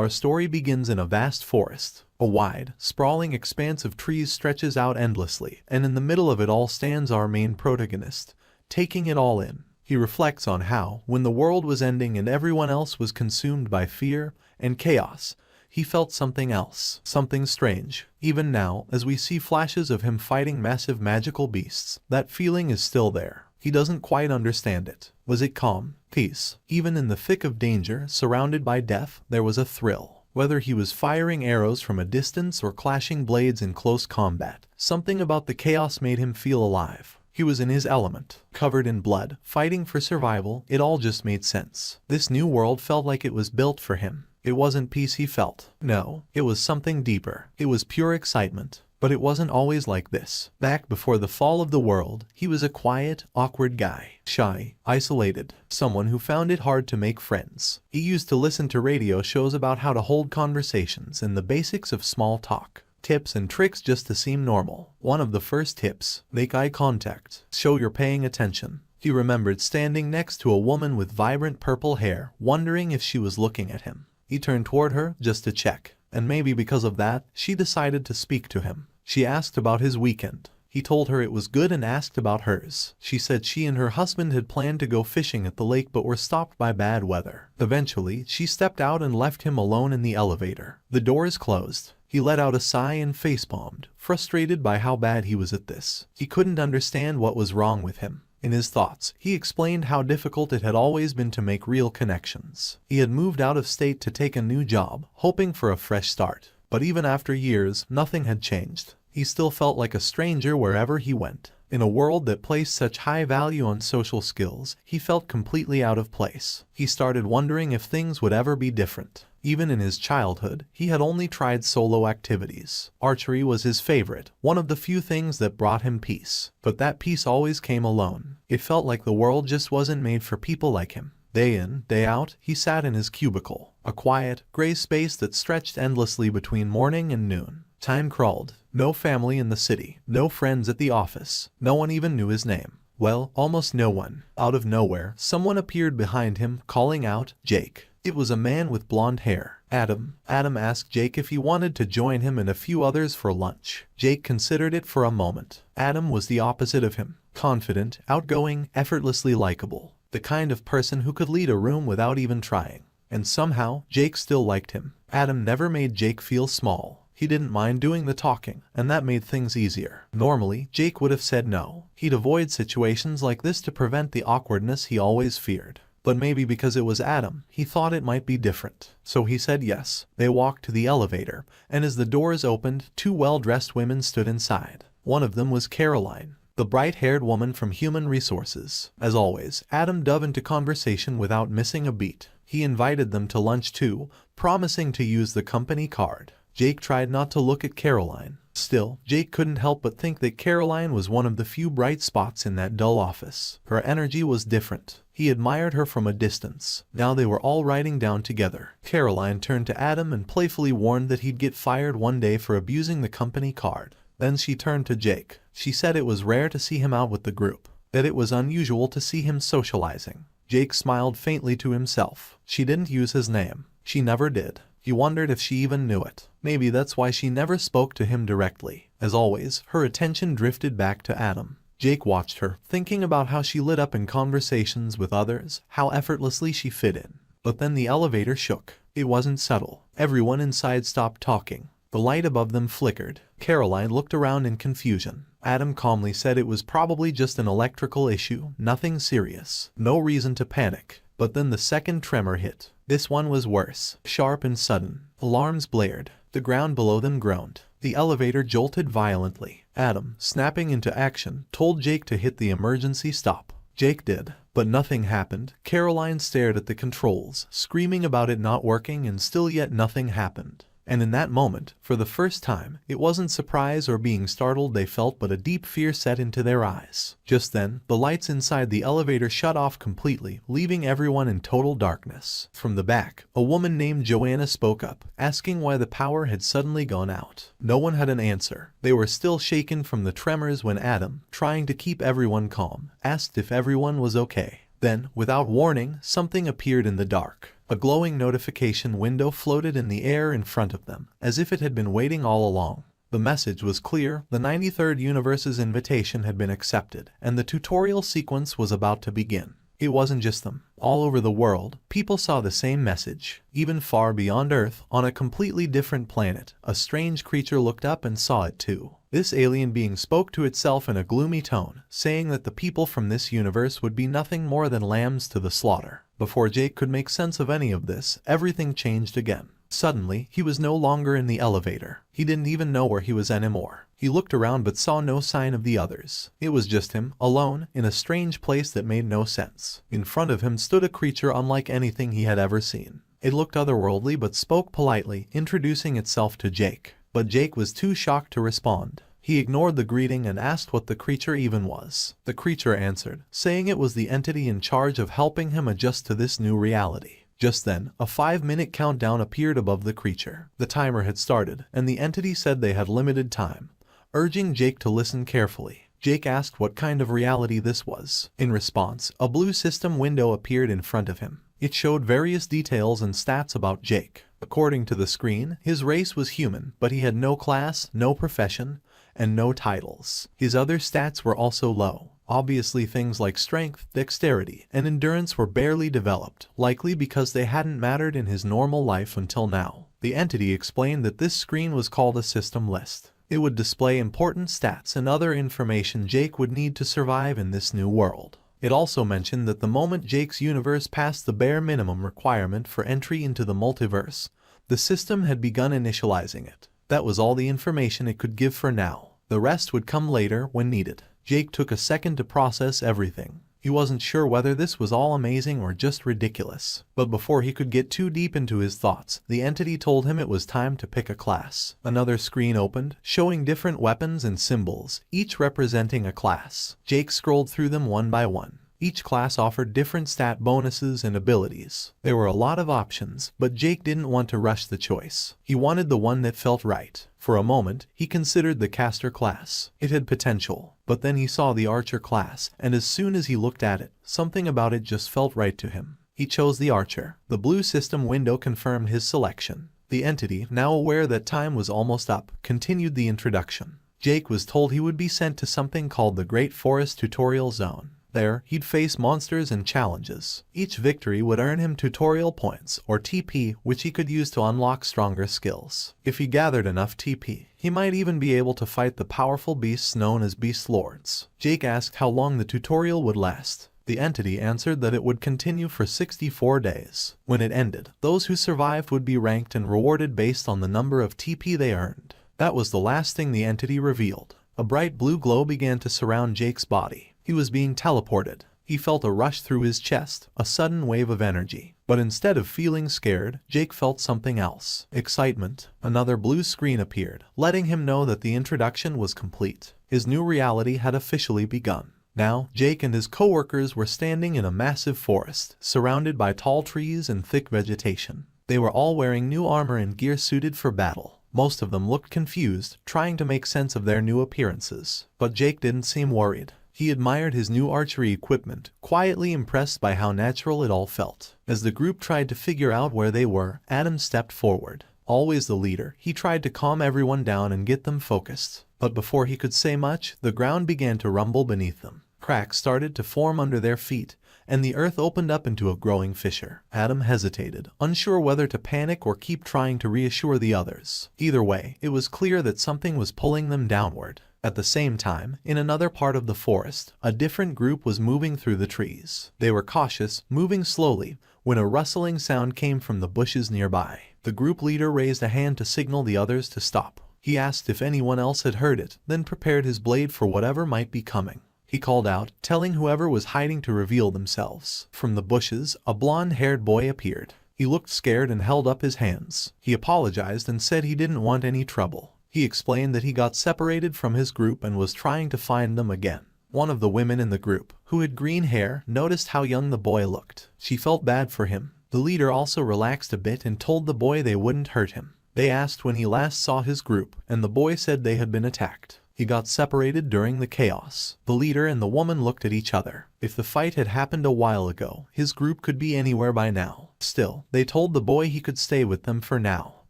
Our story begins in a vast forest. A wide, sprawling expanse of trees stretches out endlessly, and in the middle of it all stands our main protagonist, taking it all in. He reflects on how, when the world was ending and everyone else was consumed by fear and chaos, he felt something else, something strange. Even now, as we see flashes of him fighting massive magical beasts, that feeling is still there. He doesn't quite understand it. Was it calm? Peace? Even in the thick of danger, surrounded by death, there was a thrill. Whether he was firing arrows from a distance or clashing blades in close combat, something about the chaos made him feel alive. He was in his element, covered in blood, fighting for survival. It all just made sense. This new world felt like it was built for him. It wasn't peace he felt. No, it was something deeper. It was pure excitement. But it wasn't always like this. Back before the fall of the world, he was a quiet, awkward guy. Shy, isolated, someone who found it hard to make friends. He used to listen to radio shows about how to hold conversations and the basics of small talk. Tips and tricks just to seem normal. One of the first tips: make eye contact. Show you're paying attention. He remembered standing next to a woman with vibrant purple hair, wondering if she was looking at him. He turned toward her just to check, and maybe because of that, she decided to speak to him. She asked about his weekend. He told her it was good and asked about hers. She said she and her husband had planned to go fishing at the lake but were stopped by bad weather. Eventually, she stepped out and left him alone in the elevator. The doors closed. He let out a sigh and facepalmed, frustrated by how bad he was at this. He couldn't understand what was wrong with him. In his thoughts, he explained how difficult it had always been to make real connections. He had moved out of state to take a new job, hoping for a fresh start. But even after years, nothing had changed. He still felt like a stranger wherever he went. In a world that placed such high value on social skills, he felt completely out of place. He started wondering if things would ever be different. Even in his childhood, he had only tried solo activities. Archery was his favorite, one of the few things that brought him peace. But that peace always came alone. It felt like the world just wasn't made for people like him. Day in, day out, he sat in his cubicle, a quiet, gray space that stretched endlessly between morning and noon. Time crawled. No family in the city, no friends at the office, no one even knew his name. Well, almost no one. Out of nowhere, someone appeared behind him, calling out, "Jake." It was a man with blonde hair. Adam. Adam asked Jake if he wanted to join him and a few others for lunch. Jake considered it for a moment. Adam was the opposite of him. Confident, outgoing, effortlessly likable. The kind of person who could lead a room without even trying. And somehow, Jake still liked him. Adam never made Jake feel small. He didn't mind doing the talking, and that made things easier. Normally, Jake would have said no. He'd avoid situations like this to prevent the awkwardness he always feared. But maybe because it was Adam, he thought it might be different. So he said yes. They walked to the elevator, and as the doors opened, two well-dressed women stood inside. One of them was Caroline, the bright-haired woman from Human Resources. As always, Adam dove into conversation without missing a beat. He invited them to lunch too, promising to use the company card. Jake tried not to look at Caroline. Still, Jake couldn't help but think that Caroline was one of the few bright spots in that dull office. Her energy was different. He admired her from a distance. Now they were all riding down together. Caroline turned to Adam and playfully warned that he'd get fired one day for abusing the company card. Then she turned to Jake. She said it was rare to see him out with the group, that it was unusual to see him socializing. Jake smiled faintly to himself. She didn't use his name. She never did. He wondered if she even knew it. Maybe that's why she never spoke to him directly. As always, her attention drifted back to Adam. Jake watched her, thinking about how she lit up in conversations with others, how effortlessly she fit in. But then the elevator shook. It wasn't subtle. Everyone inside stopped talking. The light above them flickered. Caroline looked around in confusion. Adam calmly said it was probably just an electrical issue, nothing serious. No reason to panic. But then the second tremor hit. This one was worse, sharp and sudden. Alarms blared. The ground below them groaned. The elevator jolted violently. Adam, snapping into action, told Jake to hit the emergency stop. Jake did, but nothing happened. Caroline stared at the controls, screaming about it not working, and still yet nothing happened. And in that moment, for the first time, it wasn't surprise or being startled they felt, but a deep fear set into their eyes. Just then, the lights inside the elevator shut off completely, leaving everyone in total darkness. From the back, a woman named Joanna spoke up, asking why the power had suddenly gone out. No one had an answer. They were still shaken from the tremors when Adam, trying to keep everyone calm, asked if everyone was okay. Then, without warning, something appeared in the dark. A glowing notification window floated in the air in front of them, as if it had been waiting all along. The message was clear: the 93rd universe's invitation had been accepted, and the tutorial sequence was about to begin. It wasn't just them. All over the world, people saw the same message. Even far beyond Earth, on a completely different planet, a strange creature looked up and saw it too. This alien being spoke to itself in a gloomy tone, saying that the people from this universe would be nothing more than lambs to the slaughter. Before Jake could make sense of any of this, everything changed again. Suddenly, he was no longer in the elevator. He didn't even know where he was anymore. He looked around but saw no sign of the others. It was just him, alone, in a strange place that made no sense. In front of him stood a creature unlike anything he had ever seen. It looked otherworldly but spoke politely, introducing itself to Jake. But Jake was too shocked to respond. He ignored the greeting and asked what the creature even was. The creature answered, saying it was the entity in charge of helping him adjust to this new reality. Just then, a 5-minute countdown appeared above the creature. The timer had started, and the entity said they had limited time, urging Jake to listen carefully. Jake asked what kind of reality this was. In response, a blue system window appeared in front of him. It showed various details and stats about Jake. According to the screen, his race was human, but he had no class, no profession, and no titles. His other stats were also low. Obviously, things like strength, dexterity, and endurance were barely developed, likely because they hadn't mattered in his normal life until now. The entity explained that this screen was called a system list. It would display important stats and other information Jake would need to survive in this new world. It also mentioned that the moment Jake's universe passed the bare minimum requirement for entry into the multiverse, the system had begun initializing it. That was all the information it could give for now. The rest would come later when needed. Jake took a second to process everything. He wasn't sure whether this was all amazing or just ridiculous. But before he could get too deep into his thoughts, the entity told him it was time to pick a class. Another screen opened, showing different weapons and symbols, each representing a class. Jake scrolled through them one by one. Each class offered different stat bonuses and abilities. There were a lot of options, but Jake didn't want to rush the choice. He wanted the one that felt right. For a moment, he considered the caster class. It had potential. But then he saw the archer class, and as soon as he looked at it, something about it just felt right to him. He chose the archer. The blue system window confirmed his selection. The entity, now aware that time was almost up, continued the introduction. Jake was told he would be sent to something called the Great Forest Tutorial Zone. There, he'd face monsters and challenges. Each victory would earn him tutorial points, or TP, which he could use to unlock stronger skills. If he gathered enough TP, he might even be able to fight the powerful beasts known as Beast Lords. Jake asked how long the tutorial would last. The entity answered that it would continue for 64 days. When it ended, those who survived would be ranked and rewarded based on the number of TP they earned. That was the last thing the entity revealed. A bright blue glow began to surround Jake's body. He was being teleported. He felt a rush through his chest, a sudden wave of energy. But instead of feeling scared, Jake felt something else. Excitement. Another blue screen appeared, letting him know that the introduction was complete. His new reality had officially begun. Now, Jake and his co-workers were standing in a massive forest, surrounded by tall trees and thick vegetation. They were all wearing new armor and gear suited for battle. Most of them looked confused, trying to make sense of their new appearances. But Jake didn't seem worried. He admired his new archery equipment, quietly impressed by how natural it all felt. As the group tried to figure out where they were, Adam stepped forward. Always the leader, he tried to calm everyone down and get them focused. But before he could say much, the ground began to rumble beneath them. Cracks started to form under their feet, and the earth opened up into a growing fissure. Adam hesitated, unsure whether to panic or keep trying to reassure the others. Either way, it was clear that something was pulling them downward. At the same time, in another part of the forest, a different group was moving through the trees. They were cautious, moving slowly, when a rustling sound came from the bushes nearby. The group leader raised a hand to signal the others to stop. He asked if anyone else had heard it, then prepared his blade for whatever might be coming. He called out, telling whoever was hiding to reveal themselves. From the bushes, a blonde-haired boy appeared. He looked scared and held up his hands. He apologized and said he didn't want any trouble. He explained that he got separated from his group and was trying to find them again. One of the women in the group, who had green hair, noticed how young the boy looked. She felt bad for him. The leader also relaxed a bit and told the boy they wouldn't hurt him. They asked when he last saw his group, and the boy said they had been attacked. He got separated during the chaos. The leader and the woman looked at each other. If the fight had happened a while ago, his group could be anywhere by now. Still, they told the boy he could stay with them for now.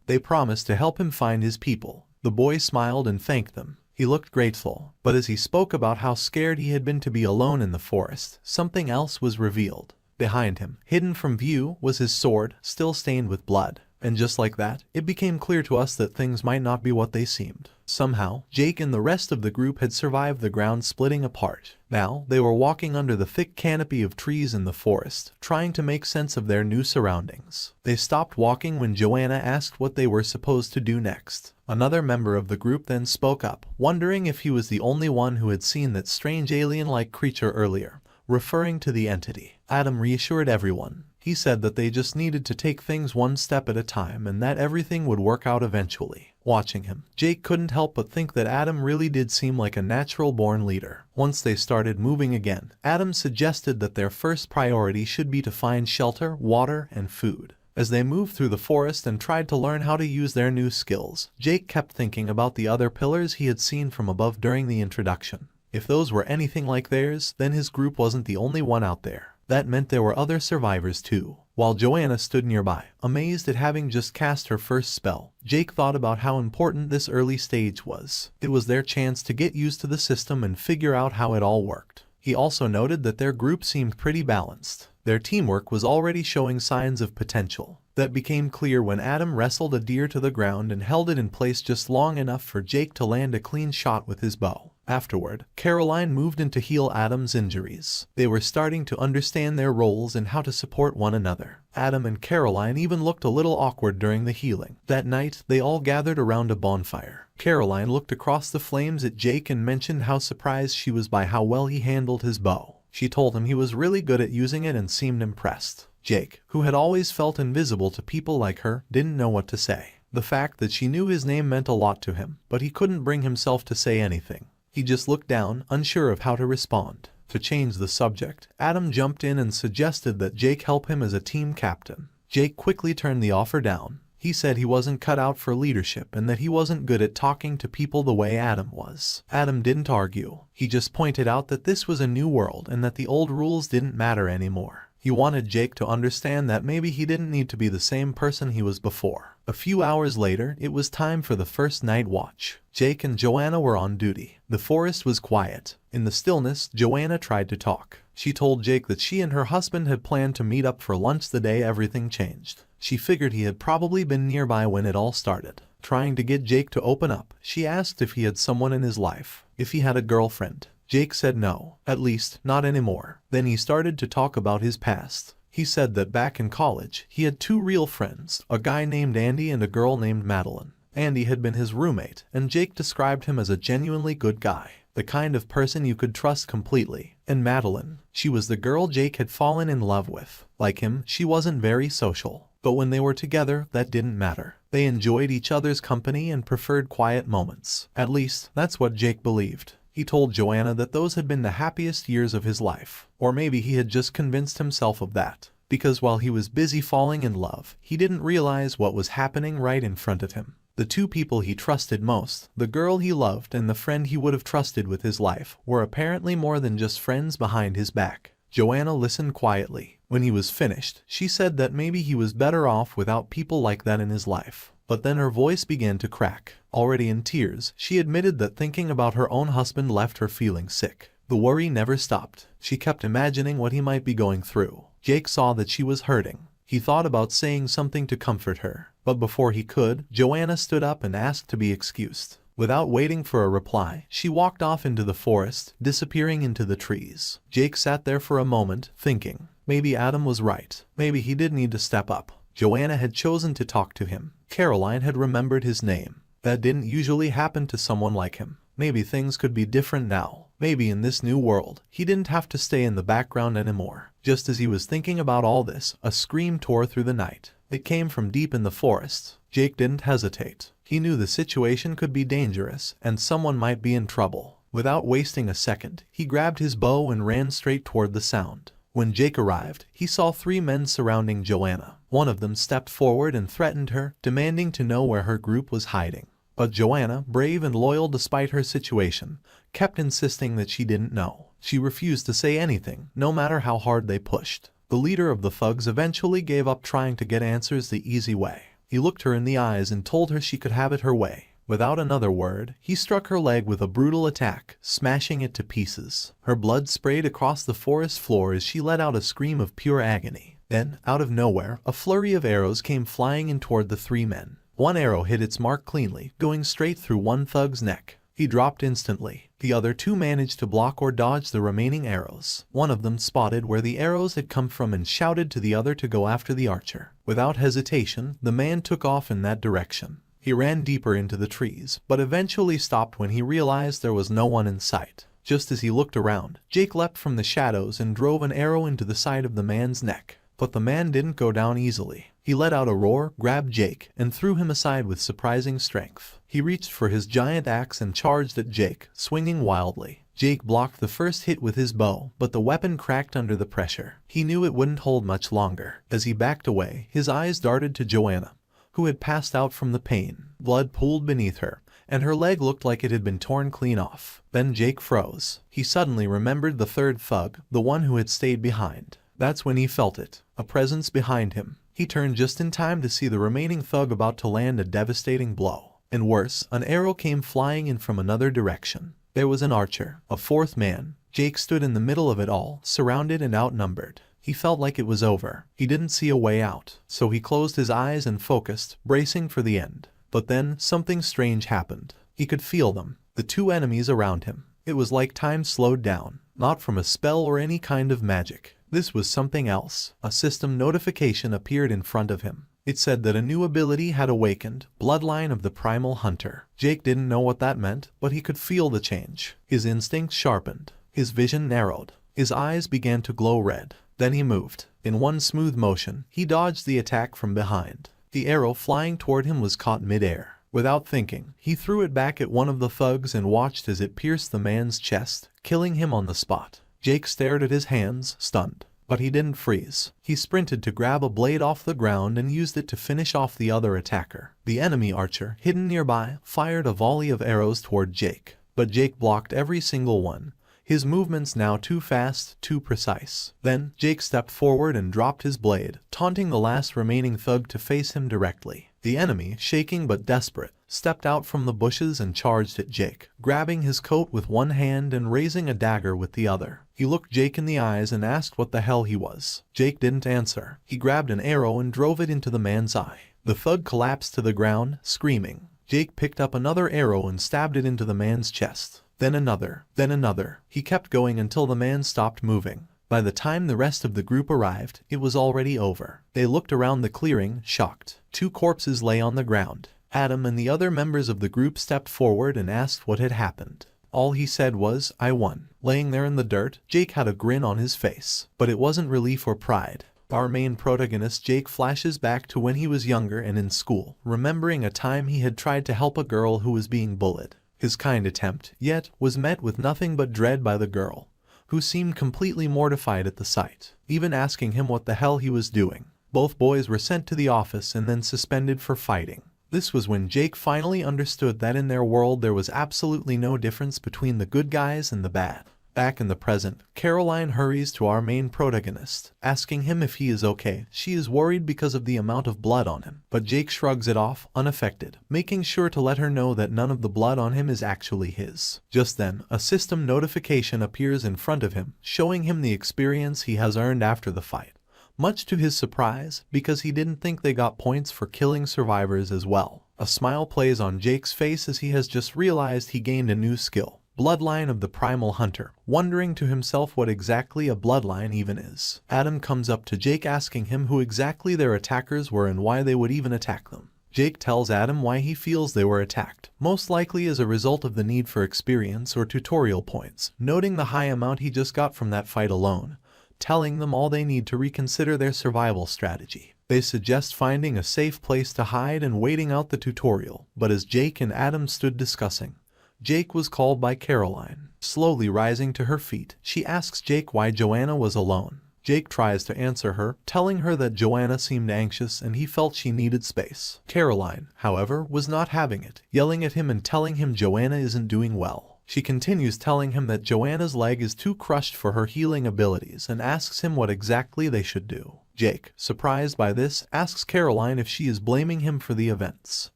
They promised to help him find his people. The boy smiled and thanked them. He looked grateful, but as he spoke about how scared he had been to be alone in the forest, something else was revealed. Behind him, hidden from view, was his sword, still stained with blood. And just like that, it became clear to us that things might not be what they seemed. Somehow, Jake and the rest of the group had survived the ground splitting apart. Now, they were walking under the thick canopy of trees in the forest, trying to make sense of their new surroundings. They stopped walking when Joanna asked what they were supposed to do next. Another member of the group then spoke up, wondering if he was the only one who had seen that strange alien-like creature earlier, referring to the entity. Adam reassured everyone. He said that they just needed to take things one step at a time and that everything would work out eventually. Watching him, Jake couldn't help but think that Adam really did seem like a natural-born leader. Once they started moving again, Adam suggested that their first priority should be to find shelter, water, and food. As they moved through the forest and tried to learn how to use their new skills, Jake kept thinking about the other pillars he had seen from above during the introduction. If those were anything like theirs, then his group wasn't the only one out there. That meant there were other survivors too. While Joanna stood nearby, amazed at having just cast her first spell, Jake thought about how important this early stage was. It was their chance to get used to the system and figure out how it all worked. He also noted that their group seemed pretty balanced. Their teamwork was already showing signs of potential. That became clear when Adam wrestled a deer to the ground and held it in place just long enough for Jake to land a clean shot with his bow. Afterward, Caroline moved in to heal Adam's injuries. They were starting to understand their roles and how to support one another. Adam and Caroline even looked a little awkward during the healing. That night, they all gathered around a bonfire. Caroline looked across the flames at Jake and mentioned how surprised she was by how well he handled his bow. She told him he was really good at using it and seemed impressed. Jake, who had always felt invisible to people like her, didn't know what to say. The fact that she knew his name meant a lot to him, but he couldn't bring himself to say anything. He just looked down, unsure of how to respond. To change the subject, Adam jumped in and suggested that Jake help him as a team captain. Jake quickly turned the offer down. He said he wasn't cut out for leadership and that he wasn't good at talking to people the way Adam was. Adam didn't argue. He just pointed out that this was a new world and that the old rules didn't matter anymore. He wanted Jake to understand that maybe he didn't need to be the same person he was before. A few hours later, it was time for the first night watch. Jake and Joanna were on duty. The forest was quiet. In the stillness, Joanna tried to talk. She told Jake that she and her husband had planned to meet up for lunch the day everything changed. She figured he had probably been nearby when it all started. Trying to get Jake to open up, she asked if he had someone in his life, if he had a girlfriend. Jake said no, at least not anymore. Then he started to talk about his past. He said that back in college, he had two real friends, a guy named Andy and a girl named Madeline. Andy had been his roommate, and Jake described him as a genuinely good guy, the kind of person you could trust completely. And Madeline, she was the girl Jake had fallen in love with. Like him, she wasn't very social. But when they were together, that didn't matter. They enjoyed each other's company and preferred quiet moments. At least, that's what Jake believed. He told Joanna that those had been the happiest years of his life. Or maybe he had just convinced himself of that. Because while he was busy falling in love, he didn't realize what was happening right in front of him. The two people he trusted most, the girl he loved and the friend he would have trusted with his life, were apparently more than just friends behind his back. Joanna listened quietly. When he was finished, she said that maybe he was better off without people like that in his life. But then her voice began to crack. Already in tears, she admitted that thinking about her own husband left her feeling sick. The worry never stopped. She kept imagining what he might be going through. Jake saw that she was hurting. He thought about saying something to comfort her. But before he could, Joanna stood up and asked to be excused. Without waiting for a reply, she walked off into the forest, disappearing into the trees. Jake sat there for a moment, thinking. Maybe Adam was right. Maybe he did need to step up. Joanna had chosen to talk to him. Caroline had remembered his name. That didn't usually happen to someone like him. Maybe things could be different now. Maybe in this new world, he didn't have to stay in the background anymore. Just as he was thinking about all this, a scream tore through the night. It came from deep in the forest. Jake didn't hesitate. He knew the situation could be dangerous, and someone might be in trouble. Without wasting a second, he grabbed his bow and ran straight toward the sound. When Jake arrived, he saw three men surrounding Joanna. One of them stepped forward and threatened her, demanding to know where her group was hiding. But Joanna, brave and loyal despite her situation, kept insisting that she didn't know. She refused to say anything, no matter how hard they pushed. The leader of the thugs eventually gave up trying to get answers the easy way. He looked her in the eyes and told her she could have it her way. Without another word, he struck her leg with a brutal attack, smashing it to pieces. Her blood sprayed across the forest floor as she let out a scream of pure agony. Then, out of nowhere, a flurry of arrows came flying in toward the three men. One arrow hit its mark cleanly, going straight through one thug's neck. He dropped instantly. The other two managed to block or dodge the remaining arrows. One of them spotted where the arrows had come from and shouted to the other to go after the archer. Without hesitation, the man took off in that direction. He ran deeper into the trees, but eventually stopped when he realized there was no one in sight. Just as he looked around, Jake leapt from the shadows and drove an arrow into the side of the man's neck. But the man didn't go down easily. He let out a roar, grabbed Jake, and threw him aside with surprising strength. He reached for his giant axe and charged at Jake, swinging wildly. Jake blocked the first hit with his bow, but the weapon cracked under the pressure. He knew it wouldn't hold much longer. As he backed away, his eyes darted to Joanna, who had passed out from the pain. Blood pooled beneath her, and her leg looked like it had been torn clean off. Then Jake froze. He suddenly remembered the third thug, the one who had stayed behind. That's when he felt it, a presence behind him. He turned just in time to see the remaining thug about to land a devastating blow. And worse, an arrow came flying in from another direction. There was an archer, a fourth man. Jake stood in the middle of it all, surrounded and outnumbered. He felt like it was over. He didn't see a way out, so he closed his eyes and focused, bracing for the end. But then, something strange happened. He could feel them, the two enemies around him. It was like time slowed down, not from a spell or any kind of magic. This was something else. A system notification appeared in front of him. It said that a new ability had awakened, Bloodline of the Primal Hunter. Jake didn't know what that meant, but he could feel the change. His instincts sharpened. His vision narrowed. His eyes began to glow red. Then he moved. In one smooth motion, he dodged the attack from behind. The arrow flying toward him was caught mid-air. Without thinking, he threw it back at one of the thugs and watched as it pierced the man's chest, killing him on the spot. Jake stared at his hands, stunned. But he didn't freeze. He sprinted to grab a blade off the ground and used it to finish off the other attacker. The enemy archer, hidden nearby, fired a volley of arrows toward Jake. But Jake blocked every single one. His movements now too fast, too precise. Then, Jake stepped forward and dropped his blade, taunting the last remaining thug to face him directly. The enemy, shaking but desperate, stepped out from the bushes and charged at Jake, grabbing his coat with one hand and raising a dagger with the other. He looked Jake in the eyes and asked what the hell he was. Jake didn't answer. He grabbed an arrow and drove it into the man's eye. The thug collapsed to the ground, screaming. Jake picked up another arrow and stabbed it into the man's chest. Then another, then another. He kept going until the man stopped moving. By the time the rest of the group arrived, it was already over. They looked around the clearing, shocked. Two corpses lay on the ground. Adam and the other members of the group stepped forward and asked what had happened. All he said was, "I won." Laying there in the dirt, Jake had a grin on his face. But it wasn't relief or pride. Our main protagonist Jake flashes back to when he was younger and in school, remembering a time he had tried to help a girl who was being bullied. His kind attempt, yet, was met with nothing but dread by the girl, who seemed completely mortified at the sight, even asking him what the hell he was doing. Both boys were sent to the office and then suspended for fighting. This was when Jake finally understood that in their world there was absolutely no difference between the good guys and the bad. Back in the present, Caroline hurries to our main protagonist, asking him if he is okay. She is worried because of the amount of blood on him, but Jake shrugs it off, unaffected, making sure to let her know that none of the blood on him is actually his. Just then, a system notification appears in front of him, showing him the experience he has earned after the fight. Much to his surprise, because he didn't think they got points for killing survivors as well. A smile plays on Jake's face as he has just realized he gained a new skill. Bloodline of the Primal Hunter, wondering to himself what exactly a bloodline even is. Adam comes up to Jake asking him who exactly their attackers were and why they would even attack them. Jake tells Adam why he feels they were attacked, most likely as a result of the need for experience or tutorial points, noting the high amount he just got from that fight alone, telling them all they need to reconsider their survival strategy. They suggest finding a safe place to hide and waiting out the tutorial, but as Jake and Adam stood discussing, Jake was called by Caroline. Slowly rising to her feet, she asks Jake why Joanna was alone. Jake tries to answer her, telling her that Joanna seemed anxious and he felt she needed space. Caroline, however, was not having it, yelling at him and telling him Joanna isn't doing well. She continues telling him that Joanna's leg is too crushed for her healing abilities and asks him what exactly they should do. Jake, surprised by this, asks Caroline if she is blaming him for the events.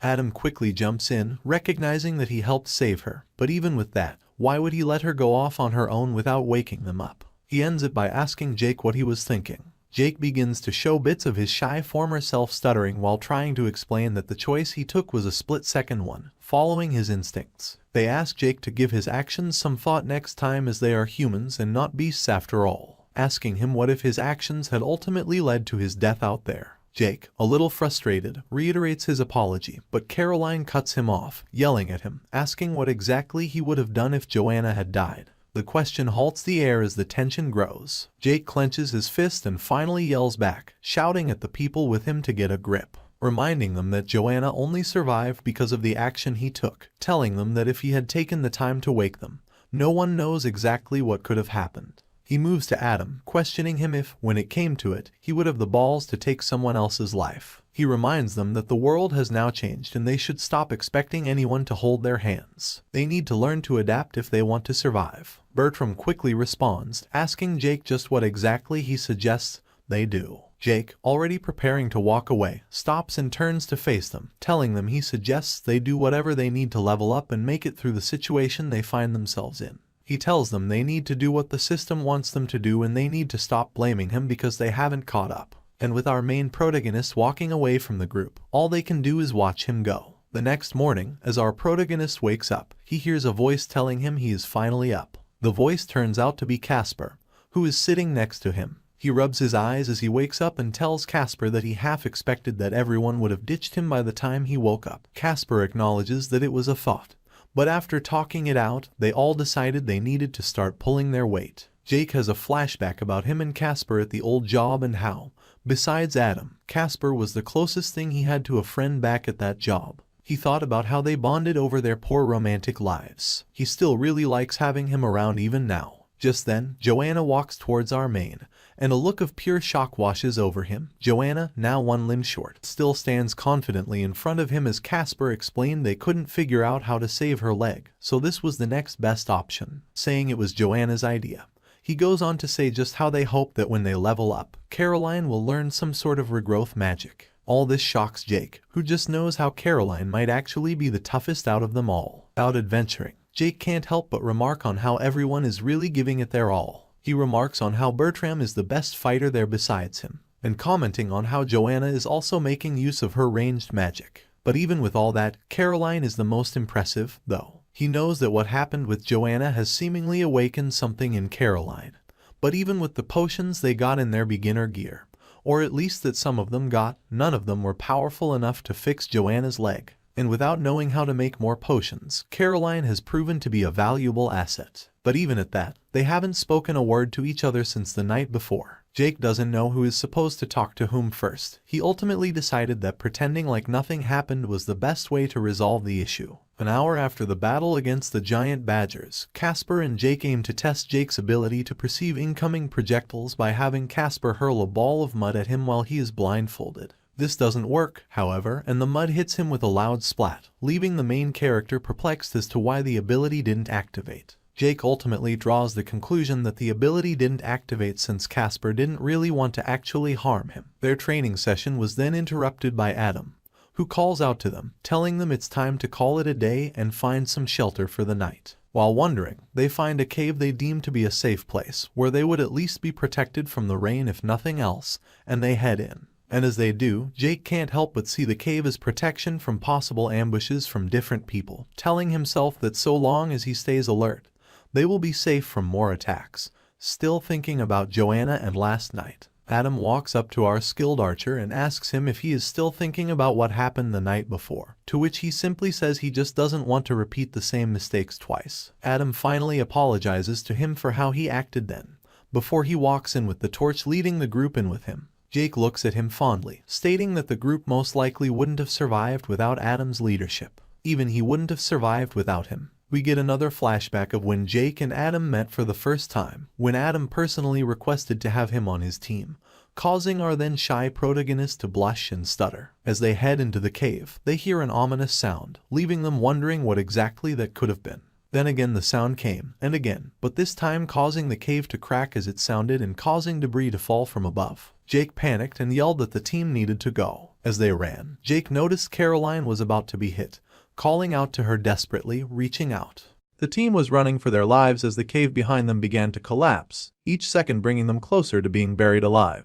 Adam quickly jumps in, recognizing that he helped save her, but even with that, why would he let her go off on her own without waking them up? He ends it by asking Jake what he was thinking. Jake begins to show bits of his shy former self stuttering while trying to explain that the choice he took was a split-second one, following his instincts. They ask Jake to give his actions some thought next time as they are humans and not beasts after all, asking him what if his actions had ultimately led to his death out there. Jake, a little frustrated, reiterates his apology, but Caroline cuts him off, yelling at him, asking what exactly he would have done if Joanna had died. The question halts the air as the tension grows. Jake clenches his fist and finally yells back, shouting at the people with him to get a grip, reminding them that Joanna only survived because of the action he took, telling them that if he had taken the time to wake them, no one knows exactly what could have happened. He moves to Adam, questioning him if, when it came to it, he would have the balls to take someone else's life. He reminds them that the world has now changed and they should stop expecting anyone to hold their hands. They need to learn to adapt if they want to survive. Bertram quickly responds, asking Jake just what exactly he suggests they do. Jake, already preparing to walk away, stops and turns to face them, telling them he suggests they do whatever they need to level up and make it through the situation they find themselves in. He tells them they need to do what the system wants them to do and they need to stop blaming him because they haven't caught up. And with our main protagonist walking away from the group, all they can do is watch him go. The next morning, as our protagonist wakes up, he hears a voice telling him he is finally up. The voice turns out to be Casper, who is sitting next to him. He rubs his eyes as he wakes up and tells Casper that he half expected that everyone would have ditched him by the time he woke up. Casper acknowledges that it was a thought, but after talking it out, they all decided they needed to start pulling their weight. Jake has a flashback about him and Casper at the old job and how, besides Adam, Casper was the closest thing he had to a friend back at that job. He thought about how they bonded over their poor romantic lives. He still really likes having him around even now. Just then, Joanna walks towards our main, and a look of pure shock washes over him. Joanna, now one limb short, still stands confidently in front of him as Casper explained they couldn't figure out how to save her leg, so this was the next best option, saying it was Joanna's idea. He goes on to say just how they hope that when they level up, Caroline will learn some sort of regrowth magic. All this shocks Jake, who just knows how Caroline might actually be the toughest out of them all. Out adventuring, Jake can't help but remark on how everyone is really giving it their all. He remarks on how Bertram is the best fighter there besides him, and commenting on how Joanna is also making use of her ranged magic. But even with all that, Caroline is the most impressive, though. He knows that what happened with Joanna has seemingly awakened something in Caroline. But even with the potions they got in their beginner gear, or at least that some of them got, none of them were powerful enough to fix Joanna's leg. And without knowing how to make more potions, Caroline has proven to be a valuable asset. But even at that, they haven't spoken a word to each other since the night before. Jake doesn't know who is supposed to talk to whom first. He ultimately decided that pretending like nothing happened was the best way to resolve the issue. An hour after the battle against the giant badgers, Casper and Jake aim to test Jake's ability to perceive incoming projectiles by having Casper hurl a ball of mud at him while he is blindfolded. This doesn't work, however, and the mud hits him with a loud splat, leaving the main character perplexed as to why the ability didn't activate. Jake ultimately draws the conclusion that the ability didn't activate since Casper didn't really want to actually harm him. Their training session was then interrupted by Adam, who calls out to them, telling them it's time to call it a day and find some shelter for the night. While wondering, they find a cave they deem to be a safe place, where they would at least be protected from the rain if nothing else, and they head in. And as they do, Jake can't help but see the cave as protection from possible ambushes from different people, telling himself that so long as he stays alert, they will be safe from more attacks. Still thinking about Joanna and last night, Adam walks up to our skilled archer and asks him if he is still thinking about what happened the night before, to which he simply says he just doesn't want to repeat the same mistakes twice. Adam finally apologizes to him for how he acted then, before he walks in with the torch leading the group in with him. Jake looks at him fondly, stating that the group most likely wouldn't have survived without Adam's leadership. Even he wouldn't have survived without him. We get another flashback of when Jake and Adam met for the first time, when Adam personally requested to have him on his team, causing our then shy protagonist to blush and stutter. As they head into the cave, they hear an ominous sound, leaving them wondering what exactly that could have been. Then again the sound came, and again, but this time causing the cave to crack as it sounded and causing debris to fall from above. Jake panicked and yelled that the team needed to go. As they ran, Jake noticed Caroline was about to be hit, calling out to her desperately, reaching out. The team was running for their lives as the cave behind them began to collapse, each second bringing them closer to being buried alive.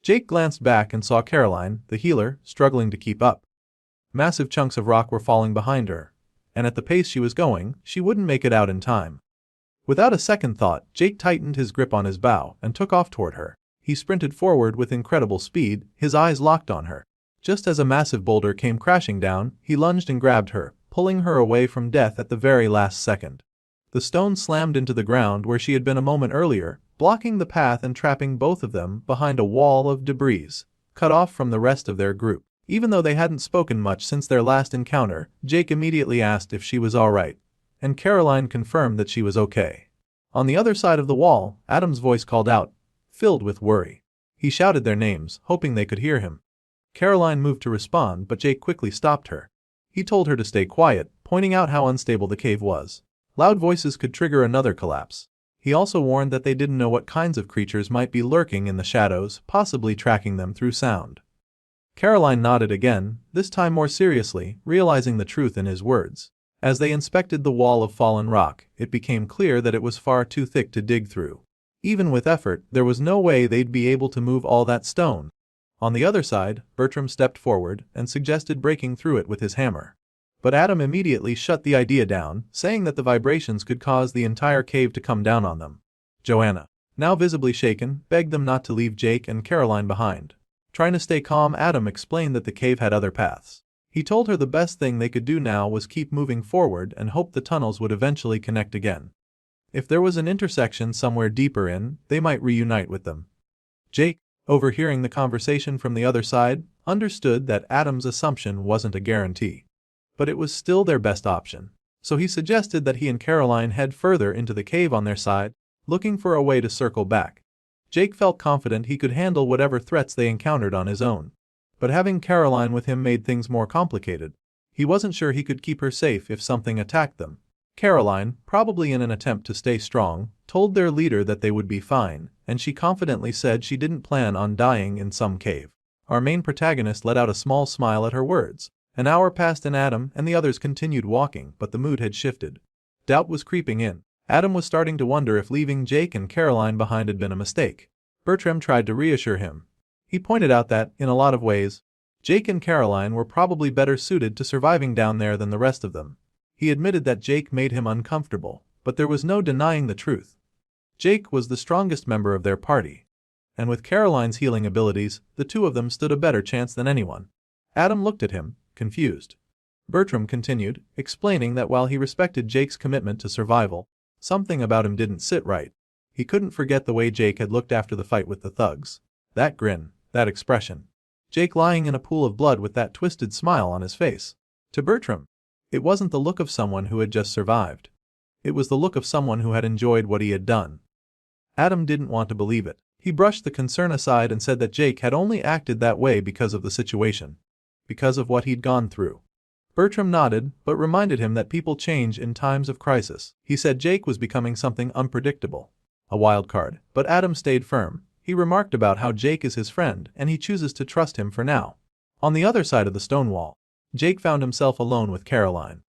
Jake glanced back and saw Caroline, the healer, struggling to keep up. Massive chunks of rock were falling behind her, and at the pace she was going, she wouldn't make it out in time. Without a second thought, Jake tightened his grip on his bow and took off toward her. He sprinted forward with incredible speed, his eyes locked on her. Just as a massive boulder came crashing down, he lunged and grabbed her, pulling her away from death at the very last second. The stone slammed into the ground where she had been a moment earlier, blocking the path and trapping both of them behind a wall of debris, cut off from the rest of their group. Even though they hadn't spoken much since their last encounter, Jake immediately asked if she was alright, and Caroline confirmed that she was okay. On the other side of the wall, Adam's voice called out, filled with worry. He shouted their names, hoping they could hear him. Caroline moved to respond, but Jake quickly stopped her. He told her to stay quiet, pointing out how unstable the cave was. Loud voices could trigger another collapse. He also warned that they didn't know what kinds of creatures might be lurking in the shadows, possibly tracking them through sound. Caroline nodded again, this time more seriously, realizing the truth in his words. As they inspected the wall of fallen rock, it became clear that it was far too thick to dig through. Even with effort, there was no way they'd be able to move all that stone. On the other side, Bertram stepped forward and suggested breaking through it with his hammer. But Adam immediately shut the idea down, saying that the vibrations could cause the entire cave to come down on them. Joanna, now visibly shaken, begged them not to leave Jake and Caroline behind. Trying to stay calm, Adam explained that the cave had other paths. He told her the best thing they could do now was keep moving forward and hope the tunnels would eventually connect again. If there was an intersection somewhere deeper in, they might reunite with them. Jake, overhearing the conversation from the other side, understood that Adam's assumption wasn't a guarantee. But it was still their best option. So he suggested that he and Caroline head further into the cave on their side, looking for a way to circle back. Jake felt confident he could handle whatever threats they encountered on his own. But having Caroline with him made things more complicated. He wasn't sure he could keep her safe if something attacked them. Caroline, probably in an attempt to stay strong, told their leader that they would be fine, and she confidently said she didn't plan on dying in some cave. Our main protagonist let out a small smile at her words. An hour passed and Adam and the others continued walking, but the mood had shifted. Doubt was creeping in. Adam was starting to wonder if leaving Jake and Caroline behind had been a mistake. Bertram tried to reassure him. He pointed out that, in a lot of ways, Jake and Caroline were probably better suited to surviving down there than the rest of them. He admitted that Jake made him uncomfortable, but there was no denying the truth. Jake was the strongest member of their party. And with Caroline's healing abilities, the two of them stood a better chance than anyone. Adam looked at him, confused. Bertram continued, explaining that while he respected Jake's commitment to survival, something about him didn't sit right. He couldn't forget the way Jake had looked after the fight with the thugs. That grin, that expression. Jake lying in a pool of blood with that twisted smile on his face. To Bertram, it wasn't the look of someone who had just survived. It was the look of someone who had enjoyed what he had done. Adam didn't want to believe it. He brushed the concern aside and said that Jake had only acted that way because of the situation. Because of what he'd gone through. Bertram nodded, but reminded him that people change in times of crisis. He said Jake was becoming something unpredictable. A wild card, but Adam stayed firm. He remarked about how Jake is his friend and he chooses to trust him for now. On the other side of the stone wall, Jake found himself alone with Caroline.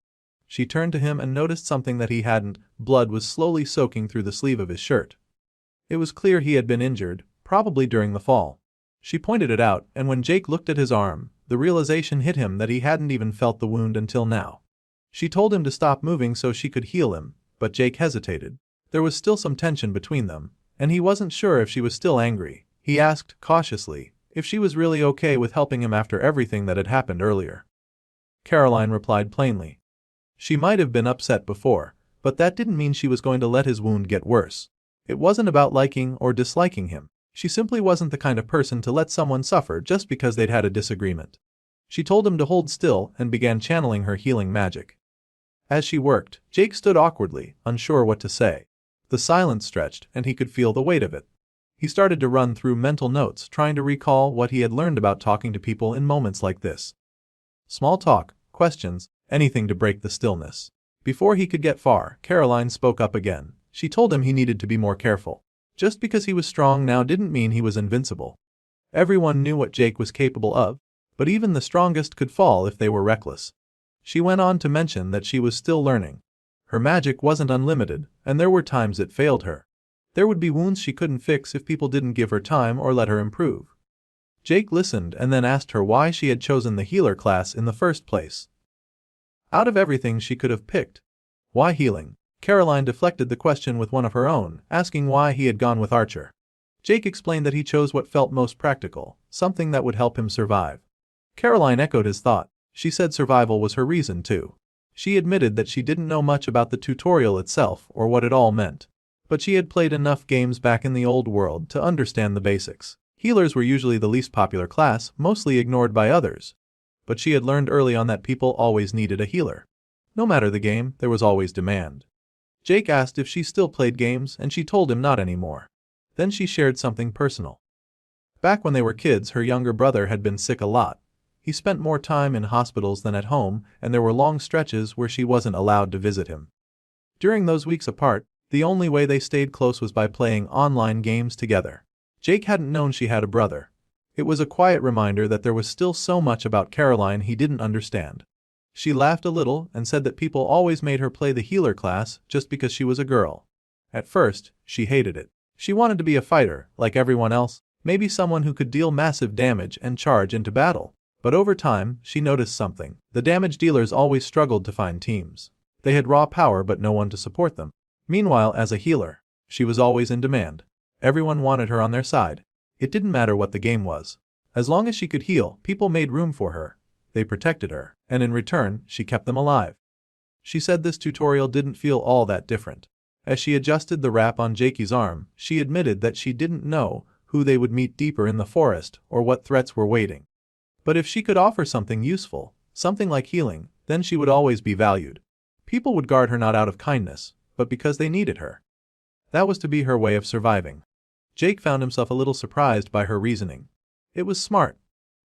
She turned to him and noticed something that he hadn't. Blood was slowly soaking through the sleeve of his shirt. It was clear he had been injured, probably during the fall. She pointed it out, and when Jake looked at his arm, the realization hit him that he hadn't even felt the wound until now. She told him to stop moving so she could heal him, but Jake hesitated. There was still some tension between them, and he wasn't sure if she was still angry. He asked, cautiously, if she was really okay with helping him after everything that had happened earlier. Caroline replied plainly. She might have been upset before, but that didn't mean she was going to let his wound get worse. It wasn't about liking or disliking him. She simply wasn't the kind of person to let someone suffer just because they'd had a disagreement. She told him to hold still and began channeling her healing magic. As she worked, Jake stood awkwardly, unsure what to say. The silence stretched and he could feel the weight of it. He started to run through mental notes, trying to recall what he had learned about talking to people in moments like this. Small talk, questions, anything to break the stillness. Before he could get far, Caroline spoke up again. She told him he needed to be more careful. Just because he was strong now didn't mean he was invincible. Everyone knew what Jake was capable of, but even the strongest could fall if they were reckless. She went on to mention that she was still learning. Her magic wasn't unlimited, and there were times it failed her. There would be wounds she couldn't fix if people didn't give her time or let her improve. Jake listened and then asked her why she had chosen the healer class in the first place. Out of everything she could have picked, why healing? Caroline deflected the question with one of her own, asking why he had gone with Archer. Jake explained that he chose what felt most practical, something that would help him survive. Caroline echoed his thought. She said survival was her reason too. She admitted that she didn't know much about the tutorial itself or what it all meant. But she had played enough games back in the old world to understand the basics. Healers were usually the least popular class, mostly ignored by others. But she had learned early on that people always needed a healer. No matter the game, there was always demand. Jake asked if she still played games and she told him not anymore. Then she shared something personal. Back when they were kids, her younger brother had been sick a lot. He spent more time in hospitals than at home, and there were long stretches where she wasn't allowed to visit him. During those weeks apart, the only way they stayed close was by playing online games together. Jake hadn't known she had a brother. It was a quiet reminder that there was still so much about Caroline he didn't understand. She laughed a little and said that people always made her play the healer class just because she was a girl. At first, she hated it. She wanted to be a fighter, like everyone else, maybe someone who could deal massive damage and charge into battle. But over time, she noticed something. The damage dealers always struggled to find teams. They had raw power but no one to support them. Meanwhile, as a healer, she was always in demand. Everyone wanted her on their side. It didn't matter what the game was. As long as she could heal, people made room for her. They protected her, and in return, she kept them alive. She said this tutorial didn't feel all that different. As she adjusted the wrap on Jakey's arm, she admitted that she didn't know who they would meet deeper in the forest or what threats were waiting. But if she could offer something useful, something like healing, then she would always be valued. People would guard her not out of kindness, but because they needed her. That was to be her way of surviving. Jake found himself a little surprised by her reasoning. It was smart.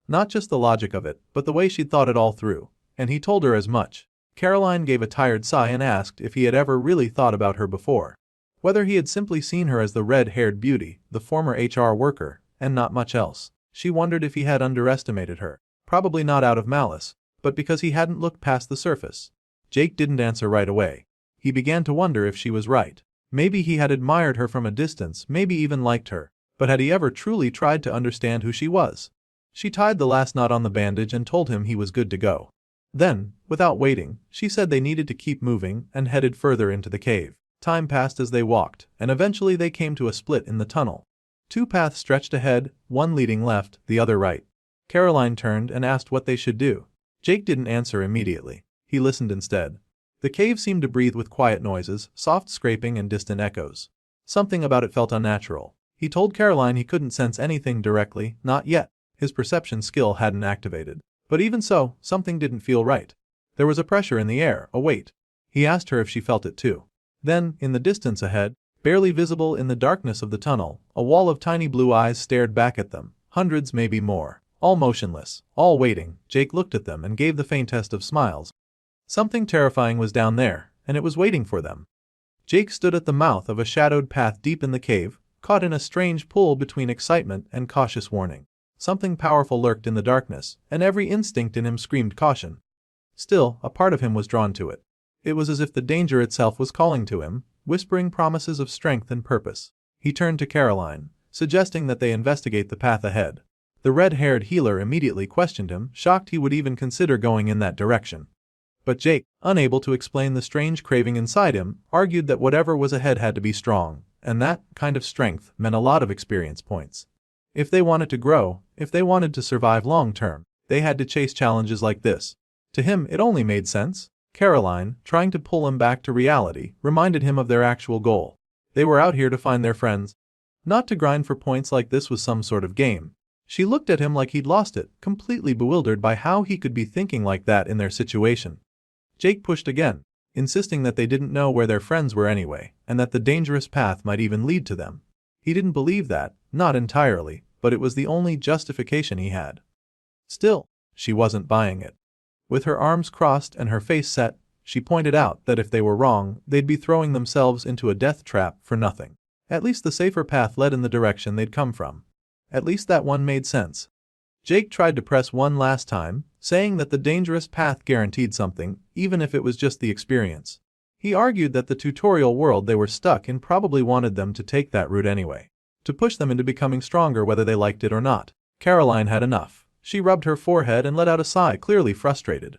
Not just the logic of it, but the way she'd thought it all through, and he told her as much. Caroline gave a tired sigh and asked if he had ever really thought about her before. Whether he had simply seen her as the red-haired beauty, the former HR worker, and not much else. She wondered if he had underestimated her, probably not out of malice, but because he hadn't looked past the surface. Jake didn't answer right away. He began to wonder if she was right. Maybe he had admired her from a distance, maybe even liked her, but had he ever truly tried to understand who she was? She tied the last knot on the bandage and told him he was good to go. Then, without waiting, she said they needed to keep moving and headed further into the cave. Time passed as they walked, and eventually they came to a split in the tunnel. Two paths stretched ahead, one leading left, the other right. Caroline turned and asked what they should do. Jake didn't answer immediately. He listened instead. The cave seemed to breathe with quiet noises, soft scraping and distant echoes. Something about it felt unnatural. He told Caroline he couldn't sense anything directly, not yet. His perception skill hadn't activated. But even so, something didn't feel right. There was a pressure in the air, a weight. He asked her if she felt it too. Then, in the distance ahead, barely visible in the darkness of the tunnel, a wall of tiny blue eyes stared back at them, hundreds maybe more, all motionless, all waiting. Jake looked at them and gave the faintest of smiles. Something terrifying was down there, and it was waiting for them. Jake stood at the mouth of a shadowed path deep in the cave, caught in a strange pull between excitement and cautious warning. Something powerful lurked in the darkness, and every instinct in him screamed caution. Still, a part of him was drawn to it. It was as if the danger itself was calling to him, whispering promises of strength and purpose. He turned to Caroline, suggesting that they investigate the path ahead. The red-haired healer immediately questioned him, shocked he would even consider going in that direction. But Jake, unable to explain the strange craving inside him, argued that whatever was ahead had to be strong, and that kind of strength meant a lot of experience points. If they wanted to grow, if they wanted to survive long-term, they had to chase challenges like this. To him, it only made sense. Caroline, trying to pull him back to reality, reminded him of their actual goal. They were out here to find their friends. Not to grind for points like this was some sort of game. She looked at him like he'd lost it, completely bewildered by how he could be thinking like that in their situation. Jake pushed again, insisting that they didn't know where their friends were anyway, and that the dangerous path might even lead to them. He didn't believe that, not entirely, but it was the only justification he had. Still, she wasn't buying it. With her arms crossed and her face set, She pointed out that if they were wrong, they'd be throwing themselves into a death trap for nothing. At least the safer path led in the direction they'd come from. At least that one made sense. Jake tried to press one last time, saying that the dangerous path guaranteed something, even if it was just the experience. He argued that the tutorial world they were stuck in probably wanted them to take that route anyway, to push them into becoming stronger whether they liked it or not. Caroline had enough. She rubbed her forehead and let out a sigh, clearly frustrated.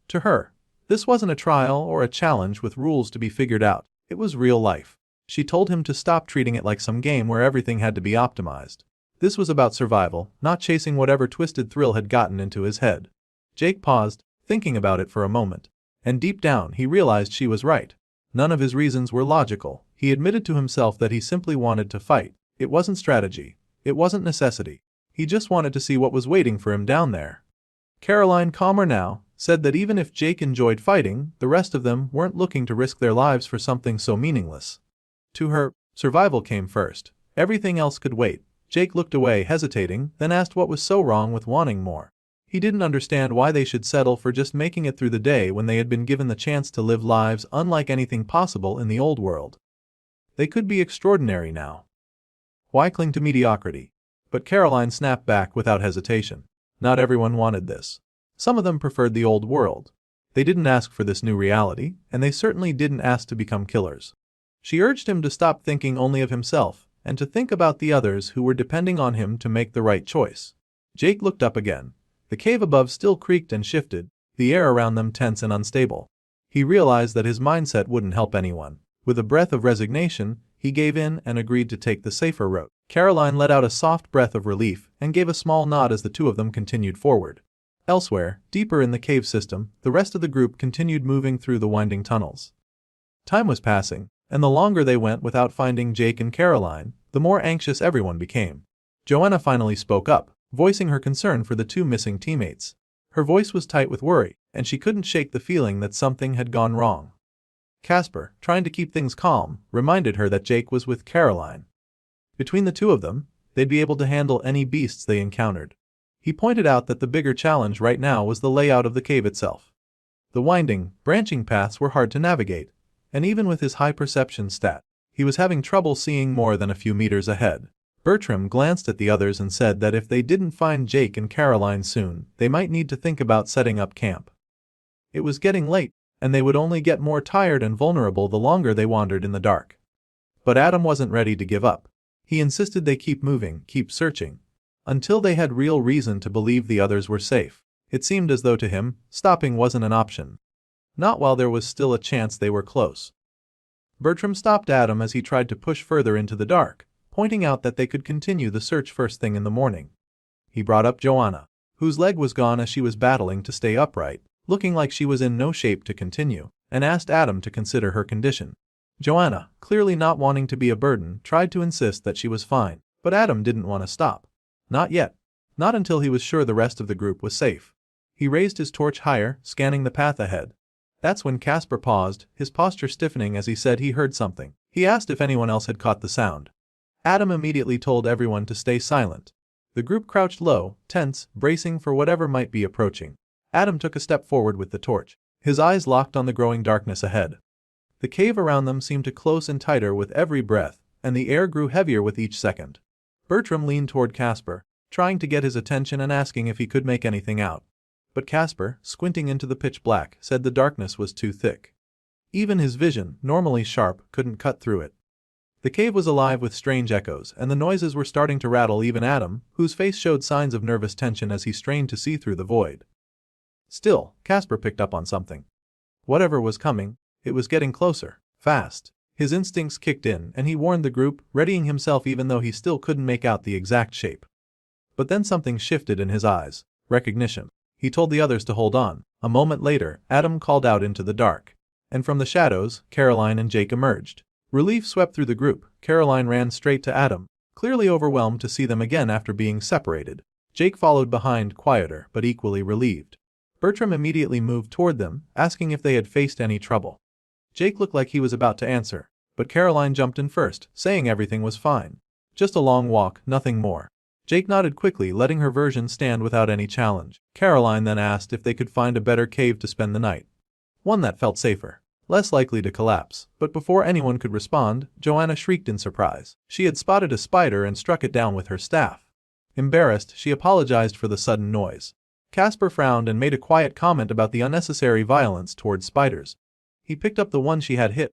To her, this wasn't a trial or a challenge with rules to be figured out. It was real life. She told him to stop treating it like some game where everything had to be optimized. This was about survival, not chasing whatever twisted thrill had gotten into his head. Jake paused, thinking about it for a moment. And deep down he realized she was right. None of his reasons were logical. He admitted to himself that he simply wanted to fight. It wasn't strategy. It wasn't necessity. He just wanted to see what was waiting for him down there. Caroline, calmer now, said that even if Jake enjoyed fighting, the rest of them weren't looking to risk their lives for something so meaningless. To her, survival came first. Everything else could wait. Jake looked away, hesitating, then asked what was so wrong with wanting more. He didn't understand why they should settle for just making it through the day when they had been given the chance to live lives unlike anything possible in the old world. They could be extraordinary now. Why cling to mediocrity? But Caroline snapped back without hesitation. Not everyone wanted this. Some of them preferred the old world. They didn't ask for this new reality, and they certainly didn't ask to become killers. She urged him to stop thinking only of himself, and to think about the others who were depending on him to make the right choice. Jake looked up again. The cave above still creaked and shifted, the air around them tense and unstable. He realized that his mindset wouldn't help anyone. With a breath of resignation, he gave in and agreed to take the safer route. Caroline let out a soft breath of relief and gave a small nod as the two of them continued forward. Elsewhere, deeper in the cave system, the rest of the group continued moving through the winding tunnels. Time was passing, and the longer they went without finding Jake and Caroline, the more anxious everyone became. Joanna finally spoke up, voicing her concern for the two missing teammates. Her voice was tight with worry, and she couldn't shake the feeling that something had gone wrong. Casper, trying to keep things calm, reminded her that Jake was with Caroline. Between the two of them, they'd be able to handle any beasts they encountered. He pointed out that the bigger challenge right now was the layout of the cave itself. The winding, branching paths were hard to navigate, and even with his high perception stat, he was having trouble seeing more than a few meters ahead. Bertram glanced at the others and said that if they didn't find Jake and Caroline soon, they might need to think about setting up camp. It was getting late, and they would only get more tired and vulnerable the longer they wandered in the dark. But Adam wasn't ready to give up. He insisted they keep moving, keep searching, until they had real reason to believe the others were safe. It seemed as though to him, stopping wasn't an option. Not while there was still a chance they were close. Bertram stopped Adam as he tried to push further into the dark, pointing out that they could continue the search first thing in the morning. He brought up Joanna, whose leg was gone as she was battling to stay upright, looking like she was in no shape to continue, and asked Adam to consider her condition. Joanna, clearly not wanting to be a burden, tried to insist that she was fine, but Adam didn't want to stop. Not yet. Not until he was sure the rest of the group was safe. He raised his torch higher, scanning the path ahead. That's when Casper paused, his posture stiffening as he said he heard something. He asked if anyone else had caught the sound. Adam immediately told everyone to stay silent. The group crouched low, tense, bracing for whatever might be approaching. Adam took a step forward with the torch, his eyes locked on the growing darkness ahead. The cave around them seemed to close in tighter with every breath, and the air grew heavier with each second. Bertram leaned toward Casper, trying to get his attention and asking if he could make anything out. But Casper, squinting into the pitch black, said the darkness was too thick. Even his vision, normally sharp, couldn't cut through it. The cave was alive with strange echoes, and the noises were starting to rattle even Adam, whose face showed signs of nervous tension as he strained to see through the void. Still, Casper picked up on something. Whatever was coming, it was getting closer, fast. His instincts kicked in and he warned the group, readying himself even though he still couldn't make out the exact shape. But then something shifted in his eyes. Recognition. He told the others to hold on. A moment later, Adam called out into the dark. And from the shadows, Caroline and Jake emerged. Relief swept through the group. Caroline ran straight to Adam, clearly overwhelmed to see them again after being separated. Jake followed behind, quieter but equally relieved. Bertram immediately moved toward them, asking if they had faced any trouble. Jake looked like he was about to answer, but Caroline jumped in first, saying everything was fine. Just a long walk, nothing more. Jake nodded quickly, letting her version stand without any challenge. Caroline then asked if they could find a better cave to spend the night. one that felt safer, less likely to collapse. But before anyone could respond, Joanna shrieked in surprise. She had spotted a spider and struck it down with her staff. Embarrassed, she apologized for the sudden noise. Casper frowned and made a quiet comment about the unnecessary violence towards spiders. He picked up the one she had hit,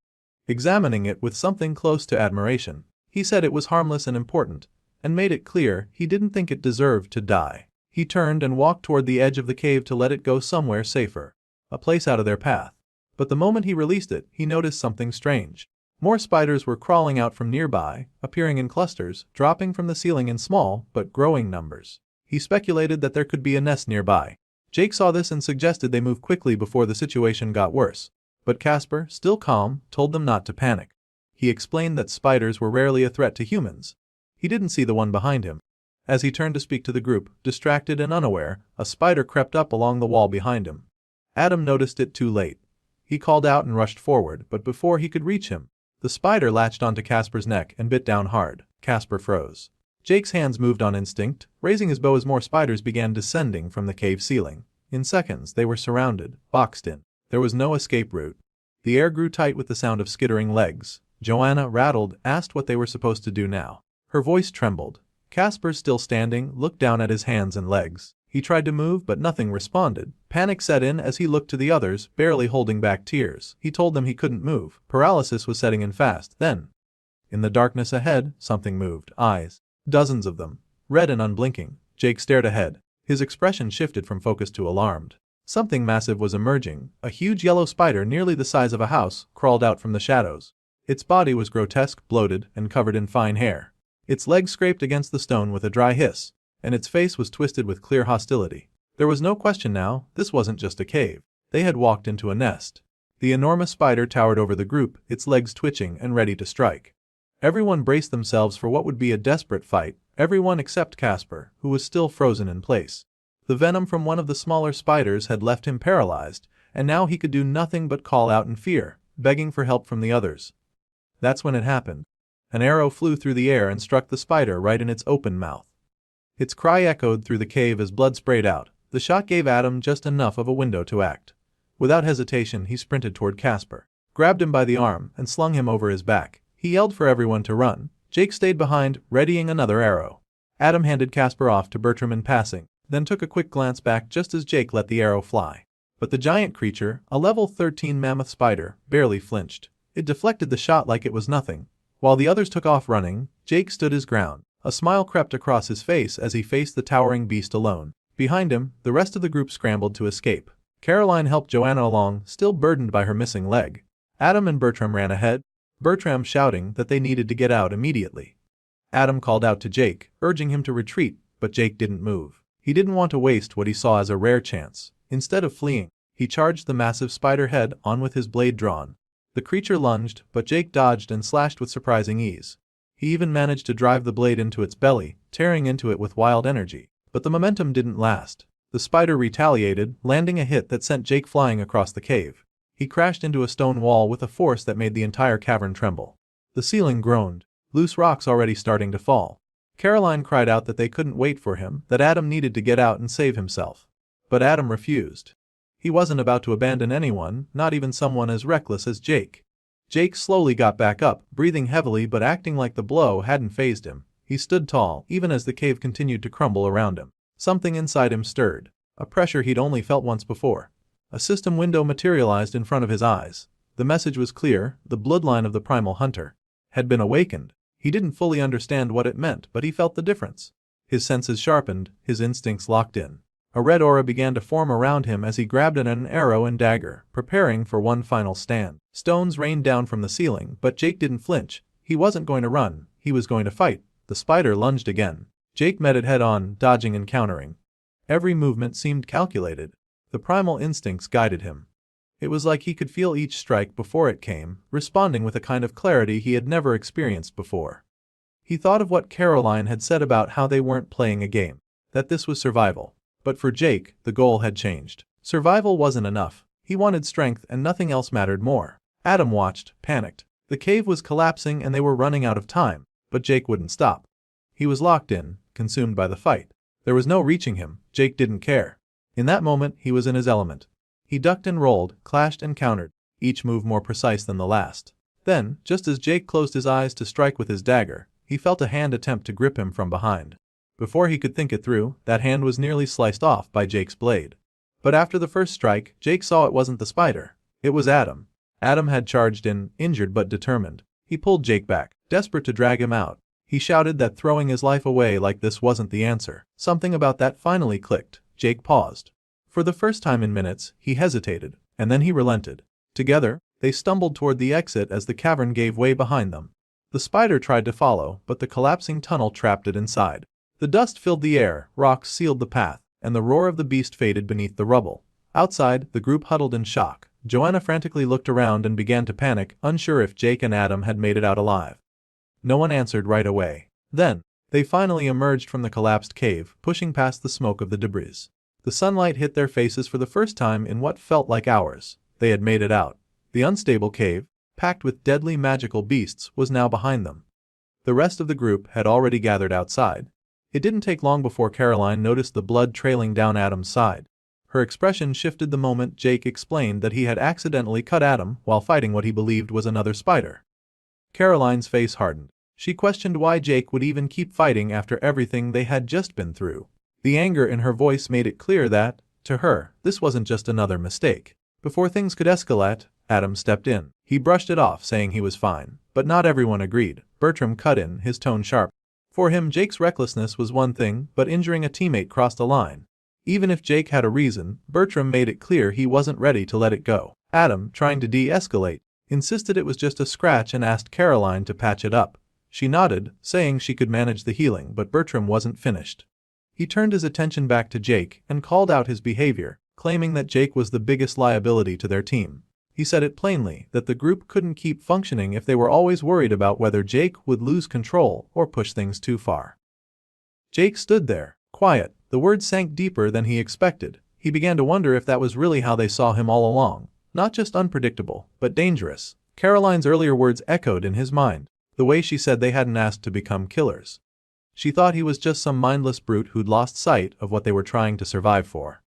examining it with something close to admiration. He said it was harmless and important, and made it clear he didn't think it deserved to die. He turned and walked toward the edge of the cave to let it go somewhere safer, a place out of their path. But the moment he released it, he noticed something strange. More spiders were crawling out from nearby, appearing in clusters, dropping from the ceiling in small but growing numbers. He speculated that there could be a nest nearby. Jake saw this and suggested they move quickly before the situation got worse. But Casper, still calm, told them not to panic. He explained that spiders were rarely a threat to humans. He didn't see the one behind him. As he turned to speak to the group, distracted and unaware, a spider crept up along the wall behind him. Adam noticed it too late. He called out and rushed forward, but before he could reach him, the spider latched onto Casper's neck and bit down hard. Casper froze. Jake's hands moved on instinct, raising his bow as more spiders began descending from the cave ceiling. In seconds, they were surrounded, boxed in. There was no escape route. The air grew tight with the sound of skittering legs. Joanna, rattled, asked what they were supposed to do now. Her voice trembled. Casper, still standing, looked down at his hands and legs. He tried to move, but nothing responded. Panic set in as he looked to the others, barely holding back tears. He told them he couldn't move. Paralysis was setting in fast. Then, in the darkness ahead, something moved. Eyes. Dozens of them. Red and unblinking. Jake stared ahead. His expression shifted from focused to alarmed. Something massive was emerging. A huge yellow spider nearly the size of a house crawled out from the shadows. Its body was grotesque, bloated, and covered in fine hair. Its legs scraped against the stone with a dry hiss, and its face was twisted with clear hostility. There was no question now, this wasn't just a cave. They had walked into a nest. The enormous spider towered over the group, its legs twitching and ready to strike. Everyone braced themselves for what would be a desperate fight, everyone except Casper, who was still frozen in place. The venom from one of the smaller spiders had left him paralyzed, and now he could do nothing but call out in fear, begging for help from the others. That's when it happened. An arrow flew through the air and struck the spider right in its open mouth. Its cry echoed through the cave as blood sprayed out. The shot gave Adam just enough of a window to act. Without hesitation, he sprinted toward Casper, grabbed him by the arm, and slung him over his back. He yelled for everyone to run. Jake stayed behind, readying another arrow. Adam handed Casper off to Bertram in passing, then took a quick glance back just as Jake let the arrow fly. But the giant creature, a level 13 mammoth spider, barely flinched. It deflected the shot like it was nothing. While the others took off running, Jake stood his ground. A smile crept across his face as he faced the towering beast alone. Behind him, the rest of the group scrambled to escape. Caroline helped Joanna along, still burdened by her missing leg. Adam and Bertram ran ahead, Bertram shouting that they needed to get out immediately. Adam called out to Jake, urging him to retreat, but Jake didn't move. He didn't want to waste what he saw as a rare chance. Instead of fleeing, he charged the massive spider head on with his blade drawn. The creature lunged, but Jake dodged and slashed with surprising ease. He even managed to drive the blade into its belly, tearing into it with wild energy. But the momentum didn't last. The spider retaliated, landing a hit that sent Jake flying across the cave. He crashed into a stone wall with a force that made the entire cavern tremble. The ceiling groaned, loose rocks already starting to fall. Caroline cried out that they couldn't wait for him, that Adam needed to get out and save himself. But Adam refused. He wasn't about to abandon anyone, not even someone as reckless as Jake. Jake slowly got back up, breathing heavily but acting like the blow hadn't fazed him. He stood tall, even as the cave continued to crumble around him. Something inside him stirred, a pressure he'd only felt once before. A system window materialized in front of his eyes. The message was clear, the bloodline of the primal hunter had been awakened. He didn't fully understand what it meant, but he felt the difference. His senses sharpened, his instincts locked in. A red aura began to form around him as he grabbed at an arrow and dagger, preparing for one final stand. Stones rained down from the ceiling, but Jake didn't flinch. He wasn't going to run, he was going to fight. The spider lunged again. Jake met it head-on, dodging and countering. Every movement seemed calculated. The primal instincts guided him. It was like he could feel each strike before it came, responding with a kind of clarity he had never experienced before. He thought of what Caroline had said about how they weren't playing a game, that this was survival. But for Jake, the goal had changed. Survival wasn't enough. He wanted strength and nothing else mattered more. Adam watched, panicked. The cave was collapsing and they were running out of time, but Jake wouldn't stop. He was locked in, consumed by the fight. There was no reaching him. Jake didn't care. In that moment, he was in his element. He ducked and rolled, clashed and countered, each move more precise than the last. Then, just as Jake closed his eyes to strike with his dagger, he felt a hand attempt to grip him from behind. Before he could think it through, that hand was nearly sliced off by Jake's blade. But after the first strike, Jake saw it wasn't the spider. It was Adam. Adam had charged in, injured but determined. He pulled Jake back, desperate to drag him out. He shouted that throwing his life away like this wasn't the answer. Something about that finally clicked. Jake paused. For the first time in minutes, he hesitated, and then he relented. Together, they stumbled toward the exit as the cavern gave way behind them. The spider tried to follow, but the collapsing tunnel trapped it inside. The dust filled the air, rocks sealed the path, and the roar of the beast faded beneath the rubble. Outside, the group huddled in shock. Joanna frantically looked around and began to panic, unsure if Jake and Adam had made it out alive. No one answered right away. Then, they finally emerged from the collapsed cave, pushing past the smoke of the debris. The sunlight hit their faces for the first time in what felt like hours. They had made it out. The unstable cave, packed with deadly magical beasts, was now behind them. The rest of the group had already gathered outside. It didn't take long before Caroline noticed the blood trailing down Adam's side. Her expression shifted the moment Jake explained that he had accidentally cut Adam while fighting what he believed was another spider. Caroline's face hardened. She questioned why Jake would even keep fighting after everything they had just been through. The anger in her voice made it clear that, to her, this wasn't just another mistake. Before things could escalate, Adam stepped in. He brushed it off, saying he was fine. But not everyone agreed. Bertram cut in, his tone sharp. For him, Jake's recklessness was one thing, but injuring a teammate crossed a line. Even if Jake had a reason, Bertram made it clear he wasn't ready to let it go. Adam, trying to de-escalate, insisted it was just a scratch and asked Caroline to patch it up. She nodded, saying she could manage the healing, but Bertram wasn't finished. He turned his attention back to Jake and called out his behavior, claiming that Jake was the biggest liability to their team. He said it plainly that the group couldn't keep functioning if they were always worried about whether Jake would lose control or push things too far. Jake stood there, quiet. The words sank deeper than he expected. He began to wonder if that was really how they saw him all along. Not just unpredictable, but dangerous. Caroline's earlier words echoed in his mind. The way she said they hadn't asked to become killers. She thought he was just some mindless brute who'd lost sight of what they were trying to survive for.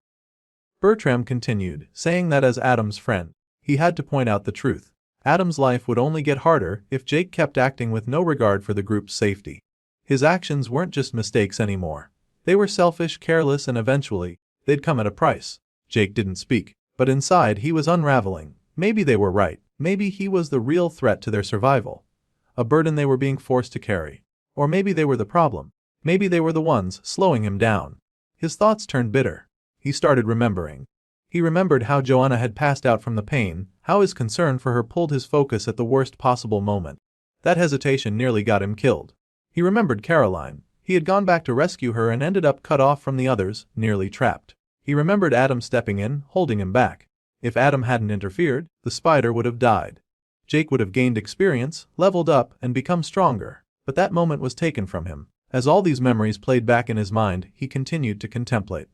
Bertram continued, saying that as Adam's friend, he had to point out the truth. Adam's life would only get harder if Jake kept acting with no regard for the group's safety. His actions weren't just mistakes anymore. They were selfish, careless, and eventually, they'd come at a price. Jake didn't speak, but inside he was unraveling. Maybe they were right. Maybe he was the real threat to their survival. A burden they were being forced to carry. Or maybe they were the problem. Maybe they were the ones slowing him down. His thoughts turned bitter. He started remembering. He remembered how Joanna had passed out from the pain, how his concern for her pulled his focus at the worst possible moment. That hesitation nearly got him killed. He remembered Caroline. He had gone back to rescue her and ended up cut off from the others, nearly trapped. He remembered Adam stepping in, holding him back. If Adam hadn't interfered, the spider would have died. Jake would have gained experience, leveled up, and become stronger. But that moment was taken from him. As all these memories played back in his mind, he continued to contemplate.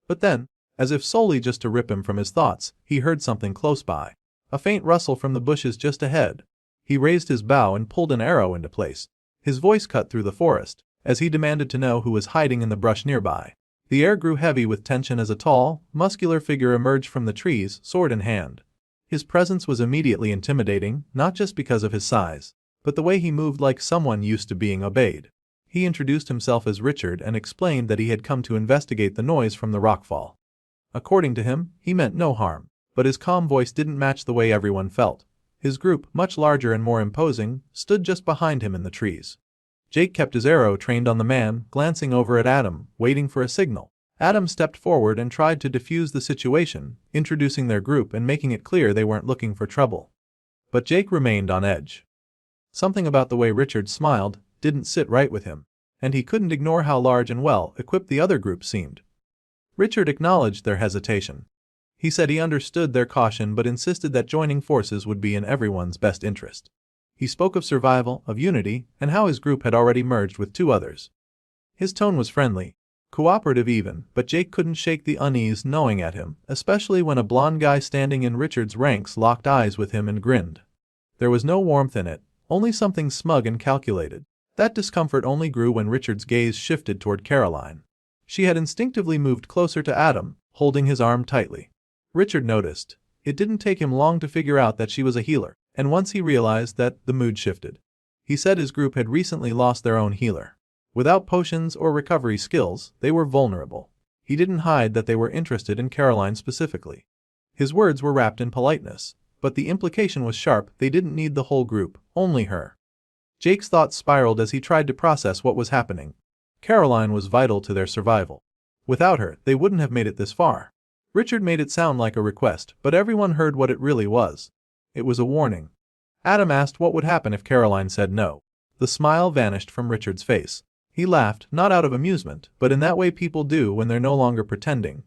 But then, as if solely just to rip him from his thoughts, he heard something close by. A faint rustle from the bushes just ahead. He raised his bow and pulled an arrow into place. His voice cut through the forest, as he demanded to know who was hiding in the brush nearby. The air grew heavy with tension as a tall, muscular figure emerged from the trees, sword in hand. His presence was immediately intimidating, not just because of his size, but the way he moved like someone used to being obeyed. He introduced himself as Richard and explained that he had come to investigate the noise from the rockfall. According to him, he meant no harm, but his calm voice didn't match the way everyone felt. His group, much larger and more imposing, stood just behind him in the trees. Jake kept his arrow trained on the man, glancing over at Adam, waiting for a signal. Adam stepped forward and tried to defuse the situation, introducing their group and making it clear they weren't looking for trouble. But Jake remained on edge. Something about the way Richard smiled didn't sit right with him, and he couldn't ignore how large and well-equipped the other group seemed. Richard acknowledged their hesitation. He said he understood their caution but insisted that joining forces would be in everyone's best interest. He spoke of survival, of unity, and how his group had already merged with two others. His tone was friendly, cooperative even, but Jake couldn't shake the unease gnawing at him, especially when a blonde guy standing in Richard's ranks locked eyes with him and grinned. There was no warmth in it, only something smug and calculated. That discomfort only grew when Richard's gaze shifted toward Caroline. She had instinctively moved closer to Adam, holding his arm tightly. Richard noticed. It didn't take him long to figure out that she was a healer, and once he realized that, the mood shifted. He said his group had recently lost their own healer. Without potions or recovery skills, they were vulnerable. He didn't hide that they were interested in Caroline specifically. His words were wrapped in politeness, but the implication was sharp. They didn't need the whole group, only her. Jake's thoughts spiraled as he tried to process what was happening. Caroline was vital to their survival. Without her, they wouldn't have made it this far. Richard made it sound like a request, but everyone heard what it really was. It was a warning. Adam asked what would happen if Caroline said no. The smile vanished from Richard's face. He laughed, not out of amusement, but in that way people do when they're no longer pretending.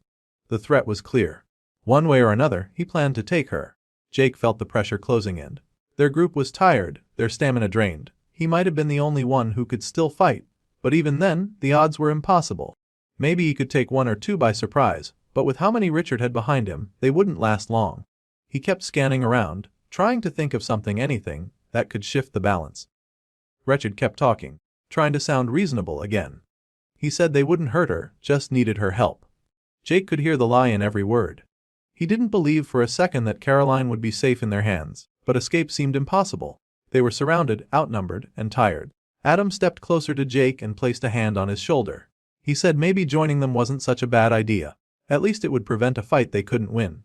The threat was clear. One way or another, he planned to take her. Jake felt the pressure closing in. Their group was tired, their stamina drained. He might have been the only one who could still fight, but even then, the odds were impossible. Maybe he could take one or two by surprise, but with how many Richard had behind him, they wouldn't last long. He kept scanning around, trying to think of anything, that could shift the balance. Richard kept talking, trying to sound reasonable again. He said they wouldn't hurt her, just needed her help. Jake could hear the lie in every word. He didn't believe for a second that Caroline would be safe in their hands, but escape seemed impossible. They were surrounded, outnumbered, and tired. Adam stepped closer to Jake and placed a hand on his shoulder. He said maybe joining them wasn't such a bad idea. At least it would prevent a fight they couldn't win.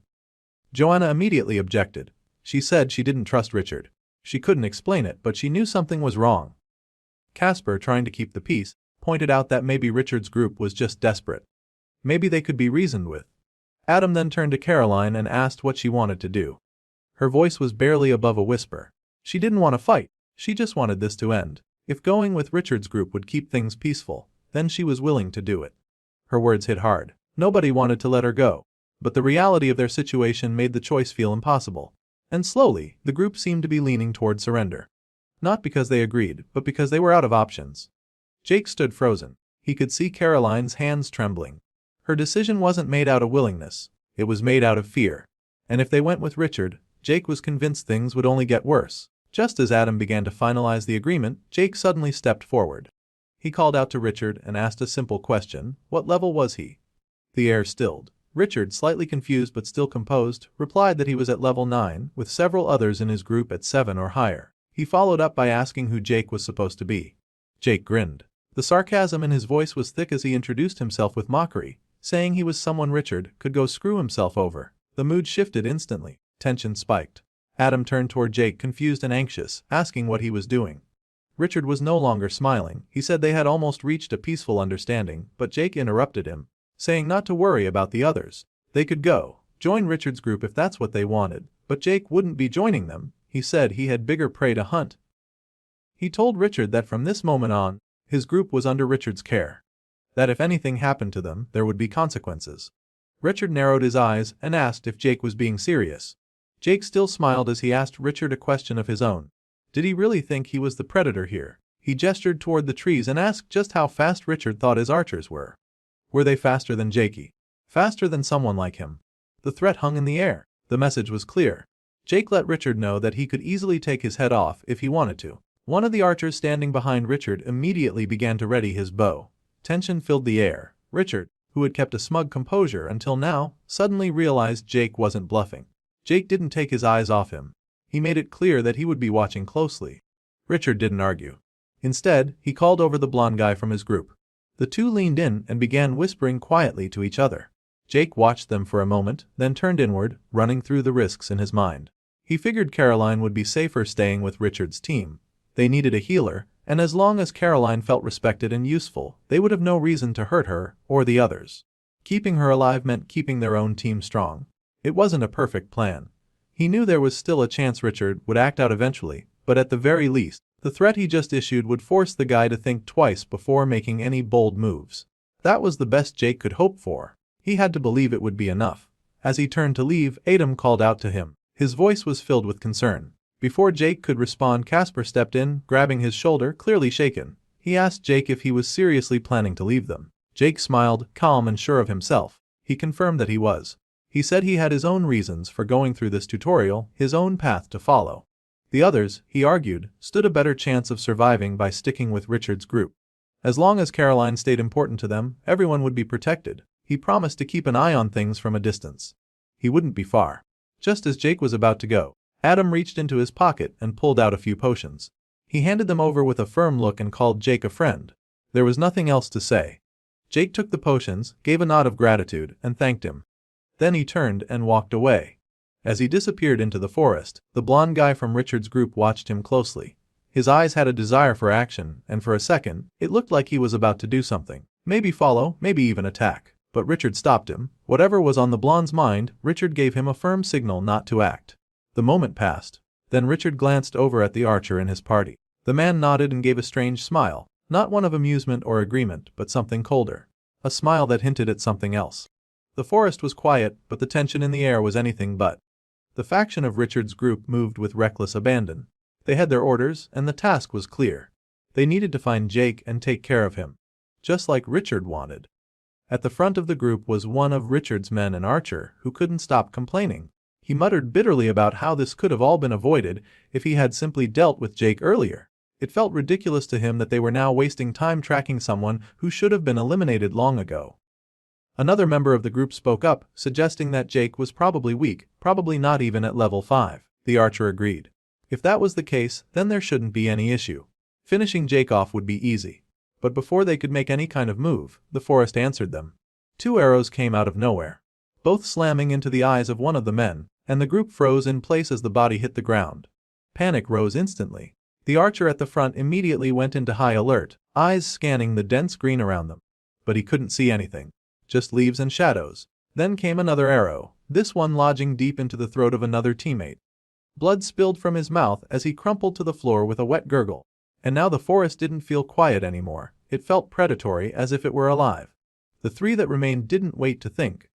Joanna immediately objected. She said she didn't trust Richard. She couldn't explain it, but she knew something was wrong. Casper, trying to keep the peace, pointed out that maybe Richard's group was just desperate. Maybe they could be reasoned with. Adam then turned to Caroline and asked what she wanted to do. Her voice was barely above a whisper. She didn't want to fight, she just wanted this to end. If going with Richard's group would keep things peaceful, then she was willing to do it. Her words hit hard. Nobody wanted to let her go. But the reality of their situation made the choice feel impossible. And slowly, the group seemed to be leaning toward surrender. Not because they agreed, but because they were out of options. Jake stood frozen. He could see Caroline's hands trembling. Her decision wasn't made out of willingness. It was made out of fear. And if they went with Richard, Jake was convinced things would only get worse. Just as Adam began to finalize the agreement, Jake suddenly stepped forward. He called out to Richard and asked a simple question: what level was he? The air stilled. Richard, slightly confused but still composed, replied that he was at level 9, with several others in his group at 7 or higher. He followed up by asking who Jake was supposed to be. Jake grinned. The sarcasm in his voice was thick as he introduced himself with mockery, saying he was someone Richard could go screw himself over. The mood shifted instantly. Tension spiked. Adam turned toward Jake, confused and anxious, asking what he was doing. Richard was no longer smiling. He said they had almost reached a peaceful understanding, but Jake interrupted him, saying not to worry about the others. They could go, join Richard's group if that's what they wanted, but Jake wouldn't be joining them. He said he had bigger prey to hunt. He told Richard that from this moment on, his group was under Richard's care. That if anything happened to them, there would be consequences. Richard narrowed his eyes and asked if Jake was being serious. Jake still smiled as he asked Richard a question of his own. Did he really think he was the predator here? He gestured toward the trees and asked just how fast Richard thought his archers were. Were they faster than Jakey? Faster than someone like him? The threat hung in the air. The message was clear. Jake let Richard know that he could easily take his head off if he wanted to. One of the archers standing behind Richard immediately began to ready his bow. Tension filled the air. Richard, who had kept a smug composure until now, suddenly realized Jake wasn't bluffing. Jake didn't take his eyes off him. He made it clear that he would be watching closely. Richard didn't argue. Instead, he called over the blonde guy from his group. The two leaned in and began whispering quietly to each other. Jake watched them for a moment, then turned inward, running through the risks in his mind. He figured Caroline would be safer staying with Richard's team. They needed a healer, and as long as Caroline felt respected and useful, they would have no reason to hurt her or the others. Keeping her alive meant keeping their own team strong. It wasn't a perfect plan. He knew there was still a chance Richard would act out eventually, but at the very least, the threat he just issued would force the guy to think twice before making any bold moves. That was the best Jake could hope for. He had to believe it would be enough. As he turned to leave, Adam called out to him. His voice was filled with concern. Before Jake could respond, Casper stepped in, grabbing his shoulder, clearly shaken. He asked Jake if he was seriously planning to leave them. Jake smiled, calm and sure of himself. He confirmed that he was. He said he had his own reasons for going through this tutorial, his own path to follow. The others, he argued, stood a better chance of surviving by sticking with Richard's group. As long as Caroline stayed important to them, everyone would be protected. He promised to keep an eye on things from a distance. he wouldn't be far. Just as Jake was about to go, Adam reached into his pocket and pulled out a few potions. He handed them over with a firm look and called Jake a friend. There was nothing else to say. Jake took the potions, gave a nod of gratitude, and thanked him. Then he turned and walked away. As he disappeared into the forest, the blonde guy from Richard's group watched him closely. His eyes had a desire for action, and for a second, it looked like he was about to do something. Maybe follow, maybe even attack. But Richard stopped him. Whatever was on the blonde's mind, Richard gave him a firm signal not to act. The moment passed. Then Richard glanced over at the archer and his party. The man nodded and gave a strange smile. Not one of amusement or agreement, but something colder. A smile that hinted at something else. The forest was quiet, but the tension in the air was anything but. The faction of Richard's group moved with reckless abandon. They had their orders, and the task was clear. They needed to find Jake and take care of him. Just like Richard wanted. At the front of the group was one of Richard's men, an archer, who couldn't stop complaining. He muttered bitterly about how this could have all been avoided if he had simply dealt with Jake earlier. It felt ridiculous to him that they were now wasting time tracking someone who should have been eliminated long ago. Another member of the group spoke up, suggesting that Jake was probably weak, probably not even at level 5. The archer agreed. If that was the case, then there shouldn't be any issue. Finishing Jake off would be easy. But before they could make any kind of move, the forest answered them. 2 arrows came out of nowhere, both slamming into the eyes of one of the men, and the group froze in place as the body hit the ground. Panic rose instantly. The archer at the front immediately went into high alert, eyes scanning the dense green around them. But he couldn't see anything. Just leaves and shadows. Then came another arrow, this one lodging deep into the throat of another teammate. Blood spilled from his mouth as he crumpled to the floor with a wet gurgle. And now the forest didn't feel quiet anymore. It felt predatory, as if it were alive. The 3 that remained didn't wait to think.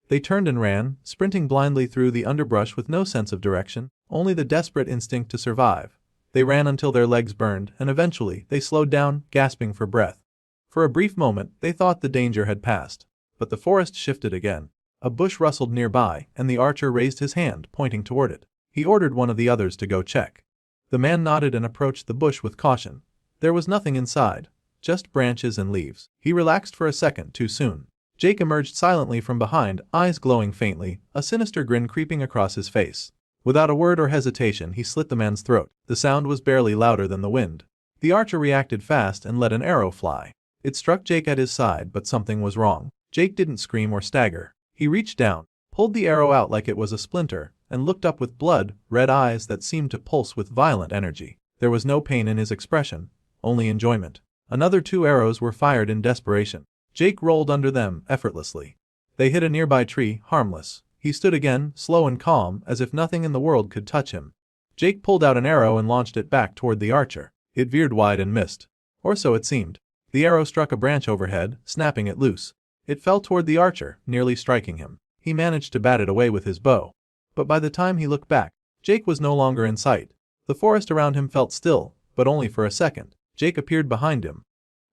They turned and ran, sprinting blindly through the underbrush with no sense of direction, only the desperate instinct to survive. They ran until their legs burned, and eventually they slowed down, gasping for breath. For a brief moment, they thought the danger had passed. But the forest shifted again. A bush rustled nearby, and the archer raised his hand, pointing toward it. He ordered one of the others to go check. The man nodded and approached the bush with caution. There was nothing inside, just branches and leaves. He relaxed for a second too soon. Jake emerged silently from behind, eyes glowing faintly, a sinister grin creeping across his face. Without a word or hesitation, he slit the man's throat. The sound was barely louder than the wind. The archer reacted fast and let an arrow fly. It struck Jake at his side, but something was wrong. Jake didn't scream or stagger. He reached down, pulled the arrow out like it was a splinter, and looked up with blood-red eyes that seemed to pulse with violent energy. There was no pain in his expression, only enjoyment. Another 2 arrows were fired in desperation. Jake rolled under them effortlessly. They hit a nearby tree, harmless. He stood again, slow and calm, as if nothing in the world could touch him. Jake pulled out an arrow and launched it back toward the archer. It veered wide and missed. Or so it seemed. The arrow struck a branch overhead, snapping it loose. It fell toward the archer, nearly striking him. He managed to bat it away with his bow. But by the time he looked back, Jake was no longer in sight. The forest around him felt still, but only for a second. Jake appeared behind him.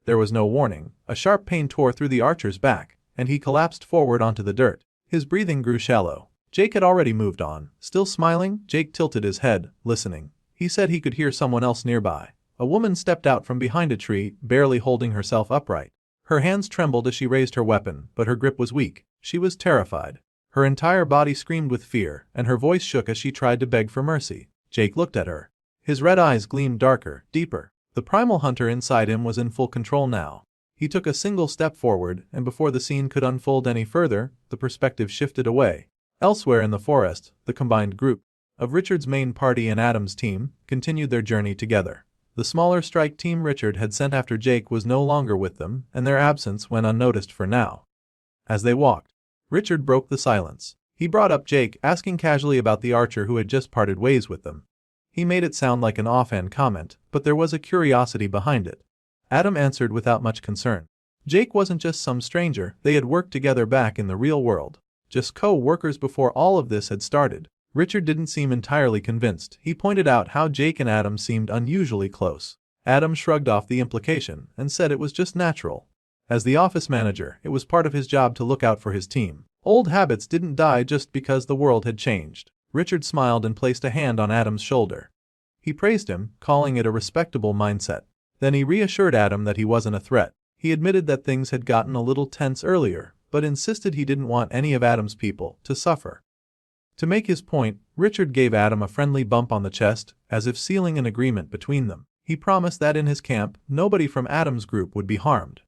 There was no warning. A sharp pain tore through the archer's back, and he collapsed forward onto the dirt. His breathing grew shallow. Jake had already moved on. Still smiling, Jake tilted his head, listening. He said he could hear someone else nearby. A woman stepped out from behind a tree, barely holding herself upright. Her hands trembled as she raised her weapon, but her grip was weak. She was terrified. Her entire body screamed with fear, and her voice shook as she tried to beg for mercy. Jake looked at her. His red eyes gleamed darker, deeper. The primal hunter inside him was in full control now. He took a single step forward, and before the scene could unfold any further, the perspective shifted away. Elsewhere in the forest, the combined group of Richard's main party and Adam's team continued their journey together. The smaller strike team Richard had sent after Jake was no longer with them, and their absence went unnoticed for now. As they walked, Richard broke the silence. He brought up Jake, asking casually about the archer who had just parted ways with them. He made it sound like an offhand comment, but there was a curiosity behind it. Adam answered without much concern. Jake wasn't just some stranger, they had worked together back in the real world. Just co-workers before all of this had started. Richard didn't seem entirely convinced. He pointed out how Jake and Adam seemed unusually close. Adam shrugged off the implication and said it was just natural. As the office manager, it was part of his job to look out for his team. Old habits didn't die just because the world had changed. Richard smiled and placed a hand on Adam's shoulder. He praised him, calling it a respectable mindset. Then he reassured Adam that he wasn't a threat. He admitted that things had gotten a little tense earlier, but insisted he didn't want any of Adam's people to suffer. To make his point, Richard gave Adam a friendly bump on the chest, as if sealing an agreement between them. He promised that in his camp, nobody from Adam's group would be harmed.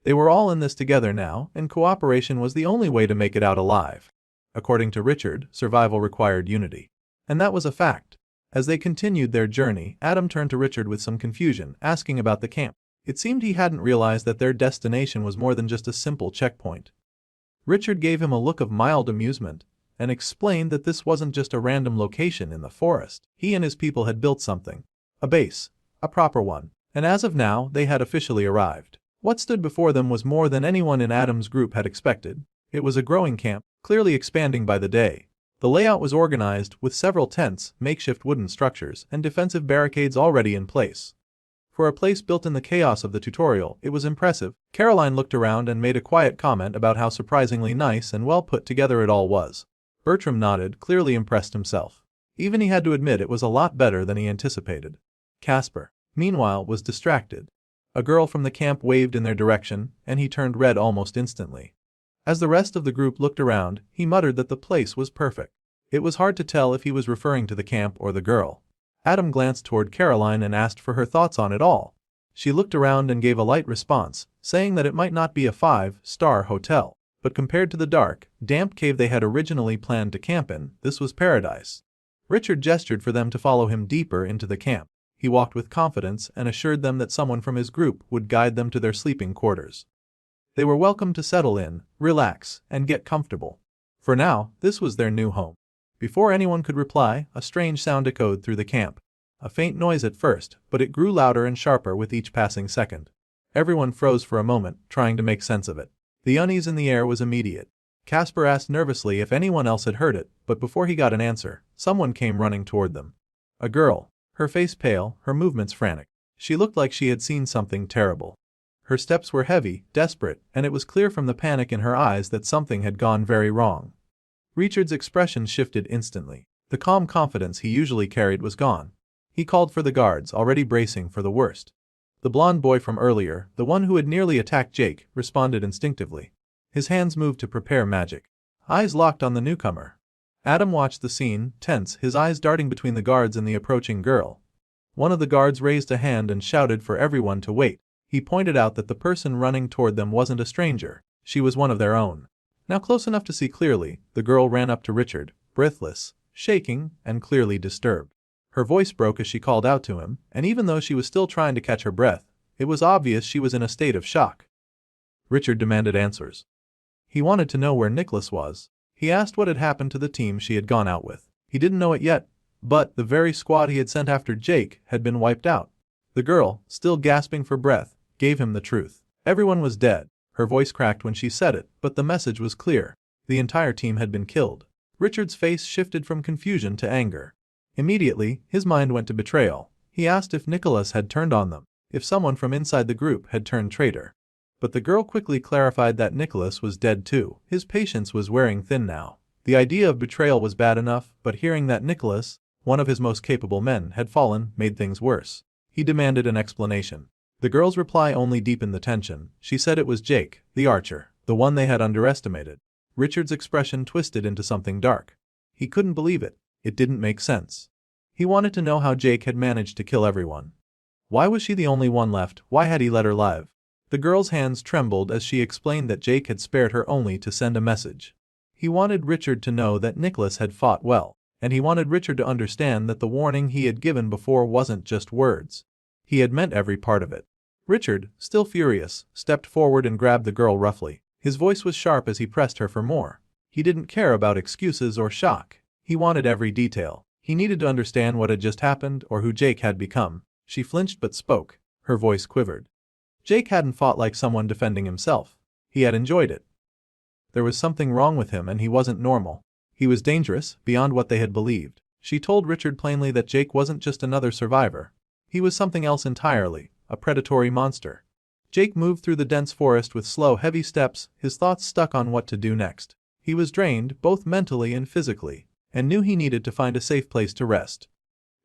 They were all in this together now, and cooperation was the only way to make it out alive. According to Richard, survival required unity. And that was a fact. As they continued their journey, Adam turned to Richard with some confusion, asking about the camp. It seemed he hadn't realized that their destination was more than just a simple checkpoint. Richard gave him a look of mild amusement and explained that this wasn't just a random location in the forest. He and his people had built something. A base. A proper one. And as of now, they had officially arrived. What stood before them was more than anyone in Adam's group had expected. It was a growing camp, clearly expanding by the day. The layout was organized, with several tents, makeshift wooden structures, and defensive barricades already in place. For a place built in the chaos of the tutorial, it was impressive. Caroline looked around and made a quiet comment about how surprisingly nice and well put together it all was. Bertram nodded, clearly impressed himself. Even he had to admit it was a lot better than he anticipated. Casper, meanwhile, was distracted. A girl from the camp waved in their direction, and he turned red almost instantly. As the rest of the group looked around, he muttered that the place was perfect. It was hard to tell if he was referring to the camp or the girl. Adam glanced toward Caroline and asked for her thoughts on it all. She looked around and gave a light response, saying that it might not be a 5-star hotel, but compared to the dark, damp cave they had originally planned to camp in, this was paradise. Richard gestured for them to follow him deeper into the camp. He walked with confidence and assured them that someone from his group would guide them to their sleeping quarters. They were welcome to settle in, relax, and get comfortable. For now, this was their new home. Before anyone could reply, a strange sound echoed through the camp. A faint noise at first, but it grew louder and sharper with each passing second. Everyone froze for a moment, trying to make sense of it. The unease in the air was immediate. Casper asked nervously if anyone else had heard it, but before he got an answer, someone came running toward them. A girl. Her face pale, her movements frantic. She looked like she had seen something terrible. Her steps were heavy, desperate, and it was clear from the panic in her eyes that something had gone very wrong. Richard's expression shifted instantly. The calm confidence he usually carried was gone. He called for the guards, already bracing for the worst. The blonde boy from earlier, the one who had nearly attacked Jake, responded instinctively. His hands moved to prepare magic. Eyes locked on the newcomer. Adam watched the scene, tense, his eyes darting between the guards and the approaching girl. One of the guards raised a hand and shouted for everyone to wait. He pointed out that the person running toward them wasn't a stranger. She was one of their own. Now close enough to see clearly, the girl ran up to Richard, breathless, shaking, and clearly disturbed. Her voice broke as she called out to him, and even though she was still trying to catch her breath, it was obvious she was in a state of shock. Richard demanded answers. He wanted to know where Nicholas was. He asked what had happened to the team she had gone out with. He didn't know it yet, but the very squad he had sent after Jake had been wiped out. The girl, still gasping for breath, gave him the truth. Everyone was dead. Her voice cracked when she said it, but the message was clear. The entire team had been killed. Richard's face shifted from confusion to anger. Immediately, his mind went to betrayal. He asked if Nicholas had turned on them, if someone from inside the group had turned traitor. But the girl quickly clarified that Nicholas was dead too. His patience was wearing thin now. The idea of betrayal was bad enough, but hearing that Nicholas, one of his most capable men, had fallen, made things worse. He demanded an explanation. The girl's reply only deepened the tension. She said it was Jake, the archer, the one they had underestimated. Richard's expression twisted into something dark. He couldn't believe it. It didn't make sense. He wanted to know how Jake had managed to kill everyone. Why was she the only one left? Why had he let her live? The girl's hands trembled as she explained that Jake had spared her only to send a message. He wanted Richard to know that Nicholas had fought well, and he wanted Richard to understand that the warning he had given before wasn't just words. He had meant every part of it. Richard, still furious, stepped forward and grabbed the girl roughly. His voice was sharp as he pressed her for more. He didn't care about excuses or shock. He wanted every detail. He needed to understand what had just happened or who Jake had become. She flinched but spoke. Her voice quivered. Jake hadn't fought like someone defending himself. He had enjoyed it. There was something wrong with him and he wasn't normal. He was dangerous, beyond what they had believed. She told Richard plainly that Jake wasn't just another survivor. He was something else entirely, a predatory monster. Jake moved through the dense forest with slow, heavy steps, his thoughts stuck on what to do next. He was drained, both mentally and physically, and knew he needed to find a safe place to rest.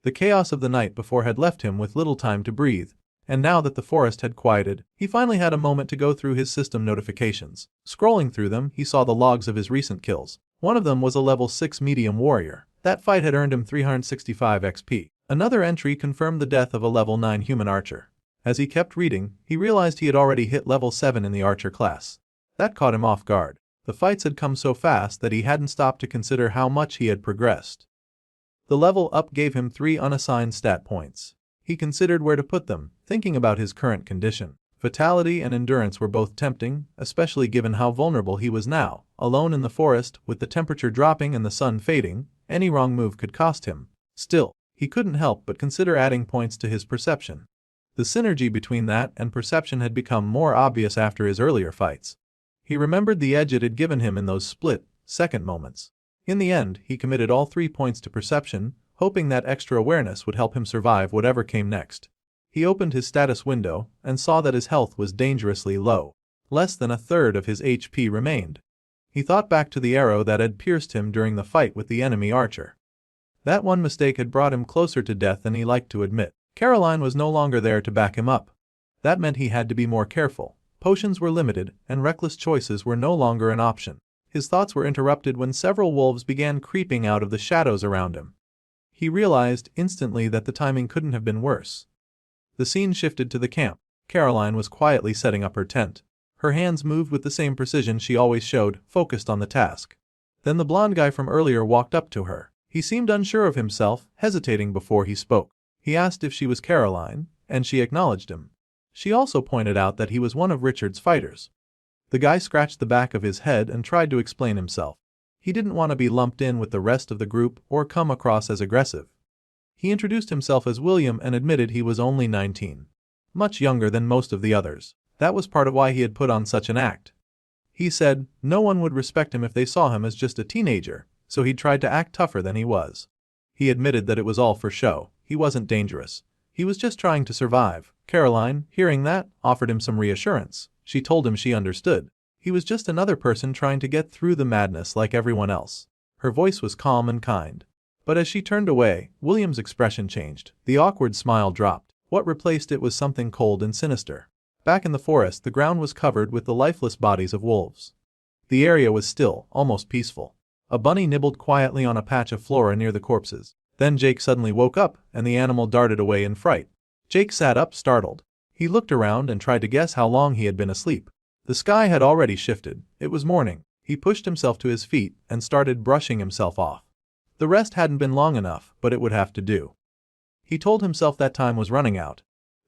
The chaos of the night before had left him with little time to breathe, and now that the forest had quieted, he finally had a moment to go through his system notifications. Scrolling through them, he saw the logs of his recent kills. One of them was a level 6 medium warrior. That fight had earned him 365 XP. Another entry confirmed the death of a level 9 human archer. As he kept reading, he realized he had already hit level 7 in the archer class. That caught him off guard. The fights had come so fast that he hadn't stopped to consider how much he had progressed. The level up gave him 3 unassigned stat points. He considered where to put them, thinking about his current condition. Vitality and endurance were both tempting, especially given how vulnerable he was now. Alone in the forest, with the temperature dropping and the sun fading, any wrong move could cost him. Still, he couldn't help but consider adding points to his perception. The synergy between that and perception had become more obvious after his earlier fights. He remembered the edge it had given him in those split-second moments. In the end, he committed all 3 points to perception, hoping that extra awareness would help him survive whatever came next. He opened his status window and saw that his health was dangerously low. Less than a third of his HP remained. He thought back to the arrow that had pierced him during the fight with the enemy archer. That one mistake had brought him closer to death than he liked to admit. Caroline was no longer there to back him up. That meant he had to be more careful. Potions were limited, and reckless choices were no longer an option. His thoughts were interrupted when several wolves began creeping out of the shadows around him. He realized instantly that the timing couldn't have been worse. The scene shifted to the camp. Caroline was quietly setting up her tent. Her hands moved with the same precision she always showed, focused on the task. Then the blonde guy from earlier walked up to her. He seemed unsure of himself, hesitating before he spoke. He asked if she was Caroline, and she acknowledged him. She also pointed out that he was one of Richard's fighters. The guy scratched the back of his head and tried to explain himself. He didn't want to be lumped in with the rest of the group or come across as aggressive. He introduced himself as William and admitted he was only 19. Much younger than most of the others. That was part of why he had put on such an act. He said no one would respect him if they saw him as just a teenager, so he tried to act tougher than he was. He admitted that it was all for show. He wasn't dangerous. He was just trying to survive. Caroline, hearing that, offered him some reassurance. She told him she understood. He was just another person trying to get through the madness like everyone else. Her voice was calm and kind. But as she turned away, William's expression changed. The awkward smile dropped. What replaced it was something cold and sinister. Back in the forest, the ground was covered with the lifeless bodies of wolves. The area was still, almost peaceful. A bunny nibbled quietly on a patch of flora near the corpses. Then Jake suddenly woke up, and the animal darted away in fright. Jake sat up, startled. He looked around and tried to guess how long he had been asleep. The sky had already shifted. It was morning. He pushed himself to his feet and started brushing himself off. The rest hadn't been long enough, but it would have to do. He told himself that time was running out.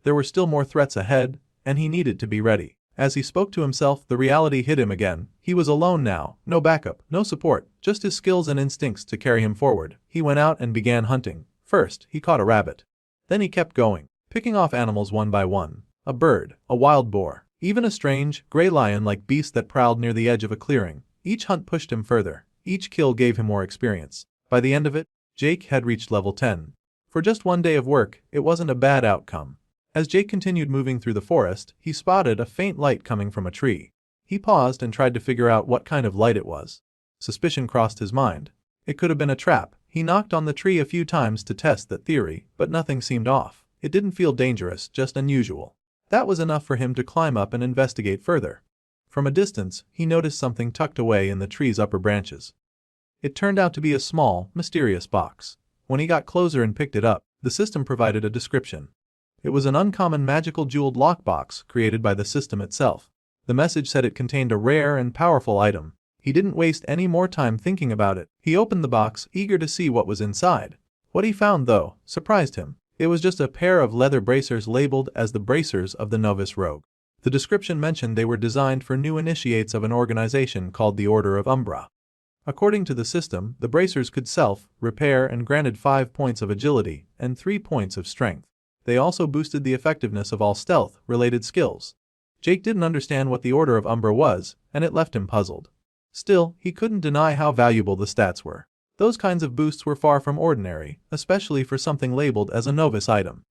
There were still more threats ahead, and he needed to be ready. As he spoke to himself, the reality hit him again. He was alone now, no backup, no support, just his skills and instincts to carry him forward. He went out and began hunting. First, he caught a rabbit. Then he kept going, picking off animals one by one. A bird, a wild boar, even a strange, gray lion-like beast that prowled near the edge of a clearing. Each hunt pushed him further. Each kill gave him more experience. By the end of it, Jake had reached level 10. For just one day of work, it wasn't a bad outcome. As Jake continued moving through the forest, he spotted a faint light coming from a tree. He paused and tried to figure out what kind of light it was. Suspicion crossed his mind. It could have been a trap. He knocked on the tree a few times to test that theory, but nothing seemed off. It didn't feel dangerous, just unusual. That was enough for him to climb up and investigate further. From a distance, he noticed something tucked away in the tree's upper branches. It turned out to be a small, mysterious box. When he got closer and picked it up, the system provided a description. It was an uncommon magical jeweled lockbox created by the system itself. The message said it contained a rare and powerful item. He didn't waste any more time thinking about it. He opened the box, eager to see what was inside. What he found, though, surprised him. It was just a pair of leather bracers labeled as the bracers of the novice rogue. The description mentioned they were designed for new initiates of an organization called the Order of Umbra. According to the system, the bracers could self-repair and granted 5 points of agility and 3 points of strength. They also boosted the effectiveness of all stealth-related skills. Jake didn't understand what the Order of Umbra was, and it left him puzzled. Still, he couldn't deny how valuable the stats were. Those kinds of boosts were far from ordinary, especially for something labeled as a novice item.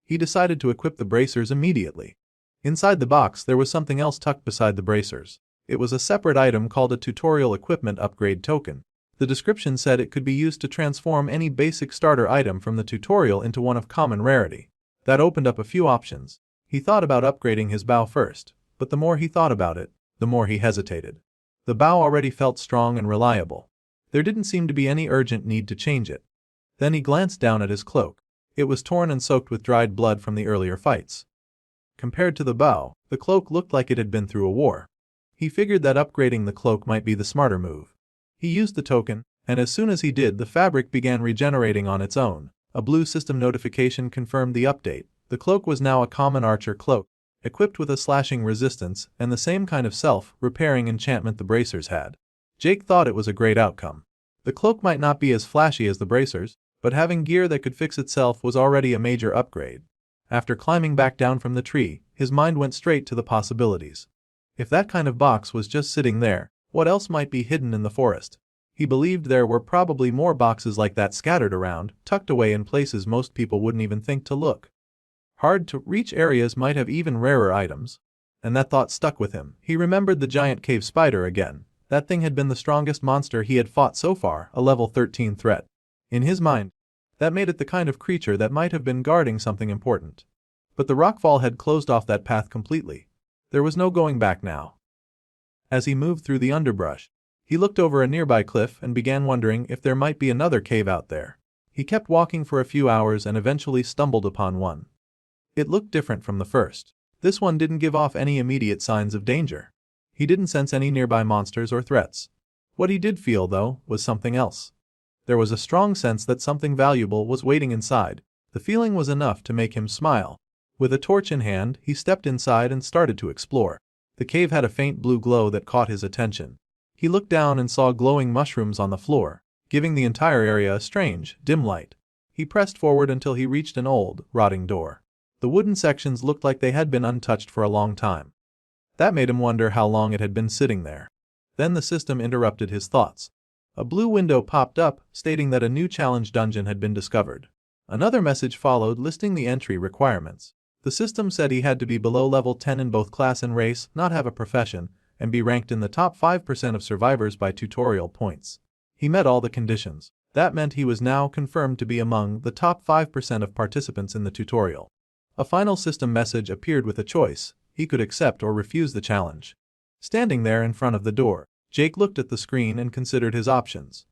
He decided to equip the bracers immediately. Inside the box there was something else tucked beside the bracers. It was a separate item called a tutorial equipment upgrade token. The description said it could be used to transform any basic starter item from the tutorial into one of common rarity. That opened up a few options. He thought about upgrading his bow first, but the more he thought about it, the more he hesitated. The bow already felt strong and reliable. There didn't seem to be any urgent need to change it. Then he glanced down at his cloak. It was torn and soaked with dried blood from the earlier fights. Compared to the bow, the cloak looked like it had been through a war. He figured that upgrading the cloak might be the smarter move. He used the token, and as soon as he did, the fabric began regenerating on its own. A blue system notification confirmed the update. The cloak was now a common archer cloak, equipped with a slashing resistance and the same kind of self-repairing enchantment the bracers had. Jake thought it was a great outcome. The cloak might not be as flashy as the bracers, but having gear that could fix itself was already a major upgrade. After climbing back down from the tree, his mind went straight to the possibilities. If that kind of box was just sitting there, what else might be hidden in the forest? He believed there were probably more boxes like that scattered around, tucked away in places most people wouldn't even think to look. Hard-to-reach areas might have even rarer items. And that thought stuck with him. He remembered the giant cave spider again. That thing had been the strongest monster he had fought so far, a level 13 threat. In his mind, that made it the kind of creature that might have been guarding something important. But the rockfall had closed off that path completely. There was no going back now. As he moved through the underbrush, he looked over a nearby cliff and began wondering if there might be another cave out there. He kept walking for a few hours and eventually stumbled upon one. It looked different from the first. This one didn't give off any immediate signs of danger. He didn't sense any nearby monsters or threats. What he did feel, though, was something else. There was a strong sense that something valuable was waiting inside. The feeling was enough to make him smile. With a torch in hand, he stepped inside and started to explore. The cave had a faint blue glow that caught his attention. He looked down and saw glowing mushrooms on the floor, giving the entire area a strange, dim light. He pressed forward until he reached an old, rotting door. The wooden sections looked like they had been untouched for a long time. That made him wonder how long it had been sitting there. Then the system interrupted his thoughts. A blue window popped up, stating that a new challenge dungeon had been discovered. Another message followed listing the entry requirements. The system said he had to be below level 10 in both class and race, not have a profession, and be ranked in the top 5% of survivors by tutorial points. He met all the conditions. That meant he was now confirmed to be among the top 5% of participants in the tutorial. A final system message appeared with a choice. He could accept or refuse the challenge. Standing there in front of the door, Jake looked at the screen and considered his options.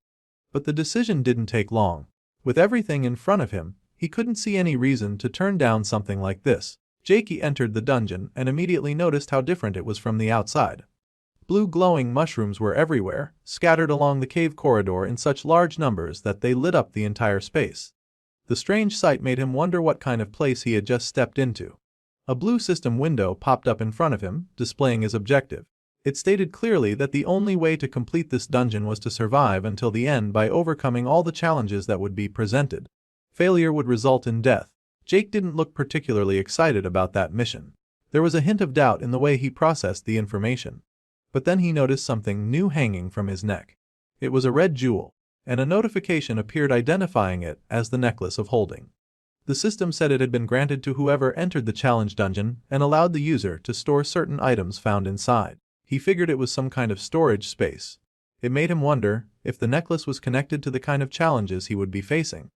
But the decision didn't take long. With everything in front of him, he couldn't see any reason to turn down something like this. Jake entered the dungeon and immediately noticed how different it was from the outside. Blue glowing mushrooms were everywhere, scattered along the cave corridor in such large numbers that they lit up the entire space. The strange sight made him wonder what kind of place he had just stepped into. A blue system window popped up in front of him, displaying his objective. It stated clearly that the only way to complete this dungeon was to survive until the end by overcoming all the challenges that would be presented. Failure would result in death. Jake didn't look particularly excited about that mission. There was a hint of doubt in the way he processed the information. But then he noticed something new hanging from his neck. It was a red jewel, and a notification appeared identifying it as the necklace of holding. The system said it had been granted to whoever entered the challenge dungeon and allowed the user to store certain items found inside. He figured it was some kind of storage space. It made him wonder if the necklace was connected to the kind of challenges he would be facing.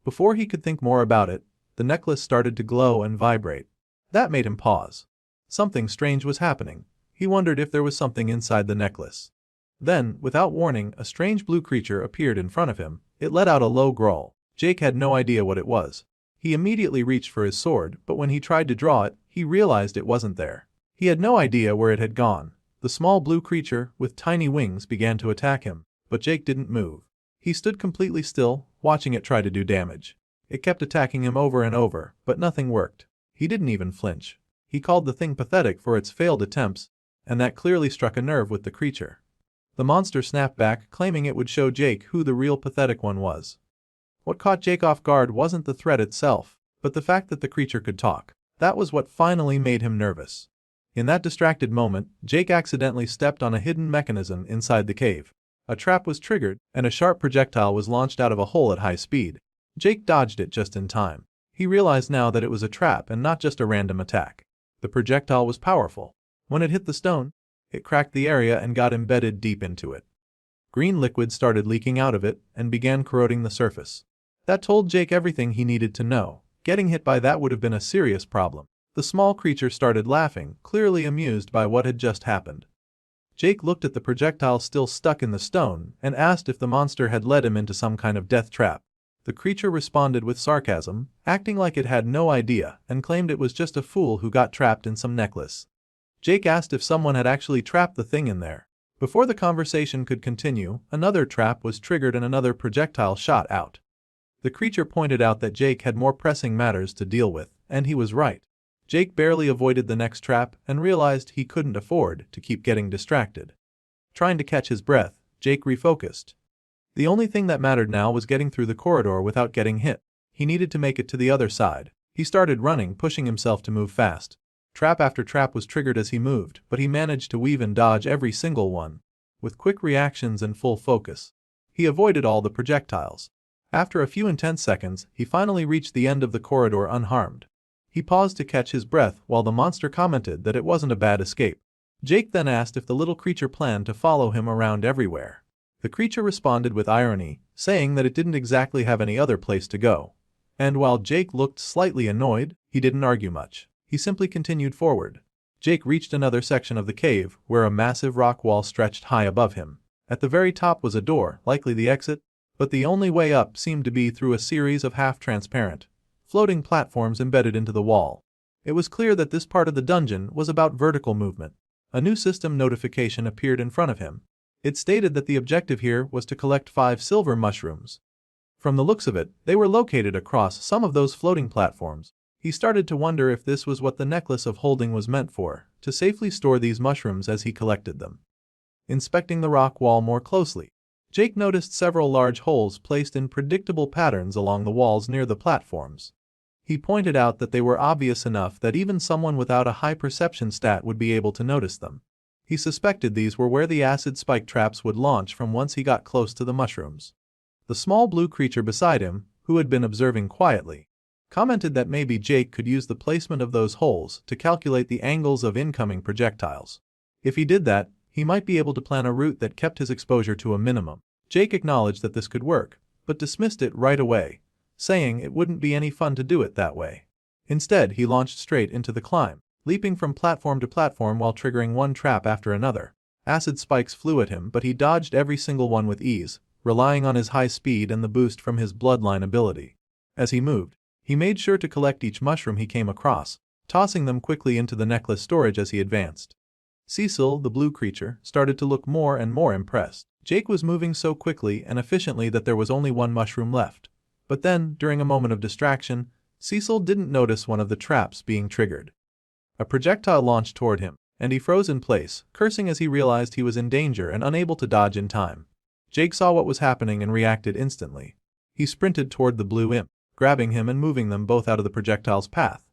Before he could think more about it, the necklace started to glow and vibrate. That made him pause. Something strange was happening. He wondered if there was something inside the necklace. Then, without warning, a strange blue creature appeared in front of him. It let out a low growl. Jake had no idea what it was. He immediately reached for his sword, but when he tried to draw it, he realized it wasn't there. He had no idea where it had gone. The small blue creature, with tiny wings, began to attack him, but Jake didn't move. He stood completely still, watching it try to do damage. It kept attacking him over and over, but nothing worked. He didn't even flinch. He called the thing pathetic for its failed attempts, and that clearly struck a nerve with the creature. The monster snapped back, claiming it would show Jake who the real pathetic one was. What caught Jake off guard wasn't the threat itself, but the fact that the creature could talk. That was what finally made him nervous. In that distracted moment, Jake accidentally stepped on a hidden mechanism inside the cave. A trap was triggered, and a sharp projectile was launched out of a hole at high speed. Jake dodged it just in time. He realized now that it was a trap and not just a random attack. The projectile was powerful. When it hit the stone, it cracked the area and got embedded deep into it. Green liquid started leaking out of it and began corroding the surface. That told Jake everything he needed to know. Getting hit by that would have been a serious problem. The small creature started laughing, clearly amused by what had just happened. Jake looked at the projectile still stuck in the stone and asked if the monster had led him into some kind of death trap. The creature responded with sarcasm, acting like it had no idea, and claimed it was just a fool who got trapped in some necklace. Jake asked if someone had actually trapped the thing in there. Before the conversation could continue, another trap was triggered and another projectile shot out. The creature pointed out that Jake had more pressing matters to deal with, and he was right. Jake barely avoided the next trap and realized he couldn't afford to keep getting distracted. Trying to catch his breath, Jake refocused. The only thing that mattered now was getting through the corridor without getting hit. He needed to make it to the other side. He started running, pushing himself to move fast. Trap after trap was triggered as he moved, but he managed to weave and dodge every single one. With quick reactions and full focus, he avoided all the projectiles. After a few intense seconds, he finally reached the end of the corridor unharmed. He paused to catch his breath while the monster commented that it wasn't a bad escape. Jake then asked if the little creature planned to follow him around everywhere. The creature responded with irony, saying that it didn't exactly have any other place to go. And while Jake looked slightly annoyed, he didn't argue much. He simply continued forward. Jake reached another section of the cave where a massive rock wall stretched high above him. At the very top was a door, likely the exit, but the only way up seemed to be through a series of half-transparent, floating platforms embedded into the wall. It was clear that this part of the dungeon was about vertical movement. A new system notification appeared in front of him. It stated that the objective here was to collect 5 silver mushrooms. From the looks of it, they were located across some of those floating platforms. He started to wonder if this was what the necklace of holding was meant for, to safely store these mushrooms as he collected them. Inspecting the rock wall more closely, Jake noticed several large holes placed in predictable patterns along the walls near the platforms. He pointed out that they were obvious enough that even someone without a high perception stat would be able to notice them. He suspected these were where the acid spike traps would launch from once he got close to the mushrooms. The small blue creature beside him, who had been observing quietly, commented that maybe Jake could use the placement of those holes to calculate the angles of incoming projectiles. If he did that, he might be able to plan a route that kept his exposure to a minimum. Jake acknowledged that this could work, but dismissed it right away, saying it wouldn't be any fun to do it that way. Instead, he launched straight into the climb, leaping from platform to platform while triggering one trap after another. Acid spikes flew at him, but he dodged every single one with ease, relying on his high speed and the boost from his bloodline ability. As he moved, he made sure to collect each mushroom he came across, tossing them quickly into the necklace storage as he advanced. Cecil, the blue creature, started to look more and more impressed. Jake was moving so quickly and efficiently that there was only one mushroom left. But then, during a moment of distraction, Cecil didn't notice one of the traps being triggered. A projectile launched toward him, and he froze in place, cursing as he realized he was in danger and unable to dodge in time. Jake saw what was happening and reacted instantly. He sprinted toward the blue imp, grabbing him and moving them both out of the projectile's path.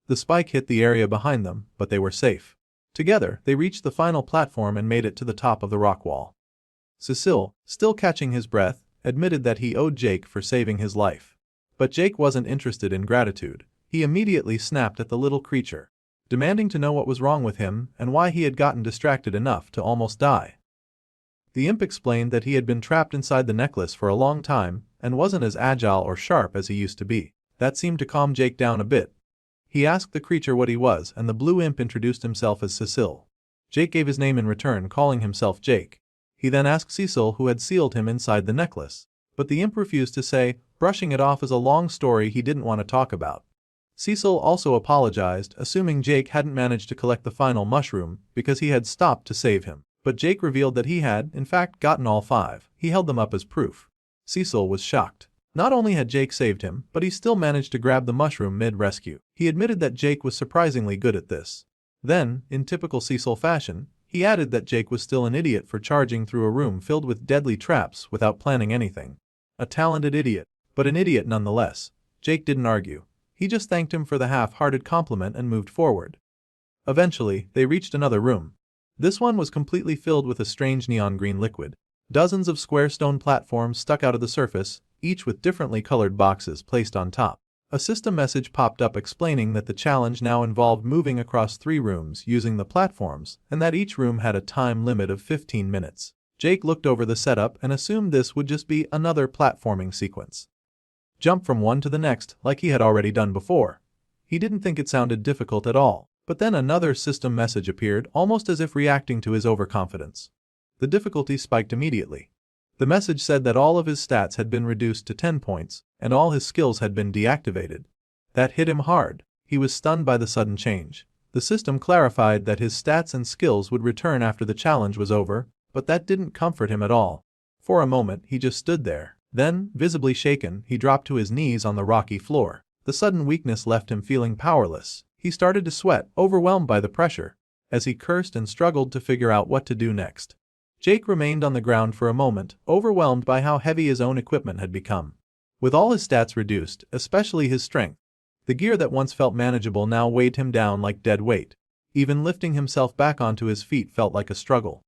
The spike hit the area behind them, but they were safe. Together, they reached the final platform and made it to the top of the rock wall. Cecil, still catching his breath, admitted that he owed Jake for saving his life. But Jake wasn't interested in gratitude. He immediately snapped at the little creature, demanding to know what was wrong with him and why he had gotten distracted enough to almost die. The imp explained that he had been trapped inside the necklace for a long time and wasn't as agile or sharp as he used to be. That seemed to calm Jake down a bit. He asked the creature what he was, and the blue imp introduced himself as Cecil. Jake gave his name in return, calling himself Jake. He then asked Cecil who had sealed him inside the necklace, but the imp refused to say, brushing it off as a long story he didn't want to talk about. Cecil also apologized, assuming Jake hadn't managed to collect the final mushroom because he had stopped to save him. But Jake revealed that he had, in fact, gotten all 5. He held them up as proof. Cecil was shocked. Not only had Jake saved him, but he still managed to grab the mushroom mid-rescue. He admitted that Jake was surprisingly good at this. Then, in typical Cecil fashion, he added that Jake was still an idiot for charging through a room filled with deadly traps without planning anything. A talented idiot, but an idiot nonetheless. Jake didn't argue. He just thanked him for the half-hearted compliment and moved forward. Eventually, they reached another room. This one was completely filled with a strange neon green liquid. Dozens of square stone platforms stuck out of the surface, each with differently colored boxes placed on top. A system message popped up explaining that the challenge now involved moving across 3 rooms using the platforms and that each room had a time limit of 15 minutes. Jake looked over the setup and assumed this would just be another platforming sequence. Jump from one to the next like he had already done before. He didn't think it sounded difficult at all, But then another system message appeared, almost as if reacting to his overconfidence. The difficulty spiked immediately. The message said that all of his stats had been reduced to 10 points, and all his skills had been deactivated. That hit him hard. He was stunned by the sudden change. The system clarified that his stats and skills would return after the challenge was over, but that didn't comfort him at all. For a moment, he just stood there. Then, visibly shaken, he dropped to his knees on the rocky floor. The sudden weakness left him feeling powerless. He started to sweat, overwhelmed by the pressure. As he cursed and struggled to figure out what to do next, Jake remained on the ground for a moment, overwhelmed by how heavy his own equipment had become. With all his stats reduced, especially his strength, the gear that once felt manageable now weighed him down like dead weight. Even lifting himself back onto his feet felt like a struggle.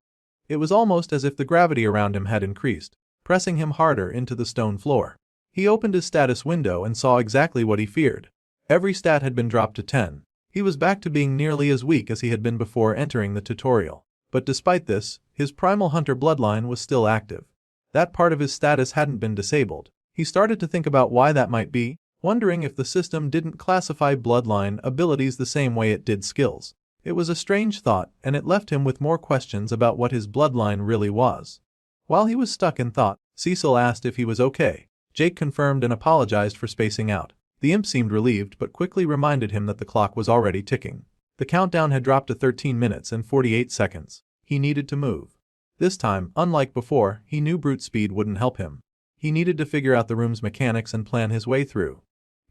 It was almost as if the gravity around him had increased, pressing him harder into the stone floor. He opened his status window and saw exactly what he feared. Every stat had been dropped to 10. He was back to being nearly as weak as he had been before entering the tutorial. But despite this, his primal hunter bloodline was still active. That part of his status hadn't been disabled. He started to think about why that might be, wondering if the system didn't classify bloodline abilities the same way it did skills. It was a strange thought, and it left him with more questions about what his bloodline really was. While he was stuck in thought, Cecil asked if he was okay. Jake confirmed and apologized for spacing out. The imp seemed relieved but quickly reminded him that the clock was already ticking. The countdown had dropped to 13 minutes and 48 seconds. He needed to move. This time, unlike before, he knew brute speed wouldn't help him. He needed to figure out the room's mechanics and plan his way through.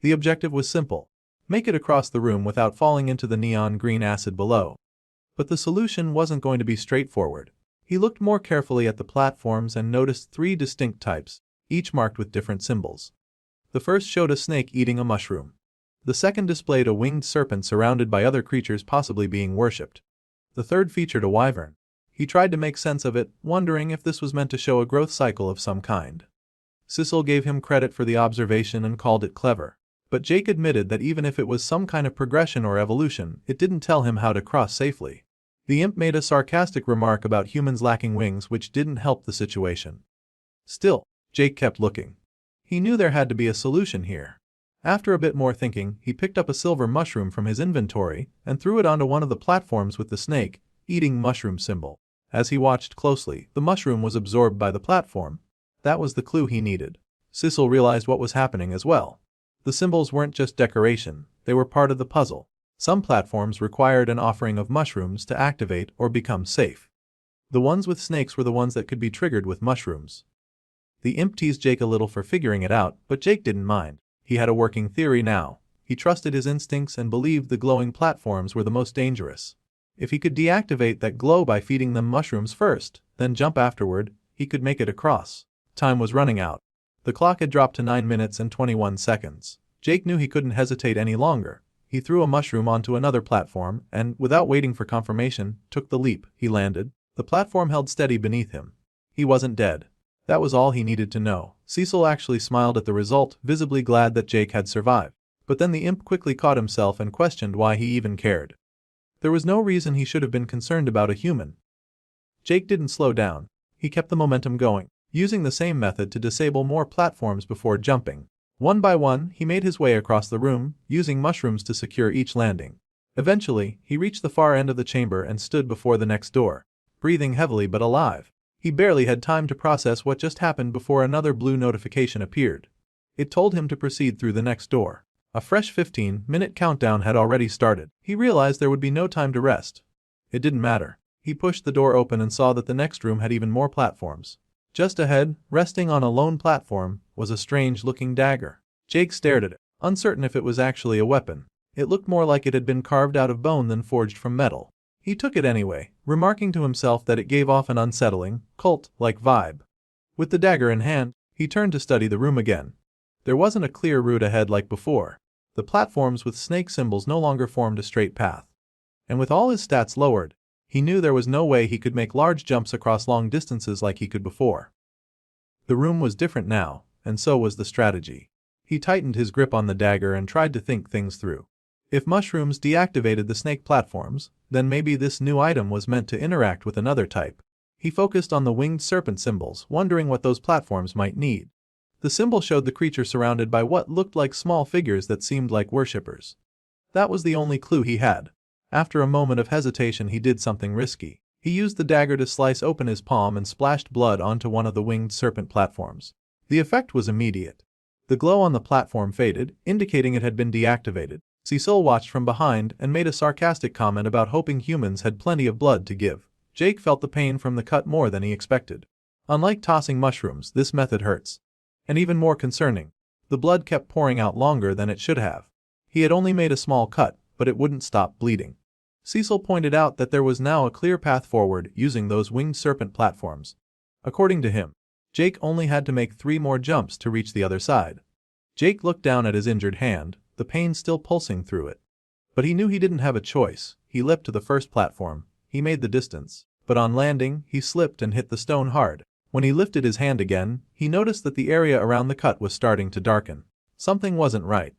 The objective was simple: make it across the room without falling into the neon green acid below. But the solution wasn't going to be straightforward. He looked more carefully at the platforms and noticed 3 distinct types, each marked with different symbols. The first showed a snake eating a mushroom. The second displayed a winged serpent surrounded by other creatures possibly being worshipped. The third featured a wyvern. He tried to make sense of it, wondering if this was meant to show a growth cycle of some kind. Cecil gave him credit for the observation and called it clever. But Jake admitted that even if it was some kind of progression or evolution, it didn't tell him how to cross safely. The imp made a sarcastic remark about humans lacking wings, which didn't help the situation. Still, Jake kept looking. He knew there had to be a solution here. After a bit more thinking, he picked up a silver mushroom from his inventory and threw it onto one of the platforms with the snake eating mushroom symbol. As he watched closely, the mushroom was absorbed by the platform. That was the clue he needed. Cecil realized what was happening as well. The symbols weren't just decoration, they were part of the puzzle. Some platforms required an offering of mushrooms to activate or become safe. The ones with snakes were the ones that could be triggered with mushrooms. The imp teased Jake a little for figuring it out, but Jake didn't mind. He had a working theory now. He trusted his instincts and believed the glowing platforms were the most dangerous. If he could deactivate that glow by feeding them mushrooms first, then jump afterward, he could make it across. Time was running out. The clock had dropped to 9 minutes and 21 seconds. Jake knew he couldn't hesitate any longer. He threw a mushroom onto another platform and, without waiting for confirmation, took the leap. He landed. The platform held steady beneath him. He wasn't dead. That was all he needed to know. Cecil actually smiled at the result, visibly glad that Jake had survived. But then the imp quickly caught himself and questioned why he even cared. There was no reason he should have been concerned about a human. Jake didn't slow down. He kept the momentum going, using the same method to disable more platforms before jumping. One by one, he made his way across the room, using mushrooms to secure each landing. Eventually, he reached the far end of the chamber and stood before the next door, breathing heavily but alive. He barely had time to process what just happened before another blue notification appeared. It told him to proceed through the next door. A fresh 15-minute countdown had already started. He realized there would be no time to rest. It didn't matter. He pushed the door open and saw that the next room had even more platforms. Just ahead, resting on a lone platform, was a strange-looking dagger. Jake stared at it, uncertain if it was actually a weapon. It looked more like it had been carved out of bone than forged from metal. He took it anyway, remarking to himself that it gave off an unsettling, cult-like vibe. With the dagger in hand, he turned to study the room again. There wasn't a clear route ahead like before. The platforms with snake symbols no longer formed a straight path. And with all his stats lowered, he knew there was no way he could make large jumps across long distances like he could before. The room was different now, and so was the strategy. He tightened his grip on the dagger and tried to think things through. If mushrooms deactivated the snake platforms, then maybe this new item was meant to interact with another type. He focused on the winged serpent symbols, wondering what those platforms might need. The symbol showed the creature surrounded by what looked like small figures that seemed like worshippers. That was the only clue he had. After a moment of hesitation, he did something risky. He used the dagger to slice open his palm and splashed blood onto one of the winged serpent platforms. The effect was immediate. The glow on the platform faded, indicating it had been deactivated. Cecil watched from behind and made a sarcastic comment about hoping humans had plenty of blood to give. Jake felt the pain from the cut more than he expected. Unlike tossing mushrooms, this method hurts. And even more concerning, the blood kept pouring out longer than it should have. He had only made a small cut, but it wouldn't stop bleeding. Cecil pointed out that there was now a clear path forward using those winged serpent platforms. According to him, Jake only had to make 3 more jumps to reach the other side. Jake looked down at his injured hand, the pain still pulsing through it. But he knew he didn't have a choice. He leapt to the first platform. He made the distance. But on landing, he slipped and hit the stone hard. When he lifted his hand again, he noticed that the area around the cut was starting to darken. Something wasn't right.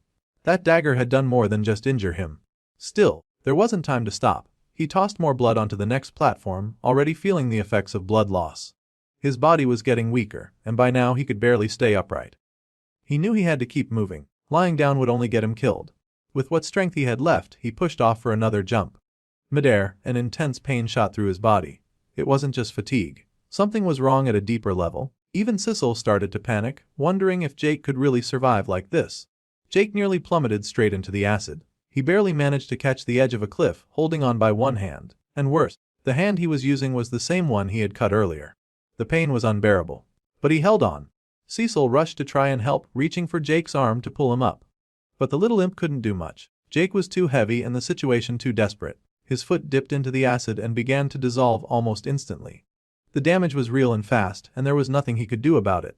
That dagger had done more than just injure him. Still, there wasn't time to stop. He tossed more blood onto the next platform, already feeling the effects of blood loss. His body was getting weaker, and by now he could barely stay upright. He knew he had to keep moving. Lying down would only get him killed. With what strength he had left, he pushed off for another jump. Midair, an intense pain shot through his body. It wasn't just fatigue. Something was wrong at a deeper level. Even Cecil started to panic, wondering if Jake could really survive like this. Jake nearly plummeted straight into the acid. He barely managed to catch the edge of a cliff, holding on by one hand. And worse, the hand he was using was the same one he had cut earlier. The pain was unbearable. But he held on. Cecil rushed to try and help, reaching for Jake's arm to pull him up. But the little imp couldn't do much. Jake was too heavy and the situation too desperate. His foot dipped into the acid and began to dissolve almost instantly. The damage was real and fast, and there was nothing he could do about it.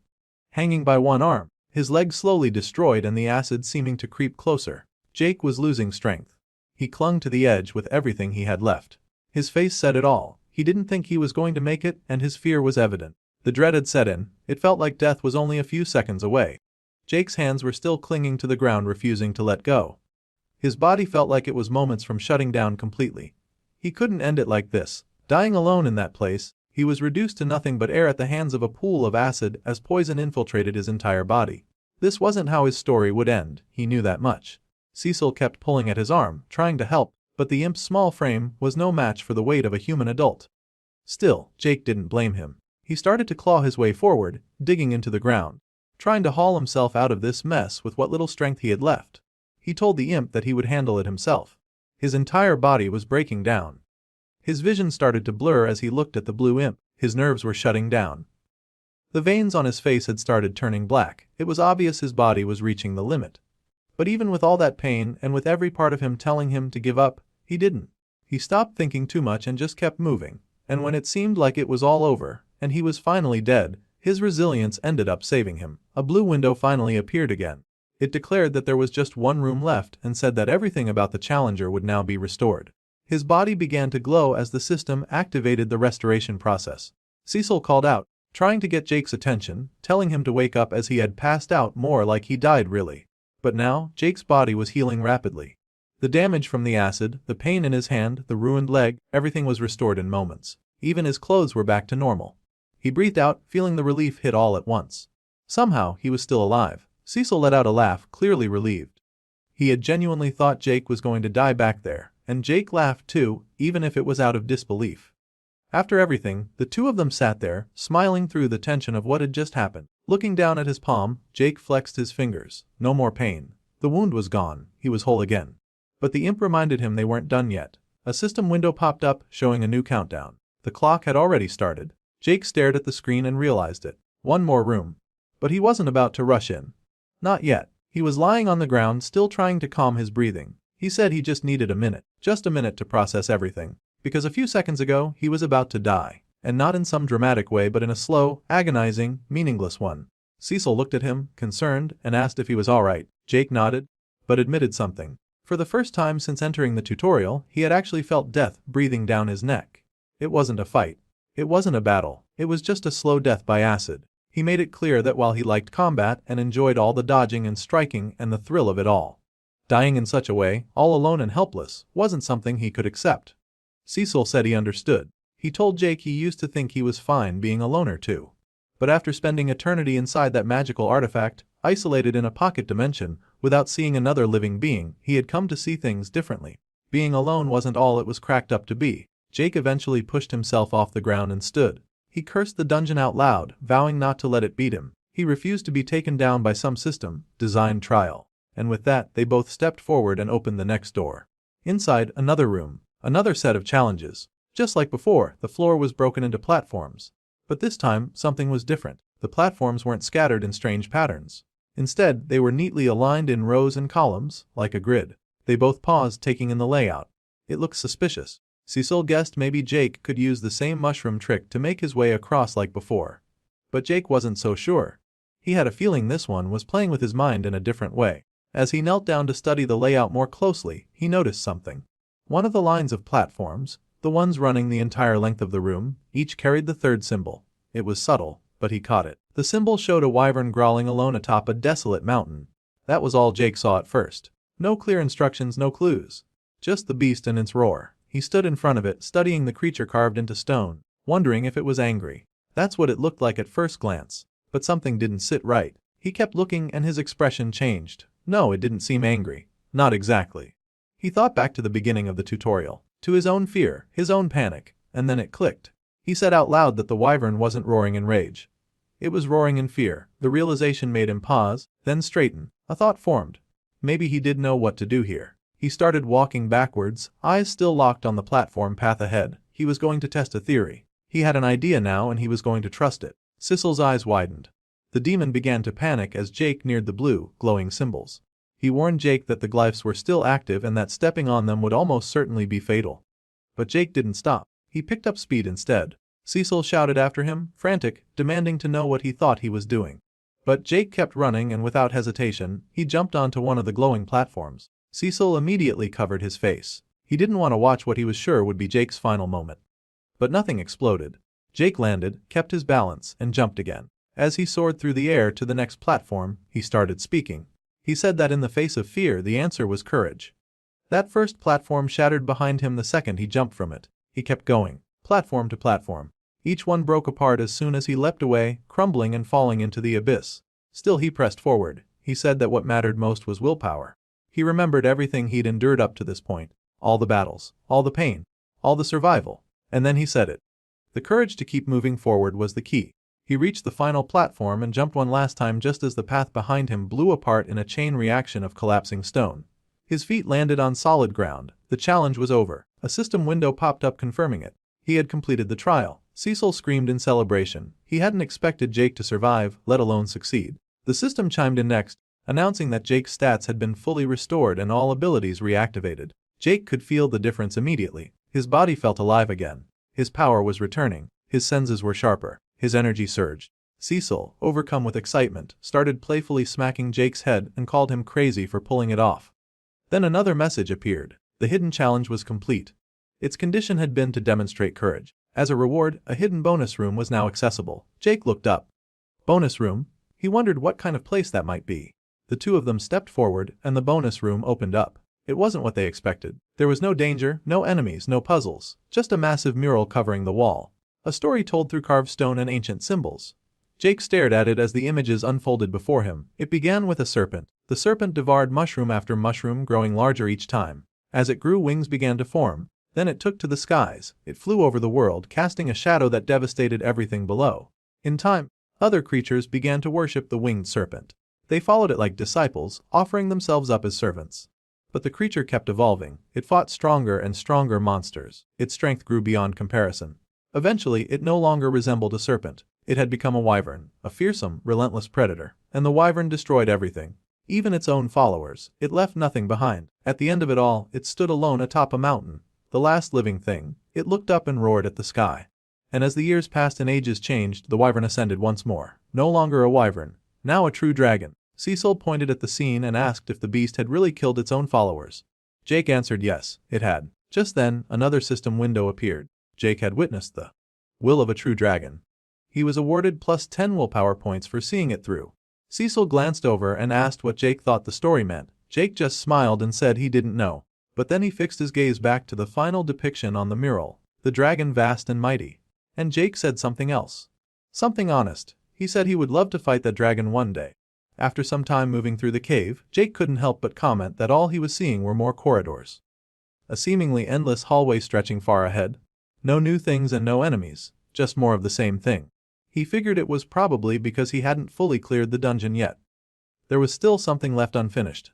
Hanging by one arm, his leg slowly destroyed and the acid seeming to creep closer, Jake was losing strength. He clung to the edge with everything he had left. His face said it all. He didn't think he was going to make it, and his fear was evident. The dread had set in. It felt like death was only a few seconds away. Jake's hands were still clinging to the ground, refusing to let go. His body felt like it was moments from shutting down completely. He couldn't end it like this. Dying alone in that place, he was reduced to nothing but air at the hands of a pool of acid as poison infiltrated his entire body. This wasn't how his story would end, he knew that much. Cecil kept pulling at his arm, trying to help, but the imp's small frame was no match for the weight of a human adult. Still, Jake didn't blame him. He started to claw his way forward, digging into the ground, trying to haul himself out of this mess with what little strength he had left. He told the imp that he would handle it himself. His entire body was breaking down. His vision started to blur as he looked at the blue imp. His nerves were shutting down. The veins on his face had started turning black. It was obvious his body was reaching the limit. But even with all that pain and with every part of him telling him to give up, he didn't. He stopped thinking too much and just kept moving. And when it seemed like it was all over, and he was finally dead, his resilience ended up saving him. A blue window finally appeared again. It declared that there was just one room left and said that everything about the challenger would now be restored. His body began to glow as the system activated the restoration process. Cecil called out, trying to get Jake's attention, telling him to wake up as he had passed out, more like he died really. But now, Jake's body was healing rapidly. The damage from the acid, the pain in his hand, the ruined leg, everything was restored in moments. Even his clothes were back to normal. He breathed out, feeling the relief hit all at once. Somehow, he was still alive. Cecil let out a laugh, clearly relieved. He had genuinely thought Jake was going to die back there, and Jake laughed too, even if it was out of disbelief. After everything, the two of them sat there, smiling through the tension of what had just happened. Looking down at his palm, Jake flexed his fingers. No more pain. The wound was gone. He was whole again. But the imp reminded him they weren't done yet. A system window popped up, showing a new countdown. The clock had already started. Jake stared at the screen and realized it. One more room. But he wasn't about to rush in. Not yet. He was lying on the ground, still trying to calm his breathing. He said he just needed a minute. Just a minute to process everything. Because a few seconds ago, he was about to die. And not in some dramatic way, but in a slow, agonizing, meaningless one. Cecil looked at him, concerned, and asked if he was alright. Jake nodded, but admitted something. For the first time since entering the tutorial, he had actually felt death breathing down his neck. It wasn't a fight. It wasn't a battle. It was just a slow death by acid. He made it clear that while he liked combat and enjoyed all the dodging and striking and the thrill of it all, dying in such a way, all alone and helpless, wasn't something he could accept. Cecil said he understood. He told Jake he used to think he was fine being a loner too. But after spending eternity inside that magical artifact, isolated in a pocket dimension, without seeing another living being, he had come to see things differently. Being alone wasn't all it was cracked up to be. Jake eventually pushed himself off the ground and stood. He cursed the dungeon out loud, vowing not to let it beat him. He refused to be taken down by some system, designed trial. And with that, they both stepped forward and opened the next door. Inside, another room. Another set of challenges. Just like before, the floor was broken into platforms. But this time, something was different. The platforms weren't scattered in strange patterns. Instead, they were neatly aligned in rows and columns, like a grid. They both paused, taking in the layout. It looked suspicious. Cecil guessed maybe Jake could use the same mushroom trick to make his way across like before. But Jake wasn't so sure. He had a feeling this one was playing with his mind in a different way. As he knelt down to study the layout more closely, he noticed something. One of the lines of platforms, the ones running the entire length of the room, each carried the third symbol. It was subtle, but he caught it. The symbol showed a wyvern growling alone atop a desolate mountain. That was all Jake saw at first. No clear instructions, no clues. Just the beast and its roar. He stood in front of it, studying the creature carved into stone, wondering if it was angry. That's what it looked like at first glance. But something didn't sit right. He kept looking and his expression changed. No, it didn't seem angry. Not exactly. He thought back to the beginning of the tutorial, to his own fear, his own panic, and then it clicked. He said out loud that the wyvern wasn't roaring in rage. It was roaring in fear. The realization made him pause, then straighten. A thought formed. Maybe he did know what to do here. He started walking backwards, eyes still locked on the platform path ahead. He was going to test a theory. He had an idea now and he was going to trust it. Cecil's eyes widened. The demon began to panic as Jake neared the blue, glowing symbols. He warned Jake that the glyphs were still active and that stepping on them would almost certainly be fatal. But Jake didn't stop. He picked up speed instead. Cecil shouted after him, frantic, demanding to know what he thought he was doing. But Jake kept running and without hesitation, he jumped onto one of the glowing platforms. Cecil immediately covered his face. He didn't want to watch what he was sure would be Jake's final moment. But nothing exploded. Jake landed, kept his balance, and jumped again. As he soared through the air to the next platform, he started speaking. He said that in the face of fear, the answer was courage. That first platform shattered behind him the second he jumped from it. He kept going, platform to platform. Each one broke apart as soon as he leapt away, crumbling and falling into the abyss. Still he pressed forward. He said that what mattered most was willpower. He remembered everything he'd endured up to this point. All the battles, all the pain, all the survival. And then he said it. The courage to keep moving forward was the key. He reached the final platform and jumped one last time just as the path behind him blew apart in a chain reaction of collapsing stone. His feet landed on solid ground. The challenge was over. A system window popped up confirming it. He had completed the trial. Cecil screamed in celebration. He hadn't expected Jake to survive, let alone succeed. The system chimed in next, announcing that Jake's stats had been fully restored and all abilities reactivated. Jake could feel the difference immediately. His body felt alive again. His power was returning. His senses were sharper. His energy surged. Cecil, overcome with excitement, started playfully smacking Jake's head and called him crazy for pulling it off. Then another message appeared. The hidden challenge was complete. Its condition had been to demonstrate courage. As a reward, a hidden bonus room was now accessible. Jake looked up. Bonus room? He wondered what kind of place that might be. The two of them stepped forward and the bonus room opened up. It wasn't what they expected. There was no danger, no enemies, no puzzles, just a massive mural covering the wall. A story told through carved stone and ancient symbols. Jake stared at it as the images unfolded before him. It began with a serpent. The serpent devoured mushroom after mushroom, growing larger each time. As it grew, wings began to form. Then it took to the skies. It flew over the world, casting a shadow that devastated everything below. In time, other creatures began to worship the winged serpent. They followed it like disciples, offering themselves up as servants. But the creature kept evolving. It fought stronger and stronger monsters. Its strength grew beyond comparison. Eventually, it no longer resembled a serpent. It had become a wyvern, a fearsome, relentless predator. And the wyvern destroyed everything. Even its own followers. It left nothing behind. At the end of it all, it stood alone atop a mountain. The last living thing. It looked up and roared at the sky. And as the years passed and ages changed, the wyvern ascended once more. No longer a wyvern. Now a true dragon. Cecil pointed at the scene and asked if the beast had really killed its own followers. Jake answered yes, it had. Just then, another system window appeared. Jake had witnessed the will of a true dragon. He was awarded plus 10 willpower points for seeing it through. Cecil glanced over and asked what Jake thought the story meant. Jake just smiled and said he didn't know. But then he fixed his gaze back to the final depiction on the mural, the dragon vast and mighty. And Jake said something else. Something honest. He said he would love to fight that dragon one day. After some time moving through the cave, Jake couldn't help but comment that all he was seeing were more corridors. a seemingly endless hallway stretching far ahead. No new things and no enemies, just more of the same thing. He figured it was probably because he hadn't fully cleared the dungeon yet. There was still something left unfinished.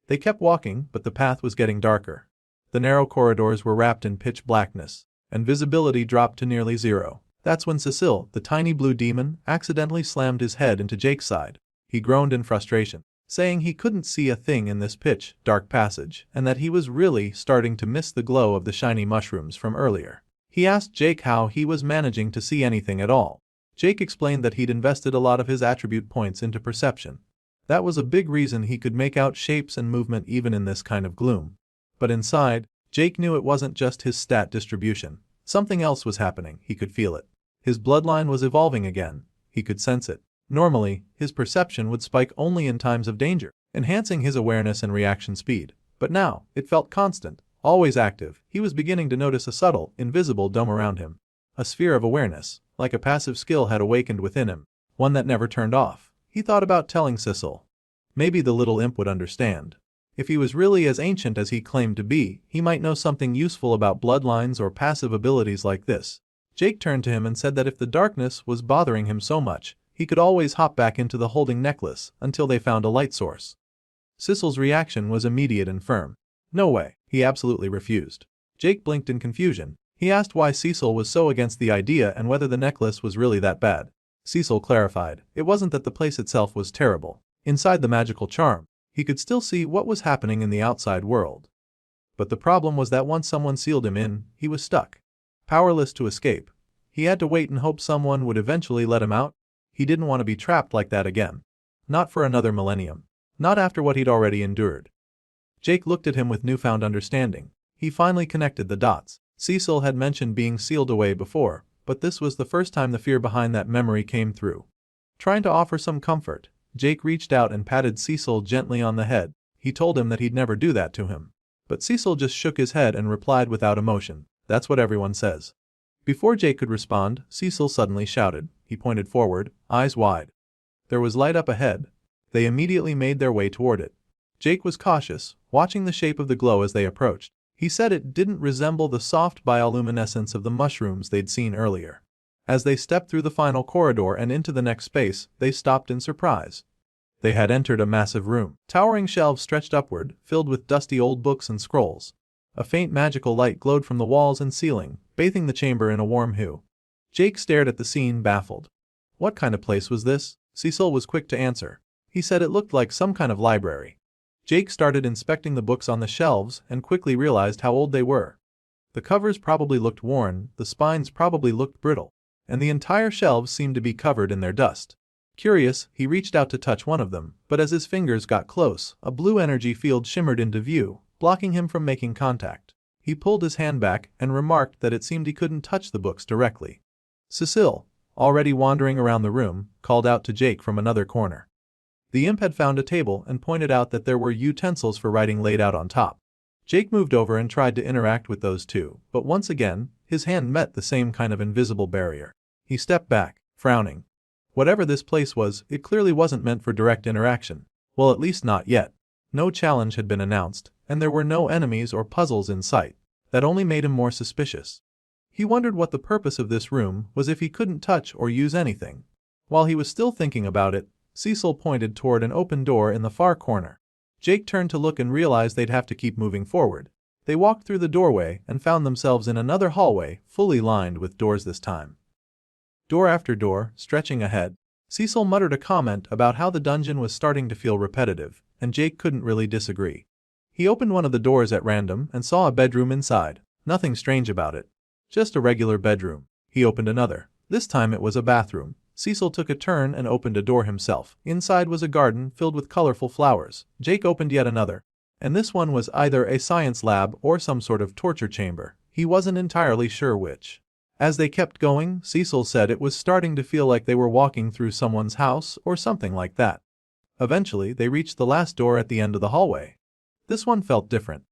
They kept walking, but the path was getting darker. The narrow corridors were wrapped in pitch blackness, and visibility dropped to nearly zero. That's when Cecile, the tiny blue demon, accidentally slammed his head into Jake's side. He groaned in frustration, saying he couldn't see a thing in this pitch dark passage and that he was really starting to miss the glow of the shiny mushrooms from earlier. He asked Jake how he was managing to see anything at all. Jake explained that he'd invested a lot of his attribute points into perception. That was a big reason he could make out shapes and movement even in this kind of gloom. But inside, Jake knew it wasn't just his stat distribution. Something else was happening, he could feel it. His bloodline was evolving again, he could sense it. Normally, his perception would spike only in times of danger, enhancing his awareness and reaction speed. But now, it felt constant, always active. He was beginning to notice a subtle, invisible dome around him. A sphere of awareness, like a passive skill had awakened within him, one that never turned off. He thought about telling Cecile. Maybe the little imp would understand. If he was really as ancient as he claimed to be, he might know something useful about bloodlines or passive abilities like this. Jake turned to him and said that if the darkness was bothering him so much, he could always hop back into the holding necklace until they found a light source. Cecile's reaction was immediate and firm. No way, he absolutely refused. Jake blinked in confusion. He asked why Cecile was so against the idea and whether the necklace was really that bad. Cecile clarified, it wasn't that the place itself was terrible. Inside the magical charm, he could still see what was happening in the outside world. But the problem was that once someone sealed him in, he was stuck. Powerless to escape. He had to wait and hope someone would eventually let him out. He didn't want to be trapped like that again. Not for another millennium. Not after what he'd already endured. Jake looked at him with newfound understanding. He finally connected the dots. Cecile had mentioned being sealed away before, but this was the first time the fear behind that memory came through. Trying to offer some comfort, Jake reached out and patted Cecile gently on the head. He told him that he'd never do that to him. But Cecile just shook his head and replied without emotion, "That's what everyone says." Before Jake could respond, Cecile suddenly shouted. He pointed forward, eyes wide. There was light up ahead. They immediately made their way toward it. Jake was cautious, watching the shape of the glow as they approached. He said it didn't resemble the soft bioluminescence of the mushrooms they'd seen earlier. As they stepped through the final corridor and into the next space, they stopped in surprise. They had entered a massive room. Towering shelves stretched upward, filled with dusty old books and scrolls. A faint magical light glowed from the walls and ceiling, bathing the chamber in a warm hue. Jake stared at the scene, baffled. What kind of place was this? Cecile was quick to answer. He said it looked like some kind of library. Jake started inspecting the books on the shelves and quickly realized how old they were. The covers probably looked worn, the spines probably looked brittle, and the entire shelves seemed to be covered in their dust. Curious, he reached out to touch one of them, but as his fingers got close, a blue energy field shimmered into view, blocking him from making contact. He pulled his hand back and remarked that it seemed he couldn't touch the books directly. Cecile, already wandering around the room, called out to Jake from another corner. The imp had found a table and pointed out that there were utensils for writing laid out on top. Jake moved over and tried to interact with those two, but once again, his hand met the same kind of invisible barrier. He stepped back, frowning. Whatever this place was, it clearly wasn't meant for direct interaction. Well, at least not yet. No challenge had been announced, and there were no enemies or puzzles in sight. That only made him more suspicious. He wondered what the purpose of this room was if he couldn't touch or use anything. While he was still thinking about it, Cecile pointed toward an open door in the far corner. Jake turned to look and realized they'd have to keep moving forward. They walked through the doorway and found themselves in another hallway, fully lined with doors this time. Door after door, stretching ahead. Cecile muttered a comment about how the dungeon was starting to feel repetitive, and Jake couldn't really disagree. He opened one of the doors at random and saw a bedroom inside. Nothing strange about it. Just a regular bedroom. He opened another. This time it was a bathroom. Cecile took a turn and opened a door himself. Inside was a garden filled with colorful flowers. Jake opened yet another. And this one was either a science lab or some sort of torture chamber. He wasn't entirely sure which. As they kept going, Cecile said it was starting to feel like they were walking through someone's house or something like that. Eventually, they reached the last door at the end of the hallway. This one felt different.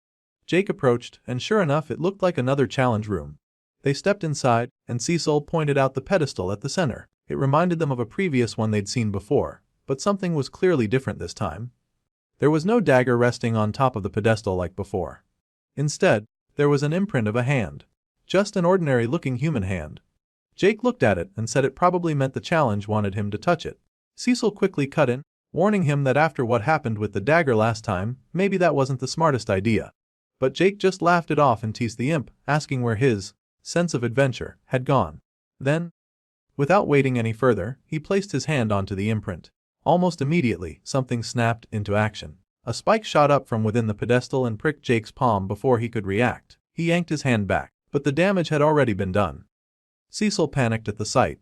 Jake approached, and sure enough, it looked like another challenge room. They stepped inside, and Cecile pointed out the pedestal at the center. It reminded them of a previous one they'd seen before, but something was clearly different this time. There was no dagger resting on top of the pedestal like before. Instead, There was an imprint of a hand. Just an ordinary-looking human hand. Jake looked at it and said it probably meant the challenge wanted him to touch it. Cecil quickly cut in, warning him that after what happened with the dagger last time, maybe that wasn't the smartest idea. But Jake just laughed it off and teased the imp, asking where his sense of adventure had gone. Then, without waiting any further, he placed his hand onto the imprint. Almost immediately, something snapped into action. A spike shot up from within the pedestal and pricked Jake's palm before he could react. He yanked his hand back, but the damage had already been done. Cecil panicked at the sight.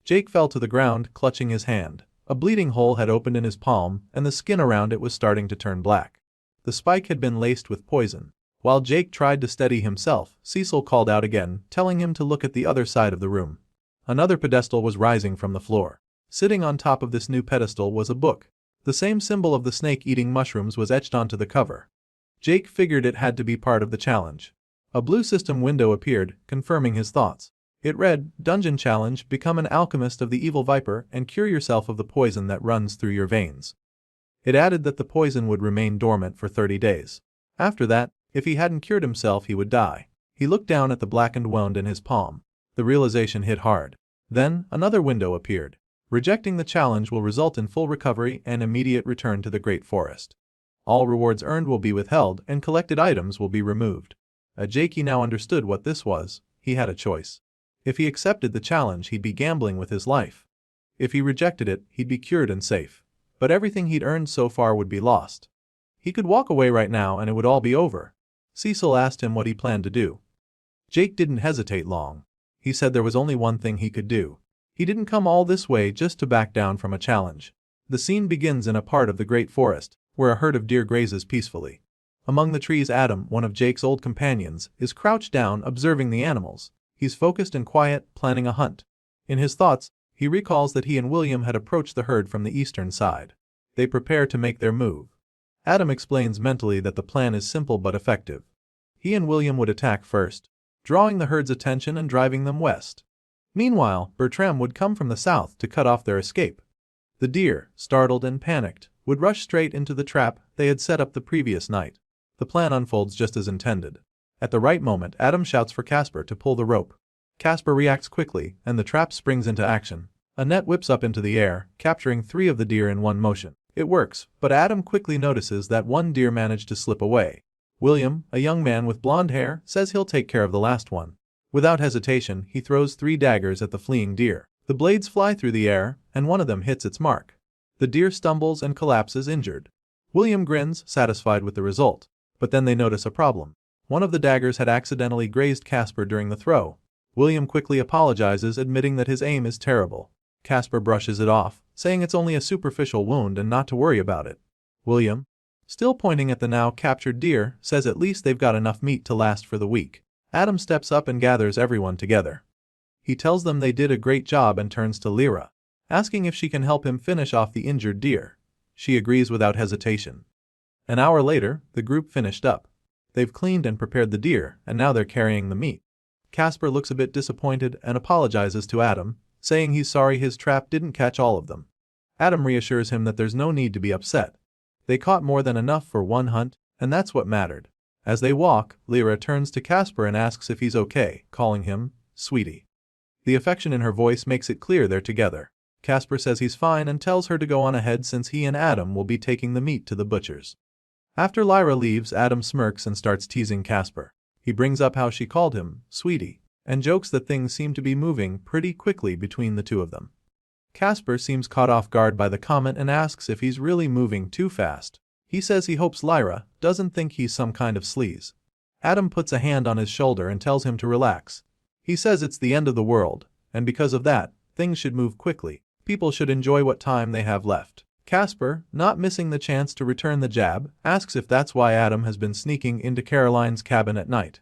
Jake fell to the ground, clutching his hand. A bleeding hole had opened in his palm, and the skin around it was starting to turn black. The spike had been laced with poison. While Jake tried to steady himself, Cecil called out again, telling him to look at the other side of the room. Another pedestal was rising from the floor. Sitting on top of this new pedestal was a book. The same symbol of the snake eating mushrooms was etched onto the cover. Jake figured it had to be part of the challenge. A blue system window appeared, confirming his thoughts. It read, Dungeon Challenge, become an alchemist of the evil viper and cure yourself of the poison that runs through your veins. It added that the poison would remain dormant for 30 days. After that, if he hadn't cured himself he would die. He looked down at the blackened wound in his palm. The realization hit hard. Then, another window appeared. Rejecting the challenge will result in full recovery and immediate return to the Great Forest. All rewards earned will be withheld and collected items will be removed. Jakey now understood what this was. He had a choice. If he accepted the challenge he'd be gambling with his life. If he rejected it, he'd be cured and safe. But everything he'd earned so far would be lost. He could walk away right now and it would all be over. Cecil asked him what he planned to do. Jake didn't hesitate long. He said there was only one thing he could do. He didn't come all this way just to back down from a challenge. The scene begins in a part of the Great Forest, where a herd of deer grazes peacefully. Among the trees Adam, one of Jake's old companions, is crouched down observing the animals. He's focused and quiet, planning a hunt. In his thoughts, he recalls that he and William had approached the herd from the eastern side. They prepare to make their move. Adam explains mentally that the plan is simple but effective. He and William would attack first, drawing the herd's attention and driving them west. Meanwhile, Bertram would come from the south to cut off their escape. The deer, startled and panicked, would rush straight into the trap they had set up the previous night. The plan unfolds just as intended. At the right moment, Adam shouts for Casper to pull the rope. Casper reacts quickly, and the trap springs into action. A net whips up into the air, capturing 3 of the deer in one motion. It works, but Adam quickly notices that one deer managed to slip away. William, a young man with blonde hair, says he'll take care of the last one. Without hesitation, he throws 3 daggers at the fleeing deer. The blades fly through the air, and one of them hits its mark. The deer stumbles and collapses injured. William grins, satisfied with the result. But then they notice a problem. One of the daggers had accidentally grazed Casper during the throw. William quickly apologizes, admitting that his aim is terrible. Casper brushes it off, saying it's only a superficial wound and not to worry about it. William, still pointing at the now captured deer, says at least they've got enough meat to last for the week. Adam steps up and gathers everyone together. He tells them they did a great job and turns to Lyra, asking if she can help him finish off the injured deer. She agrees without hesitation. An hour later, the group finished up. They've cleaned and prepared the deer, and now they're carrying the meat. Casper looks a bit disappointed and apologizes to Adam, saying he's sorry his trap didn't catch all of them. Adam reassures him that there's no need to be upset. They caught more than enough for one hunt, and that's what mattered. As they walk, Lyra turns to Casper and asks if he's okay, calling him sweetie. The affection in her voice makes it clear they're together. Casper says he's fine and tells her to go on ahead since he and Adam will be taking the meat to the butcher's. After Lyra leaves, Adam smirks and starts teasing Casper. He brings up how she called him sweetie, and jokes that things seem to be moving pretty quickly between the two of them. Casper seems caught off guard by the comment and asks if he's really moving too fast. He says he hopes Lyra doesn't think he's some kind of sleaze. Adam puts a hand on his shoulder and tells him to relax. He says it's the end of the world, and because of that, things should move quickly. People should enjoy what time they have left. Casper, not missing the chance to return the jab, asks if that's why Adam has been sneaking into Caroline's cabin at night.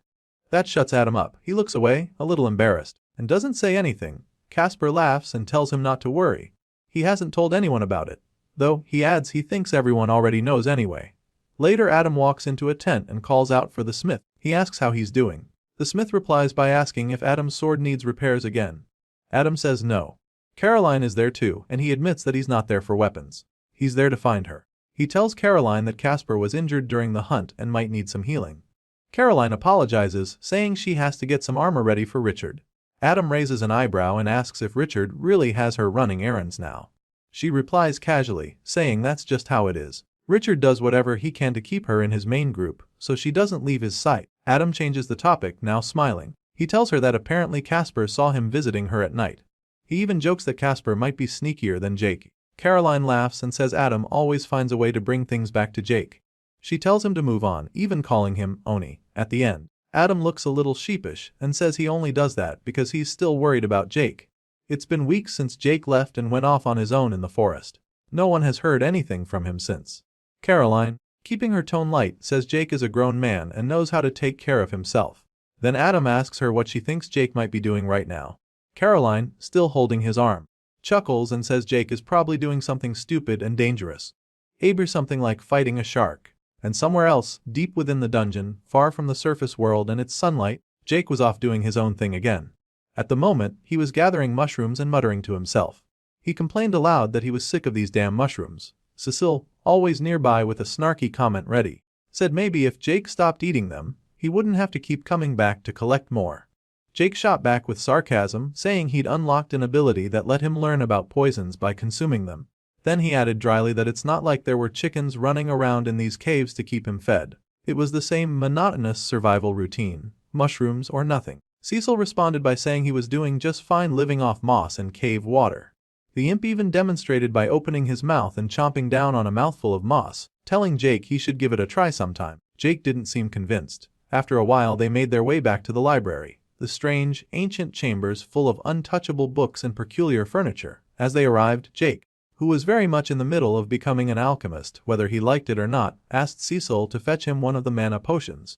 That shuts Adam up. He looks away, a little embarrassed, and doesn't say anything. Casper laughs and tells him not to worry. He hasn't told anyone about it, though he adds he thinks everyone already knows anyway. Later, Adam walks into a tent and calls out for the smith. He asks how he's doing. The smith replies by asking if Adam's sword needs repairs again. Adam says no. Caroline is there too, and he admits that he's not there for weapons. He's there to find her. He tells Caroline that Casper was injured during the hunt and might need some healing. Caroline apologizes, saying she has to get some armor ready for Richard. Adam raises an eyebrow and asks if Richard really has her running errands now. She replies casually, saying that's just how it is. Richard does whatever he can to keep her in his main group, so she doesn't leave his sight. Adam changes the topic, now smiling. He tells her that apparently Casper saw him visiting her at night. He even jokes that Casper might be sneakier than Jake. Caroline laughs and says Adam always finds a way to bring things back to Jake. She tells him to move on, even calling him Oni at the end. Adam looks a little sheepish and says he only does that because he's still worried about Jake. It's been weeks since Jake left and went off on his own in the forest. No one has heard anything from him since. Caroline, keeping her tone light, says Jake is a grown man and knows how to take care of himself. Then Adam asks her what she thinks Jake might be doing right now. Caroline, still holding his arm, chuckles and says Jake is probably doing something stupid and dangerous. Maybe something like fighting a shark. And somewhere else, deep within the dungeon, far from the surface world and its sunlight, Jake was off doing his own thing again. At the moment, he was gathering mushrooms and muttering to himself. He complained aloud that he was sick of these damn mushrooms. Cecile, always nearby with a snarky comment ready, said maybe if Jake stopped eating them, he wouldn't have to keep coming back to collect more. Jake shot back with sarcasm, saying he'd unlocked an ability that let him learn about poisons by consuming them. Then he added dryly that it's not like there were chickens running around in these caves to keep him fed. It was the same monotonous survival routine, mushrooms or nothing. Cecil responded by saying he was doing just fine living off moss and cave water. The imp even demonstrated by opening his mouth and chomping down on a mouthful of moss, telling Jake he should give it a try sometime. Jake didn't seem convinced. After a while they made their way back to the library, the strange, ancient chambers full of untouchable books and peculiar furniture. As they arrived, Jake, who was very much in the middle of becoming an alchemist, whether he liked it or not, asked Cecil to fetch him one of the mana potions.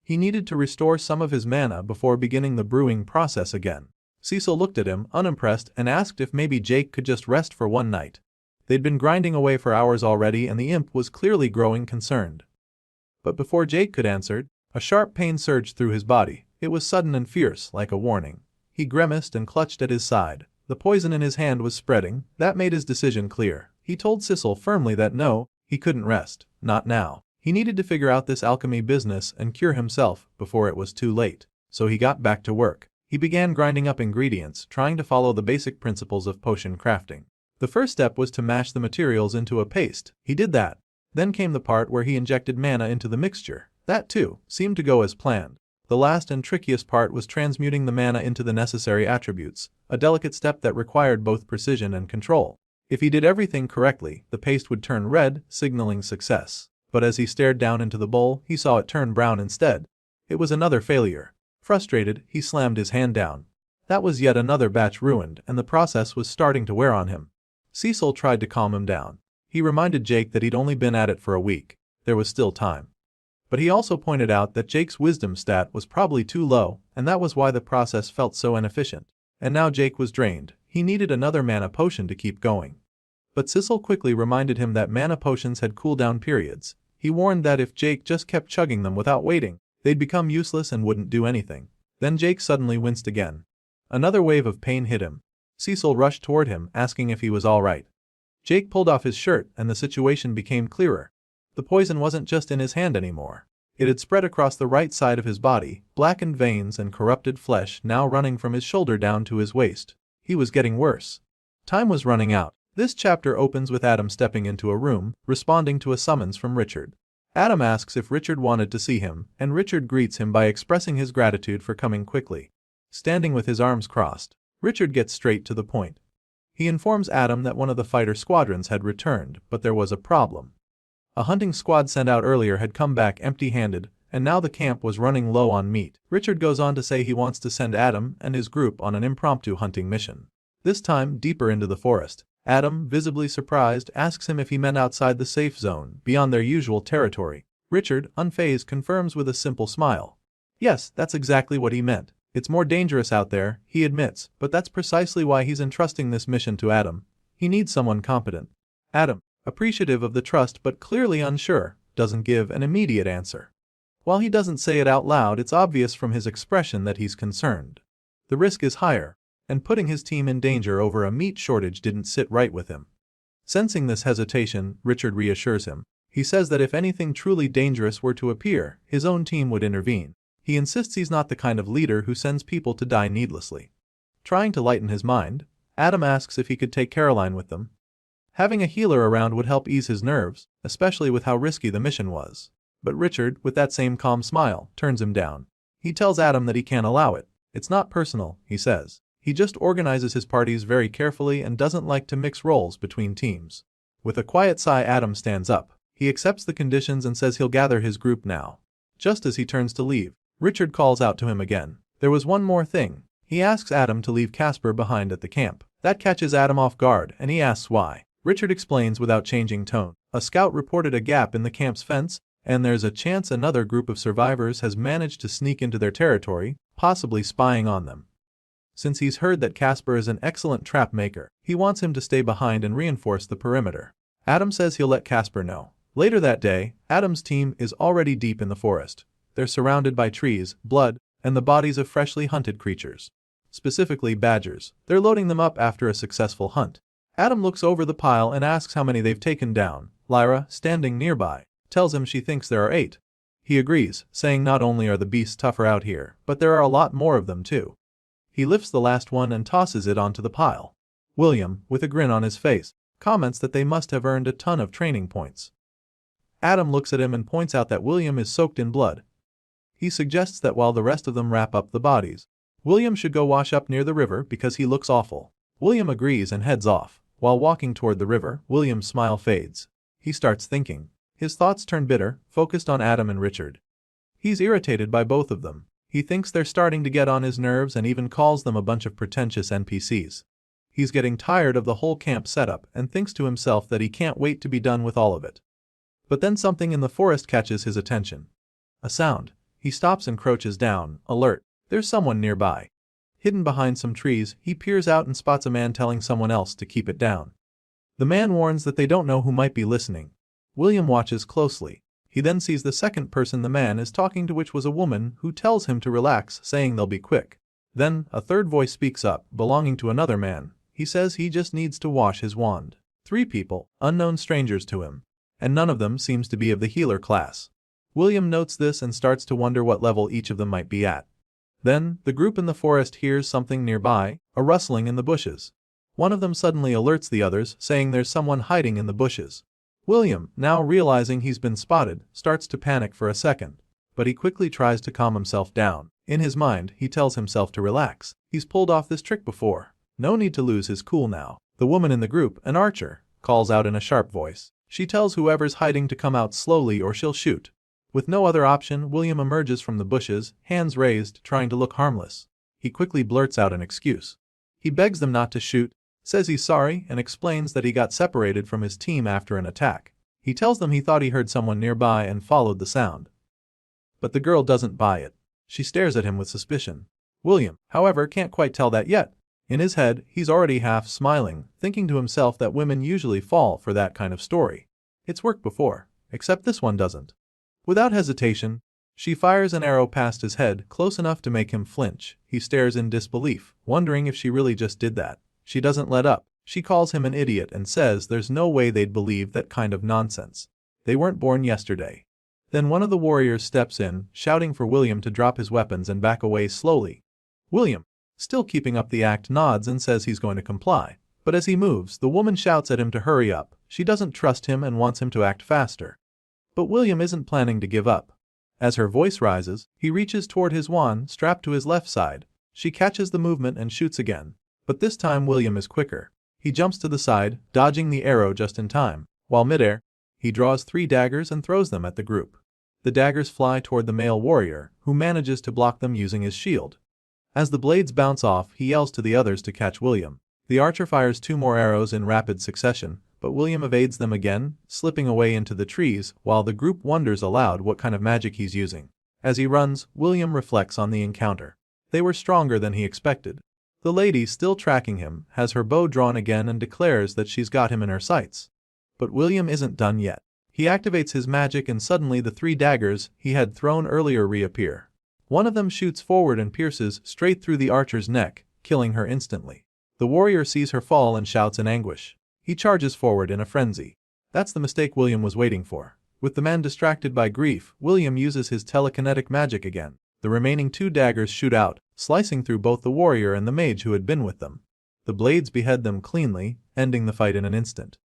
He needed to restore some of his mana before beginning the brewing process again. Cecil looked at him, unimpressed, and asked if maybe Jake could just rest for one night. They'd been grinding away for hours already and the imp was clearly growing concerned. But before Jake could answer, a sharp pain surged through his body. It was sudden and fierce, like a warning. He grimaced and clutched at his side. The poison in his hand was spreading. That made his decision clear. He told Cecil firmly that no, he couldn't rest. Not now. He needed to figure out this alchemy business and cure himself before it was too late. So he got back to work. He began grinding up ingredients, trying to follow the basic principles of potion crafting. The first step was to mash the materials into a paste. He did that. Then came the part where he injected mana into the mixture. That too seemed to go as planned. The last and trickiest part was transmuting the mana into the necessary attributes, a delicate step that required both precision and control. If he did everything correctly, the paste would turn red, signaling success. But as he stared down into the bowl, he saw it turn brown instead. It was another failure. Frustrated, he slammed his hand down. That was yet another batch ruined, and the process was starting to wear on him. Cecil tried to calm him down. He reminded Jake that he'd only been at it for a week. There was still time. But he also pointed out that Jake's wisdom stat was probably too low, and that was why the process felt so inefficient. And now Jake was drained. He needed another mana potion to keep going. But Cecil quickly reminded him that mana potions had cooldown periods. He warned that if Jake just kept chugging them without waiting, they'd become useless and wouldn't do anything. Then Jake suddenly winced again. Another wave of pain hit him. Cecil rushed toward him, asking if he was all right. Jake pulled off his shirt and the situation became clearer. The poison wasn't just in his hand anymore. It had spread across the right side of his body, blackened veins and corrupted flesh now running from his shoulder down to his waist. He was getting worse. Time was running out. This chapter opens with Adam stepping into a room, responding to a summons from Richard. Adam asks if Richard wanted to see him, and Richard greets him by expressing his gratitude for coming quickly. Standing with his arms crossed, Richard gets straight to the point. He informs Adam that one of the fighter squadrons had returned, but there was a problem. A hunting squad sent out earlier had come back empty-handed, and now the camp was running low on meat. Richard goes on to say he wants to send Adam and his group on an impromptu hunting mission. This time deeper into the forest. Adam, visibly surprised, asks him if he meant outside the safe zone, beyond their usual territory. Richard, unfazed, confirms with a simple smile. Yes, that's exactly what he meant. It's more dangerous out there, he admits, but that's precisely why he's entrusting this mission to Adam. He needs someone competent. Adam, appreciative of the trust but clearly unsure, doesn't give an immediate answer. While he doesn't say it out loud, it's obvious from his expression that he's concerned. The risk is higher, and putting his team in danger over a meat shortage didn't sit right with him. Sensing this hesitation, Richard reassures him. He says that if anything truly dangerous were to appear, his own team would intervene. He insists he's not the kind of leader who sends people to die needlessly. Trying to lighten his mind, Adam asks if he could take Caroline with them. Having a healer around would help ease his nerves, especially with how risky the mission was. But Richard, with that same calm smile, turns him down. He tells Adam that he can't allow it. It's not personal, he says. He just organizes his parties very carefully and doesn't like to mix roles between teams. With a quiet sigh, Adam stands up. He accepts the conditions and says he'll gather his group now. Just as he turns to leave, Richard calls out to him again. There was one more thing. He asks Adam to leave Casper behind at the camp. That catches Adam off guard, and he asks why. Richard explains without changing tone. A scout reported a gap in the camp's fence, and there's a chance another group of survivors has managed to sneak into their territory, possibly spying on them. Since he's heard that Casper is an excellent trap maker, he wants him to stay behind and reinforce the perimeter. Adam says he'll let Casper know. Later that day, Adam's team is already deep in the forest. They're surrounded by trees, blood, and the bodies of freshly hunted creatures. Specifically badgers. They're loading them up after a successful hunt. Adam looks over the pile and asks how many they've taken down. Lyra, standing nearby, tells him she thinks there are 8. He agrees, saying not only are the beasts tougher out here, but there are a lot more of them too. He lifts the last one and tosses it onto the pile. William, with a grin on his face, comments that they must have earned a ton of training points. Adam looks at him and points out that William is soaked in blood. He suggests that while the rest of them wrap up the bodies, William should go wash up near the river because he looks awful. William agrees and heads off. While walking toward the river, William's smile fades. He starts thinking. His thoughts turn bitter, focused on Adam and Richard. He's irritated by both of them. He thinks they're starting to get on his nerves and even calls them a bunch of pretentious NPCs. He's getting tired of the whole camp setup and thinks to himself that he can't wait to be done with all of it. But then something in the forest catches his attention. A sound. He stops and crouches down, alert. There's someone nearby. Hidden behind some trees, he peers out and spots a man telling someone else to keep it down. The man warns that they don't know who might be listening. William watches closely. He then sees the second person the man is talking to, which was a woman who tells him to relax, saying they'll be quick. Then, a third voice speaks up, belonging to another man. He says he just needs to wash his wand. 3 people, unknown strangers to him. And none of them seems to be of the healer class. William notes this and starts to wonder what level each of them might be at. Then, the group in the forest hears something nearby, a rustling in the bushes. One of them suddenly alerts the others, saying there's someone hiding in the bushes. William, now realizing he's been spotted, starts to panic for a second. But he quickly tries to calm himself down. In his mind, he tells himself to relax. He's pulled off this trick before. No need to lose his cool now. The woman in the group, an archer, calls out in a sharp voice. She tells whoever's hiding to come out slowly or she'll shoot. With no other option, William emerges from the bushes, hands raised, trying to look harmless. He quickly blurts out an excuse. He begs them not to shoot, says he's sorry, and explains that he got separated from his team after an attack. He tells them he thought he heard someone nearby and followed the sound. But the girl doesn't buy it. She stares at him with suspicion. William, however, can't quite tell that yet. In his head, he's already half smiling, thinking to himself that women usually fall for that kind of story. It's worked before, except this one doesn't. Without hesitation, she fires an arrow past his head, close enough to make him flinch. He stares in disbelief, wondering if she really just did that. She doesn't let up. She calls him an idiot and says there's no way they'd believe that kind of nonsense. They weren't born yesterday. Then one of the warriors steps in, shouting for William to drop his weapons and back away slowly. William, still keeping up the act, nods and says he's going to comply. But as he moves, the woman shouts at him to hurry up. She doesn't trust him and wants him to act faster. But William isn't planning to give up. As her voice rises, he reaches toward his wand strapped to his left side. She catches the movement and shoots again. But this time William is quicker. He jumps to the side, dodging the arrow just in time. While midair, he draws 3 daggers and throws them at the group. The daggers fly toward the male warrior, who manages to block them using his shield. As the blades bounce off, he yells to the others to catch William. The archer fires 2 more arrows in rapid succession, but William evades them again, slipping away into the trees while the group wonders aloud what kind of magic he's using. As he runs, William reflects on the encounter. They were stronger than he expected. The lady, still tracking him, has her bow drawn again and declares that she's got him in her sights. But William isn't done yet. He activates his magic and suddenly the 3 daggers he had thrown earlier reappear. One of them shoots forward and pierces straight through the archer's neck, killing her instantly. The warrior sees her fall and shouts in anguish. He charges forward in a frenzy. That's the mistake William was waiting for. With the man distracted by grief, William uses his telekinetic magic again. The remaining 2 daggers shoot out, slicing through both the warrior and the mage who had been with them. The blades behead them cleanly, ending the fight in an instant.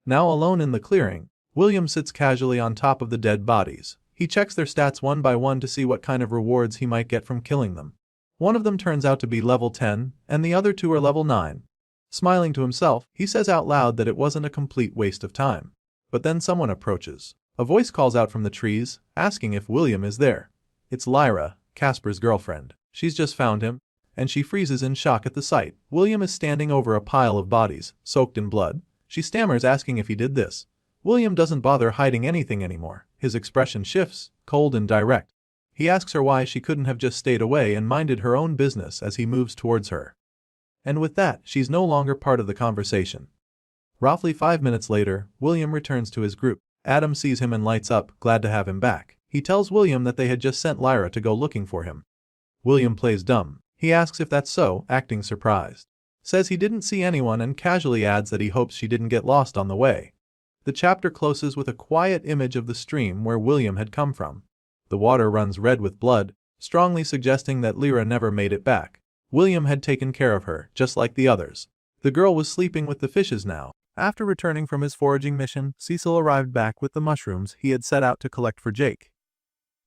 Now alone in the clearing, William sits casually on top of the dead bodies. He checks their stats one by one to see what kind of rewards he might get from killing them. One of them turns out to be level 10, and the other 2 are level 9. Smiling to himself, he says out loud that it wasn't a complete waste of time. But then someone approaches. A voice calls out from the trees, asking if William is there. It's Lyra, Casper's girlfriend. She's just found him, and she freezes in shock at the sight. William is standing over a pile of bodies, soaked in blood. She stammers, asking if he did this. William doesn't bother hiding anything anymore. His expression shifts, cold and direct. He asks her why she couldn't have just stayed away and minded her own business as he moves towards her. And with that, she's no longer part of the conversation. Roughly 5 minutes later, William returns to his group. Adam sees him and lights up, glad to have him back. He tells William that they had just sent Lyra to go looking for him. William plays dumb. He asks if that's so, acting surprised. Says he didn't see anyone and casually adds that he hopes she didn't get lost on the way. The chapter closes with a quiet image of the stream where William had come from. The water runs red with blood, strongly suggesting that Lyra never made it back. William had taken care of her, just like the others. The girl was sleeping with the fishes now. After returning from his foraging mission, Cecil arrived back with the mushrooms he had set out to collect for Jake.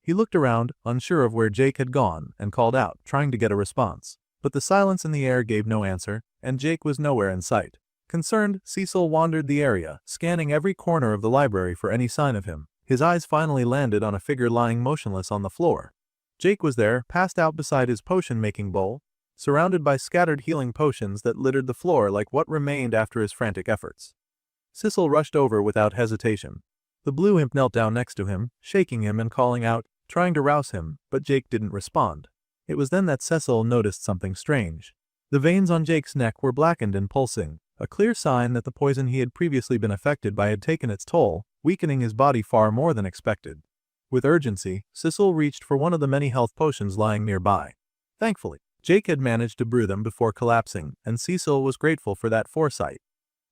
He looked around, unsure of where Jake had gone, and called out, trying to get a response. But the silence in the air gave no answer, and Jake was nowhere in sight. Concerned, Cecil wandered the area, scanning every corner of the library for any sign of him. His eyes finally landed on a figure lying motionless on the floor. Jake was there, passed out beside his potion-making bowl, surrounded by scattered healing potions that littered the floor like what remained after his frantic efforts. Cecil rushed over without hesitation. The blue imp knelt down next to him, shaking him and calling out, trying to rouse him, but Jake didn't respond. It was then that Cecil noticed something strange. The veins on Jake's neck were blackened and pulsing, a clear sign that the poison he had previously been affected by had taken its toll, weakening his body far more than expected. With urgency, Cecil reached for one of the many health potions lying nearby. Thankfully, Jake had managed to brew them before collapsing, and Cecil was grateful for that foresight.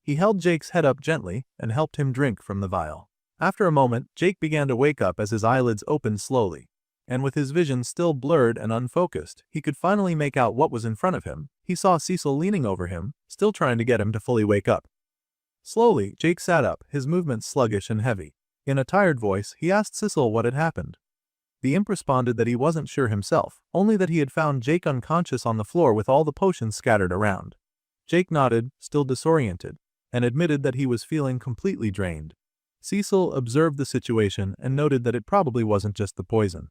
He held Jake's head up gently and helped him drink from the vial. After a moment, Jake began to wake up as his eyelids opened slowly. And with his vision still blurred and unfocused, he could finally make out what was in front of him. He saw Cecil leaning over him, still trying to get him to fully wake up. Slowly, Jake sat up, his movements sluggish and heavy. In a tired voice, he asked Cecil what had happened. The imp responded that he wasn't sure himself, only that he had found Jake unconscious on the floor with all the potions scattered around. Jake nodded, still disoriented, and admitted that he was feeling completely drained. Cecil observed the situation and noted that it probably wasn't just the poison.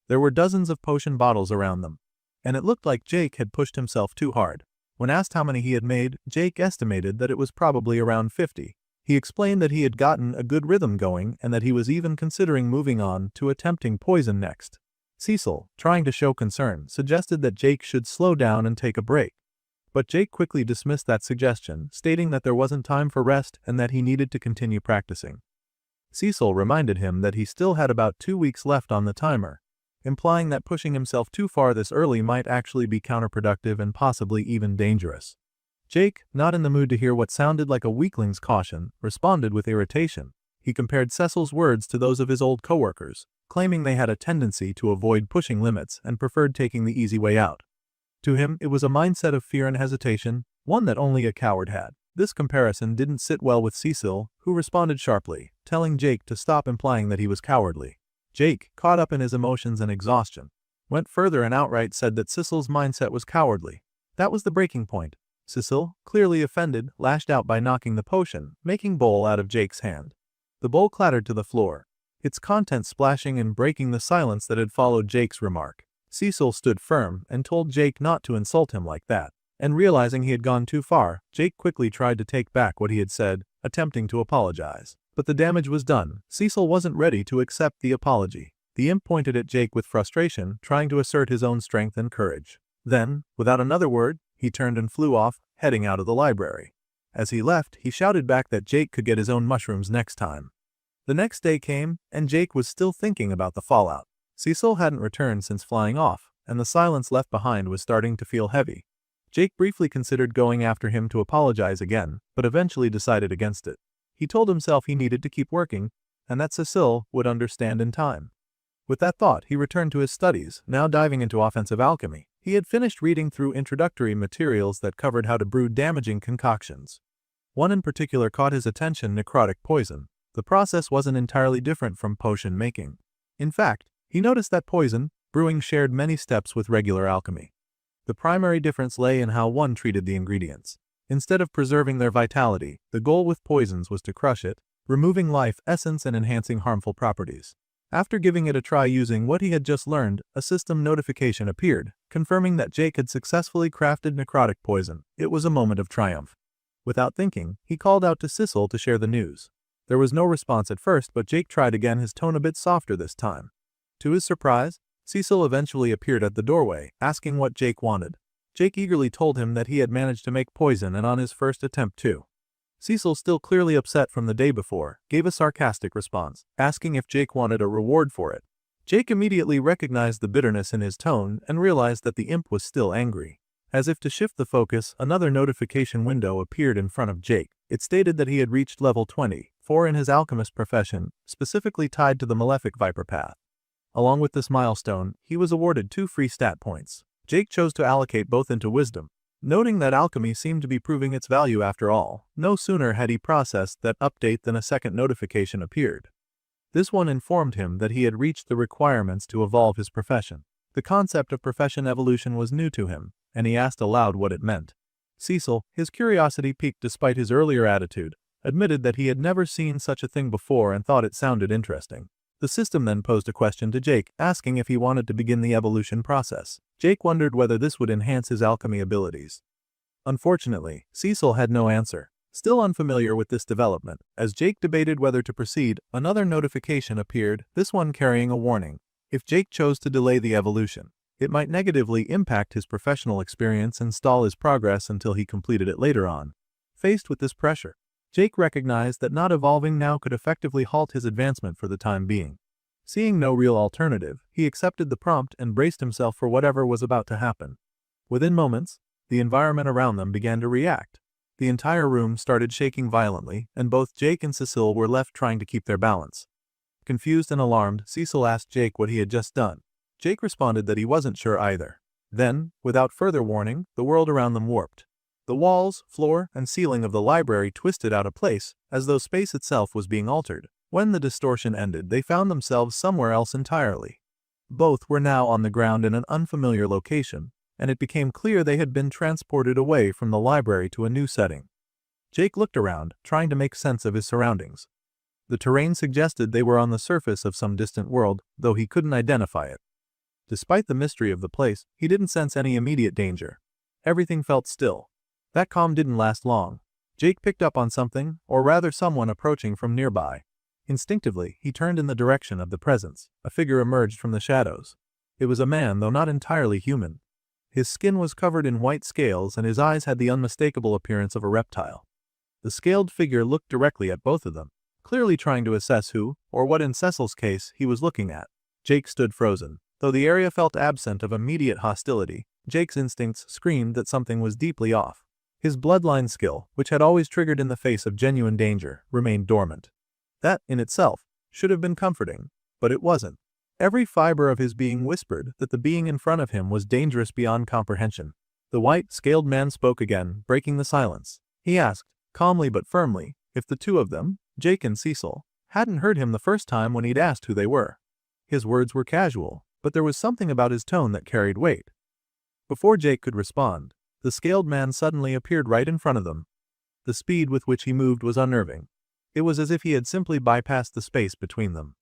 There were dozens of potion bottles around them, and it looked like Jake had pushed himself too hard. When asked how many he had made, Jake estimated that it was probably around 50. He explained that he had gotten a good rhythm going and that he was even considering moving on to attempting poison next. Cecil, trying to show concern, suggested that Jake should slow down and take a break. But Jake quickly dismissed that suggestion, stating that there wasn't time for rest and that he needed to continue practicing. Cecil reminded him that he still had about 2 weeks left on the timer, implying that pushing himself too far this early might actually be counterproductive and possibly even dangerous. Jake, not in the mood to hear what sounded like a weakling's caution, responded with irritation. He compared Cecil's words to those of his old coworkers, claiming they had a tendency to avoid pushing limits and preferred taking the easy way out. To him, it was a mindset of fear and hesitation, one that only a coward had. This comparison didn't sit well with Cecil, who responded sharply, telling Jake to stop implying that he was cowardly. Jake, caught up in his emotions and exhaustion, went further and outright said that Cecil's mindset was cowardly. That was the breaking point. Cecil, clearly offended, lashed out by knocking the potion, making bowl out of Jake's hand. The bowl clattered to the floor, its contents splashing and breaking the silence that had followed Jake's remark. Cecil stood firm and told Jake not to insult him like that. And realizing he had gone too far, Jake quickly tried to take back what he had said, attempting to apologize. But the damage was done. Cecil wasn't ready to accept the apology. The imp pointed at Jake with frustration, trying to assert his own strength and courage. Then, without another word, he turned and flew off, heading out of the library. As he left, he shouted back that Jake could get his own mushrooms next time. The next day came, and Jake was still thinking about the fallout. Cecil hadn't returned since flying off, and the silence left behind was starting to feel heavy. Jake briefly considered going after him to apologize again, but eventually decided against it. He told himself he needed to keep working, and that Cecile would understand in time. With that thought, he returned to his studies, now diving into offensive alchemy. He had finished reading through introductory materials that covered how to brew damaging concoctions. One in particular caught his attention: necrotic poison. The process wasn't entirely different from potion making. In fact, he noticed that poison brewing shared many steps with regular alchemy. The primary difference lay in how one treated the ingredients. Instead of preserving their vitality, the goal with poisons was to crush it, removing life essence and enhancing harmful properties. After giving it a try using what he had just learned, a system notification appeared, confirming that Jake had successfully crafted necrotic poison. It was a moment of triumph. Without thinking, he called out to Cecile to share the news. There was no response at first, but Jake tried again, his tone a bit softer this time. To his surprise, Cecile eventually appeared at the doorway, asking what Jake wanted. Jake eagerly told him that he had managed to make poison, and on his first attempt too. Cecile, still clearly upset from the day before, gave a sarcastic response, asking if Jake wanted a reward for it. Jake immediately recognized the bitterness in his tone and realized that the imp was still angry. As if to shift the focus, another notification window appeared in front of Jake. It stated that he had reached level 24 in his alchemist profession, specifically tied to the malefic viper path. Along with this milestone, he was awarded 2 free stat points. Jake chose to allocate both into wisdom, noting that alchemy seemed to be proving its value after all. No sooner had he processed that update than a second notification appeared. This one informed him that he had reached the requirements to evolve his profession. The concept of profession evolution was new to him, and he asked aloud what it meant. Cecile, his curiosity piqued despite his earlier attitude, admitted that he had never seen such a thing before and thought it sounded interesting. The system then posed a question to Jake, asking if he wanted to begin the evolution process. Jake wondered whether this would enhance his alchemy abilities. Unfortunately, Cecile had no answer. Still unfamiliar with this development, as Jake debated whether to proceed, another notification appeared, this one carrying a warning. If Jake chose to delay the evolution, it might negatively impact his professional experience and stall his progress until he completed it later on. Faced with this pressure, Jake recognized that not evolving now could effectively halt his advancement for the time being. Seeing no real alternative, he accepted the prompt and braced himself for whatever was about to happen. Within moments, the environment around them began to react. The entire room started shaking violently, and both Jake and Cecile were left trying to keep their balance. Confused and alarmed, Cecile asked Jake what he had just done. Jake responded that he wasn't sure either. Then, without further warning, the world around them warped. The walls, floor, and ceiling of the library twisted out of place, as though space itself was being altered. When the distortion ended, they found themselves somewhere else entirely. Both were now on the ground in an unfamiliar location, and it became clear they had been transported away from the library to a new setting. Jake looked around, trying to make sense of his surroundings. The terrain suggested they were on the surface of some distant world, though he couldn't identify it. Despite the mystery of the place, he didn't sense any immediate danger. Everything felt still. That calm didn't last long. Jake picked up on something, or rather someone approaching from nearby. Instinctively, he turned in the direction of the presence. A figure emerged from the shadows. It was a man, though not entirely human. His skin was covered in white scales and his eyes had the unmistakable appearance of a reptile. The scaled figure looked directly at both of them, clearly trying to assess who, or what in Cecile's case, he was looking at. Jake stood frozen. Though the area felt absent of immediate hostility, Jake's instincts screamed that something was deeply off. His bloodline skill, which had always triggered in the face of genuine danger, remained dormant. That, in itself, should have been comforting, but it wasn't. Every fiber of his being whispered that the being in front of him was dangerous beyond comprehension. The white, scaled man spoke again, breaking the silence. He asked, calmly but firmly, if the two of them, Jake and Cecile, hadn't heard him the first time when he'd asked who they were. His words were casual, but there was something about his tone that carried weight. Before Jake could respond, the scaled man suddenly appeared right in front of them. The speed with which he moved was unnerving. It was as if he had simply bypassed the space between them.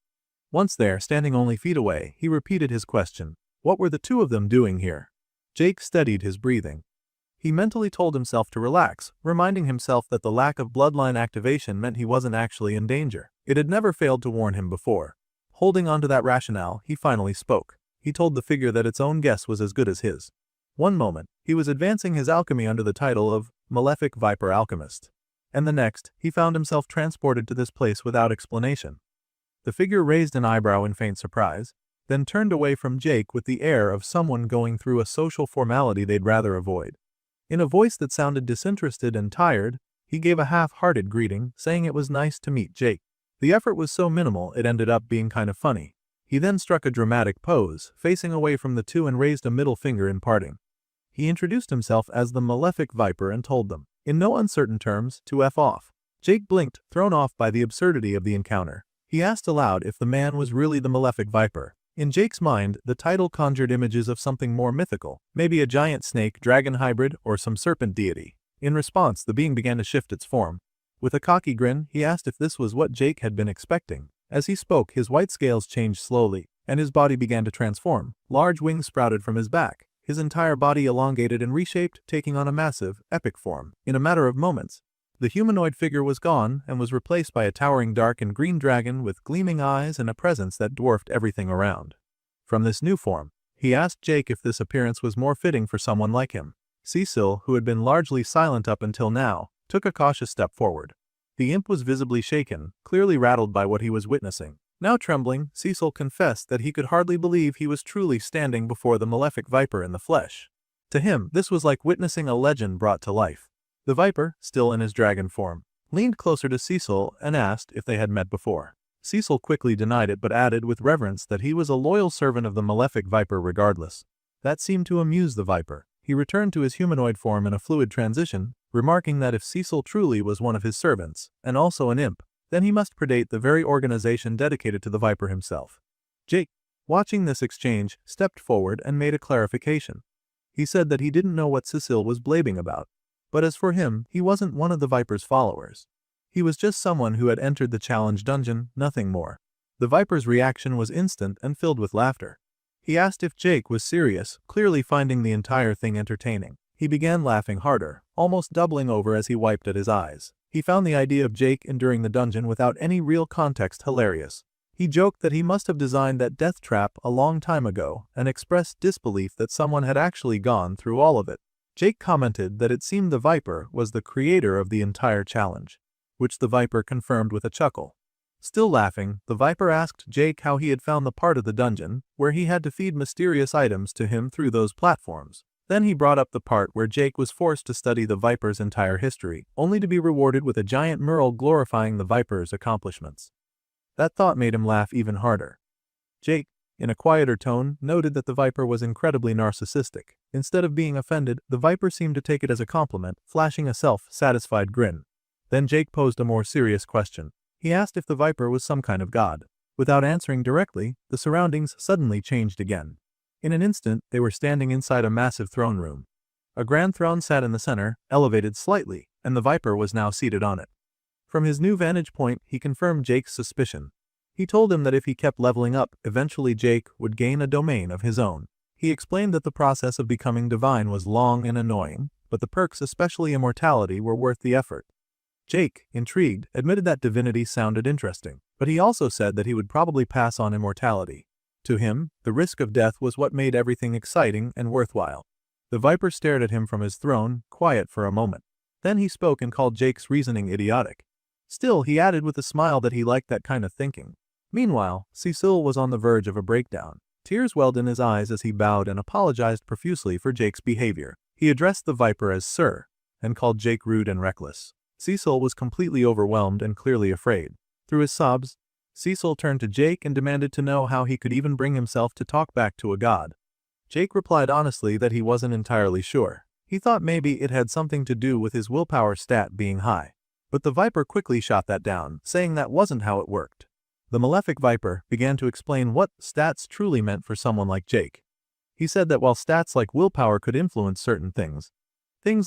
Once there, standing only feet away, he repeated his question. What were the two of them doing here? Jake steadied his breathing. He mentally told himself to relax, reminding himself that the lack of bloodline activation meant he wasn't actually in danger. It had never failed to warn him before. Holding on to that rationale, he finally spoke. He told the figure that its own guess was as good as his. One moment, he was advancing his alchemy under the title of Malefic Viper Alchemist. And the next, he found himself transported to this place without explanation. The figure raised an eyebrow in faint surprise, then turned away from Jake with the air of someone going through a social formality they'd rather avoid. In a voice that sounded disinterested and tired, he gave a half-hearted greeting, saying it was nice to meet Jake. The effort was so minimal it ended up being kind of funny. He then struck a dramatic pose, facing away from the two and raised a middle finger in parting. He introduced himself as the Malefic Viper and told them, in no uncertain terms, to F off. Jake blinked, thrown off by the absurdity of the encounter. He asked aloud if the man was really the Malefic Viper. In Jake's mind, the title conjured images of something more mythical, maybe a giant snake-dragon hybrid or some serpent deity. In response, the being began to shift its form. With a cocky grin, he asked if this was what Jake had been expecting. As he spoke, his white scales changed slowly, and his body began to transform. Large wings sprouted from his back. His entire body elongated and reshaped, taking on a massive, epic form. In a matter of moments, the humanoid figure was gone and was replaced by a towering dark and green dragon with gleaming eyes and a presence that dwarfed everything around. From this new form, he asked Jake if this appearance was more fitting for someone like him. Cecil, who had been largely silent up until now, took a cautious step forward. The imp was visibly shaken, clearly rattled by what he was witnessing. Now trembling, Cecil confessed that he could hardly believe he was truly standing before the Malefic Viper in the flesh. To him, this was like witnessing a legend brought to life. The Viper, still in his dragon form, leaned closer to Cecil and asked if they had met before. Cecil quickly denied it but added with reverence that he was a loyal servant of the Malefic Viper regardless. That seemed to amuse the Viper. He returned to his humanoid form in a fluid transition, remarking that if Cecil truly was one of his servants, and also an imp, then he must predate the very organization dedicated to the Viper himself. Jake, watching this exchange, stepped forward and made a clarification. He said that he didn't know what Cecil was blabbing about, but as for him, he wasn't one of the Viper's followers. He was just someone who had entered the challenge dungeon, nothing more. The Viper's reaction was instant and filled with laughter. He asked if Jake was serious, clearly finding the entire thing entertaining. He began laughing harder, almost doubling over as he wiped at his eyes. He found the idea of Jake enduring the dungeon without any real context hilarious. He joked that he must have designed that death trap a long time ago and expressed disbelief that someone had actually gone through all of it. Jake commented that it seemed the Viper was the creator of the entire challenge, which the Viper confirmed with a chuckle. Still laughing, the Viper asked Jake how he had found the part of the dungeon where he had to feed mysterious items to him through those platforms. Then he brought up the part where Jake was forced to study the Viper's entire history, only to be rewarded with a giant mural glorifying the Viper's accomplishments. That thought made him laugh even harder. Jake, in a quieter tone, noted that the Viper was incredibly narcissistic. Instead of being offended, the Viper seemed to take it as a compliment, flashing a self-satisfied grin. Then Jake posed a more serious question. He asked if the Viper was some kind of god. Without answering directly, the surroundings suddenly changed again. In an instant, they were standing inside a massive throne room. A grand throne sat in the center, elevated slightly, and the Viper was now seated on it. From his new vantage point, he confirmed Jake's suspicion. He told him that if he kept leveling up, eventually Jake would gain a domain of his own. He explained that the process of becoming divine was long and annoying, but the perks, especially immortality, were worth the effort. Jake, intrigued, admitted that divinity sounded interesting, but he also said that he would probably pass on immortality. To him, the risk of death was what made everything exciting and worthwhile. The Viper stared at him from his throne, quiet for a moment. Then he spoke and called Jake's reasoning idiotic. Still, he added with a smile that he liked that kind of thinking. Meanwhile, Cecil was on the verge of a breakdown. Tears welled in his eyes as he bowed and apologized profusely for Jake's behavior. He addressed the Viper as Sir, and called Jake rude and reckless. Cecil was completely overwhelmed and clearly afraid. Through his sobs, Cecil turned to Jake and demanded to know how he could even bring himself to talk back to a god. Jake replied honestly that he wasn't entirely sure. He thought maybe it had something to do with his willpower stat being high. But the Viper quickly shot that down, saying that wasn't how it worked. The Malefic Viper began to explain what stats truly meant for someone like Jake. He said that while stats like willpower could influence certain things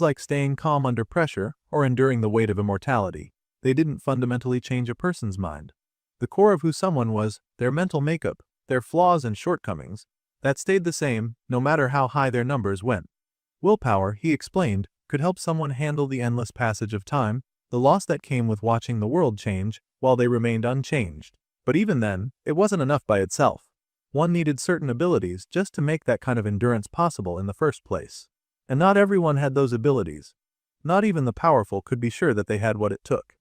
like staying calm under pressure or enduring the weight of immortality, they didn't fundamentally change a person's mind. The core of who someone was, their mental makeup, their flaws and shortcomings, that stayed the same no matter how high their numbers went. Willpower, he explained, could help someone handle the endless passage of time, the loss that came with watching the world change while they remained unchanged. But even then, it wasn't enough by itself. One needed certain abilities just to make that kind of endurance possible in the first place. And not everyone had those abilities. Not even the powerful could be sure that they had what it took.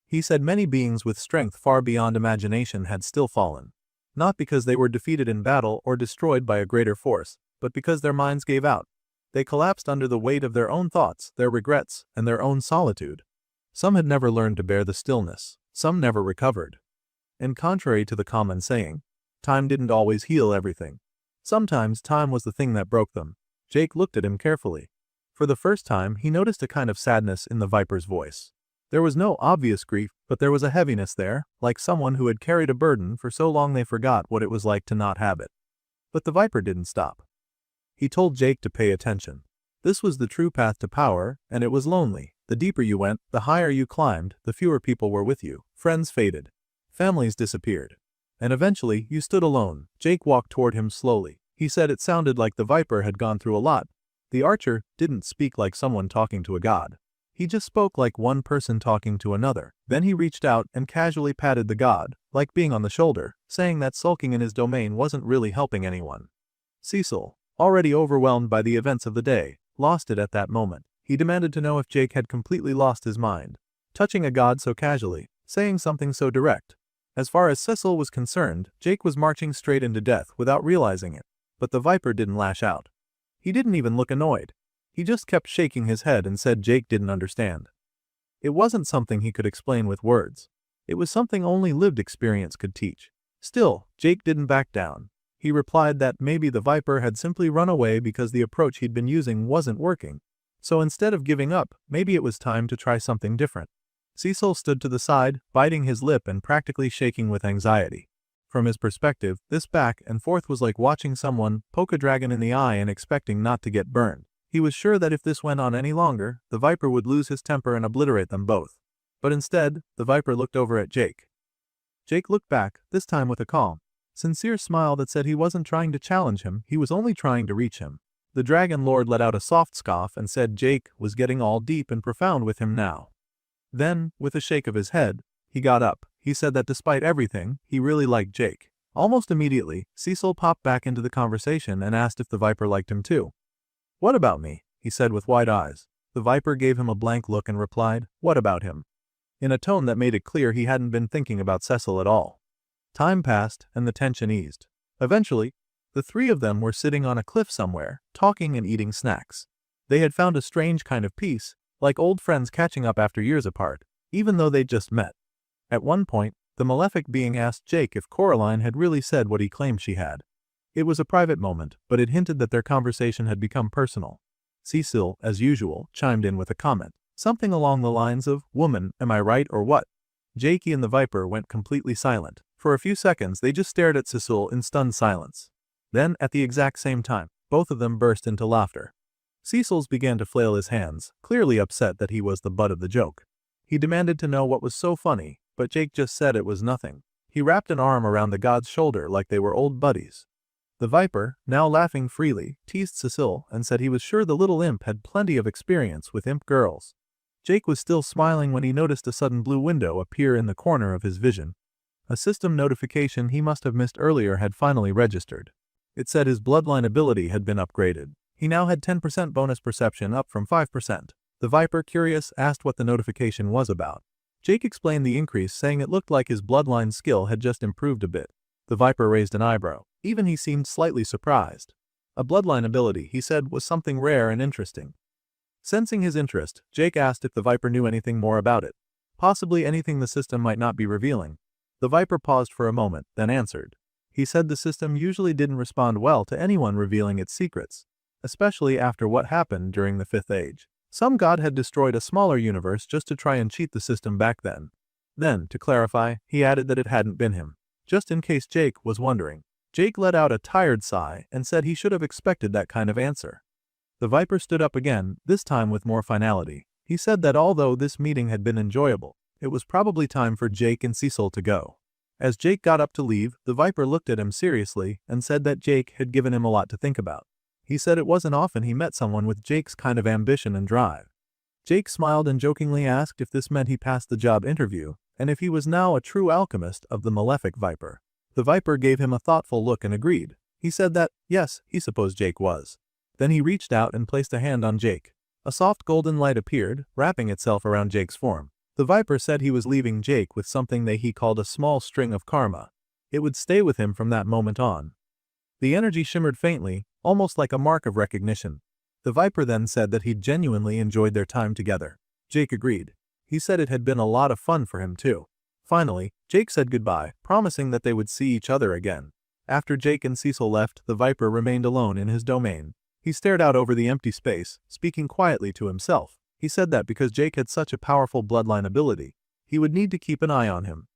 He said many beings with strength far beyond imagination had still fallen. Not because they were defeated in battle or destroyed by a greater force, but because their minds gave out. They collapsed under the weight of their own thoughts, their regrets, and their own solitude. Some had never learned to bear the stillness. Some never recovered. And contrary to the common saying, time didn't always heal everything. Sometimes time was the thing that broke them. Jake looked at him carefully. For the first time, he noticed a kind of sadness in the Viper's voice. There was no obvious grief, but there was a heaviness there, like someone who had carried a burden for so long they forgot what it was like to not have it. But the Viper didn't stop. He told Jake to pay attention. This was the true path to power, and it was lonely. The deeper you went, the higher you climbed, the fewer people were with you. Friends faded. Families disappeared. And eventually, you stood alone. Jake walked toward him slowly. He said it sounded like the Viper had gone through a lot. The archer didn't speak like someone talking to a god. He just spoke like one person talking to another. Then he reached out and casually patted the god, like being on the shoulder, saying that sulking in his domain wasn't really helping anyone. Cecil, already overwhelmed by the events of the day, lost it at that moment. He demanded to know if Jake had completely lost his mind. Touching a god so casually, saying something so direct. As far as Cecil was concerned, Jake was marching straight into death without realizing it. But the Viper didn't lash out. He didn't even look annoyed. He just kept shaking his head and said Jake didn't understand. It wasn't something he could explain with words. It was something only lived experience could teach. Still, Jake didn't back down. He replied that maybe the Viper had simply run away because the approach he'd been using wasn't working. So instead of giving up, maybe it was time to try something different. Cecil stood to the side, biting his lip and practically shaking with anxiety. From his perspective, this back and forth was like watching someone poke a dragon in the eye and expecting not to get burned. He was sure that if this went on any longer, the Viper would lose his temper and obliterate them both. But instead, the Viper looked over at Jake. Jake looked back, this time with a calm, sincere smile that said he wasn't trying to challenge him, he was only trying to reach him. The Dragon Lord let out a soft scoff and said Jake was getting all deep and profound with him now. Then, with a shake of his head, he got up. He said that despite everything, he really liked Jake. Almost immediately, Cecil popped back into the conversation and asked if the Viper liked him too. "What about me?" he said with wide eyes. The Viper gave him a blank look and replied, "What about him?" in a tone that made it clear he hadn't been thinking about Cecil at all. Time passed, and the tension eased. Eventually, the three of them were sitting on a cliff somewhere, talking and eating snacks. They had found a strange kind of peace, like old friends catching up after years apart, even though they'd just met. At one point, the malefic being asked Jake if Coraline had really said what he claimed she had. It was a private moment, but it hinted that their conversation had become personal. Cecil, as usual, chimed in with a comment. Something along the lines of, "Woman, am I right or what?" Jakey and the Viper went completely silent. For a few seconds they just stared at Cecil in stunned silence. Then, at the exact same time, both of them burst into laughter. Cecil's began to flail his hands, clearly upset that he was the butt of the joke. He demanded to know what was so funny, but Jake just said it was nothing. He wrapped an arm around the god's shoulder like they were old buddies. The Viper, now laughing freely, teased Cecil and said he was sure the little imp had plenty of experience with imp girls. Jake was still smiling when he noticed a sudden blue window appear in the corner of his vision. A system notification he must have missed earlier had finally registered. It said his bloodline ability had been upgraded. He now had 10% bonus perception, up from 5%. The Viper, curious, asked what the notification was about. Jake explained the increase, saying it looked like his bloodline skill had just improved a bit. The Viper raised an eyebrow. Even he seemed slightly surprised. A bloodline ability, he said, was something rare and interesting. Sensing his interest, Jake asked if the Viper knew anything more about it. Possibly anything the system might not be revealing. The Viper paused for a moment, then answered. He said the system usually didn't respond well to anyone revealing its secrets, especially after what happened during the Fifth Age. Some god had destroyed a smaller universe just to try and cheat the system back then. Then, to clarify, he added that it hadn't been him. Just in case Jake was wondering. Jake let out a tired sigh and said he should have expected that kind of answer. The Viper stood up again, this time with more finality. He said that although this meeting had been enjoyable, it was probably time for Jake and Cecil to go. As Jake got up to leave, the Viper looked at him seriously and said that Jake had given him a lot to think about. He said it wasn't often he met someone with Jake's kind of ambition and drive. Jake smiled and jokingly asked if this meant he passed the job interview, and if he was now a true alchemist of the malefic Viper. The Viper gave him a thoughtful look and agreed. He said that, yes, he supposed Jake was. Then he reached out and placed a hand on Jake. A soft golden light appeared, wrapping itself around Jake's form. The Viper said he was leaving Jake with something that he called a small string of karma. It would stay with him from that moment on. The energy shimmered faintly, almost like a mark of recognition. The Viper then said that he'd genuinely enjoyed their time together. Jake agreed. He said it had been a lot of fun for him too. Finally, Jake said goodbye, promising that they would see each other again. After Jake and Cecil left, the Viper remained alone in his domain. He stared out over the empty space, speaking quietly to himself. He said that because Jake had such a powerful bloodline ability, he would need to keep an eye on him.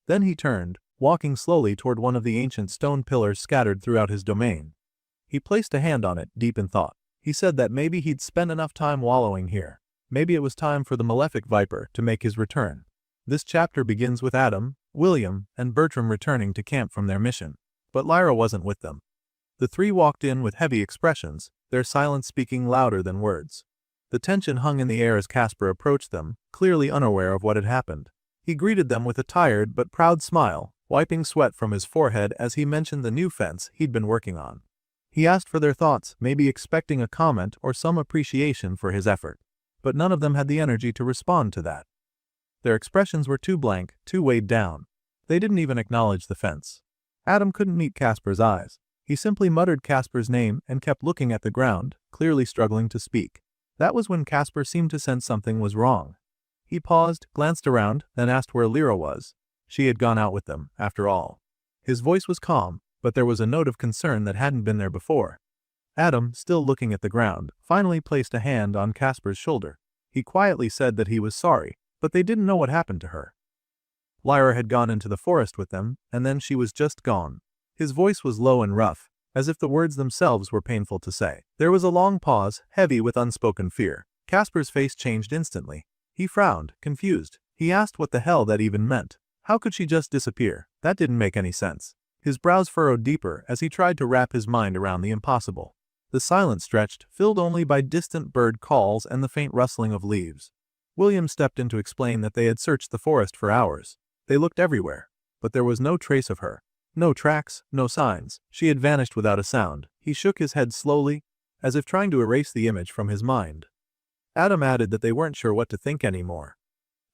Then he turned, walking slowly toward one of the ancient stone pillars scattered throughout his domain. He placed a hand on it, deep in thought. He said that maybe he'd spent enough time wallowing here. Maybe it was time for the malefic Viper to make his return. This chapter begins with Adam, William, and Bertram returning to camp from their mission. But Lyra wasn't with them. The three walked in with heavy expressions, their silence speaking louder than words. The tension hung in the air as Casper approached them, clearly unaware of what had happened. He greeted them with a tired but proud smile, wiping sweat from his forehead as he mentioned the new fence he'd been working on. He asked for their thoughts, maybe expecting a comment or some appreciation for his effort. But none of them had the energy to respond to that. Their expressions were too blank, too weighed down. They didn't even acknowledge the fence. Adam couldn't meet Casper's eyes. He simply muttered Casper's name and kept looking at the ground, clearly struggling to speak. That was when Casper seemed to sense something was wrong. He paused, glanced around, then asked where Lyra was. She had gone out with them, after all. His voice was calm, but there was a note of concern that hadn't been there before. Adam, still looking at the ground, finally placed a hand on Casper's shoulder. He quietly said that he was sorry, but they didn't know what happened to her. Lyra had gone into the forest with them, and then she was just gone. His voice was low and rough, as if the words themselves were painful to say. There was a long pause, heavy with unspoken fear. Casper's face changed instantly. He frowned, confused. He asked what the hell that even meant. How could she just disappear? That didn't make any sense. His brows furrowed deeper as he tried to wrap his mind around the impossible. The silence stretched, filled only by distant bird calls and the faint rustling of leaves. William stepped in to explain that they had searched the forest for hours. They looked everywhere, but there was no trace of her. No tracks, no signs. She had vanished without a sound. He shook his head slowly, as if trying to erase the image from his mind. Adam added that they weren't sure what to think anymore.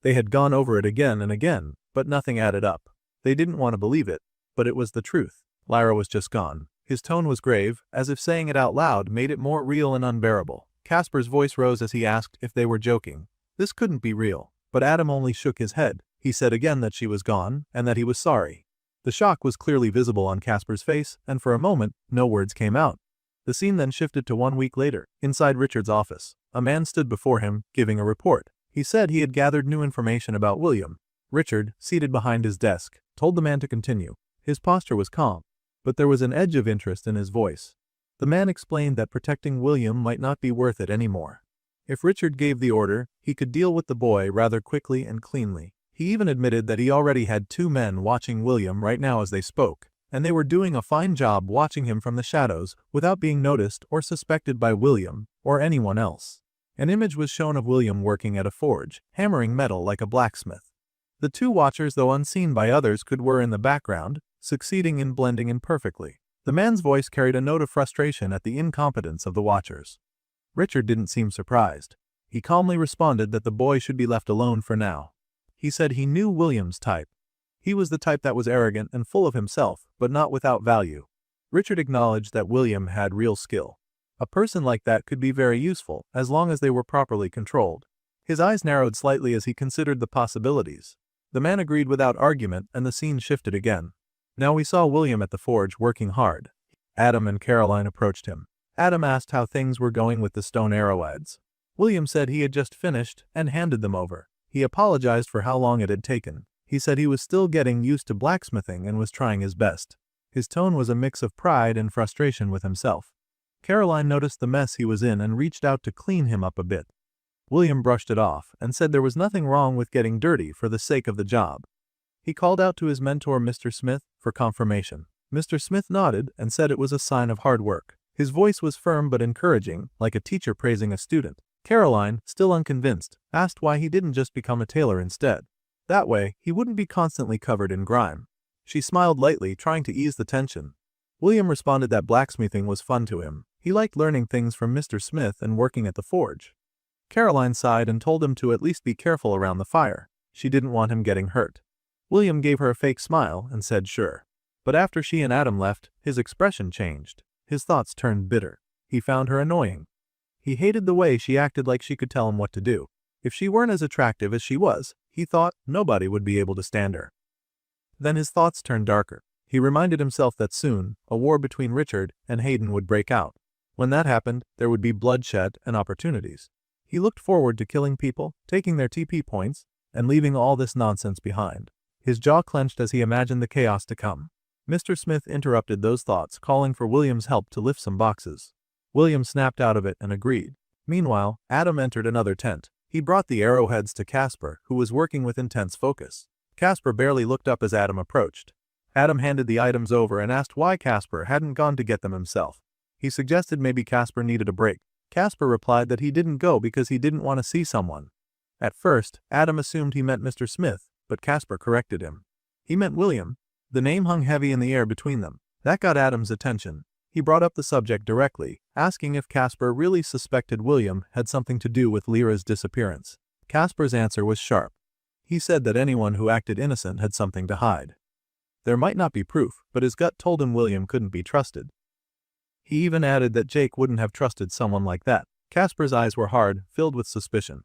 They had gone over it again and again, but nothing added up. They didn't want to believe it, but it was the truth. Lyra was just gone. His tone was grave, as if saying it out loud made it more real and unbearable. Casper's voice rose as he asked if they were joking. This couldn't be real, but Adam only shook his head. He said again that she was gone, and that he was sorry. The shock was clearly visible on Casper's face, and for a moment, no words came out. The scene then shifted to 1 week later. Inside Richard's office, a man stood before him, giving a report. He said he had gathered new information about William. Richard, seated behind his desk, told the man to continue. His posture was calm, but there was an edge of interest in his voice. The man explained that protecting William might not be worth it anymore. If Richard gave the order, he could deal with the boy rather quickly and cleanly. He even admitted that he already had 2 men watching William right now as they spoke, and they were doing a fine job watching him from the shadows without being noticed or suspected by William or anyone else. An image was shown of William working at a forge, hammering metal like a blacksmith. The 2 watchers, though unseen by others, were in the background, succeeding in blending in perfectly. The man's voice carried a note of frustration at the incompetence of the watchers. Richard didn't seem surprised. He calmly responded that the boy should be left alone for now. He said he knew William's type. He was the type that was arrogant and full of himself, but not without value. Richard acknowledged that William had real skill. A person like that could be very useful, as long as they were properly controlled. His eyes narrowed slightly as he considered the possibilities. The man agreed without argument, and the scene shifted again. Now we saw William at the forge working hard. Adam and Caroline approached him. Adam asked how things were going with the stone arrowheads. William said he had just finished and handed them over. He apologized for how long it had taken. He said he was still getting used to blacksmithing and was trying his best. His tone was a mix of pride and frustration with himself. Caroline noticed the mess he was in and reached out to clean him up a bit. William brushed it off and said there was nothing wrong with getting dirty for the sake of the job. He called out to his mentor Mr. Smith for confirmation. Mr. Smith nodded and said it was a sign of hard work. His voice was firm but encouraging, like a teacher praising a student. Caroline, still unconvinced, asked why he didn't just become a tailor instead. That way, he wouldn't be constantly covered in grime. She smiled lightly, trying to ease the tension. William responded that blacksmithing was fun to him. He liked learning things from Mr. Smith and working at the forge. Caroline sighed and told him to at least be careful around the fire. She didn't want him getting hurt. William gave her a fake smile and said sure. But after she and Adam left, his expression changed. His thoughts turned bitter. He found her annoying. He hated the way she acted like she could tell him what to do. If she weren't as attractive as she was, he thought nobody would be able to stand her. Then his thoughts turned darker. He reminded himself that soon, a war between Richard and Hayden would break out. When that happened, there would be bloodshed and opportunities. He looked forward to killing people, taking their TP points, and leaving all this nonsense behind. His jaw clenched as he imagined the chaos to come. Mr. Smith interrupted those thoughts, calling for William's help to lift some boxes. William snapped out of it and agreed. Meanwhile, Adam entered another tent. He brought the arrowheads to Casper, who was working with intense focus. Casper barely looked up as Adam approached. Adam handed the items over and asked why Casper hadn't gone to get them himself. He suggested maybe Casper needed a break. Casper replied that he didn't go because he didn't want to see someone. At first, Adam assumed he meant Mr. Smith, but Casper corrected him. He meant William. The name hung heavy in the air between them. That got Adam's attention. He brought up the subject directly, asking if Casper really suspected William had something to do with Lyra's disappearance. Casper's answer was sharp. He said that anyone who acted innocent had something to hide. There might not be proof, but his gut told him William couldn't be trusted. He even added that Jake wouldn't have trusted someone like that. Casper's eyes were hard, filled with suspicion.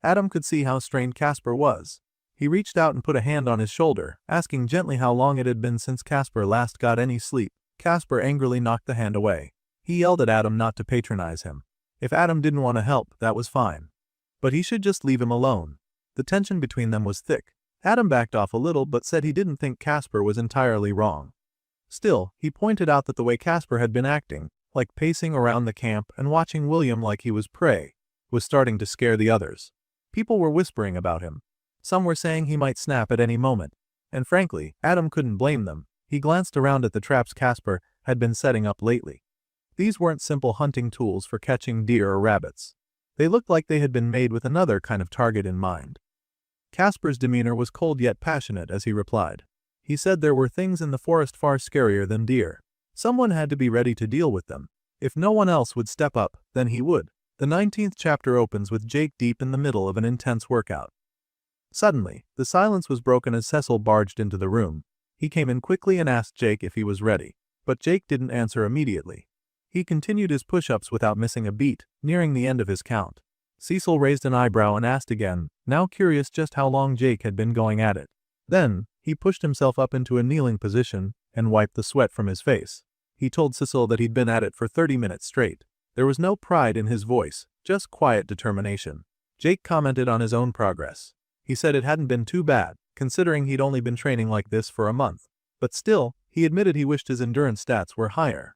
Adam could see how strained Casper was. He reached out and put a hand on his shoulder, asking gently how long it had been since Casper last got any sleep. Casper angrily knocked the hand away. He yelled at Adam not to patronize him. If Adam didn't want to help, that was fine. But he should just leave him alone. The tension between them was thick. Adam backed off a little but said he didn't think Casper was entirely wrong. Still, he pointed out that the way Casper had been acting, like pacing around the camp and watching William like he was prey, was starting to scare the others. People were whispering about him. Some were saying he might snap at any moment. And frankly, Adam couldn't blame them. He glanced around at the traps Casper had been setting up lately. These weren't simple hunting tools for catching deer or rabbits. They looked like they had been made with another kind of target in mind. Casper's demeanor was cold yet passionate as he replied. He said there were things in the forest far scarier than deer. Someone had to be ready to deal with them. If no one else would step up, then he would. The 19th chapter opens with Jake deep in the middle of an intense workout. Suddenly, the silence was broken as Cecil barged into the room. He came in quickly and asked Jake if he was ready. But Jake didn't answer immediately. He continued his push-ups without missing a beat, nearing the end of his count. Cecil raised an eyebrow and asked again, now curious just how long Jake had been going at it. Then, he pushed himself up into a kneeling position and wiped the sweat from his face. He told Cecil that he'd been at it for 30 minutes straight. There was no pride in his voice, just quiet determination. Jake commented on his own progress. He said it hadn't been too bad, considering he'd only been training like this for a month. But still, he admitted he wished his endurance stats were higher.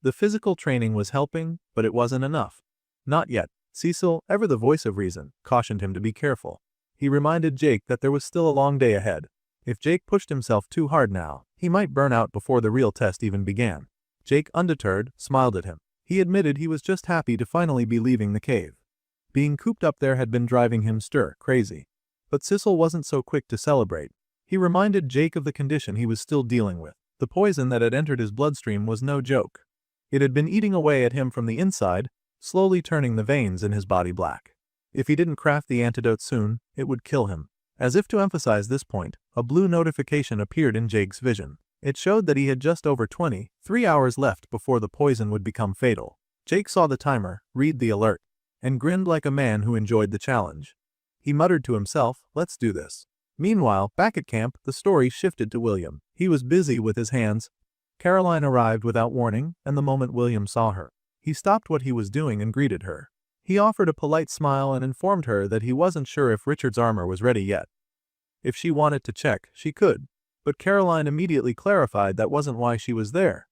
The physical training was helping, but it wasn't enough. Not yet. Cecil, ever the voice of reason, cautioned him to be careful. He reminded Jake that there was still a long day ahead. If Jake pushed himself too hard now, he might burn out before the real test even began. Jake, undeterred, smiled at him. He admitted he was just happy to finally be leaving the cave. Being cooped up there had been driving him crazy. But Cecil wasn't so quick to celebrate. He reminded Jake of the condition he was still dealing with. The poison that had entered his bloodstream was no joke. It had been eating away at him from the inside, slowly turning the veins in his body black. If he didn't craft the antidote soon, it would kill him. As if to emphasize this point, a blue notification appeared in Jake's vision. It showed that he had just over 23 hours left before the poison would become fatal. Jake saw the timer, read the alert, and grinned like a man who enjoyed the challenge. He muttered to himself, let's do this. Meanwhile, back at camp, the story shifted to William. He was busy with his hands. Caroline arrived without warning, and the moment William saw her, he stopped what he was doing and greeted her. He offered a polite smile and informed her that he wasn't sure if Richard's armor was ready yet. If she wanted to check, she could. But Caroline immediately clarified that wasn't why she was there.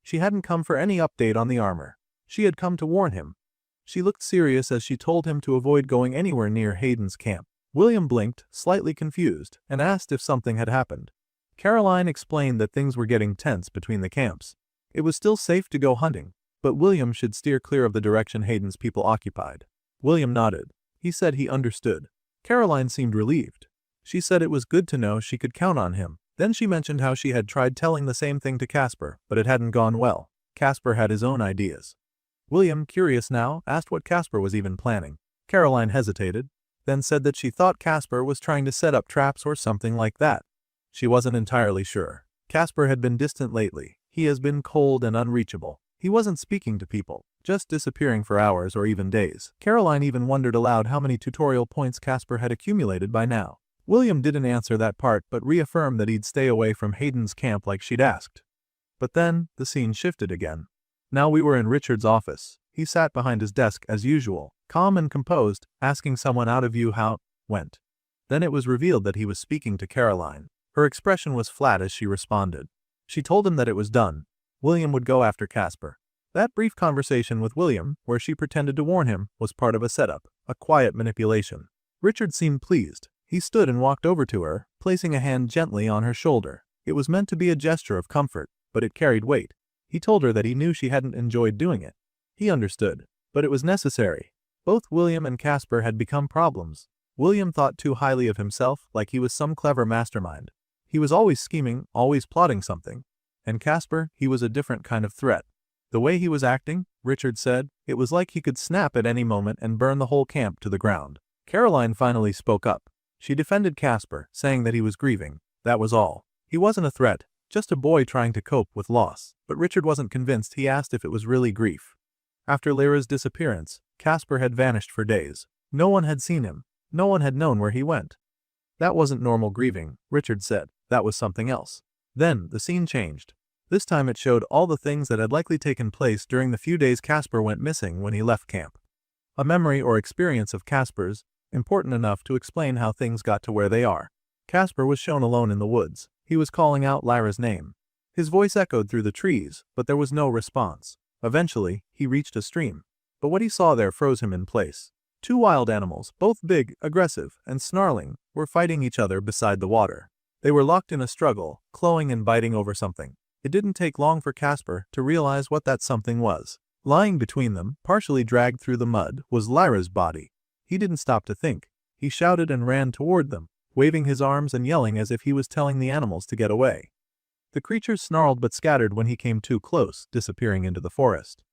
She hadn't come for any update on the armor. She had come to warn him. She looked serious as she told him to avoid going anywhere near Hayden's camp. William blinked, slightly confused, and asked if something had happened. Caroline explained that things were getting tense between the camps. It was still safe to go hunting, but William should steer clear of the direction Hayden's people occupied. William nodded. He said he understood. Caroline seemed relieved. She said it was good to know she could count on him. Then she mentioned how she had tried telling the same thing to Casper, but it hadn't gone well. Casper had his own ideas. William, curious now, asked what Casper was even planning. Caroline hesitated, then said that she thought Casper was trying to set up traps or something like that. She wasn't entirely sure. Casper had been distant lately. He has been cold and unreachable. He wasn't speaking to people. just disappearing for hours or even days. Caroline even wondered aloud how many tutorial points Casper had accumulated by now. William didn't answer that part but reaffirmed that he'd stay away from Hayden's camp like she'd asked. But then, the scene shifted again. Now we were in Richard's office. He sat behind his desk as usual, calm and composed, asking someone out of view how it went. Then it was revealed that he was speaking to Caroline. Her expression was flat as she responded. She told him that it was done. William would go after Casper. That brief conversation with William, where she pretended to warn him, was part of a setup, a quiet manipulation. Richard seemed pleased. He stood and walked over to her, placing a hand gently on her shoulder. It was meant to be a gesture of comfort, but it carried weight. He told her that he knew she hadn't enjoyed doing it. He understood, but it was necessary. Both William and Casper had become problems. William thought too highly of himself, like he was some clever mastermind. He was always scheming, always plotting something. And Casper, he was a different kind of threat. The way he was acting, Richard said, it was like he could snap at any moment and burn the whole camp to the ground. Caroline finally spoke up. She defended Casper, saying that he was grieving. That was all. He wasn't a threat, just a boy trying to cope with loss. But Richard wasn't convinced. He asked if it was really grief. After Lyra's disappearance, Casper had vanished for days. No one had seen him. No one had known where he went. That wasn't normal grieving, Richard said. That was something else. Then, the scene changed. This time it showed all the things that had likely taken place during the few days Casper went missing when he left camp. A memory or experience of Casper's, important enough to explain how things got to where they are. Casper was shown alone in the woods. He was calling out Lyra's name. His voice echoed through the trees, but there was no response. Eventually, he reached a stream. But what he saw there froze him in place. Two wild animals, both big, aggressive, and snarling, were fighting each other beside the water. They were locked in a struggle, clawing and biting over something. It didn't take long for Casper to realize what that something was. Lying between them, partially dragged through the mud, was Lyra's body. He didn't stop to think. He shouted and ran toward them, waving his arms and yelling as if he was telling the animals to get away. The creatures snarled but scattered when he came too close, disappearing into the forest.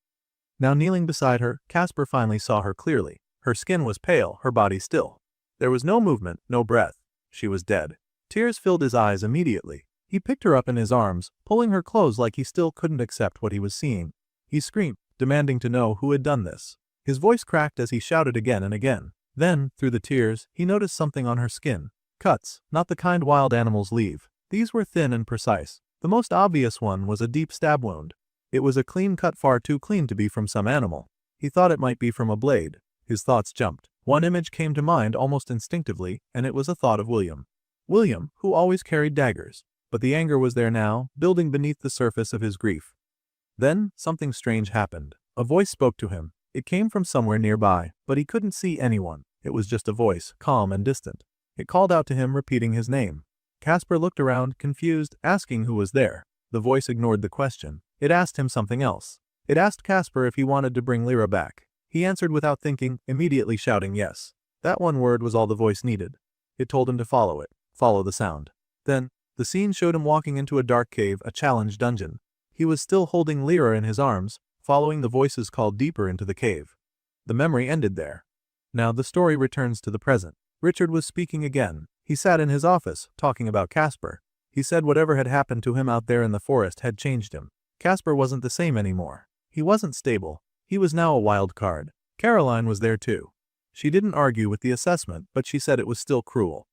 Now kneeling beside her, Casper finally saw her clearly. Her skin was pale, her body still. There was no movement, no breath. She was dead. Tears filled his eyes immediately. He picked her up in his arms, pulling her close like he still couldn't accept what he was seeing. He screamed, demanding to know who had done this. His voice cracked as he shouted again and again. Then, through the tears, he noticed something on her skin. Cuts, not the kind wild animals leave. These were thin and precise. The most obvious one was a deep stab wound. It was a clean cut, far too clean to be from some animal. He thought it might be from a blade. His thoughts jumped. One image came to mind almost instinctively, and it was a thought of William. William, who always carried daggers. But the anger was there now, building beneath the surface of his grief. Then, something strange happened. A voice spoke to him. It came from somewhere nearby, but he couldn't see anyone. It was just a voice, calm and distant. It called out to him, repeating his name. Casper looked around, confused, asking who was there. The voice ignored the question. It asked him something else. It asked Casper if he wanted to bring Lyra back. He answered without thinking, immediately shouting yes. That one word was all the voice needed. It told him to follow it, follow the sound. Then, the scene showed him walking into a dark cave, a challenge dungeon. He was still holding Lyra in his arms, following the voice's call deeper into the cave. The memory ended there. Now the story returns to the present. Richard was speaking again. He sat in his office, talking about Casper. He said whatever had happened to him out there in the forest had changed him. Casper wasn't the same anymore. He wasn't stable. He was now a wild card. Caroline was there too. She didn't argue with the assessment, but she said it was still cruel.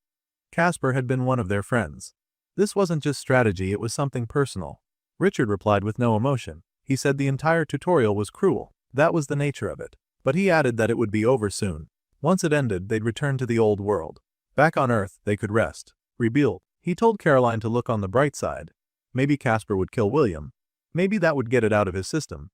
Casper had been one of their friends. This wasn't just strategy, it was something personal. Richard replied with no emotion. He said the entire tutorial was cruel. That was the nature of it. But he added that it would be over soon. Once it ended, they'd return to the old world. Back on Earth, they could rest. Rebuild. He told Caroline to look on the bright side. Maybe Casper would kill William. Maybe that would get it out of his system.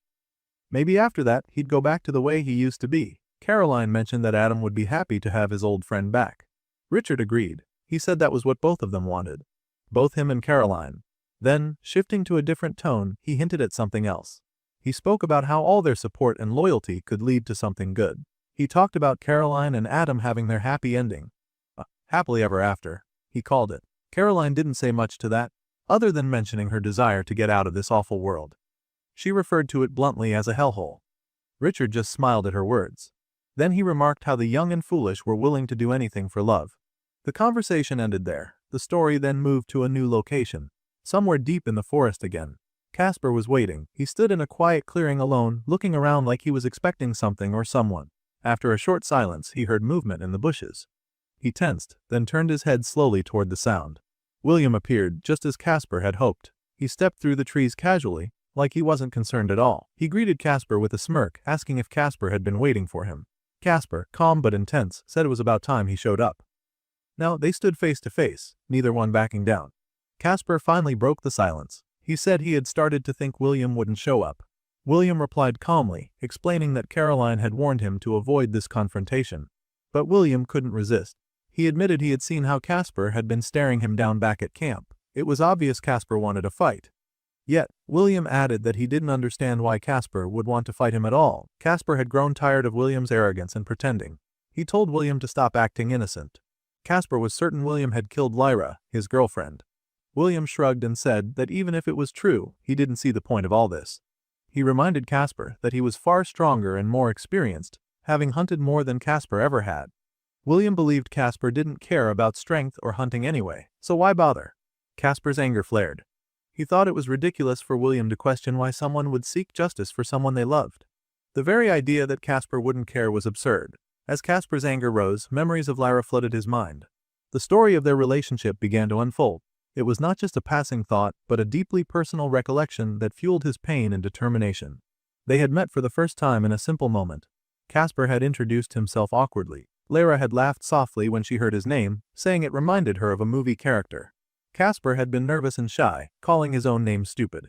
Maybe after that, he'd go back to the way he used to be. Caroline mentioned that Adam would be happy to have his old friend back. Richard agreed. He said that was what both of them wanted. Both him and Caroline. Then, shifting to a different tone, he hinted at something else. He spoke about how all their support and loyalty could lead to something good. He talked about Caroline and Adam having their happy ending. Happily ever after, he called it. Caroline didn't say much to that, other than mentioning her desire to get out of this awful world. She referred to it bluntly as a hellhole. Richard just smiled at her words. Then he remarked how the young and foolish were willing to do anything for love. The conversation ended there. The story then moved to a new location. Somewhere deep in the forest again. Casper was waiting. He stood in a quiet clearing alone, looking around like he was expecting something or someone. After a short silence, he heard movement in the bushes. He tensed, then turned his head slowly toward the sound. William appeared, just as Casper had hoped. He stepped through the trees casually, like he wasn't concerned at all. He greeted Casper with a smirk, asking if Casper had been waiting for him. Casper, calm but intense, said it was about time he showed up. Now they stood face to face, neither one backing down. Casper finally broke the silence. He said he had started to think William wouldn't show up. William replied calmly, explaining that Caroline had warned him to avoid this confrontation. But William couldn't resist. He admitted he had seen how Casper had been staring him down back at camp. It was obvious Casper wanted a fight. Yet, William added that he didn't understand why Casper would want to fight him at all. Casper had grown tired of William's arrogance and pretending. He told William to stop acting innocent. Casper was certain William had killed Lyra, his girlfriend. William shrugged and said that even if it was true, he didn't see the point of all this. He reminded Casper that he was far stronger and more experienced, having hunted more than Casper ever had. William believed Casper didn't care about strength or hunting anyway, so why bother? Casper's anger flared. He thought it was ridiculous for William to question why someone would seek justice for someone they loved. The very idea that Casper wouldn't care was absurd. As Casper's anger rose, memories of Lyra flooded his mind. The story of their relationship began to unfold. It was not just a passing thought, but a deeply personal recollection that fueled his pain and determination. They had met for the first time in a simple moment. Casper had introduced himself awkwardly. Lyra had laughed softly when she heard his name, saying it reminded her of a movie character. Casper had been nervous and shy, calling his own name stupid.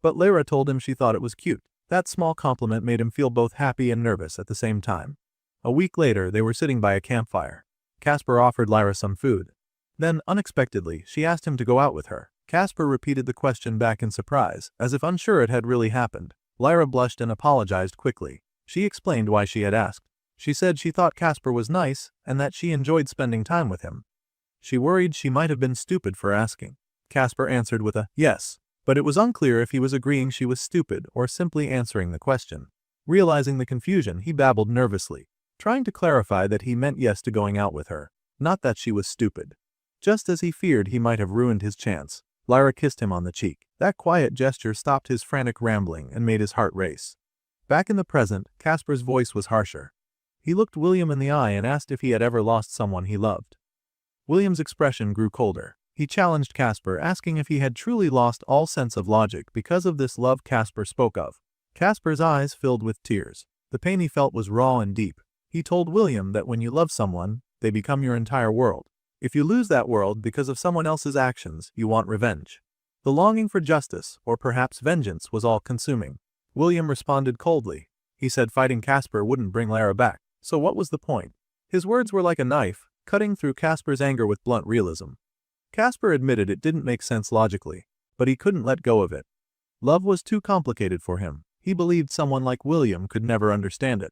But Lyra told him she thought it was cute. That small compliment made him feel both happy and nervous at the same time. A week later, they were sitting by a campfire. Casper offered Lyra some food. Then, unexpectedly, she asked him to go out with her. Casper repeated the question back in surprise, as if unsure it had really happened. Lyra blushed and apologized quickly. She explained why she had asked. She said she thought Casper was nice and that she enjoyed spending time with him. She worried she might have been stupid for asking. Casper answered with a yes, but it was unclear if he was agreeing she was stupid or simply answering the question. Realizing the confusion, he babbled nervously, trying to clarify that he meant yes to going out with her, not that she was stupid. Just as he feared he might have ruined his chance, Lyra kissed him on the cheek. That quiet gesture stopped his frantic rambling and made his heart race. Back in the present, Casper's voice was harsher. He looked William in the eye and asked if he had ever lost someone he loved. William's expression grew colder. He challenged Casper, asking if he had truly lost all sense of logic because of this love Casper spoke of. Casper's eyes filled with tears. The pain he felt was raw and deep. He told William that when you love someone, they become your entire world. If you lose that world because of someone else's actions, you want revenge. The longing for justice, or perhaps vengeance, was all-consuming. William responded coldly. He said fighting Casper wouldn't bring Lyra back, so what was the point? His words were like a knife, cutting through Casper's anger with blunt realism. Casper admitted it didn't make sense logically, but he couldn't let go of it. Love was too complicated for him. He believed someone like William could never understand it.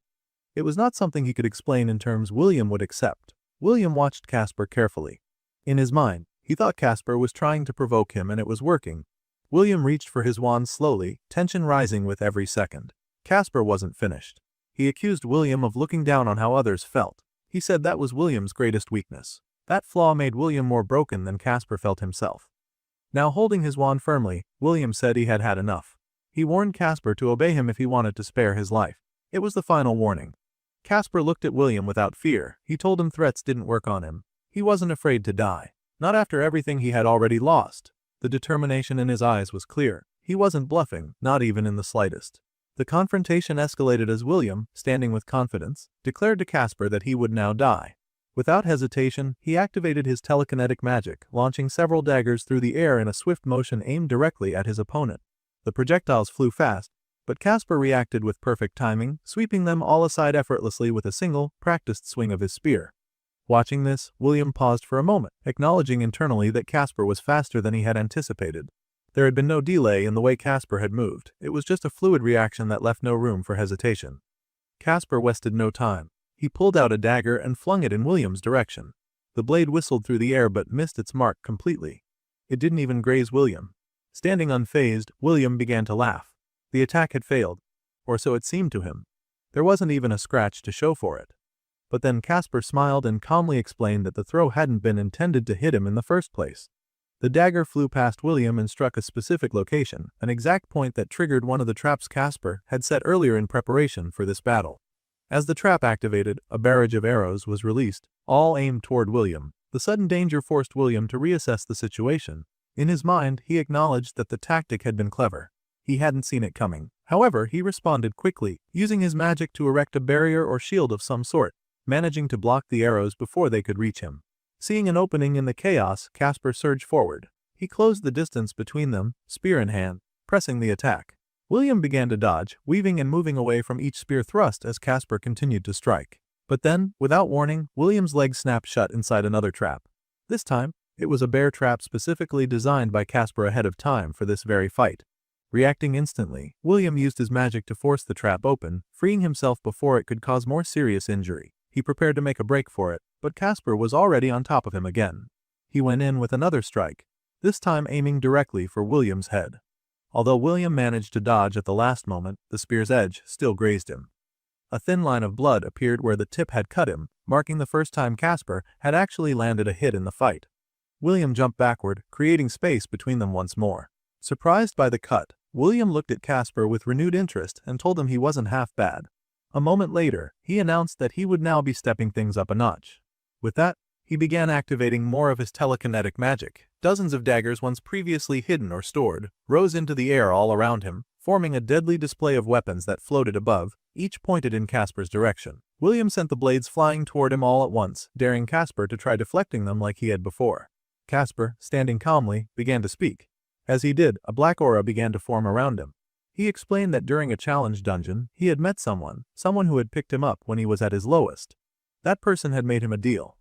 It was not something he could explain in terms William would accept. William watched Casper carefully. In his mind, he thought Casper was trying to provoke him and it was working. William reached for his wand slowly, tension rising with every second. Casper wasn't finished. He accused William of looking down on how others felt. He said that was William's greatest weakness. That flaw made William more broken than Casper felt himself. Now holding his wand firmly, William said he had had enough. He warned Casper to obey him if he wanted to spare his life. It was the final warning. Casper looked at William without fear. He told him threats didn't work on him. He wasn't afraid to die. Not after everything he had already lost. The determination in his eyes was clear. He wasn't bluffing, not even in the slightest. The confrontation escalated as William, standing with confidence, declared to Casper that he would now die. Without hesitation, he activated his telekinetic magic, launching several daggers through the air in a swift motion aimed directly at his opponent. The projectiles flew fast, but Casper reacted with perfect timing, sweeping them all aside effortlessly with a single, practiced swing of his spear. Watching this, William paused for a moment, acknowledging internally that Casper was faster than he had anticipated. There had been no delay in the way Casper had moved. It was just a fluid reaction that left no room for hesitation. Casper wasted no time. He pulled out a dagger and flung it in William's direction. The blade whistled through the air but missed its mark completely. It didn't even graze William. Standing unfazed, William began to laugh. The attack had failed, or so it seemed to him. There wasn't even a scratch to show for it. But then Casper smiled and calmly explained that the throw hadn't been intended to hit him in the first place. The dagger flew past William and struck a specific location, an exact point that triggered one of the traps Casper had set earlier in preparation for this battle. As the trap activated, a barrage of arrows was released, all aimed toward William. The sudden danger forced William to reassess the situation. In his mind, he acknowledged that the tactic had been clever. He hadn't seen it coming. However, he responded quickly, using his magic to erect a barrier or shield of some sort, managing to block the arrows before they could reach him. Seeing an opening in the chaos, Casper surged forward. He closed the distance between them, spear in hand, pressing the attack. William began to dodge, weaving and moving away from each spear thrust as Casper continued to strike. But then, without warning, William's leg snapped shut inside another trap. This time, it was a bear trap specifically designed by Casper ahead of time for this very fight. Reacting instantly, William used his magic to force the trap open, freeing himself before it could cause more serious injury. He prepared to make a break for it, but Casper was already on top of him again. He went in with another strike, this time aiming directly for William's head. Although William managed to dodge at the last moment, the spear's edge still grazed him. A thin line of blood appeared where the tip had cut him, marking the first time Casper had actually landed a hit in the fight. William jumped backward, creating space between them once more. Surprised by the cut, William looked at Casper with renewed interest and told him he wasn't half bad. A moment later, he announced that he would now be stepping things up a notch. With that, he began activating more of his telekinetic magic. Dozens of daggers once previously hidden or stored rose into the air all around him, forming a deadly display of weapons that floated above, each pointed in Casper's direction. William sent the blades flying toward him all at once, daring Casper to try deflecting them like he had before. Casper, standing calmly, began to speak. As he did, a black aura began to form around him. He explained that during a challenge dungeon, he had met someone who had picked him up when he was at his lowest. That person had made him a deal.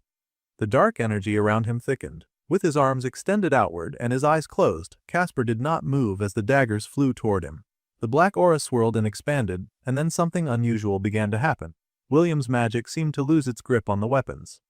The dark energy around him thickened. With his arms extended outward and his eyes closed, Casper did not move as the daggers flew toward him. The black aura swirled and expanded, and then something unusual began to happen. William's magic seemed to lose its grip on the weapons.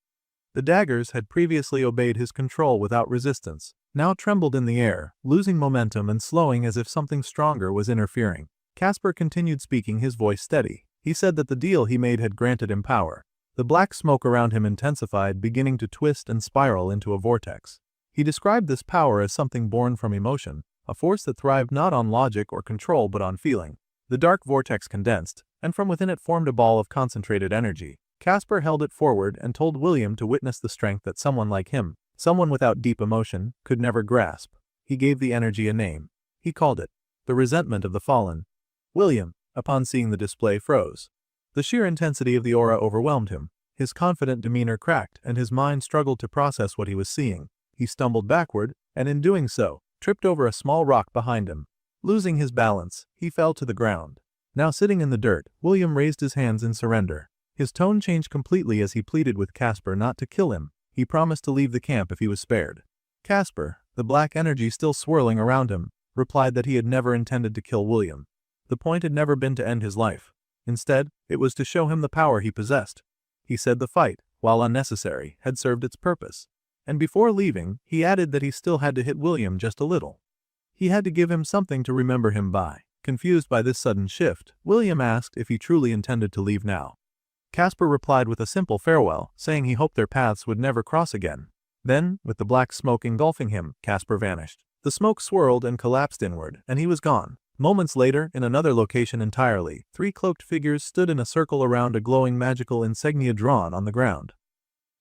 The daggers had previously obeyed his control without resistance, now trembled in the air, losing momentum and slowing as if something stronger was interfering. Casper continued speaking, his voice steady. He said that the deal he made had granted him power. The black smoke around him intensified, beginning to twist and spiral into a vortex. He described this power as something born from emotion, a force that thrived not on logic or control but on feeling. The dark vortex condensed, and from within it formed a ball of concentrated energy. Casper held it forward and told William to witness the strength that someone like him, someone without deep emotion, could never grasp. He gave the energy a name. He called it the resentment of the fallen. William, upon seeing the display, froze. The sheer intensity of the aura overwhelmed him. His confident demeanor cracked, and his mind struggled to process what he was seeing. He stumbled backward, and in doing so, tripped over a small rock behind him. Losing his balance, he fell to the ground. Now sitting in the dirt, William raised his hands in surrender. His tone changed completely as he pleaded with Casper not to kill him. He promised to leave the camp if he was spared. Casper, the black energy still swirling around him, replied that he had never intended to kill William. The point had never been to end his life. Instead, it was to show him the power he possessed. He said the fight, while unnecessary, had served its purpose. And before leaving, he added that he still had to hit William just a little. He had to give him something to remember him by. Confused by this sudden shift, William asked if he truly intended to leave now. Casper replied with a simple farewell, saying he hoped their paths would never cross again. Then, with the black smoke engulfing him, Casper vanished. The smoke swirled and collapsed inward, and he was gone. Moments later, in another location entirely, 3 cloaked figures stood in a circle around a glowing magical insignia drawn on the ground.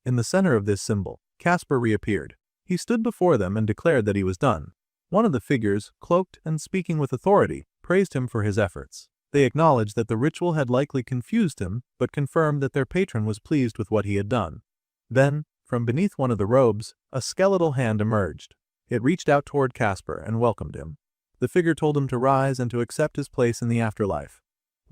In the center of this symbol, Casper reappeared. He stood before them and declared that he was done. One of the figures, cloaked and speaking with authority, praised him for his efforts. They acknowledged that the ritual had likely confused him, but confirmed that their patron was pleased with what he had done. Then, from beneath one of the robes, a skeletal hand emerged. It reached out toward Casper and welcomed him. The figure told him to rise and to accept his place in the afterlife.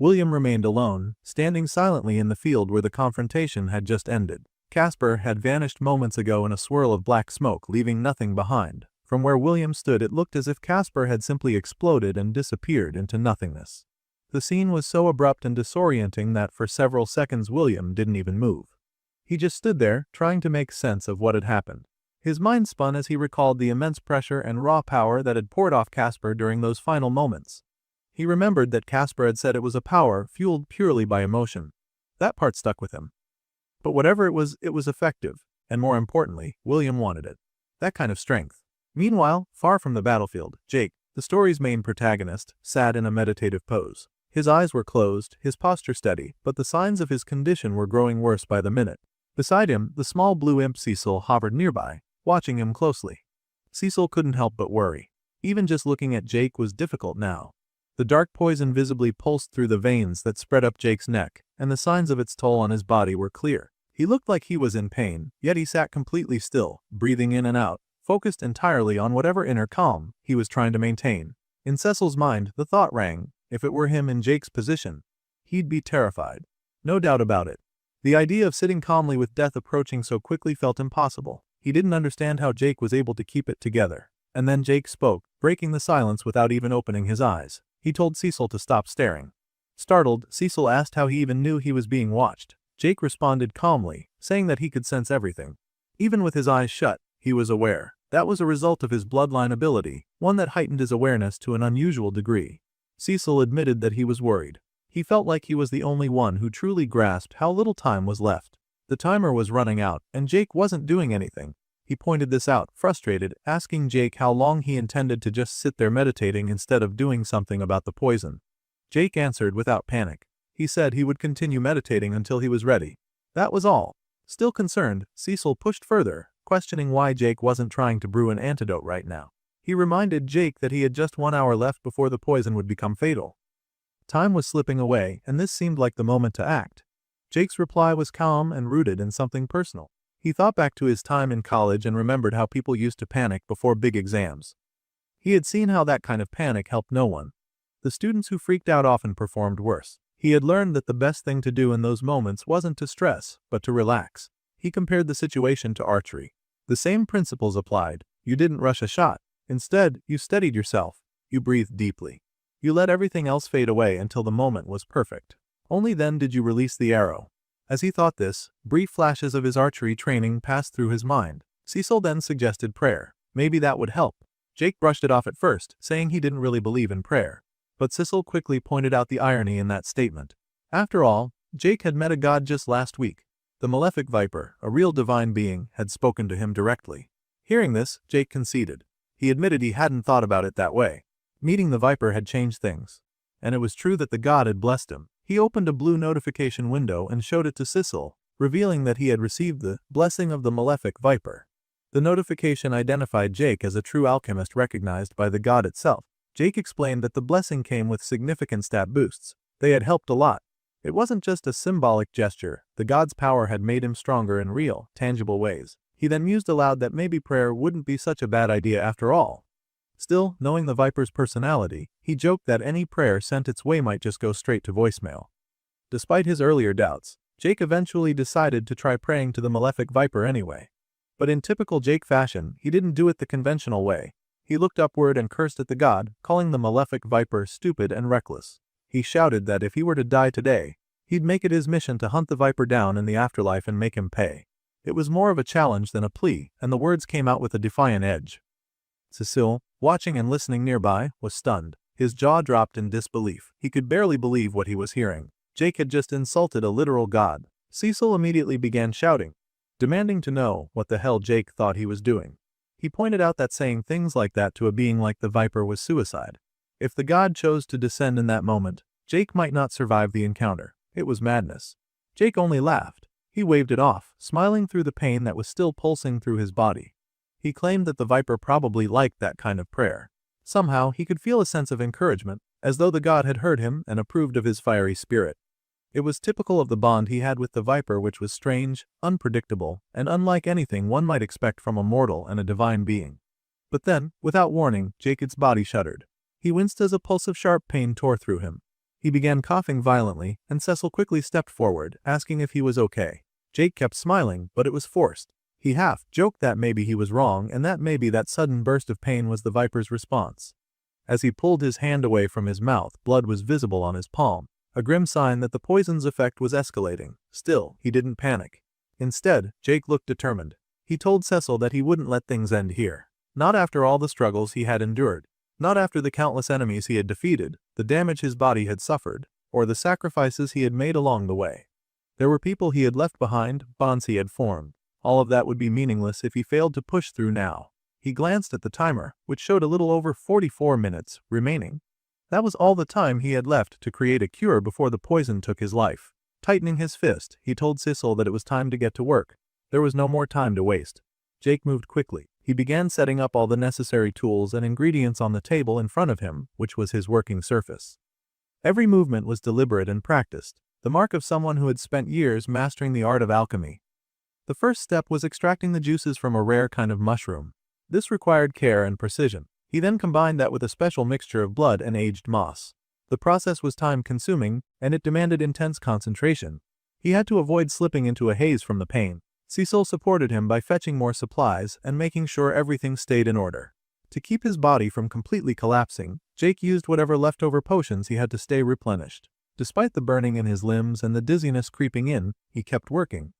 William remained alone, standing silently in the field where the confrontation had just ended. Casper had vanished moments ago in a swirl of black smoke, leaving nothing behind. From where William stood, it looked as if Casper had simply exploded and disappeared into nothingness. The scene was so abrupt and disorienting that for several seconds William didn't even move. He just stood there, trying to make sense of what had happened. His mind spun as he recalled the immense pressure and raw power that had poured off Casper during those final moments. He remembered that Casper had said it was a power fueled purely by emotion. That part stuck with him. But whatever it was effective, and more importantly, William wanted it. That kind of strength. Meanwhile, far from the battlefield, Jake, the story's main protagonist, sat in a meditative pose. His eyes were closed, his posture steady, but the signs of his condition were growing worse by the minute. Beside him, the small blue imp Cecil hovered nearby, watching him closely. Cecil couldn't help but worry. Even just looking at Jake was difficult now. The dark poison visibly pulsed through the veins that spread up Jake's neck, and the signs of its toll on his body were clear. He looked like he was in pain, yet he sat completely still, breathing in and out, focused entirely on whatever inner calm he was trying to maintain. In Cecil's mind, the thought rang, if it were him in Jake's position, he'd be terrified. No doubt about it. The idea of sitting calmly with death approaching so quickly felt impossible. He didn't understand how Jake was able to keep it together. And then Jake spoke, breaking the silence without even opening his eyes. He told Cecil to stop staring. Startled, Cecil asked how he even knew he was being watched. Jake responded calmly, saying that he could sense everything. Even with his eyes shut, he was aware. That was a result of his bloodline ability, one that heightened his awareness to an unusual degree. Cecil admitted that he was worried. He felt like he was the only one who truly grasped how little time was left. The timer was running out, and Jake wasn't doing anything. He pointed this out, frustrated, asking Jake how long he intended to just sit there meditating instead of doing something about the poison. Jake answered without panic. He said he would continue meditating until he was ready. That was all. Still concerned, Cecil pushed further, questioning why Jake wasn't trying to brew an antidote right now. He reminded Jake that he had just 1 hour left before the poison would become fatal. Time was slipping away, and this seemed like the moment to act. Jake's reply was calm and rooted in something personal. He thought back to his time in college and remembered how people used to panic before big exams. He had seen how that kind of panic helped no one. The students who freaked out often performed worse. He had learned that the best thing to do in those moments wasn't to stress, but to relax. He compared the situation to archery. The same principles applied. You didn't rush a shot. Instead, you steadied yourself. You breathed deeply. You let everything else fade away until the moment was perfect. Only then did you release the arrow. As he thought this, brief flashes of his archery training passed through his mind. Cecil then suggested prayer. Maybe that would help. Jake brushed it off at first, saying he didn't really believe in prayer. But Cecil quickly pointed out the irony in that statement. After all, Jake had met a god just last week. The malefic viper, a real divine being, had spoken to him directly. Hearing this, Jake conceded. He admitted he hadn't thought about it that way. Meeting the viper had changed things. And it was true that the god had blessed him. He opened a blue notification window and showed it to Cecil, revealing that he had received the blessing of the malefic viper. The notification identified Jake as a true alchemist recognized by the god itself. Jake explained that the blessing came with significant stat boosts. They had helped a lot. It wasn't just a symbolic gesture. The god's power had made him stronger in real, tangible ways. He then mused aloud that maybe prayer wouldn't be such a bad idea after all. Still, knowing the viper's personality, he joked that any prayer sent its way might just go straight to voicemail. Despite his earlier doubts, Jake eventually decided to try praying to the malefic viper anyway. But in typical Jake fashion, he didn't do it the conventional way. He looked upward and cursed at the god, calling the malefic viper stupid and reckless. He shouted that if he were to die today, he'd make it his mission to hunt the viper down in the afterlife and make him pay. It was more of a challenge than a plea, and the words came out with a defiant edge. Cecil, watching and listening nearby, was stunned. His jaw dropped in disbelief. He could barely believe what he was hearing. Jake had just insulted a literal god. Cecil immediately began shouting, demanding to know what the hell Jake thought he was doing. He pointed out that saying things like that to a being like the viper was suicide. If the god chose to descend in that moment, Jake might not survive the encounter. It was madness. Jake only laughed. He waved it off, smiling through the pain that was still pulsing through his body. He claimed that the viper probably liked that kind of prayer. Somehow, he could feel a sense of encouragement, as though the god had heard him and approved of his fiery spirit. It was typical of the bond he had with the viper, which was strange, unpredictable, and unlike anything one might expect from a mortal and a divine being. But then, without warning, Jake's body shuddered. He winced as a pulse of sharp pain tore through him. He began coughing violently, and Cecil quickly stepped forward, asking if he was okay. Jake kept smiling, but it was forced. He half-joked that maybe he was wrong and that maybe that sudden burst of pain was the viper's response. As he pulled his hand away from his mouth, blood was visible on his palm, a grim sign that the poison's effect was escalating. Still, he didn't panic. Instead, Jake looked determined. He told Cecil that he wouldn't let things end here. Not after all the struggles he had endured. Not after the countless enemies he had defeated, the damage his body had suffered, or the sacrifices he had made along the way. There were people he had left behind, bonds he had formed. All of that would be meaningless if he failed to push through now. He glanced at the timer, which showed a little over 44 minutes remaining. That was all the time he had left to create a cure before the poison took his life. Tightening his fist, he told Sissel that it was time to get to work. There was no more time to waste. Jake moved quickly. He began setting up all the necessary tools and ingredients on the table in front of him, which was his working surface. Every movement was deliberate and practiced, the mark of someone who had spent years mastering the art of alchemy. The first step was extracting the juices from a rare kind of mushroom. This required care and precision. He then combined that with a special mixture of blood and aged moss. The process was time-consuming, and it demanded intense concentration. He had to avoid slipping into a haze from the pain. Cecil supported him by fetching more supplies and making sure everything stayed in order. To keep his body from completely collapsing, Jake used whatever leftover potions he had to stay replenished. Despite the burning in his limbs and the dizziness creeping in, he kept working.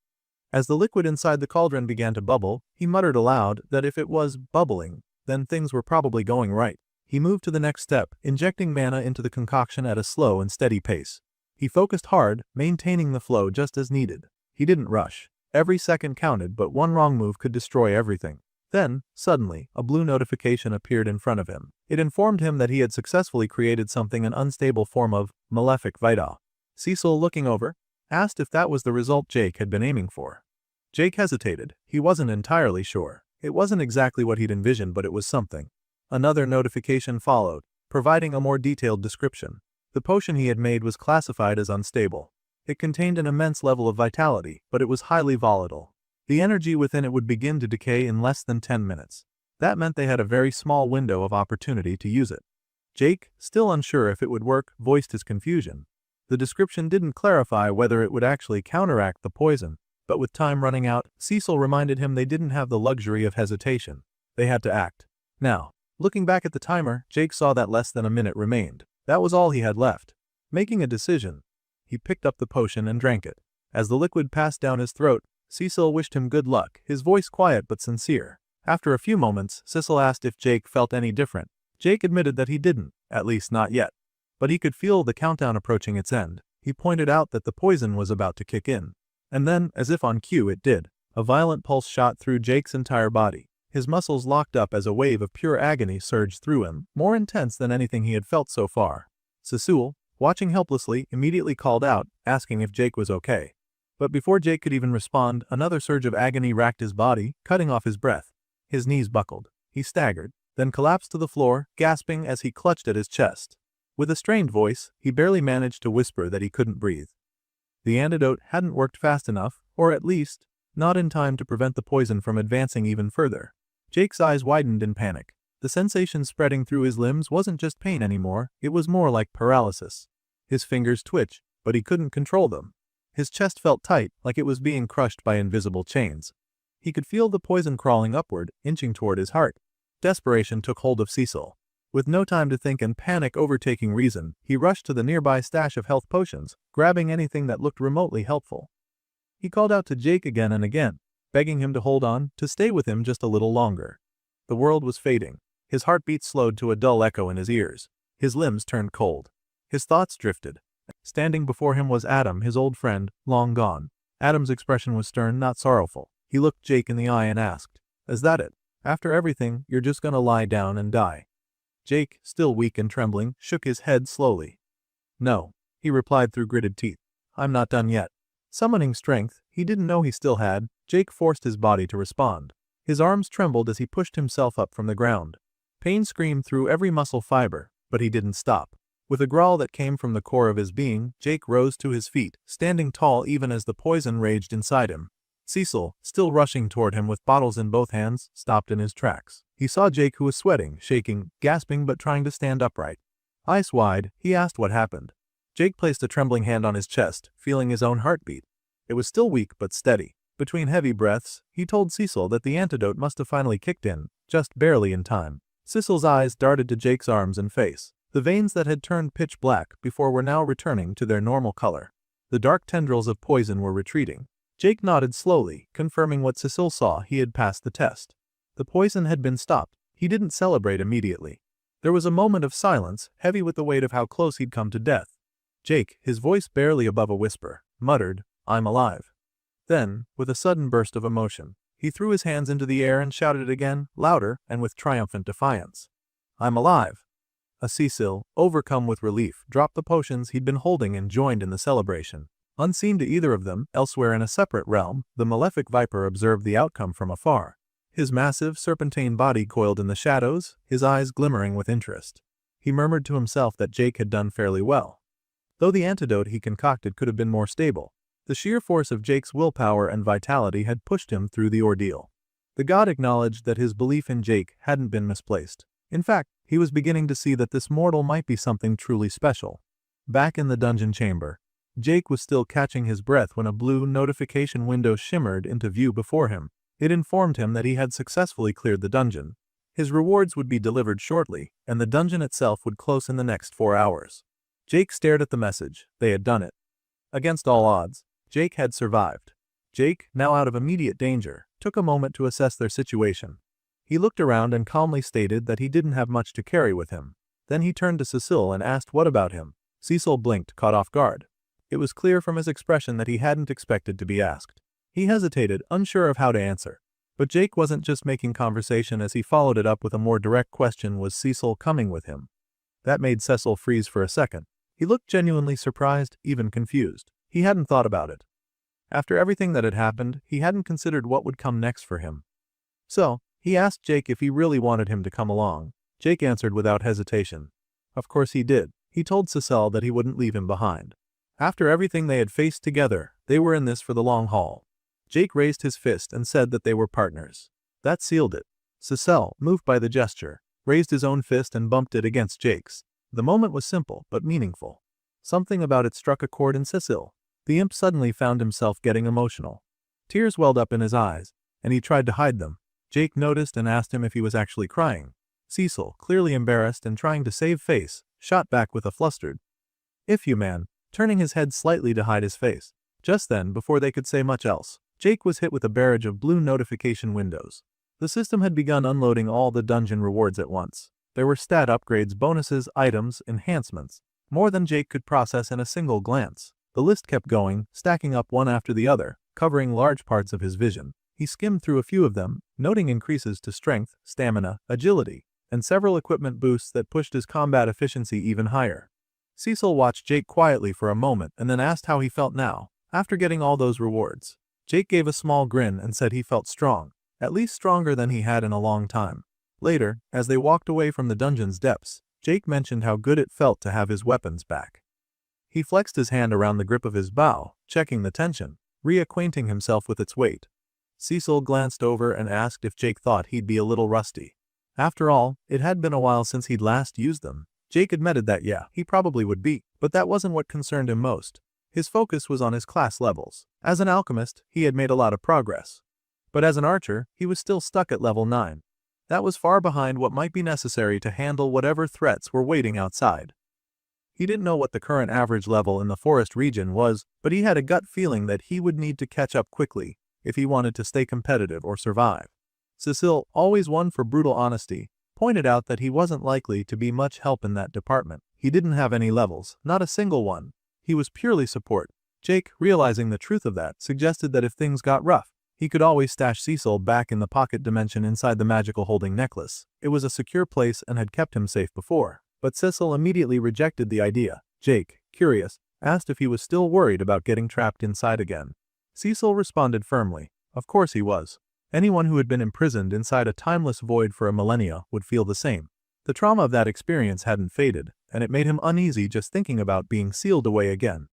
As the liquid inside the cauldron began to bubble, he muttered aloud that if it was bubbling, then things were probably going right. He moved to the next step, injecting mana into the concoction at a slow and steady pace. He focused hard, maintaining the flow just as needed. He didn't rush. Every second counted, but one wrong move could destroy everything. Then, suddenly, a blue notification appeared in front of him. It informed him that he had successfully created something an unstable form of malefic vita. Cecil, looking over, asked if that was the result Jake had been aiming for. Jake hesitated. He wasn't entirely sure. It wasn't exactly what he'd envisioned, but it was something. Another notification followed, providing a more detailed description. The potion he had made was classified as unstable. It contained an immense level of vitality, but it was highly volatile. The energy within it would begin to decay in less than 10 minutes. That meant they had a very small window of opportunity to use it. Jake, still unsure if it would work, voiced his confusion. The description didn't clarify whether it would actually counteract the poison, but with time running out, Cecil reminded him they didn't have the luxury of hesitation. They had to act. Now, looking back at the timer, Jake saw that less than a minute remained. That was all he had left. Making a decision, he picked up the potion and drank it. As the liquid passed down his throat, Cecil wished him good luck, his voice quiet but sincere. After a few moments, Cecil asked if Jake felt any different. Jake admitted that he didn't, at least not yet. But he could feel the countdown approaching its end. He pointed out that the poison was about to kick in. And then, as if on cue, it did. A violent pulse shot through Jake's entire body. His muscles locked up as a wave of pure agony surged through him, more intense than anything he had felt so far. Cecil, watching helplessly, immediately called out, asking if Jake was okay. But before Jake could even respond, another surge of agony racked his body, cutting off his breath. His knees buckled. He staggered, then collapsed to the floor, gasping as he clutched at his chest. With a strained voice, he barely managed to whisper that he couldn't breathe. The antidote hadn't worked fast enough, or at least, not in time to prevent the poison from advancing even further. Jake's eyes widened in panic. The sensation spreading through his limbs wasn't just pain anymore, it was more like paralysis. His fingers twitched, but he couldn't control them. His chest felt tight, like it was being crushed by invisible chains. He could feel the poison crawling upward, inching toward his heart. Desperation took hold of Cecil. With no time to think and panic overtaking reason, he rushed to the nearby stash of health potions, grabbing anything that looked remotely helpful. He called out to Jake again and again, begging him to hold on, to stay with him just a little longer. The world was fading. His heartbeat slowed to a dull echo in his ears. His limbs turned cold. His thoughts drifted. Standing before him was Adam, his old friend, long gone. Adam's expression was stern, not sorrowful. He looked Jake in the eye and asked, "Is that it? After everything, you're just gonna lie down and die?" Jake, still weak and trembling, shook his head slowly. "No," he replied through gritted teeth. "I'm not done yet." Summoning strength he didn't know he still had, Jake forced his body to respond. His arms trembled as he pushed himself up from the ground. Pain screamed through every muscle fiber, but he didn't stop. With a growl that came from the core of his being, Jake rose to his feet, standing tall even as the poison raged inside him. Cecil, still rushing toward him with bottles in both hands, stopped in his tracks. He saw Jake, who was sweating, shaking, gasping but trying to stand upright. Eyes wide, he asked what happened. Jake placed a trembling hand on his chest, feeling his own heartbeat. It was still weak but steady. Between heavy breaths, he told Cecil that the antidote must have finally kicked in, just barely in time. Cecil's eyes darted to Jake's arms and face. The veins that had turned pitch black before were now returning to their normal color. The dark tendrils of poison were retreating. Jake nodded slowly, confirming what Cecil saw. He had passed the test. The poison had been stopped. He didn't celebrate immediately. There was a moment of silence, heavy with the weight of how close he'd come to death. Jake, his voice barely above a whisper, muttered, "I'm alive." Then, with a sudden burst of emotion, He threw his hands into the air and shouted it again, louder and with triumphant defiance. "I'm alive!" Cecil, overcome with relief, dropped the potions he'd been holding and joined in the celebration. Unseen to either of them, elsewhere in a separate realm, the malefic viper observed the outcome from afar. His massive, serpentine body coiled in the shadows, his eyes glimmering with interest. He murmured to himself that Jake had done fairly well. Though the antidote he concocted could have been more stable, the sheer force of Jake's willpower and vitality had pushed him through the ordeal. The god acknowledged that his belief in Jake hadn't been misplaced. In fact, he was beginning to see that this mortal might be something truly special. Back in the dungeon chamber, Jake was still catching his breath when a blue notification window shimmered into view before him. It informed him that he had successfully cleared the dungeon. His rewards would be delivered shortly, and the dungeon itself would close in the next 4 hours. Jake stared at the message. They had done it. Against all odds, Jake had survived. Jake, now out of immediate danger, took a moment to assess their situation. He looked around and calmly stated that he didn't have much to carry with him. Then he turned to Cecil and asked what about him. Cecil blinked, caught off guard. It was clear from his expression that he hadn't expected to be asked. He hesitated, unsure of how to answer. But Jake wasn't just making conversation as he followed it up with a more direct question: was Cecil coming with him? That made Cecil freeze for a second. He looked genuinely surprised, even confused. He hadn't thought about it. After everything that had happened, he hadn't considered what would come next for him. So, he asked Jake if he really wanted him to come along. Jake answered without hesitation. Of course he did. He told Cecil that he wouldn't leave him behind. After everything they had faced together, they were in this for the long haul. Jake raised his fist and said that they were partners. That sealed it. Cecil, moved by the gesture, raised his own fist and bumped it against Jake's. The moment was simple but meaningful. Something about it struck a chord in Cecil. The imp suddenly found himself getting emotional. Tears welled up in his eyes, and he tried to hide them. Jake noticed and asked him if he was actually crying. Cecil, clearly embarrassed and trying to save face, shot back with a flustered "If you, man," turning his head slightly to hide his face. Just then, before they could say much else, Jake was hit with a barrage of blue notification windows. The system had begun unloading all the dungeon rewards at once. There were stat upgrades, bonuses, items, enhancements, more than Jake could process in a single glance. The list kept going, stacking up one after the other, covering large parts of his vision. He skimmed through a few of them, noting increases to strength, stamina, agility, and several equipment boosts that pushed his combat efficiency even higher. Cecil watched Jake quietly for a moment and then asked how he felt now, after getting all those rewards. Jake gave a small grin and said he felt strong, at least stronger than he had in a long time. Later, as they walked away from the dungeon's depths, Jake mentioned how good it felt to have his weapons back. He flexed his hand around the grip of his bow, checking the tension, reacquainting himself with its weight. Cecil glanced over and asked if Jake thought he'd be a little rusty. After all, it had been a while since he'd last used them. Jake admitted that he probably would be, but that wasn't what concerned him most. His focus was on his class levels. As an alchemist, he had made a lot of progress. But as an archer, he was still stuck at level 9. That was far behind what might be necessary to handle whatever threats were waiting outside. He didn't know what the current average level in the forest region was, but he had a gut feeling that he would need to catch up quickly if he wanted to stay competitive or survive. Cecil, always one for brutal honesty, pointed out that he wasn't likely to be much help in that department. He didn't have any levels, not a single one. He was purely support. Jake, realizing the truth of that, suggested that if things got rough, he could always stash Cecil back in the pocket dimension inside the magical holding necklace. It was a secure place and had kept him safe before. But Cecil immediately rejected the idea. Jake, curious, asked if he was still worried about getting trapped inside again. Cecil responded firmly. Of course he was. Anyone who had been imprisoned inside a timeless void for a millennia would feel the same. The trauma of that experience hadn't faded, and it made him uneasy just thinking about being sealed away again.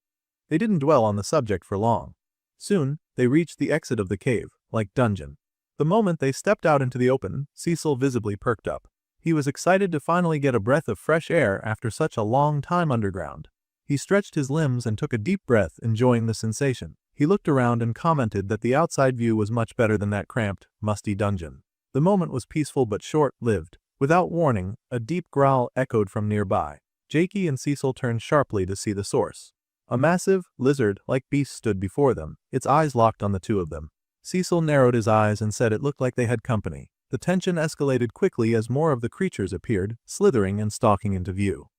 They didn't dwell on the subject for long. Soon, they reached the exit of the cave, like dungeon. The moment they stepped out into the open, Cecil visibly perked up. He was excited to finally get a breath of fresh air after such a long time underground. He stretched his limbs and took a deep breath, enjoying the sensation. He looked around and commented that the outside view was much better than that cramped, musty dungeon. The moment was peaceful but short-lived. Without warning, a deep growl echoed from nearby. Jakey and Cecil turned sharply to see the source. A massive, lizard-like beast stood before them, its eyes locked on the two of them. Cecil narrowed his eyes and said it looked like they had company. The tension escalated quickly as more of the creatures appeared, slithering and stalking into view.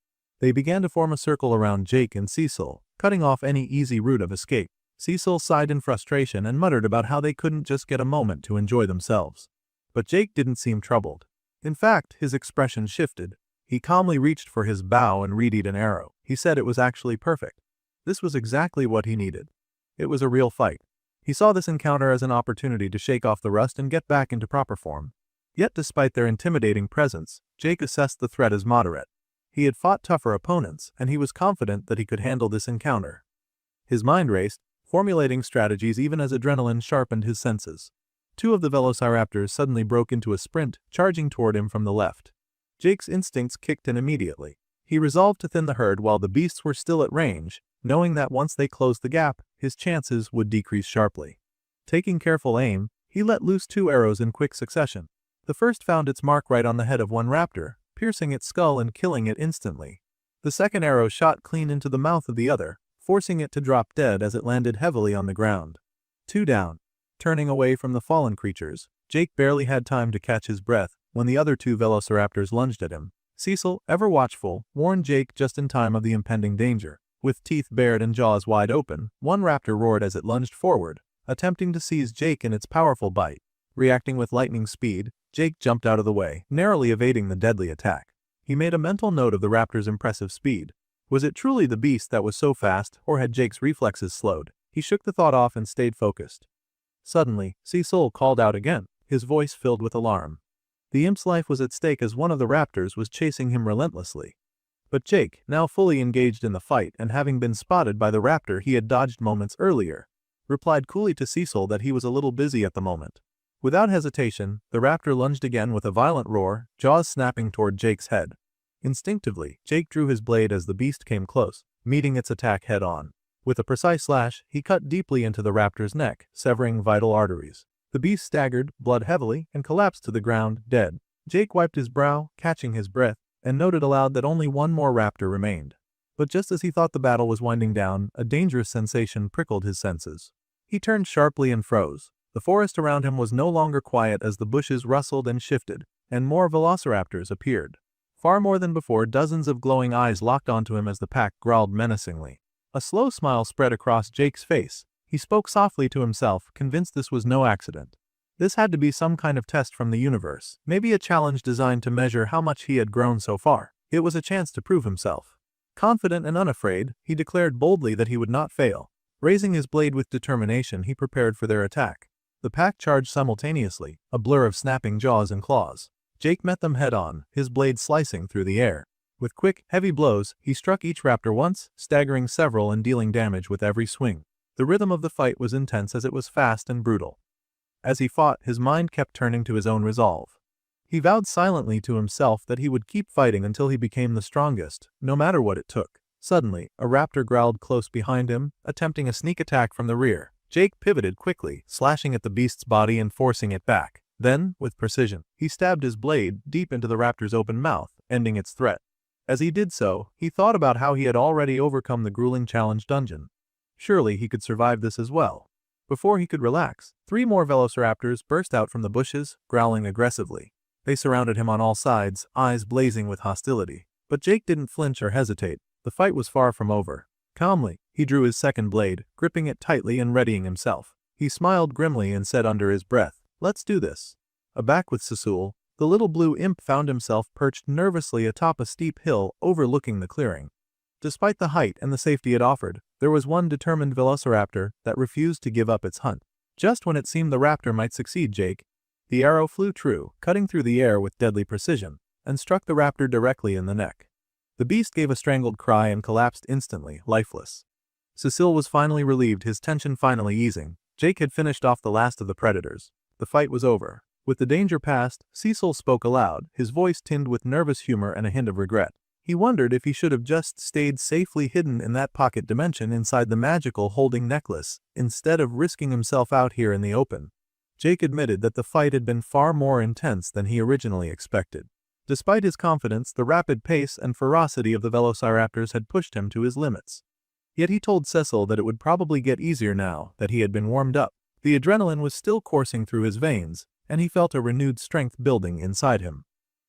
They began to form a circle around Jake and Cecil, cutting off any easy route of escape. Cecil sighed in frustration and muttered about how they couldn't just get a moment to enjoy themselves. But Jake didn't seem troubled. In fact, his expression shifted. He calmly reached for his bow and readied an arrow. He said it was actually perfect. This was exactly what he needed. It was a real fight. He saw this encounter as an opportunity to shake off the rust and get back into proper form. Yet despite their intimidating presence, Jake assessed the threat as moderate. He had fought tougher opponents, and he was confident that he could handle this encounter. His mind raced, formulating strategies even as adrenaline sharpened his senses. Two of the velociraptors suddenly broke into a sprint, charging toward him from the left. Jake's instincts kicked in immediately. He resolved to thin the herd while the beasts were still at range, knowing that once they closed the gap, his chances would decrease sharply. Taking careful aim, he let loose 2 arrows in quick succession. The first found its mark right on the head of one raptor, piercing its skull and killing it instantly. The second arrow shot clean into the mouth of the other, forcing it to drop dead as it landed heavily on the ground. 2 down. Turning away from the fallen creatures, Jake barely had time to catch his breath when the other 2 velociraptors lunged at him. Cecil, ever watchful, warned Jake just in time of the impending danger. With teeth bared and jaws wide open, one raptor roared as it lunged forward, attempting to seize Jake in its powerful bite. Reacting with lightning speed, Jake jumped out of the way, narrowly evading the deadly attack. He made a mental note of the raptor's impressive speed. Was it truly the beast that was so fast, or had Jake's reflexes slowed? He shook the thought off and stayed focused. Suddenly, Cecil called out again, his voice filled with alarm. The imp's life was at stake as one of the raptors was chasing him relentlessly. But Jake, now fully engaged in the fight and having been spotted by the raptor he had dodged moments earlier, replied coolly to Cecil that he was a little busy at the moment. Without hesitation, the raptor lunged again with a violent roar, jaws snapping toward Jake's head. Instinctively, Jake drew his blade as the beast came close, meeting its attack head-on. With a precise slash, he cut deeply into the raptor's neck, severing vital arteries. The beast staggered, bled heavily, and collapsed to the ground, dead. Jake wiped his brow, catching his breath, and noted aloud that only one more raptor remained. But just as he thought the battle was winding down, a dangerous sensation prickled his senses. He turned sharply and froze. The forest around him was no longer quiet as the bushes rustled and shifted, and more velociraptors appeared. Far more than before, dozens of glowing eyes locked onto him as the pack growled menacingly. A slow smile spread across Jake's face. He spoke softly to himself, convinced this was no accident. This had to be some kind of test from the universe, maybe a challenge designed to measure how much he had grown so far. It was a chance to prove himself. Confident and unafraid, he declared boldly that he would not fail. Raising his blade with determination, he prepared for their attack. The pack charged simultaneously, a blur of snapping jaws and claws. Jake met them head-on, his blade slicing through the air. With quick, heavy blows, he struck each raptor once, staggering several and dealing damage with every swing. The rhythm of the fight was intense as it was fast and brutal. As he fought, his mind kept turning to his own resolve. He vowed silently to himself that he would keep fighting until he became the strongest, no matter what it took. Suddenly, a raptor growled close behind him, attempting a sneak attack from the rear. Jake pivoted quickly, slashing at the beast's body and forcing it back. Then, with precision, he stabbed his blade deep into the raptor's open mouth, ending its threat. As he did so, he thought about how he had already overcome the grueling challenge dungeon. Surely he could survive this as well. Before he could relax, 3 more velociraptors burst out from the bushes, growling aggressively. They surrounded him on all sides, eyes blazing with hostility. But Jake didn't flinch or hesitate. The fight was far from over. Calmly, he drew his second blade, gripping it tightly and readying himself. He smiled grimly and said under his breath, "Let's do this." Aback with Cecil, the little blue imp found himself perched nervously atop a steep hill overlooking the clearing. Despite the height and the safety it offered, there was one determined velociraptor that refused to give up its hunt. Just when it seemed the raptor might succeed Jake, the arrow flew true, cutting through the air with deadly precision, and struck the raptor directly in the neck. The beast gave a strangled cry and collapsed instantly, lifeless. Cecil was finally relieved, his tension finally easing. Jake had finished off the last of the predators. The fight was over. With the danger past, Cecil spoke aloud, his voice tinged with nervous humor and a hint of regret. He wondered if he should have just stayed safely hidden in that pocket dimension inside the magical holding necklace, instead of risking himself out here in the open. Jake admitted that the fight had been far more intense than he originally expected. Despite his confidence, the rapid pace and ferocity of the velociraptors had pushed him to his limits. Yet he told Cecil that it would probably get easier now that he had been warmed up. The adrenaline was still coursing through his veins, and he felt a renewed strength building inside him.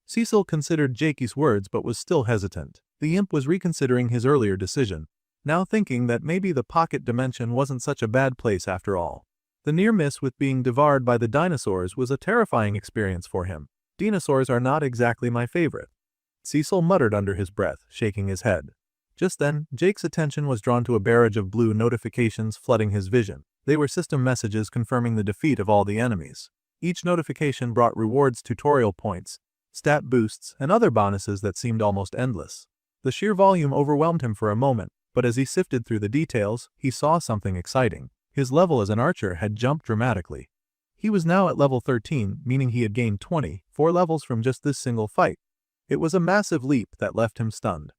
Cecil considered Jakey's words but was still hesitant. The imp was reconsidering his earlier decision. now thinking that maybe the pocket dimension wasn't such a bad place after all. The near miss with being devoured by the dinosaurs was a terrifying experience for him. Dinosaurs are not exactly my favorite, Cecil muttered under his breath, shaking his head. Just then, Jake's attention was drawn to a barrage of blue notifications flooding his vision. They were system messages confirming the defeat of all the enemies. Each notification brought rewards, tutorial points, stat boosts, and other bonuses that seemed almost endless. The sheer volume overwhelmed him for a moment, but as he sifted through the details, he saw something exciting. His level as an archer had jumped dramatically. He was now at level 13, meaning he had gained 24 levels from just this single fight. It was a massive leap that left him stunned.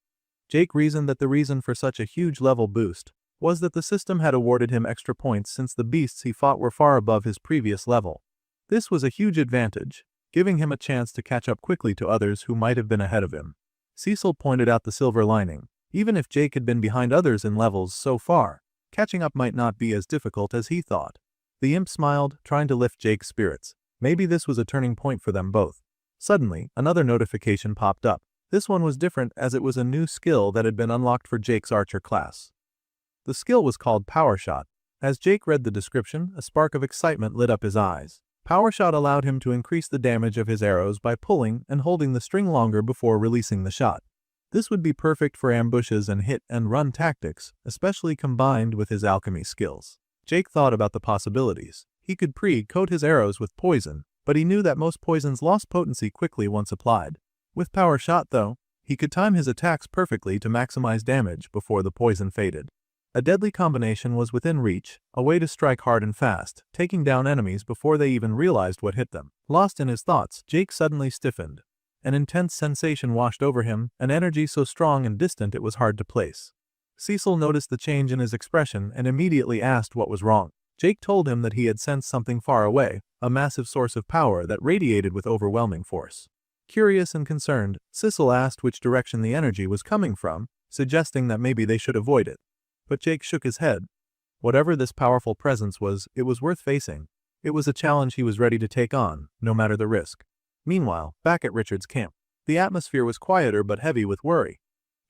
Jake reasoned that the reason for such a huge level boost was that the system had awarded him extra points since the beasts he fought were far above his previous level. This was a huge advantage, giving him a chance to catch up quickly to others who might have been ahead of him. Cecil pointed out the silver lining. Even if Jake had been behind others in levels so far, catching up might not be as difficult as he thought. The imp smiled, trying to lift Jake's spirits. Maybe this was a turning point for them both. Suddenly, another notification popped up. This one was different as it was a new skill that had been unlocked for Jake's archer class. The skill was called Power Shot. As Jake read the description, a spark of excitement lit up his eyes. Power Shot allowed him to increase the damage of his arrows by pulling and holding the string longer before releasing the shot. This would be perfect for ambushes and hit-and-run tactics, especially combined with his alchemy skills. Jake thought about the possibilities. He could pre-coat his arrows with poison, but he knew that most poisons lost potency quickly once applied. With Power Shot, though, he could time his attacks perfectly to maximize damage before the poison faded. A deadly combination was within reach, a way to strike hard and fast, taking down enemies before they even realized what hit them. Lost in his thoughts, Jake suddenly stiffened. An intense sensation washed over him, an energy so strong and distant it was hard to place. Cecil noticed the change in his expression and immediately asked what was wrong. Jake told him that he had sensed something far away, a massive source of power that radiated with overwhelming force. Curious and concerned, Cecil asked which direction the energy was coming from, suggesting that maybe they should avoid it. But Jake shook his head. Whatever this powerful presence was, it was worth facing. It was a challenge he was ready to take on, no matter the risk. Meanwhile, back at Richard's camp, the atmosphere was quieter but heavy with worry.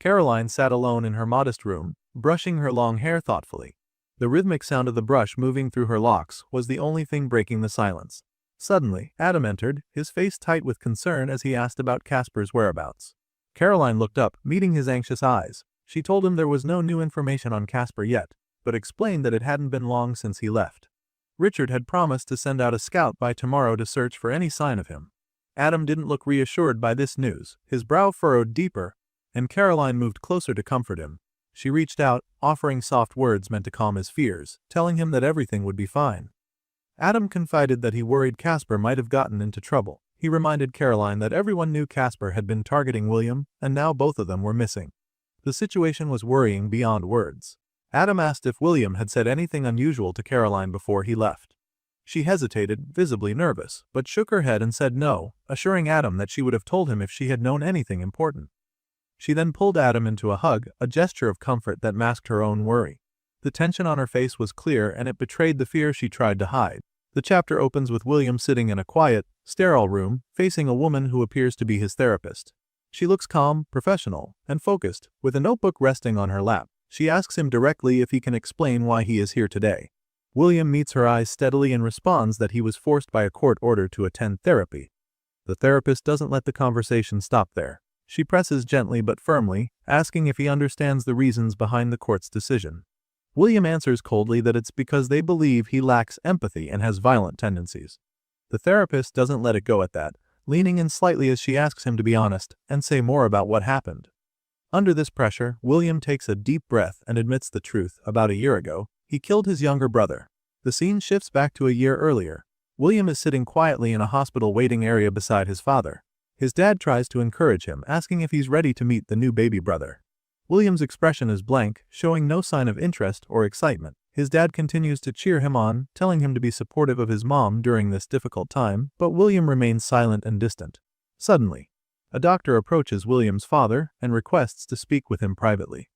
Caroline sat alone in her modest room, brushing her long hair thoughtfully. The rhythmic sound of the brush moving through her locks was the only thing breaking the silence. Suddenly, Adam entered, his face tight with concern as he asked about Casper's whereabouts. Caroline looked up, meeting his anxious eyes. She told him there was no new information on Casper yet, but explained that it hadn't been long since he left. Richard had promised to send out a scout by tomorrow to search for any sign of him. Adam didn't look reassured by this news, his brow furrowed deeper, and Caroline moved closer to comfort him. She reached out, offering soft words meant to calm his fears, telling him that everything would be fine. Adam confided that he worried Casper might have gotten into trouble. He reminded Caroline that everyone knew Casper had been targeting William, and now both of them were missing. The situation was worrying beyond words. Adam asked if William had said anything unusual to Caroline before he left. She hesitated, visibly nervous, but shook her head and said no, assuring Adam that she would have told him if she had known anything important. She then pulled Adam into a hug, a gesture of comfort that masked her own worry. The tension on her face was clear and it betrayed the fear she tried to hide. The chapter opens with William sitting in a quiet, sterile room, facing a woman who appears to be his therapist. She looks calm, professional, and focused, with a notebook resting on her lap. She asks him directly if he can explain why he is here today. William meets her eyes steadily and responds that he was forced by a court order to attend therapy. The therapist doesn't let the conversation stop there. She presses gently but firmly, asking if he understands the reasons behind the court's decision. William answers coldly that it's because they believe he lacks empathy and has violent tendencies. The therapist doesn't let it go at that, leaning in slightly as she asks him to be honest and say more about what happened. Under this pressure, William takes a deep breath and admits the truth. About a year ago, he killed his younger brother. The scene shifts back to a year earlier. William is sitting quietly in a hospital waiting area beside his father. His dad tries to encourage him, asking if he's ready to meet the new baby brother. William's expression is blank, showing no sign of interest or excitement. His dad continues to cheer him on, telling him to be supportive of his mom during this difficult time, but William remains silent and distant. Suddenly, a doctor approaches William's father and requests to speak with him privately.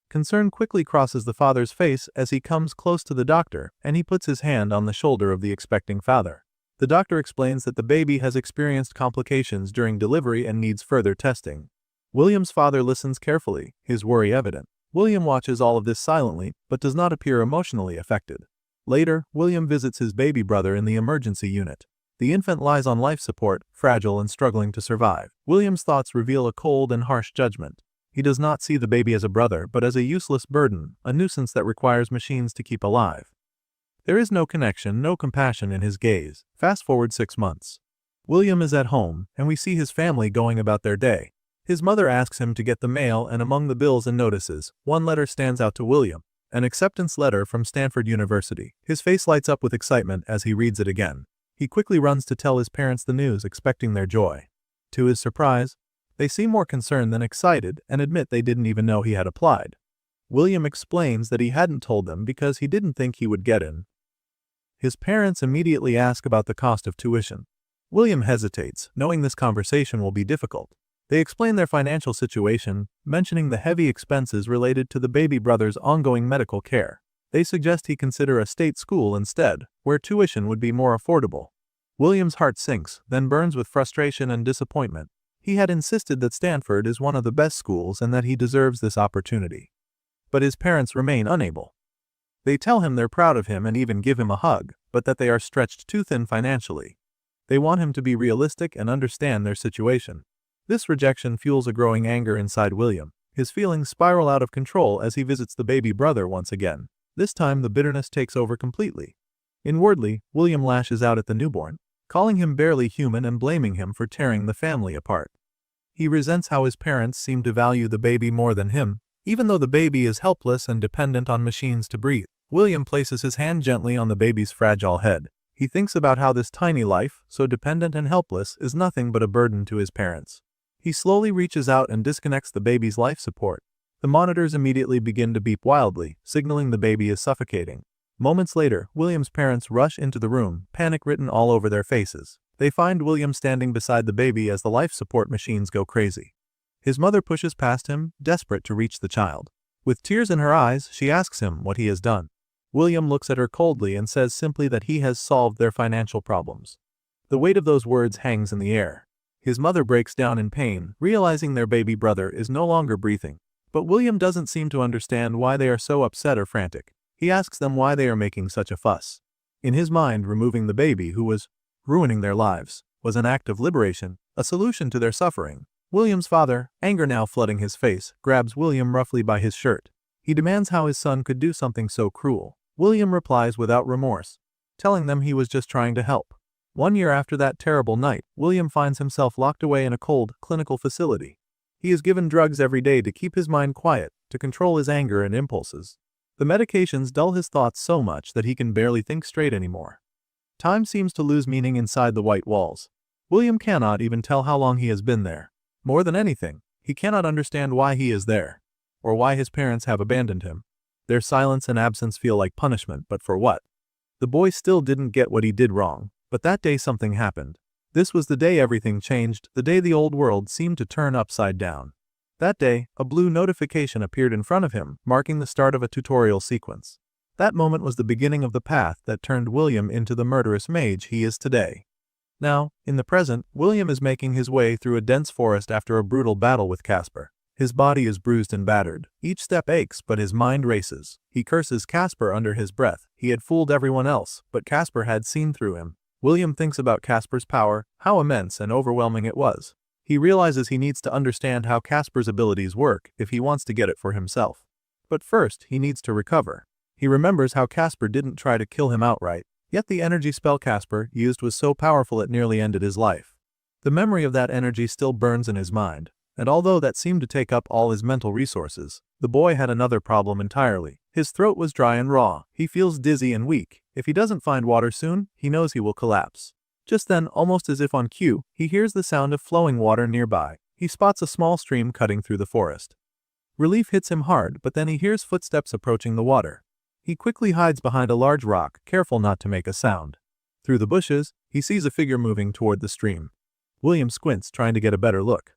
Concern quickly crosses the father's face as he comes close to the doctor, and he puts his hand on the shoulder of the expecting father. The doctor explains that the baby has experienced complications during delivery and needs further testing. William's father listens carefully, his worry evident. William watches all of this silently, but does not appear emotionally affected. Later, William visits his baby brother in the emergency unit. The infant lies on life support, fragile and struggling to survive. William's thoughts reveal a cold and harsh judgment. He does not see the baby as a brother, but as a useless burden, a nuisance that requires machines to keep alive. There is no connection, no compassion in his gaze. Fast forward 6 months. William is at home, and we see his family going about their day. His mother asks him to get the mail, and among the bills and notices, one letter stands out to William, an acceptance letter from Stanford University. His face lights up with excitement as he reads it again. He quickly runs to tell his parents the news, expecting their joy. To his surprise, they seem more concerned than excited and admit they didn't even know he had applied. William explains that he hadn't told them because he didn't think he would get in. His parents immediately ask about the cost of tuition. William hesitates, knowing this conversation will be difficult. They explain their financial situation, mentioning the heavy expenses related to the baby brother's ongoing medical care. They suggest he consider a state school instead, where tuition would be more affordable. William's heart sinks, then burns with frustration and disappointment. He had insisted that Stanford is one of the best schools and that he deserves this opportunity. But his parents remain unable. They tell him they're proud of him and even give him a hug, but that they are stretched too thin financially. They want him to be realistic and understand their situation. This rejection fuels a growing anger inside William. His feelings spiral out of control as he visits the baby brother once again. This time the bitterness takes over completely. Inwardly, William lashes out at the newborn, calling him barely human and blaming him for tearing the family apart. He resents how his parents seem to value the baby more than him, even though the baby is helpless and dependent on machines to breathe. William places his hand gently on the baby's fragile head. He thinks about how this tiny life, so dependent and helpless, is nothing but a burden to his parents. He slowly reaches out and disconnects the baby's life support. The monitors immediately begin to beep wildly, signaling the baby is suffocating. Moments later, William's parents rush into the room, panic written all over their faces. They find William standing beside the baby as the life support machines go crazy. His mother pushes past him, desperate to reach the child. With tears in her eyes, she asks him what he has done. William looks at her coldly and says simply that he has solved their financial problems. The weight of those words hangs in the air. His mother breaks down in pain, realizing their baby brother is no longer breathing. But William doesn't seem to understand why they are so upset or frantic. He asks them why they are making such a fuss. In his mind, removing the baby who was ruining their lives was an act of liberation, a solution to their suffering. William's father, anger now flooding his face, grabs William roughly by his shirt. He demands how his son could do something so cruel. William replies without remorse, telling them he was just trying to help. 1 year after that terrible night, William finds himself locked away in a cold, clinical facility. He is given drugs every day to keep his mind quiet, to control his anger and impulses. The medications dull his thoughts so much that he can barely think straight anymore. Time seems to lose meaning inside the white walls. William cannot even tell how long he has been there. More than anything, he cannot understand why he is there, or why his parents have abandoned him. Their silence and absence feel like punishment, but for what? The boy still didn't get what he did wrong, but that day something happened. This was the day everything changed, the day the old world seemed to turn upside down. That day, a blue notification appeared in front of him, marking the start of a tutorial sequence. That moment was the beginning of the path that turned William into the murderous mage he is today. Now, in the present, William is making his way through a dense forest after a brutal battle with Casper. His body is bruised and battered. Each step aches, but his mind races. He curses Casper under his breath. He had fooled everyone else, but Casper had seen through him. William thinks about Casper's power, how immense and overwhelming it was. He realizes he needs to understand how Casper's abilities work if he wants to get it for himself. But first, he needs to recover. He remembers how Casper didn't try to kill him outright, yet the energy spell Casper used was so powerful it nearly ended his life. The memory of that energy still burns in his mind, and although that seemed to take up all his mental resources, the boy had another problem entirely. His throat was dry and raw. He feels dizzy and weak. If he doesn't find water soon, he knows he will collapse. Just then, almost as if on cue, he hears the sound of flowing water nearby. He spots a small stream cutting through the forest. Relief hits him hard, but then he hears footsteps approaching the water. He quickly hides behind a large rock, careful not to make a sound. Through the bushes, he sees a figure moving toward the stream. William squints, trying to get a better look.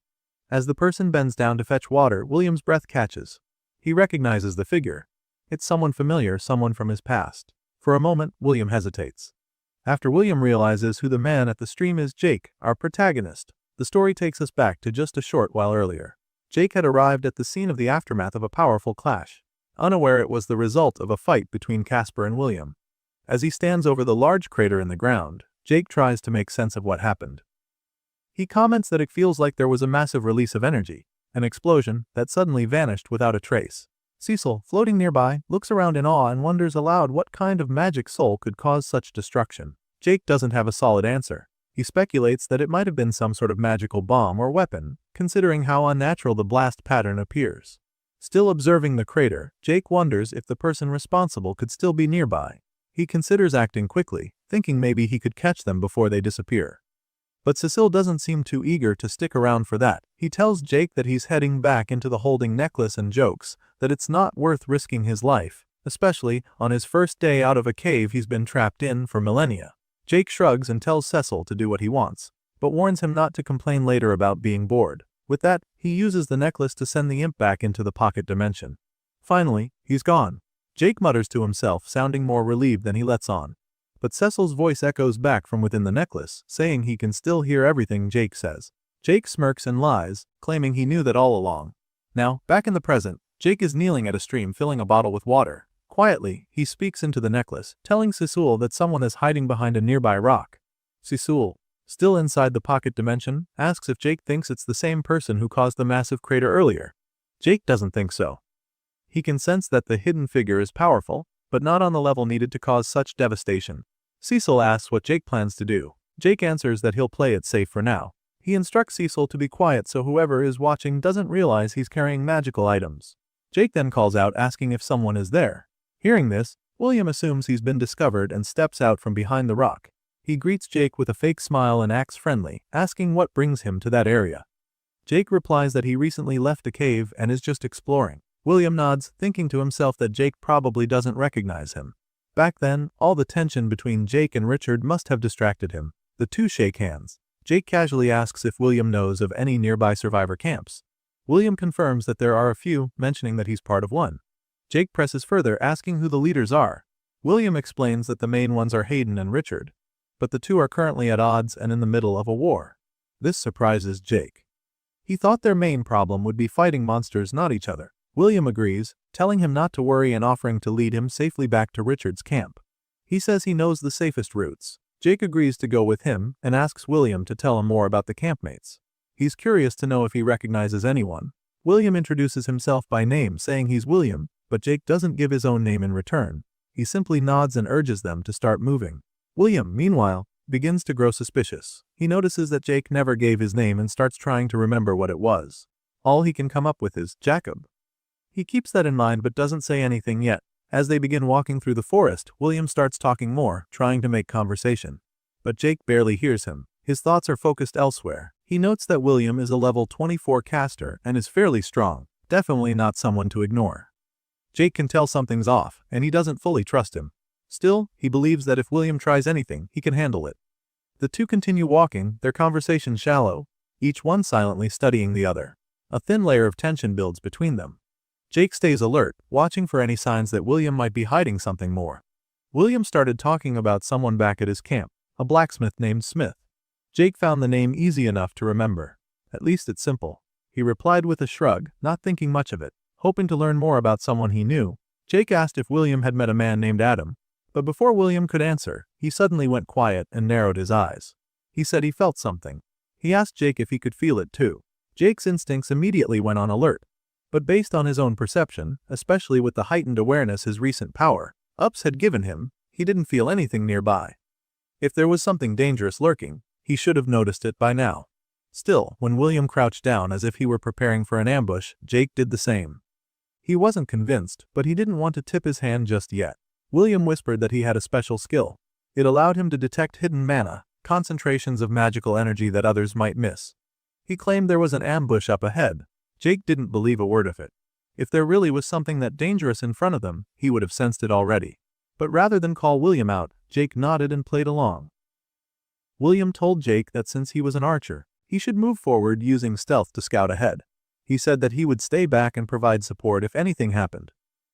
As the person bends down to fetch water, William's breath catches. He recognizes the figure. It's someone familiar, someone from his past. For a moment, William hesitates. After William realizes who the man at the stream is, Jake, our protagonist, the story takes us back to just a short while earlier. Jake had arrived at the scene of the aftermath of a powerful clash, unaware it was the result of a fight between Casper and William. As he stands over the large crater in the ground, Jake tries to make sense of what happened. He comments that it feels like there was a massive release of energy, an explosion that suddenly vanished without a trace. Cecil, floating nearby, looks around in awe and wonders aloud what kind of magic soul could cause such destruction. Jake doesn't have a solid answer. He speculates that it might have been some sort of magical bomb or weapon, considering how unnatural the blast pattern appears. Still observing the crater, Jake wonders if the person responsible could still be nearby. He considers acting quickly, thinking maybe he could catch them before they disappear. But Cecil doesn't seem too eager to stick around for that. He tells Jake that he's heading back into the holding necklace and jokes that it's not worth risking his life, especially on his first day out of a cave he's been trapped in for millennia. Jake shrugs and tells Cecil to do what he wants, but warns him not to complain later about being bored. With that, he uses the necklace to send the imp back into the pocket dimension. Finally, he's gone. Jake mutters to himself, sounding more relieved than he lets on. But Cecil's voice echoes back from within the necklace, saying he can still hear everything Jake says. Jake smirks and lies, claiming he knew that all along. Now, back in the present, Jake is kneeling at a stream filling a bottle with water. Quietly, he speaks into the necklace, telling Cecil that someone is hiding behind a nearby rock. Cecil, still inside the pocket dimension, asks if Jake thinks it's the same person who caused the massive crater earlier. Jake doesn't think so. He can sense that the hidden figure is powerful, but not on the level needed to cause such devastation. Cecil asks what Jake plans to do. Jake answers that he'll play it safe for now. He instructs Cecil to be quiet so whoever is watching doesn't realize he's carrying magical items. Jake then calls out asking if someone is there. Hearing this, William assumes he's been discovered and steps out from behind the rock. He greets Jake with a fake smile and acts friendly, asking what brings him to that area. Jake replies that he recently left a cave and is just exploring. William nods, thinking to himself that Jake probably doesn't recognize him. Back then, all the tension between Jake and Richard must have distracted him. The two shake hands. Jake casually asks if William knows of any nearby survivor camps. William confirms that there are a few, mentioning that he's part of one. Jake presses further, asking who the leaders are. William explains that the main ones are Hayden and Richard, but the two are currently at odds and in the middle of a war. This surprises Jake. He thought their main problem would be fighting monsters, not each other. William agrees, telling him not to worry and offering to lead him safely back to Richard's camp. He says he knows the safest routes. Jake agrees to go with him and asks William to tell him more about the campmates. He's curious to know if he recognizes anyone. William introduces himself by name, saying he's William, but Jake doesn't give his own name in return. He simply nods and urges them to start moving. William, meanwhile, begins to grow suspicious. He notices that Jake never gave his name and starts trying to remember what it was. All he can come up with is Jacob. He keeps that in mind but doesn't say anything yet. As they begin walking through the forest, William starts talking more, trying to make conversation. But Jake barely hears him. His thoughts are focused elsewhere. He notes that William is a level 24 caster and is fairly strong, definitely not someone to ignore. Jake can tell something's off, and he doesn't fully trust him. Still, he believes that if William tries anything, he can handle it. The two continue walking, their conversation shallow, each one silently studying the other. A thin layer of tension builds between them. Jake stays alert, watching for any signs that William might be hiding something more. William started talking about someone back at his camp, a blacksmith named Smith. Jake found the name easy enough to remember. At least it's simple. He replied with a shrug, not thinking much of it. Hoping to learn more about someone he knew, Jake asked if William had met a man named Adam. But before William could answer, he suddenly went quiet and narrowed his eyes. He said he felt something. He asked Jake if he could feel it too. Jake's instincts immediately went on alert. But based on his own perception, especially with the heightened awareness his recent power-ups had given him, he didn't feel anything nearby. If there was something dangerous lurking, he should have noticed it by now. Still, when William crouched down as if he were preparing for an ambush, Jake did the same. He wasn't convinced, but he didn't want to tip his hand just yet. William whispered that he had a special skill. It allowed him to detect hidden mana, concentrations of magical energy that others might miss. He claimed there was an ambush up ahead. Jake didn't believe a word of it. If there really was something that dangerous in front of them, he would have sensed it already. But rather than call William out, Jake nodded and played along. William told Jake that since he was an archer, he should move forward using stealth to scout ahead. He said that he would stay back and provide support if anything happened.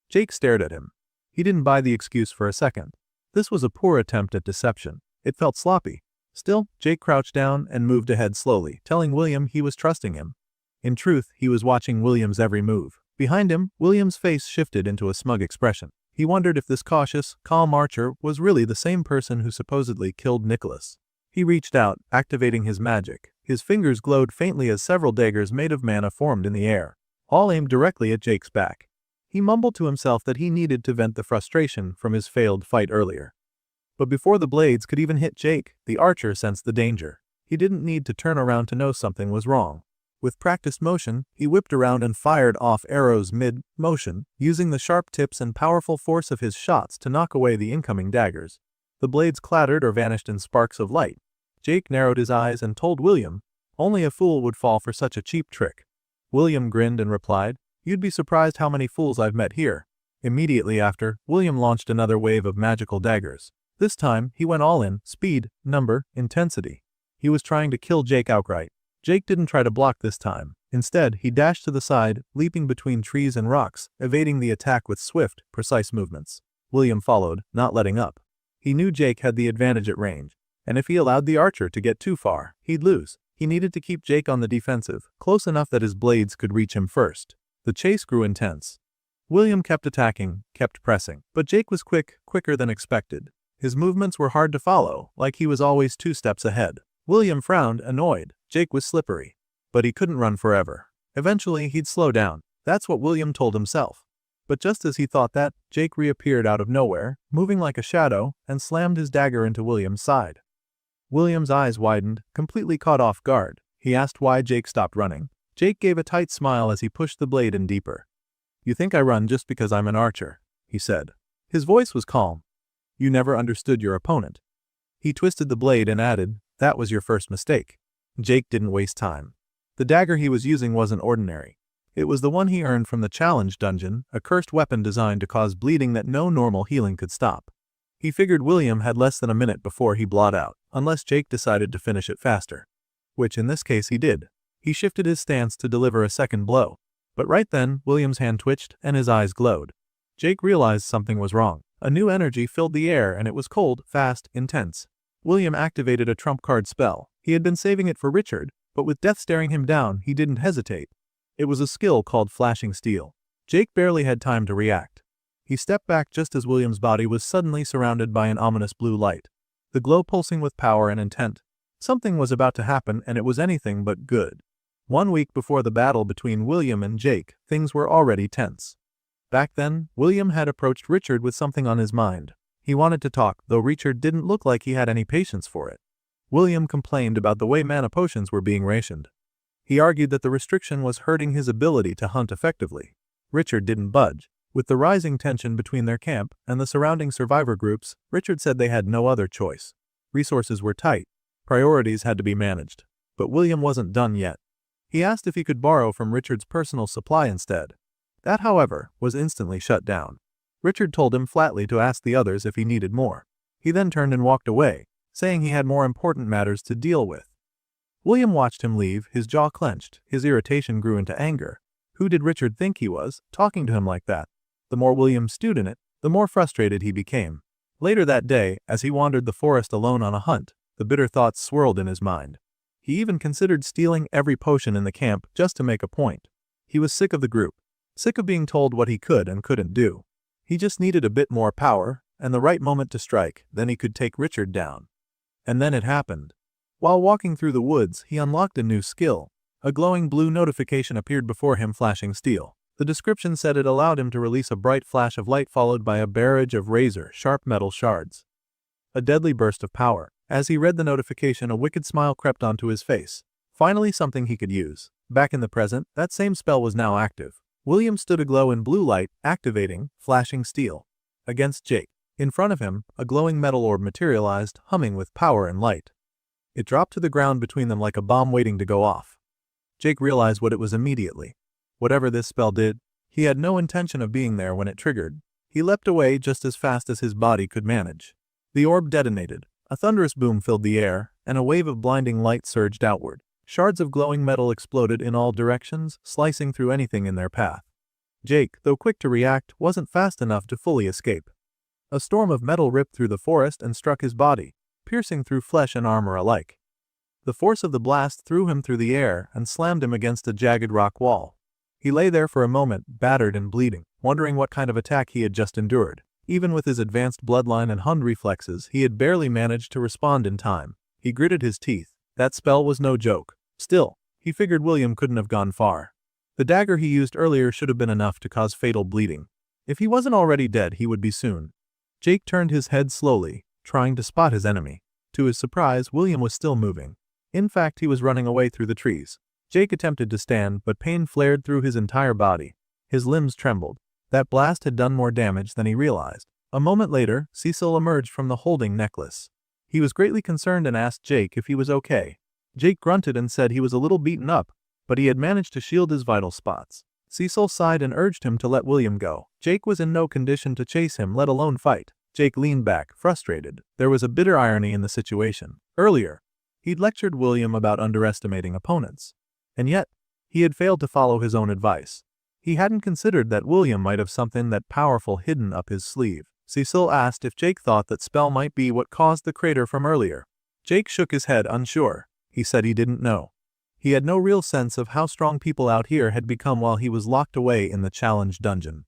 Jake stared at him. He didn't buy the excuse for a second. This was a poor attempt at deception. It felt sloppy. Still, Jake crouched down and moved ahead slowly, telling William he was trusting him. In truth, he was watching William's every move. Behind him, William's face shifted into a smug expression. He wondered if this cautious, calm archer was really the same person who supposedly killed Nicholas. He reached out, activating his magic. His fingers glowed faintly as several daggers made of mana formed in the air, all aimed directly at Jake's back. He mumbled to himself that he needed to vent the frustration from his failed fight earlier. But before the blades could even hit Jake, the archer sensed the danger. He didn't need to turn around to know something was wrong. With practiced motion, he whipped around and fired off arrows mid-motion, using the sharp tips and powerful force of his shots to knock away the incoming daggers. The blades clattered or vanished in sparks of light. Jake narrowed his eyes and told William, only a fool would fall for such a cheap trick. William grinned and replied, "You'd be surprised how many fools I've met here." Immediately after, William launched another wave of magical daggers. This time, he went all in, speed, number, intensity. He was trying to kill Jake outright. Jake didn't try to block this time. Instead, he dashed to the side, leaping between trees and rocks, evading the attack with swift, precise movements. William followed, not letting up. He knew Jake had the advantage at range, and if he allowed the archer to get too far, he'd lose. He needed to keep Jake on the defensive, close enough that his blades could reach him first. The chase grew intense. William kept attacking, kept pressing, but Jake was quicker than expected. His movements were hard to follow, like he was always 2 steps ahead. William frowned, annoyed. Jake was slippery. But he couldn't run forever. Eventually, he'd slow down. That's what William told himself. But just as he thought that, Jake reappeared out of nowhere, moving like a shadow, and slammed his dagger into William's side. William's eyes widened, completely caught off guard. He asked why Jake stopped running. Jake gave a tight smile as he pushed the blade in deeper. "You think I run just because I'm an archer," he said. His voice was calm. "You never understood your opponent." He twisted the blade and added, "That was your first mistake." Jake didn't waste time. The dagger he was using wasn't ordinary. It was the one he earned from the challenge dungeon, a cursed weapon designed to cause bleeding that no normal healing could stop. He figured William had less than a minute before he bled out, unless Jake decided to finish it faster. Which in this case he did. He shifted his stance to deliver a second blow. But right then, William's hand twitched and his eyes glowed. Jake realized something was wrong. A new energy filled the air and it was cold, fast, intense. William activated a trump card spell. He had been saving it for Richard, but with death staring him down, he didn't hesitate. It was a skill called Flashing Steel. Jake barely had time to react. He stepped back just as William's body was suddenly surrounded by an ominous blue light. The glow pulsing with power and intent. Something was about to happen and it was anything but good. 1 week before the battle between William and Jake, things were already tense. Back then, William had approached Richard with something on his mind. He wanted to talk, though Richard didn't look like he had any patience for it. William complained about the way mana potions were being rationed. He argued that the restriction was hurting his ability to hunt effectively. Richard didn't budge. With the rising tension between their camp and the surrounding survivor groups, Richard said they had no other choice. Resources were tight. Priorities had to be managed. But William wasn't done yet. He asked if he could borrow from Richard's personal supply instead. That, however, was instantly shut down. Richard told him flatly to ask the others if he needed more. He then turned and walked away, saying he had more important matters to deal with. William watched him leave, his jaw clenched. His irritation grew into anger. Who did Richard think he was, talking to him like that? The more William stewed in it, the more frustrated he became. Later that day, as he wandered the forest alone on a hunt, the bitter thoughts swirled in his mind. He even considered stealing every potion in the camp just to make a point. He was sick of the group, sick of being told what he could and couldn't do. He just needed a bit more power, and the right moment to strike, then he could take Richard down. And then it happened. While walking through the woods, he unlocked a new skill. A glowing blue notification appeared before him, Flashing Steel. The description said it allowed him to release a bright flash of light followed by a barrage of razor-sharp metal shards. A deadly burst of power. As he read the notification, a wicked smile crept onto his face. Finally something he could use. Back in the present, that same spell was now active. William stood aglow in blue light, activating Flashing Steel. Against Jake. In front of him, a glowing metal orb materialized, humming with power and light. It dropped to the ground between them like a bomb waiting to go off. Jake realized what it was immediately. Whatever this spell did, he had no intention of being there when it triggered. He leapt away just as fast as his body could manage. The orb detonated. A thunderous boom filled the air, and a wave of blinding light surged outward. Shards of glowing metal exploded in all directions, slicing through anything in their path. Jake, though quick to react, wasn't fast enough to fully escape. A storm of metal ripped through the forest and struck his body, piercing through flesh and armor alike. The force of the blast threw him through the air and slammed him against a jagged rock wall. He lay there for a moment, battered and bleeding, wondering what kind of attack he had just endured. Even with his advanced bloodline and Hun reflexes, he had barely managed to respond in time. He gritted his teeth. That spell was no joke. Still, he figured William couldn't have gone far. The dagger he used earlier should have been enough to cause fatal bleeding. If he wasn't already dead, he would be soon. Jake turned his head slowly, trying to spot his enemy. To his surprise, William was still moving. In fact, he was running away through the trees. Jake attempted to stand, but pain flared through his entire body. His limbs trembled. That blast had done more damage than he realized. A moment later, Cecil emerged from the holding necklace. He was greatly concerned and asked Jake if he was okay. Jake grunted and said he was a little beaten up, but he had managed to shield his vital spots. Cecil sighed and urged him to let William go. Jake was in no condition to chase him, let alone fight. Jake leaned back, frustrated. There was a bitter irony in the situation. Earlier, he'd lectured William about underestimating opponents. And yet, he had failed to follow his own advice. He hadn't considered that William might have something that powerful hidden up his sleeve. Cecil asked if Jake thought that spell might be what caused the crater from earlier. Jake shook his head, unsure. He said he didn't know. He had no real sense of how strong people out here had become while he was locked away in the challenge dungeon.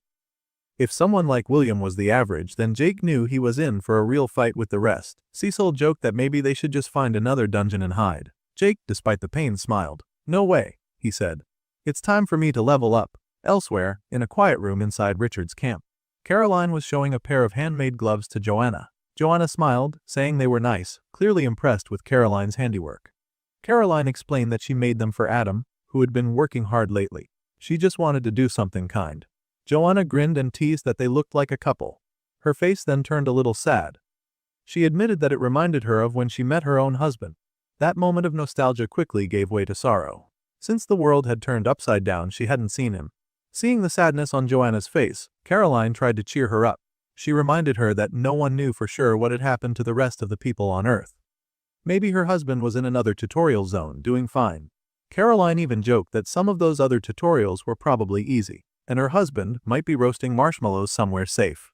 If someone like William was the average, then Jake knew he was in for a real fight with the rest. Cecil joked that maybe they should just find another dungeon and hide. Jake, despite the pain, smiled. No way, he said. It's time for me to level up. Elsewhere, in a quiet room inside Richard's camp, Caroline was showing a pair of handmade gloves to Joanna. Joanna smiled, saying they were nice, clearly impressed with Caroline's handiwork. Caroline explained that she made them for Adam, who had been working hard lately. She just wanted to do something kind. Joanna grinned and teased that they looked like a couple. Her face then turned a little sad. She admitted that it reminded her of when she met her own husband. That moment of nostalgia quickly gave way to sorrow. Since the world had turned upside down, she hadn't seen him. Seeing the sadness on Joanna's face, Caroline tried to cheer her up. She reminded her that no one knew for sure what had happened to the rest of the people on Earth. Maybe her husband was in another tutorial zone, doing fine. Caroline even joked that some of those other tutorials were probably easy, and her husband might be roasting marshmallows somewhere safe.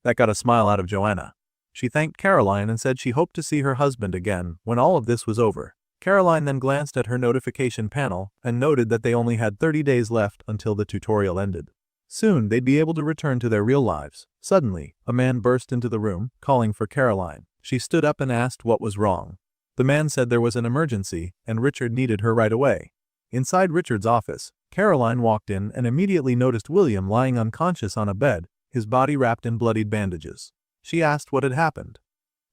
That got a smile out of Joanna. She thanked Caroline and said she hoped to see her husband again when all of this was over. Caroline then glanced at her notification panel and noted that they only had 30 days left until the tutorial ended. Soon they'd be able to return to their real lives. Suddenly, a man burst into the room, calling for Caroline. She stood up and asked what was wrong. The man said there was an emergency and Richard needed her right away. Inside Richard's office, Caroline walked in and immediately noticed William lying unconscious on a bed, his body wrapped in bloodied bandages. She asked what had happened.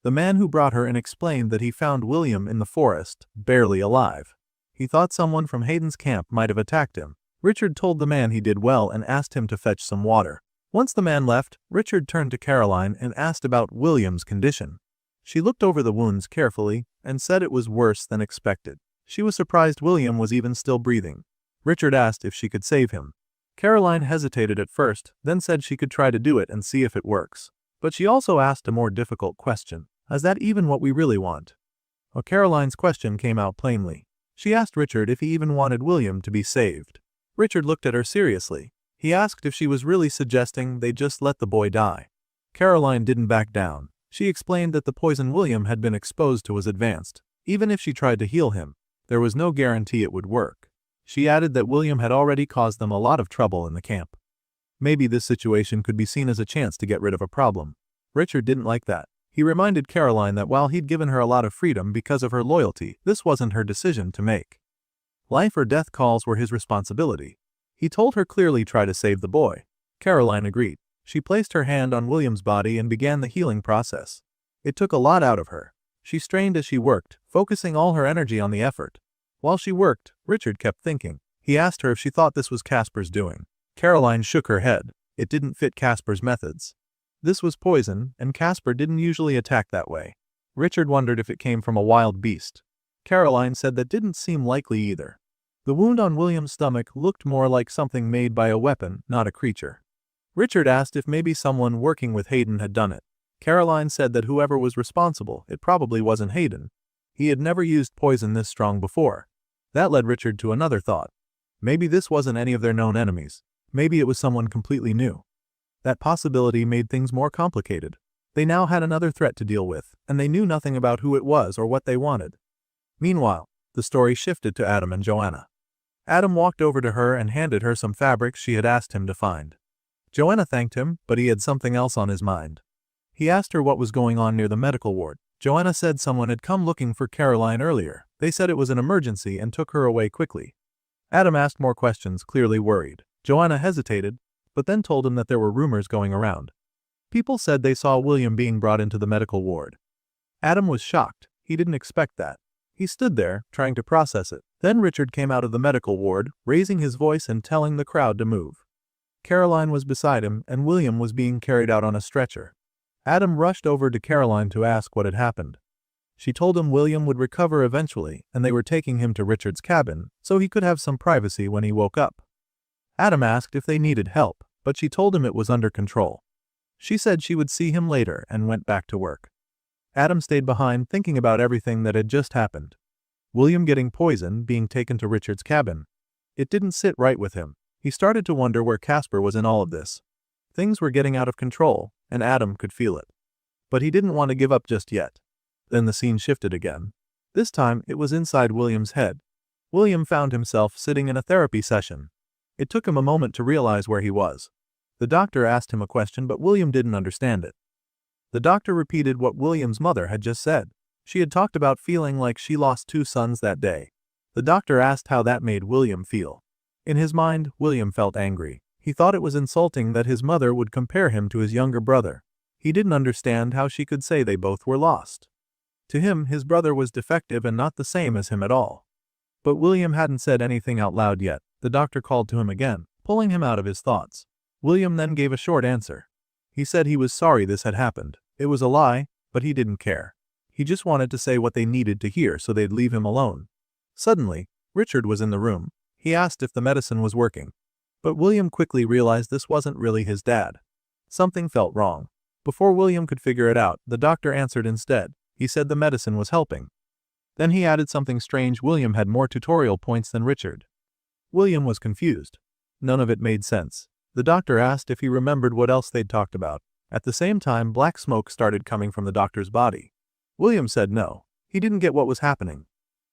The man who brought her in explained that he found William in the forest, barely alive. He thought someone from Hayden's camp might have attacked him. Richard told the man he did well and asked him to fetch some water. Once the man left, Richard turned to Caroline and asked about William's condition. She looked over the wounds carefully and said it was worse than expected. She was surprised William was even still breathing. Richard asked if she could save him. Caroline hesitated at first, then said she could try to do it and see if it works. But she also asked a more difficult question. Is that even what we really want? Well, Caroline's question came out plainly. She asked Richard if he even wanted William to be saved. Richard looked at her seriously. He asked if she was really suggesting they just let the boy die. Caroline didn't back down. She explained that the poison William had been exposed to was advanced. Even if she tried to heal him, there was no guarantee it would work. She added that William had already caused them a lot of trouble in the camp. Maybe this situation could be seen as a chance to get rid of a problem. Richard didn't like that. He reminded Caroline that while he'd given her a lot of freedom because of her loyalty, this wasn't her decision to make. Life or death calls were his responsibility. He told her clearly try to save the boy. Caroline agreed. She placed her hand on William's body and began the healing process. It took a lot out of her. She strained as she worked, focusing all her energy on the effort. While she worked, Richard kept thinking. He asked her if she thought this was Casper's doing. Caroline shook her head. It didn't fit Casper's methods. This was poison, and Casper didn't usually attack that way. Richard wondered if it came from a wild beast. Caroline said that didn't seem likely either. The wound on William's stomach looked more like something made by a weapon, not a creature. Richard asked if maybe someone working with Hayden had done it. Caroline said that whoever was responsible, it probably wasn't Hayden. He had never used poison this strong before. That led Richard to another thought. Maybe this wasn't any of their known enemies. Maybe it was someone completely new. That possibility made things more complicated. They now had another threat to deal with, and they knew nothing about who it was or what they wanted. Meanwhile, the story shifted to Adam and Joanna. Adam walked over to her and handed her some fabrics she had asked him to find. Joanna thanked him, but he had something else on his mind. He asked her what was going on near the medical ward. Joanna said someone had come looking for Caroline earlier. They said it was an emergency and took her away quickly. Adam asked more questions, clearly worried. Joanna hesitated, but then told him that there were rumors going around. People said they saw William being brought into the medical ward. Adam was shocked. He didn't expect that. He stood there, trying to process it. Then Richard came out of the medical ward, raising his voice and telling the crowd to move. Caroline was beside him, and William was being carried out on a stretcher. Adam rushed over to Caroline to ask what had happened. She told him William would recover eventually, and they were taking him to Richard's cabin, so he could have some privacy when he woke up. Adam asked if they needed help, but she told him it was under control. She said she would see him later and went back to work. Adam stayed behind thinking about everything that had just happened. William getting poisoned, being taken to Richard's cabin. It didn't sit right with him. He started to wonder where Casper was in all of this. Things were getting out of control, and Adam could feel it. But he didn't want to give up just yet. Then the scene shifted again. This time, it was inside William's head. William found himself sitting in a therapy session. It took him a moment to realize where he was. The doctor asked him a question, but William didn't understand it. The doctor repeated what William's mother had just said. She had talked about feeling like she lost 2 sons that day. The doctor asked how that made William feel. In his mind, William felt angry. He thought it was insulting that his mother would compare him to his younger brother. He didn't understand how she could say they both were lost. To him, his brother was defective and not the same as him at all. But William hadn't said anything out loud yet. The doctor called to him again, pulling him out of his thoughts. William then gave a short answer. He said he was sorry this had happened. It was a lie, but he didn't care. He just wanted to say what they needed to hear so they'd leave him alone. Suddenly, Richard was in the room. He asked if the medicine was working. But William quickly realized this wasn't really his dad. Something felt wrong. Before William could figure it out, the doctor answered instead. He said the medicine was helping. Then he added something strange. William had more tutorial points than Richard. William was confused. None of it made sense. The doctor asked if he remembered what else they'd talked about. At the same time, black smoke started coming from the doctor's body. William said no. He didn't get what was happening.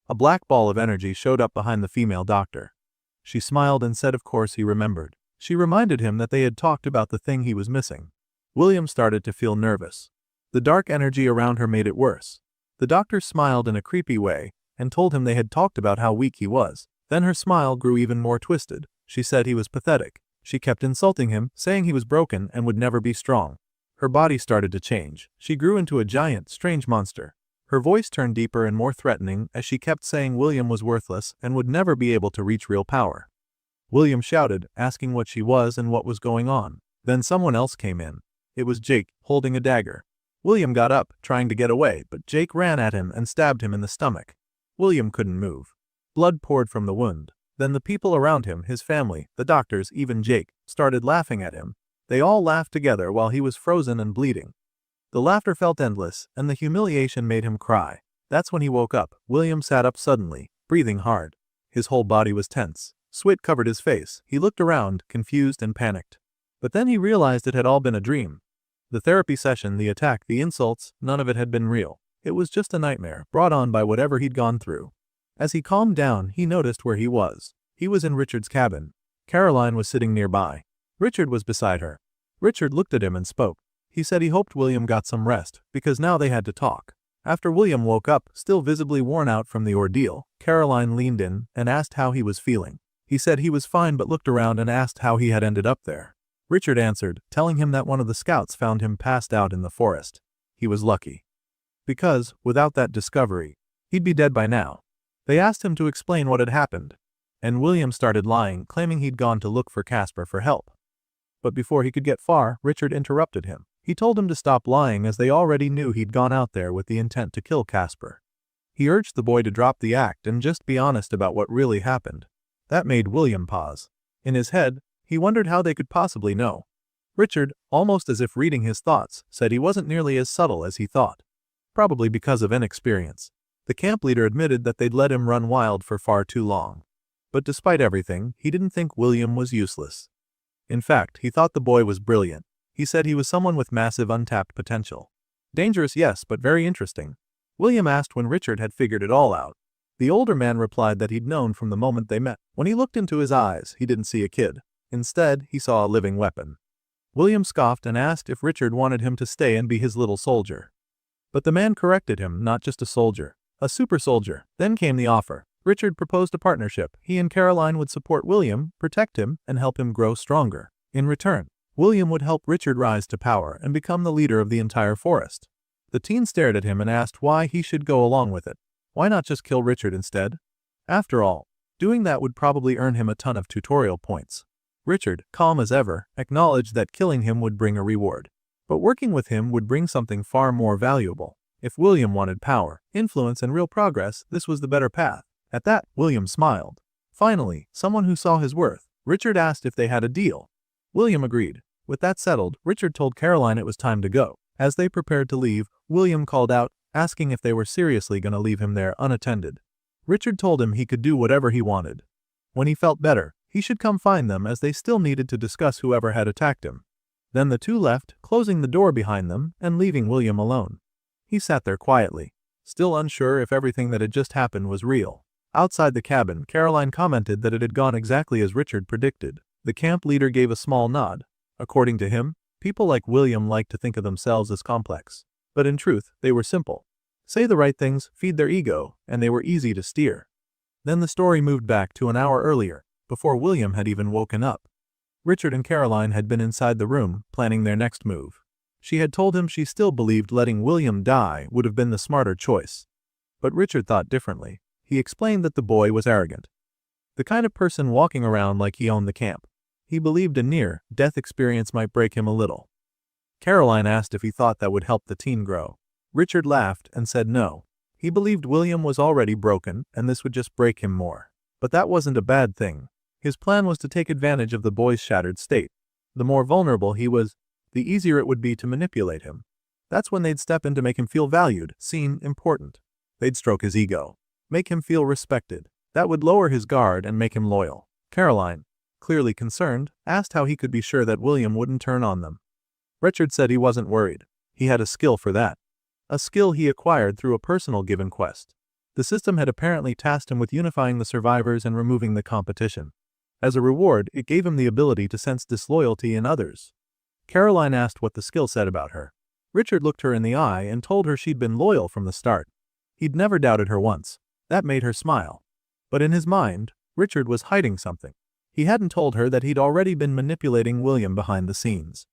A black ball of energy showed up behind the female doctor. She smiled and said of course he remembered. She reminded him that they had talked about the thing he was missing. William started to feel nervous. The dark energy around her made it worse. The doctor smiled in a creepy way and told him they had talked about how weak he was. Then her smile grew even more twisted. She said he was pathetic. She kept insulting him, saying he was broken and would never be strong. Her body started to change. She grew into a giant, strange monster. Her voice turned deeper and more threatening as she kept saying William was worthless and would never be able to reach real power. William shouted, asking what she was and what was going on. Then someone else came in. It was Jake, holding a dagger. William got up, trying to get away, but Jake ran at him and stabbed him in the stomach. William couldn't move. Blood poured from the wound. Then the people around him, his family, the doctors, even Jake, started laughing at him. They all laughed together while he was frozen and bleeding. The laughter felt endless, and the humiliation made him cry. That's when he woke up. William sat up suddenly, breathing hard. His whole body was tense. Sweat covered his face. He looked around, confused and panicked. But then he realized it had all been a dream. The therapy session, the attack, the insults, none of it had been real. It was just a nightmare, brought on by whatever he'd gone through. As he calmed down, he noticed where he was. He was in Richard's cabin. Caroline was sitting nearby. Richard was beside her. Richard looked at him and spoke. He said he hoped William got some rest, because now they had to talk. After William woke up, still visibly worn out from the ordeal, Caroline leaned in and asked how he was feeling. He said he was fine but looked around and asked how he had ended up there. Richard answered, telling him that one of the scouts found him passed out in the forest. He was lucky. Because, without that discovery, he'd be dead by now. They asked him to explain what had happened. And William started lying, claiming he'd gone to look for Casper for help. But before he could get far, Richard interrupted him. He told him to stop lying as they already knew he'd gone out there with the intent to kill Casper. He urged the boy to drop the act and just be honest about what really happened. That made William pause. In his head, he wondered how they could possibly know. Richard, almost as if reading his thoughts, said he wasn't nearly as subtle as he thought. Probably because of inexperience. The camp leader admitted that they'd let him run wild for far too long. But despite everything, he didn't think William was useless. In fact, he thought the boy was brilliant. He said he was someone with massive untapped potential. Dangerous, yes, but very interesting. William asked when Richard had figured it all out. The older man replied that he'd known from the moment they met. When he looked into his eyes, he didn't see a kid. Instead, he saw a living weapon. William scoffed and asked if Richard wanted him to stay and be his little soldier. But the man corrected him, not just a soldier, a super soldier. Then came the offer. Richard proposed a partnership. He and Caroline would support William, protect him, and help him grow stronger. In return, William would help Richard rise to power and become the leader of the entire forest. The teen stared at him and asked why he should go along with it. Why not just kill Richard instead? After all, doing that would probably earn him a ton of tutorial points. Richard, calm as ever, acknowledged that killing him would bring a reward. But working with him would bring something far more valuable. If William wanted power, influence, and real progress, this was the better path. At that, William smiled. Finally, someone who saw his worth. Richard asked if they had a deal. William agreed. With that settled, Richard told Caroline it was time to go. As they prepared to leave, William called out, asking if they were seriously going to leave him there unattended. Richard told him he could do whatever he wanted. When he felt better, he should come find them as they still needed to discuss whoever had attacked him. Then the two left, closing the door behind them and leaving William alone. He sat there quietly, still unsure if everything that had just happened was real. Outside the cabin, Caroline commented that it had gone exactly as Richard predicted. The camp leader gave a small nod. According to him, people like William liked to think of themselves as complex. But in truth, they were simple. Say the right things, feed their ego, and they were easy to steer. Then the story moved back to an hour earlier, before William had even woken up. Richard and Caroline had been inside the room, planning their next move. She had told him she still believed letting William die would have been the smarter choice. But Richard thought differently. He explained that the boy was arrogant. The kind of person walking around like he owned the camp. He believed a near-death experience might break him a little. Caroline asked if he thought that would help the teen grow. Richard laughed and said no. He believed William was already broken and this would just break him more. But that wasn't a bad thing. His plan was to take advantage of the boy's shattered state. The more vulnerable he was, the easier it would be to manipulate him. That's when they'd step in to make him feel valued, seen, important. They'd stroke his ego. Make him feel respected. That would lower his guard and make him loyal. Caroline, clearly concerned, asked how he could be sure that William wouldn't turn on them. Richard said he wasn't worried. He had a skill for that. A skill he acquired through a personal given quest. The system had apparently tasked him with unifying the survivors and removing the competition. As a reward, it gave him the ability to sense disloyalty in others. Caroline asked what the skill said about her. Richard looked her in the eye and told her she'd been loyal from the start. He'd never doubted her once. That made her smile. But in his mind, Richard was hiding something. He hadn't told her that he'd already been manipulating William behind the scenes.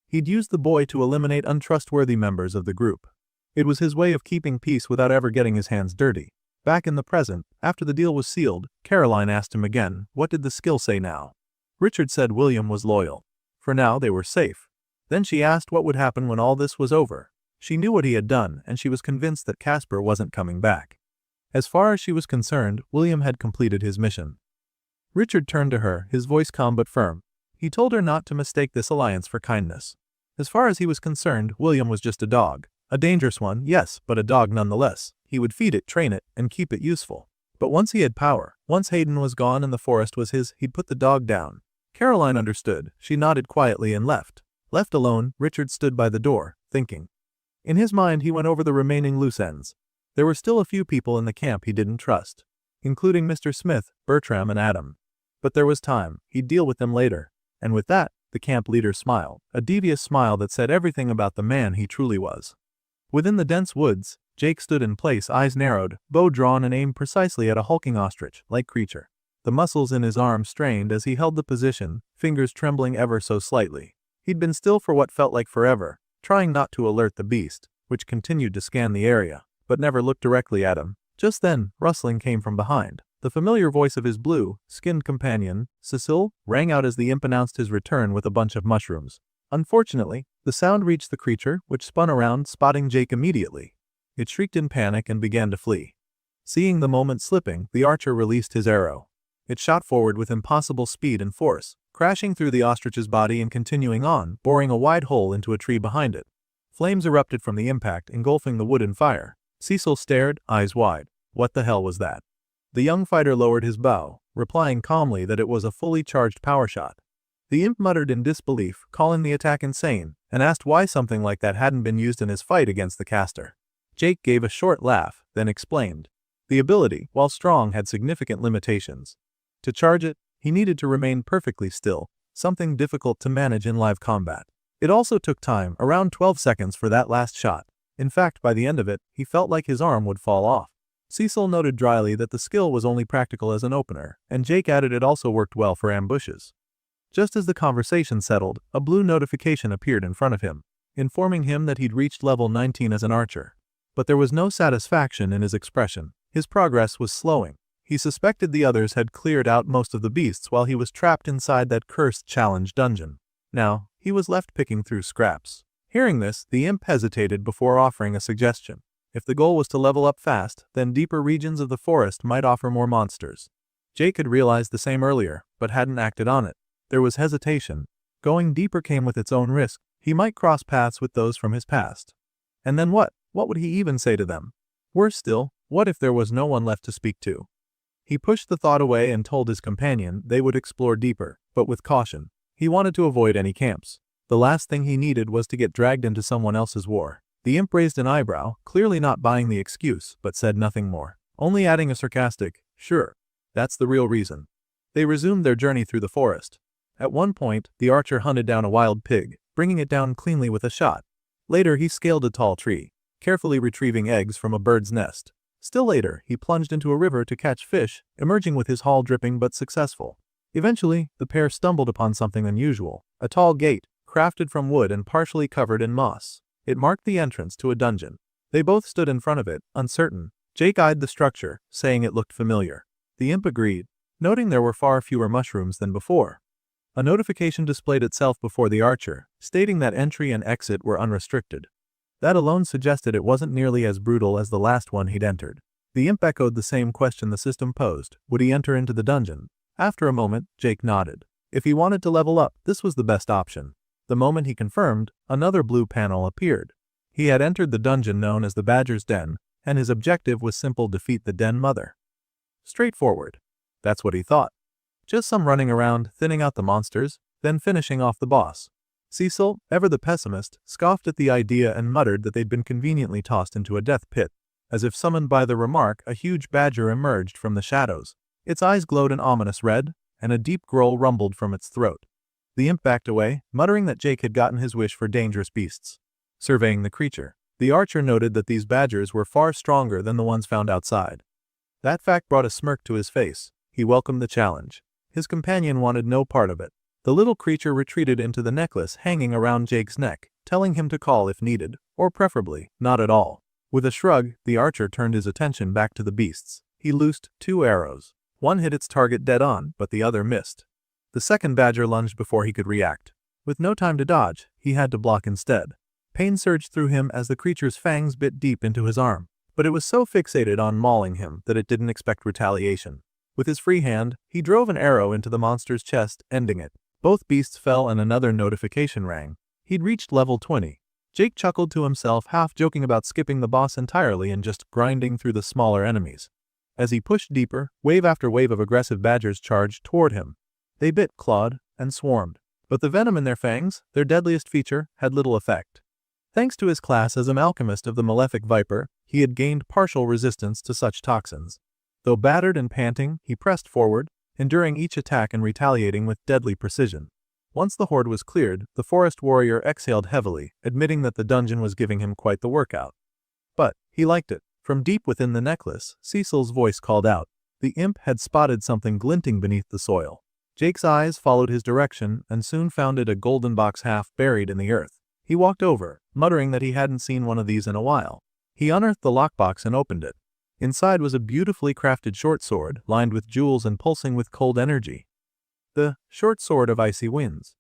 He'd used the boy to eliminate untrustworthy members of the group. It was his way of keeping peace without ever getting his hands dirty. Back in the present, after the deal was sealed, Caroline asked him again, what did the skill say now? Richard said William was loyal. For now, they were safe. Then she asked what would happen when all this was over. She knew what he had done, and she was convinced that Casper wasn't coming back. As far as she was concerned, William had completed his mission. Richard turned to her, his voice calm but firm. He told her not to mistake this alliance for kindness. As far as he was concerned, William was just a dog. A dangerous one, yes, but a dog nonetheless. He would feed it, train it, and keep it useful. But once he had power, once Hayden was gone and the forest was his, he'd put the dog down. Caroline understood. She nodded quietly and left. Left alone, Richard stood by the door, thinking. In his mind, he went over the remaining loose ends. There were still a few people in the camp he didn't trust, including Mr. Smith, Bertram, and Adam. But there was time. He'd deal with them later. And with that, the camp leader smiled, a devious smile that said everything about the man he truly was. Within the dense woods, Jake stood in place, eyes narrowed, bow drawn and aimed precisely at a hulking ostrich-like creature. The muscles in his arms strained as he held the position, fingers trembling ever so slightly. He'd been still for what felt like forever, trying not to alert the beast, which continued to scan the area, but never looked directly at him. Just then, rustling came from behind. The familiar voice of his blue-skinned companion, Cecile, rang out as the imp announced his return with a bunch of mushrooms. Unfortunately, the sound reached the creature, which spun around, spotting Jake immediately. It shrieked in panic and began to flee. Seeing the moment slipping, the archer released his arrow. It shot forward with impossible speed and force, crashing through the ostrich's body and continuing on, boring a wide hole into a tree behind it. Flames erupted from the impact, engulfing the wood in fire. Cecil stared, eyes wide. What the hell was that? The young fighter lowered his bow, replying calmly that it was a fully charged power shot. The imp muttered in disbelief, calling the attack insane, and asked why something like that hadn't been used in his fight against the caster. Jake gave a short laugh, then explained. The ability, while strong, had significant limitations. To charge it, he needed to remain perfectly still, something difficult to manage in live combat. It also took time, around 12 seconds for that last shot. In fact, by the end of it, he felt like his arm would fall off. Cecil noted dryly that the skill was only practical as an opener, and Jake added it also worked well for ambushes. Just as the conversation settled, a blue notification appeared in front of him, informing him that he'd reached level 19 as an archer. But there was no satisfaction in his expression. His progress was slowing. He suspected the others had cleared out most of the beasts while he was trapped inside that cursed challenge dungeon. Now, he was left picking through scraps. Hearing this, the imp hesitated before offering a suggestion. If the goal was to level up fast, then deeper regions of the forest might offer more monsters. Jake had realized the same earlier, but hadn't acted on it. There was hesitation. Going deeper came with its own risk. He might cross paths with those from his past. And then what? What would he even say to them? Worse still, what if there was no one left to speak to? He pushed the thought away and told his companion they would explore deeper, but with caution. He wanted to avoid any camps. The last thing he needed was to get dragged into someone else's war. The imp raised an eyebrow, clearly not buying the excuse, but said nothing more, only adding a sarcastic, "Sure, that's the real reason." They resumed their journey through the forest. At one point, the archer hunted down a wild pig, bringing it down cleanly with a shot. Later, he scaled a tall tree, carefully retrieving eggs from a bird's nest. Still later, he plunged into a river to catch fish, emerging with his haul dripping but successful. Eventually, the pair stumbled upon something unusual, a tall gate, crafted from wood and partially covered in moss. It marked the entrance to a dungeon. They both stood in front of it, uncertain. Jake eyed the structure, saying it looked familiar. The imp agreed, noting there were far fewer mushrooms than before. A notification displayed itself before the archer, stating that entry and exit were unrestricted. That alone suggested it wasn't nearly as brutal as the last one he'd entered. The imp echoed the same question the system posed. Would he enter into the dungeon? After a moment, Jake nodded. If he wanted to level up, this was the best option. The moment he confirmed, another blue panel appeared. He had entered the dungeon known as the Badger's Den, and his objective was simple: defeat the Den Mother. Straightforward. That's what he thought. Just some running around, thinning out the monsters, then finishing off the boss. Cecil, ever the pessimist, scoffed at the idea and muttered that they'd been conveniently tossed into a death pit. As if summoned by the remark, a huge badger emerged from the shadows. Its eyes glowed an ominous red, and a deep growl rumbled from its throat. The imp backed away, muttering that Jake had gotten his wish for dangerous beasts. Surveying the creature, the archer noted that these badgers were far stronger than the ones found outside. That fact brought a smirk to his face. He welcomed the challenge. His companion wanted no part of it. The little creature retreated into the necklace hanging around Jake's neck, telling him to call if needed, or preferably, not at all. With a shrug, the archer turned his attention back to the beasts. He loosed 2 arrows. One hit its target dead on, but the other missed. The second badger lunged before he could react. With no time to dodge, he had to block instead. Pain surged through him as the creature's fangs bit deep into his arm, but it was so fixated on mauling him that it didn't expect retaliation. With his free hand, he drove an arrow into the monster's chest, ending it. Both beasts fell and another notification rang. He'd reached level 20. Jake chuckled to himself, half joking about skipping the boss entirely and just grinding through the smaller enemies. As he pushed deeper, wave after wave of aggressive badgers charged toward him. They bit, clawed, and swarmed. But the venom in their fangs, their deadliest feature, had little effect. Thanks to his class as an alchemist of the malefic viper, he had gained partial resistance to such toxins. Though battered and panting, he pressed forward, enduring each attack and retaliating with deadly precision. Once the horde was cleared, the forest warrior exhaled heavily, admitting that the dungeon was giving him quite the workout. But he liked it. From deep within the necklace, Cecil's voice called out. The imp had spotted something glinting beneath the soil. Jake's eyes followed his direction and soon found it a golden box half buried in the earth. He walked over, muttering that he hadn't seen one of these in a while. He unearthed the lockbox and opened it. Inside was a beautifully crafted short sword, lined with jewels and pulsing with cold energy. The short sword of icy winds.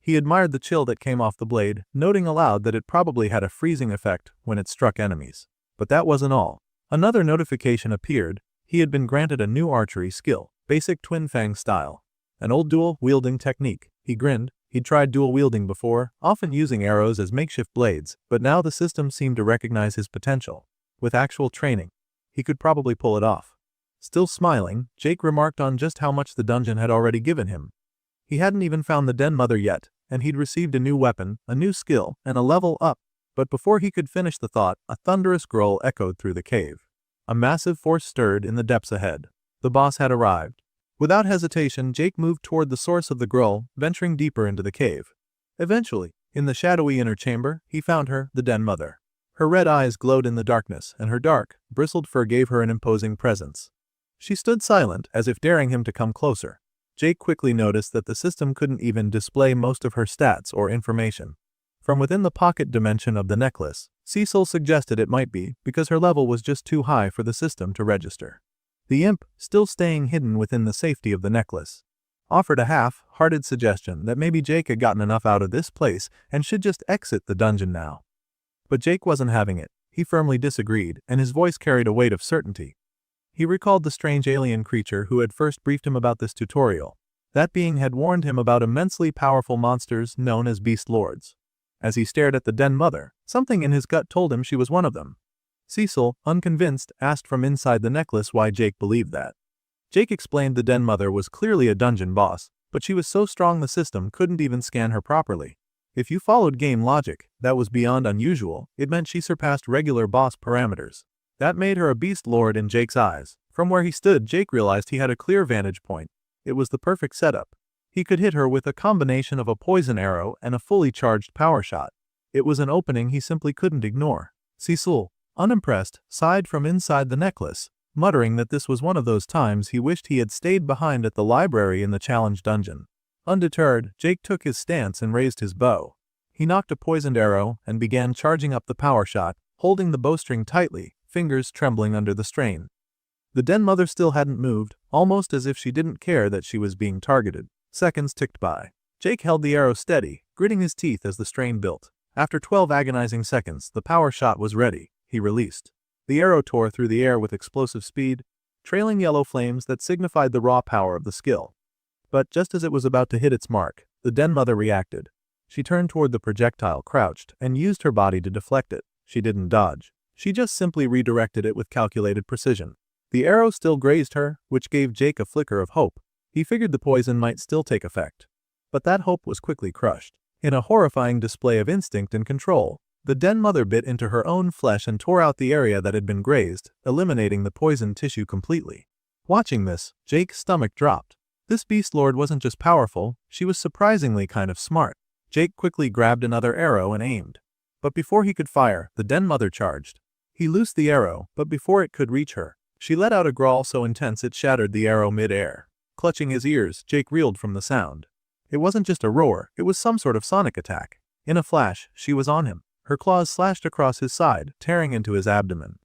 He admired the chill that came off the blade, noting aloud that it probably had a freezing effect when it struck enemies. But that wasn't all. Another notification appeared. He had been granted a new archery skill, basic twin fang style. An old dual-wielding technique. He grinned. He'd tried dual-wielding before, often using arrows as makeshift blades, but now the system seemed to recognize his potential. With actual training, he could probably pull it off. Still smiling, Jake remarked on just how much the dungeon had already given him. He hadn't even found the Den Mother yet, and he'd received a new weapon, a new skill, and a level up. But before he could finish the thought, a thunderous growl echoed through the cave. A massive force stirred in the depths ahead. The boss had arrived. Without hesitation, Jake moved toward the source of the growl, venturing deeper into the cave. Eventually, in the shadowy inner chamber, he found her, the Den Mother. Her red eyes glowed in the darkness, and her dark, bristled fur gave her an imposing presence. She stood silent, as if daring him to come closer. Jake quickly noticed that the system couldn't even display most of her stats or information. From within the pocket dimension of the necklace, Cecil suggested it might be because her level was just too high for the system to register. The imp, still staying hidden within the safety of the necklace, offered a half-hearted suggestion that maybe Jake had gotten enough out of this place and should just exit the dungeon now. But Jake wasn't having it. He firmly disagreed, and his voice carried a weight of certainty. He recalled the strange alien creature who had first briefed him about this tutorial. That being had warned him about immensely powerful monsters known as Beast Lords. As he stared at the Den Mother, something in his gut told him she was one of them. Cecil, unconvinced, asked from inside the necklace why Jake believed that. Jake explained the Den Mother was clearly a dungeon boss, but she was so strong the system couldn't even scan her properly. If you followed game logic, that was beyond unusual. It meant she surpassed regular boss parameters. That made her a beast lord in Jake's eyes. From where he stood, Jake realized he had a clear vantage point. It was the perfect setup. He could hit her with a combination of a poison arrow and a fully charged power shot. It was an opening he simply couldn't ignore. Cecil, unimpressed, sighed from inside the necklace, muttering that this was one of those times he wished he had stayed behind at the library in the challenge dungeon. Undeterred, Jake took his stance and raised his bow. He knocked a poisoned arrow and began charging up the power shot, holding the bowstring tightly, fingers trembling under the strain. The Den Mother still hadn't moved, almost as if she didn't care that she was being targeted. Seconds ticked by. Jake held the arrow steady, gritting his teeth as the strain built. After 12 agonizing seconds, the power shot was ready. He released. The arrow tore through the air with explosive speed, trailing yellow flames that signified the raw power of the skill. But just as it was about to hit its mark, the Den Mother reacted. She turned toward the projectile, crouched, and used her body to deflect it. She didn't dodge. She just simply redirected it with calculated precision. The arrow still grazed her, which gave Jake a flicker of hope. He figured the poison might still take effect. But that hope was quickly crushed. In a horrifying display of instinct and control, the Den Mother bit into her own flesh and tore out the area that had been grazed, eliminating the poisoned tissue completely. Watching this, Jake's stomach dropped. This Beast Lord wasn't just powerful, she was surprisingly kind of smart. Jake quickly grabbed another arrow and aimed. But before he could fire, the Den Mother charged. He loosed the arrow, but before it could reach her, she let out a growl so intense it shattered the arrow mid-air. Clutching his ears, Jake reeled from the sound. It wasn't just a roar, it was some sort of sonic attack. In a flash, she was on him. Her claws slashed across his side, tearing into his abdomen.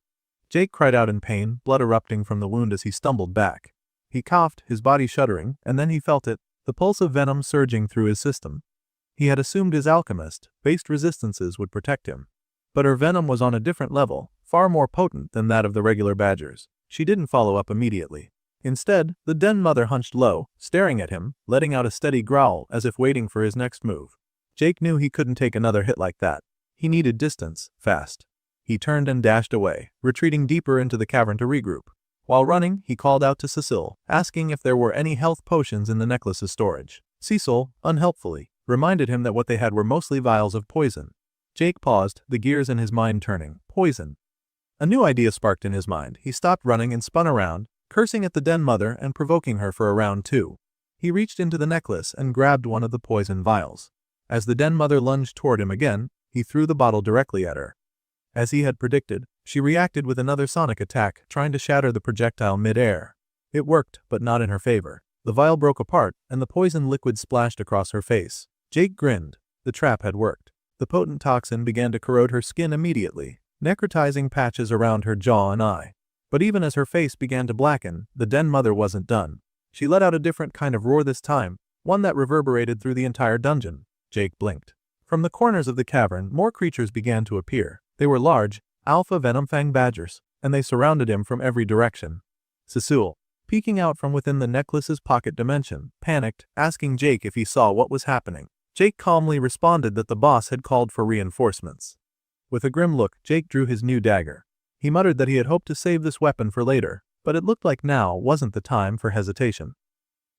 Jake cried out in pain, blood erupting from the wound as he stumbled back. He coughed, his body shuddering, and then he felt it, the pulse of venom surging through his system. He had assumed his alchemist-based resistances would protect him. But her venom was on a different level, far more potent than that of the regular badgers. She didn't follow up immediately. Instead, the Den Mother hunched low, staring at him, letting out a steady growl as if waiting for his next move. Jake knew he couldn't take another hit like that. He needed distance, fast. He turned and dashed away, retreating deeper into the cavern to regroup. While running, he called out to Cecil, asking if there were any health potions in the necklace's storage. Cecil, unhelpfully, reminded him that what they had were mostly vials of poison. Jake paused, the gears in his mind turning. Poison. A new idea sparked in his mind. He stopped running and spun around, cursing at the Den Mother and provoking her for a round two. He reached into the necklace and grabbed one of the poison vials. As the Den Mother lunged toward him again, he threw the bottle directly at her. As he had predicted, she reacted with another sonic attack, trying to shatter the projectile mid-air. It worked, but not in her favor. The vial broke apart, and the poison liquid splashed across her face. Jake grinned. The trap had worked. The potent toxin began to corrode her skin immediately, necrotizing patches around her jaw and eye. But even as her face began to blacken, the Den Mother wasn't done. She let out a different kind of roar this time, one that reverberated through the entire dungeon. Jake blinked. From the corners of the cavern, more creatures began to appear. They were large, alpha venomfang badgers, and they surrounded him from every direction. Cecil, peeking out from within the necklace's pocket dimension, panicked, asking Jake if he saw what was happening. Jake calmly responded that the boss had called for reinforcements. With a grim look, Jake drew his new dagger. He muttered that he had hoped to save this weapon for later, but it looked like now wasn't the time for hesitation.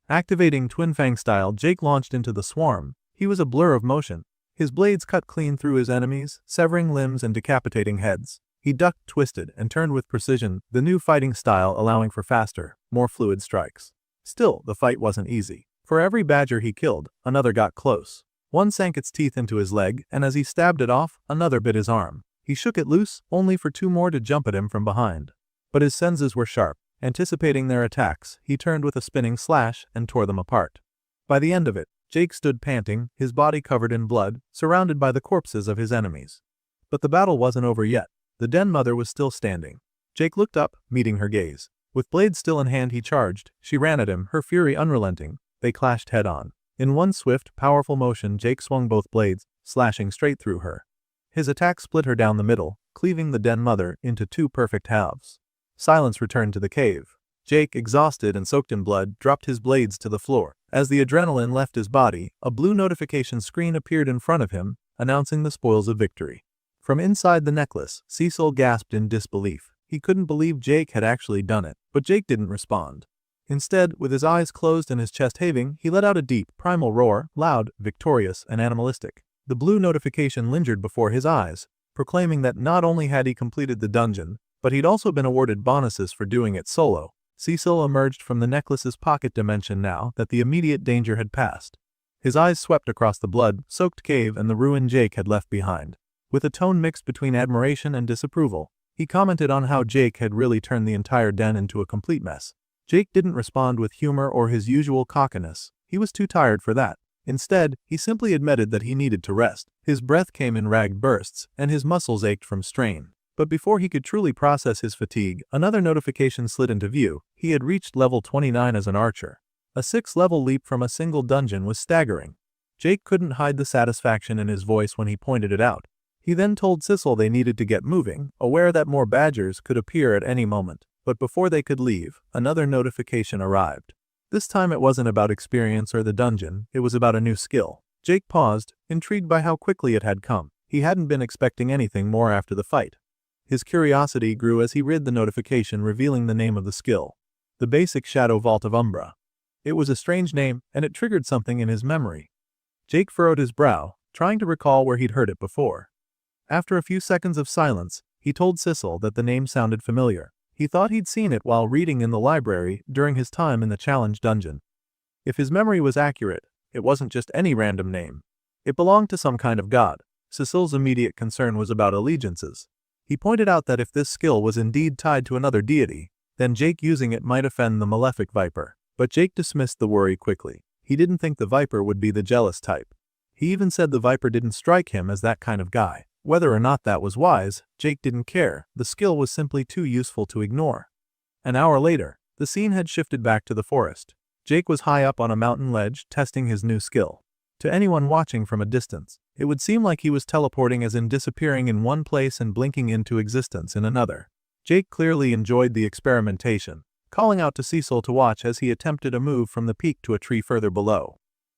Activating Twin Fang style, Jake launched into the swarm. He was a blur of motion. His blades cut clean through his enemies, severing limbs and decapitating heads. He ducked, twisted, and turned with precision, the new fighting style allowing for faster, more fluid strikes. Still, the fight wasn't easy. For every badger he killed, another got close. One sank its teeth into his leg, and as he stabbed it off, another bit his arm. He shook it loose, only for two more to jump at him from behind. But his senses were sharp. Anticipating their attacks, he turned with a spinning slash and tore them apart. By the end of it, Jake stood panting, his body covered in blood, surrounded by the corpses of his enemies. But the battle wasn't over yet. The den mother was still standing. Jake looked up, meeting her gaze. With blade still in hand he charged. She ran at him, her fury unrelenting. They clashed head-on. In one swift, powerful motion Jake swung both blades, slashing straight through her. His attack split her down the middle, cleaving the den mother into two perfect halves. Silence returned to the cave. Jake, exhausted and soaked in blood, dropped his blades to the floor. As the adrenaline left his body, a blue notification screen appeared in front of him, announcing the spoils of victory. From inside the necklace, Cecil gasped in disbelief. He couldn't believe Jake had actually done it, but Jake didn't respond. Instead, with his eyes closed and his chest heaving, he let out a deep, primal roar, loud, victorious, and animalistic. The blue notification lingered before his eyes, proclaiming that not only had he completed the dungeon, but he'd also been awarded bonuses for doing it solo. Cecil emerged from the necklace's pocket dimension now that the immediate danger had passed. His eyes swept across the blood-soaked cave and the ruin Jake had left behind. With a tone mixed between admiration and disapproval, he commented on how Jake had really turned the entire den into a complete mess. Jake didn't respond with humor or his usual cockiness. He was too tired for that. Instead, he simply admitted that he needed to rest. His breath came in ragged bursts, and his muscles ached from strain. But before he could truly process his fatigue, another notification slid into view. He had reached level 29 as an archer. A 6th-level leap from a single dungeon was staggering. Jake couldn't hide the satisfaction in his voice when he pointed it out. He then told Cecil they needed to get moving, aware that more badgers could appear at any moment. But before they could leave, another notification arrived. This time it wasn't about experience or the dungeon, it was about a new skill. Jake paused, intrigued by how quickly it had come. He hadn't been expecting anything more after the fight. His curiosity grew as he read the notification revealing the name of the skill. The basic Shadow Vault of Umbra. It was a strange name, and it triggered something in his memory. Jake furrowed his brow, trying to recall where he'd heard it before. After a few seconds of silence, he told Cecil that the name sounded familiar. He thought he'd seen it while reading in the library during his time in the challenge dungeon. If his memory was accurate, it wasn't just any random name. It belonged to some kind of god. Cecil's immediate concern was about allegiances. He pointed out that if this skill was indeed tied to another deity, then Jake using it might offend the malefic viper. But Jake dismissed the worry quickly. He didn't think the viper would be the jealous type. He even said the viper didn't strike him as that kind of guy. Whether or not that was wise, Jake didn't care. The skill was simply too useful to ignore. An hour later, the scene had shifted back to the forest. Jake was high up on a mountain ledge, testing his new skill. To anyone watching from a distance, it would seem like he was teleporting, as in disappearing in one place and blinking into existence in another. Jake clearly enjoyed the experimentation, calling out to Cecil to watch as he attempted a move from the peak to a tree further below.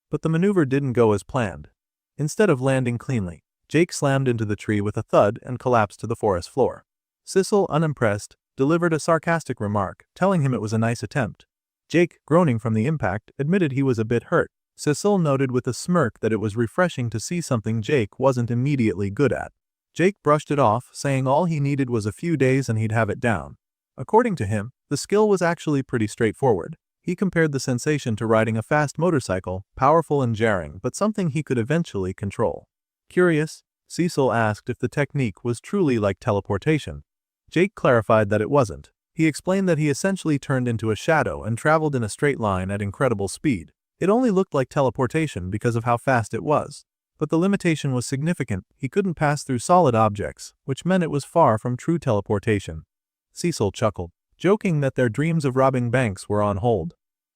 But the maneuver didn't go as planned. Instead of landing cleanly, Jake slammed into the tree with a thud and collapsed to the forest floor. Cecil, unimpressed, delivered a sarcastic remark, telling him it was a nice attempt. Jake, groaning from the impact, admitted he was a bit hurt. Cecil noted with a smirk that it was refreshing to see something Jake wasn't immediately good at. Jake brushed it off, saying all he needed was a few days and he'd have it down. According to him, the skill was actually pretty straightforward. He compared the sensation to riding a fast motorcycle, powerful and jarring, but something he could eventually control. Curious, Cecil asked if the technique was truly like teleportation. Jake clarified that it wasn't. He explained that he essentially turned into a shadow and traveled in a straight line at incredible speed. It only looked like teleportation because of how fast it was. But the limitation was significant. He couldn't pass through solid objects, which meant it was far from true teleportation. Cecil chuckled, joking that their dreams of robbing banks were on hold.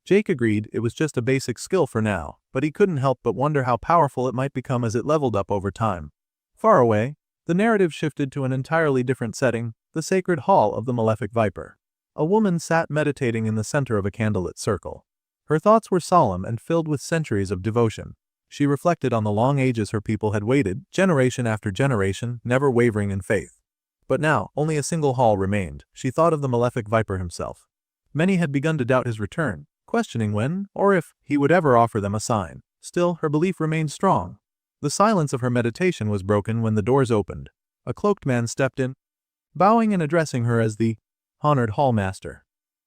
Jake agreed it was just a basic skill for now, but he couldn't help but wonder how powerful it might become as it leveled up over time. Far away, the narrative shifted to an entirely different setting, the sacred hall of the malefic viper. A woman sat meditating in the center of a candlelit circle. Her thoughts were solemn and filled with centuries of devotion. She reflected on the long ages her people had waited, generation after generation, never wavering in faith. But now, only a single hall remained. She thought of the malefic viper himself. Many had begun to doubt his return, questioning when, or if, he would ever offer them a sign. Still, her belief remained strong. The silence of her meditation was broken when the doors opened. A cloaked man stepped in. bowing and addressing her as the honored hallmaster.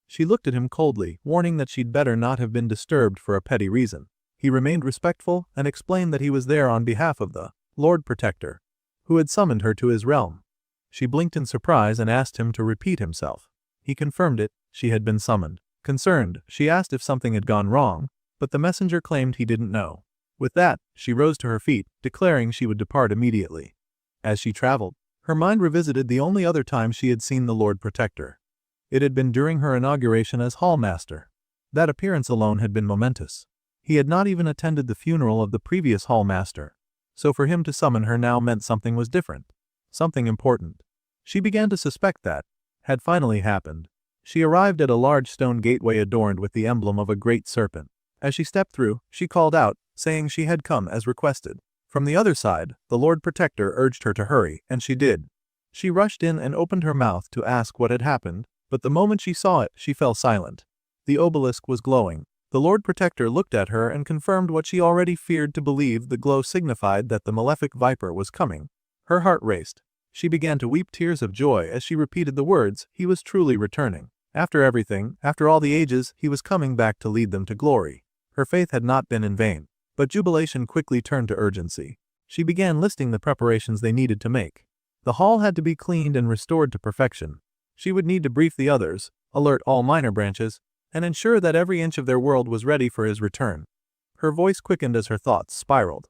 She looked at him coldly, warning that she'd better not have been disturbed for a petty reason. He remained respectful and explained that he was there on behalf of the Lord Protector, who had summoned her to his realm. She blinked in surprise and asked him to repeat himself. He confirmed it, she had been summoned. Concerned, she asked if something had gone wrong, but the messenger claimed he didn't know. With that, she rose to her feet, declaring she would depart immediately. As she traveled, her mind revisited the only other time she had seen the Lord Protector. It had been during her inauguration as Hallmaster. That appearance alone had been momentous. He had not even attended the funeral of the previous Hallmaster, so for him to summon her now meant something was different. Something important. She began to suspect that had finally happened. She arrived at a large stone gateway adorned with the emblem of a great serpent. As she stepped through, she called out, saying she had come as requested. From the other side, the Lord Protector urged her to hurry, and she did. She rushed in and opened her mouth to ask what had happened, but the moment she saw it, she fell silent. The obelisk was glowing. The Lord Protector looked at her and confirmed what she already feared to believe. The glow signified that the malefic viper was coming. Her heart raced. She began to weep tears of joy as she repeated the words, he was truly returning. After everything, after all the ages, he was coming back to lead them to glory. Her faith had not been in vain. But jubilation quickly turned to urgency. She began listing the preparations they needed to make. The hall had to be cleaned and restored to perfection. She would need to brief the others, alert all minor branches, and ensure that every inch of their world was ready for his return. Her voice quickened as her thoughts spiraled.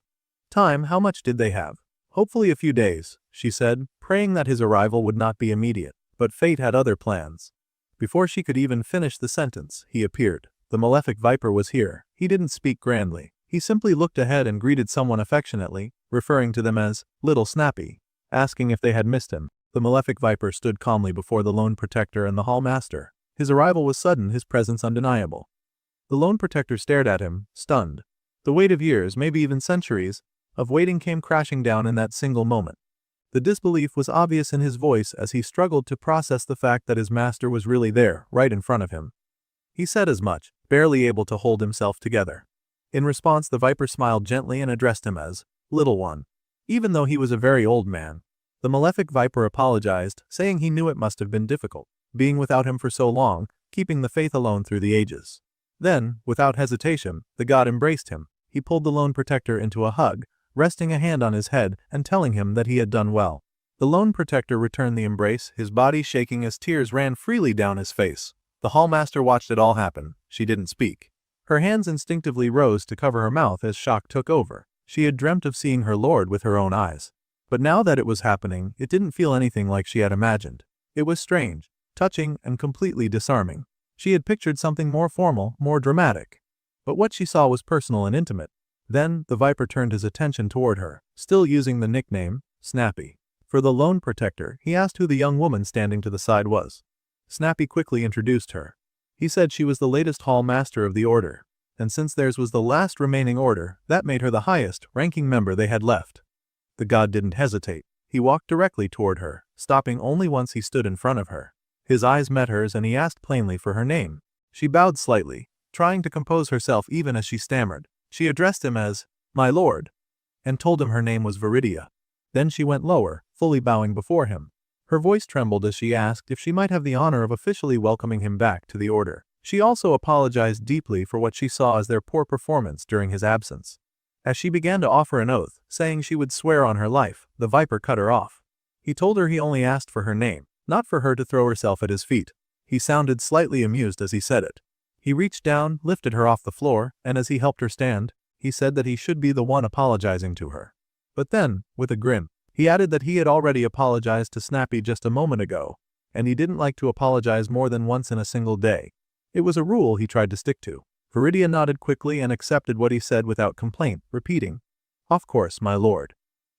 Time, how much did they have? Hopefully a few days, she said, praying that his arrival would not be immediate. But fate had other plans. Before she could even finish the sentence, he appeared. The malefic viper was here. He didn't speak grandly. He simply looked ahead and greeted someone affectionately, referring to them as Little Snappy, asking if they had missed him. The malefic viper stood calmly before the Lone Protector and the Hallmaster. His arrival was sudden, his presence undeniable. The Lone Protector stared at him, stunned. The weight of years, maybe even centuries, of waiting came crashing down in that single moment. The disbelief was obvious in his voice as he struggled to process the fact that his master was really there, right in front of him. He said as much, barely able to hold himself together. In response, the viper smiled gently and addressed him as Little One. Even though he was a very old man, the malefic viper apologized, saying he knew it must have been difficult, being without him for so long, keeping the faith alone through the ages. Then, without hesitation, the god embraced him. He pulled the Lone Protector into a hug, resting a hand on his head and telling him that he had done well. The Lone Protector returned the embrace, his body shaking as tears ran freely down his face. The Hallmaster watched it all happen. She didn't speak. Her hands instinctively rose to cover her mouth as shock took over. She had dreamt of seeing her lord with her own eyes. But now that it was happening, it didn't feel anything like she had imagined. It was strange, touching, and completely disarming. She had pictured something more formal, more dramatic. But what she saw was personal and intimate. Then, the viper turned his attention toward her, still using the nickname, Snappy. For the Lone Protector, he asked who the young woman standing to the side was. Snappy quickly introduced her. He said she was the latest Hall Master of the Order, and since theirs was the last remaining order, that made her the highest ranking member they had left. The god didn't hesitate. He walked directly toward her, stopping only once he stood in front of her. His eyes met hers and he asked plainly for her name. She bowed slightly, trying to compose herself even as she stammered. She addressed him as, My lord, and told him her name was Viridia. Then she went lower, fully bowing before him. Her voice trembled as she asked if she might have the honor of officially welcoming him back to the order. She also apologized deeply for what she saw as their poor performance during his absence. As she began to offer an oath, saying she would swear on her life, the viper cut her off. He told her he only asked for her name, not for her to throw herself at his feet. He sounded slightly amused as he said it. He reached down, lifted her off the floor, and as he helped her stand, he said that he should be the one apologizing to her. But then, with a grin, he added that he had already apologized to Snappy just a moment ago, and he didn't like to apologize more than once in a single day. It was a rule he tried to stick to. Viridia nodded quickly and accepted what he said without complaint, repeating, Of course, my lord.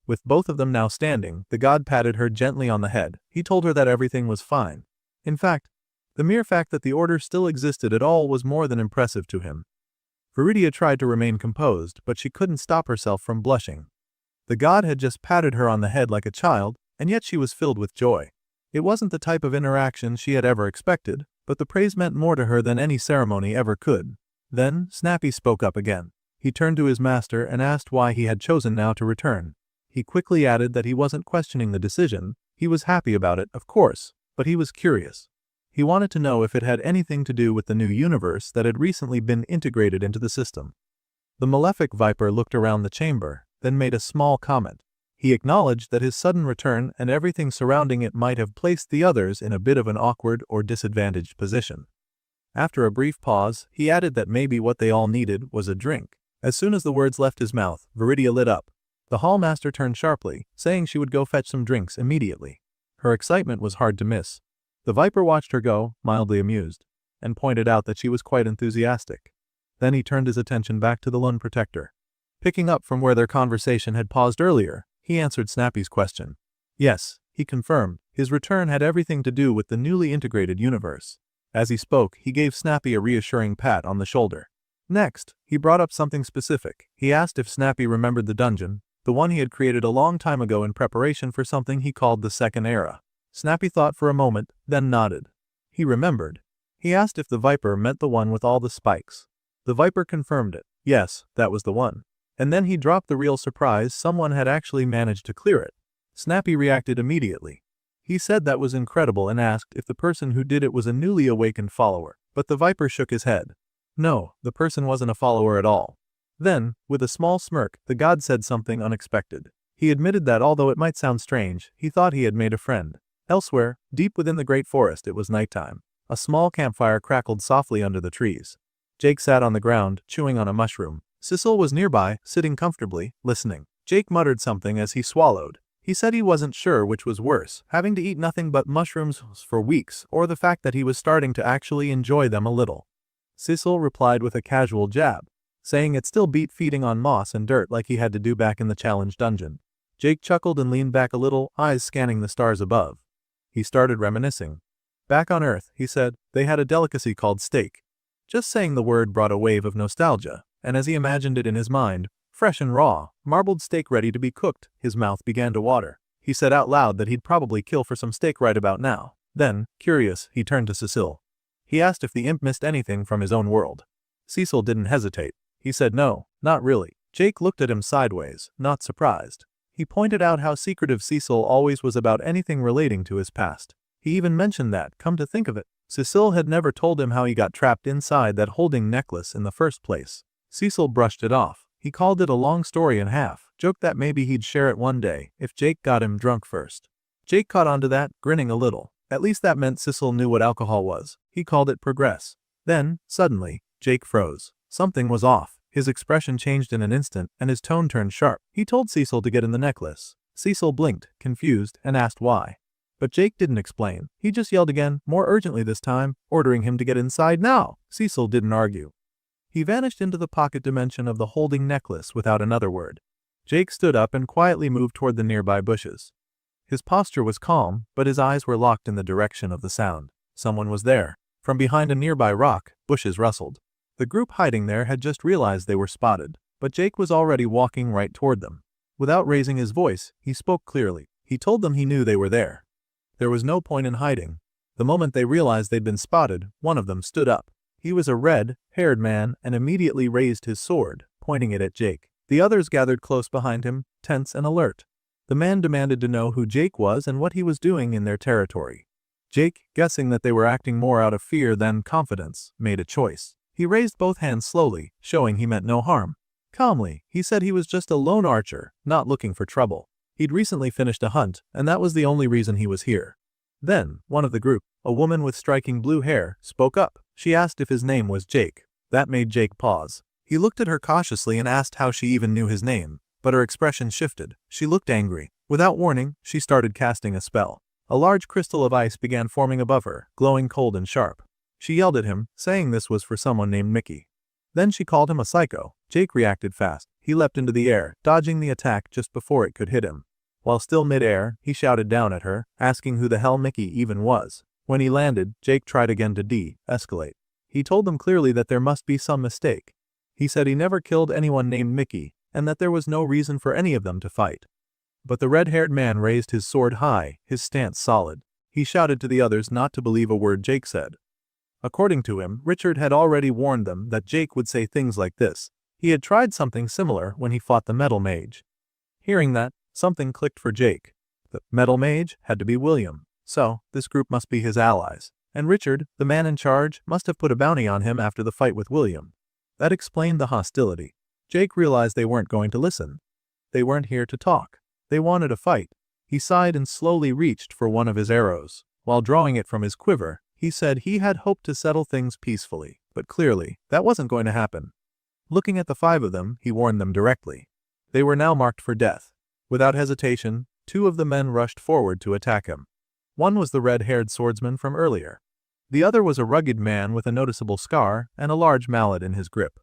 With both of them now standing, the god patted her gently on the head. He told her that everything was fine. In fact, the mere fact that the order still existed at all was more than impressive to him. Viridia tried to remain composed, but she couldn't stop herself from blushing. The god had just patted her on the head like a child, and yet she was filled with joy. It wasn't the type of interaction she had ever expected, but the praise meant more to her than any ceremony ever could. Then, Snappy spoke up again. He turned to his master and asked why he had chosen now to return. He quickly added that he wasn't questioning the decision, He was happy about it, of course, but he was curious. He wanted to know if it had anything to do with the new universe that had recently been integrated into the system. The malefic viper looked around the chamber, then made a small comment. He acknowledged that his sudden return and everything surrounding it might have placed the others in a bit of an awkward or disadvantaged position. After a brief pause, he added that maybe what they all needed was a drink. As soon as the words left his mouth, Viridia lit up. The hallmaster turned sharply, saying she would go fetch some drinks immediately. Her excitement was hard to miss. The viper watched her go, mildly amused, and pointed out that she was quite enthusiastic. Then he turned his attention back to the Lund Protector. Picking up from where their conversation had paused earlier, he answered Snappy's question. Yes, he confirmed, his return had everything to do with the newly integrated universe. As he spoke, he gave Snappy a reassuring pat on the shoulder. Next, he brought up something specific. He asked if Snappy remembered the dungeon, the one he had created a long time ago in preparation for something he called the Second Era. Snappy thought for a moment, then nodded. He remembered. He asked if the viper meant the one with all the spikes. The viper confirmed it. Yes, that was the one. And then he dropped the real surprise someone had actually managed to clear it. Snappy reacted immediately. He said that was incredible and asked if the person who did it was a newly awakened follower, but the viper shook his head. No, the person wasn't a follower at all. Then, with a small smirk, the god said something unexpected. He admitted that although it might sound strange, he thought he had made a friend. Elsewhere, deep within the great forest, it was nighttime. A small campfire crackled softly under the trees. Jake sat on the ground, chewing on a mushroom. Sissel was nearby, sitting comfortably, listening. Jake muttered something as he swallowed. He said he wasn't sure which was worse, having to eat nothing but mushrooms for weeks, or the fact that he was starting to actually enjoy them a little. Sissel replied with a casual jab, saying it still beat feeding on moss and dirt like he had to do back in the challenge dungeon. Jake chuckled and leaned back a little, eyes scanning the stars above. He started reminiscing. Back on Earth, he said, they had a delicacy called steak. Just saying the word brought a wave of nostalgia, and as he imagined it in his mind, fresh and raw, marbled steak ready to be cooked, his mouth began to water. He said out loud that he'd probably kill for some steak right about now. Then, curious, he turned to Cecile. He asked if the imp missed anything from his own world. Cecil didn't hesitate. He said no, not really. Jake looked at him sideways, not surprised. He pointed out how secretive Cecil always was about anything relating to his past. He even mentioned that, come to think of it, Cecile had never told him how he got trapped inside that holding necklace in the first place. Cecil brushed it off. He called it a long story and a half, joked that maybe he'd share it one day, if Jake got him drunk first. Jake caught on to that, grinning a little. At least that meant Cecil knew what alcohol was. He called it progress. Then, suddenly, Jake froze. Something was off. His expression changed in an instant, and his tone turned sharp. He told Cecil to get in the necklace. Cecil blinked, confused, and asked why. But Jake didn't explain. He just yelled again, more urgently this time, ordering him to get inside now. Cecil didn't argue. He vanished into the pocket dimension of the holding necklace without another word. Jake stood up and quietly moved toward the nearby bushes. His posture was calm, but his eyes were locked in the direction of the sound. Someone was there. From behind a nearby rock, bushes rustled. The group hiding there had just realized they were spotted, but Jake was already walking right toward them. Without raising his voice, he spoke clearly. He told them he knew they were there. There was no point in hiding. The moment they realized they'd been spotted, one of them stood up. He was a red-haired man and immediately raised his sword, pointing it at Jake. The others gathered close behind him, tense and alert. The man demanded to know who Jake was and what he was doing in their territory. Jake, guessing that they were acting more out of fear than confidence, made a choice. He raised both hands slowly, showing he meant no harm. Calmly, he said he was just a lone archer, not looking for trouble. He'd recently finished a hunt, and that was the only reason he was here. Then, one of the group, a woman with striking blue hair, spoke up. She asked if his name was Jake. That made Jake pause. He looked at her cautiously and asked how she even knew his name, but her expression shifted. She looked angry. Without warning, she started casting a spell. A large crystal of ice began forming above her, glowing cold and sharp. She yelled at him, saying this was for someone named Mickey. Then she called him a psycho. Jake reacted fast. He leapt into the air, dodging the attack just before it could hit him. While still mid-air, he shouted down at her, asking who the hell Mickey even was. When he landed, Jake tried again to de-escalate. He told them clearly that there must be some mistake. He said he never killed anyone named Mickey, and that there was no reason for any of them to fight. But the red-haired man raised his sword high, his stance solid. He shouted to the others not to believe a word Jake said. According to him, Richard had already warned them that Jake would say things like this. He had tried something similar when he fought the Metal Mage. Hearing that, something clicked for Jake. The metal mage had to be William, so this group must be his allies. And Richard, the man in charge, must have put a bounty on him after the fight with William. That explained the hostility. Jake realized they weren't going to listen. They weren't here to talk. They wanted a fight. He sighed and slowly reached for one of his arrows. While drawing it from his quiver, he said he had hoped to settle things peacefully, but clearly, that wasn't going to happen. Looking at the 5 of them, he warned them directly. They were now marked for death. Without hesitation, 2 of the men rushed forward to attack him. One was the red-haired swordsman from earlier. The other was a rugged man with a noticeable scar and a large mallet in his grip.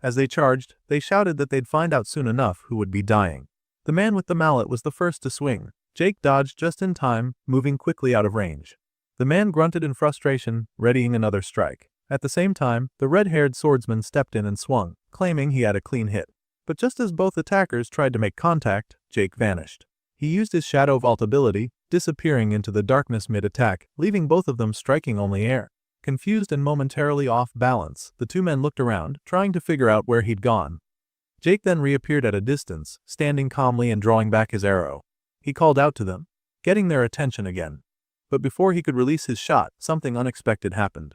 As they charged, they shouted that they'd find out soon enough who would be dying. The man with the mallet was the first to swing. Jake dodged just in time, moving quickly out of range. The man grunted in frustration, readying another strike. At the same time, the red-haired swordsman stepped in and swung, claiming he had a clean hit. But just as both attackers tried to make contact, Jake vanished. He used his shadow vault ability, disappearing into the darkness mid-attack, leaving both of them striking only air. Confused and momentarily off balance, the 2 men looked around, trying to figure out where he'd gone. Jake then reappeared at a distance, standing calmly and drawing back his arrow. He called out to them, getting their attention again. But before he could release his shot, something unexpected happened.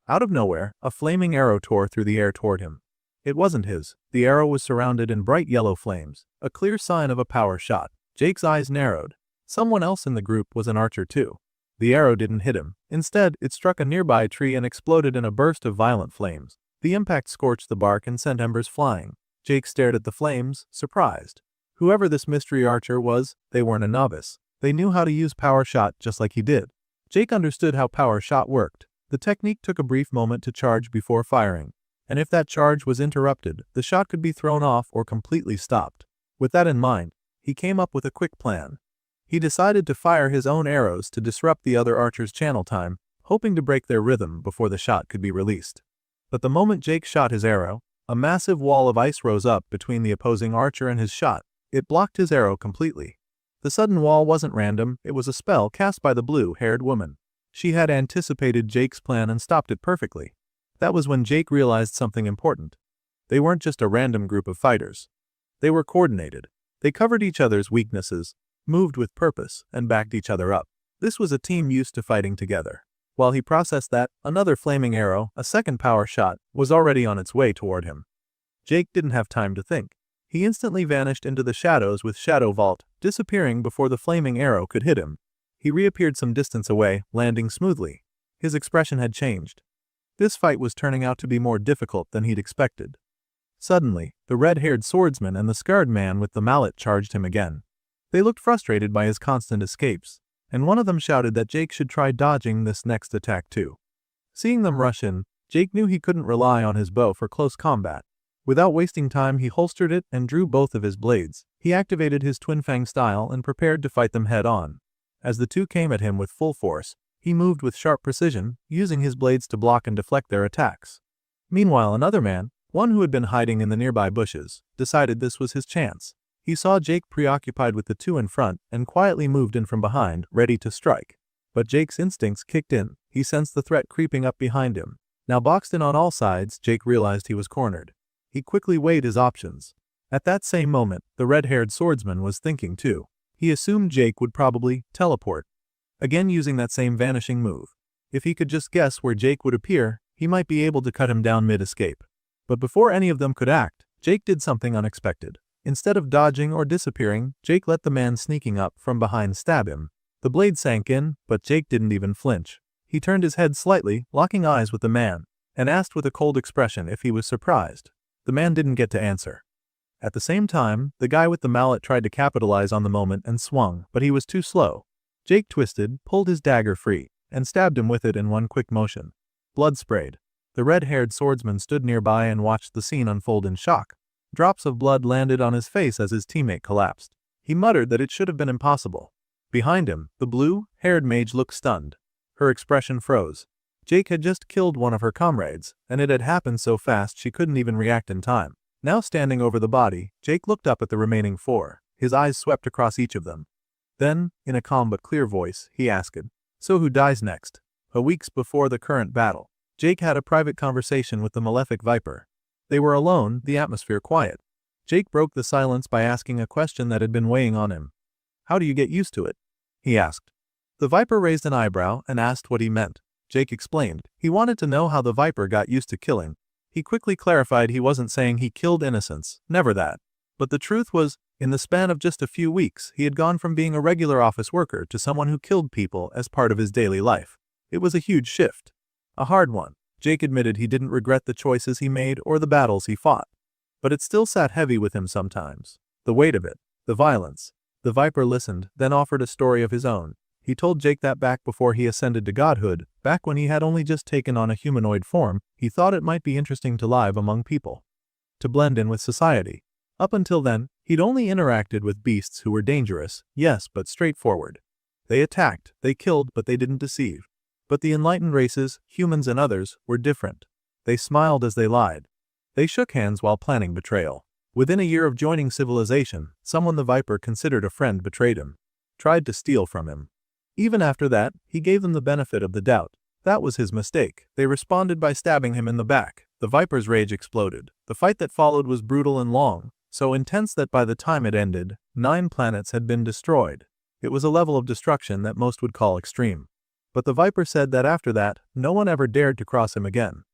Out of nowhere, a flaming arrow tore through the air toward him. It wasn't his. The arrow was surrounded in bright yellow flames, a clear sign of a power shot. Jake's eyes narrowed. Someone else in the group was an archer too. The arrow didn't hit him. Instead, it struck a nearby tree and exploded in a burst of violent flames. The impact scorched the bark and sent embers flying. Jake stared at the flames, surprised. Whoever this mystery archer was, they weren't a novice. They knew how to use power shot just like he did. Jake understood how power shot worked. The technique took a brief moment to charge before firing. And if that charge was interrupted, the shot could be thrown off or completely stopped. With that in mind, he came up with a quick plan. He decided to fire his own arrows to disrupt the other archers' channel time, hoping to break their rhythm before the shot could be released. But the moment Jake shot his arrow, a massive wall of ice rose up between the opposing archer and his shot. It blocked his arrow completely. The sudden wall wasn't random, it was a spell cast by the blue-haired woman. She had anticipated Jake's plan and stopped it perfectly. That was when Jake realized something important. They weren't just a random group of fighters. They were coordinated. They covered each other's weaknesses, moved with purpose, and backed each other up. This was a team used to fighting together. While he processed that, another flaming arrow, a second power shot, was already on its way toward him. Jake didn't have time to think. He instantly vanished into the shadows with Shadow Vault, disappearing before the flaming arrow could hit him. He reappeared some distance away, landing smoothly. His expression had changed. This fight was turning out to be more difficult than he'd expected. Suddenly, the red-haired swordsman and the scarred man with the mallet charged him again. They looked frustrated by his constant escapes, and one of them shouted that Jake should try dodging this next attack too. Seeing them rush in, Jake knew he couldn't rely on his bow for close combat. Without wasting time, he holstered it and drew both of his blades. He activated his twin fang style and prepared to fight them head-on. As the 2 came at him with full force, he moved with sharp precision, using his blades to block and deflect their attacks. Meanwhile, another man, one who had been hiding in the nearby bushes, decided this was his chance. He saw Jake preoccupied with the 2 in front and quietly moved in from behind, ready to strike. But Jake's instincts kicked in. He sensed the threat creeping up behind him. Now boxed in on all sides, Jake realized he was cornered. He quickly weighed his options. At that same moment, the red-haired swordsman was thinking too. He assumed Jake would probably teleport, again using that same vanishing move. If he could just guess where Jake would appear, he might be able to cut him down mid-escape. But before any of them could act, Jake did something unexpected. Instead of dodging or disappearing, Jake let the man sneaking up from behind stab him. The blade sank in, but Jake didn't even flinch. He turned his head slightly, locking eyes with the man, and asked with a cold expression if he was surprised. The man didn't get to answer. At the same time, the guy with the mallet tried to capitalize on the moment and swung, but he was too slow. Jake twisted, pulled his dagger free, and stabbed him with it in one quick motion. Blood sprayed. The red-haired swordsman stood nearby and watched the scene unfold in shock. Drops of blood landed on his face as his teammate collapsed. He muttered that it should have been impossible. Behind him, the blue-haired mage looked stunned. Her expression froze. Jake had just killed one of her comrades, and it had happened so fast she couldn't even react in time. Now standing over the body, Jake looked up at the remaining 4. His eyes swept across each of them. Then, in a calm but clear voice, he asked, "So who dies next?" Weeks before the current battle, Jake had a private conversation with the malefic viper. They were alone, the atmosphere quiet. Jake broke the silence by asking a question that had been weighing on him. How do you get used to it? He asked. The Viper raised an eyebrow and asked what he meant. Jake explained. He wanted to know how the Viper got used to killing. He quickly clarified he wasn't saying he killed innocents, never that. But the truth was, in the span of just a few weeks, he had gone from being a regular office worker to someone who killed people as part of his daily life. It was a huge shift. A hard one. Jake admitted he didn't regret the choices he made or the battles he fought. But it still sat heavy with him sometimes. The weight of it. The violence. The Viper listened, then offered a story of his own. He told Jake that back before he ascended to godhood, back when he had only just taken on a humanoid form, he thought it might be interesting to live among people. To blend in with society. Up until then, he'd only interacted with beasts who were dangerous, yes, but straightforward. They attacked, they killed, but they didn't deceive. But the enlightened races, humans and others, were different. They smiled as they lied. They shook hands while planning betrayal. Within a year of joining civilization, someone the Viper considered a friend betrayed him. Tried to steal from him. Even after that, he gave them the benefit of the doubt. That was his mistake. They responded by stabbing him in the back. The Viper's rage exploded. The fight that followed was brutal and long, so intense that by the time it ended, 9 planets had been destroyed. It was a level of destruction that most would call extreme. But the Viper said that after that, no one ever dared to cross him again.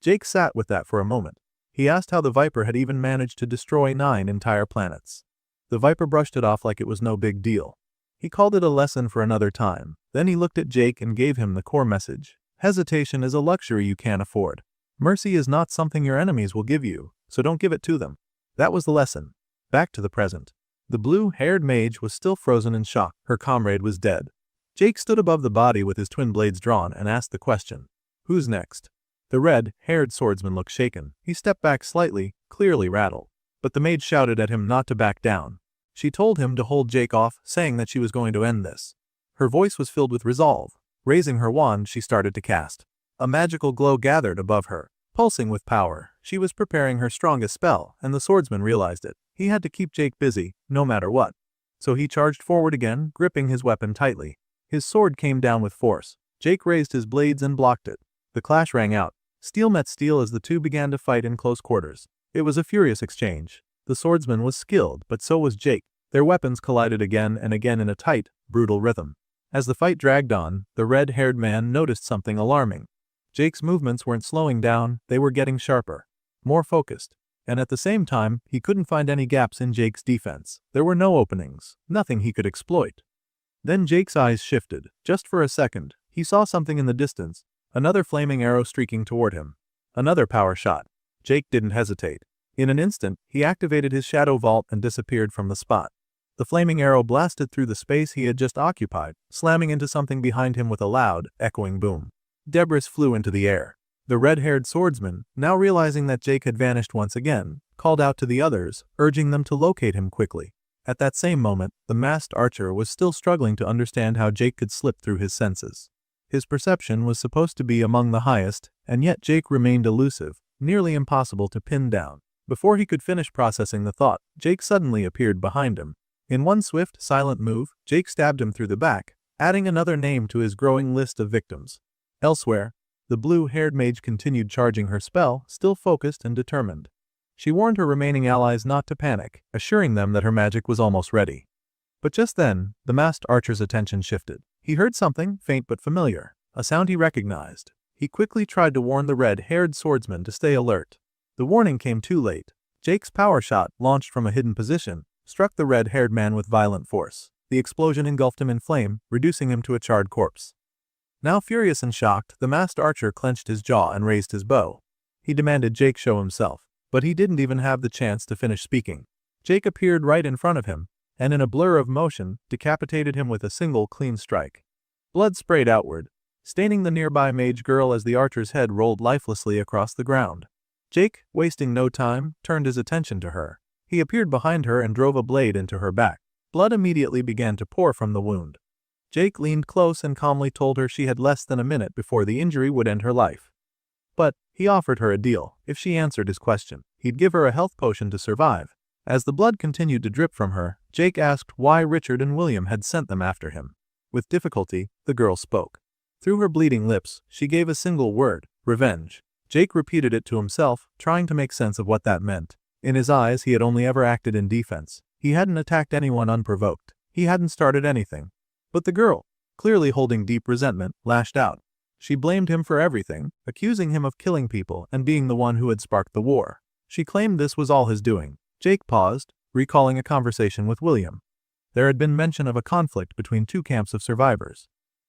Jake sat with that for a moment. He asked how the Viper had even managed to destroy 9 entire planets. The Viper brushed it off like it was no big deal. He called it a lesson for another time. Then he looked at Jake and gave him the core message. Hesitation is a luxury you can't afford. Mercy is not something your enemies will give you, so don't give it to them. That was the lesson. Back to the present. The blue-haired mage was still frozen in shock. Her comrade was dead. Jake stood above the body with his twin blades drawn and asked the question. Who's next? The red-haired swordsman looked shaken. He stepped back slightly, clearly rattled. But the mage shouted at him not to back down. She told him to hold Jake off, saying that she was going to end this. Her voice was filled with resolve. Raising her wand, she started to cast. A magical glow gathered above her, pulsing with power. She was preparing her strongest spell, and the swordsman realized it. He had to keep Jake busy, no matter what. So he charged forward again, gripping his weapon tightly. His sword came down with force. Jake raised his blades and blocked it. The clash rang out. Steel met steel as the two began to fight in close quarters. It was a furious exchange. The swordsman was skilled, but so was Jake. Their weapons collided again and again in a tight, brutal rhythm. As the fight dragged on, the red-haired man noticed something alarming. Jake's movements weren't slowing down, they were getting sharper, more focused. And at the same time, he couldn't find any gaps in Jake's defense. There were no openings, nothing he could exploit. Then Jake's eyes shifted. Just for a second, he saw something in the distance, another flaming arrow streaking toward him. Another power shot. Jake didn't hesitate. In an instant, he activated his shadow vault and disappeared from the spot. The flaming arrow blasted through the space he had just occupied, slamming into something behind him with a loud, echoing boom. Debris flew into the air. The red-haired swordsman, now realizing that Jake had vanished once again, called out to the others, urging them to locate him quickly. At that same moment, the masked archer was still struggling to understand how Jake could slip through his senses. His perception was supposed to be among the highest, and yet Jake remained elusive, nearly impossible to pin down. Before he could finish processing the thought, Jake suddenly appeared behind him. In one swift, silent move, Jake stabbed him through the back, adding another name to his growing list of victims. Elsewhere, the blue-haired mage continued charging her spell, still focused and determined. She warned her remaining allies not to panic, assuring them that her magic was almost ready. But just then, the masked archer's attention shifted. He heard something, faint but familiar, a sound he recognized. He quickly tried to warn the red-haired swordsman to stay alert. The warning came too late. Jake's power shot, launched from a hidden position, struck the red-haired man with violent force. The explosion engulfed him in flame, reducing him to a charred corpse. Now furious and shocked, the masked archer clenched his jaw and raised his bow. He demanded Jake show himself, but he didn't even have the chance to finish speaking. Jake appeared right in front of him, and in a blur of motion, decapitated him with a single clean strike. Blood sprayed outward, staining the nearby mage girl as the archer's head rolled lifelessly across the ground. Jake, wasting no time, turned his attention to her. He appeared behind her and drove a blade into her back. Blood immediately began to pour from the wound. Jake leaned close and calmly told her she had less than a minute before the injury would end her life. But he offered her a deal. If she answered his question, he'd give her a health potion to survive. As the blood continued to drip from her, Jake asked why Richard and William had sent them after him. With difficulty, the girl spoke. Through her bleeding lips, she gave a single word: revenge. Jake repeated it to himself, trying to make sense of what that meant. In his eyes, he had only ever acted in defense. He hadn't attacked anyone unprovoked. He hadn't started anything. But the girl, clearly holding deep resentment, lashed out. She blamed him for everything, accusing him of killing people and being the one who had sparked the war. She claimed this was all his doing. Jake paused, recalling a conversation with William. There had been mention of a conflict between two camps of survivors.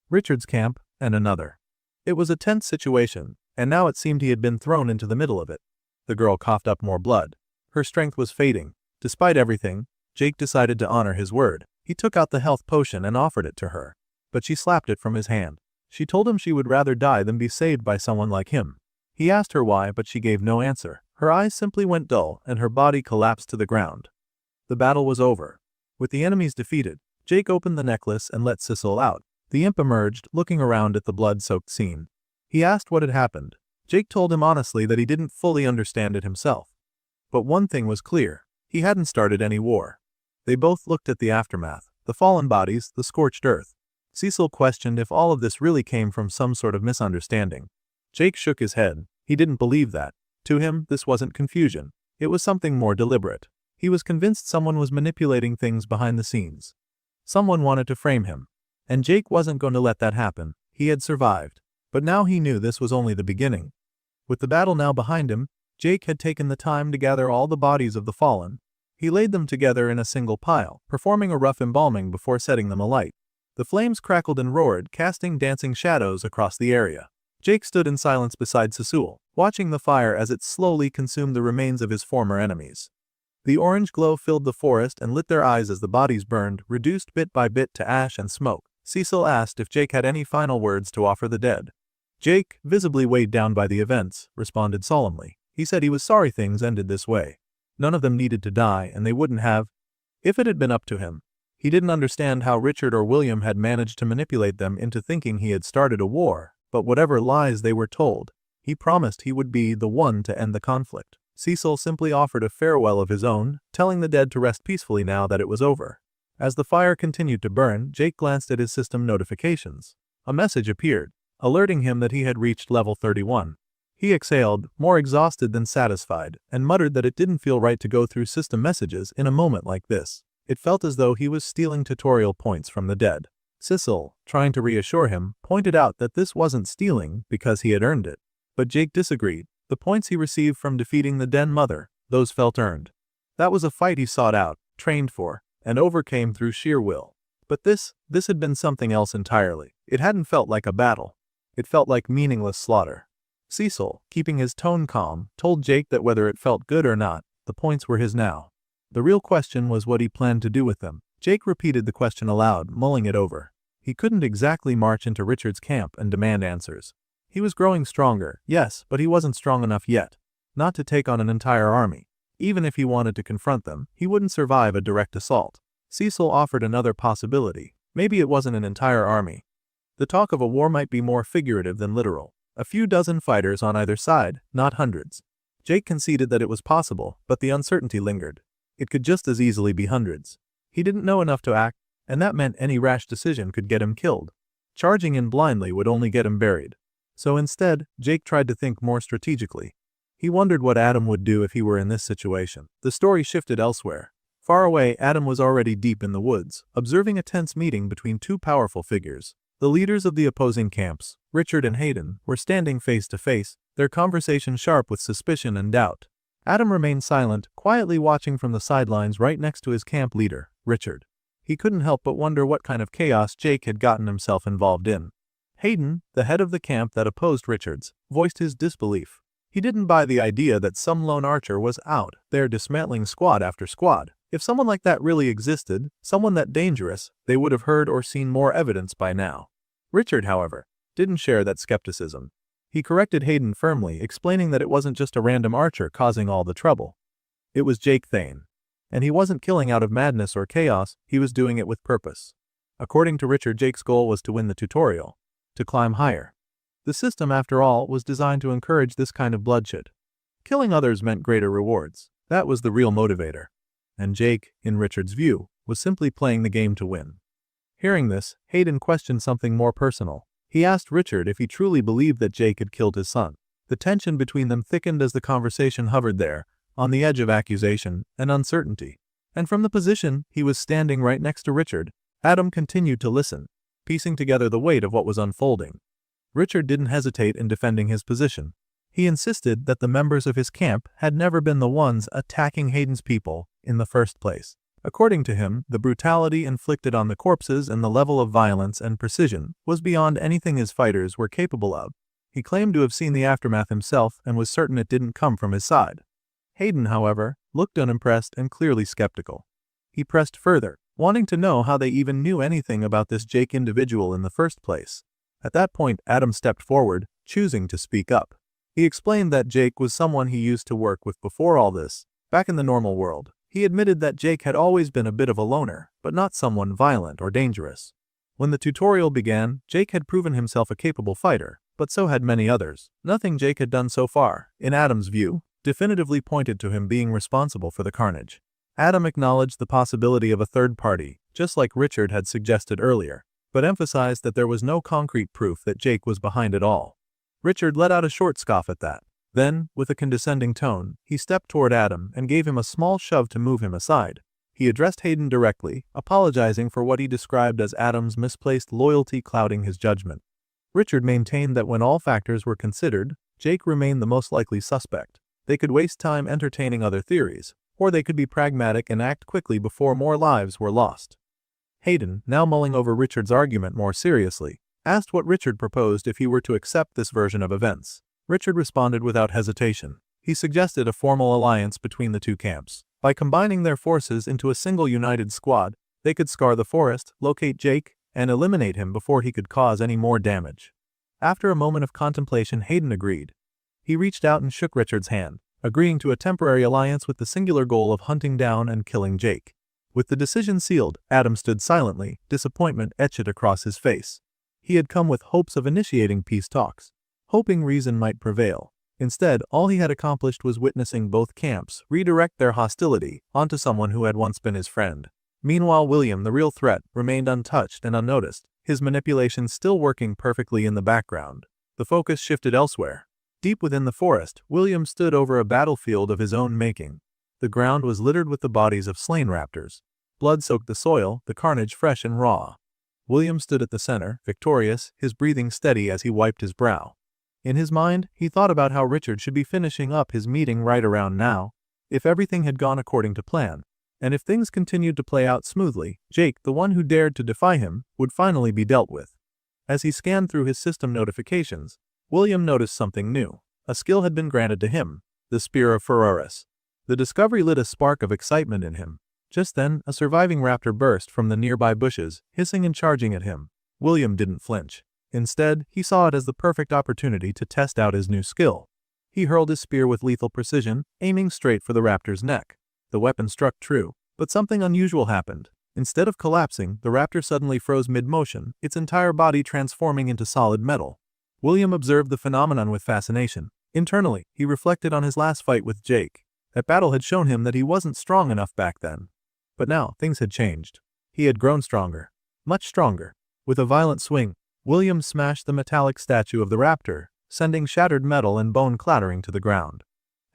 Richard's camp and another. It was a tense situation, and now it seemed he had been thrown into the middle of it. The girl coughed up more blood. Her strength was fading. Despite everything, Jake decided to honor his word. He took out the health potion and offered it to her. But she slapped it from his hand. She told him she would rather die than be saved by someone like him. He asked her why, but she gave no answer. Her eyes simply went dull and her body collapsed to the ground. The battle was over. With the enemies defeated, Jake opened the necklace and let Sissel out. The imp emerged, looking around at the blood-soaked scene. He asked what had happened. Jake told him honestly that he didn't fully understand it himself. But one thing was clear. He hadn't started any war. They both looked at the aftermath, the fallen bodies, the scorched earth. Cecil questioned if all of this really came from some sort of misunderstanding. Jake shook his head. He didn't believe that. To him, this wasn't confusion. It was something more deliberate. He was convinced someone was manipulating things behind the scenes. Someone wanted to frame him. And Jake wasn't going to let that happen. He had survived. But now he knew this was only the beginning. With the battle now behind him, Jake had taken the time to gather all the bodies of the fallen. He laid them together in a single pile, performing a rough embalming before setting them alight. The flames crackled and roared, casting dancing shadows across the area. Jake stood in silence beside Sissel, watching the fire as it slowly consumed the remains of his former enemies. The orange glow filled the forest and lit their eyes as the bodies burned, reduced bit by bit to ash and smoke. Cecil asked if Jake had any final words to offer the dead. Jake, visibly weighed down by the events, responded solemnly. He said he was sorry things ended this way. None of them needed to die, and they wouldn't have, if it had been up to him. He didn't understand how Richard or William had managed to manipulate them into thinking he had started a war, but whatever lies they were told, he promised he would be the one to end the conflict. Cecil simply offered a farewell of his own, telling the dead to rest peacefully now that it was over. As the fire continued to burn, Jake glanced at his system notifications. A message appeared, alerting him that he had reached level 31. He exhaled, more exhausted than satisfied, and muttered that it didn't feel right to go through system messages in a moment like this. It felt as though he was stealing tutorial points from the dead. Cecil, trying to reassure him, pointed out that this wasn't stealing because he had earned it. But Jake disagreed. The points he received from defeating the Den Mother, those felt earned. That was a fight he sought out, trained for, and overcame through sheer will. But this had been something else entirely. It hadn't felt like a battle. It felt like meaningless slaughter. Cecil, keeping his tone calm, told Jake that whether it felt good or not, the points were his now. The real question was what he planned to do with them. Jake repeated the question aloud, mulling it over. He couldn't exactly march into Richard's camp and demand answers. He was growing stronger, yes, but he wasn't strong enough yet. Not to take on an entire army. Even if he wanted to confront them, he wouldn't survive a direct assault. Cecil offered another possibility. Maybe it wasn't an entire army. The talk of a war might be more figurative than literal. A few dozen fighters on either side, not hundreds. Jake conceded that it was possible, but the uncertainty lingered. It could just as easily be hundreds. He didn't know enough to act, and that meant any rash decision could get him killed. Charging in blindly would only get him buried. So instead, Jake tried to think more strategically. He wondered what Adam would do if he were in this situation. The story shifted elsewhere. Far away, Adam was already deep in the woods, observing a tense meeting between two powerful figures. The leaders of the opposing camps, Richard and Hayden, were standing face to face, their conversation sharp with suspicion and doubt. Adam remained silent, quietly watching from the sidelines right next to his camp leader, Richard. He couldn't help but wonder what kind of chaos Jake had gotten himself involved in. Hayden, the head of the camp that opposed Richard's, voiced his disbelief. He didn't buy the idea that some lone archer was out there dismantling squad after squad. If someone like that really existed, someone that dangerous, they would have heard or seen more evidence by now. Richard, however, didn't share that skepticism. He corrected Hayden firmly, explaining that it wasn't just a random archer causing all the trouble. It was Jake Thane. And he wasn't killing out of madness or chaos, he was doing it with purpose. According to Richard, Jake's goal was to win the tutorial. To climb higher. The system, after all, was designed to encourage this kind of bloodshed. Killing others meant greater rewards. That was the real motivator. And Jake, in Richard's view, was simply playing the game to win. Hearing this, Hayden questioned something more personal. He asked Richard if he truly believed that Jake had killed his son. The tension between them thickened as the conversation hovered there, on the edge of accusation and uncertainty. And from the position he was standing right next to Richard, Adam continued to listen, piecing together the weight of what was unfolding. Richard didn't hesitate in defending his position. He insisted that the members of his camp had never been the ones attacking Hayden's people in the first place. According to him, the brutality inflicted on the corpses and the level of violence and precision was beyond anything his fighters were capable of. He claimed to have seen the aftermath himself and was certain it didn't come from his side. Hayden, however, looked unimpressed and clearly skeptical. He pressed further, wanting to know how they even knew anything about this Jake individual in the first place. At that point, Adam stepped forward, choosing to speak up. He explained that Jake was someone he used to work with before all this, back in the normal world. He admitted that Jake had always been a bit of a loner, but not someone violent or dangerous. When the tutorial began, Jake had proven himself a capable fighter, but so had many others. Nothing Jake had done so far, in Adam's view, definitively pointed to him being responsible for the carnage. Adam acknowledged the possibility of a third party, just like Richard had suggested earlier, but emphasized that there was no concrete proof that Jake was behind it all. Richard let out a short scoff at that. Then, with a condescending tone, he stepped toward Adam and gave him a small shove to move him aside. He addressed Hayden directly, apologizing for what he described as Adam's misplaced loyalty clouding his judgment. Richard maintained that when all factors were considered, Jake remained the most likely suspect. They could waste time entertaining other theories, or they could be pragmatic and act quickly before more lives were lost. Hayden, now mulling over Richard's argument more seriously, asked what Richard proposed if he were to accept this version of events. Richard responded without hesitation. He suggested a formal alliance between the two camps. By combining their forces into a single united squad, they could scour the forest, locate Jake, and eliminate him before he could cause any more damage. After a moment of contemplation, Hayden agreed. He reached out and shook Richard's hand, agreeing to a temporary alliance with the singular goal of hunting down and killing Jake. With the decision sealed, Adam stood silently, disappointment etched across his face. He had come with hopes of initiating peace talks, hoping reason might prevail. Instead, all he had accomplished was witnessing both camps redirect their hostility onto someone who had once been his friend. Meanwhile, William, the real threat, remained untouched and unnoticed, his manipulations still working perfectly in the background. The focus shifted elsewhere. Deep within the forest, William stood over a battlefield of his own making. The ground was littered with the bodies of slain raptors. Blood soaked the soil, the carnage fresh and raw. William stood at the center, victorious, his breathing steady as he wiped his brow. In his mind, he thought about how Richard should be finishing up his meeting right around now. If everything had gone according to plan, and if things continued to play out smoothly, Jake, the one who dared to defy him, would finally be dealt with. As he scanned through his system notifications, William noticed something new. A skill had been granted to him, the Spear of Feroris. The discovery lit a spark of excitement in him. Just then, a surviving raptor burst from the nearby bushes, hissing and charging at him. William didn't flinch. Instead, he saw it as the perfect opportunity to test out his new skill. He hurled his spear with lethal precision, aiming straight for the raptor's neck. The weapon struck true, but something unusual happened. Instead of collapsing, the raptor suddenly froze mid-motion, its entire body transforming into solid metal. William observed the phenomenon with fascination. Internally, he reflected on his last fight with Jake. That battle had shown him that he wasn't strong enough back then. But now, things had changed. He had grown stronger. Much stronger. With a violent swing, William smashed the metallic statue of the raptor, sending shattered metal and bone clattering to the ground.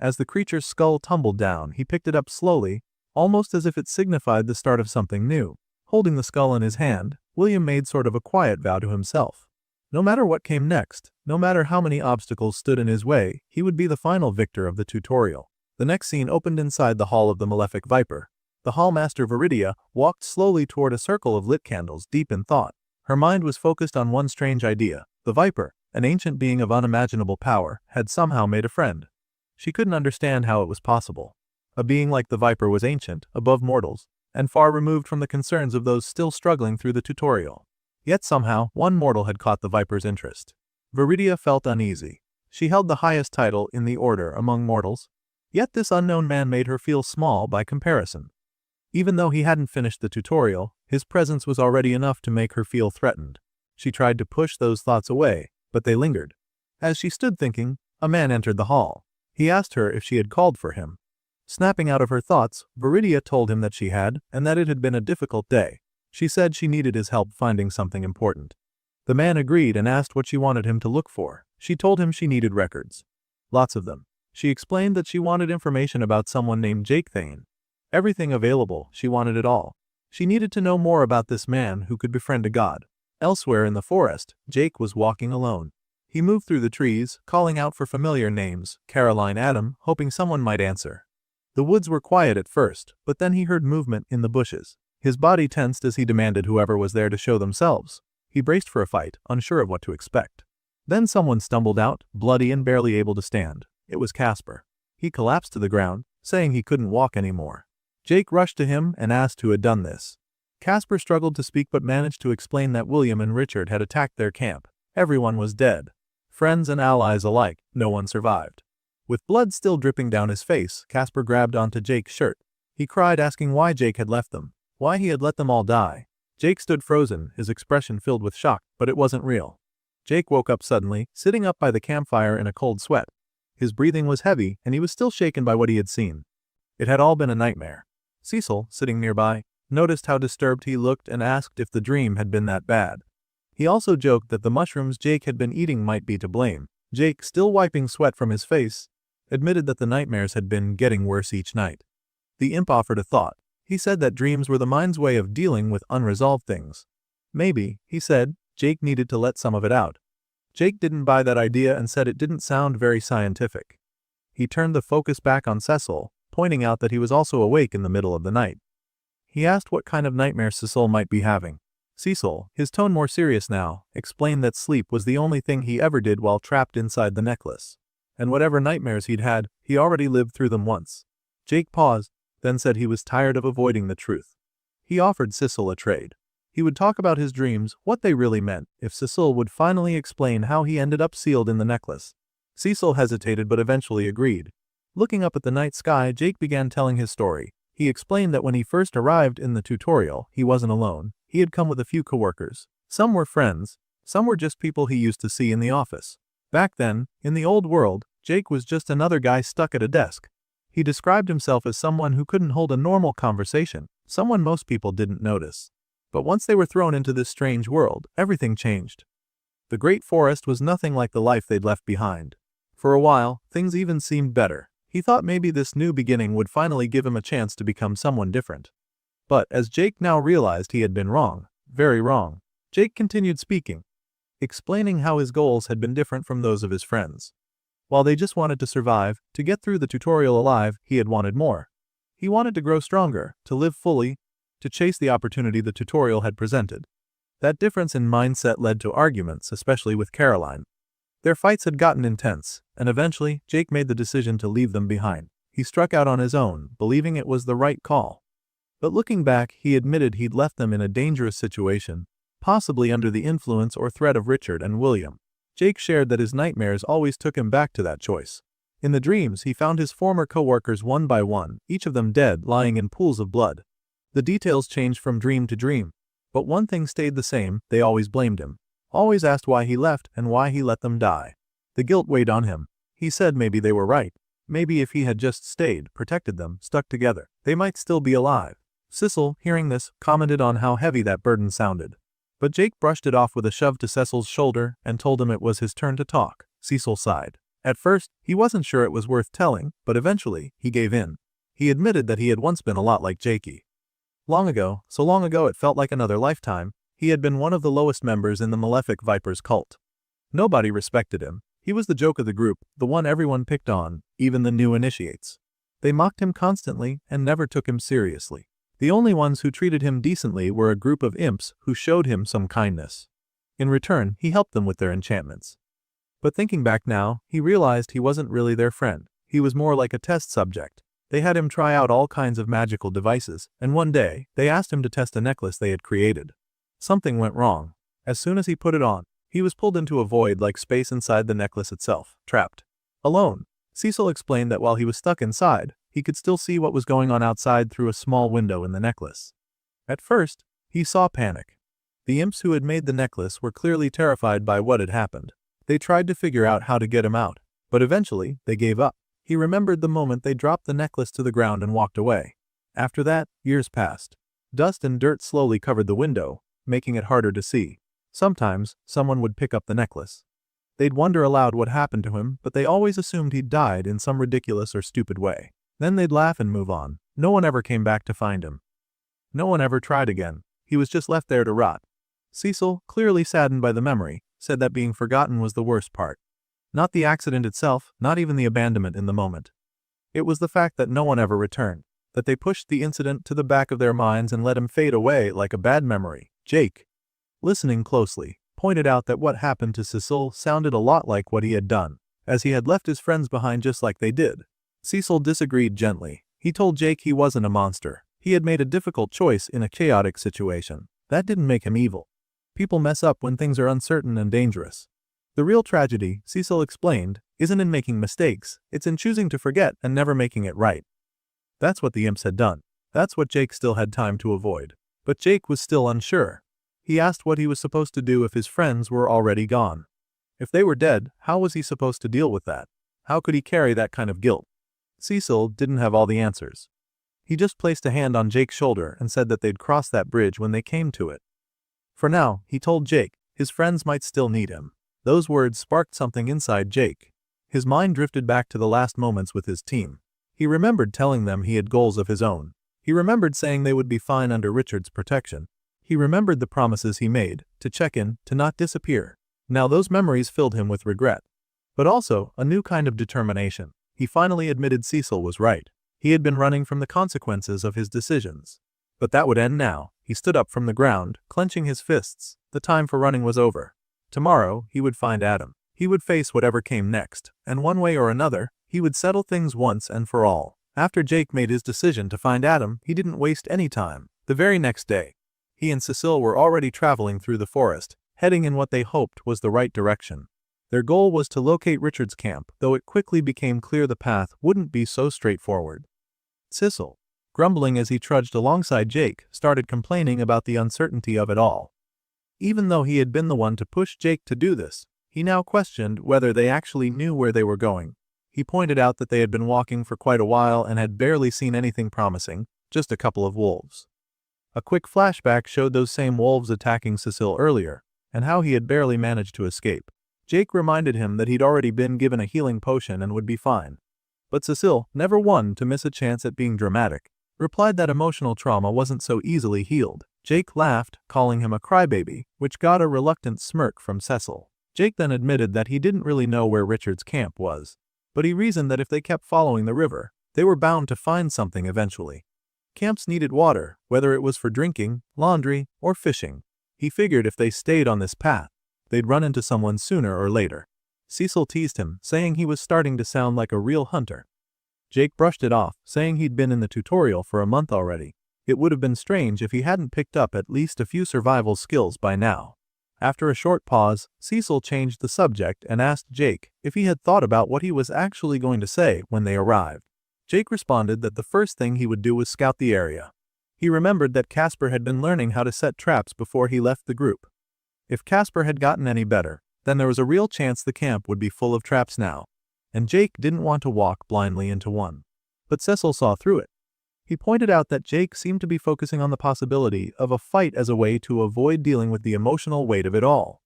As the creature's skull tumbled down, he picked it up slowly, almost as if it signified the start of something new. Holding the skull in his hand, William made sort of a quiet vow to himself. No matter what came next, no matter how many obstacles stood in his way, he would be the final victor of the tutorial. The next scene opened inside the Hall of the Malefic Viper. The Hallmaster Viridia walked slowly toward a circle of lit candles, deep in thought. Her mind was focused on one strange idea. The Viper, an ancient being of unimaginable power, had somehow made a friend. She couldn't understand how it was possible. A being like the Viper was ancient, above mortals, and far removed from the concerns of those still struggling through the tutorial. Yet somehow, one mortal had caught the Viper's interest. Viridia felt uneasy. She held the highest title in the order among mortals. Yet this unknown man made her feel small by comparison. Even though he hadn't finished the tutorial, his presence was already enough to make her feel threatened. She tried to push those thoughts away, but they lingered. As she stood thinking, a man entered the hall. He asked her if she had called for him. Snapping out of her thoughts, Viridia told him that she had, and that it had been a difficult day. She said she needed his help finding something important. The man agreed and asked what she wanted him to look for. She told him she needed records. Lots of them. She explained that she wanted information about someone named Jake Thane. Everything available, she wanted it all. She needed to know more about this man who could befriend a god. Elsewhere in the forest, Jake was walking alone. He moved through the trees, calling out for familiar names, Caroline, Adam, hoping someone might answer. The woods were quiet at first, but then he heard movement in the bushes. His body tensed as he demanded whoever was there to show themselves. He braced for a fight, unsure of what to expect. Then someone stumbled out, bloody and barely able to stand. It was Casper. He collapsed to the ground, saying he couldn't walk anymore. Jake rushed to him and asked who had done this. Casper struggled to speak but managed to explain that William and Richard had attacked their camp. Everyone was dead. Friends and allies alike, no one survived. With blood still dripping down his face, Casper grabbed onto Jake's shirt. He cried, asking why Jake had left them, why he had let them all die. Jake stood frozen, his expression filled with shock, but it wasn't real. Jake woke up suddenly, sitting up by the campfire in a cold sweat. His breathing was heavy, and he was still shaken by what he had seen. It had all been a nightmare. Cecil, sitting nearby, noticed how disturbed he looked and asked if the dream had been that bad. He also joked that the mushrooms Jake had been eating might be to blame. Jake, still wiping sweat from his face, admitted that the nightmares had been getting worse each night. The imp offered a thought. He said that dreams were the mind's way of dealing with unresolved things. Maybe, he said, Jake needed to let some of it out. Jake didn't buy that idea and said it didn't sound very scientific. He turned the focus back on Cecil, pointing out that he was also awake in the middle of the night. He asked what kind of nightmare Cecil might be having. Cecil, his tone more serious now, explained that sleep was the only thing he ever did while trapped inside the necklace. And whatever nightmares he'd had, he already lived through them once. Jake paused, then said he was tired of avoiding the truth. He offered Cecil a trade. He would talk about his dreams, what they really meant, if Cecil would finally explain how he ended up sealed in the necklace. Cecil hesitated but eventually agreed. Looking up at the night sky, Jake began telling his story. He explained that when he first arrived in the tutorial, he wasn't alone. He had come with a few coworkers. Some were friends, some were just people he used to see in the office. Back then, in the old world, Jake was just another guy stuck at a desk. He described himself as someone who couldn't hold a normal conversation, someone most people didn't notice. But once they were thrown into this strange world, everything changed. The great forest was nothing like the life they'd left behind. For a while, things even seemed better. He thought maybe this new beginning would finally give him a chance to become someone different. But as Jake now realized he had been wrong, very wrong, Jake continued speaking, explaining how his goals had been different from those of his friends. While they just wanted to survive, to get through the tutorial alive, he had wanted more. He wanted to grow stronger, to live fully, to chase the opportunity the tutorial had presented. That difference in mindset led to arguments, especially with Caroline. Their fights had gotten intense, and eventually, Jake made the decision to leave them behind. He struck out on his own, believing it was the right call. But looking back, he admitted he'd left them in a dangerous situation, possibly under the influence or threat of Richard and William. Jake shared that his nightmares always took him back to that choice. In the dreams, he found his former co-workers one by one, each of them dead, lying in pools of blood. The details changed from dream to dream, but one thing stayed the same: they always blamed him. Always asked why he left and why he let them die. The guilt weighed on him. He said maybe they were right. Maybe if he had just stayed, protected them, stuck together, they might still be alive. Cecil, hearing this, commented on how heavy that burden sounded. But Jake brushed it off with a shove to Cecil's shoulder and told him it was his turn to talk. Cecil sighed. At first, he wasn't sure it was worth telling, but eventually, he gave in. He admitted that he had once been a lot like Jakey. Long ago, so long ago it felt like another lifetime, he had been one of the lowest members in the Malefic Viper's cult. Nobody respected him. He was the joke of the group, the one everyone picked on, even the new initiates. They mocked him constantly and never took him seriously. The only ones who treated him decently were a group of imps who showed him some kindness. In return, he helped them with their enchantments. But thinking back now, he realized he wasn't really their friend. He was more like a test subject. They had him try out all kinds of magical devices, and one day, they asked him to test a necklace they had created. Something went wrong. As soon as he put it on, he was pulled into a void like space inside the necklace itself, trapped. Alone. Cecil explained that while he was stuck inside, he could still see what was going on outside through a small window in the necklace. At first, he saw panic. The imps who had made the necklace were clearly terrified by what had happened. They tried to figure out how to get him out, but eventually, they gave up. He remembered the moment they dropped the necklace to the ground and walked away. After that, years passed. Dust and dirt slowly covered the window, making it harder to see. Sometimes, someone would pick up the necklace. They'd wonder aloud what happened to him, but they always assumed he'd died in some ridiculous or stupid way. Then they'd laugh and move on. No one ever came back to find him. No one ever tried again. He was just left there to rot. Cecil, clearly saddened by the memory, said that being forgotten was the worst part. Not the accident itself, not even the abandonment in the moment. It was the fact that no one ever returned, that they pushed the incident to the back of their minds and let him fade away like a bad memory. Jake, listening closely, pointed out that what happened to Cecil sounded a lot like what he had done, as he had left his friends behind just like they did. Cecil disagreed gently. He told Jake he wasn't a monster. He had made a difficult choice in a chaotic situation. That didn't make him evil. People mess up when things are uncertain and dangerous. The real tragedy, Cecil explained, isn't in making mistakes, it's in choosing to forget and never making it right. That's what the imps had done. That's what Jake still had time to avoid. But Jake was still unsure. He asked what he was supposed to do if his friends were already gone. If they were dead, how was he supposed to deal with that? How could he carry that kind of guilt? Cecil didn't have all the answers. He just placed a hand on Jake's shoulder and said that they'd cross that bridge when they came to it. For now, he told Jake, his friends might still need him. Those words sparked something inside Jake. His mind drifted back to the last moments with his team. He remembered telling them he had goals of his own. He remembered saying they would be fine under Richard's protection. He remembered the promises he made, to check in, to not disappear. Now those memories filled him with regret. But also, a new kind of determination. He finally admitted Cecil was right. He had been running from the consequences of his decisions. But that would end now. He stood up from the ground, clenching his fists. The time for running was over. Tomorrow, he would find Adam. He would face whatever came next, and one way or another, he would settle things once and for all. After Jake made his decision to find Adam, he didn't waste any time. The very next day, he and Cecil were already traveling through the forest, heading in what they hoped was the right direction. Their goal was to locate Richard's camp, though it quickly became clear the path wouldn't be so straightforward. Cecil, grumbling as he trudged alongside Jake, started complaining about the uncertainty of it all. Even though he had been the one to push Jake to do this, he now questioned whether they actually knew where they were going. He pointed out that they had been walking for quite a while and had barely seen anything promising, just a couple of wolves. A quick flashback showed those same wolves attacking Cecil earlier, and how he had barely managed to escape. Jake reminded him that he'd already been given a healing potion and would be fine. But Cecil, never one to miss a chance at being dramatic, replied that emotional trauma wasn't so easily healed. Jake laughed, calling him a crybaby, which got a reluctant smirk from Cecil. Jake then admitted that he didn't really know where Richard's camp was, but he reasoned that if they kept following the river, they were bound to find something eventually. Camps needed water, whether it was for drinking, laundry, or fishing. He figured if they stayed on this path, they'd run into someone sooner or later. Cecil teased him, saying he was starting to sound like a real hunter. Jake brushed it off, saying he'd been in the tutorial for a month already. It would have been strange if he hadn't picked up at least a few survival skills by now. After a short pause, Cecil changed the subject and asked Jake if he had thought about what he was actually going to say when they arrived. Jake responded that the first thing he would do was scout the area. He remembered that Casper had been learning how to set traps before he left the group. If Casper had gotten any better, then there was a real chance the camp would be full of traps now, and Jake didn't want to walk blindly into one. But Cecil saw through it. He pointed out that Jake seemed to be focusing on the possibility of a fight as a way to avoid dealing with the emotional weight of it all.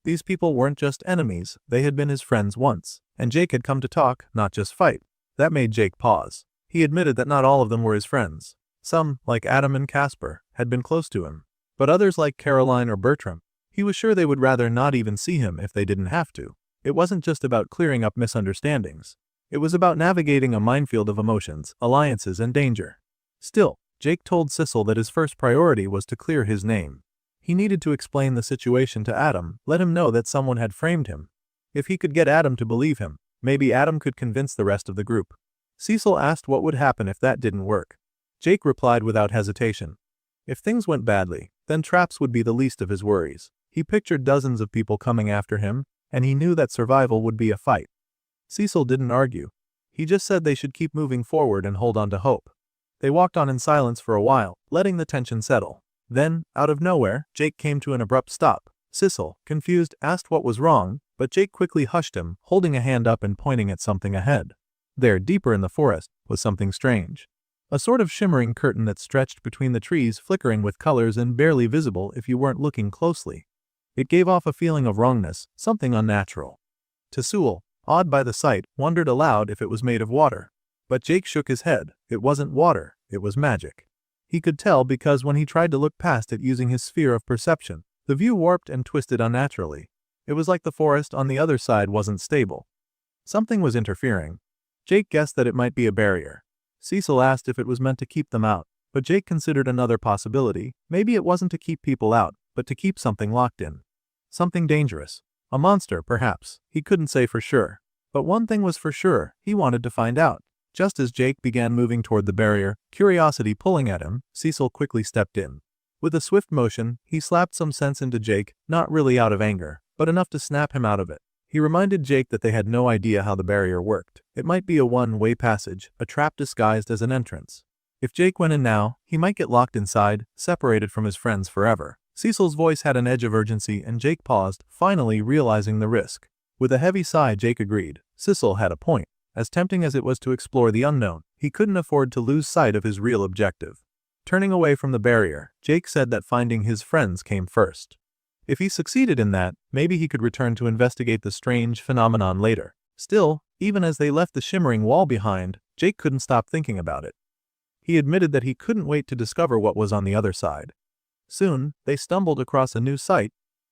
These people weren't just enemies, they had been his friends once, and Jake had come to talk, not just fight. That made Jake pause. He admitted that not all of them were his friends. Some, like Adam and Casper, had been close to him, but others like Caroline or Bertram, he was sure they would rather not even see him if they didn't have to. It wasn't just about clearing up misunderstandings. It was about navigating a minefield of emotions, alliances, and danger. Still, Jake told Cecil that his first priority was to clear his name. He needed to explain the situation to Adam, let him know that someone had framed him. If he could get Adam to believe him, maybe Adam could convince the rest of the group. Cecil asked what would happen if that didn't work. Jake replied without hesitation. If things went badly, then traps would be the least of his worries. He pictured dozens of people coming after him, and he knew that survival would be a fight. Cecil didn't argue. He just said they should keep moving forward and hold on to hope. They walked on in silence for a while, letting the tension settle. Then, out of nowhere, Jake came to an abrupt stop. Cecil, confused, asked what was wrong, but Jake quickly hushed him, holding a hand up and pointing at something ahead. There, deeper in the forest, was something strange. A sort of shimmering curtain that stretched between the trees, flickering with colors and barely visible if you weren't looking closely. It gave off a feeling of wrongness, something unnatural. Cecil, awed by the sight, wondered aloud if it was made of water. But Jake shook his head. It wasn't water, it was magic. He could tell because when he tried to look past it using his sphere of perception, the view warped and twisted unnaturally. It was like the forest on the other side wasn't stable. Something was interfering. Jake guessed that it might be a barrier. Cecil asked if it was meant to keep them out, but Jake considered another possibility. Maybe it wasn't to keep people out, but to keep something locked in. Something dangerous. A monster, perhaps. He couldn't say for sure. But one thing was for sure, he wanted to find out. Just as Jake began moving toward the barrier, curiosity pulling at him, Cecil quickly stepped in. With a swift motion, he slapped some sense into Jake, not really out of anger, but enough to snap him out of it. He reminded Jake that they had no idea how the barrier worked. It might be a one-way passage, a trap disguised as an entrance. If Jake went in now, he might get locked inside, separated from his friends forever. Cecil's voice had an edge of urgency and Jake paused, finally realizing the risk. With a heavy sigh, Jake agreed. Cecil had a point. As tempting as it was to explore the unknown, he couldn't afford to lose sight of his real objective. Turning away from the barrier, Jake said that finding his friends came first. If he succeeded in that, maybe he could return to investigate the strange phenomenon later. Still, even as they left the shimmering wall behind, Jake couldn't stop thinking about it. He admitted that he couldn't wait to discover what was on the other side. Soon, they stumbled across a new sight,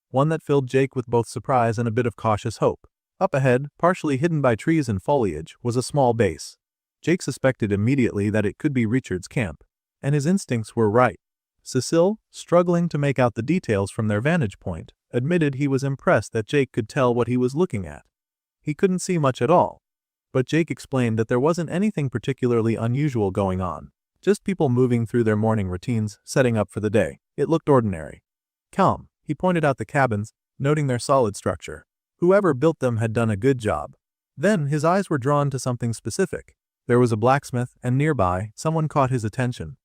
one that filled Jake with both surprise and a bit of cautious hope. Up ahead, partially hidden by trees and foliage, was a small base. Jake suspected immediately that it could be Richard's camp, and his instincts were right. Cecil, struggling to make out the details from their vantage point, admitted he was impressed that Jake could tell what he was looking at. He couldn't see much at all, but Jake explained that there wasn't anything particularly unusual going on, just people moving through their morning routines, setting up for the day. It looked ordinary. Calm, he pointed out the cabins, noting their solid structure. Whoever built them had done a good job. Then his eyes were drawn to something specific. There was a blacksmith, and nearby, someone caught his attention.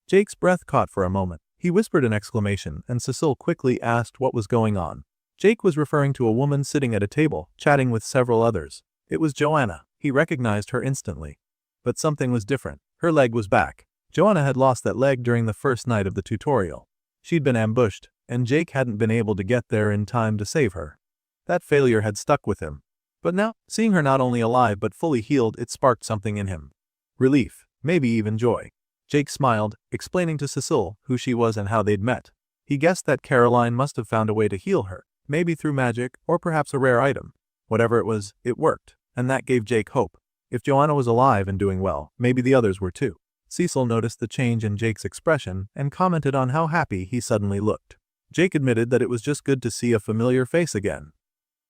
Jake's breath caught for a moment. He whispered an exclamation, and Cecil quickly asked what was going on. Jake was referring to a woman sitting at a table, chatting with several others. It was Joanna. He recognized her instantly. But something was different. Her leg was back. Joanna had lost that leg during the first night of the tutorial. She'd been ambushed, and Jake hadn't been able to get there in time to save her. That failure had stuck with him. But now, seeing her not only alive but fully healed, it sparked something in him. Relief, maybe even joy. Jake smiled, explaining to Cecil who she was and how they'd met. He guessed that Caroline must have found a way to heal her, maybe through magic or perhaps a rare item. Whatever it was, it worked, and that gave Jake hope. If Joanna was alive and doing well, maybe the others were too. Cecil noticed the change in Jake's expression and commented on how happy he suddenly looked. Jake admitted that it was just good to see a familiar face again.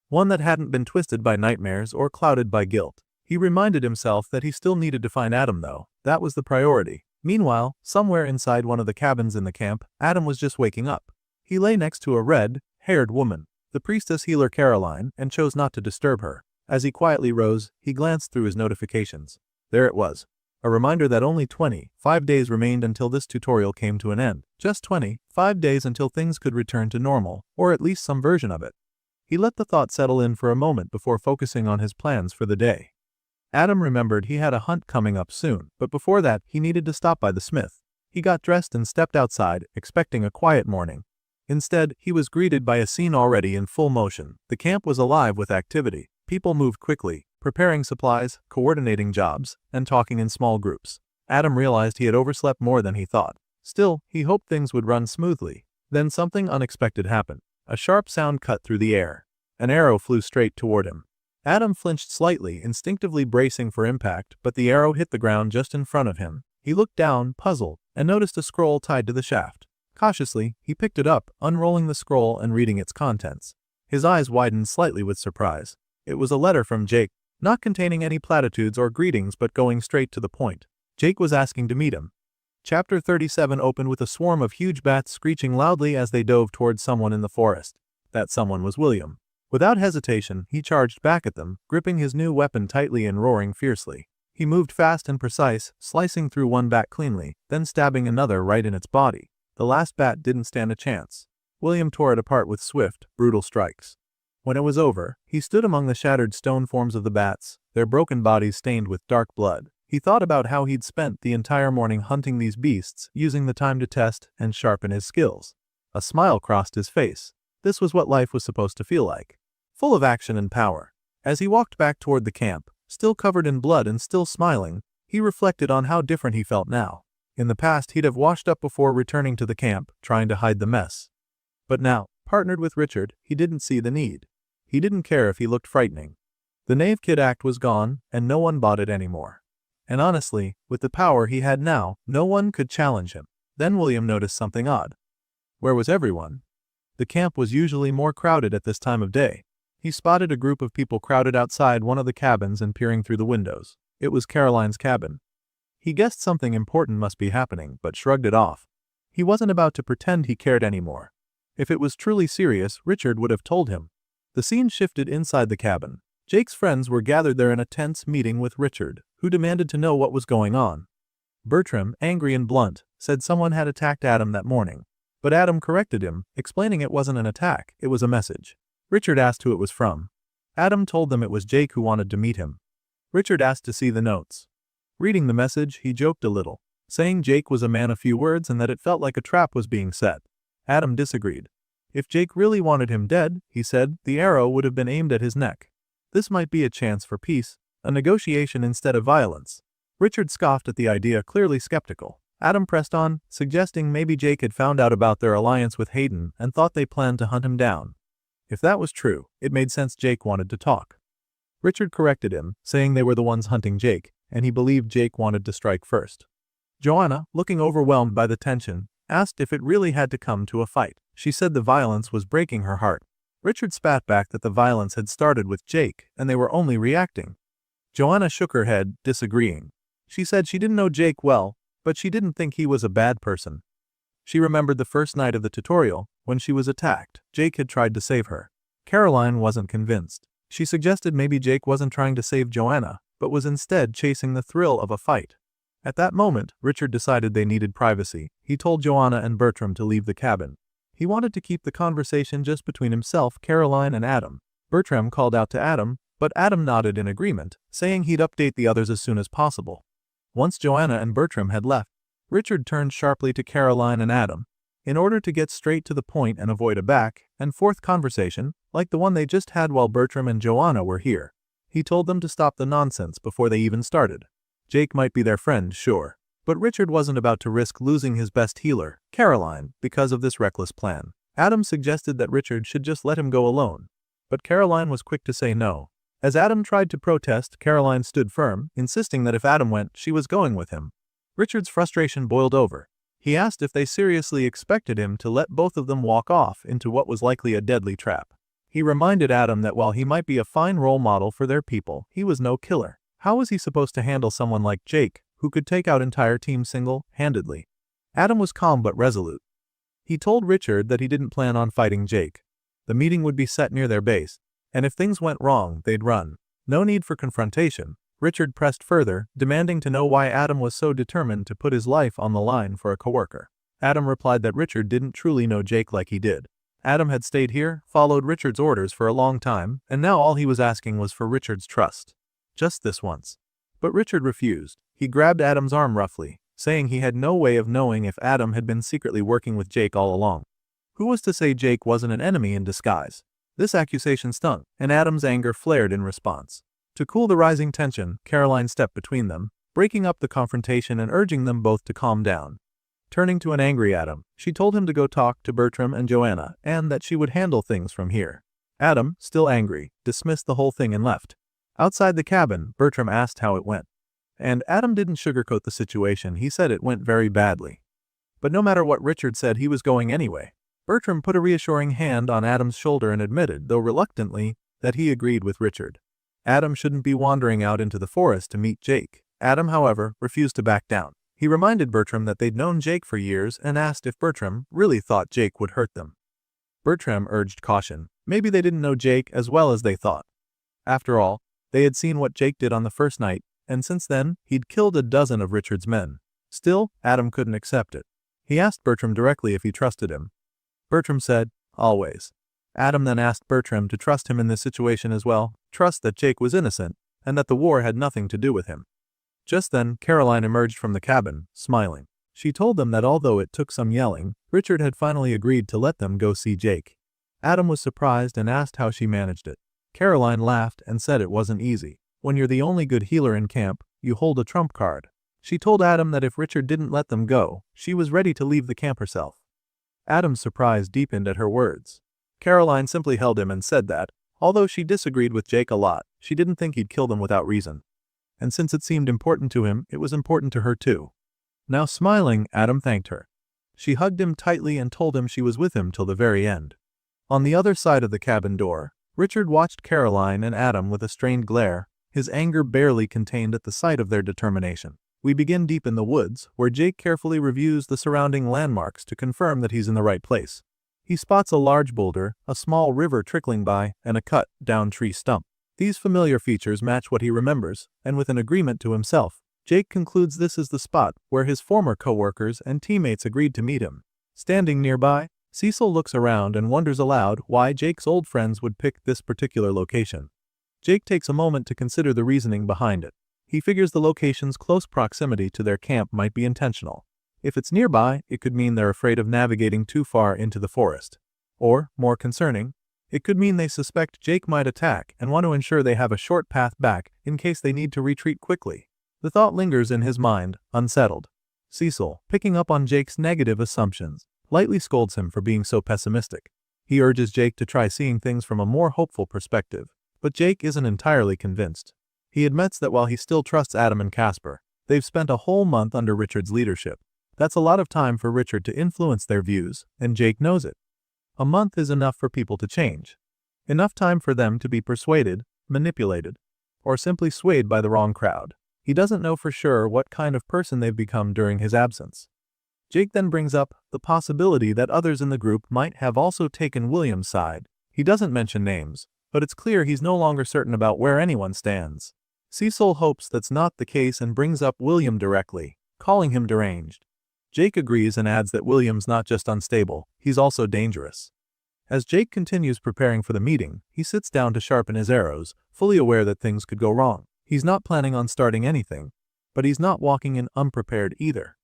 One that hadn't been twisted by nightmares or clouded by guilt. He reminded himself that he still needed to find Adam though. That was the priority. Meanwhile, somewhere inside one of the cabins in the camp, Adam was just waking up. He lay next to a red-haired woman, the priestess healer Caroline, and chose not to disturb her. As he quietly rose, he glanced through his notifications. There it was. A reminder that only 25 days remained until this tutorial came to an end. Just 25 days until things could return to normal, or at least some version of it. He let the thought settle in for a moment before focusing on his plans for the day. Adam remembered he had a hunt coming up soon, but before that, he needed to stop by the smith. He got dressed and stepped outside, expecting a quiet morning. Instead, he was greeted by a scene already in full motion. The camp was alive with activity. People moved quickly, preparing supplies, coordinating jobs, and talking in small groups. Adam realized he had overslept more than he thought. Still, he hoped things would run smoothly. Then something unexpected happened. A sharp sound cut through the air. An arrow flew straight toward him. Adam flinched slightly, instinctively bracing for impact, but the arrow hit the ground just in front of him. He looked down, puzzled, and noticed a scroll tied to the shaft. Cautiously, he picked it up, unrolling the scroll and reading its contents. His eyes widened slightly with surprise. It was a letter from Jake, not containing any platitudes or greetings but going straight to the point. Jake was asking to meet him. Chapter 37 opened with a swarm of huge bats screeching loudly as they dove towards someone in the forest. That someone was William. Without hesitation, he charged back at them, gripping his new weapon tightly and roaring fiercely. He moved fast and precise, slicing through one bat cleanly, then stabbing another right in its body. The last bat didn't stand a chance. William tore it apart with swift, brutal strikes. When it was over, he stood among the shattered stone forms of the bats, their broken bodies stained with dark blood. He thought about how he'd spent the entire morning hunting these beasts, using the time to test and sharpen his skills. A smile crossed his face. This was what life was supposed to feel like. Full of action and power. As he walked back toward the camp, still covered in blood and still smiling, he reflected on how different he felt now. In the past he'd have washed up before returning to the camp, trying to hide the mess. But now, partnered with Richard, he didn't see the need. He didn't care if he looked frightening. The knave kid act was gone, and no one bought it anymore. And honestly, with the power he had now, no one could challenge him. Then William noticed something odd. Where was everyone? The camp was usually more crowded at this time of day. He spotted a group of people crowded outside one of the cabins and peering through the windows. It was Caroline's cabin. He guessed something important must be happening, but shrugged it off. He wasn't about to pretend he cared anymore. If it was truly serious, Richard would have told him. The scene shifted inside the cabin. Jake's friends were gathered there in a tense meeting with Richard, who demanded to know what was going on. Bertram, angry and blunt, said someone had attacked Adam that morning. But Adam corrected him, explaining it wasn't an attack, it was a message. Richard asked who it was from. Adam told them it was Jake who wanted to meet him. Richard asked to see the notes. Reading the message, he joked a little, saying Jake was a man of few words and that it felt like a trap was being set. Adam disagreed. If Jake really wanted him dead, he said, the arrow would have been aimed at his neck. This might be a chance for peace, a negotiation instead of violence. Richard scoffed at the idea, clearly skeptical. Adam pressed on, suggesting maybe Jake had found out about their alliance with Hayden and thought they planned to hunt him down. If that was true, it made sense Jake wanted to talk. Richard corrected him, saying they were the ones hunting Jake, and he believed Jake wanted to strike first. Joanna, looking overwhelmed by the tension, asked if it really had to come to a fight. She said the violence was breaking her heart. Richard spat back that the violence had started with Jake, and they were only reacting. Joanna shook her head, disagreeing. She said she didn't know Jake well, but she didn't think he was a bad person. She remembered the first night of the tutorial, when she was attacked. Jake had tried to save her. Caroline wasn't convinced. She suggested maybe Jake wasn't trying to save Joanna, but was instead chasing the thrill of a fight. At that moment, Richard decided they needed privacy. He told Joanna and Bertram to leave the cabin. He wanted to keep the conversation just between himself, Caroline, and Adam. Bertram called out to Adam, but Adam nodded in agreement, saying he'd update the others as soon as possible. Once Joanna and Bertram had left, Richard turned sharply to Caroline and Adam. In order to get straight to the point and avoid a back and forth conversation, like the one they just had while Bertram and Joanna were here, he told them to stop the nonsense before they even started. Jake might be their friend, sure, but Richard wasn't about to risk losing his best healer, Caroline, because of this reckless plan. Adam suggested that Richard should just let him go alone, but Caroline was quick to say no. As Adam tried to protest, Caroline stood firm, insisting that if Adam went, she was going with him. Richard's frustration boiled over. He asked if they seriously expected him to let both of them walk off into what was likely a deadly trap. He reminded Adam that while he might be a fine role model for their people, he was no killer. How was he supposed to handle someone like Jake, who could take out entire teams single-handedly? Adam was calm but resolute. He told Richard that he didn't plan on fighting Jake. The meeting would be set near their base, and if things went wrong, they'd run. No need for confrontation. Richard pressed further, demanding to know why Adam was so determined to put his life on the line for a coworker. Adam replied that Richard didn't truly know Jake like he did. Adam had stayed here, followed Richard's orders for a long time, and now all he was asking was for Richard's trust. Just this once. But Richard refused. He grabbed Adam's arm roughly, saying he had no way of knowing if Adam had been secretly working with Jake all along. Who was to say Jake wasn't an enemy in disguise? This accusation stung, and Adam's anger flared in response. To cool the rising tension, Caroline stepped between them, breaking up the confrontation and urging them both to calm down. Turning to an angry Adam, she told him to go talk to Bertram and Joanna, and that she would handle things from here. Adam, still angry, dismissed the whole thing and left. Outside the cabin, Bertram asked how it went. And Adam didn't sugarcoat the situation, he said it went very badly. But no matter what Richard said, he was going anyway. Bertram put a reassuring hand on Adam's shoulder and admitted, though reluctantly, that he agreed with Richard. Adam shouldn't be wandering out into the forest to meet Jake. Adam, however, refused to back down. He reminded Bertram that they'd known Jake for years and asked if Bertram really thought Jake would hurt them. Bertram urged caution. Maybe they didn't know Jake as well as they thought. After all, they had seen what Jake did on the first night, and since then, he'd killed a dozen of Richard's men. Still, Adam couldn't accept it. He asked Bertram directly if he trusted him. Bertram said, always. Adam then asked Bertram to trust him in this situation as well, trust that Jake was innocent, and that the war had nothing to do with him. Just then, Caroline emerged from the cabin, smiling. She told them that although it took some yelling, Richard had finally agreed to let them go see Jake. Adam was surprised and asked how she managed it. Caroline laughed and said it wasn't easy. When you're the only good healer in camp, you hold a trump card. She told Adam that if Richard didn't let them go, she was ready to leave the camp herself. Adam's surprise deepened at her words. Caroline simply held him and said that, although she disagreed with Jake a lot, she didn't think he'd kill them without reason. And since it seemed important to him, it was important to her too. Now smiling, Adam thanked her. She hugged him tightly and told him she was with him till the very end. On the other side of the cabin door, Richard watched Caroline and Adam with a strained glare, his anger barely contained at the sight of their determination. We begin deep in the woods, where Jake carefully reviews the surrounding landmarks to confirm that he's in the right place. He spots a large boulder, a small river trickling by, and a cut-down tree stump. These familiar features match what he remembers, and with an agreement to himself, Jake concludes this is the spot where his former co-workers and teammates agreed to meet him. Standing nearby, Cecil looks around and wonders aloud why Jake's old friends would pick this particular location. Jake takes a moment to consider the reasoning behind it. He figures the location's close proximity to their camp might be intentional. If it's nearby, it could mean they're afraid of navigating too far into the forest. Or, more concerning, it could mean they suspect Jake might attack and want to ensure they have a short path back in case they need to retreat quickly. The thought lingers in his mind, unsettled. Cecil, picking up on Jake's negative assumptions, lightly scolds him for being so pessimistic. He urges Jake to try seeing things from a more hopeful perspective, but Jake isn't entirely convinced. He admits that while he still trusts Adam and Casper, they've spent a whole month under Richard's leadership. That's a lot of time for Richard to influence their views, and Jake knows it. A month is enough for people to change. Enough time for them to be persuaded, manipulated, or simply swayed by the wrong crowd. He doesn't know for sure what kind of person they've become during his absence. Jake then brings up the possibility that others in the group might have also taken William's side. He doesn't mention names, but it's clear he's no longer certain about where anyone stands. Cecil hopes that's not the case and brings up William directly, calling him deranged. Jake agrees and adds that William's not just unstable, he's also dangerous. As Jake continues preparing for the meeting, he sits down to sharpen his arrows, fully aware that things could go wrong. He's not planning on starting anything, but he's not walking in unprepared either.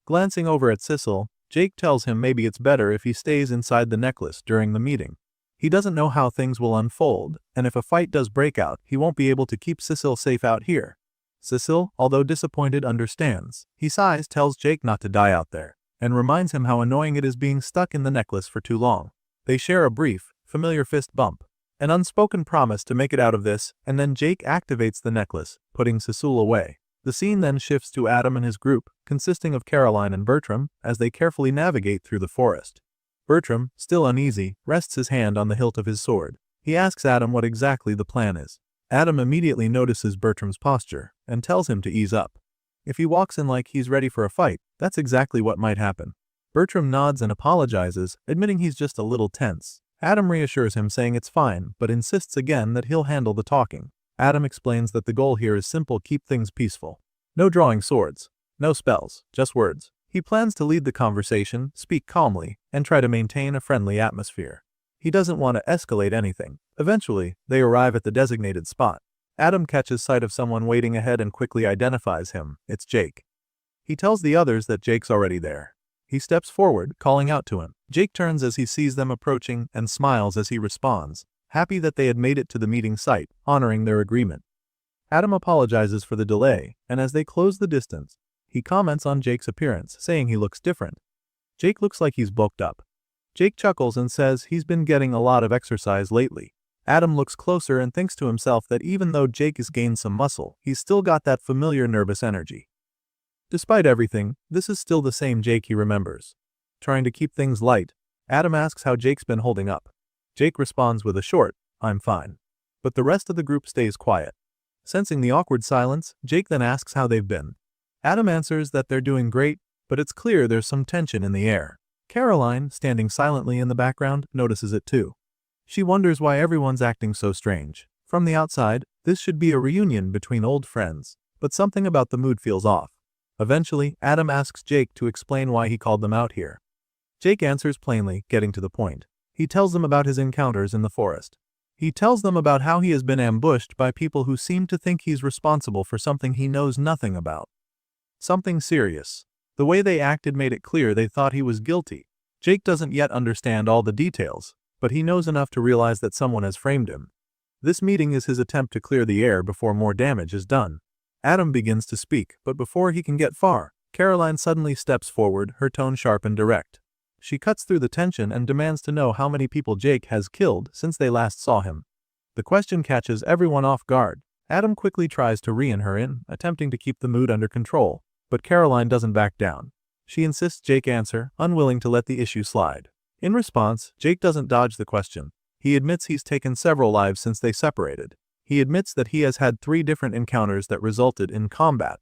Glancing over at Cecil, Jake tells him maybe it's better if he stays inside the necklace during the meeting. He doesn't know how things will unfold, and if a fight does break out, he won't be able to keep Cecil safe out here. Cecil, although disappointed, understands. He sighs, tells Jake not to die out there, and reminds him how annoying it is being stuck in the necklace for too long. They share a brief, familiar fist bump, an unspoken promise to make it out of this, and then Jake activates the necklace, putting Cecil away. The scene then shifts to Adam and his group, consisting of Caroline and Bertram, as they carefully navigate through the forest. Bertram, still uneasy, rests his hand on the hilt of his sword. He asks Adam what exactly the plan is. Adam immediately notices Bertram's posture, and tells him to ease up. If he walks in like he's ready for a fight, that's exactly what might happen. Bertram nods and apologizes, admitting he's just a little tense. Adam reassures him, saying it's fine, but insists again that he'll handle the talking. Adam explains that the goal here is simple: keep things peaceful. No drawing swords. No spells, just words. He plans to lead the conversation, speak calmly, and try to maintain a friendly atmosphere. He doesn't want to escalate anything. Eventually, they arrive at the designated spot. Adam catches sight of someone waiting ahead and quickly identifies him. It's Jake. He tells the others that Jake's already there. He steps forward, calling out to him. Jake turns as he sees them approaching and smiles as he responds, happy that they had made it to the meeting site, honoring their agreement. Adam apologizes for the delay, and as they close the distance, he comments on Jake's appearance, saying he looks different. Jake looks like he's bulked up. Jake chuckles and says he's been getting a lot of exercise lately. Adam looks closer and thinks to himself that even though Jake has gained some muscle, he's still got that familiar nervous energy. Despite everything, this is still the same Jake he remembers. Trying to keep things light, Adam asks how Jake's been holding up. Jake responds with a short, "I'm fine." But the rest of the group stays quiet. Sensing the awkward silence, Jake then asks how they've been. Adam answers that they're doing great, but it's clear there's some tension in the air. Caroline, standing silently in the background, notices it too. She wonders why everyone's acting so strange. From the outside, this should be a reunion between old friends, but something about the mood feels off. Eventually, Adam asks Jake to explain why he called them out here. Jake answers plainly, getting to the point. He tells them about his encounters in the forest. He tells them about how he has been ambushed by people who seem to think he's responsible for something he knows nothing about. Something serious. The way they acted made it clear they thought he was guilty. Jake doesn't yet understand all the details, but he knows enough to realize that someone has framed him. This meeting is his attempt to clear the air before more damage is done. Adam begins to speak, but before he can get far, Caroline suddenly steps forward, her tone sharp and direct. She cuts through the tension and demands to know how many people Jake has killed since they last saw him. The question catches everyone off guard. Adam quickly tries to rein her in, attempting to keep the mood under control, but Caroline doesn't back down. She insists Jake answer, unwilling to let the issue slide. In response, Jake doesn't dodge the question. He admits he's taken several lives since they separated. He admits that he has had 3 different encounters that resulted in combat.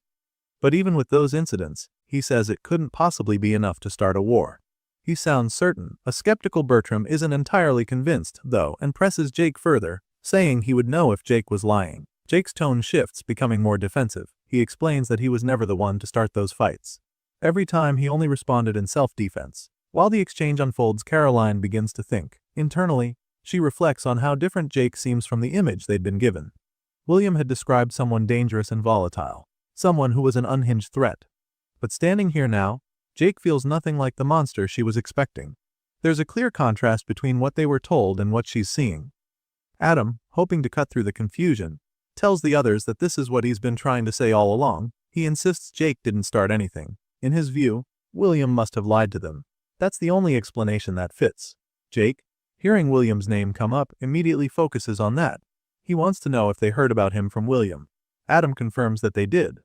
But even with those incidents, he says it couldn't possibly be enough to start a war. He sounds certain. A skeptical Bertram isn't entirely convinced, though, and presses Jake further, saying he would know if Jake was lying. Jake's tone shifts, becoming more defensive. He explains that he was never the one to start those fights. Every time he only responded in self-defense. While the exchange unfolds, Caroline begins to think. Internally, she reflects on how different Jake seems from the image they'd been given. William had described someone dangerous and volatile, someone who was an unhinged threat. But standing here now, Jake feels nothing like the monster she was expecting. There's a clear contrast between what they were told and what she's seeing. Adam, hoping to cut through the confusion, tells the others that this is what he's been trying to say all along. He insists Jake didn't start anything. In his view, William must have lied to them. That's the only explanation that fits. Jake, hearing William's name come up, immediately focuses on that. He wants to know if they heard about him from William. Adam confirms that they did.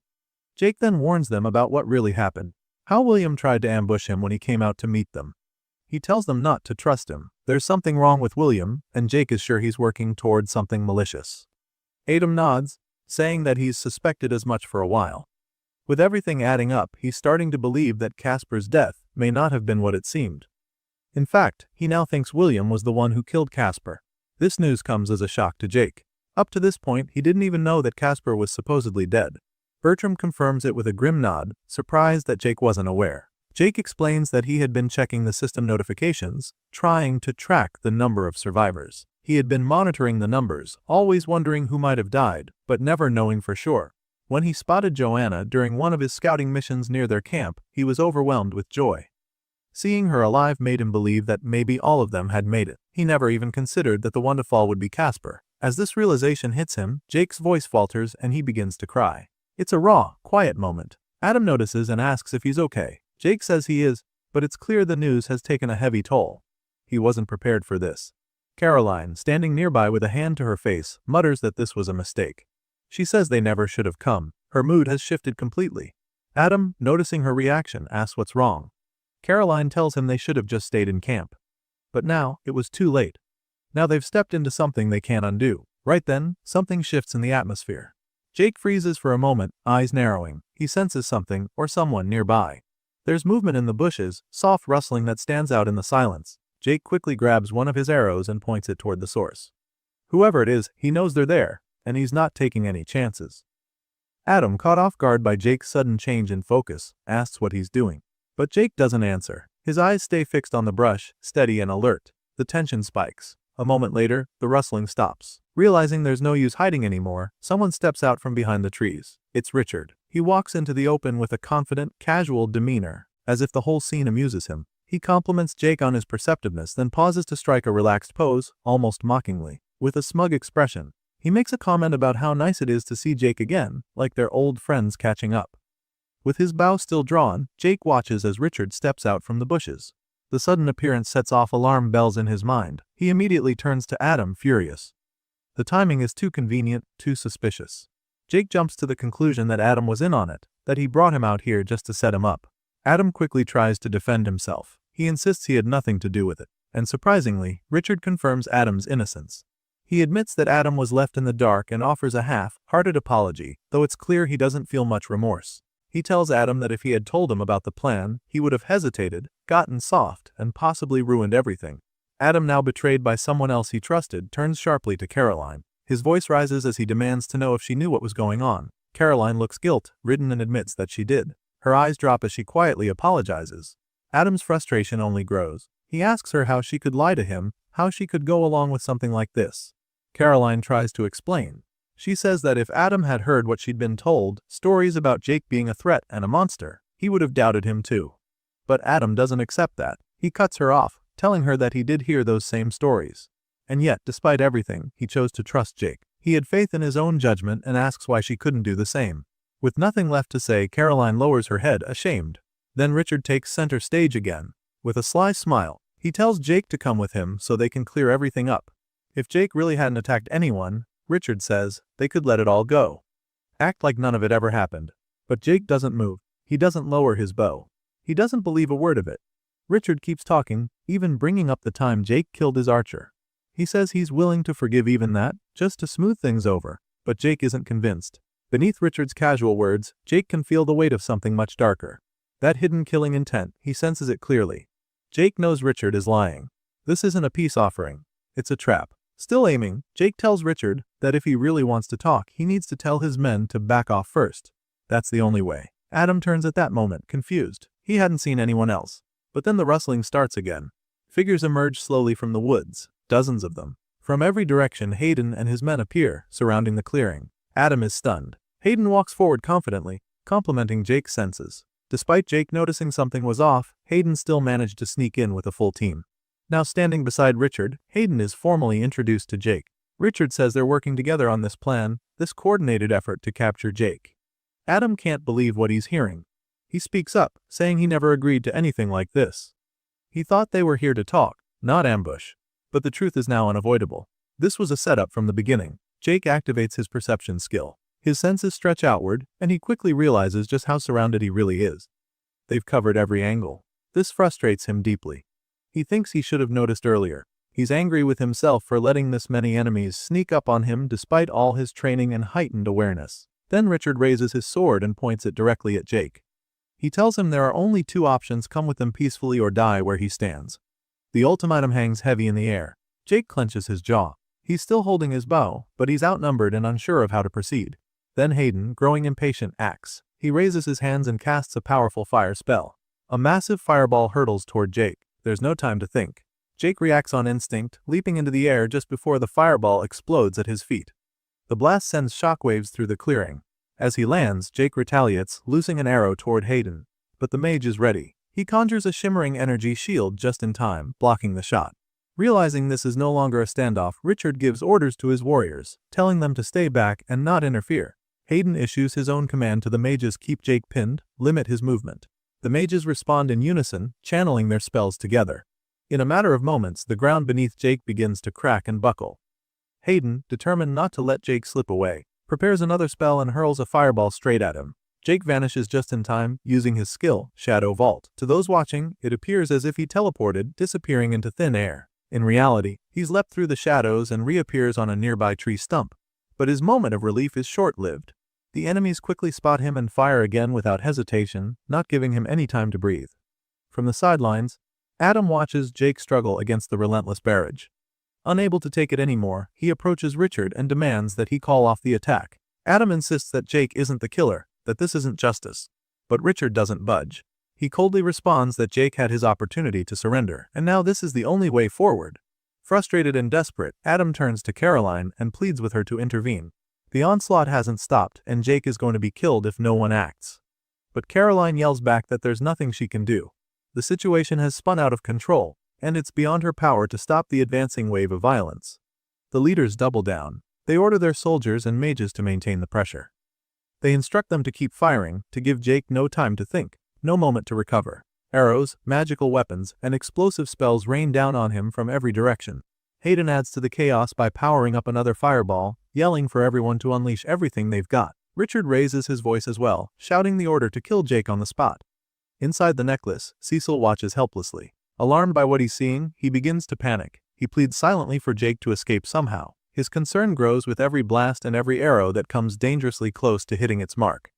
Jake then warns them about what really happened, how William tried to ambush him when he came out to meet them. He tells them not to trust him. There's something wrong with William, and Jake is sure he's working toward something malicious. Adam nods, saying that he's suspected as much for a while. With everything adding up, he's starting to believe that Casper's death may not have been what it seemed. In fact, he now thinks William was the one who killed Casper. This news comes as a shock to Jake. Up to this point, he didn't even know that Casper was supposedly dead. Bertram confirms it with a grim nod, surprised that Jake wasn't aware. Jake explains that he had been checking the system notifications, trying to track the number of survivors. He had been monitoring the numbers, always wondering who might have died, but never knowing for sure. When he spotted Joanna during one of his scouting missions near their camp, he was overwhelmed with joy. Seeing her alive made him believe that maybe all of them had made it. He never even considered that the one to fall would be Casper. As this realization hits him, Jake's voice falters and he begins to cry. It's a raw, quiet moment. Adam notices and asks if he's okay. Jake says he is, but it's clear the news has taken a heavy toll. He wasn't prepared for this. Caroline, standing nearby with a hand to her face, mutters that this was a mistake. She says they never should have come. Her mood has shifted completely. Adam, noticing her reaction, asks what's wrong. Caroline tells him they should have just stayed in camp. But now, it was too late. Now they've stepped into something they can't undo. Right then, something shifts in the atmosphere. Jake freezes for a moment, eyes narrowing. He senses something, or someone nearby. There's movement in the bushes, soft rustling that stands out in the silence. Jake quickly grabs one of his arrows and points it toward the source. Whoever it is, he knows they're there, and he's not taking any chances. Adam, caught off guard by Jake's sudden change in focus, asks what he's doing. But Jake doesn't answer. His eyes stay fixed on the brush, steady and alert. The tension spikes. A moment later, the rustling stops. Realizing there's no use hiding anymore, someone steps out from behind the trees. It's Richard. He walks into the open with a confident, casual demeanor, as if the whole scene amuses him. He compliments Jake on his perceptiveness, then pauses to strike a relaxed pose, almost mockingly. With a smug expression, he makes a comment about how nice it is to see Jake again, like they're old friends catching up. With his bow still drawn, Jake watches as Richard steps out from the bushes. The sudden appearance sets off alarm bells in his mind. He immediately turns to Adam, furious. The timing is too convenient, too suspicious. Jake jumps to the conclusion that Adam was in on it, that he brought him out here just to set him up. Adam quickly tries to defend himself. He insists he had nothing to do with it. And surprisingly, Richard confirms Adam's innocence. He admits that Adam was left in the dark and offers a half-hearted apology, though it's clear he doesn't feel much remorse. He tells Adam that if he had told him about the plan, he would have hesitated, gotten soft, and possibly ruined everything. Adam, now betrayed by someone else he trusted, turns sharply to Caroline. His voice rises as he demands to know if she knew what was going on. Caroline looks guilt-ridden and admits that she did. Her eyes drop as she quietly apologizes. Adam's frustration only grows. He asks her how she could lie to him, how she could go along with something like this. Caroline tries to explain. She says that if Adam had heard what she'd been told, stories about Jake being a threat and a monster, he would have doubted him too. But Adam doesn't accept that. He cuts her off, telling her that he did hear those same stories. And yet, despite everything, he chose to trust Jake. He had faith in his own judgment and asks why she couldn't do the same. With nothing left to say, Caroline lowers her head, ashamed. Then Richard takes center stage again. With a sly smile, he tells Jake to come with him so they can clear everything up. If Jake really hadn't attacked anyone, Richard says, they could let it all go. Act like none of it ever happened. But Jake doesn't move. He doesn't lower his bow. He doesn't believe a word of it. Richard keeps talking, even bringing up the time Jake killed his archer. He says he's willing to forgive even that, just to smooth things over. But Jake isn't convinced. Beneath Richard's casual words, Jake can feel the weight of something much darker. That hidden killing intent, he senses it clearly. Jake knows Richard is lying. This isn't a peace offering. It's a trap. Still aiming, Jake tells Richard that if he really wants to talk, he needs to tell his men to back off first. That's the only way. Adam turns at that moment, confused. He hadn't seen anyone else. But then the rustling starts again. Figures emerge slowly from the woods, dozens of them. From every direction, Hayden and his men appear, surrounding the clearing. Adam is stunned. Hayden walks forward confidently, complimenting Jake's senses. Despite Jake noticing something was off, Hayden still managed to sneak in with a full team. Now standing beside Richard, Hayden is formally introduced to Jake. Richard says they're working together on this plan, this coordinated effort to capture Jake. Adam can't believe what he's hearing. He speaks up, saying he never agreed to anything like this. He thought they were here to talk, not ambush. But the truth is now unavoidable. This was a setup from the beginning. Jake activates his perception skill. His senses stretch outward, and he quickly realizes just how surrounded he really is. They've covered every angle. This frustrates him deeply. He thinks he should have noticed earlier. He's angry with himself for letting this many enemies sneak up on him despite all his training and heightened awareness. Then Richard raises his sword and points it directly at Jake. He tells him there are only two options: come with him peacefully or die where he stands. The ultimatum hangs heavy in the air. Jake clenches his jaw. He's still holding his bow, but he's outnumbered and unsure of how to proceed. Then Hayden, growing impatient, acts. He raises his hands and casts a powerful fire spell. A massive fireball hurtles toward Jake. There's no time to think. Jake reacts on instinct, leaping into the air just before the fireball explodes at his feet. The blast sends shockwaves through the clearing. As he lands, Jake retaliates, loosing an arrow toward Hayden. But the mage is ready. He conjures a shimmering energy shield just in time, blocking the shot. Realizing this is no longer a standoff, Richard gives orders to his warriors, telling them to stay back and not interfere. Hayden issues his own command to the mages: keep Jake pinned, limit his movement. The mages respond in unison, channeling their spells together. In a matter of moments, the ground beneath Jake begins to crack and buckle. Hayden, determined not to let Jake slip away, prepares another spell and hurls a fireball straight at him. Jake vanishes just in time, using his skill, Shadow Vault. To those watching, it appears as if he teleported, disappearing into thin air. In reality, he's leapt through the shadows and reappears on a nearby tree stump. But his moment of relief is short-lived. The enemies quickly spot him and fire again without hesitation, not giving him any time to breathe. From the sidelines, Adam watches Jake struggle against the relentless barrage. Unable to take it anymore, he approaches Richard and demands that he call off the attack. Adam insists that Jake isn't the killer, that this isn't justice. But Richard doesn't budge. He coldly responds that Jake had his opportunity to surrender, and now this is the only way forward. Frustrated and desperate, Adam turns to Caroline and pleads with her to intervene. The onslaught hasn't stopped, and Jake is going to be killed if no one acts. But Caroline yells back that there's nothing she can do. The situation has spun out of control, and it's beyond her power to stop the advancing wave of violence. The leaders double down. They order their soldiers and mages to maintain the pressure. They instruct them to keep firing, to give Jake no time to think, no moment to recover. Arrows, magical weapons, and explosive spells rain down on him from every direction. Hayden adds to the chaos by powering up another fireball, yelling for everyone to unleash everything they've got. Richard raises his voice as well, shouting the order to kill Jake on the spot. Inside the necklace, Cecil watches helplessly. Alarmed by what he's seeing, he begins to panic. He pleads silently for Jake to escape somehow. His concern grows with every blast and every arrow that comes dangerously close to hitting its mark.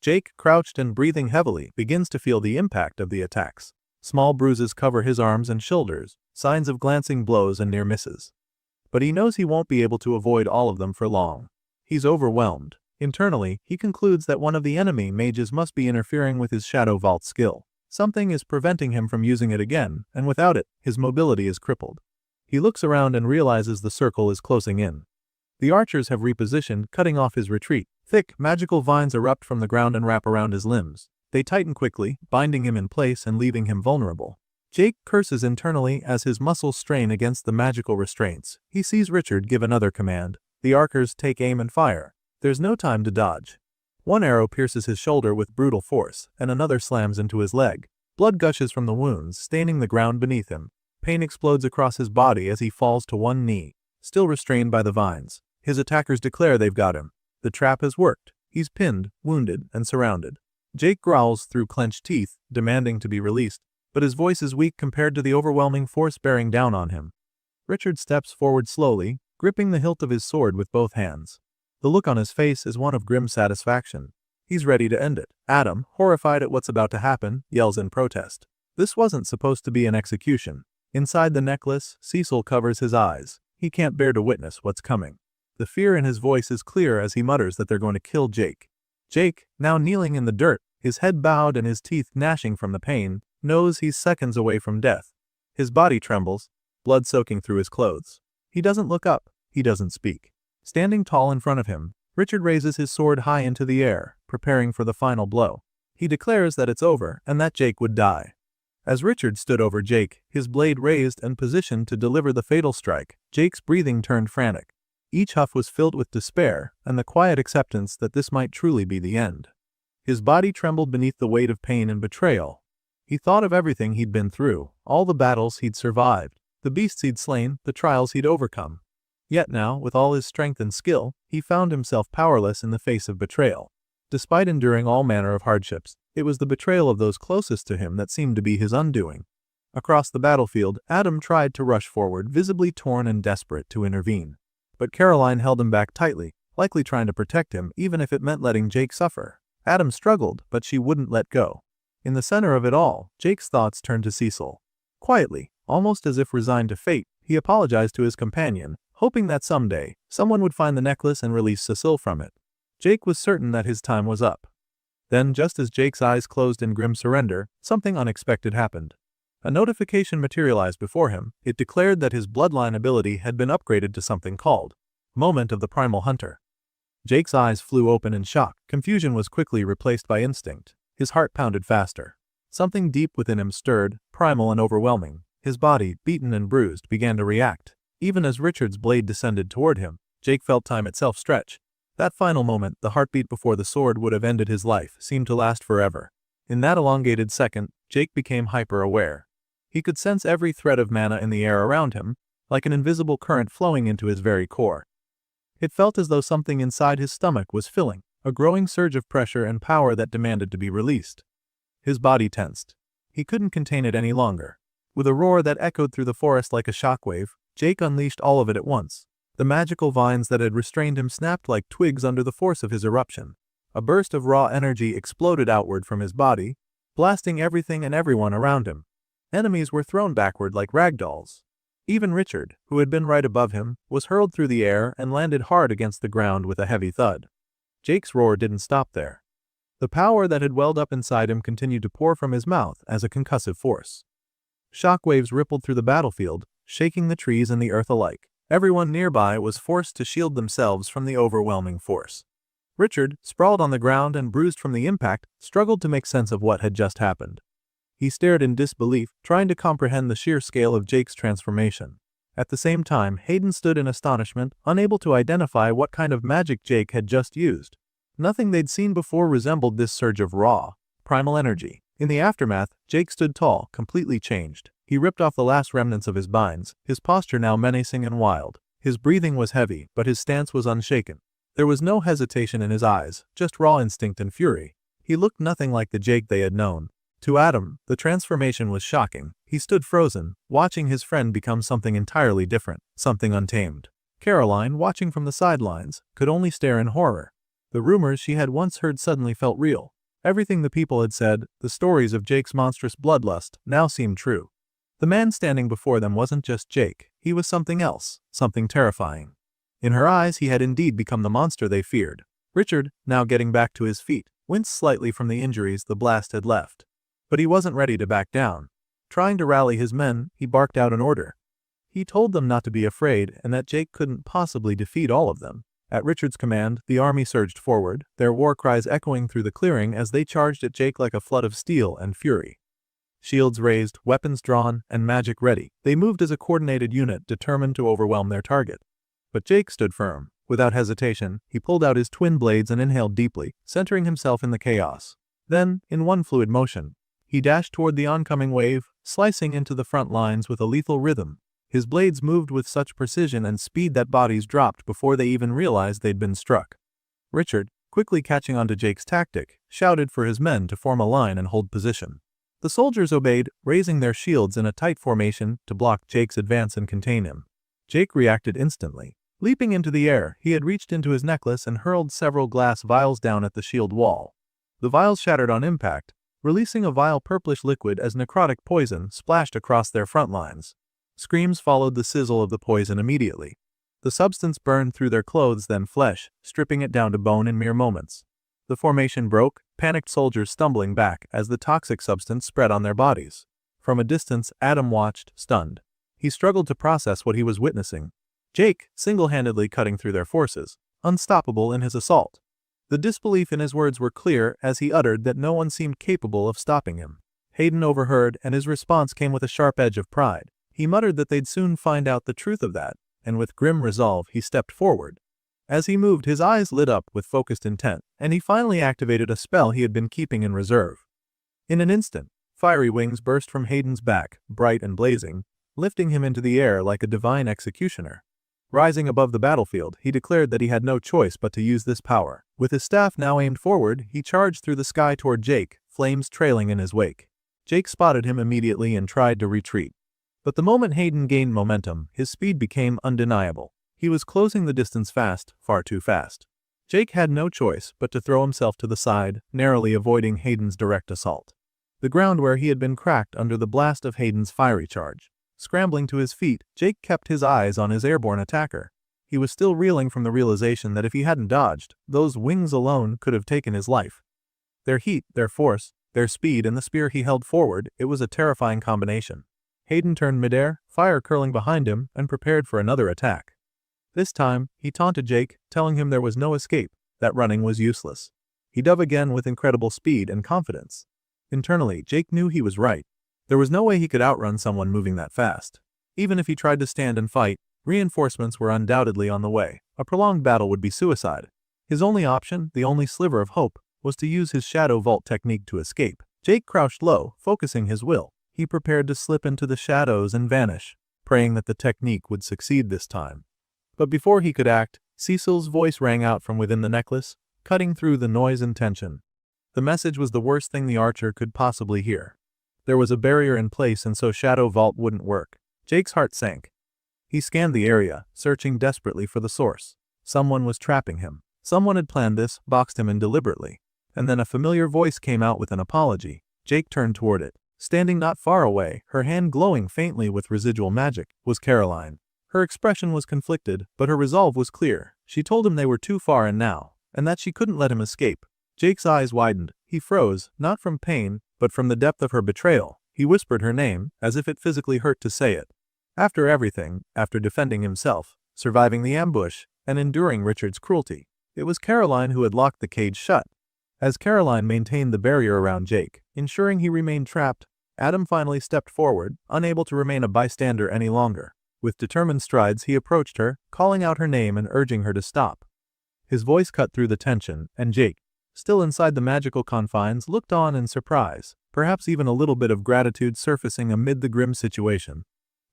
Jake, crouched and breathing heavily, begins to feel the impact of the attacks. Small bruises cover his arms and shoulders, signs of glancing blows and near misses. But he knows he won't be able to avoid all of them for long. He's overwhelmed. Internally, he concludes that one of the enemy mages must be interfering with his Shadow Vault skill. Something is preventing him from using it again, and without it, his mobility is crippled. He looks around and realizes the circle is closing in. The archers have repositioned, cutting off his retreat. Thick, magical vines erupt from the ground and wrap around his limbs. They tighten quickly, binding him in place and leaving him vulnerable. Jake curses internally as his muscles strain against the magical restraints. He sees Richard give another command. The archers take aim and fire. There's no time to dodge. One arrow pierces his shoulder with brutal force, and another slams into his leg. Blood gushes from the wounds, staining the ground beneath him. Pain explodes across his body as he falls to one knee, still restrained by the vines. His attackers declare they've got him. The trap has worked. He's pinned, wounded, and surrounded. Jake growls through clenched teeth, demanding to be released, but his voice is weak compared to the overwhelming force bearing down on him. Richard steps forward slowly, gripping the hilt of his sword with both hands. The look on his face is one of grim satisfaction. He's ready to end it. Adam, horrified at what's about to happen, yells in protest. This wasn't supposed to be an execution. Inside the necklace, Cecil covers his eyes. He can't bear to witness what's coming. The fear in his voice is clear as he mutters that they're going to kill Jake. Jake, now kneeling in the dirt, his head bowed and his teeth gnashing from the pain, knows he's seconds away from death. His body trembles, blood soaking through his clothes. He doesn't look up. He doesn't speak. Standing tall in front of him, Richard raises his sword high into the air, preparing for the final blow. He declares that it's over and that Jake would die. As Richard stood over Jake, his blade raised and positioned to deliver the fatal strike, Jake's breathing turned frantic. Each huff was filled with despair and the quiet acceptance that this might truly be the end. His body trembled beneath the weight of pain and betrayal. He thought of everything he'd been through, all the battles he'd survived, the beasts he'd slain, the trials he'd overcome. Yet now, with all his strength and skill, he found himself powerless in the face of betrayal. Despite enduring all manner of hardships, it was the betrayal of those closest to him that seemed to be his undoing. Across the battlefield, Adam tried to rush forward, visibly torn and desperate to intervene. But Caroline held him back tightly, likely trying to protect him even if it meant letting Jake suffer. Adam struggled, but she wouldn't let go. In the center of it all, Jake's thoughts turned to Cecil. Quietly, almost as if resigned to fate, he apologized to his companion, hoping that someday, someone would find the necklace and release Cecil from it. Jake was certain that his time was up. Then, just as Jake's eyes closed in grim surrender, something unexpected happened. A notification materialized before him. It declared that his bloodline ability had been upgraded to something called Moment of the Primal Hunter. Jake's eyes flew open in shock. Confusion was quickly replaced by instinct. His heart pounded faster. Something deep within him stirred, primal and overwhelming. His body, beaten and bruised, began to react. Even as Richard's blade descended toward him, Jake felt time itself stretch. That final moment, the heartbeat before the sword would have ended his life, seemed to last forever. In that elongated second, Jake became hyper-aware. He could sense every thread of mana in the air around him, like an invisible current flowing into his very core. It felt as though something inside his stomach was filling, a growing surge of pressure and power that demanded to be released. His body tensed. He couldn't contain it any longer. With a roar that echoed through the forest like a shockwave, Jake unleashed all of it at once. The magical vines that had restrained him snapped like twigs under the force of his eruption. A burst of raw energy exploded outward from his body, blasting everything and everyone around him. Enemies were thrown backward like ragdolls. Even Richard, who had been right above him, was hurled through the air and landed hard against the ground with a heavy thud. Jake's roar didn't stop there. The power that had welled up inside him continued to pour from his mouth as a concussive force. Shockwaves rippled through the battlefield, shaking the trees and the earth alike. Everyone nearby was forced to shield themselves from the overwhelming force. Richard, sprawled on the ground and bruised from the impact, struggled to make sense of what had just happened. He stared in disbelief, trying to comprehend the sheer scale of Jake's transformation. At the same time, Hayden stood in astonishment, unable to identify what kind of magic Jake had just used. Nothing they'd seen before resembled this surge of raw, primal energy. In the aftermath, Jake stood tall, completely changed. He ripped off the last remnants of his binds, his posture now menacing and wild. His breathing was heavy, but his stance was unshaken. There was no hesitation in his eyes, just raw instinct and fury. He looked nothing like the Jake they had known. To Adam, the transformation was shocking. He stood frozen, watching his friend become something entirely different, something untamed. Caroline, watching from the sidelines, could only stare in horror. The rumors she had once heard suddenly felt real. Everything the people had said, the stories of Jake's monstrous bloodlust, now seemed true. The man standing before them wasn't just Jake, he was something else, something terrifying. In her eyes he had indeed become the monster they feared. Richard, now getting back to his feet, winced slightly from the injuries the blast had left. But he wasn't ready to back down. Trying to rally his men, he barked out an order. He told them not to be afraid and that Jake couldn't possibly defeat all of them. At Richard's command, the army surged forward, their war cries echoing through the clearing as they charged at Jake like a flood of steel and fury. Shields raised, weapons drawn, and magic ready, they moved as a coordinated unit determined to overwhelm their target. But Jake stood firm. Without hesitation, he pulled out his twin blades and inhaled deeply, centering himself in the chaos. Then, in one fluid motion, he dashed toward the oncoming wave, slicing into the front lines with a lethal rhythm. His blades moved with such precision and speed that bodies dropped before they even realized they'd been struck. Richard, quickly catching on to Jake's tactic, shouted for his men to form a line and hold position. The soldiers obeyed, raising their shields in a tight formation to block Jake's advance and contain him. Jake reacted instantly. Leaping into the air, he had reached into his necklace and hurled several glass vials down at the shield wall. The vials shattered on impact, releasing a vile purplish liquid as necrotic poison splashed across their front lines. Screams followed the sizzle of the poison immediately. The substance burned through their clothes then flesh, stripping it down to bone in mere moments. The formation broke, panicked soldiers stumbling back as the toxic substance spread on their bodies. From a distance, Adam watched, stunned. He struggled to process what he was witnessing. Jake, single-handedly cutting through their forces, unstoppable in his assault. The disbelief in his words were clear as he uttered that no one seemed capable of stopping him. Hayden overheard, and his response came with a sharp edge of pride. He muttered that they'd soon find out the truth of that, and with grim resolve he stepped forward. As he moved, his eyes lit up with focused intent, and he finally activated a spell he had been keeping in reserve. In an instant, fiery wings burst from Hayden's back, bright and blazing, lifting him into the air like a divine executioner. Rising above the battlefield, he declared that he had no choice but to use this power. With his staff now aimed forward, he charged through the sky toward Jake, flames trailing in his wake. Jake spotted him immediately and tried to retreat. But the moment Hayden gained momentum, his speed became undeniable. He was closing the distance fast, far too fast. Jake had no choice but to throw himself to the side, narrowly avoiding Hayden's direct assault. The ground where he had been cracked under the blast of Hayden's fiery charge. Scrambling to his feet, Jake kept his eyes on his airborne attacker. He was still reeling from the realization that if he hadn't dodged, those wings alone could have taken his life. Their heat, their force, their speed, and the spear he held forward, it was a terrifying combination. Hayden turned midair, fire curling behind him, and prepared for another attack. This time, he taunted Jake, telling him there was no escape, that running was useless. He dove again with incredible speed and confidence. Internally, Jake knew he was right. There was no way he could outrun someone moving that fast. Even if he tried to stand and fight, reinforcements were undoubtedly on the way. A prolonged battle would be suicide. His only option, the only sliver of hope, was to use his shadow vault technique to escape. Jake crouched low, focusing his will. He prepared to slip into the shadows and vanish, praying that the technique would succeed this time. But before he could act, Cecil's voice rang out from within the necklace, cutting through the noise and tension. The message was the worst thing the archer could possibly hear. There was a barrier in place, and so Shadow Vault wouldn't work. Jake's heart sank. He scanned the area, searching desperately for the source. Someone was trapping him. Someone had planned this, boxed him in deliberately. And then a familiar voice came out with an apology. Jake turned toward it. Standing not far away, her hand glowing faintly with residual magic, was Caroline. Her expression was conflicted, but her resolve was clear. She told him they were too far and now, and that she couldn't let him escape. Jake's eyes widened. He froze, not from pain, but from the depth of her betrayal. He whispered her name, as if it physically hurt to say it. After everything, after defending himself, surviving the ambush, and enduring Richard's cruelty, it was Caroline who had locked the cage shut. As Caroline maintained the barrier around Jake, ensuring he remained trapped, Adam finally stepped forward, unable to remain a bystander any longer. With determined strides he approached her, calling out her name and urging her to stop. His voice cut through the tension, and Jake, still inside the magical confines, looked on in surprise, perhaps even a little bit of gratitude surfacing amid the grim situation.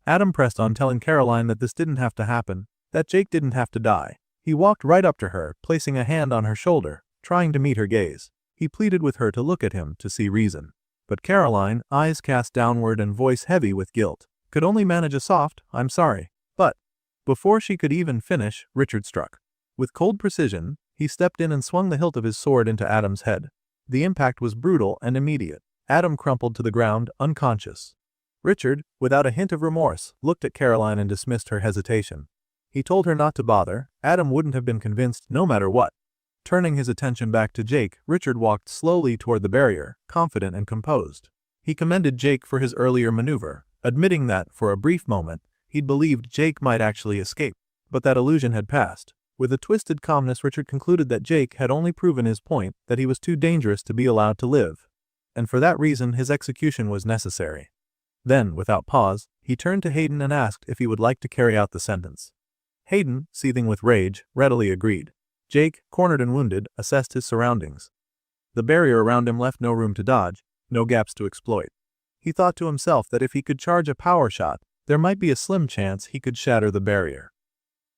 Adam pressed on, telling Caroline that this didn't have to happen, that Jake didn't have to die. He walked right up to her, placing a hand on her shoulder, trying to meet her gaze. He pleaded with her to look at him, to see reason. But Caroline, eyes cast downward and voice heavy with guilt, could only manage a soft, "I'm sorry." But before she could even finish, Richard struck. With cold precision, he stepped in and swung the hilt of his sword into Adam's head. The impact was brutal and immediate. Adam crumpled to the ground, unconscious. Richard, without a hint of remorse, looked at Caroline and dismissed her hesitation. He told her not to bother. Adam wouldn't have been convinced no matter what. Turning his attention back to Jake, Richard walked slowly toward the barrier, confident and composed. He commended Jake for his earlier maneuver, admitting that, for a brief moment, he'd believed Jake might actually escape. But that illusion had passed. With a twisted calmness, Richard concluded that Jake had only proven his point, that he was too dangerous to be allowed to live. And for that reason his execution was necessary. Then, without pause, he turned to Hayden and asked if he would like to carry out the sentence. Hayden, seething with rage, readily agreed. Jake, cornered and wounded, assessed his surroundings. The barrier around him left no room to dodge, no gaps to exploit. He thought to himself that if he could charge a power shot, there might be a slim chance he could shatter the barrier.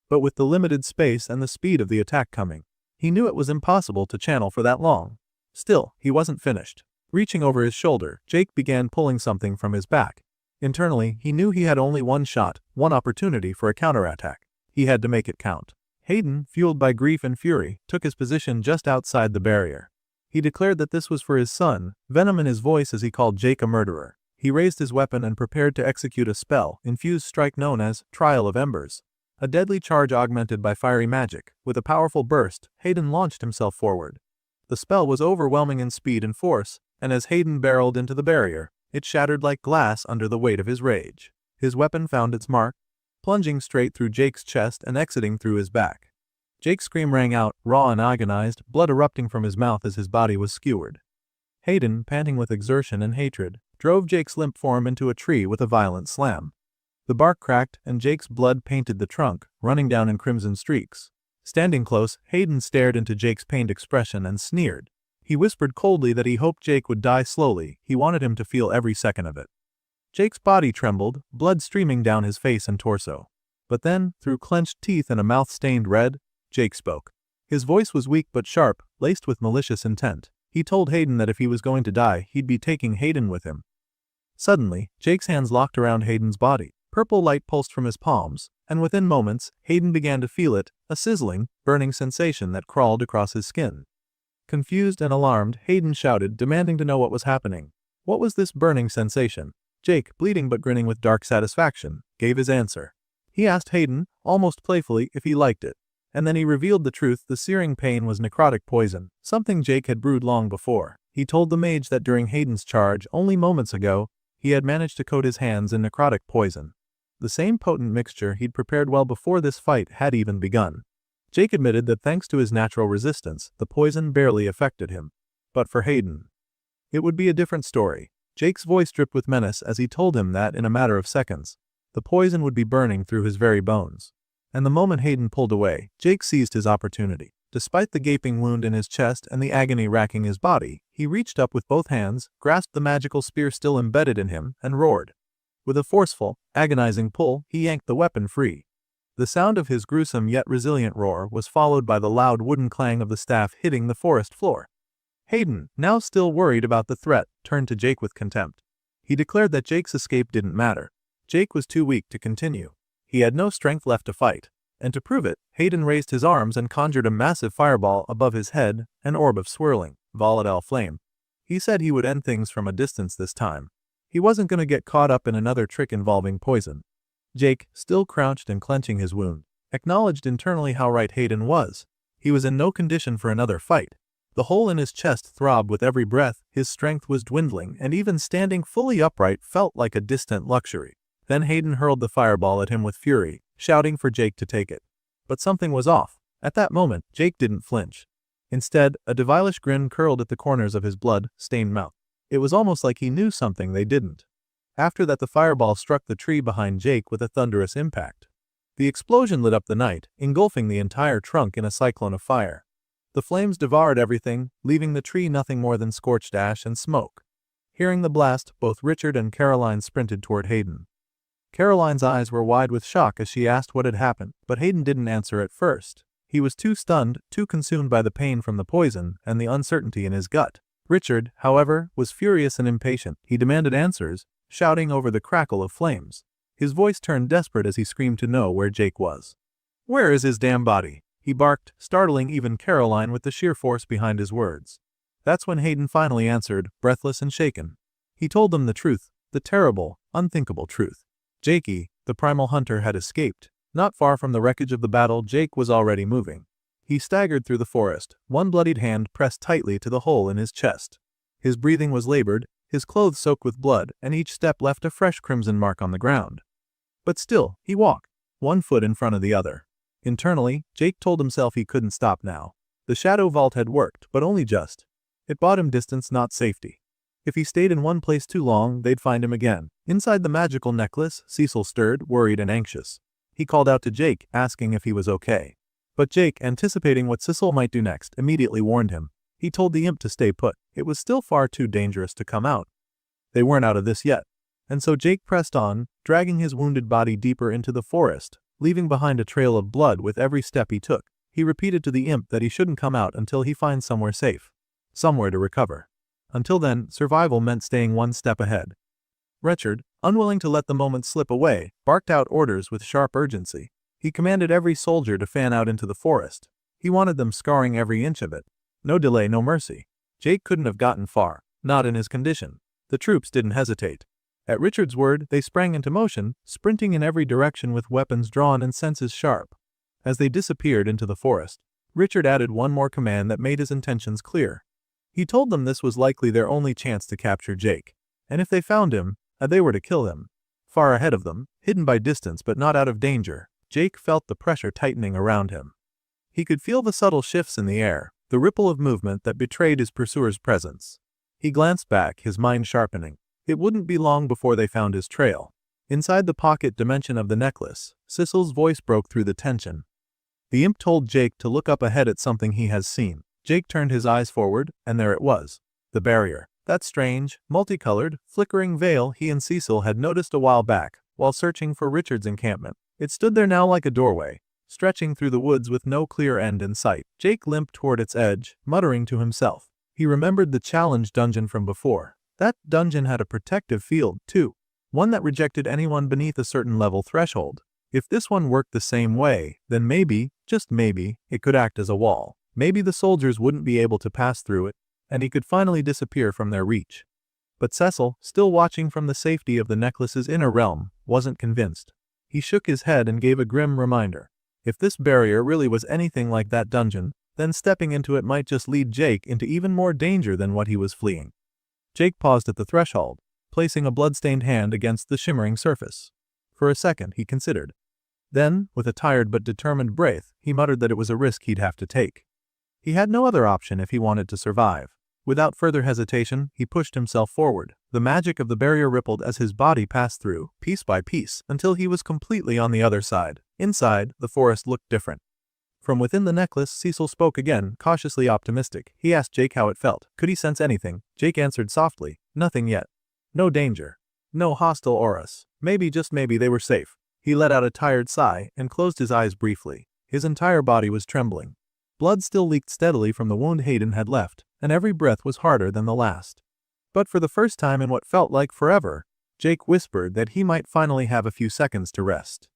But with the limited space and the speed of the attack coming, he knew it was impossible to channel for that long. Still, he wasn't finished. Reaching over his shoulder, Jake began pulling something from his back. Internally, he knew he had only one shot, one opportunity for a counterattack. He had to make it count. Hayden, fueled by grief and fury, took his position just outside the barrier. He declared that this was for his son, venom in his voice as he called Jake a murderer. He raised his weapon and prepared to execute a spell-infused strike known as Trial of Embers. A deadly charge augmented by fiery magic. With a powerful burst, Hayden launched himself forward. The spell was overwhelming in speed and force, and as Hayden barreled into the barrier, it shattered like glass under the weight of his rage. His weapon found its mark, plunging straight through Jake's chest and exiting through his back. Jake's scream rang out, raw and agonized, blood erupting from his mouth as his body was skewered. Hayden, panting with exertion and hatred, drove Jake's limp form into a tree with a violent slam. The bark cracked and Jake's blood painted the trunk, running down in crimson streaks. Standing close, Hayden stared into Jake's pained expression and sneered. He whispered coldly that he hoped Jake would die slowly. He wanted him to feel every second of it. Jake's body trembled, blood streaming down his face and torso. But then, through clenched teeth and a mouth stained red, Jake spoke. His voice was weak but sharp, laced with malicious intent. He told Hayden that if he was going to die, he'd be taking Hayden with him. Suddenly, Jake's hands locked around Hayden's body. Purple light pulsed from his palms, and within moments, Hayden began to feel it, a sizzling, burning sensation that crawled across his skin. Confused and alarmed, Hayden shouted, demanding to know what was happening. What was this burning sensation? Jake, bleeding but grinning with dark satisfaction, gave his answer. He asked Hayden, almost playfully, if he liked it. And then he revealed the truth. The searing pain was necrotic poison, something Jake had brewed long before. He told the mage that during Hayden's charge, only moments ago, he had managed to coat his hands in necrotic poison. The same potent mixture he'd prepared well before this fight had even begun. Jake admitted that thanks to his natural resistance, the poison barely affected him. But for Hayden, it would be a different story. Jake's voice dripped with menace as he told him that in a matter of seconds, the poison would be burning through his very bones. And the moment Hayden pulled away, Jake seized his opportunity. Despite the gaping wound in his chest and the agony racking his body, he reached up with both hands, grasped the magical spear still embedded in him, and roared. With a forceful, agonizing pull, he yanked the weapon free. The sound of his gruesome yet resilient roar was followed by the loud wooden clang of the staff hitting the forest floor. Hayden, now still worried about the threat, turned to Jake with contempt. He declared that Jake's escape didn't matter. Jake was too weak to continue. He had no strength left to fight. And to prove it, Hayden raised his arms and conjured a massive fireball above his head, an orb of swirling, volatile flame. He said he would end things from a distance this time. He wasn't going to get caught up in another trick involving poison. Jake, still crouched and clenching his wound, acknowledged internally how right Hayden was. He was in no condition for another fight. The hole in his chest throbbed with every breath, his strength was dwindling, and even standing fully upright felt like a distant luxury. Then Hayden hurled the fireball at him with fury, shouting for Jake to take it. But something was off. At that moment, Jake didn't flinch. Instead, a devilish grin curled at the corners of his blood-stained mouth. It was almost like he knew something they didn't. After that, the fireball struck the tree behind Jake with a thunderous impact. The explosion lit up the night, engulfing the entire trunk in a cyclone of fire. The flames devoured everything, leaving the tree nothing more than scorched ash and smoke. Hearing the blast, both Richard and Caroline sprinted toward Hayden. Caroline's eyes were wide with shock as she asked what had happened, but Hayden didn't answer at first. He was too stunned, too consumed by the pain from the poison and the uncertainty in his gut. Richard, however, was furious and impatient. He demanded answers, shouting over the crackle of flames. His voice turned desperate as he screamed to know where Jake was. "Where is his damn body?" he barked, startling even Caroline with the sheer force behind his words. That's when Hayden finally answered, breathless and shaken. He told them the truth, the terrible, unthinkable truth. Jakey, the primal hunter, had escaped. Not far from the wreckage of the battle, Jake was already moving. He staggered through the forest, one bloodied hand pressed tightly to the hole in his chest. His breathing was labored, his clothes soaked with blood, and each step left a fresh crimson mark on the ground. But still, he walked, one foot in front of the other. Internally, Jake told himself he couldn't stop now. The shadow vault had worked, but only just. It bought him distance, not safety. If he stayed in one place too long, they'd find him again. Inside the magical necklace, Cecil stirred, worried and anxious. He called out to Jake, asking if he was okay. But Jake, anticipating what Sissel might do next, immediately warned him. He told the imp to stay put. It was still far too dangerous to come out. They weren't out of this yet. And so Jake pressed on, dragging his wounded body deeper into the forest, leaving behind a trail of blood with every step he took. He repeated to the imp that he shouldn't come out until he finds somewhere safe. Somewhere to recover. Until then, survival meant staying one step ahead. Richard, unwilling to let the moment slip away, barked out orders with sharp urgency. He commanded every soldier to fan out into the forest. He wanted them scarring every inch of it. No delay, no mercy. Jake couldn't have gotten far, not in his condition. The troops didn't hesitate. At Richard's word, they sprang into motion, sprinting in every direction with weapons drawn and senses sharp. As they disappeared into the forest, Richard added one more command that made his intentions clear. He told them this was likely their only chance to capture Jake, and if they found him, they were to kill him. Far ahead of them, hidden by distance but not out of danger, Jake felt the pressure tightening around him. He could feel the subtle shifts in the air, the ripple of movement that betrayed his pursuer's presence. He glanced back, his mind sharpening. It wouldn't be long before they found his trail. Inside the pocket dimension of the necklace, Sissel's voice broke through the tension. The imp told Jake to look up ahead at something he has seen. Jake turned his eyes forward, and there it was. The barrier. That strange, multicolored, flickering veil he and Cecil had noticed a while back, while searching for Richard's encampment. It stood there now like a doorway, stretching through the woods with no clear end in sight. Jake limped toward its edge, muttering to himself. He remembered the challenge dungeon from before. That dungeon had a protective field, too. One that rejected anyone beneath a certain level threshold. If this one worked the same way, then maybe, just maybe, it could act as a wall. Maybe the soldiers wouldn't be able to pass through it, and he could finally disappear from their reach. But Cecil, still watching from the safety of the necklace's inner realm, wasn't convinced. He shook his head and gave a grim reminder. If this barrier really was anything like that dungeon, then stepping into it might just lead Jake into even more danger than what he was fleeing. Jake paused at the threshold, placing a blood-stained hand against the shimmering surface. For a second, he considered. Then, with a tired but determined breath, he muttered that it was a risk he'd have to take. He had no other option if he wanted to survive. Without further hesitation, he pushed himself forward. The magic of the barrier rippled as his body passed through, piece by piece, until he was completely on the other side. Inside, the forest looked different. From within the necklace, Cecil spoke again, cautiously optimistic. He asked Jake how it felt. Could he sense anything? Jake answered softly, nothing yet. No danger. No hostile auras. Maybe, just maybe, they were safe. He let out a tired sigh and closed his eyes briefly. His entire body was trembling. Blood still leaked steadily from the wound Hayden had left, and every breath was harder than the last. But for the first time in what felt like forever, Jake whispered that he might finally have a few seconds to rest.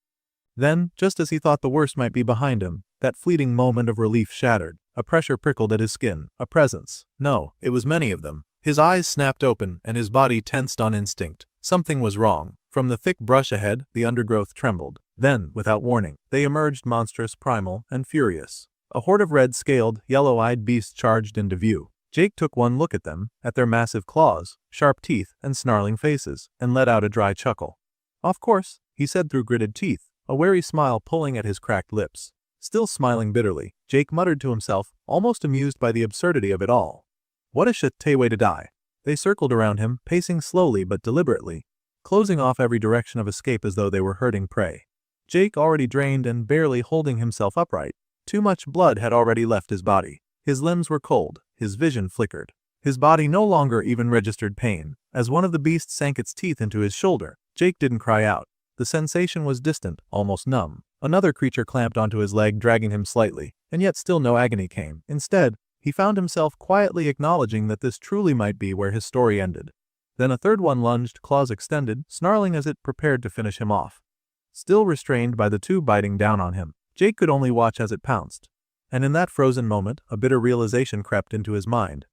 Then, just as he thought the worst might be behind him, that fleeting moment of relief shattered. A pressure prickled at his skin, a presence. No, it was many of them. His eyes snapped open and his body tensed on instinct. Something was wrong. From the thick brush ahead, the undergrowth trembled. Then, without warning, they emerged monstrous, primal, and furious. A horde of red-scaled, yellow-eyed beasts charged into view. Jake took one look at them, at their massive claws, sharp teeth, and snarling faces, and let out a dry chuckle. Of course, he said through gritted teeth, a wary smile pulling at his cracked lips. Still smiling bitterly, Jake muttered to himself, almost amused by the absurdity of it all. What a shitty way to die. They circled around him, pacing slowly but deliberately, closing off every direction of escape as though they were herding prey. Jake, already drained and barely holding himself upright, too much blood had already left his body. His limbs were cold, his vision flickered. His body no longer even registered pain. As one of the beasts sank its teeth into his shoulder, Jake didn't cry out. The sensation was distant, almost numb. Another creature clamped onto his leg, dragging him slightly, and yet still no agony came. Instead, he found himself quietly acknowledging that this truly might be where his story ended. Then a third one lunged, claws extended, snarling as it prepared to finish him off. Still restrained by the two biting down on him, Jake could only watch as it pounced. And in that frozen moment, a bitter realization crept into his mind.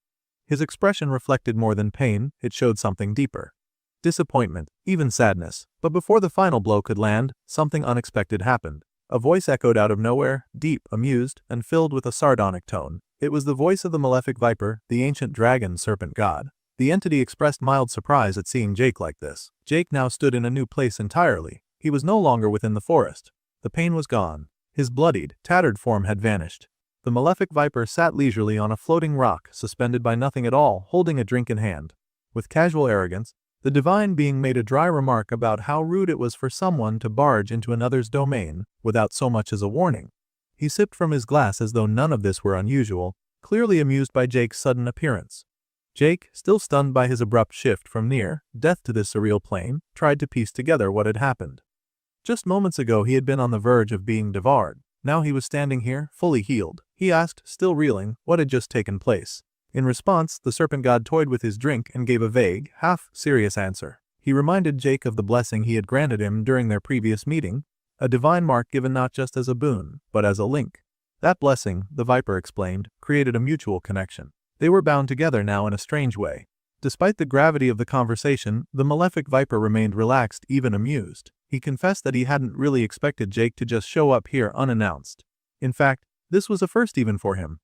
His expression reflected more than pain, it showed something deeper. Disappointment, even sadness. But before the final blow could land, something unexpected happened. A voice echoed out of nowhere, deep, amused, and filled with a sardonic tone. It was the voice of the malefic viper, the ancient dragon serpent god. The entity expressed mild surprise at seeing Jake like this. Jake now stood in a new place entirely. He was no longer within the forest. The pain was gone. His bloodied, tattered form had vanished. The malefic viper sat leisurely on a floating rock, suspended by nothing at all, holding a drink in hand. With casual arrogance, The divine being made a dry remark about how rude it was for someone to barge into another's domain without so much as a warning. He sipped from his glass as though none of this were unusual, clearly amused by Jake's sudden appearance. Jake, still stunned by his abrupt shift from near death to this surreal plane, tried to piece together what had happened. Just moments ago he had been on the verge of being devoured. Now he was standing here, fully healed. He asked, still reeling, what had just taken place. In response, the serpent god toyed with his drink and gave a vague, half-serious answer. He reminded Jake of the blessing he had granted him during their previous meeting, a divine mark given not just as a boon, but as a link. That blessing, the Viper explained, created a mutual connection. They were bound together now in a strange way. Despite the gravity of the conversation, the malefic Viper remained relaxed, even amused. He confessed that he hadn't really expected Jake to just show up here unannounced. In fact, this was a first even for him.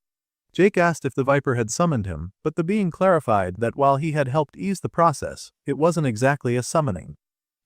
Jake asked if the Viper had summoned him, but the being clarified that while he had helped ease the process, it wasn't exactly a summoning.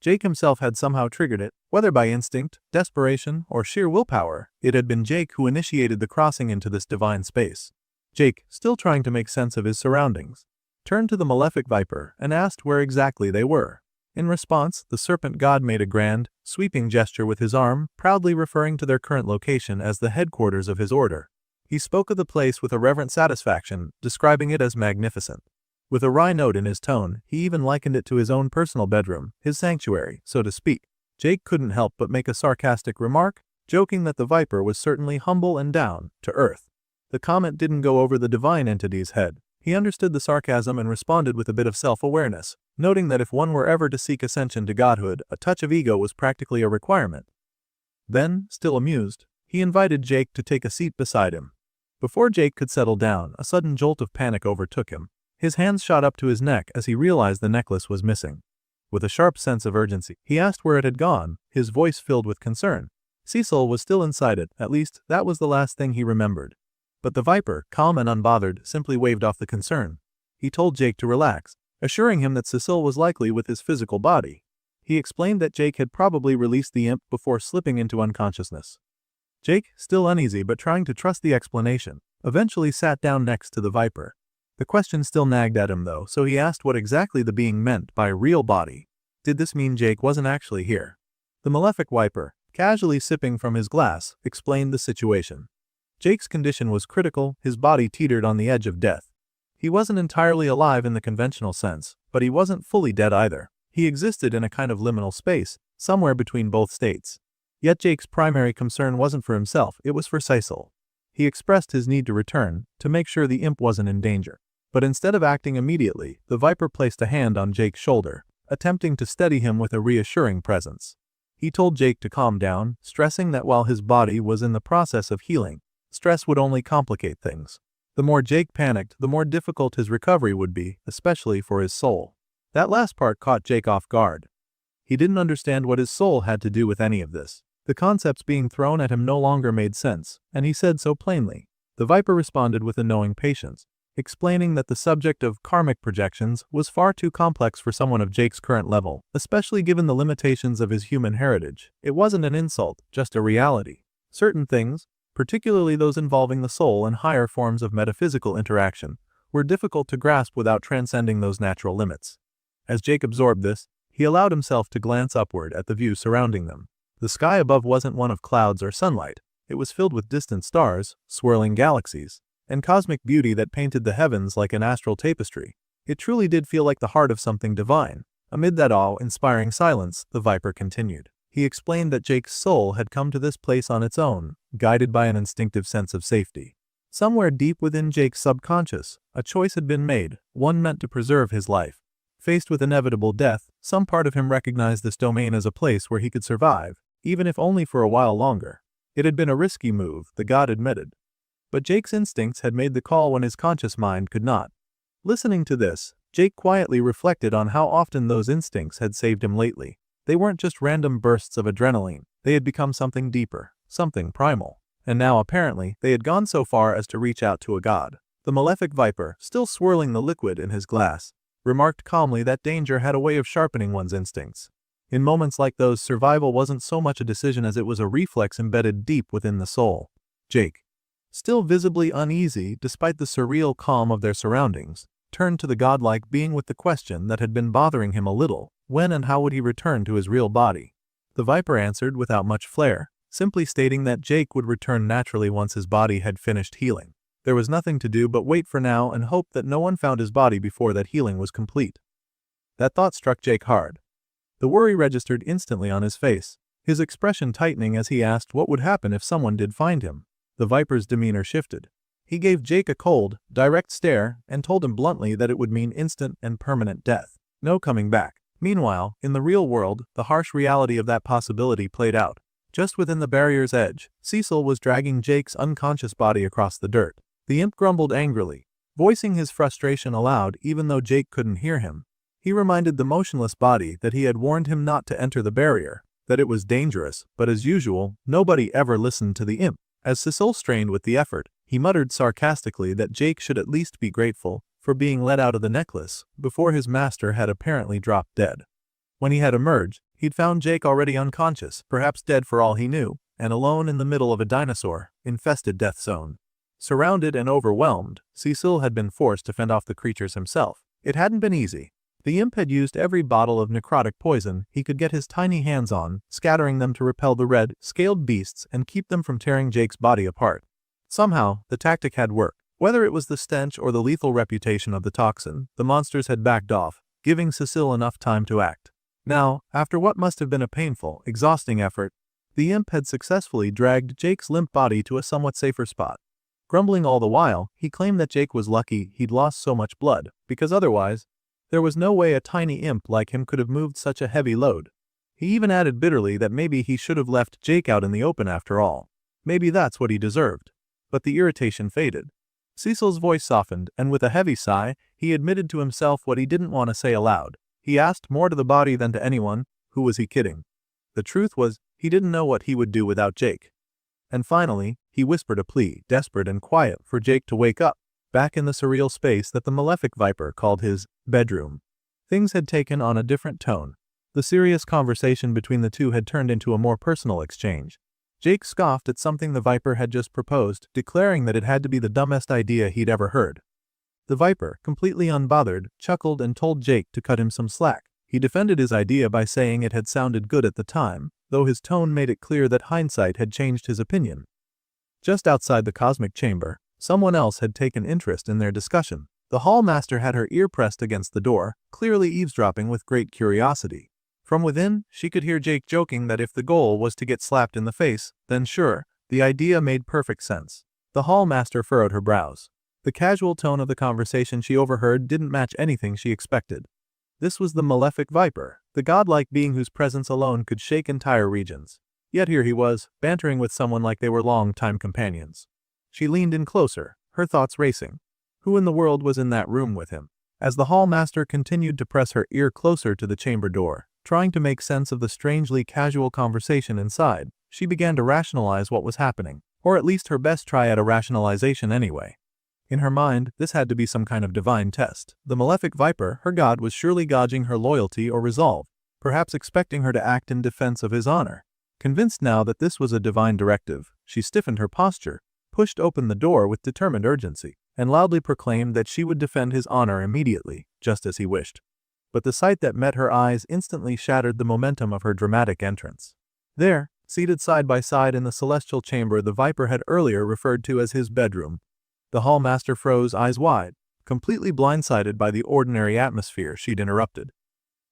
Jake himself had somehow triggered it, whether by instinct, desperation, or sheer willpower. It had been Jake who initiated the crossing into this divine space. Jake, still trying to make sense of his surroundings, turned to the malefic Viper and asked where exactly they were. In response, the serpent god made a grand, sweeping gesture with his arm, proudly referring to their current location as the headquarters of his order. He spoke of the place with a reverent satisfaction, describing it as magnificent. With a wry note in his tone, he even likened it to his own personal bedroom, his sanctuary, so to speak. Jake couldn't help but make a sarcastic remark, joking that the Viper was certainly humble and down to earth. The comment didn't go over the divine entity's head. He understood the sarcasm and responded with a bit of self-awareness, noting that if one were ever to seek ascension to godhood, a touch of ego was practically a requirement. Then, still amused, he invited Jake to take a seat beside him. Before Jake could settle down, a sudden jolt of panic overtook him. His hands shot up to his neck as he realized the necklace was missing. With a sharp sense of urgency, he asked where it had gone, his voice filled with concern. Cecil was still inside it, at least that was the last thing he remembered. But the Viper, calm and unbothered, simply waved off the concern. He told Jake to relax, assuring him that Cecil was likely with his physical body. He explained that Jake had probably released the imp before slipping into unconsciousness. Jake, still uneasy but trying to trust the explanation, eventually sat down next to the Viper. The question still nagged at him though, so he asked what exactly the being meant by real body. Did this mean Jake wasn't actually here? The malefic Viper, casually sipping from his glass, explained the situation. Jake's condition was critical, his body teetered on the edge of death. He wasn't entirely alive in the conventional sense, but he wasn't fully dead either. He existed in a kind of liminal space, somewhere between both states. Yet Jake's primary concern wasn't for himself, it was for Cecil. He expressed his need to return, to make sure the imp wasn't in danger. But instead of acting immediately, the Viper placed a hand on Jake's shoulder, attempting to steady him with a reassuring presence. He told Jake to calm down, stressing that while his body was in the process of healing, stress would only complicate things. The more Jake panicked, the more difficult his recovery would be, especially for his soul. That last part caught Jake off guard. He didn't understand what his soul had to do with any of this. The concepts being thrown at him no longer made sense, and he said so plainly. The Viper responded with a knowing patience, explaining that the subject of karmic projections was far too complex for someone of Jake's current level, especially given the limitations of his human heritage. It wasn't an insult, just a reality. Certain things, particularly those involving the soul and higher forms of metaphysical interaction, were difficult to grasp without transcending those natural limits. As Jake absorbed this, he allowed himself to glance upward at the view surrounding them. The sky above wasn't one of clouds or sunlight. It was filled with distant stars, swirling galaxies, and cosmic beauty that painted the heavens like an astral tapestry. It truly did feel like the heart of something divine. Amid that awe-inspiring silence, the Viper continued. He explained that Jake's soul had come to this place on its own, guided by an instinctive sense of safety. Somewhere deep within Jake's subconscious, a choice had been made, one meant to preserve his life. Faced with inevitable death, some part of him recognized this domain as a place where he could survive, even if only for a while longer. It had been a risky move, the god admitted. But Jake's instincts had made the call when his conscious mind could not. Listening to this, Jake quietly reflected on how often those instincts had saved him lately. They weren't just random bursts of adrenaline, they had become something deeper, something primal. And now apparently, they had gone so far as to reach out to a god. The malefic Viper, still swirling the liquid in his glass, remarked calmly that danger had a way of sharpening one's instincts. In moments like those, survival wasn't so much a decision as it was a reflex embedded deep within the soul. Jake, still visibly uneasy despite the surreal calm of their surroundings, turned to the godlike being with the question that had been bothering him a little: when and how would he return to his real body? The Viper answered without much flair, simply stating that Jake would return naturally once his body had finished healing. There was nothing to do but wait for now and hope that no one found his body before that healing was complete. That thought struck Jake hard. The worry registered instantly on his face, his expression tightening as he asked what would happen if someone did find him. The Viper's demeanor shifted. He gave Jake a cold, direct stare and told him bluntly that it would mean instant and permanent death. No coming back. Meanwhile, in the real world, the harsh reality of that possibility played out. Just within the barrier's edge, Cecil was dragging Jake's unconscious body across the dirt. The imp grumbled angrily, voicing his frustration aloud even though Jake couldn't hear him. He reminded the motionless body that he had warned him not to enter the barrier, that it was dangerous, but as usual, nobody ever listened to the imp. As Cecil strained with the effort, he muttered sarcastically that Jake should at least be grateful for being let out of the necklace before his master had apparently dropped dead. When he had emerged, he'd found Jake already unconscious, perhaps dead for all he knew, and alone in the middle of a dinosaur-infested death zone. Surrounded and overwhelmed, Cecil had been forced to fend off the creatures himself. It hadn't been easy. The imp had used every bottle of necrotic poison he could get his tiny hands on, scattering them to repel the red, scaled beasts and keep them from tearing Jake's body apart. Somehow, the tactic had worked. Whether it was the stench or the lethal reputation of the toxin, the monsters had backed off, giving Cecil enough time to act. Now, after what must have been a painful, exhausting effort, the imp had successfully dragged Jake's limp body to a somewhat safer spot. Grumbling all the while, he claimed that Jake was lucky he'd lost so much blood, because otherwise, there was no way a tiny imp like him could have moved such a heavy load. He even added bitterly that maybe he should have left Jake out in the open after all. Maybe that's what he deserved. But the irritation faded. Cecil's voice softened, and with a heavy sigh, he admitted to himself what he didn't want to say aloud. He asked more to the body than to anyone. Who was he kidding? The truth was, he didn't know what he would do without Jake. And finally, he whispered a plea, desperate and quiet, for Jake to wake up, back in the surreal space that the malefic Viper called his bedroom. Things had taken on a different tone. The serious conversation between the two had turned into a more personal exchange. Jake scoffed at something the Viper had just proposed, declaring that it had to be the dumbest idea he'd ever heard. The Viper, completely unbothered, chuckled and told Jake to cut him some slack. He defended his idea by saying it had sounded good at the time, though his tone made it clear that hindsight had changed his opinion. Just outside the cosmic chamber, someone else had taken interest in their discussion. The hall master had her ear pressed against the door, clearly eavesdropping with great curiosity. From within, she could hear Jake joking that if the goal was to get slapped in the face, then sure, the idea made perfect sense. The hall master furrowed her brows. The casual tone of the conversation she overheard didn't match anything she expected. This was the malefic Viper, the godlike being whose presence alone could shake entire regions. Yet here he was, bantering with someone like they were long-time companions. She leaned in closer, her thoughts racing. Who in the world was in that room with him? As the hall master continued to press her ear closer to the chamber door, trying to make sense of the strangely casual conversation inside, she began to rationalize what was happening, or at least her best try at a rationalization anyway. In her mind, this had to be some kind of divine test. The malefic Viper, her god, was surely gauging her loyalty or resolve, perhaps expecting her to act in defense of his honor. Convinced now that this was a divine directive, she stiffened her posture, pushed open the door with determined urgency, and loudly proclaimed that she would defend his honor immediately, just as he wished. But the sight that met her eyes instantly shattered the momentum of her dramatic entrance. There, seated side by side in the celestial chamber the Viper had earlier referred to as his bedroom, the hall master froze, eyes wide, completely blindsided by the ordinary atmosphere she'd interrupted.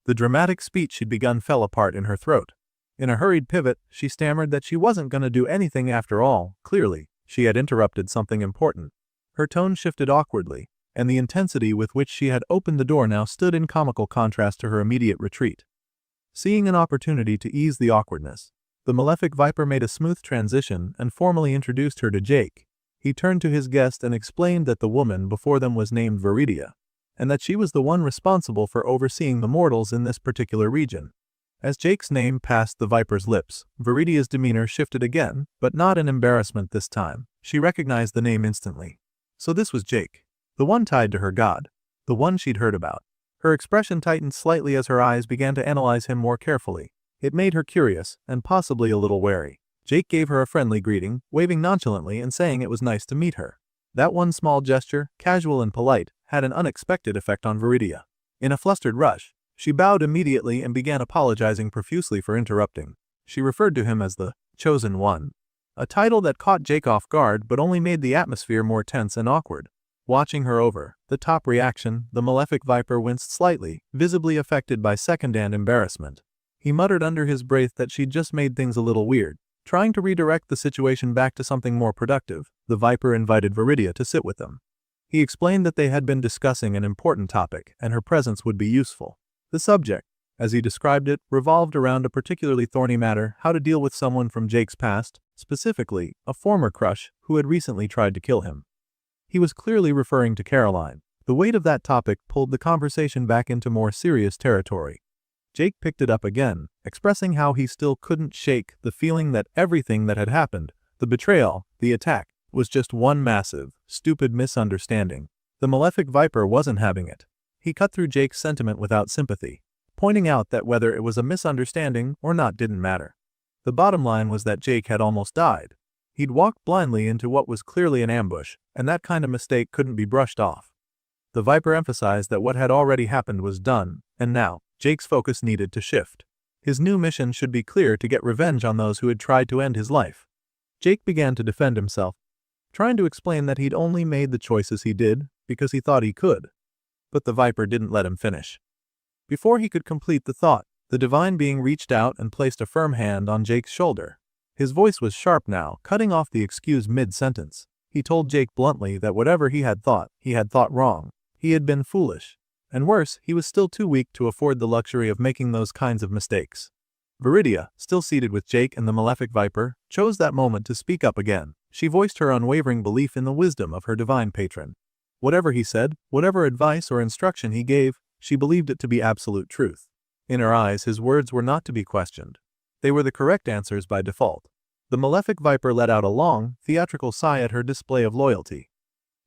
The dramatic speech she'd begun fell apart in her throat. In a hurried pivot, she stammered that she wasn't gonna do anything after all. Clearly, she had interrupted something important. Her tone shifted awkwardly, and the intensity with which she had opened the door now stood in comical contrast to her immediate retreat. Seeing an opportunity to ease the awkwardness, the malefic Viper made a smooth transition and formally introduced her to Jake. He turned to his guest and explained that the woman before them was named Viridia, and that she was the one responsible for overseeing the mortals in this particular region. As Jake's name passed the Viper's lips, Viridia's demeanor shifted again, but not in embarrassment this time. She recognized the name instantly. So this was Jake. The one tied to her god. The one she'd heard about. Her expression tightened slightly as her eyes began to analyze him more carefully. It made her curious, and possibly a little wary. Jake gave her a friendly greeting, waving nonchalantly and saying it was nice to meet her. That one small gesture, casual and polite, had an unexpected effect on Viridia. In a flustered rush, she bowed immediately and began apologizing profusely for interrupting. She referred to him as the Chosen One, a title that caught Jake off guard but only made the atmosphere more tense and awkward. Watching her over the top reaction, the malefic viper winced slightly, visibly affected by second-hand embarrassment. He muttered under his breath that she'd just made things a little weird. Trying to redirect the situation back to something more productive, the viper invited Viridia to sit with them. He explained that they had been discussing an important topic and her presence would be useful. The subject, as he described it, revolved around a particularly thorny matter: how to deal with someone from Jake's past, specifically, a former crush who had recently tried to kill him. He was clearly referring to Caroline. The weight of that topic pulled the conversation back into more serious territory. Jake picked it up again, expressing how he still couldn't shake the feeling that everything that had happened, the betrayal, the attack, was just one massive, stupid misunderstanding. The malefic viper wasn't having it. He cut through Jake's sentiment without sympathy, pointing out that whether it was a misunderstanding or not didn't matter. The bottom line was that Jake had almost died. He'd walked blindly into what was clearly an ambush, and that kind of mistake couldn't be brushed off. The viper emphasized that what had already happened was done, and now, Jake's focus needed to shift. His new mission should be clear: to get revenge on those who had tried to end his life. Jake began to defend himself, trying to explain that he'd only made the choices he did because he thought he could. But the viper didn't let him finish. Before he could complete the thought, the divine being reached out and placed a firm hand on Jake's shoulder. His voice was sharp now, cutting off the excuse mid-sentence. He told Jake bluntly that whatever he had thought wrong. He had been foolish. And worse, he was still too weak to afford the luxury of making those kinds of mistakes. Viridia, still seated with Jake and the malefic viper, chose that moment to speak up again. She voiced her unwavering belief in the wisdom of her divine patron. Whatever he said, whatever advice or instruction he gave, she believed it to be absolute truth. In her eyes, his words were not to be questioned. They were the correct answers by default. The malefic viper let out a long, theatrical sigh at her display of loyalty.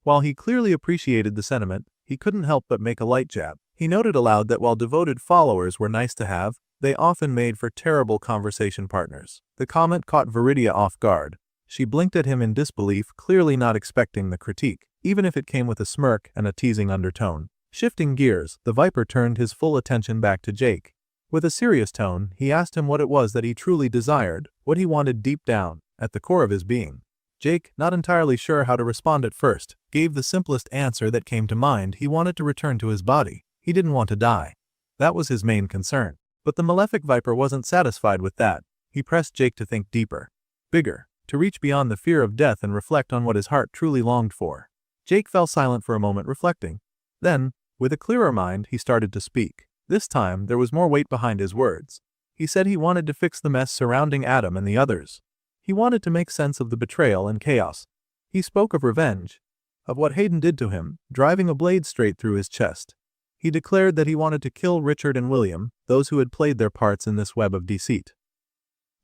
While he clearly appreciated the sentiment, he couldn't help but make a light jab. He noted aloud that while devoted followers were nice to have, they often made for terrible conversation partners. The comment caught Viridia off guard. She blinked at him in disbelief, clearly not expecting the critique, even if it came with a smirk and a teasing undertone. Shifting gears, the viper turned his full attention back to Jake. With a serious tone, he asked him what it was that he truly desired, what he wanted deep down, at the core of his being. Jake, not entirely sure how to respond at first, gave the simplest answer that came to mind: he wanted to return to his body. He didn't want to die. That was his main concern. But the malefic viper wasn't satisfied with that. He pressed Jake to think deeper, bigger, to reach beyond the fear of death and reflect on what his heart truly longed for. Jake fell silent for a moment, reflecting. Then, with a clearer mind, he started to speak. This time, there was more weight behind his words. He said he wanted to fix the mess surrounding Adam and the others. He wanted to make sense of the betrayal and chaos. He spoke of revenge, of what Hayden did to him, driving a blade straight through his chest. He declared that he wanted to kill Richard and William, those who had played their parts in this web of deceit.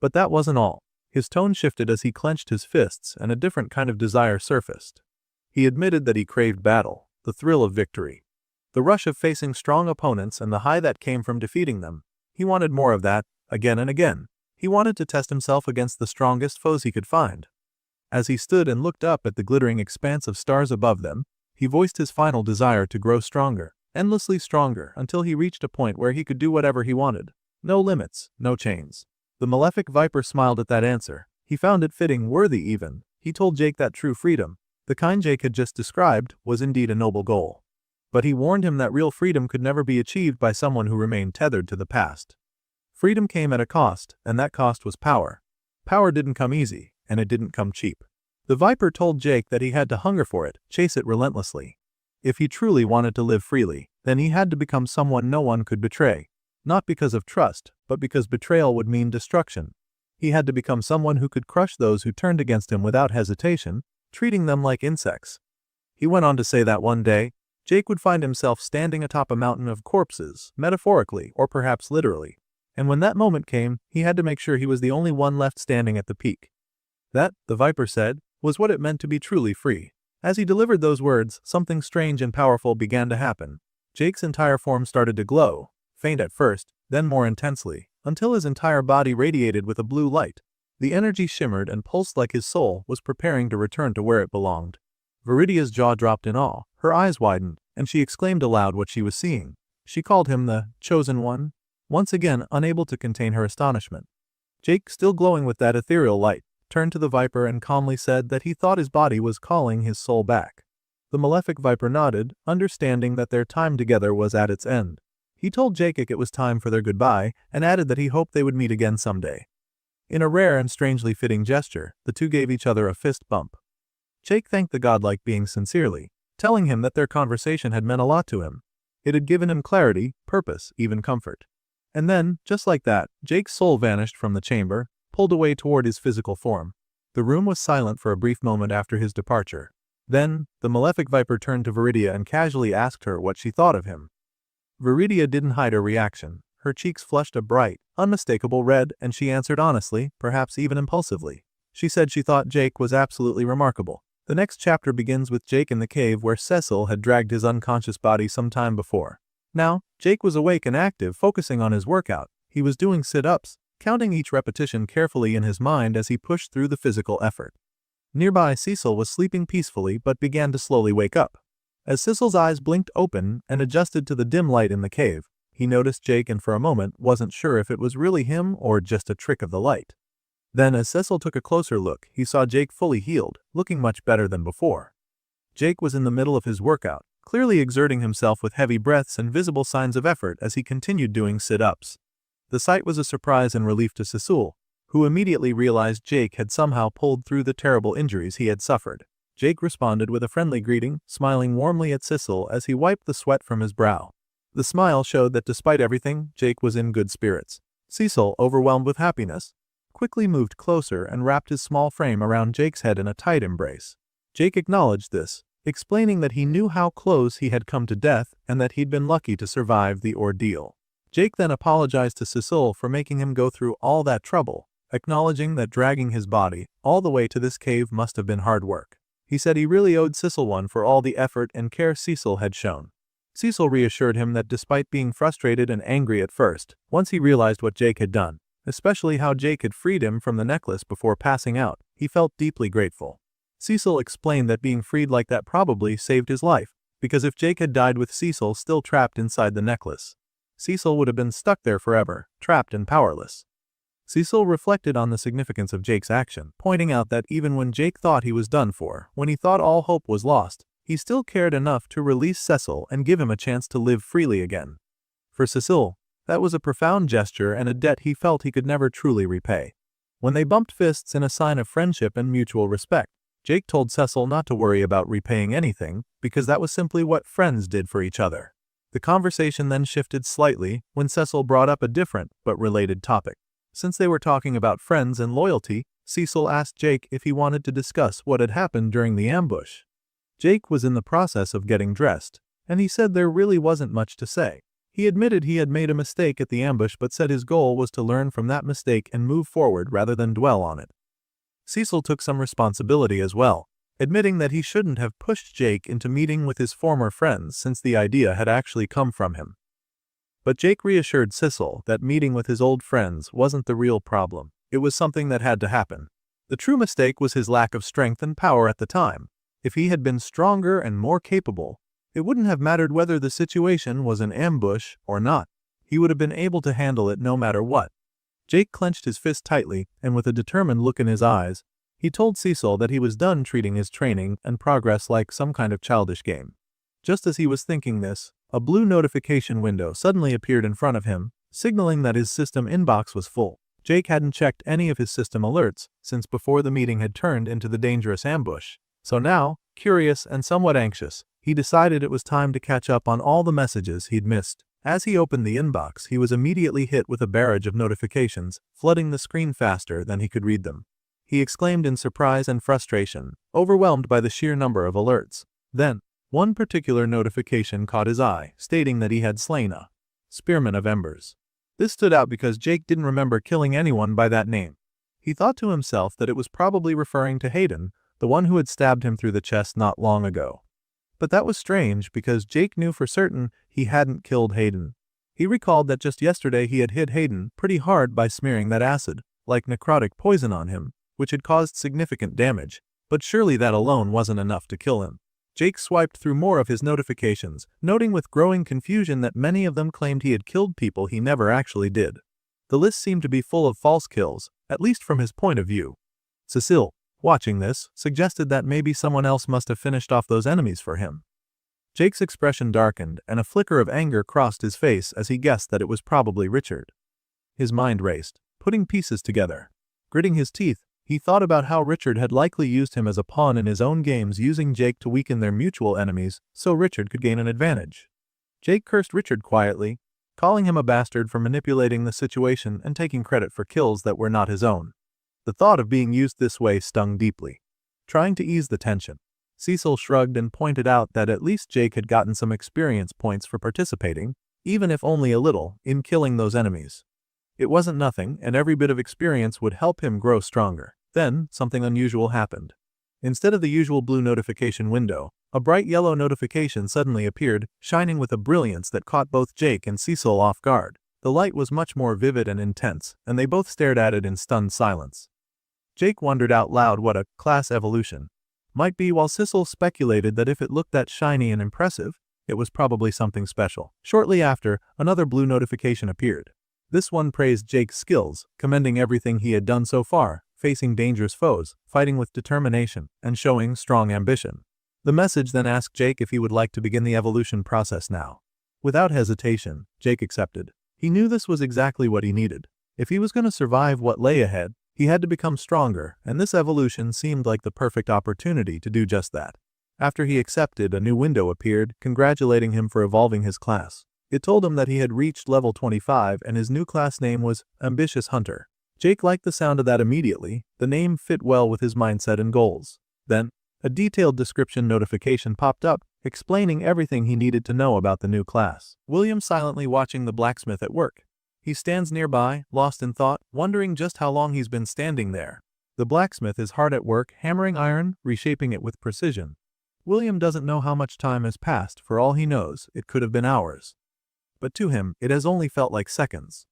But that wasn't all. His tone shifted as he clenched his fists and a different kind of desire surfaced. He admitted that he craved battle, the thrill of victory, the rush of facing strong opponents and the high that came from defeating them. He wanted more of that, again and again. He wanted to test himself against the strongest foes he could find. As he stood and looked up at the glittering expanse of stars above them, he voiced his final desire to grow stronger, endlessly stronger, until he reached a point where he could do whatever he wanted. No limits, no chains. The malefic viper smiled at that answer. He found it fitting, worthy even. He told Jake that true freedom, the kind Jake had just described, was indeed a noble goal. But he warned him that real freedom could never be achieved by someone who remained tethered to the past. Freedom came at a cost, and that cost was power. Power didn't come easy, and it didn't come cheap. The viper told Jake that he had to hunger for it, chase it relentlessly. If he truly wanted to live freely, then he had to become someone no one could betray. Not because of trust, but because betrayal would mean destruction. He had to become someone who could crush those who turned against him without hesitation, treating them like insects. He went on to say that one day, Jake would find himself standing atop a mountain of corpses, metaphorically or perhaps literally. And when that moment came, he had to make sure he was the only one left standing at the peak. That, the viper said, was what it meant to be truly free. As he delivered those words, something strange and powerful began to happen. Jake's entire form started to glow, faint at first, then more intensely, until his entire body radiated with a blue light. The energy shimmered and pulsed like his soul was preparing to return to where it belonged. Viridia's jaw dropped in awe, her eyes widened, and she exclaimed aloud what she was seeing. She called him the Chosen One, once again unable to contain her astonishment. Jake, still glowing with that ethereal light, turned to the Viper and calmly said that he thought his body was calling his soul back. The malefic Viper nodded, understanding that their time together was at its end. He told Jake it was time for their goodbye and added that he hoped they would meet again someday. In a rare and strangely fitting gesture, the two gave each other a fist bump. Jake thanked the godlike being sincerely, telling him that their conversation had meant a lot to him. It had given him clarity, purpose, even comfort. And then, just like that, Jake's soul vanished from the chamber, pulled away toward his physical form. The room was silent for a brief moment after his departure. Then, the malefic Viper turned to Viridia and casually asked her what she thought of him. Viridia didn't hide her reaction. Her cheeks flushed a bright, unmistakable red, and she answered honestly, perhaps even impulsively. She said she thought Jake was absolutely remarkable. The next chapter begins with Jake in the cave where Cecil had dragged his unconscious body some time before. Now, Jake was awake and active, focusing on his workout. He was doing sit-ups, counting each repetition carefully in his mind as he pushed through the physical effort. Nearby, Cecil was sleeping peacefully but began to slowly wake up. As Cecil's eyes blinked open and adjusted to the dim light in the cave, he noticed Jake and for a moment wasn't sure if it was really him or just a trick of the light. Then, as Cecil took a closer look, he saw Jake fully healed, looking much better than before. Jake was in the middle of his workout, clearly exerting himself with heavy breaths and visible signs of effort as he continued doing sit-ups. The sight was a surprise and relief to Cecil, who immediately realized Jake had somehow pulled through the terrible injuries he had suffered. Jake responded with a friendly greeting, smiling warmly at Cecil as he wiped the sweat from his brow. The smile showed that despite everything, Jake was in good spirits. Cecil, overwhelmed with happiness, quickly moved closer and wrapped his small frame around Jake's head in a tight embrace. Jake acknowledged this, explaining that he knew how close he had come to death and that he'd been lucky to survive the ordeal. Jake then apologized to Cecil for making him go through all that trouble, acknowledging that dragging his body all the way to this cave must have been hard work. He said he really owed Cecil one for all the effort and care Cecil had shown. Cecil reassured him that despite being frustrated and angry at first, once he realized what Jake had done, especially how Jake had freed him from the necklace before passing out, he felt deeply grateful. Cecil explained that being freed like that probably saved his life, because if Jake had died with Cecil still trapped inside the necklace, Cecil would have been stuck there forever, trapped and powerless. Cecil reflected on the significance of Jake's action, pointing out that even when Jake thought he was done for, when he thought all hope was lost, he still cared enough to release Cecil and give him a chance to live freely again. For Cecil, that was a profound gesture and a debt he felt he could never truly repay. When they bumped fists in a sign of friendship and mutual respect, Jake told Cecil not to worry about repaying anything, because that was simply what friends did for each other. The conversation then shifted slightly when Cecil brought up a different but related topic. Since they were talking about friends and loyalty, Cecil asked Jake if he wanted to discuss what had happened during the ambush. Jake was in the process of getting dressed, and he said there really wasn't much to say. He admitted he had made a mistake at the ambush but said his goal was to learn from that mistake and move forward rather than dwell on it. Cecil took some responsibility as well, admitting that he shouldn't have pushed Jake into meeting with his former friends since the idea had actually come from him. But Jake reassured Cecil that meeting with his old friends wasn't the real problem. It was something that had to happen. The true mistake was his lack of strength and power at the time. If he had been stronger and more capable, it wouldn't have mattered whether the situation was an ambush or not. He would have been able to handle it no matter what. Jake clenched his fist tightly, and with a determined look in his eyes, he told Cecil that he was done treating his training and progress like some kind of childish game. Just as he was thinking this, a blue notification window suddenly appeared in front of him, signaling that his system inbox was full. Jake hadn't checked any of his system alerts since before the meeting had turned into the dangerous ambush. So now, curious and somewhat anxious, he decided it was time to catch up on all the messages he'd missed. As he opened the inbox, he was immediately hit with a barrage of notifications, flooding the screen faster than he could read them. He exclaimed in surprise and frustration, overwhelmed by the sheer number of alerts. Then, one particular notification caught his eye, stating that he had slain a spearman of embers. This stood out because Jake didn't remember killing anyone by that name. He thought to himself that it was probably referring to Hayden, the one who had stabbed him through the chest not long ago. But that was strange because Jake knew for certain he hadn't killed Hayden. He recalled that just yesterday he had hit Hayden pretty hard by smearing that acid, like necrotic poison on him, which had caused significant damage, but surely that alone wasn't enough to kill him. Jake swiped through more of his notifications, noting with growing confusion that many of them claimed he had killed people he never actually did. The list seemed to be full of false kills, at least from his point of view. Cecile, watching this, suggested that maybe someone else must have finished off those enemies for him. Jake's expression darkened, and a flicker of anger crossed his face as he guessed that it was probably Richard. His mind raced, putting pieces together. Gritting his teeth, he thought about how Richard had likely used him as a pawn in his own games, using Jake to weaken their mutual enemies so Richard could gain an advantage. Jake cursed Richard quietly, calling him a bastard for manipulating the situation and taking credit for kills that were not his own. The thought of being used this way stung deeply. Trying to ease the tension, Cecil shrugged and pointed out that at least Jake had gotten some experience points for participating, even if only a little, in killing those enemies. It wasn't nothing, and every bit of experience would help him grow stronger. Then, something unusual happened. Instead of the usual blue notification window, a bright yellow notification suddenly appeared, shining with a brilliance that caught both Jake and Cecil off guard. The light was much more vivid and intense, and they both stared at it in stunned silence. Jake wondered out loud what a class evolution might be, while Cecil speculated that if it looked that shiny and impressive, it was probably something special. Shortly after, another blue notification appeared. This one praised Jake's skills, commending everything he had done so far, facing dangerous foes, fighting with determination, and showing strong ambition. The message then asked Jake if he would like to begin the evolution process now. Without hesitation, Jake accepted. He knew this was exactly what he needed. If he was going to survive what lay ahead, he had to become stronger, and this evolution seemed like the perfect opportunity to do just that. After he accepted, a new window appeared, congratulating him for evolving his class. It told him that he had reached level 25 and his new class name was Ambitious Hunter. Jake liked the sound of that immediately. The name fit well with his mindset and goals. Then, a detailed description notification popped up, explaining everything he needed to know about the new class. William silently watching the blacksmith at work. He stands nearby, lost in thought, wondering just how long he's been standing there. The blacksmith is hard at work, hammering iron, reshaping it with precision. William doesn't know how much time has passed. For all he knows, it could have been hours. But to him, it has only felt like seconds.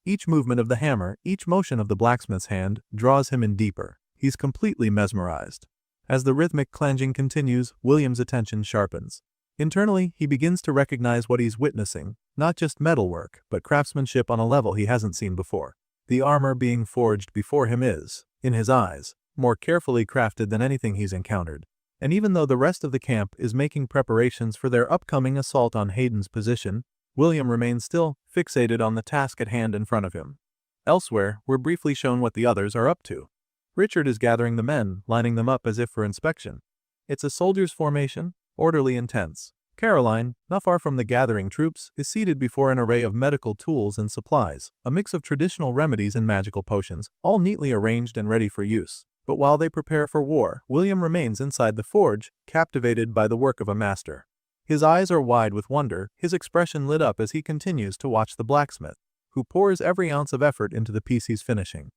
Each movement of the hammer, each motion of the blacksmith's hand, draws him in deeper. He's completely mesmerized. As the rhythmic clanging continues, William's attention sharpens. Internally, he begins to recognize what he's witnessing, not just metalwork, but craftsmanship on a level he hasn't seen before. The armor being forged before him is, in his eyes, more carefully crafted than anything he's encountered. And even though the rest of the camp is making preparations for their upcoming assault on Hayden's position, William remains still, fixated on the task at hand in front of him. Elsewhere, we're briefly shown what the others are up to. Richard is gathering the men, lining them up as if for inspection. It's a soldier's formation, orderly and tense. Caroline, not far from the gathering troops, is seated before an array of medical tools and supplies, a mix of traditional remedies and magical potions, all neatly arranged and ready for use. But while they prepare for war, William remains inside the forge, captivated by the work of a master. His eyes are wide with wonder, his expression lit up as he continues to watch the blacksmith, who pours every ounce of effort into the piece he's finishing.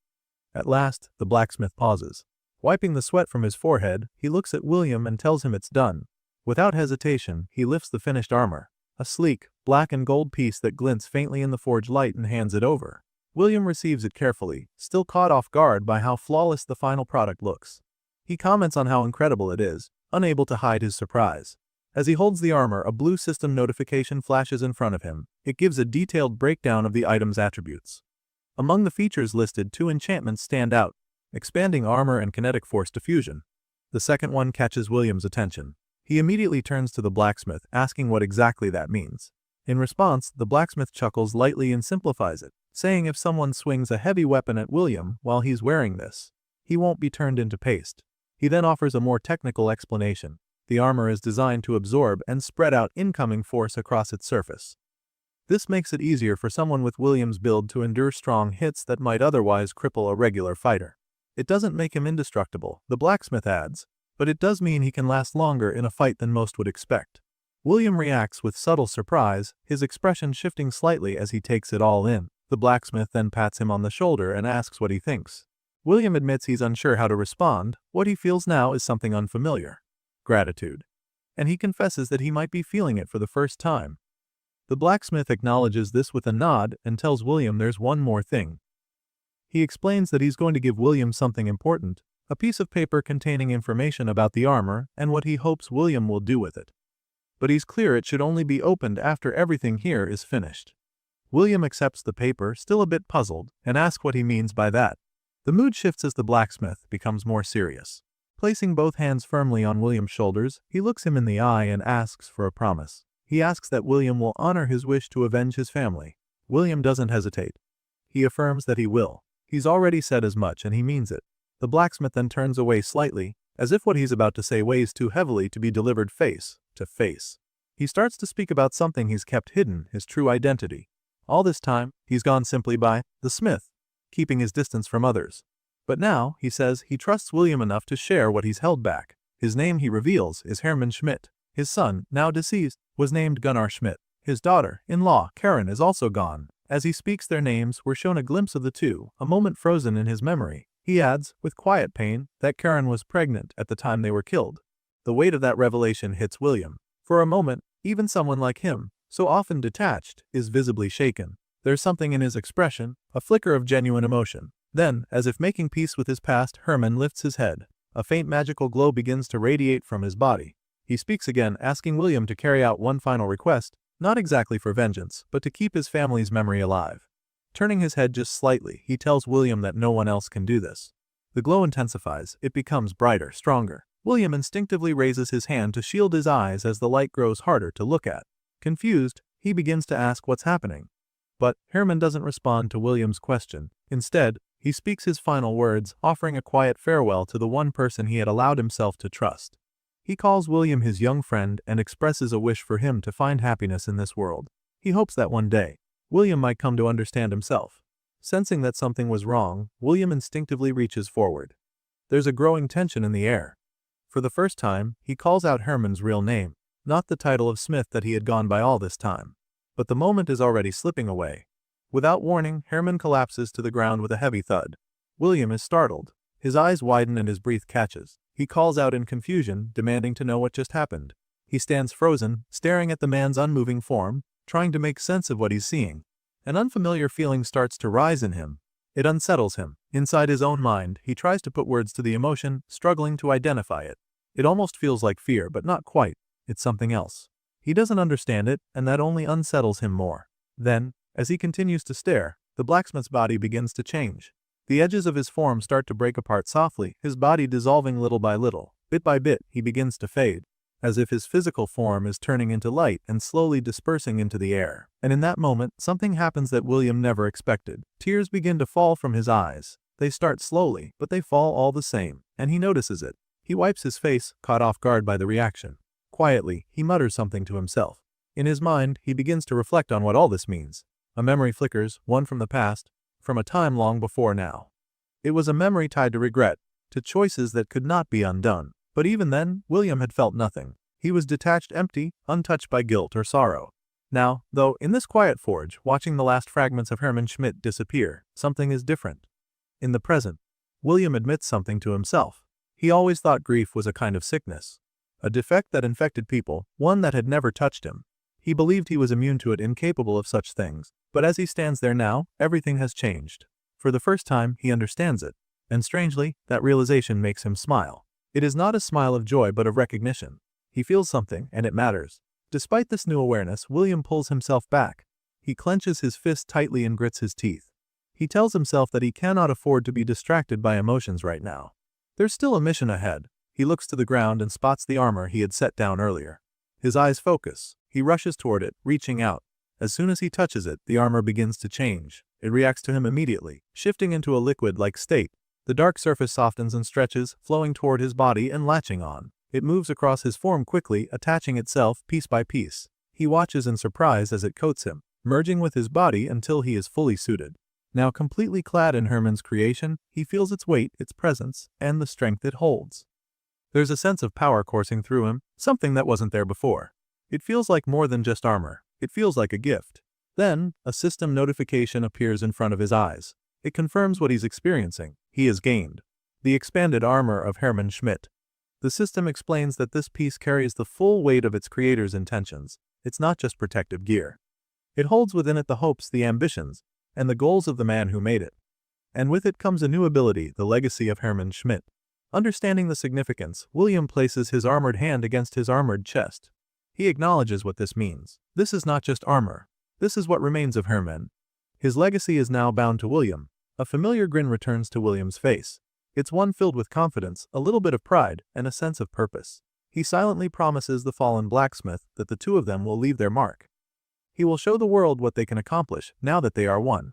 At last, the blacksmith pauses. Wiping the sweat from his forehead, he looks at William and tells him it's done. Without hesitation, he lifts the finished armor, a sleek, black and gold piece that glints faintly in the forge light, and hands it over. William receives it carefully, still caught off guard by how flawless the final product looks. He comments on how incredible it is, unable to hide his surprise. As he holds the armor, a blue system notification flashes in front of him. It gives a detailed breakdown of the item's attributes. Among the features listed, 2 enchantments stand out: expanding armor and kinetic force diffusion. The second one catches William's attention. He immediately turns to the blacksmith, asking what exactly that means. In response, the blacksmith chuckles lightly and simplifies it, saying if someone swings a heavy weapon at William while he's wearing this, he won't be turned into paste. He then offers a more technical explanation. The armor is designed to absorb and spread out incoming force across its surface. This makes it easier for someone with William's build to endure strong hits that might otherwise cripple a regular fighter. It doesn't make him indestructible, the blacksmith adds, but it does mean he can last longer in a fight than most would expect. William reacts with subtle surprise, his expression shifting slightly as he takes it all in. The blacksmith then pats him on the shoulder and asks what he thinks. William admits he's unsure how to respond. What he feels now is something unfamiliar: gratitude. And he confesses that he might be feeling it for the first time. The blacksmith acknowledges this with a nod and tells William there's one more thing. He explains that he's going to give William something important, a piece of paper containing information about the armor and what he hopes William will do with it. But he's clear it should only be opened after everything here is finished. William accepts the paper, still a bit puzzled, and asks what he means by that. The mood shifts as the blacksmith becomes more serious. Placing both hands firmly on William's shoulders, he looks him in the eye and asks for a promise. He asks that William will honor his wish to avenge his family. William doesn't hesitate. He affirms that he will. He's already said as much and he means it. The blacksmith then turns away slightly, as if what he's about to say weighs too heavily to be delivered face to face. He starts to speak about something he's kept hidden, his true identity. All this time, he's gone simply by the Smith, keeping his distance from others. But now, he says, he trusts William enough to share what he's held back. His name, he reveals, is Hermann Schmidt. His son, now deceased, was named Gunnar Schmidt. His daughter-in-law, Karen, is also gone. As he speaks their names, we're shown a glimpse of the two, a moment frozen in his memory. He adds, with quiet pain, that Karen was pregnant at the time they were killed. The weight of that revelation hits William. For a moment, even someone like him, so often detached, is visibly shaken. There's something in his expression, a flicker of genuine emotion. Then, as if making peace with his past, Hermann lifts his head. A faint magical glow begins to radiate from his body. He speaks again, asking William to carry out one final request, not exactly for vengeance, but to keep his family's memory alive. Turning his head just slightly, he tells William that no one else can do this. The glow intensifies, it becomes brighter, stronger. William instinctively raises his hand to shield his eyes as the light grows harder to look at. Confused, he begins to ask what's happening. But Hermann doesn't respond to William's question. Instead, he speaks his final words, offering a quiet farewell to the one person he had allowed himself to trust. He calls William his young friend and expresses a wish for him to find happiness in this world. He hopes that one day, William might come to understand himself. Sensing that something was wrong, William instinctively reaches forward. There's a growing tension in the air. For the first time, he calls out Hermann's real name, not the title of Smith that he had gone by all this time. But the moment is already slipping away. Without warning, Hermann collapses to the ground with a heavy thud. William is startled. His eyes widen and his breath catches. He calls out in confusion, demanding to know what just happened. He stands frozen, staring at the man's unmoving form, trying to make sense of what he's seeing. An unfamiliar feeling starts to rise in him. It unsettles him. Inside his own mind, he tries to put words to the emotion, struggling to identify it. It almost feels like fear, but not quite. It's something else. He doesn't understand it, and that only unsettles him more. Then, as he continues to stare, the blacksmith's body begins to change. The edges of his form start to break apart softly, his body dissolving little by little. Bit by bit, he begins to fade, as if his physical form is turning into light and slowly dispersing into the air. And in that moment, something happens that William never expected. Tears begin to fall from his eyes. They start slowly, but they fall all the same, and he notices it. He wipes his face, caught off guard by the reaction. Quietly, he mutters something to himself. In his mind, he begins to reflect on what all this means. A memory flickers, one from the past, from a time long before now. It was a memory tied to regret, to choices that could not be undone. But even then, William had felt nothing. He was detached, empty, untouched by guilt or sorrow. Now, though, in this quiet forge, watching the last fragments of Hermann Schmidt disappear, something is different. In the present, William admits something to himself. He always thought grief was a kind of sickness, a defect that infected people, one that had never touched him. He believed he was immune to it, incapable of such things. But as he stands there now, everything has changed. For the first time, he understands it. And strangely, that realization makes him smile. It is not a smile of joy but of recognition. He feels something, and it matters. Despite this new awareness, William pulls himself back. He clenches his fist tightly and grits his teeth. He tells himself that he cannot afford to be distracted by emotions right now. There's still a mission ahead. He looks to the ground and spots the armor he had set down earlier. His eyes focus. He rushes toward it, reaching out. As soon as he touches it, the armor begins to change. It reacts to him immediately, shifting into a liquid-like state. The dark surface softens and stretches, flowing toward his body and latching on. It moves across his form quickly, attaching itself piece by piece. He watches in surprise as it coats him, merging with his body until he is fully suited. Now completely clad in Hermann's creation, he feels its weight, its presence, and the strength it holds. There's a sense of power coursing through him, something that wasn't there before. It feels like more than just armor. It feels like a gift. Then, a system notification appears in front of his eyes. It confirms what he's experiencing. He has gained the expanded armor of Hermann Schmidt. The system explains that this piece carries the full weight of its creator's intentions. It's not just protective gear. It holds within it the hopes, the ambitions, and the goals of the man who made it. And with it comes a new ability, the legacy of Hermann Schmidt. Understanding the significance, William places his armored hand against his armored chest. He acknowledges what this means. This is not just armor. This is what remains of Herman. His legacy is now bound to William. A familiar grin returns to William's face. It's one filled with confidence, a little bit of pride, and a sense of purpose. He silently promises the fallen blacksmith that the two of them will leave their mark. He will show the world what they can accomplish now that they are one.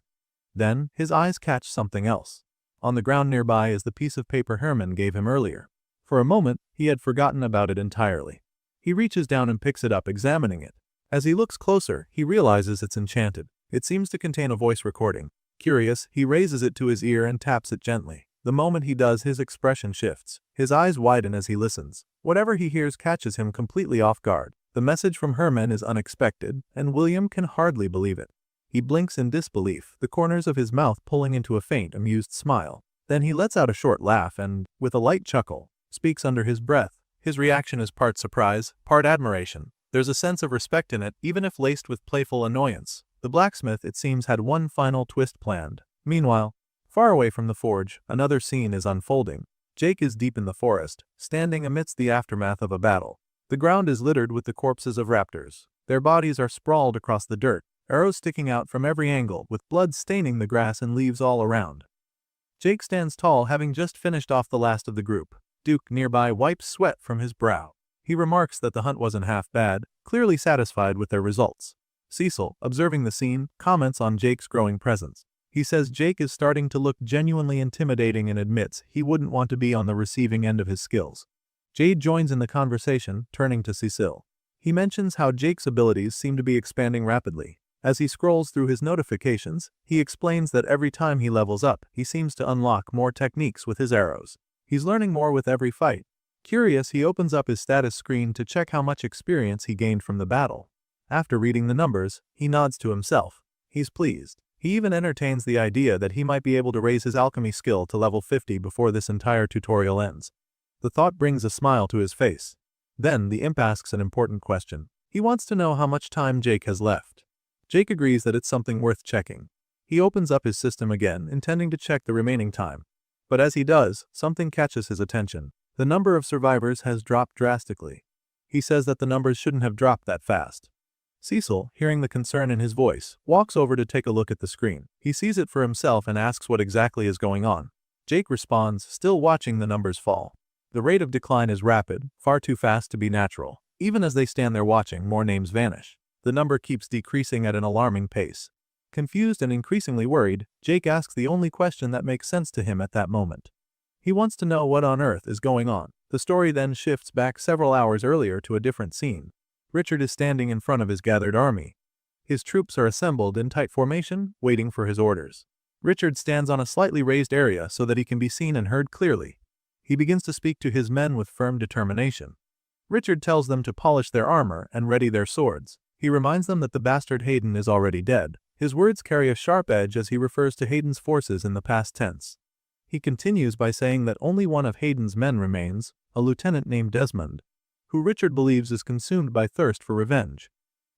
Then, his eyes catch something else. On the ground nearby is the piece of paper Herman gave him earlier. For a moment, he had forgotten about it entirely. He reaches down and picks it up, examining it. As he looks closer, he realizes it's enchanted. It seems to contain a voice recording. Curious, he raises it to his ear and taps it gently. The moment he does, his expression shifts. His eyes widen as he listens. Whatever he hears catches him completely off guard. The message from Herman is unexpected, and William can hardly believe it. He blinks in disbelief, the corners of his mouth pulling into a faint, amused smile. Then he lets out a short laugh and, with a light chuckle, speaks under his breath. His reaction is part surprise, part admiration. There's a sense of respect in it, even if laced with playful annoyance. The blacksmith, it seems, had one final twist planned. Meanwhile, far away from the forge, another scene is unfolding. Jake is deep in the forest, standing amidst the aftermath of a battle. The ground is littered with the corpses of raptors. Their bodies are sprawled across the dirt, arrows sticking out from every angle, with blood staining the grass and leaves all around. Jake stands tall, having just finished off the last of the group. Duke, nearby, wipes sweat from his brow. He remarks that the hunt wasn't half bad, clearly satisfied with their results. Cecil, observing the scene, comments on Jake's growing presence. He says Jake is starting to look genuinely intimidating and admits he wouldn't want to be on the receiving end of his skills. Jade joins in the conversation, turning to Cecil. He mentions how Jake's abilities seem to be expanding rapidly. As he scrolls through his notifications, he explains that every time he levels up, he seems to unlock more techniques with his arrows. He's learning more with every fight. Curious, he opens up his status screen to check how much experience he gained from the battle. After reading the numbers, he nods to himself. He's pleased. He even entertains the idea that he might be able to raise his alchemy skill to level 50 before this entire tutorial ends. The thought brings a smile to his face. Then, the imp asks an important question. He wants to know how much time Jake has left. Jake agrees that it's something worth checking. He opens up his system again, intending to check the remaining time. But as he does, something catches his attention. The number of survivors has dropped drastically. He says that the numbers shouldn't have dropped that fast. Cecil, hearing the concern in his voice, walks over to take a look at the screen. He sees it for himself and asks what exactly is going on. Jake responds, still watching the numbers fall. The rate of decline is rapid, far too fast to be natural. Even as they stand there watching, more names vanish. The number keeps decreasing at an alarming pace. Confused and increasingly worried, Jake asks the only question that makes sense to him at that moment. He wants to know what on earth is going on. The story then shifts back several hours earlier to a different scene. Richard is standing in front of his gathered army. His troops are assembled in tight formation, waiting for his orders. Richard stands on a slightly raised area so that he can be seen and heard clearly. He begins to speak to his men with firm determination. Richard tells them to polish their armor and ready their swords. He reminds them that the bastard Hayden is already dead. His words carry a sharp edge as he refers to Hayden's forces in the past tense. He continues by saying that only one of Hayden's men remains, a lieutenant named Desmond, who Richard believes is consumed by thirst for revenge.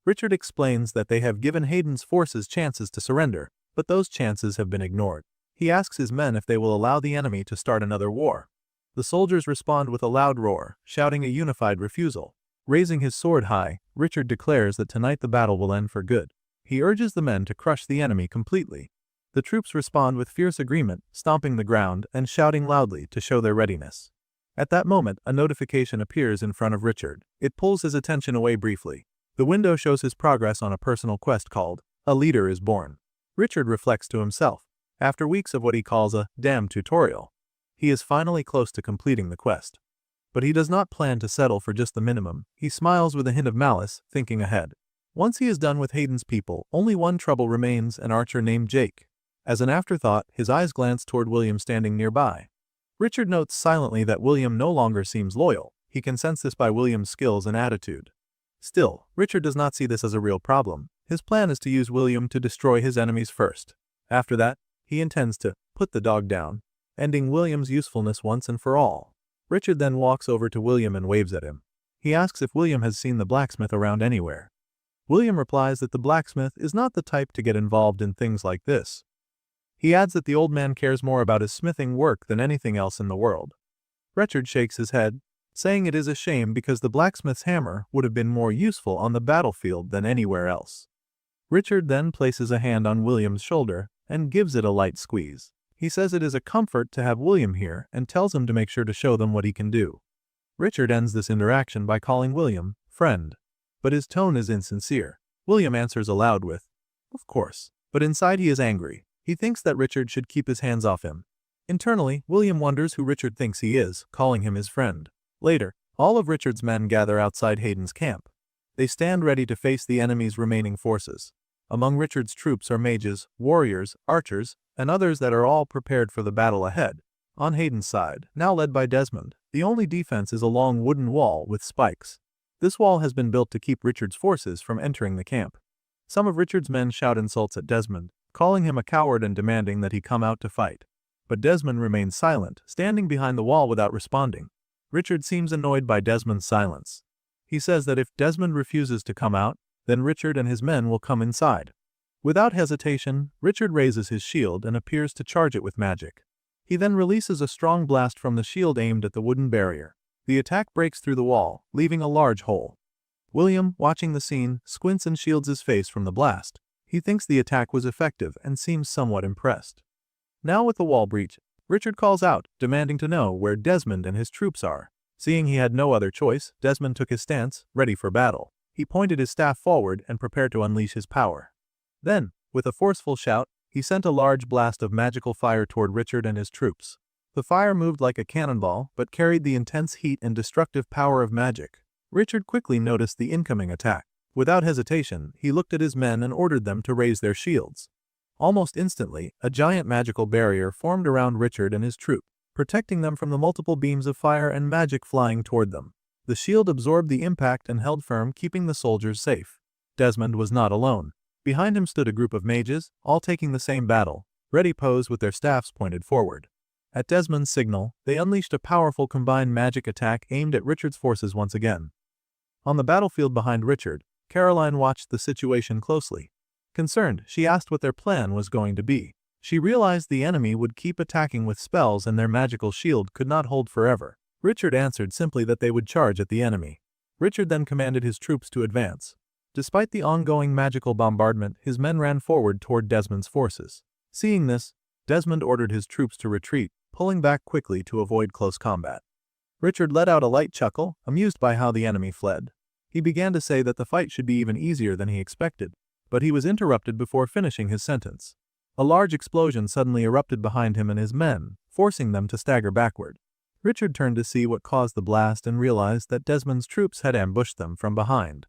Richard explains that they have given Hayden's forces chances to surrender, but those chances have been ignored. He asks his men if they will allow the enemy to start another war. The soldiers respond with a loud roar, shouting a unified refusal. Raising his sword high, Richard declares that tonight the battle will end for good. He urges the men to crush the enemy completely. The troops respond with fierce agreement, stomping the ground and shouting loudly to show their readiness. At that moment, a notification appears in front of Richard. It pulls his attention away briefly. The window shows his progress on a personal quest called A Leader is Born. Richard reflects to himself. After weeks of what he calls a damn tutorial, he is finally close to completing the quest. But he does not plan to settle for just the minimum. He smiles with a hint of malice, thinking ahead. Once he is done with Hayden's people, only one trouble remains, an archer named Jake. As an afterthought, his eyes glance toward William standing nearby. Richard notes silently that William no longer seems loyal. He can sense this by William's skills and attitude. Still, Richard does not see this as a real problem. His plan is to use William to destroy his enemies first. After that, he intends to put the dog down, ending William's usefulness once and for all. Richard then walks over to William and waves at him. He asks if William has seen the blacksmith around anywhere. William replies that the blacksmith is not the type to get involved in things like this. He adds that the old man cares more about his smithing work than anything else in the world. Richard shakes his head, saying it is a shame because the blacksmith's hammer would have been more useful on the battlefield than anywhere else. Richard then places a hand on William's shoulder and gives it a light squeeze. He says it is a comfort to have William here and tells him to make sure to show them what he can do. Richard ends this interaction by calling William friend, but his tone is insincere. William answers aloud with, "Of course," but inside he is angry. He thinks that Richard should keep his hands off him. Internally, William wonders who Richard thinks he is, calling him his friend. Later, all of Richard's men gather outside Hayden's camp. They stand ready to face the enemy's remaining forces. Among Richard's troops are mages, warriors, archers, and others that are all prepared for the battle ahead. On Hayden's side, now led by Desmond, the only defense is a long wooden wall with spikes. This wall has been built to keep Richard's forces from entering the camp. Some of Richard's men shout insults at Desmond, calling him a coward and demanding that he come out to fight. But Desmond remains silent, standing behind the wall without responding. Richard seems annoyed by Desmond's silence. He says that if Desmond refuses to come out, then Richard and his men will come inside. Without hesitation, Richard raises his shield and appears to charge it with magic. He then releases a strong blast from the shield aimed at the wooden barrier. The attack breaks through the wall, leaving a large hole. William, watching the scene, squints and shields his face from the blast. He thinks the attack was effective and seems somewhat impressed. Now with the wall breach, Richard calls out, demanding to know where Desmond and his troops are. Seeing he had no other choice, Desmond took his stance, ready for battle. He pointed his staff forward and prepared to unleash his power. Then, with a forceful shout, he sent a large blast of magical fire toward Richard and his troops. The fire moved like a cannonball, but carried the intense heat and destructive power of magic. Richard quickly noticed the incoming attack. Without hesitation, he looked at his men and ordered them to raise their shields. Almost instantly, a giant magical barrier formed around Richard and his troop, protecting them from the multiple beams of fire and magic flying toward them. The shield absorbed the impact and held firm, keeping the soldiers safe. Desmond was not alone. Behind him stood a group of mages, all taking the same battle, ready posed with their staffs pointed forward. At Desmond's signal, they unleashed a powerful combined magic attack aimed at Richard's forces once again. On the battlefield behind Richard, Caroline watched the situation closely. Concerned, she asked what their plan was going to be. She realized the enemy would keep attacking with spells and their magical shield could not hold forever. Richard answered simply that they would charge at the enemy. Richard then commanded his troops to advance. Despite the ongoing magical bombardment, his men ran forward toward Desmond's forces. Seeing this, Desmond ordered his troops to retreat, pulling back quickly to avoid close combat. Richard let out a light chuckle, amused by how the enemy fled. He began to say that the fight should be even easier than he expected, but he was interrupted before finishing his sentence. A large explosion suddenly erupted behind him and his men, forcing them to stagger backward. Richard turned to see what caused the blast and realized that Desmond's troops had ambushed them from behind.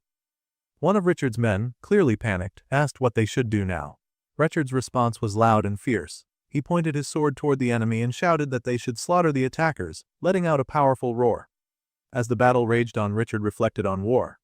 One of Richard's men, clearly panicked, asked what they should do now. Richard's response was loud and fierce. He pointed his sword toward the enemy and shouted that they should slaughter the attackers, letting out a powerful roar. As the battle raged on, Richard reflected on war.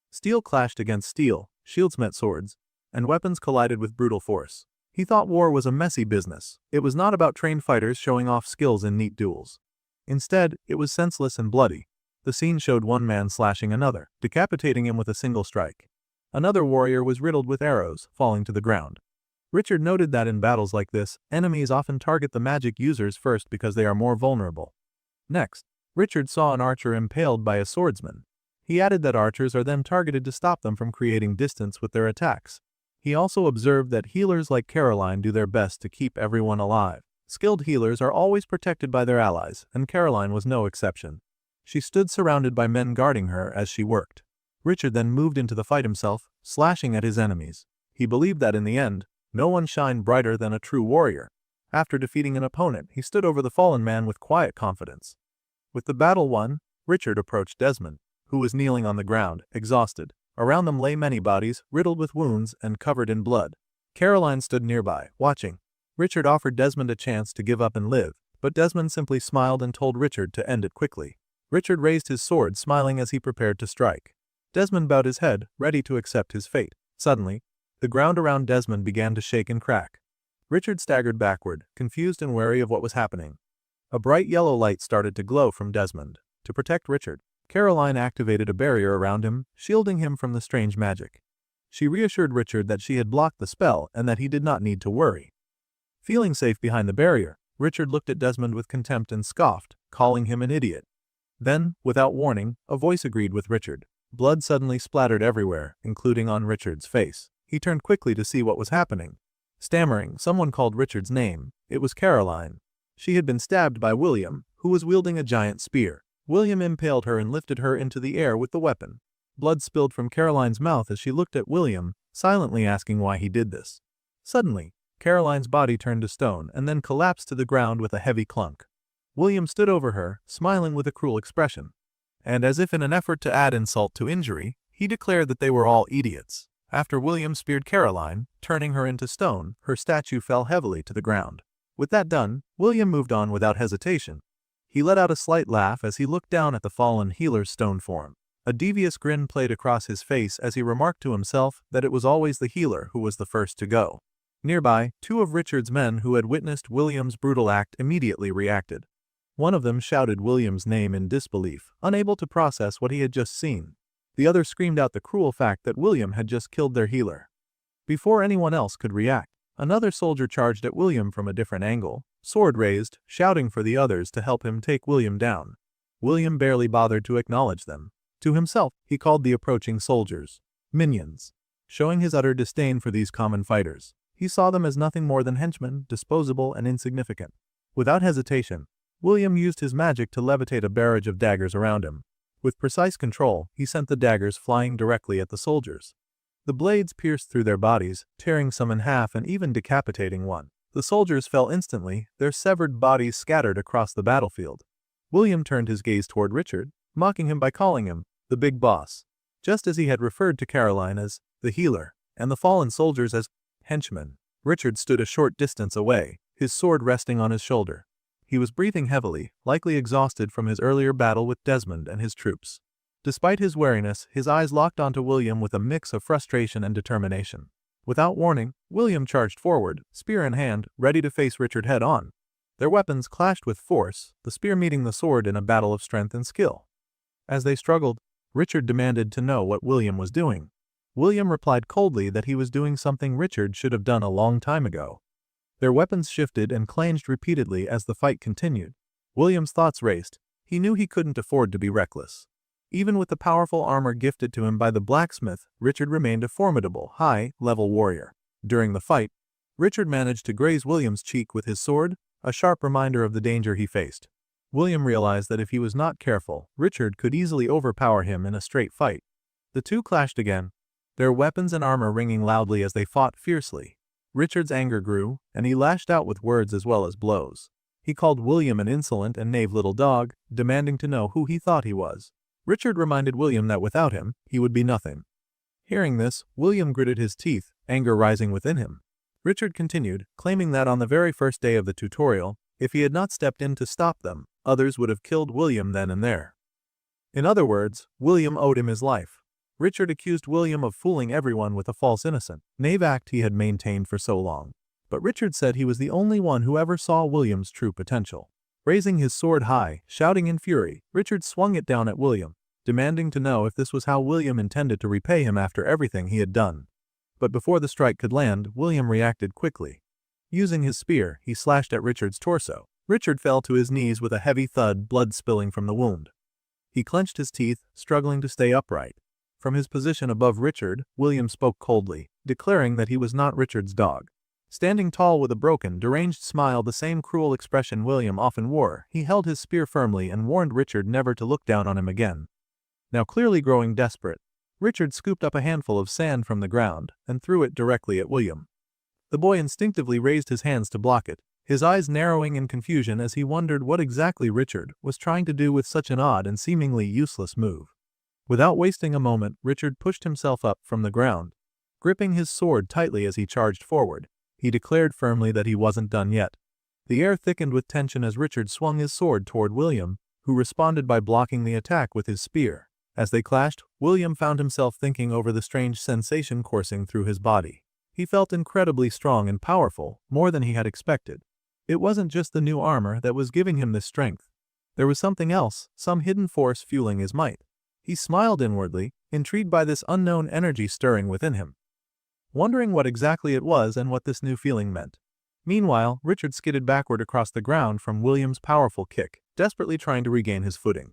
Steel clashed against steel, shields met swords, and weapons collided with brutal force. He thought war was a messy business. It was not about trained fighters showing off skills in neat duels. Instead, it was senseless and bloody. The scene showed one man slashing another, decapitating him with a single strike. Another warrior was riddled with arrows, falling to the ground. Richard noted that in battles like this, enemies often target the magic users first because they are more vulnerable. Next, Richard saw an archer impaled by a swordsman. He added that archers are then targeted to stop them from creating distance with their attacks. He also observed that healers like Caroline do their best to keep everyone alive. Skilled healers are always protected by their allies, and Caroline was no exception. She stood surrounded by men guarding her as she worked. Richard then moved into the fight himself, slashing at his enemies. He believed that in the end, no one shined brighter than a true warrior. After defeating an opponent, he stood over the fallen man with quiet confidence. With the battle won, Richard approached Desmond, who was kneeling on the ground, exhausted. Around them lay many bodies, riddled with wounds and covered in blood. Caroline stood nearby, watching. Richard offered Desmond a chance to give up and live, but Desmond simply smiled and told Richard to end it quickly. Richard raised his sword, smiling as he prepared to strike. Desmond bowed his head, ready to accept his fate. Suddenly, the ground around Desmond began to shake and crack. Richard staggered backward, confused and wary of what was happening. A bright yellow light started to glow from Desmond. To protect Richard, Caroline activated a barrier around him, shielding him from the strange magic. She reassured Richard that she had blocked the spell and that he did not need to worry. Feeling safe behind the barrier, Richard looked at Desmond with contempt and scoffed, calling him an idiot. Then, without warning, a voice agreed with Richard. Blood suddenly splattered everywhere, including on Richard's face. He turned quickly to see what was happening. Stammering, someone called Richard's name. It was Caroline. She had been stabbed by William, who was wielding a giant spear. William impaled her and lifted her into the air with the weapon. Blood spilled from Caroline's mouth as she looked at William, silently asking why he did this. Suddenly, Caroline's body turned to stone and then collapsed to the ground with a heavy clunk. William stood over her, smiling with a cruel expression. And as if in an effort to add insult to injury, he declared that they were all idiots. After William speared Caroline, turning her into stone, her statue fell heavily to the ground. With that done, William moved on without hesitation. He let out a slight laugh as he looked down at the fallen healer's stone form. A devious grin played across his face as he remarked to himself that it was always the healer who was the first to go. Nearby, two of Richard's men who had witnessed William's brutal act immediately reacted. One of them shouted William's name in disbelief, unable to process what he had just seen. The other screamed out the cruel fact that William had just killed their healer. Before anyone else could react, another soldier charged at William from a different angle, sword raised, shouting for the others to help him take William down. William barely bothered to acknowledge them. To himself, he called the approaching soldiers minions. Showing his utter disdain for these common fighters, he saw them as nothing more than henchmen, disposable and insignificant. Without hesitation, William used his magic to levitate a barrage of daggers around him. With precise control, he sent the daggers flying directly at the soldiers. The blades pierced through their bodies, tearing some in half and even decapitating one. The soldiers fell instantly, their severed bodies scattered across the battlefield. William turned his gaze toward Richard, mocking him by calling him the big boss, just as he had referred to Caroline as the healer, and the fallen soldiers as henchmen. Richard stood a short distance away, his sword resting on his shoulder. He was breathing heavily, likely exhausted from his earlier battle with Desmond and his troops. Despite his wariness, his eyes locked onto William with a mix of frustration and determination. Without warning, William charged forward, spear in hand, ready to face Richard head-on. Their weapons clashed with force, the spear meeting the sword in a battle of strength and skill. As they struggled, Richard demanded to know what William was doing. William replied coldly that he was doing something Richard should have done a long time ago. Their weapons shifted and clanged repeatedly as the fight continued. William's thoughts raced. He knew he couldn't afford to be reckless. Even with the powerful armor gifted to him by the blacksmith, Richard remained a formidable, high-level warrior. During the fight, Richard managed to graze William's cheek with his sword, a sharp reminder of the danger he faced. William realized that if he was not careful, Richard could easily overpower him in a straight fight. The two clashed again, their weapons and armor ringing loudly as they fought fiercely. Richard's anger grew, and he lashed out with words as well as blows. He called William an insolent and knave little dog, demanding to know who he thought he was. Richard reminded William that without him, he would be nothing. Hearing this, William gritted his teeth, anger rising within him. Richard continued, claiming that on the very first day of the tutorial, if he had not stepped in to stop them, others would have killed William then and there. In other words, William owed him his life. Richard accused William of fooling everyone with a false innocent, knave act he had maintained for so long. But Richard said he was the only one who ever saw William's true potential. Raising his sword high, shouting in fury, Richard swung it down at William, demanding to know if this was how William intended to repay him after everything he had done. But before the strike could land, William reacted quickly. Using his spear, he slashed at Richard's torso. Richard fell to his knees with a heavy thud, blood spilling from the wound. He clenched his teeth, struggling to stay upright. From his position above Richard, William spoke coldly, declaring that he was not Richard's dog. Standing tall with a broken, deranged smile, the same cruel expression William often wore, he held his spear firmly and warned Richard never to look down on him again. Now clearly growing desperate, Richard scooped up a handful of sand from the ground and threw it directly at William. The boy instinctively raised his hands to block it, his eyes narrowing in confusion as he wondered what exactly Richard was trying to do with such an odd and seemingly useless move. Without wasting a moment, Richard pushed himself up from the ground. Gripping his sword tightly as he charged forward, he declared firmly that he wasn't done yet. The air thickened with tension as Richard swung his sword toward William, who responded by blocking the attack with his spear. As they clashed, William found himself thinking over the strange sensation coursing through his body. He felt incredibly strong and powerful, more than he had expected. It wasn't just the new armor that was giving him this strength. There was something else, some hidden force fueling his might. He smiled inwardly, intrigued by this unknown energy stirring within him, wondering what exactly it was and what this new feeling meant. Meanwhile, Richard skidded backward across the ground from William's powerful kick. desperately trying to regain his footing.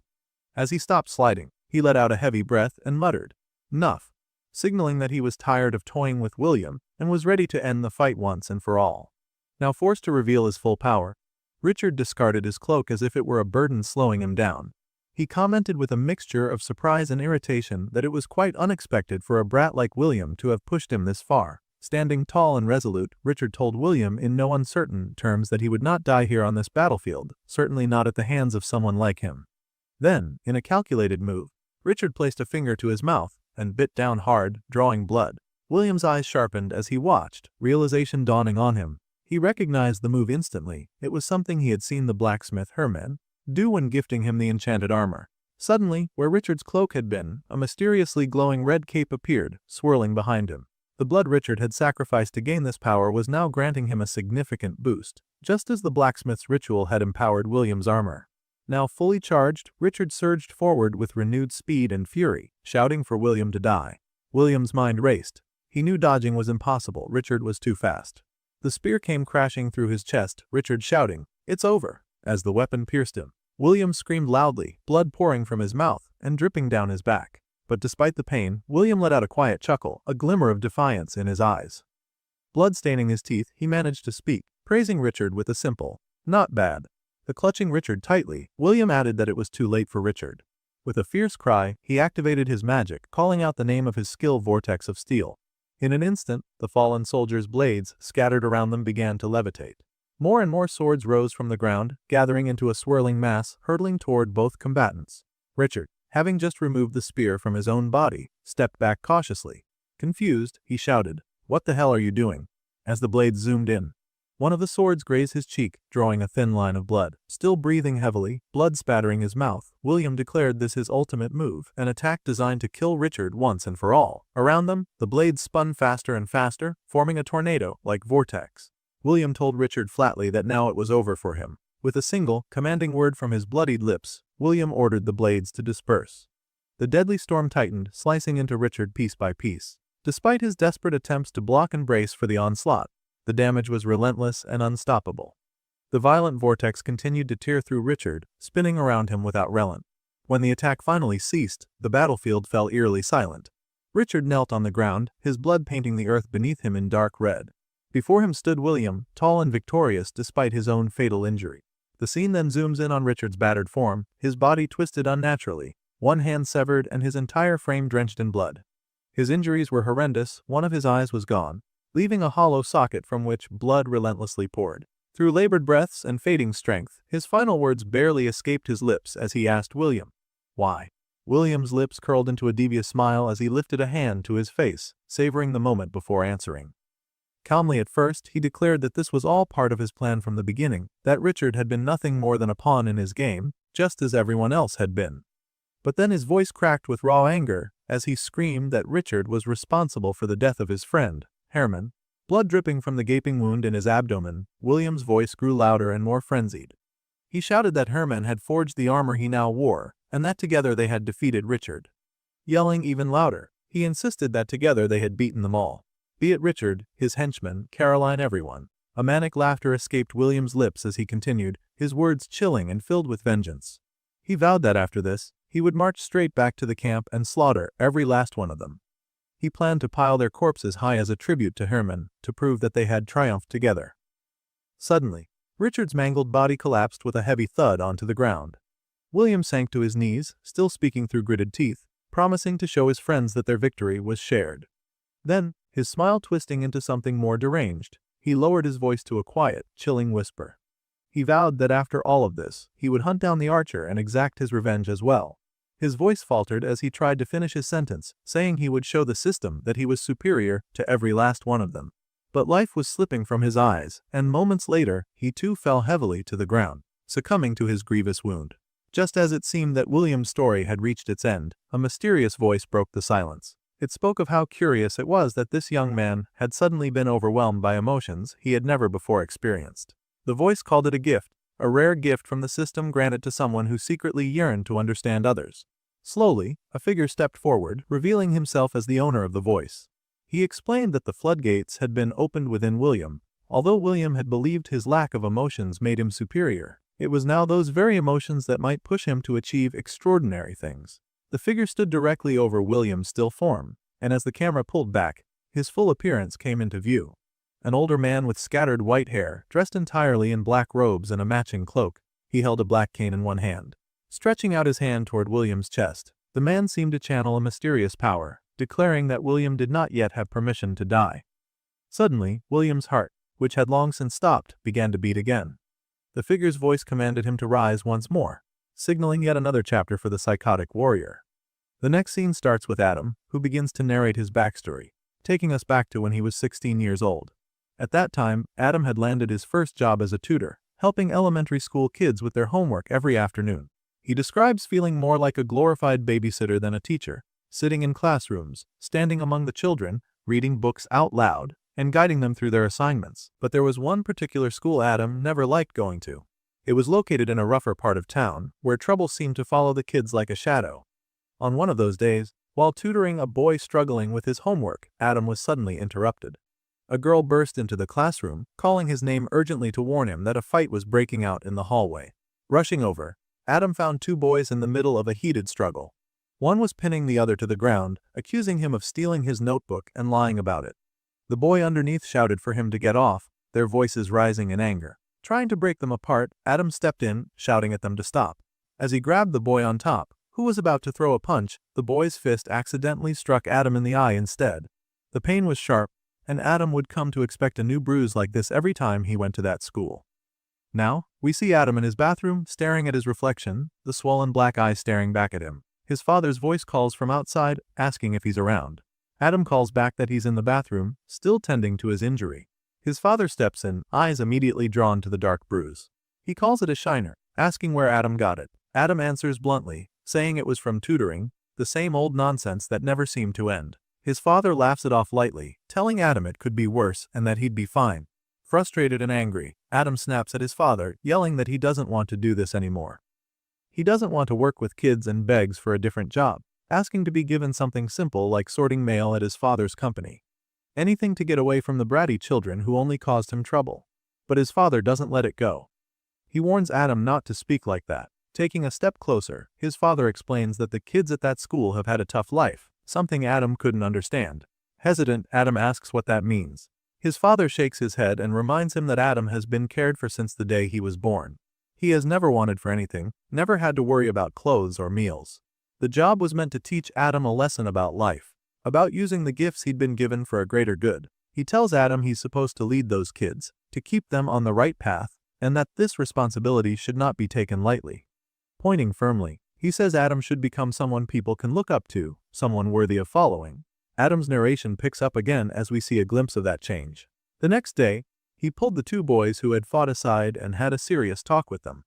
As he stopped sliding, he let out a heavy breath and muttered, "Nuff," signaling that he was tired of toying with William and was ready to end the fight once and for all. Now forced to reveal his full power, Richard discarded his cloak as if it were a burden slowing him down. He commented with a mixture of surprise and irritation that it was quite unexpected for a brat like William to have pushed him this far. Standing tall and resolute, Richard told William in no uncertain terms that he would not die here on this battlefield, certainly not at the hands of someone like him. Then, in a calculated move, Richard placed a finger to his mouth and bit down hard, drawing blood. William's eyes sharpened as he watched, realization dawning on him. He recognized the move instantly. It was something he had seen the blacksmith Herman do when gifting him the enchanted armor. Suddenly, where Richard's cloak had been, a mysteriously glowing red cape appeared, swirling behind him. The blood Richard had sacrificed to gain this power was now granting him a significant boost, just as the blacksmith's ritual had empowered William's armor. Now fully charged, Richard surged forward with renewed speed and fury, shouting for William to die. William's mind raced. He knew dodging was impossible. Richard was too fast. The spear came crashing through his chest, Richard shouting, "It's over," as the weapon pierced him. William screamed loudly, blood pouring from his mouth and dripping down his back. But despite the pain, William let out a quiet chuckle, a glimmer of defiance in his eyes. Blood staining his teeth, he managed to speak, praising Richard with a simple, "Not bad." The clutching Richard tightly, William added that it was too late for Richard. With a fierce cry, he activated his magic, calling out the name of his skill vortex of steel. In an instant, the fallen soldier's blades, scattered around them, began to levitate. More and more swords rose from the ground, gathering into a swirling mass, hurtling toward both combatants. Richard, having just removed the spear from his own body, stepped back cautiously. Confused, he shouted, "What the hell are you doing?" As the blades zoomed in, one of the swords grazed his cheek, drawing a thin line of blood. Still breathing heavily, blood spattering his mouth, William declared this his ultimate move, an attack designed to kill Richard once and for all. Around them, the blades spun faster and faster, forming a tornado-like vortex. William told Richard flatly that now it was over for him. With a single, commanding word from his bloodied lips, William ordered the blades to disperse. The deadly storm tightened, slicing into Richard piece by piece. Despite his desperate attempts to block and brace for the onslaught, the damage was relentless and unstoppable. The violent vortex continued to tear through Richard, spinning around him without relent. When the attack finally ceased, the battlefield fell eerily silent. Richard knelt on the ground, his blood painting the earth beneath him in dark red. Before him stood William, tall and victorious despite his own fatal injury. The scene then zooms in on Richard's battered form, his body twisted unnaturally, one hand severed and his entire frame drenched in blood. His injuries were horrendous, one of his eyes was gone, leaving a hollow socket from which blood relentlessly poured. Through labored breaths and fading strength, his final words barely escaped his lips as he asked William, "Why?" William's lips curled into a devious smile as he lifted a hand to his face, savoring the moment before answering. Calmly at first, he declared that this was all part of his plan from the beginning, that Richard had been nothing more than a pawn in his game, just as everyone else had been. But then his voice cracked with raw anger as he screamed that Richard was responsible for the death of his friend, Herman. Blood dripping from the gaping wound in his abdomen, William's voice grew louder and more frenzied. He shouted that Herman had forged the armor he now wore, and that together they had defeated Richard. Yelling even louder, he insisted that together they had beaten them all. Be it Richard, his henchmen, Caroline, everyone. A manic laughter escaped William's lips as he continued, his words chilling and filled with vengeance. He vowed that after this, he would march straight back to the camp and slaughter every last one of them. He planned to pile their corpses high as a tribute to Herman, to prove that they had triumphed together. Suddenly, Richard's mangled body collapsed with a heavy thud onto the ground. William sank to his knees, still speaking through gritted teeth, promising to show his friends that their victory was shared. Then, his smile twisting into something more deranged, he lowered his voice to a quiet, chilling whisper. He vowed that after all of this, he would hunt down the archer and exact his revenge as well. His voice faltered as he tried to finish his sentence, saying he would show the system that he was superior to every last one of them. But life was slipping from his eyes, and moments later, he too fell heavily to the ground, succumbing to his grievous wound. Just as it seemed that William's story had reached its end, a mysterious voice broke the silence. It spoke of how curious it was that this young man had suddenly been overwhelmed by emotions he had never before experienced. The voice called it a gift, a rare gift from the system granted to someone who secretly yearned to understand others. Slowly, a figure stepped forward, revealing himself as the owner of the voice. He explained that the floodgates had been opened within William. Although William had believed his lack of emotions made him superior, It was now those very emotions that might push him to achieve extraordinary things. The figure stood directly over William's still form, and as the camera pulled back, his full appearance came into view. An older man with scattered white hair, dressed entirely in black robes and a matching cloak. He held a black cane in one hand. Stretching out his hand toward William's chest, the man seemed to channel a mysterious power, declaring that William did not yet have permission to die. Suddenly, William's heart, which had long since stopped, began to beat again. The figure's voice commanded him to rise once more, signaling yet another chapter for the psychotic warrior. The next scene starts with Adam, who begins to narrate his backstory, taking us back to when he was 16 years old. At that time, Adam had landed his first job as a tutor, helping elementary school kids with their homework every afternoon. He describes feeling more like a glorified babysitter than a teacher, sitting in classrooms, standing among the children, reading books out loud, and guiding them through their assignments. But there was one particular school Adam never liked going to. It was located in a rougher part of town, where trouble seemed to follow the kids like a shadow. On one of those days, while tutoring a boy struggling with his homework, Adam was suddenly interrupted. A girl burst into the classroom, calling his name urgently to warn him that a fight was breaking out in the hallway. Rushing over, Adam found two boys in the middle of a heated struggle. One was pinning the other to the ground, accusing him of stealing his notebook and lying about it. The boy underneath shouted for him to get off, their voices rising in anger. Trying to break them apart, Adam stepped in, shouting at them to stop. As he grabbed the boy on top, who was about to throw a punch, the boy's fist accidentally struck Adam in the eye instead. The pain was sharp, and Adam would come to expect a new bruise like this every time he went to that school. Now, we see Adam in his bathroom, staring at his reflection, the swollen black eye staring back at him. His father's voice calls from outside, asking if he's around. Adam calls back that he's in the bathroom, still tending to his injury. His father steps in, eyes immediately drawn to the dark bruise. He calls it a shiner, asking where Adam got it. Adam answers bluntly, saying it was from tutoring, the same old nonsense that never seemed to end. His father laughs it off lightly, telling Adam it could be worse and that he'd be fine. Frustrated and angry, Adam snaps at his father, yelling that he doesn't want to do this anymore. He doesn't want to work with kids and begs for a different job, asking to be given something simple like sorting mail at his father's company. Anything to get away from the bratty children who only caused him trouble. But his father doesn't let it go. He warns Adam not to speak like that. Taking a step closer, his father explains that the kids at that school have had a tough life, something Adam couldn't understand. Hesitant, Adam asks what that means. His father shakes his head and reminds him that Adam has been cared for since the day he was born. He has never wanted for anything, never had to worry about clothes or meals. The job was meant to teach Adam a lesson about life, about using the gifts he'd been given for a greater good. He tells Adam he's supposed to lead those kids, to keep them on the right path, and that this responsibility should not be taken lightly. Pointing firmly, he says Adam should become someone people can look up to, someone worthy of following. Adam's narration picks up again as we see a glimpse of that change. The next day, he pulled the two boys who had fought aside and had a serious talk with them.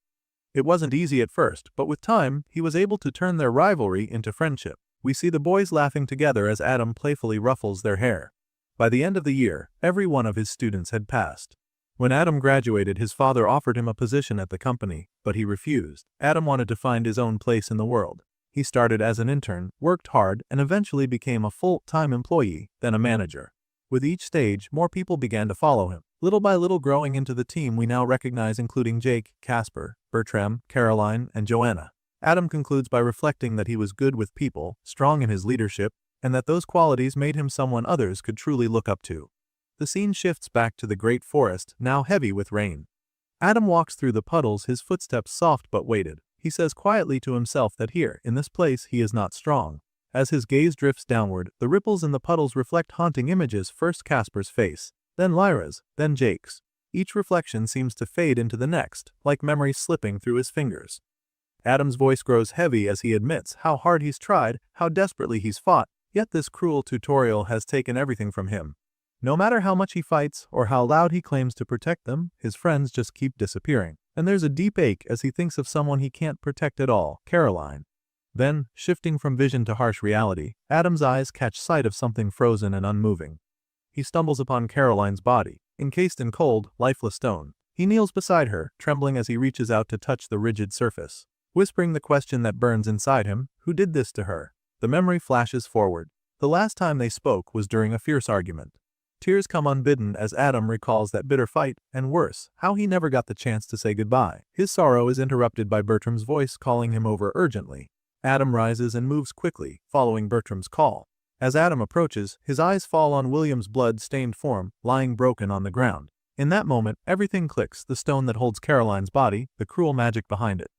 It wasn't easy at first, but with time, he was able to turn their rivalry into friendship. We see the boys laughing together as Adam playfully ruffles their hair. By the end of the year, every one of his students had passed. When Adam graduated, his father offered him a position at the company, but he refused. Adam wanted to find his own place in the world. He started as an intern, worked hard, and eventually became a full-time employee, then a manager. With each stage, more people began to follow him, little by little growing into the team we now recognize, including Jake, Casper, Bertram, Caroline, and Joanna. Adam concludes by reflecting that he was good with people, strong in his leadership, and that those qualities made him someone others could truly look up to. The scene shifts back to the great forest, now heavy with rain. Adam walks through the puddles, his footsteps soft but weighted. He says quietly to himself that here, in this place, he is not strong. As his gaze drifts downward, the ripples in the puddles reflect haunting images, first Casper's face, then Lyra's, then Jake's. Each reflection seems to fade into the next, like memories slipping through his fingers. Adam's voice grows heavy as he admits how hard he's tried, how desperately he's fought, yet this cruel tutorial has taken everything from him. No matter how much he fights or how loud he claims to protect them, his friends just keep disappearing. And there's a deep ache as he thinks of someone he can't protect at all, Caroline. Then, shifting from vision to harsh reality, Adam's eyes catch sight of something frozen and unmoving. He stumbles upon Caroline's body, encased in cold, lifeless stone. He kneels beside her, trembling as he reaches out to touch the rigid surface. Whispering the question that burns inside him, who did this to her? The memory flashes forward. The last time they spoke was during a fierce argument. Tears come unbidden as Adam recalls that bitter fight, and worse, how he never got the chance to say goodbye. His sorrow is interrupted by Bertram's voice calling him over urgently. Adam rises and moves quickly, following Bertram's call. As Adam approaches, his eyes fall on William's blood-stained form, lying broken on the ground. In that moment, everything clicks: the stone that holds Caroline's body, the cruel magic behind it.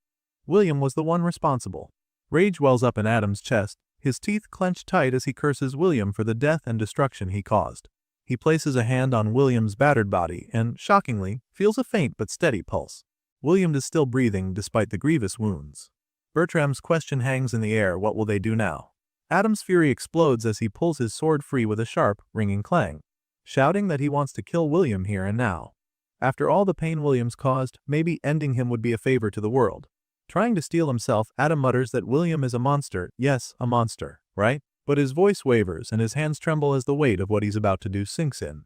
William was the one responsible. Rage wells up in Adam's chest, his teeth clench tight as he curses William for the death and destruction he caused. He places a hand on William's battered body and, shockingly, feels a faint but steady pulse. William is still breathing despite the grievous wounds. Bertram's question hangs in the air: what will they do now? Adam's fury explodes as he pulls his sword free with a sharp, ringing clang, shouting that he wants to kill William here and now. After all the pain William's caused, maybe ending him would be a favor to the world. Trying to steel himself, Adam mutters that William is a monster. Yes, a monster, right? But his voice wavers and his hands tremble as the weight of what he's about to do sinks in.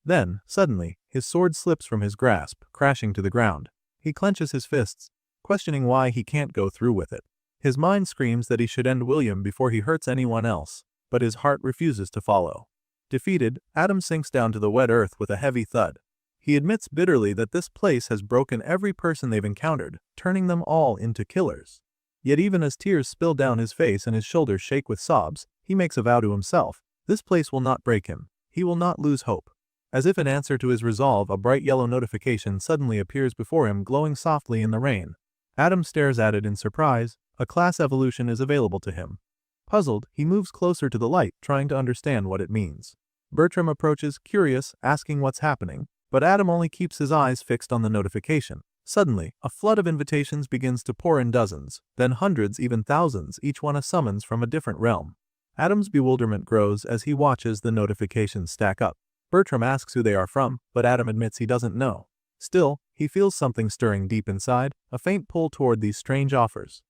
Then, suddenly, his sword slips from his grasp, crashing to the ground. He clenches his fists, questioning why he can't go through with it. His mind screams that he should end William before he hurts anyone else, but his heart refuses to follow. Defeated, Adam sinks down to the wet earth with a heavy thud. He admits bitterly that this place has broken every person they've encountered, turning them all into killers. Yet even as tears spill down his face and his shoulders shake with sobs, he makes a vow to himself: this place will not break him. He will not lose hope. As if in answer to his resolve, a bright yellow notification suddenly appears before him, glowing softly in the rain. Adam stares at it in surprise. A class evolution is available to him. Puzzled, he moves closer to the light, trying to understand what it means. Bertram approaches, curious, asking what's happening, but Adam only keeps his eyes fixed on the notification. Suddenly, a flood of invitations begins to pour in, dozens, then hundreds, even thousands, each one a summons from a different realm. Adam's bewilderment grows as he watches the notifications stack up. Bertram asks who they are from, but Adam admits he doesn't know. Still, he feels something stirring deep inside, a faint pull toward these strange offers.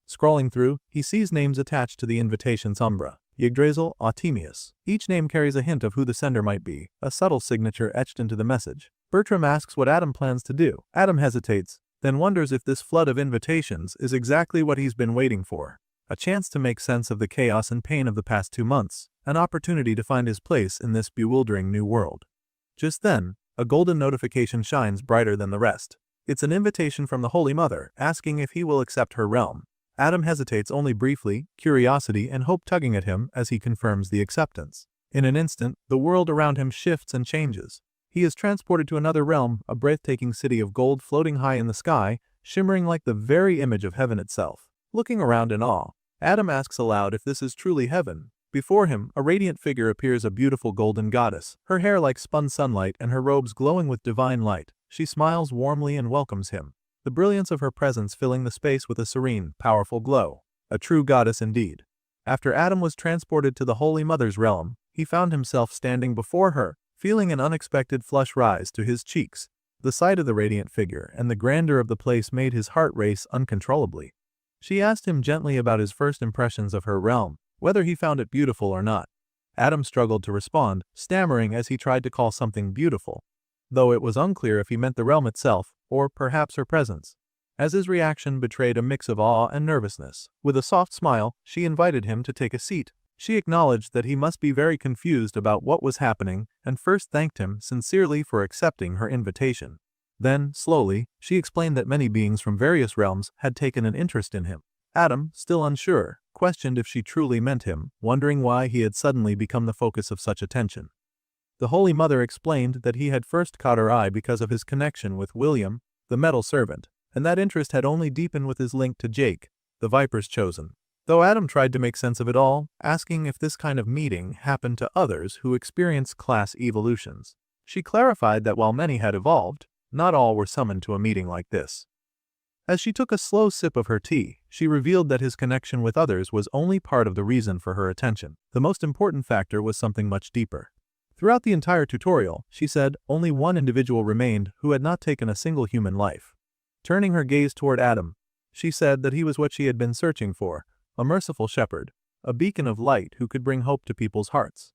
Scrolling through, he sees names attached to the invitations: Umbra, Yggdrasil, Artemius. Each name carries a hint of who the sender might be, a subtle signature etched into the message. Bertram asks what Adam plans to do. Adam hesitates, then wonders if this flood of invitations is exactly what he's been waiting for. A chance to make sense of the chaos and pain of the past 2 months, an opportunity to find his place in this bewildering new world. Just then, a golden notification shines brighter than the rest. It's an invitation from the Holy Mother, asking if he will accept her realm. Adam hesitates only briefly, curiosity and hope tugging at him as he confirms the acceptance. In an instant, the world around him shifts and changes. He is transported to another realm, a breathtaking city of gold floating high in the sky, shimmering like the very image of heaven itself. Looking around in awe, Adam asks aloud if this is truly heaven. Before him, a radiant figure appears, a beautiful golden goddess, her hair like spun sunlight and her robes glowing with divine light. She smiles warmly and welcomes him, the brilliance of her presence filling the space with a serene, powerful glow. A true goddess indeed. After Adam was transported to the Holy Mother's realm, he found himself standing before her, feeling an unexpected flush rise to his cheeks. The sight of the radiant figure and the grandeur of the place made his heart race uncontrollably. She asked him gently about his first impressions of her realm, whether he found it beautiful or not. Adam struggled to respond, stammering as he tried to call something beautiful, though it was unclear if he meant the realm itself, or perhaps her presence. As his reaction betrayed a mix of awe and nervousness, with a soft smile, she invited him to take a seat. She acknowledged that he must be very confused about what was happening, and first thanked him sincerely for accepting her invitation. Then, slowly, she explained that many beings from various realms had taken an interest in him. Adam, still unsure, questioned if she truly meant him, wondering why he had suddenly become the focus of such attention. The Holy Mother explained that he had first caught her eye because of his connection with William, the metal servant, and that interest had only deepened with his link to Jake, the Viper's chosen. Though Adam tried to make sense of it all, asking if this kind of meeting happened to others who experienced class evolutions. She clarified that while many had evolved, not all were summoned to a meeting like this. As she took a slow sip of her tea, she revealed that his connection with others was only part of the reason for her attention. The most important factor was something much deeper. Throughout the entire tutorial, she said, only one individual remained who had not taken a single human life. Turning her gaze toward Adam, she said that he was what she had been searching for, a merciful shepherd, a beacon of light who could bring hope to people's hearts.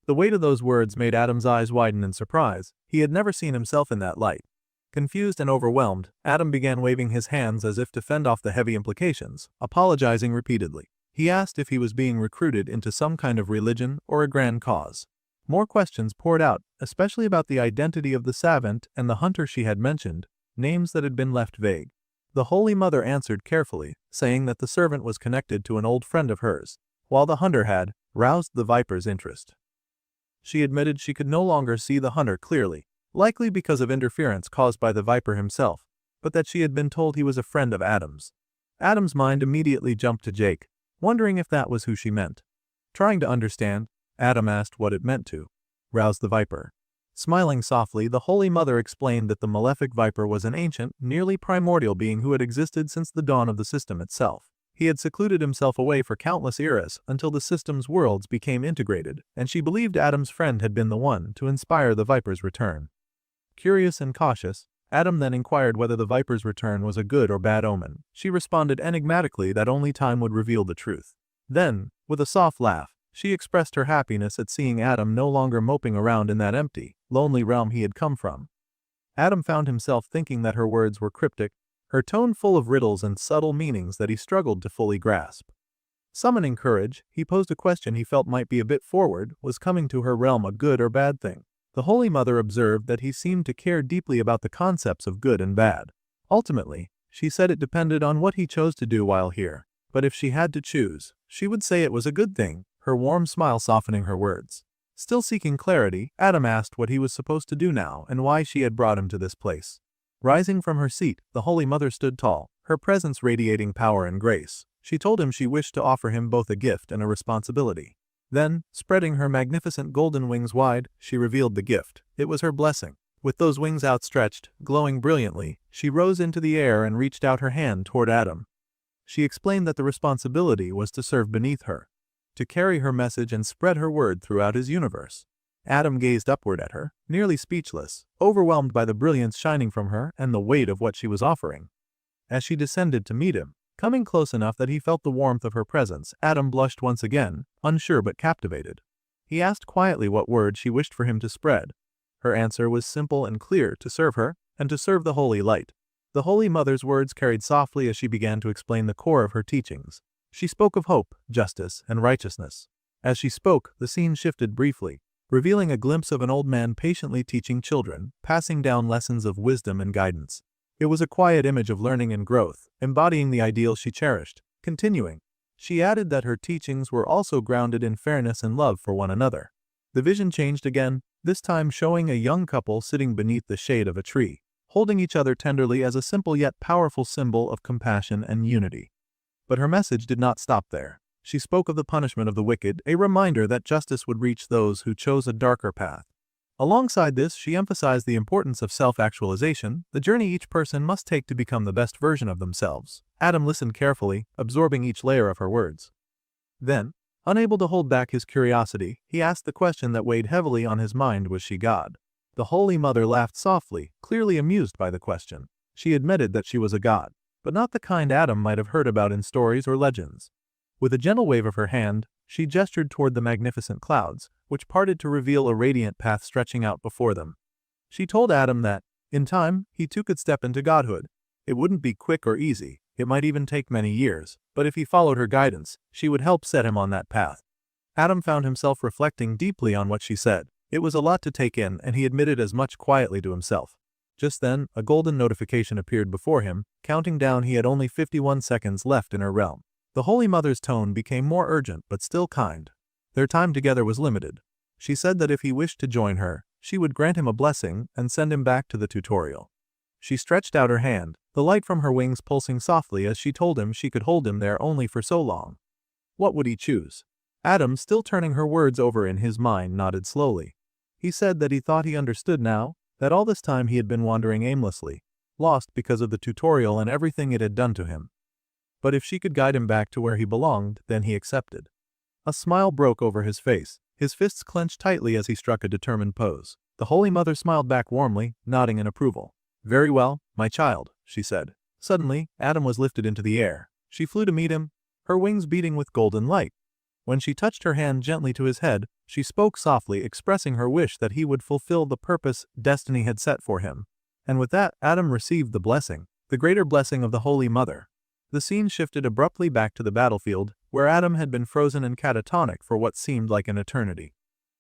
The weight of those words made Adam's eyes widen in surprise. He had never seen himself in that light. Confused and overwhelmed, Adam began waving his hands as if to fend off the heavy implications, apologizing repeatedly. He asked if he was being recruited into some kind of religion or a grand cause. More questions poured out, especially about the identity of the savant and the hunter she had mentioned, names that had been left vague. The Holy Mother answered carefully, saying that the servant was connected to an old friend of hers, while the hunter had roused the Viper's interest. She admitted she could no longer see the hunter clearly, likely because of interference caused by the Viper himself, but that she had been told he was a friend of Adam's. Adam's mind immediately jumped to Jake, wondering if that was who she meant. Trying to understand, Adam asked what it meant to rouse the Viper. Smiling softly, the Holy Mother explained that the malefic Viper was an ancient, nearly primordial being who had existed since the dawn of the system itself. He had secluded himself away for countless eras until the system's worlds became integrated, and she believed Adam's friend had been the one to inspire the Viper's return. Curious and cautious, Adam then inquired whether the Viper's return was a good or bad omen. She responded enigmatically that only time would reveal the truth. Then, with a soft laugh, she expressed her happiness at seeing Adam no longer moping around in that empty, lonely realm he had come from. Adam found himself thinking that her words were cryptic, her tone full of riddles and subtle meanings that he struggled to fully grasp. Summoning courage, he posed a question he felt might be a bit forward: was coming to her realm a good or bad thing? The Holy Mother observed that he seemed to care deeply about the concepts of good and bad. Ultimately, she said it depended on what he chose to do while here, but if she had to choose, she would say it was a good thing, her warm smile softening her words. Still seeking clarity, Adam asked what he was supposed to do now and why she had brought him to this place. Rising from her seat, the Holy Mother stood tall, her presence radiating power and grace. She told him she wished to offer him both a gift and a responsibility. Then, spreading her magnificent golden wings wide, she revealed the gift. It was her blessing. With those wings outstretched, glowing brilliantly, she rose into the air and reached out her hand toward Adam. She explained that the responsibility was to serve beneath her, to carry her message and spread her word throughout his universe. Adam gazed upward at her, nearly speechless, overwhelmed by the brilliance shining from her and the weight of what she was offering. As she descended to meet him, coming close enough that he felt the warmth of her presence, Adam blushed once again, unsure but captivated. He asked quietly what word she wished for him to spread. Her answer was simple and clear: to serve her, and to serve the Holy Light. The Holy Mother's words carried softly as she began to explain the core of her teachings. She spoke of hope, justice, and righteousness. As she spoke, the scene shifted briefly, revealing a glimpse of an old man patiently teaching children, passing down lessons of wisdom and guidance. It was a quiet image of learning and growth, embodying the ideals she cherished. Continuing, she added that her teachings were also grounded in fairness and love for one another. The vision changed again, this time showing a young couple sitting beneath the shade of a tree, holding each other tenderly as a simple yet powerful symbol of compassion and unity. But her message did not stop there. She spoke of the punishment of the wicked, a reminder that justice would reach those who chose a darker path. Alongside this, she emphasized the importance of self-actualization, the journey each person must take to become the best version of themselves. Adam listened carefully, absorbing each layer of her words. Then, unable to hold back his curiosity, he asked the question that weighed heavily on his mind: was she God? The Holy Mother laughed softly, clearly amused by the question. She admitted that she was a god, but not the kind Adam might have heard about in stories or legends. With a gentle wave of her hand, she gestured toward the magnificent clouds, which parted to reveal a radiant path stretching out before them. She told Adam that, in time, he too could step into godhood. It wouldn't be quick or easy, it might even take many years, but if he followed her guidance, she would help set him on that path. Adam found himself reflecting deeply on what she said. It was a lot to take in, and he admitted as much quietly to himself. Just then, a golden notification appeared before him, counting down he had only 51 seconds left in her realm. The Holy Mother's tone became more urgent but still kind. Their time together was limited. She said that if he wished to join her, she would grant him a blessing and send him back to the tutorial. She stretched out her hand, the light from her wings pulsing softly as she told him she could hold him there only for so long. What would he choose? Adam, still turning her words over in his mind, nodded slowly. He said that he thought he understood now, that all this time he had been wandering aimlessly, lost because of the tutorial and everything it had done to him. But if she could guide him back to where he belonged, then he accepted. A smile broke over his face, his fists clenched tightly as he struck a determined pose. The Holy Mother smiled back warmly, nodding in approval. "Very well, my child," she said. Suddenly, Adam was lifted into the air. She flew to meet him, her wings beating with golden light. When she touched her hand gently to his head, she spoke softly, expressing her wish that he would fulfill the purpose destiny had set for him. And with that, Adam received the blessing, the greater blessing of the Holy Mother. The scene shifted abruptly back to the battlefield, where Adam had been frozen and catatonic for what seemed like an eternity.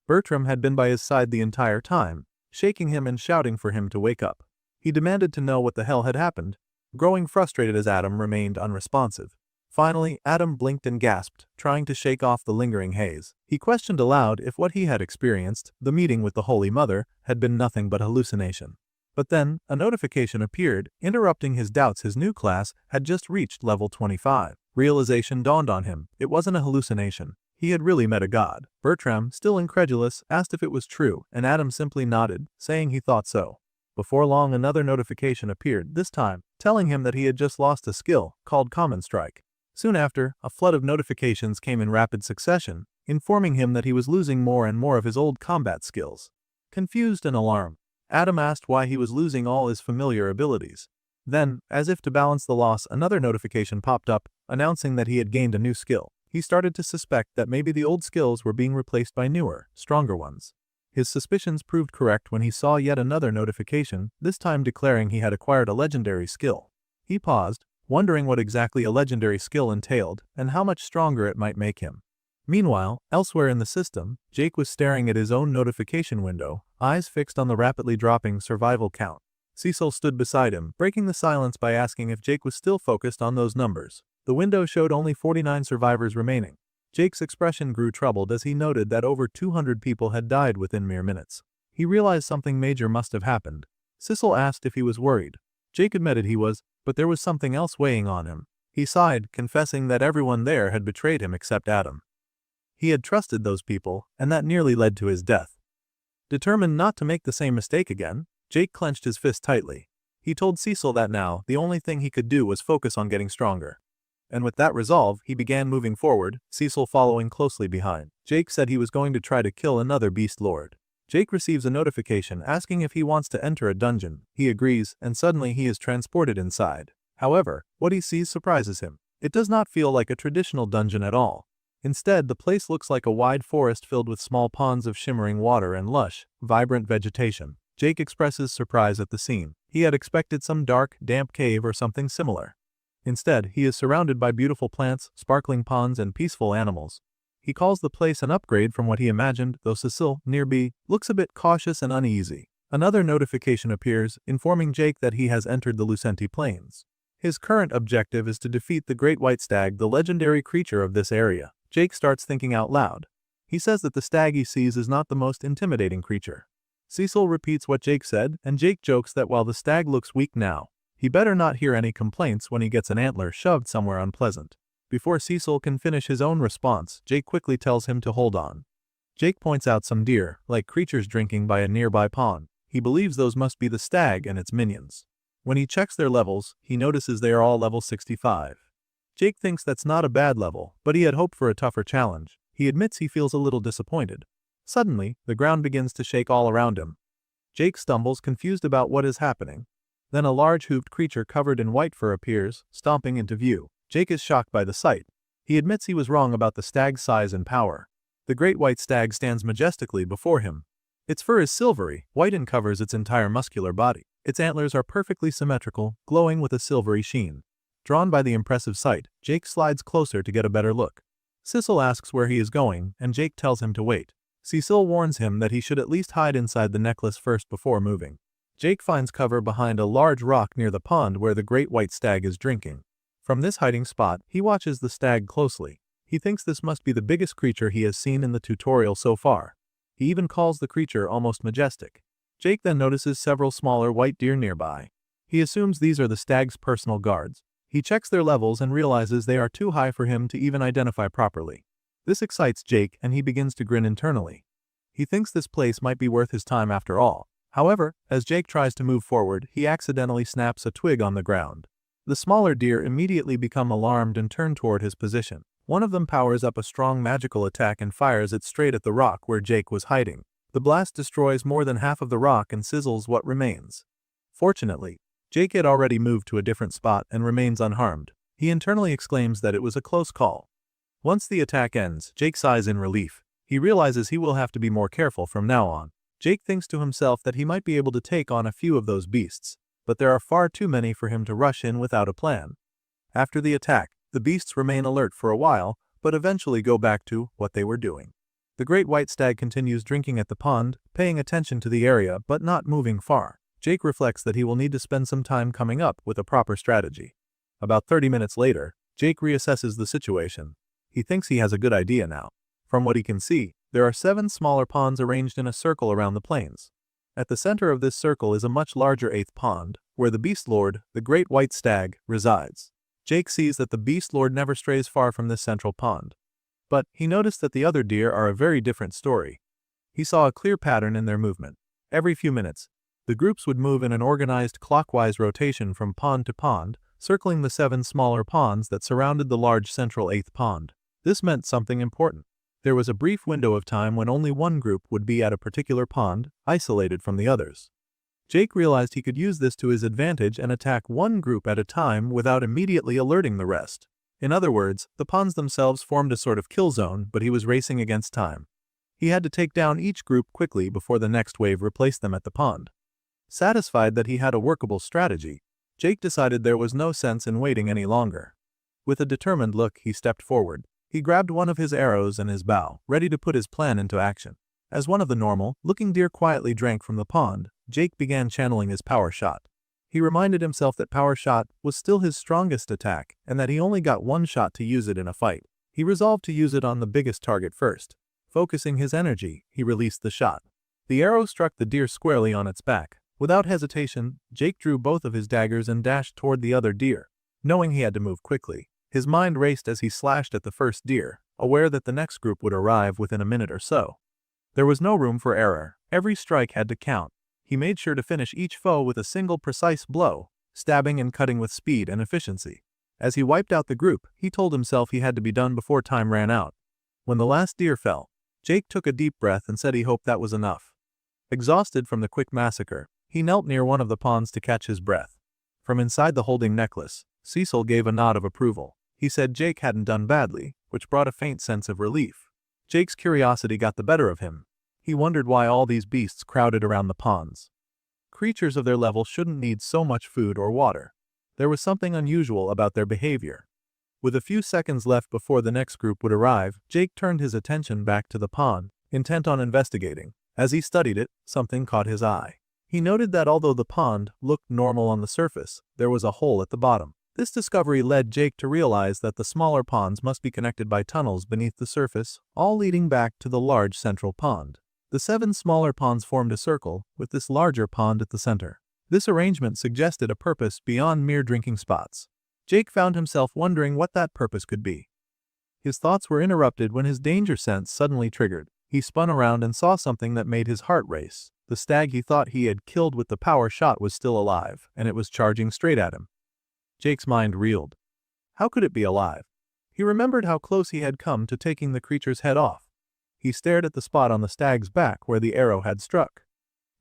Bertram had been by his side the entire time, shaking him and shouting for him to wake up. He demanded to know what the hell had happened, growing frustrated as Adam remained unresponsive. Finally, Adam blinked and gasped, trying to shake off the lingering haze. He questioned aloud if what he had experienced, the meeting with the Holy Mother, had been nothing but hallucination. But then, a notification appeared, interrupting his doubts. His new class had just reached level 25. Realization dawned on him. It wasn't a hallucination. He had really met a god. Bertram, still incredulous, asked if it was true, and Adam simply nodded, saying he thought so. Before long, another notification appeared, this time, telling him that he had just lost a skill, called Common Strike. Soon after, a flood of notifications came in rapid succession, informing him that he was losing more and more of his old combat skills. Confused and alarmed, Adam asked why he was losing all his familiar abilities. Then, as if to balance the loss, another notification popped up, announcing that he had gained a new skill. He started to suspect that maybe the old skills were being replaced by newer, stronger ones. His suspicions proved correct when he saw yet another notification, this time declaring he had acquired a legendary skill. He paused, wondering what exactly a legendary skill entailed and how much stronger it might make him. Meanwhile, elsewhere in the system, Jake was staring at his own notification window, eyes fixed on the rapidly dropping survival count. Cecil stood beside him, breaking the silence by asking if Jake was still focused on those numbers. The window showed only 49 survivors remaining. Jake's expression grew troubled as he noted that over 200 people had died within mere minutes. He realized something major must have happened. Cecil asked if he was worried. Jake admitted he was, but there was something else weighing on him. He sighed, confessing that everyone there had betrayed him except Adam. He had trusted those people, and that nearly led to his death. Determined not to make the same mistake again, Jake clenched his fist tightly. He told Cecil that now, the only thing he could do was focus on getting stronger. And with that resolve, he began moving forward, Cecil following closely behind. Jake said he was going to try to kill another beast lord. Jake receives a notification asking if he wants to enter a dungeon. He agrees, and suddenly he is transported inside. However, what he sees surprises him. It does not feel like a traditional dungeon at all. Instead, the place looks like a wide forest filled with small ponds of shimmering water and lush, vibrant vegetation. Jake expresses surprise at the scene. He had expected some dark, damp cave or something similar. Instead, he is surrounded by beautiful plants, sparkling ponds, and peaceful animals. He calls the place an upgrade from what he imagined, though Cecil, nearby, looks a bit cautious and uneasy. Another notification appears, informing Jake that he has entered the Lucenti Plains. His current objective is to defeat the Great White Stag, the legendary creature of this area. Jake starts thinking out loud. He says that the stag he sees is not the most intimidating creature. Cecil repeats what Jake said, and Jake jokes that while the stag looks weak now, he better not hear any complaints when he gets an antler shoved somewhere unpleasant. Before Cecil can finish his own response, Jake quickly tells him to hold on. Jake points out some deer, like creatures drinking by a nearby pond. He believes those must be the stag and its minions. When he checks their levels, he notices they are all level 65. Jake thinks that's not a bad level, but he had hoped for a tougher challenge. He admits he feels a little disappointed. Suddenly, the ground begins to shake all around him. Jake stumbles, confused about what is happening. Then a large hooped creature covered in white fur appears, stomping into view. Jake is shocked by the sight. He admits he was wrong about the stag's size and power. The great white stag stands majestically before him. Its fur is silvery, white, and covers its entire muscular body. Its antlers are perfectly symmetrical, glowing with a silvery sheen. Drawn by the impressive sight, Jake slides closer to get a better look. Cecil asks where he is going, and Jake tells him to wait. Cecil warns him that he should at least hide inside the necklace first before moving. Jake finds cover behind a large rock near the pond where the great white stag is drinking. From this hiding spot, he watches the stag closely. He thinks this must be the biggest creature he has seen in the tutorial so far. He even calls the creature almost majestic. Jake then notices several smaller white deer nearby. He assumes these are the stag's personal guards. He checks their levels and realizes they are too high for him to even identify properly. This excites Jake, and he begins to grin internally. He thinks this place might be worth his time after all. However, as Jake tries to move forward, he accidentally snaps a twig on the ground. The smaller deer immediately become alarmed and turn toward his position. One of them powers up a strong magical attack and fires it straight at the rock where Jake was hiding. The blast destroys more than half of the rock and sizzles what remains. Fortunately, Jake had already moved to a different spot and remains unharmed. He internally exclaims that it was a close call. Once the attack ends, Jake sighs in relief. He realizes he will have to be more careful from now on. Jake thinks to himself that he might be able to take on a few of those beasts, but there are far too many for him to rush in without a plan. After the attack, the beasts remain alert for a while, but eventually go back to what they were doing. The great white stag continues drinking at the pond, paying attention to the area but not moving far. Jake reflects that he will need to spend some time coming up with a proper strategy. About 30 minutes later, Jake reassesses the situation. He thinks he has a good idea now. From what he can see, there are 7 smaller ponds arranged in a circle around the plains. At the center of this circle is a much larger 8th pond, where the Beast Lord, the Great White Stag, resides. Jake sees that the Beast Lord never strays far from this central pond. But he noticed that the other deer are a very different story. He saw a clear pattern in their movement. Every few minutes, the groups would move in an organized clockwise rotation from pond to pond, circling the 7 smaller ponds that surrounded the large central 8th pond. This meant something important. There was a brief window of time when only one group would be at a particular pond, isolated from the others. Jake realized he could use this to his advantage and attack one group at a time without immediately alerting the rest. In other words, the ponds themselves formed a sort of kill zone, but he was racing against time. He had to take down each group quickly before the next wave replaced them at the pond. Satisfied that he had a workable strategy, Jake decided there was no sense in waiting any longer. With a determined look, he stepped forward. He grabbed one of his arrows and his bow, ready to put his plan into action. As one of the normal-looking deer quietly drank from the pond, Jake began channeling his power shot. He reminded himself that power shot was still his strongest attack and that he only got one shot to use it in a fight. He resolved to use it on the biggest target first. Focusing his energy, he released the shot. The arrow struck the deer squarely on its back. Without hesitation, Jake drew both of his daggers and dashed toward the other deer. Knowing he had to move quickly, his mind raced as he slashed at the first deer, aware that the next group would arrive within a minute or so. There was no room for error. Every strike had to count. He made sure to finish each foe with a single precise blow, stabbing and cutting with speed and efficiency. As he wiped out the group, he told himself he had to be done before time ran out. When the last deer fell, Jake took a deep breath and said he hoped that was enough. Exhausted from the quick massacre, he knelt near one of the ponds to catch his breath. From inside the holding necklace, Cecil gave a nod of approval. He said Jake hadn't done badly, which brought a faint sense of relief. Jake's curiosity got the better of him. He wondered why all these beasts crowded around the ponds. Creatures of their level shouldn't need so much food or water. There was something unusual about their behavior. With a few seconds left before the next group would arrive, Jake turned his attention back to the pond, intent on investigating. As he studied it, something caught his eye. He noted that although the pond looked normal on the surface, there was a hole at the bottom. This discovery led Jake to realize that the smaller ponds must be connected by tunnels beneath the surface, all leading back to the large central pond. The 7 smaller ponds formed a circle, with this larger pond at the center. This arrangement suggested a purpose beyond mere drinking spots. Jake found himself wondering what that purpose could be. His thoughts were interrupted when his danger sense suddenly triggered. He spun around and saw something that made his heart race. The stag he thought he had killed with the power shot was still alive, and it was charging straight at him. Jake's mind reeled. How could it be alive? He remembered how close he had come to taking the creature's head off. He stared at the spot on the stag's back where the arrow had struck.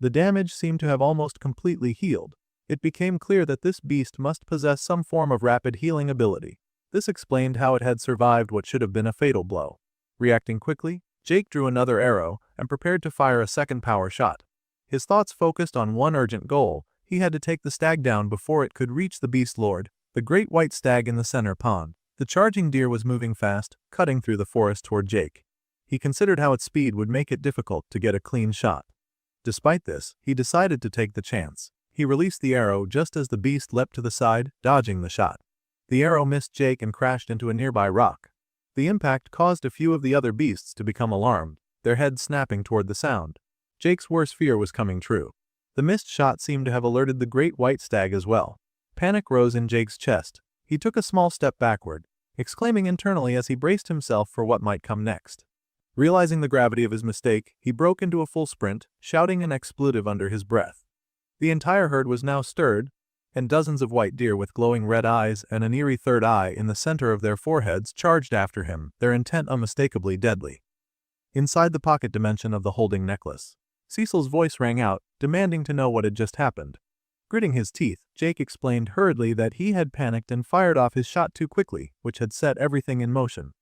The damage seemed to have almost completely healed. It became clear that this beast must possess some form of rapid healing ability. This explained how it had survived what should have been a fatal blow. Reacting quickly, Jake drew another arrow and prepared to fire a second power shot. His thoughts focused on one urgent goal. He had to take the stag down before it could reach the beast lord, the great white stag in the center pond. The charging deer was moving fast, cutting through the forest toward Jake. He considered how its speed would make it difficult to get a clean shot. Despite this, he decided to take the chance. He released the arrow just as the beast leapt to the side, dodging the shot. The arrow missed Jake and crashed into a nearby rock. The impact caused a few of the other beasts to become alarmed, their heads snapping toward the sound. Jake's worst fear was coming true. The missed shot seemed to have alerted the great white stag as well. Panic rose in Jake's chest. He took a small step backward, exclaiming internally as he braced himself for what might come next. Realizing the gravity of his mistake, he broke into a full sprint, shouting an expletive under his breath. The entire herd was now stirred, and dozens of white deer with glowing red eyes and an eerie third eye in the center of their foreheads charged after him, their intent unmistakably deadly. Inside the pocket dimension of the holding necklace, Cecil's voice rang out, demanding to know what had just happened. Gritting his teeth, Jake explained hurriedly that he had panicked and fired off his shot too quickly, which had set everything in motion.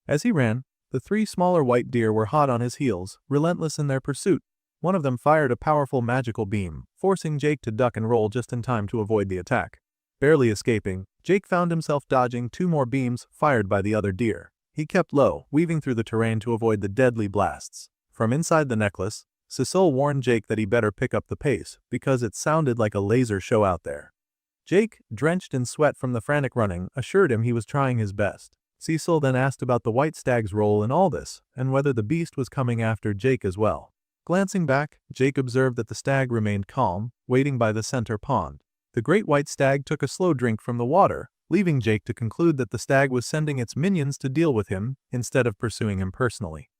As he ran, the 3 smaller white deer were hot on his heels, relentless in their pursuit. One of them fired a powerful magical beam, forcing Jake to duck and roll just in time to avoid the attack. Barely escaping, Jake found himself dodging 2 more beams fired by the other deer. He kept low, weaving through the terrain to avoid the deadly blasts. From inside the necklace, Cecil warned Jake that he better pick up the pace, because it sounded like a laser show out there. Jake, drenched in sweat from the frantic running, assured him he was trying his best. Cecil then asked about the white stag's role in all this, and whether the beast was coming after Jake as well. Glancing back, Jake observed that the stag remained calm, waiting by the center pond. The great white stag took a slow drink from the water, leaving Jake to conclude that the stag was sending its minions to deal with him instead of pursuing him personally.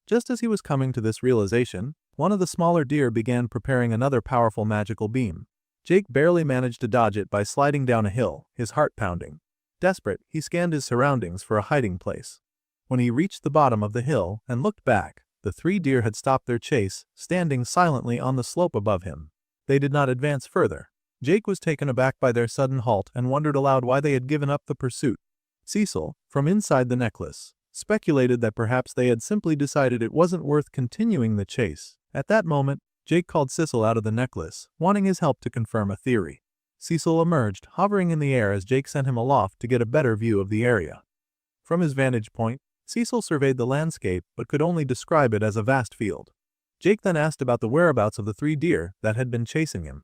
Just as he was coming to this realization, one of the smaller deer began preparing another powerful magical beam. Jake barely managed to dodge it by sliding down a hill, his heart pounding. Desperate, he scanned his surroundings for a hiding place. When he reached the bottom of the hill and looked back, the 3 deer had stopped their chase, standing silently on the slope above him. They did not advance further. Jake was taken aback by their sudden halt and wondered aloud why they had given up the pursuit. Cecil, from inside the necklace, speculated that perhaps they had simply decided it wasn't worth continuing the chase. At that moment, Jake called Cecil out of the necklace, wanting his help to confirm a theory. Cecil emerged, hovering in the air as Jake sent him aloft to get a better view of the area. From his vantage point, Cecil surveyed the landscape but could only describe it as a vast field. Jake then asked about the whereabouts of the 3 deer that had been chasing him.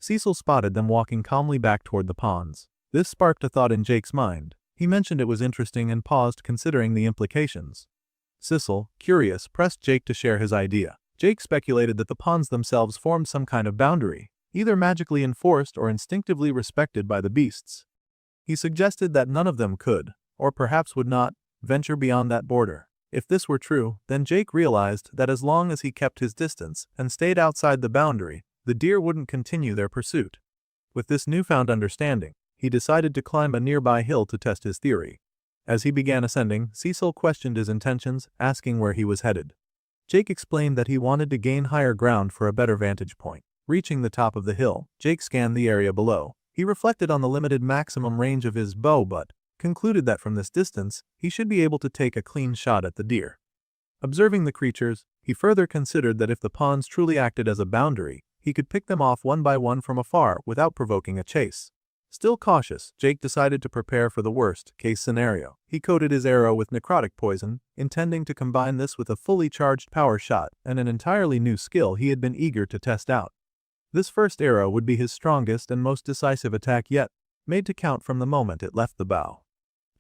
Cecil spotted them walking calmly back toward the ponds. This sparked a thought in Jake's mind. He mentioned it was interesting and paused, considering the implications. Cecil, curious, pressed Jake to share his idea. Jake speculated that the ponds themselves formed some kind of boundary, either magically enforced or instinctively respected by the beasts. He suggested that none of them could, or perhaps would not, venture beyond that border. If this were true, then Jake realized that as long as he kept his distance and stayed outside the boundary, the deer wouldn't continue their pursuit. With this newfound understanding, he decided to climb a nearby hill to test his theory. As he began ascending, Cecil questioned his intentions, asking where he was headed. Jake explained that he wanted to gain higher ground for a better vantage point. Reaching the top of the hill, Jake scanned the area below. He reflected on the limited maximum range of his bow but concluded that from this distance, he should be able to take a clean shot at the deer. Observing the creatures, he further considered that if the ponds truly acted as a boundary, he could pick them off one by one from afar without provoking a chase. Still cautious, Jake decided to prepare for the worst-case scenario. He coated his arrow with necrotic poison, intending to combine this with a fully charged power shot and an entirely new skill he had been eager to test out. This first arrow would be his strongest and most decisive attack yet, made to count from the moment it left the bow.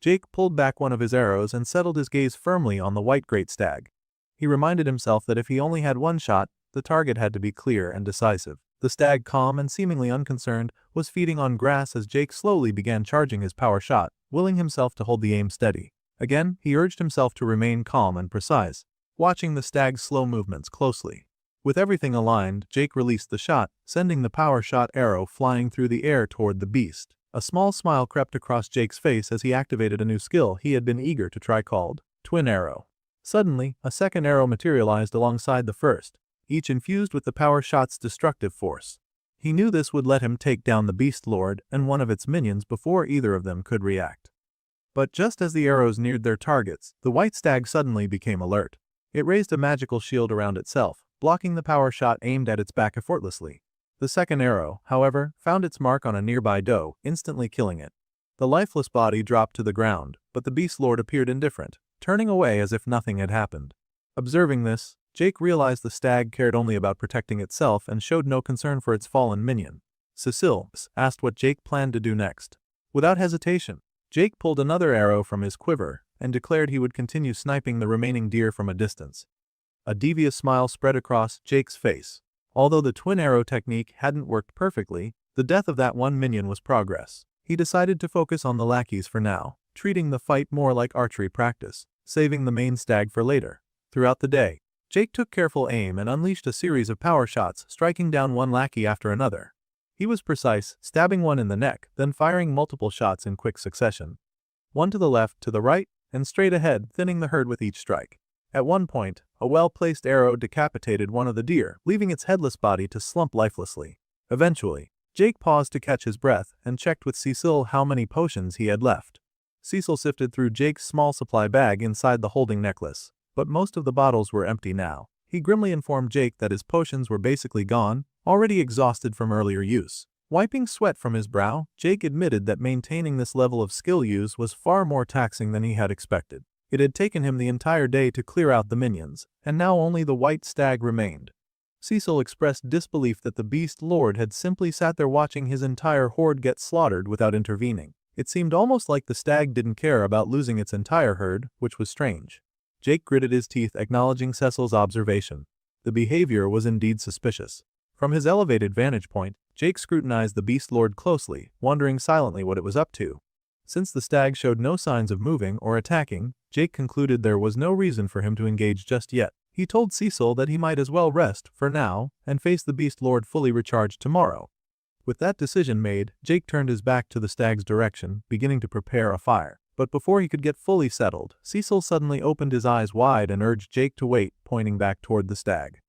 Jake pulled back one of his arrows and settled his gaze firmly on the white great stag. He reminded himself that if he only had one shot, the target had to be clear and decisive. The stag, calm and seemingly unconcerned, was feeding on grass as Jake slowly began charging his power shot, willing himself to hold the aim steady. Again, he urged himself to remain calm and precise, watching the stag's slow movements closely. With everything aligned, Jake released the shot, sending the power shot arrow flying through the air toward the beast. A small smile crept across Jake's face as he activated a new skill he had been eager to try called Twin Arrow. Suddenly, a second arrow materialized alongside the first, each infused with the power shot's destructive force. He knew this would let him take down the Beast Lord and one of its minions before either of them could react. But just as the arrows neared their targets, the white stag suddenly became alert. It raised a magical shield around itself, blocking the power shot aimed at its back effortlessly. The second arrow, however, found its mark on a nearby doe, instantly killing it. The lifeless body dropped to the ground, but the Beast Lord appeared indifferent, turning away as if nothing had happened. Observing this, Jake realized the stag cared only about protecting itself and showed no concern for its fallen minion. Cecil asked what Jake planned to do next. Without hesitation, Jake pulled another arrow from his quiver and declared he would continue sniping the remaining deer from a distance. A devious smile spread across Jake's face. Although the twin arrow technique hadn't worked perfectly, the death of that one minion was progress. He decided to focus on the lackeys for now, treating the fight more like archery practice, saving the main stag for later. Throughout the day, Jake took careful aim and unleashed a series of power shots, striking down one lackey after another. He was precise, stabbing one in the neck, then firing multiple shots in quick succession. One to the left, to the right, and straight ahead, thinning the herd with each strike. At one point, a well-placed arrow decapitated one of the deer, leaving its headless body to slump lifelessly. Eventually, Jake paused to catch his breath and checked with Cecil how many potions he had left. Cecil sifted through Jake's small supply bag inside the holding necklace, but most of the bottles were empty now. He grimly informed Jake that his potions were basically gone, already exhausted from earlier use. Wiping sweat from his brow, Jake admitted that maintaining this level of skill use was far more taxing than he had expected. It had taken him the entire day to clear out the minions, and now only the white stag remained. Cecil expressed disbelief that the Beast Lord had simply sat there watching his entire horde get slaughtered without intervening. It seemed almost like the stag didn't care about losing its entire herd, which was strange. Jake gritted his teeth, acknowledging Cecil's observation. The behavior was indeed suspicious. From his elevated vantage point, Jake scrutinized the Beast Lord closely, wondering silently what it was up to. Since the stag showed no signs of moving or attacking, Jake concluded there was no reason for him to engage just yet. He told Cecil that he might as well rest, for now, and face the Beast Lord fully recharged tomorrow. With that decision made, Jake turned his back to the stag's direction, beginning to prepare a fire. But before he could get fully settled, Cecil suddenly opened his eyes wide and urged Jake to wait, pointing back toward the stag.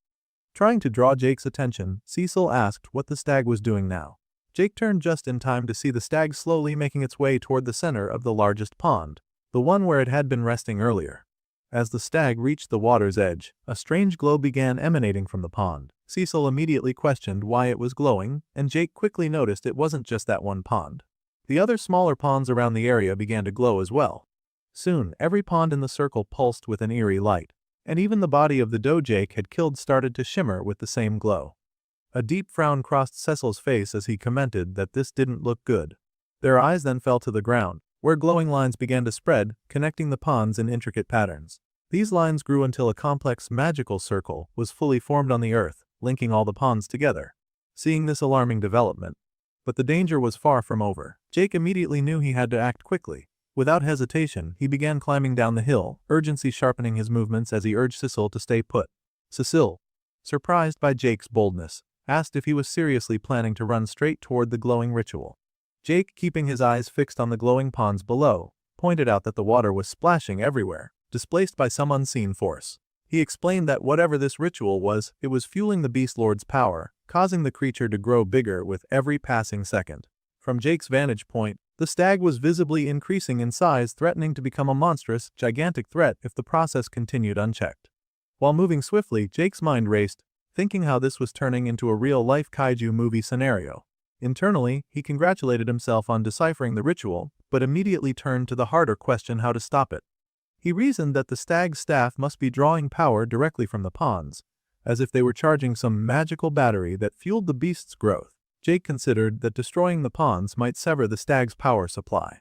Trying to draw Jake's attention, Cecil asked what the stag was doing now. Jake turned just in time to see the stag slowly making its way toward the center of the largest pond, the one where it had been resting earlier. As the stag reached the water's edge, a strange glow began emanating from the pond. Cecil immediately questioned why it was glowing, and Jake quickly noticed it wasn't just that one pond. The other smaller ponds around the area began to glow as well. Soon, every pond in the circle pulsed with an eerie light, and even the body of the doe Jake had killed started to shimmer with the same glow. A deep frown crossed Cecil's face as he commented that this didn't look good. Their eyes then fell to the ground, where glowing lines began to spread, connecting the ponds in intricate patterns. These lines grew until a complex magical circle was fully formed on the earth, linking all the ponds together. Seeing this alarming development, but the danger was far from over, Jake immediately knew he had to act quickly. Without hesitation, he began climbing down the hill, urgency sharpening his movements as he urged Cecil to stay put. Cecil, surprised by Jake's boldness, asked if he was seriously planning to run straight toward the glowing ritual. Jake, keeping his eyes fixed on the glowing ponds below, pointed out that the water was splashing everywhere, displaced by some unseen force. He explained that whatever this ritual was, it was fueling the Beast Lord's power, causing the creature to grow bigger with every passing second. From Jake's vantage point, the stag was visibly increasing in size, threatening to become a monstrous, gigantic threat if the process continued unchecked. While moving swiftly, Jake's mind raced, thinking how this was turning into a real-life kaiju movie scenario. Internally, he congratulated himself on deciphering the ritual, but immediately turned to the harder question: how to stop it. He reasoned that the stag's staff must be drawing power directly from the ponds, as if they were charging some magical battery that fueled the beast's growth. Jake considered that destroying the ponds might sever the stag's power supply.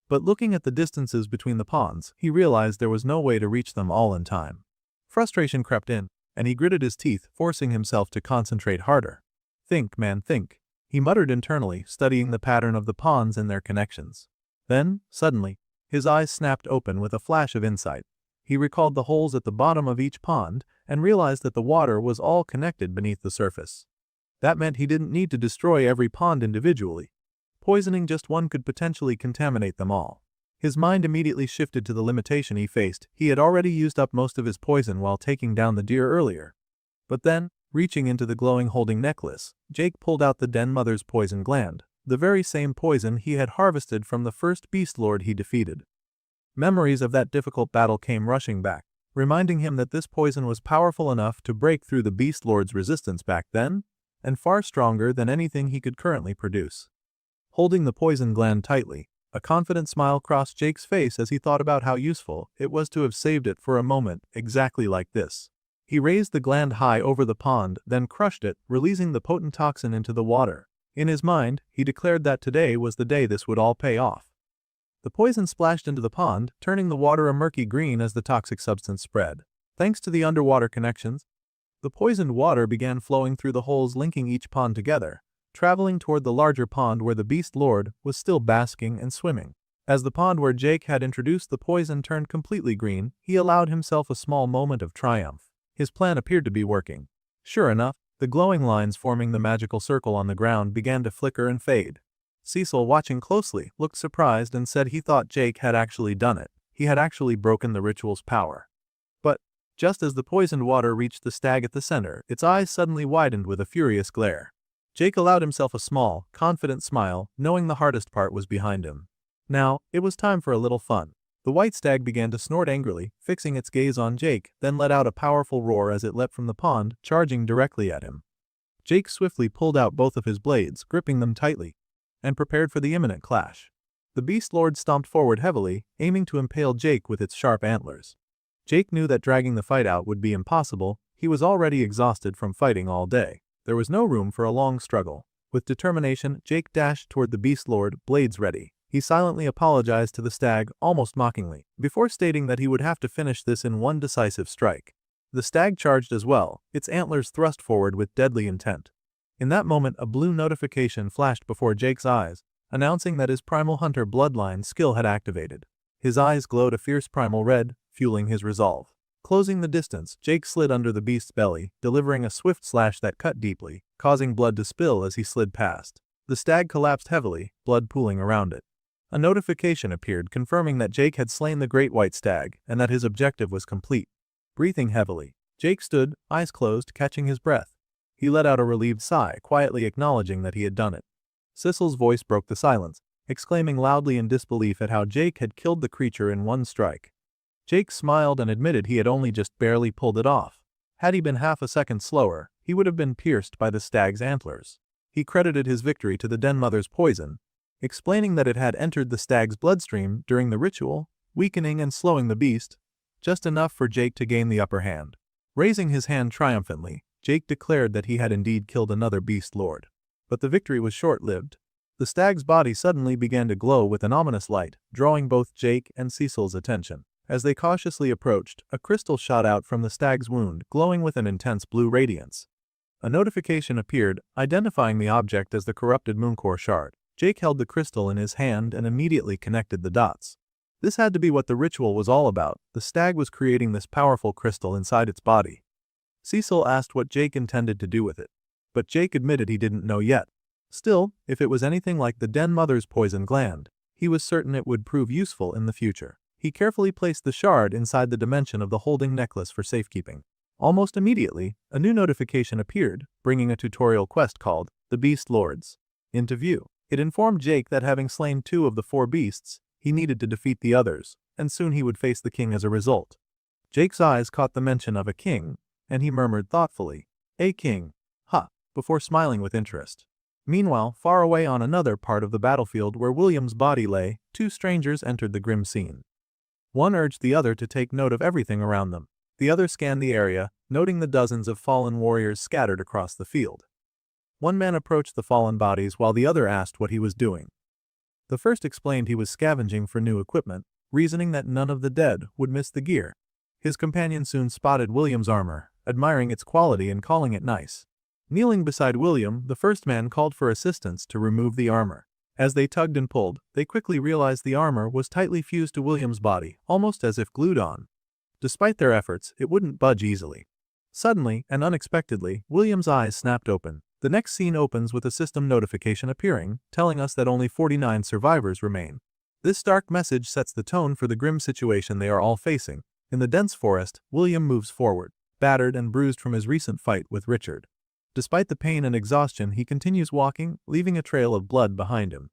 But looking at the distances between the ponds, he realized there was no way to reach them all in time. Frustration crept in, and he gritted his teeth, forcing himself to concentrate harder. "Think, man, think," he muttered internally, studying the pattern of the ponds and their connections. Then, suddenly, his eyes snapped open with a flash of insight. He recalled the holes at the bottom of each pond and realized that the water was all connected beneath the surface. That meant he didn't need to destroy every pond individually. Poisoning just one could potentially contaminate them all. His mind immediately shifted to the limitation he faced. He had already used up most of his poison while taking down the deer earlier. But then, reaching into the glowing holding necklace, Jake pulled out the den mother's poison gland, the very same poison he had harvested from the first beast lord he defeated. Memories of that difficult battle came rushing back, reminding him that this poison was powerful enough to break through the beast lord's resistance back then, and far stronger than anything he could currently produce. Holding the poison gland tightly, a confident smile crossed Jake's face as he thought about how useful it was to have saved it for a moment exactly like this. He raised the gland high over the pond, then crushed it, releasing the potent toxin into the water. In his mind, he declared that today was the day this would all pay off. The poison splashed into the pond, turning the water a murky green as the toxic substance spread. Thanks to the underwater connections, the poisoned water began flowing through the holes linking each pond together, traveling toward the larger pond where the Beast Lord was still basking and swimming. As the pond where Jake had introduced the poison turned completely green, he allowed himself a small moment of triumph. His plan appeared to be working. Sure enough, the glowing lines forming the magical circle on the ground began to flicker and fade. Cecil, watching closely, looked surprised and said he thought Jake had actually done it. He had actually broken the ritual's power. But, just as the poisoned water reached the stag at the center, its eyes suddenly widened with a furious glare. Jake allowed himself a small, confident smile, knowing the hardest part was behind him. Now, it was time for a little fun. The white stag began to snort angrily, fixing its gaze on Jake, then let out a powerful roar as it leapt from the pond, charging directly at him. Jake swiftly pulled out both of his blades, gripping them tightly, and prepared for the imminent clash. The Beast Lord stomped forward heavily, aiming to impale Jake with its sharp antlers. Jake knew that dragging the fight out would be impossible. He was already exhausted from fighting all day. There was no room for a long struggle. With determination, Jake dashed toward the Beast Lord, blades ready. He silently apologized to the stag, almost mockingly, before stating that he would have to finish this in one decisive strike. The stag charged as well, its antlers thrust forward with deadly intent. In that moment, a blue notification flashed before Jake's eyes, announcing that his primal hunter bloodline skill had activated. His eyes glowed a fierce primal red, fueling his resolve. Closing the distance, Jake slid under the beast's belly, delivering a swift slash that cut deeply, causing blood to spill as he slid past. The stag collapsed heavily, blood pooling around it. A notification appeared confirming that Jake had slain the great white stag and that his objective was complete. Breathing heavily, Jake stood, eyes closed, catching his breath. He let out a relieved sigh, quietly acknowledging that he had done it. Sissel's voice broke the silence, exclaiming loudly in disbelief at how Jake had killed the creature in one strike. Jake smiled and admitted he had only just barely pulled it off. Had he been half a second slower, he would have been pierced by the stag's antlers. He credited his victory to the Den Mother's poison, explaining that it had entered the stag's bloodstream during the ritual, weakening and slowing the beast, just enough for Jake to gain the upper hand. Raising his hand triumphantly, Jake declared that he had indeed killed another beast lord. But the victory was short-lived. The stag's body suddenly began to glow with an ominous light, drawing both Jake and Cecil's attention. As they cautiously approached, a crystal shot out from the stag's wound, glowing with an intense blue radiance. A notification appeared, identifying the object as the corrupted mooncore shard. Jake held the crystal in his hand and immediately connected the dots. This had to be what the ritual was all about. The stag was creating this powerful crystal inside its body. Cecil asked what Jake intended to do with it, but Jake admitted he didn't know yet. Still, if it was anything like the Den Mother's poison gland, he was certain it would prove useful in the future. He carefully placed the shard inside the dimension of the holding necklace for safekeeping. Almost immediately, a new notification appeared, bringing a tutorial quest called The Beast Lords into view. It informed Jake that having slain 2 of the 4 beasts, he needed to defeat the others, and soon he would face the king as a result. Jake's eyes caught the mention of a king, and he murmured thoughtfully, "A king, huh," before smiling with interest. Meanwhile, far away on another part of the battlefield where William's body lay, 2 strangers entered the grim scene. One urged the other to take note of everything around them. The other scanned the area, noting the dozens of fallen warriors scattered across the field. One man approached the fallen bodies while the other asked what he was doing. The first explained he was scavenging for new equipment, reasoning that none of the dead would miss the gear. His companion soon spotted William's armor, admiring its quality and calling it nice. Kneeling beside William, the first man called for assistance to remove the armor. As they tugged and pulled, they quickly realized the armor was tightly fused to William's body, almost as if glued on. Despite their efforts, it wouldn't budge easily. Suddenly, and unexpectedly, William's eyes snapped open. The next scene opens with a system notification appearing, telling us that only 49 survivors remain. This stark message sets the tone for the grim situation they are all facing. In the dense forest, William moves forward, battered and bruised from his recent fight with Richard. Despite the pain and exhaustion, he continues walking, leaving a trail of blood behind him.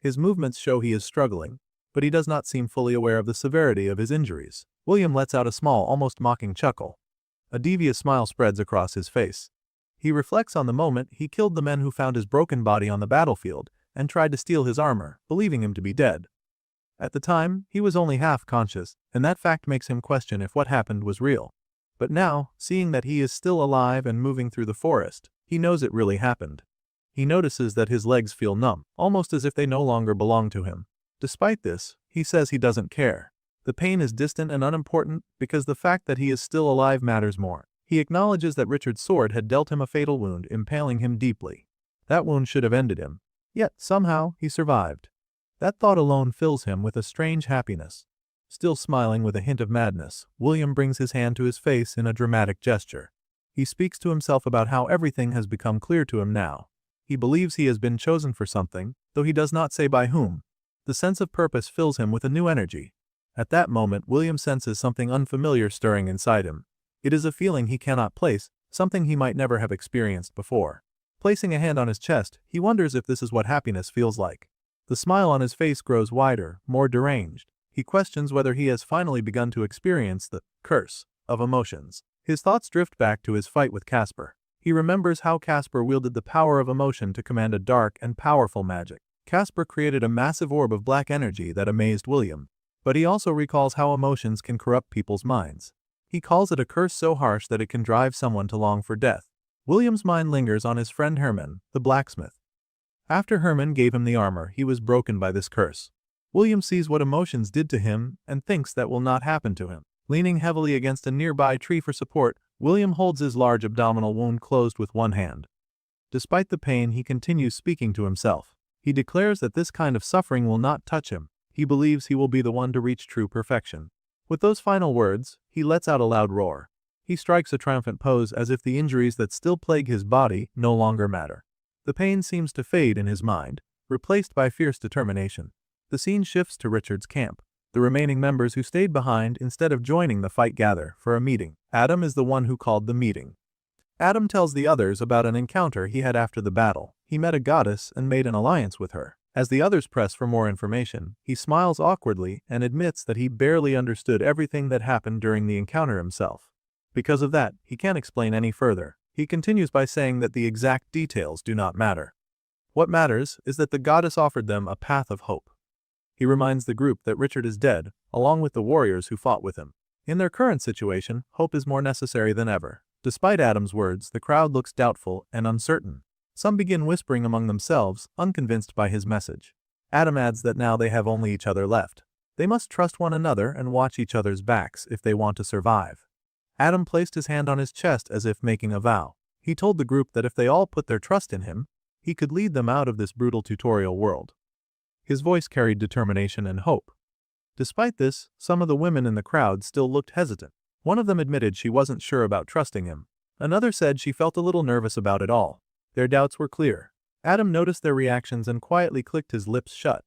His movements show he is struggling, but he does not seem fully aware of the severity of his injuries. William lets out a small, almost mocking chuckle. A devious smile spreads across his face. He reflects on the moment he killed the men who found his broken body on the battlefield and tried to steal his armor, believing him to be dead. At the time, he was only half conscious, and that fact makes him question if what happened was real. But now, seeing that he is still alive and moving through the forest, he knows it really happened. He notices that his legs feel numb, almost as if they no longer belong to him. Despite this, he says he doesn't care. The pain is distant and unimportant because the fact that he is still alive matters more. He acknowledges that Richard's sword had dealt him a fatal wound, impaling him deeply. That wound should have ended him. Yet, somehow, he survived. That thought alone fills him with a strange happiness. Still smiling with a hint of madness, William brings his hand to his face in a dramatic gesture. He speaks to himself about how everything has become clear to him now. He believes he has been chosen for something, though he does not say by whom. The sense of purpose fills him with a new energy. At that moment, William senses something unfamiliar stirring inside him. It is a feeling he cannot place, something he might never have experienced before. Placing a hand on his chest, he wonders if this is what happiness feels like. The smile on his face grows wider, more deranged. He questions whether he has finally begun to experience the curse of emotions. His thoughts drift back to his fight with Casper. He remembers how Casper wielded the power of emotion to command a dark and powerful magic. Casper created a massive orb of black energy that amazed William, but he also recalls how emotions can corrupt people's minds. He calls it a curse so harsh that it can drive someone to long for death. William's mind lingers on his friend Herman, the blacksmith. After Herman gave him the armor, he was broken by this curse. William sees what emotions did to him and thinks that will not happen to him. Leaning heavily against a nearby tree for support, William holds his large abdominal wound closed with one hand. Despite the pain, he continues speaking to himself. He declares that this kind of suffering will not touch him. He believes he will be the one to reach true perfection. With those final words, he lets out a loud roar. He strikes a triumphant pose as if the injuries that still plague his body no longer matter. The pain seems to fade in his mind, replaced by fierce determination. The scene shifts to Richard's camp. The remaining members who stayed behind instead of joining the fight gather for a meeting. Adam is the one who called the meeting. Adam tells the others about an encounter he had after the battle. He met a goddess and made an alliance with her. As the others press for more information, he smiles awkwardly and admits that he barely understood everything that happened during the encounter himself. Because of that, he can't explain any further. He continues by saying that the exact details do not matter. What matters is that the goddess offered them a path of hope. He reminds the group that Richard is dead, along with the warriors who fought with him. In their current situation, hope is more necessary than ever. Despite Adam's words, the crowd looks doubtful and uncertain. Some begin whispering among themselves, unconvinced by his message. Adam adds that now they have only each other left. They must trust one another and watch each other's backs if they want to survive. Adam placed his hand on his chest as if making a vow. He told the group that if they all put their trust in him, he could lead them out of this brutal tutorial world. His voice carried determination and hope. Despite this, some of the women in the crowd still looked hesitant. One of them admitted she wasn't sure about trusting him. Another said she felt a little nervous about it all. Their doubts were clear. Adam noticed their reactions and quietly clicked his lips shut.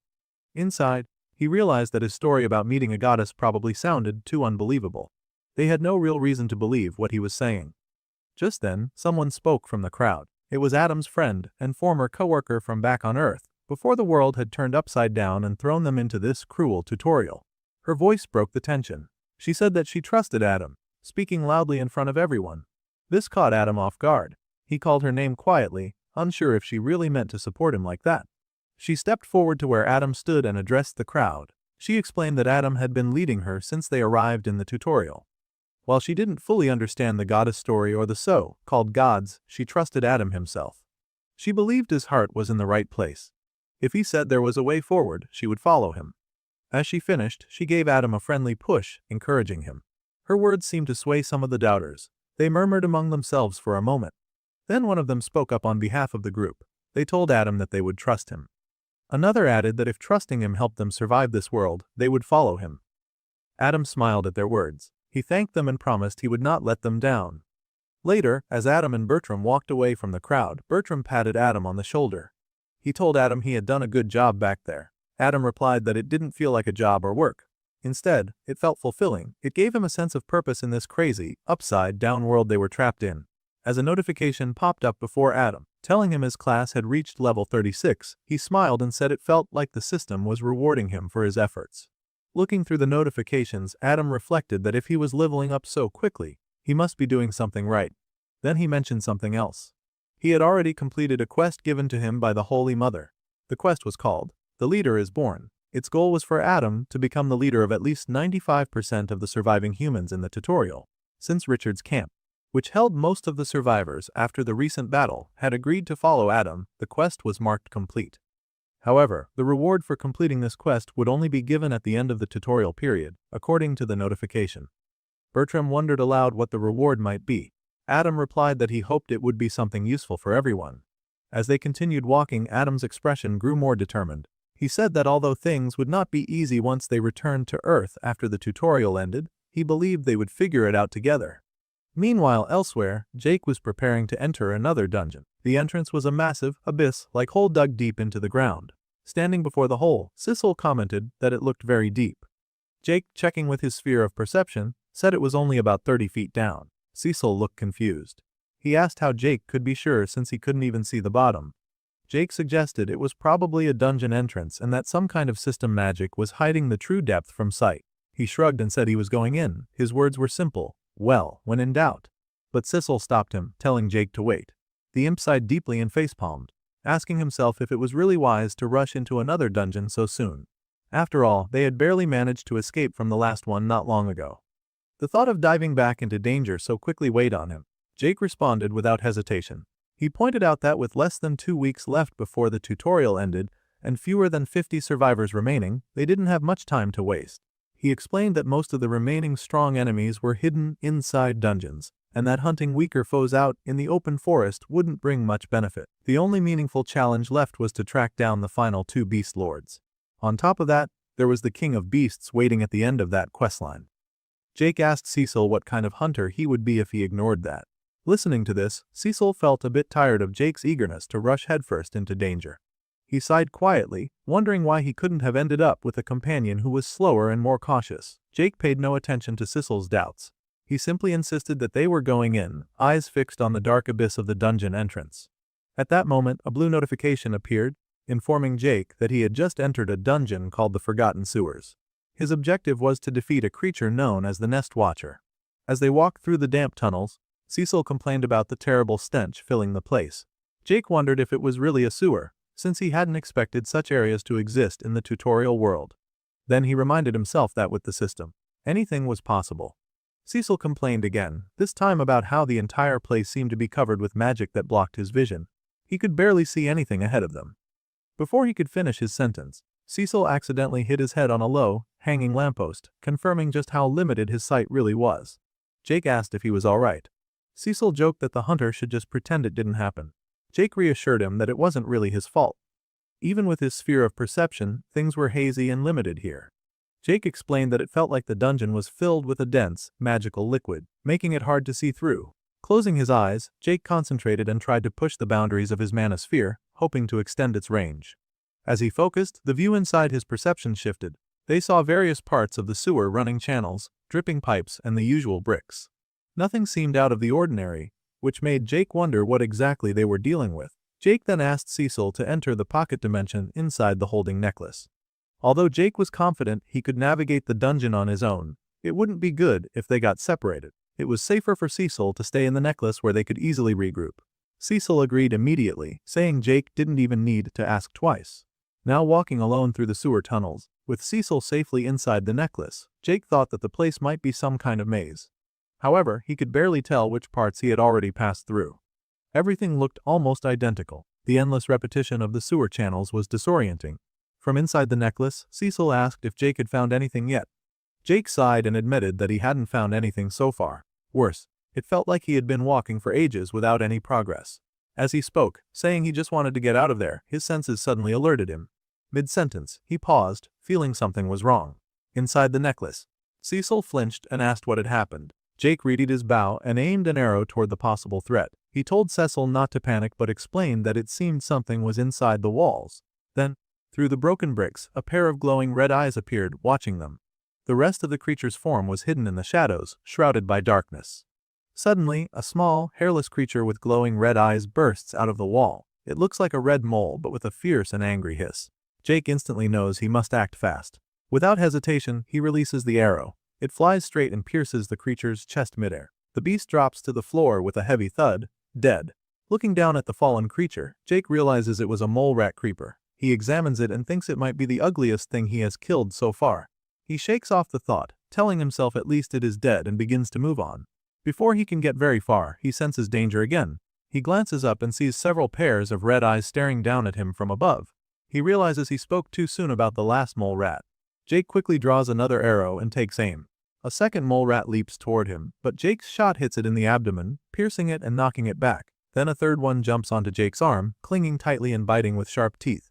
Inside, he realized that his story about meeting a goddess probably sounded too unbelievable. They had no real reason to believe what he was saying. Just then, someone spoke from the crowd. It was Adam's friend and former co-worker from back on Earth, before the world had turned upside down and thrown them into this cruel tutorial. Her voice broke the tension. She said that she trusted Adam, speaking loudly in front of everyone. This caught Adam off guard. He called her name quietly, unsure if she really meant to support him like that. She stepped forward to where Adam stood and addressed the crowd. She explained that Adam had been leading her since they arrived in the tutorial. While she didn't fully understand the goddess story or the so-called gods, she trusted Adam himself. She believed his heart was in the right place. If he said there was a way forward, she would follow him. As she finished, she gave Adam a friendly push, encouraging him. Her words seemed to sway some of the doubters. They murmured among themselves for a moment. Then one of them spoke up on behalf of the group. They told Adam that they would trust him. Another added that if trusting him helped them survive this world, they would follow him. Adam smiled at their words. He thanked them and promised he would not let them down. Later, as Adam and Bertram walked away from the crowd, Bertram patted Adam on the shoulder. He told Adam he had done a good job back there. Adam replied that it didn't feel like a job or work. Instead, it felt fulfilling. It gave him a sense of purpose in this crazy, upside-down world they were trapped in. As a notification popped up before Adam, telling him his class had reached level 36, he smiled and said it felt like the system was rewarding him for his efforts. Looking through the notifications, Adam reflected that if he was leveling up so quickly, he must be doing something right. Then he mentioned something else. He had already completed a quest given to him by the Holy Mother. The quest was called, "The Leader is Born." Its goal was for Adam to become the leader of at least 95% of the surviving humans in the tutorial. Since Richard's camp, which held most of the survivors after the recent battle, had agreed to follow Adam, the quest was marked complete. However, the reward for completing this quest would only be given at the end of the tutorial period, according to the notification. Bertram wondered aloud what the reward might be. Adam replied that he hoped it would be something useful for everyone. As they continued walking, Adam's expression grew more determined. He said that although things would not be easy once they returned to Earth after the tutorial ended, he believed they would figure it out together. Meanwhile, elsewhere, Jake was preparing to enter another dungeon. The entrance was a massive, abyss-like hole dug deep into the ground. Standing before the hole, Sissel commented that it looked very deep. Jake, checking with his sphere of perception, said it was only about 30 feet down. Cecil looked confused. He asked how Jake could be sure since he couldn't even see the bottom. Jake suggested it was probably a dungeon entrance and that some kind of system magic was hiding the true depth from sight. He shrugged and said he was going in. His words were simple. Well, when in doubt. But Sissel stopped him, telling Jake to wait. The imp sighed deeply and facepalmed, asking himself if it was really wise to rush into another dungeon so soon. After all, they had barely managed to escape from the last one not long ago. The thought of diving back into danger so quickly weighed on him. Jake responded without hesitation. He pointed out that with less than 2 weeks left before the tutorial ended, and fewer than 50 survivors remaining, they didn't have much time to waste. He explained that most of the remaining strong enemies were hidden inside dungeons, and that hunting weaker foes out in the open forest wouldn't bring much benefit. The only meaningful challenge left was to track down the final 2 beast lords. On top of that, there was the king of beasts waiting at the end of that questline. Jake asked Cecil what kind of hunter he would be if he ignored that. Listening to this, Cecil felt a bit tired of Jake's eagerness to rush headfirst into danger. He sighed quietly, wondering why he couldn't have ended up with a companion who was slower and more cautious. Jake paid no attention to Cecil's doubts. He simply insisted that they were going in, eyes fixed on the dark abyss of the dungeon entrance. At that moment, a blue notification appeared, informing Jake that he had just entered a dungeon called the Forgotten Sewers. His objective was to defeat a creature known as the Nest Watcher. As they walked through the damp tunnels, Cecil complained about the terrible stench filling the place. Jake wondered if it was really a sewer, since he hadn't expected such areas to exist in the tutorial world. Then he reminded himself that with the system, anything was possible. Cecil complained again, this time about how the entire place seemed to be covered with magic that blocked his vision. He could barely see anything ahead of them. Before he could finish his sentence, Cecil accidentally hit his head on a low, hanging lamppost, confirming just how limited his sight really was. Jake asked if he was alright. Cecil joked that the hunter should just pretend it didn't happen. Jake reassured him that it wasn't really his fault. Even with his sphere of perception, things were hazy and limited here. Jake explained that it felt like the dungeon was filled with a dense, magical liquid, making it hard to see through. Closing his eyes, Jake concentrated and tried to push the boundaries of his mana sphere, hoping to extend its range. As he focused, the view inside his perception shifted. They saw various parts of the sewer running channels, dripping pipes, and the usual bricks. Nothing seemed out of the ordinary, which made Jake wonder what exactly they were dealing with. Jake then asked Cecil to enter the pocket dimension inside the holding necklace. Although Jake was confident he could navigate the dungeon on his own, it wouldn't be good if they got separated. It was safer for Cecil to stay in the necklace where they could easily regroup. Cecil agreed immediately, saying Jake didn't even need to ask twice. Now walking alone through the sewer tunnels, with Cecil safely inside the necklace, Jake thought that the place might be some kind of maze. However, he could barely tell which parts he had already passed through. Everything looked almost identical. The endless repetition of the sewer channels was disorienting. From inside the necklace, Cecil asked if Jake had found anything yet. Jake sighed and admitted that he hadn't found anything so far. Worse, it felt like he had been walking for ages without any progress. As he spoke, saying he just wanted to get out of there, his senses suddenly alerted him. Mid-sentence, he paused, feeling something was wrong. Inside the necklace, Cecil flinched and asked what had happened. Jake readied his bow and aimed an arrow toward the possible threat. He told Cecil not to panic but explained that it seemed something was inside the walls. Then, through the broken bricks, a pair of glowing red eyes appeared, watching them. The rest of the creature's form was hidden in the shadows, shrouded by darkness. Suddenly, a small, hairless creature with glowing red eyes bursts out of the wall. It looks like a red mole but with a fierce and angry hiss. Jake instantly knows he must act fast. Without hesitation, he releases the arrow. It flies straight and pierces the creature's chest midair. The beast drops to the floor with a heavy thud, dead. Looking down at the fallen creature, Jake realizes it was a mole rat creeper. He examines it and thinks it might be the ugliest thing he has killed so far. He shakes off the thought, telling himself at least it is dead and begins to move on. Before he can get very far, he senses danger again. He glances up and sees several pairs of red eyes staring down at him from above. He realizes he spoke too soon about the last mole rat. Jake quickly draws another arrow and takes aim. A second mole rat leaps toward him, but Jake's shot hits it in the abdomen, piercing it and knocking it back. Then a third one jumps onto Jake's arm, clinging tightly and biting with sharp teeth.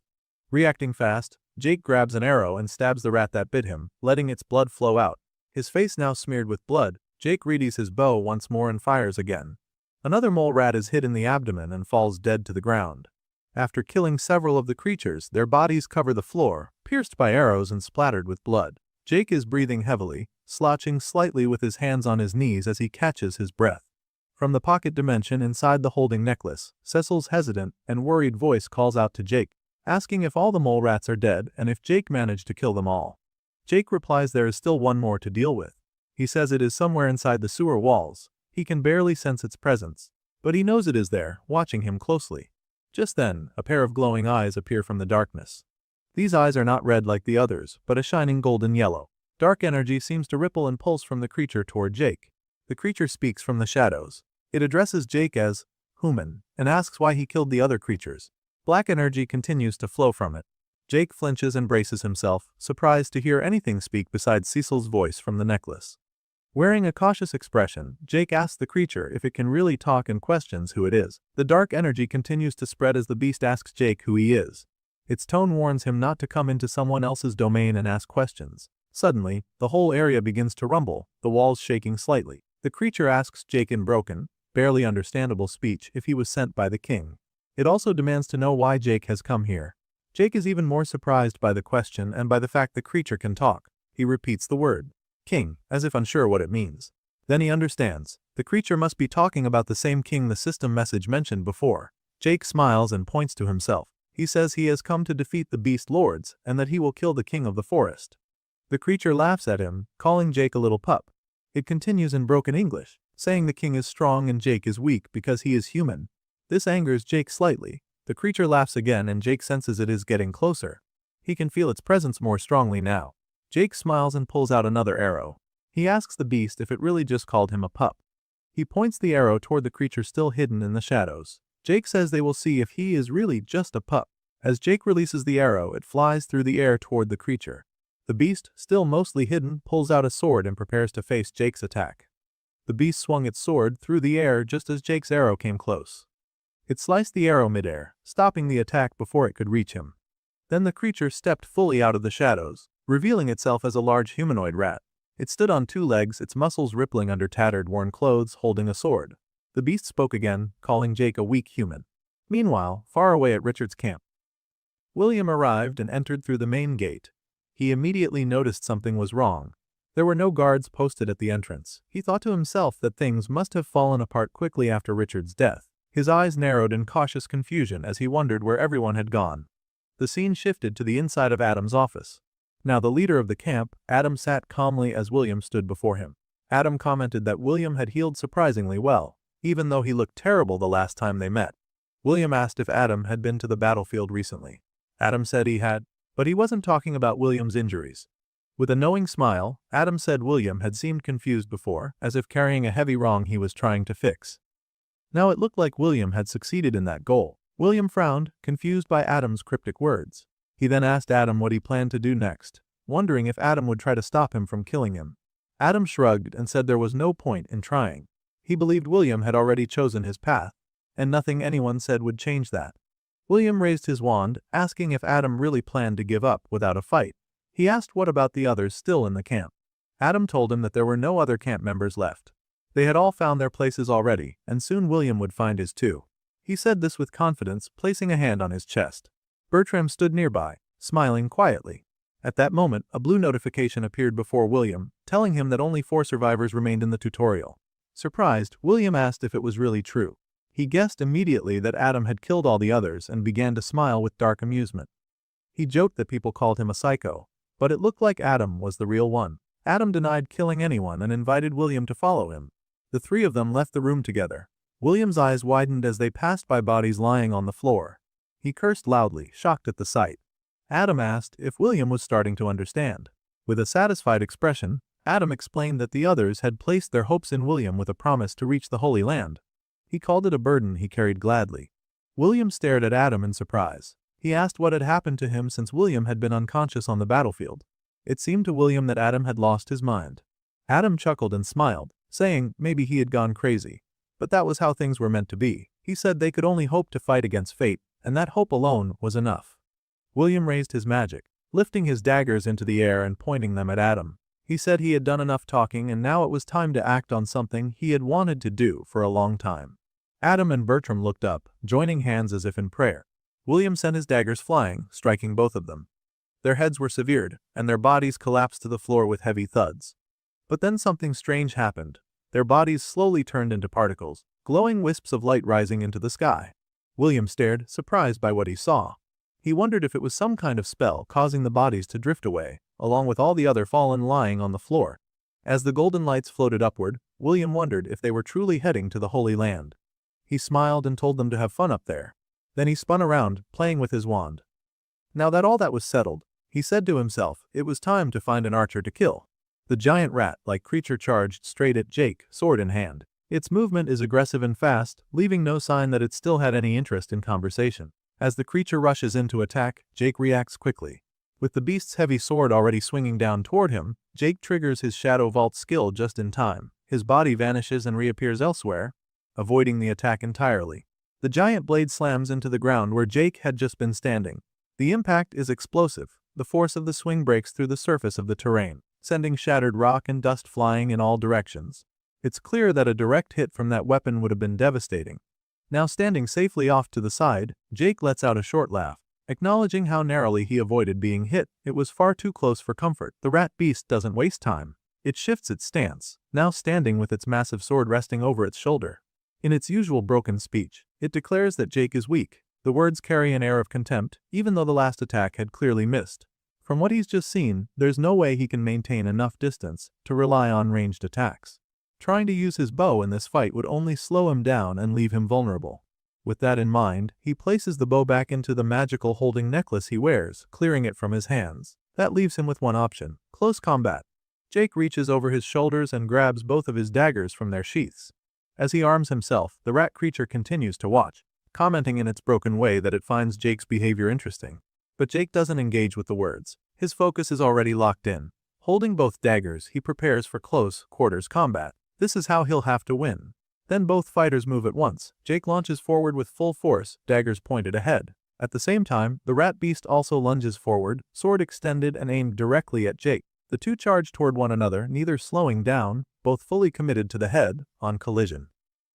Reacting fast, Jake grabs an arrow and stabs the rat that bit him, letting its blood flow out. His face now smeared with blood, Jake readies his bow once more and fires again. Another mole rat is hit in the abdomen and falls dead to the ground. After killing several of the creatures, their bodies cover the floor, pierced by arrows and splattered with blood. Jake is breathing heavily, slouching slightly with his hands on his knees as he catches his breath. From the pocket dimension inside the holding necklace, Cecil's hesitant and worried voice calls out to Jake, asking if all the mole rats are dead and if Jake managed to kill them all. Jake replies there is still one more to deal with. He says it is somewhere inside the sewer walls. He can barely sense its presence, but he knows it is there, watching him closely. Just then, a pair of glowing eyes appear from the darkness. These eyes are not red like the others, but a shining golden yellow. Dark energy seems to ripple and pulse from the creature toward Jake. The creature speaks from the shadows. It addresses Jake as human and asks why he killed the other creatures. Black energy continues to flow from it. Jake flinches and braces himself, surprised to hear anything speak besides Cecil's voice from the necklace. Wearing a cautious expression, Jake asks the creature if it can really talk and questions who it is. The dark energy continues to spread as the beast asks Jake who he is. Its tone warns him not to come into someone else's domain and ask questions. Suddenly, the whole area begins to rumble, the walls shaking slightly. The creature asks Jake in broken, barely understandable speech if he was sent by the king. It also demands to know why Jake has come here. Jake is even more surprised by the question and by the fact the creature can talk. He repeats the word king, as if unsure what it means. Then he understands. The creature must be talking about the same king the system message mentioned before. Jake smiles and points to himself. He says he has come to defeat the beast lords and that he will kill the king of the forest. The creature laughs at him, calling Jake a little pup. It continues in broken English, saying the king is strong and Jake is weak because he is human. This angers Jake slightly. The creature laughs again and Jake senses it is getting closer. He can feel its presence more strongly now. Jake smiles and pulls out another arrow. He asks the beast if it really just called him a pup. He points the arrow toward the creature still hidden in the shadows. Jake says they will see if he is really just a pup. As Jake releases the arrow, it flies through the air toward the creature. The beast, still mostly hidden, pulls out a sword and prepares to face Jake's attack. The beast swung its sword through the air just as Jake's arrow came close. It sliced the arrow midair, stopping the attack before it could reach him. Then the creature stepped fully out of the shadows, revealing itself as a large humanoid rat. It stood on two legs, its muscles rippling under tattered, worn clothes, holding a sword. The beast spoke again, calling Jake a weak human. Meanwhile, far away at Richard's camp, William arrived and entered through the main gate. He immediately noticed something was wrong. There were no guards posted at the entrance. He thought to himself that things must have fallen apart quickly after Richard's death. His eyes narrowed in cautious confusion as he wondered where everyone had gone. The scene shifted to the inside of Adam's office. Now the leader of the camp, Adam, sat calmly as William stood before him. Adam commented that William had healed surprisingly well, even though he looked terrible the last time they met. William asked if Adam had been to the battlefield recently. Adam said he had, but he wasn't talking about William's injuries. With a knowing smile, Adam said William had seemed confused before, as if carrying a heavy wrong he was trying to fix. Now it looked like William had succeeded in that goal. William frowned, confused by Adam's cryptic words. He then asked Adam what he planned to do next, wondering if Adam would try to stop him from killing him. Adam shrugged and said there was no point in trying. He believed William had already chosen his path, and nothing anyone said would change that. William raised his wand, asking if Adam really planned to give up without a fight. He asked what about the others still in the camp. Adam told him that there were no other camp members left. They had all found their places already, and soon William would find his too. He said this with confidence, placing a hand on his chest. Bertram stood nearby, smiling quietly. At that moment, a blue notification appeared before William, telling him that only 4 survivors remained in the tutorial. Surprised, William asked if it was really true. He guessed immediately that Adam had killed all the others and began to smile with dark amusement. He joked that people called him a psycho, but it looked like Adam was the real one. Adam denied killing anyone and invited William to follow him. The 3 of them left the room together. William's eyes widened as they passed by bodies lying on the floor. He cursed loudly, shocked at the sight. Adam asked if William was starting to understand. With a satisfied expression, Adam explained that the others had placed their hopes in William with a promise to reach the Holy Land. He called it a burden he carried gladly. William stared at Adam in surprise. He asked what had happened to him since William had been unconscious on the battlefield. It seemed to William that Adam had lost his mind. Adam chuckled and smiled, saying maybe he had gone crazy. But that was how things were meant to be. He said they could only hope to fight against fate, and that hope alone was enough. William raised his magic, lifting his daggers into the air and pointing them at Adam. He said he had done enough talking and now it was time to act on something he had wanted to do for a long time. Adam and Bertram looked up, joining hands as if in prayer. William sent his daggers flying, striking both of them. Their heads were severed, and their bodies collapsed to the floor with heavy thuds. But then something strange happened. Their bodies slowly turned into particles, glowing wisps of light rising into the sky. William stared, surprised by what he saw. He wondered if it was some kind of spell causing the bodies to drift away, along with all the other fallen lying on the floor. As the golden lights floated upward, William wondered if they were truly heading to the Holy Land. He smiled and told them to have fun up there. Then he spun around, playing with his wand. Now that all that was settled, he said to himself, it was time to find an archer to kill. The giant rat-like creature charged straight at Jake, sword in hand. Its movement is aggressive and fast, leaving no sign that it still had any interest in conversation. As the creature rushes in to attack, Jake reacts quickly. With the beast's heavy sword already swinging down toward him, Jake triggers his Shadow Vault skill just in time. His body vanishes and reappears elsewhere, avoiding the attack entirely. The giant blade slams into the ground where Jake had just been standing. The impact is explosive. The force of the swing breaks through the surface of the terrain, sending shattered rock and dust flying in all directions. It's clear that a direct hit from that weapon would have been devastating. Now standing safely off to the side, Jake lets out a short laugh. Acknowledging how narrowly he avoided being hit, it was far too close for comfort. The rat beast doesn't waste time. It shifts its stance, now standing with its massive sword resting over its shoulder. In its usual broken speech, it declares that Jake is weak. The words carry an air of contempt, even though the last attack had clearly missed. From what he's just seen, there's no way he can maintain enough distance to rely on ranged attacks. Trying to use his bow in this fight would only slow him down and leave him vulnerable. With that in mind, he places the bow back into the magical holding necklace he wears, clearing it from his hands. That leaves him with one option: close combat. Jake reaches over his shoulders and grabs both of his daggers from their sheaths. As he arms himself, the rat creature continues to watch, commenting in its broken way that it finds Jake's behavior interesting. But Jake doesn't engage with the words. His focus is already locked in. Holding both daggers, he prepares for close quarters combat. This is how he'll have to win. Then both fighters move at once. Jake launches forward with full force, daggers pointed ahead. At the same time, the rat beast also lunges forward, sword extended and aimed directly at Jake. The two charge toward one another, neither slowing down, both fully committed to the head, on collision.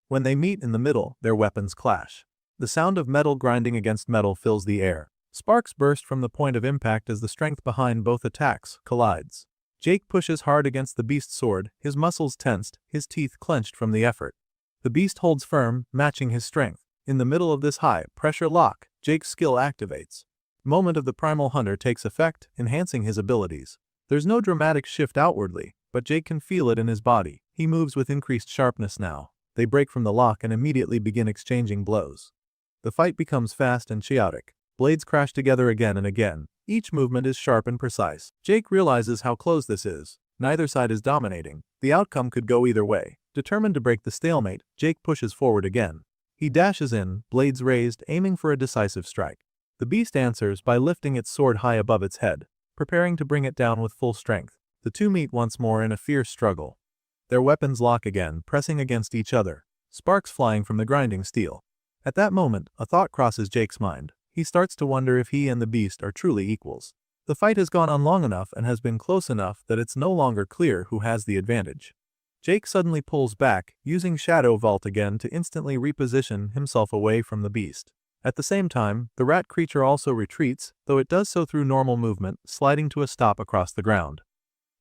When they meet in the middle, their weapons clash. The sound of metal grinding against metal fills the air. Sparks burst from the point of impact as the strength behind both attacks collides. Jake pushes hard against the beast's sword, his muscles tensed, his teeth clenched from the effort. The beast holds firm, matching his strength. In the middle of this high-pressure lock, Jake's skill activates. Moment of the primal hunter takes effect, enhancing his abilities. There's no dramatic shift outwardly, but Jake can feel it in his body. He moves with increased sharpness now. They break from the lock and immediately begin exchanging blows. The fight becomes fast and chaotic. Blades crash together again and again. Each movement is sharp and precise. Jake realizes how close this is. Neither side is dominating. The outcome could go either way. Determined to break the stalemate, Jake pushes forward again. He dashes in, blades raised, aiming for a decisive strike. The beast answers by lifting its sword high above its head, preparing to bring it down with full strength. The two meet once more in a fierce struggle. Their weapons lock again, pressing against each other, sparks flying from the grinding steel. At that moment, a thought crosses Jake's mind. He starts to wonder if he and the beast are truly equals. The fight has gone on long enough and has been close enough that it's no longer clear who has the advantage. Jake suddenly pulls back, using Shadow Vault again to instantly reposition himself away from the beast. At the same time, the rat creature also retreats, though it does so through normal movement, sliding to a stop across the ground.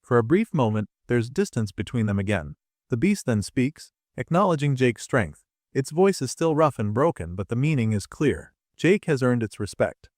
For a brief moment, there's distance between them again. The beast then speaks, acknowledging Jake's strength. Its voice is still rough and broken, but the meaning is clear. Jake has earned its respect.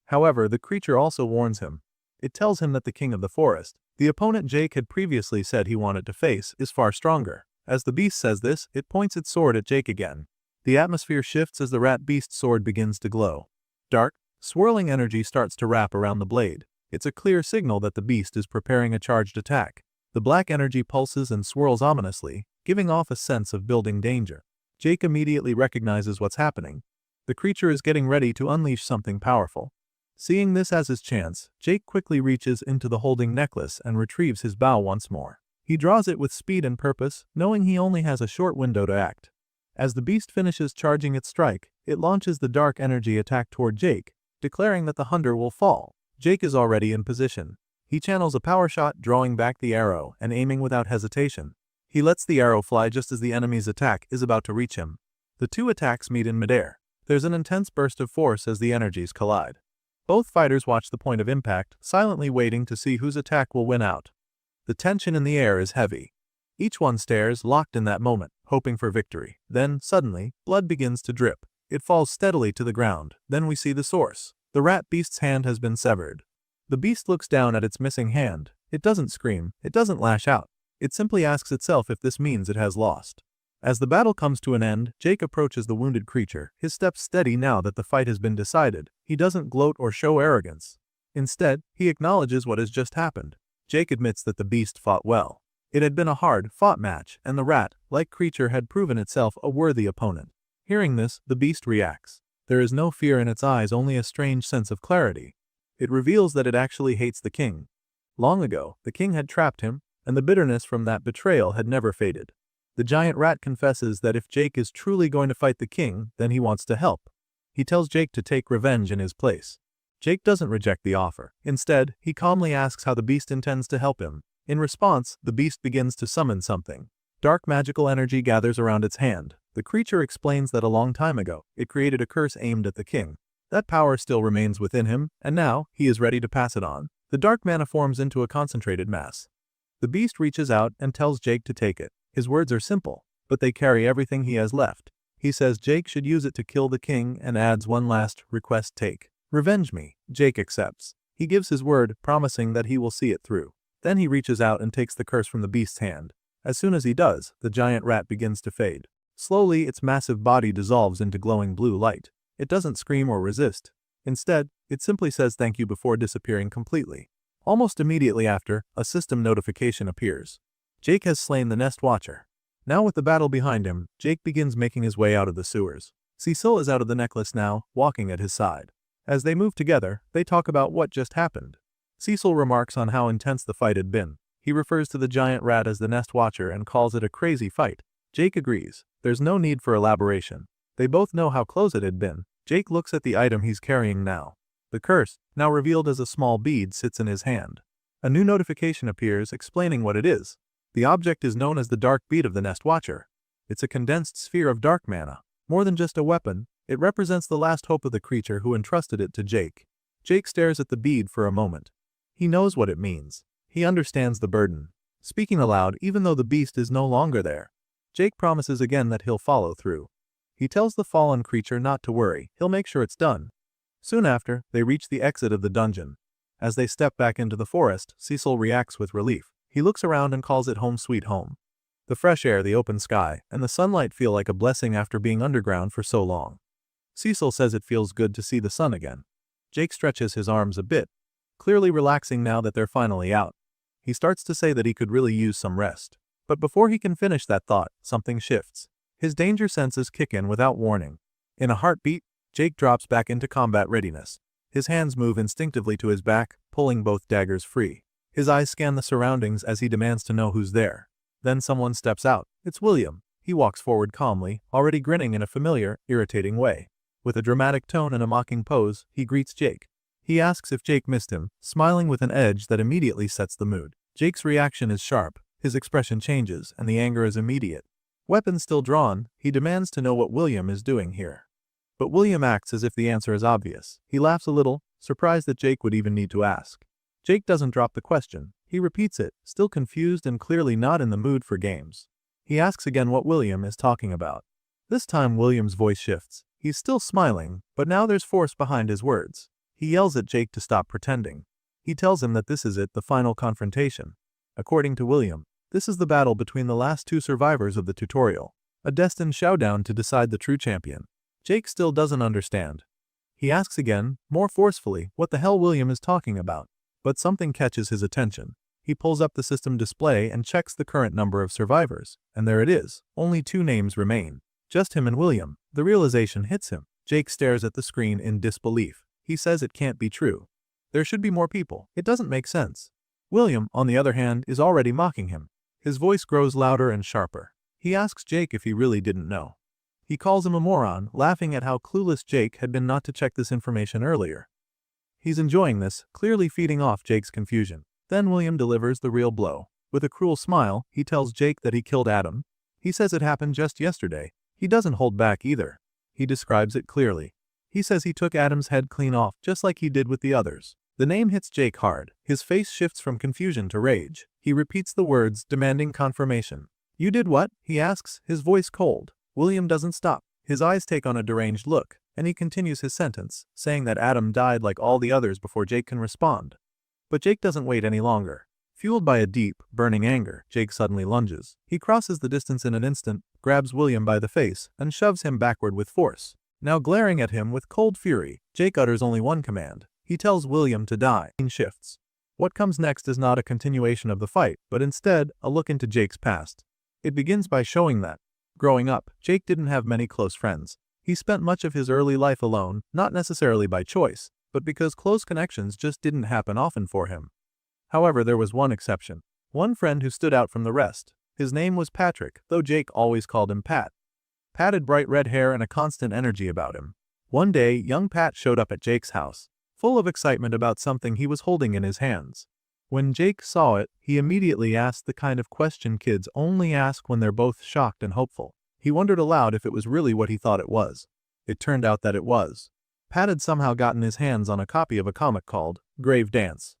However, the creature also warns him. It tells him that the king of the forest, the opponent Jake had previously said he wanted to face, is far stronger. As the beast says this, it points its sword at Jake again. The atmosphere shifts as the rat beast's sword begins to glow. Dark, swirling energy starts to wrap around the blade. It's a clear signal that the beast is preparing a charged attack. The black energy pulses and swirls ominously, giving off a sense of building danger. Jake immediately recognizes what's happening. The creature is getting ready to unleash something powerful. Seeing this as his chance, Jake quickly reaches into the holding necklace and retrieves his bow once more. He draws it with speed and purpose, knowing he only has a short window to act. As the beast finishes charging its strike, it launches the dark energy attack toward Jake, declaring that the hunter will fall. Jake is already in position. He channels a power shot, drawing back the arrow and aiming without hesitation. He lets the arrow fly just as the enemy's attack is about to reach him. The two attacks meet in midair. There's an intense burst of force as the energies collide. Both fighters watch the point of impact, silently waiting to see whose attack will win out. The tension in the air is heavy. Each one stares, locked in that moment, hoping for victory. Then, suddenly, blood begins to drip. It falls steadily to the ground. Then we see the source. The rat beast's hand has been severed. The beast looks down at its missing hand. It doesn't scream. It doesn't lash out. It simply asks itself if this means it has lost. As the battle comes to an end, Jake approaches the wounded creature, his steps steady now that the fight has been decided. He doesn't gloat or show arrogance. Instead, he acknowledges what has just happened. Jake admits that the beast fought well. It had been a hard-fought match, and the rat-like creature had proven itself a worthy opponent. Hearing this, the beast reacts. There is no fear in its eyes, only a strange sense of clarity. It reveals that it actually hates the king. Long ago, the king had trapped him, and the bitterness from that betrayal had never faded. The giant rat confesses that if Jake is truly going to fight the king, then he wants to help. He tells Jake to take revenge in his place. Jake doesn't reject the offer. Instead, he calmly asks how the beast intends to help him. In response, the beast begins to summon something. Dark magical energy gathers around its hand. The creature explains that a long time ago, it created a curse aimed at the king. That power still remains within him, and now, he is ready to pass it on. The dark mana forms into a concentrated mass. The beast reaches out and tells Jake to take it. His words are simple, but they carry everything he has left. He says Jake should use it to kill the king and adds one last request: take. Revenge me. Jake accepts. He gives his word, promising that he will see it through. Then he reaches out and takes the curse from the beast's hand. As soon as he does, the giant rat begins to fade. Slowly, its massive body dissolves into glowing blue light. It doesn't scream or resist. Instead, it simply says thank you before disappearing completely. Almost immediately after, a system notification appears. Jake has slain the Nest Watcher. Now with the battle behind him, Jake begins making his way out of the sewers. Cecil is out of the necklace now, walking at his side. As they move together, they talk about what just happened. Cecil remarks on how intense the fight had been. He refers to the giant rat as the Nest Watcher and calls it a crazy fight. Jake agrees. There's no need for elaboration. They both know how close it had been. Jake looks at the item he's carrying now. The curse, now revealed as a small bead, sits in his hand. A new notification appears explaining what it is. The object is known as the Dark Bead of the Nest Watcher. It's a condensed sphere of dark mana. More than just a weapon, it represents the last hope of the creature who entrusted it to Jake. Jake stares at the bead for a moment. He knows what it means. He understands the burden. Speaking aloud, even though the beast is no longer there, Jake promises again that he'll follow through. He tells the fallen creature not to worry, he'll make sure it's done. Soon after, they reach the exit of the dungeon. As they step back into the forest, Cecil reacts with relief. He looks around and calls it home sweet home. The fresh air, the open sky, and the sunlight feel like a blessing after being underground for so long. Cecil says it feels good to see the sun again. Jake stretches his arms a bit, clearly relaxing now that they're finally out. He starts to say that he could really use some rest. But before he can finish that thought, something shifts. His danger senses kick in without warning. In a heartbeat, Jake drops back into combat readiness. His hands move instinctively to his back, pulling both daggers free. His eyes scan the surroundings as he demands to know who's there. Then someone steps out. It's William. He walks forward calmly, already grinning in a familiar, irritating way. With a dramatic tone and a mocking pose, he greets Jake. He asks if Jake missed him, smiling with an edge that immediately sets the mood. Jake's reaction is sharp, his expression changes, and the anger is immediate. Weapon still drawn, he demands to know what William is doing here. But William acts as if the answer is obvious. He laughs a little, surprised that Jake would even need to ask. Jake doesn't drop the question. He repeats it, still confused and clearly not in the mood for games. He asks again what William is talking about. This time William's voice shifts. He's still smiling, but now there's force behind his words. He yells at Jake to stop pretending. He tells him that this is it, the final confrontation. According to William, this is the battle between the last two survivors of the tutorial, a destined showdown to decide the true champion. Jake still doesn't understand. He asks again, more forcefully, what the hell William is talking about. But something catches his attention. He pulls up the system display and checks the current number of survivors, and there it is. Only 2 names remain. Just him and William. The realization hits him. Jake stares at the screen in disbelief. He says it can't be true. There should be more people. It doesn't make sense. William, on the other hand, is already mocking him. His voice grows louder and sharper. He asks Jake if he really didn't know. He calls him a moron, laughing at how clueless Jake had been not to check this information earlier. He's enjoying this, clearly feeding off Jake's confusion. Then William delivers the real blow. With a cruel smile, he tells Jake that he killed Adam. He says it happened just yesterday. He doesn't hold back either. He describes it clearly. He says he took Adam's head clean off, just like he did with the others. The name hits Jake hard. His face shifts from confusion to rage. He repeats the words, demanding confirmation. You did what? He asks, his voice cold. William doesn't stop. His eyes take on a deranged look, and he continues his sentence, saying that Adam died like all the others before Jake can respond. But Jake doesn't wait any longer. Fueled by a deep, burning anger, Jake suddenly lunges. He crosses the distance in an instant, grabs William by the face, and shoves him backward with force. Now glaring at him with cold fury, Jake utters only one command. He tells William to die. Shifts. What comes next is not a continuation of the fight, but instead, a look into Jake's past. It begins by showing that, growing up, Jake didn't have many close friends. He spent much of his early life alone, not necessarily by choice, but because close connections just didn't happen often for him. However, there was one exception. One friend who stood out from the rest. His name was Patrick, though Jake always called him Pat. Pat had bright red hair and a constant energy about him. One day, young Pat showed up at Jake's house, full of excitement about something he was holding in his hands. When Jake saw it, he immediately asked the kind of question kids only ask when they're both shocked and hopeful. He wondered aloud if it was really what he thought it was. It turned out that it was. Pat had somehow gotten his hands on a copy of a comic called Grave Dance.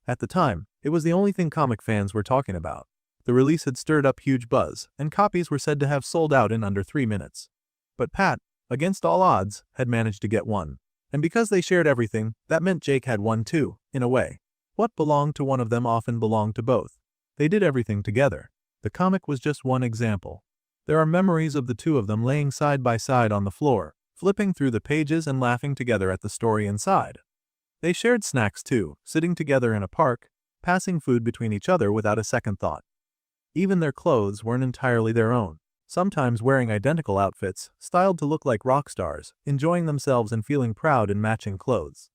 At the time, it was the only thing comic fans were talking about. The release had stirred up huge buzz, and copies were said to have sold out in under 3 minutes. But Pat, against all odds, had managed to get one. And because they shared everything, that meant Jake had one too, in a way. What belonged to one of them often belonged to both. They did everything together. The comic was just one example. There are memories of the two of them laying side by side on the floor, flipping through the pages and laughing together at the story inside. They shared snacks too, sitting together in a park, passing food between each other without a second thought. Even their clothes weren't entirely their own, sometimes wearing identical outfits, styled to look like rock stars, enjoying themselves and feeling proud in matching clothes.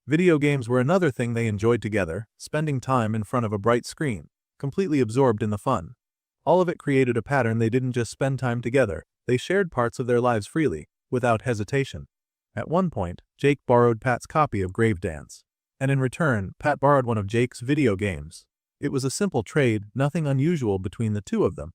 Video games were another thing they enjoyed together, spending time in front of a bright screen, completely absorbed in the fun. All of it created a pattern. They didn't just spend time together, they shared parts of their lives freely, without hesitation. At one point, Jake borrowed Pat's copy of Grave Dance. And in return, Pat borrowed one of Jake's video games. It was a simple trade, nothing unusual between the two of them.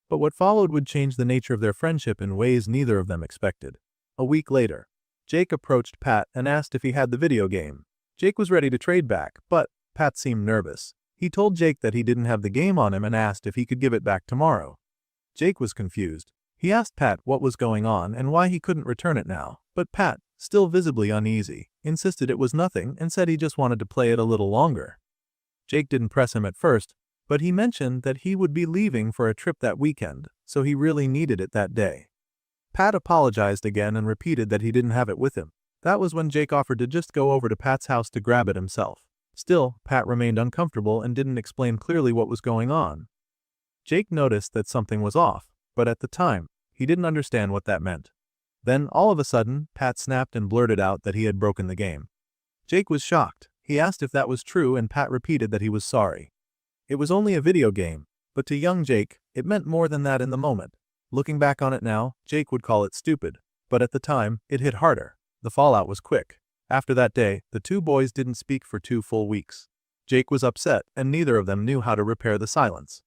But what followed would change the nature of their friendship in ways neither of them expected. A week later, Jake approached Pat and asked if he had the video game. Jake was ready to trade back, but Pat seemed nervous. He told Jake that he didn't have the game on him and asked if he could give it back tomorrow. Jake was confused. He asked Pat what was going on and why he couldn't return it now, but Pat, still visibly uneasy, insisted it was nothing and said he just wanted to play it a little longer. Jake didn't press him at first, but he mentioned that he would be leaving for a trip that weekend, so he really needed it that day. Pat apologized again and repeated that he didn't have it with him. That was when Jake offered to just go over to Pat's house to grab it himself. Still, Pat remained uncomfortable and didn't explain clearly what was going on. Jake noticed that something was off, but at the time, he didn't understand what that meant. Then, all of a sudden, Pat snapped and blurted out that he had broken the game. Jake was shocked. He asked if that was true and Pat repeated that he was sorry. It was only a video game, but to young Jake, it meant more than that in the moment. Looking back on it now, Jake would call it stupid, but at the time, it hit harder. The fallout was quick. After that day, the two boys didn't speak for 2 full weeks. Jake was upset, and neither of them knew how to repair the silence.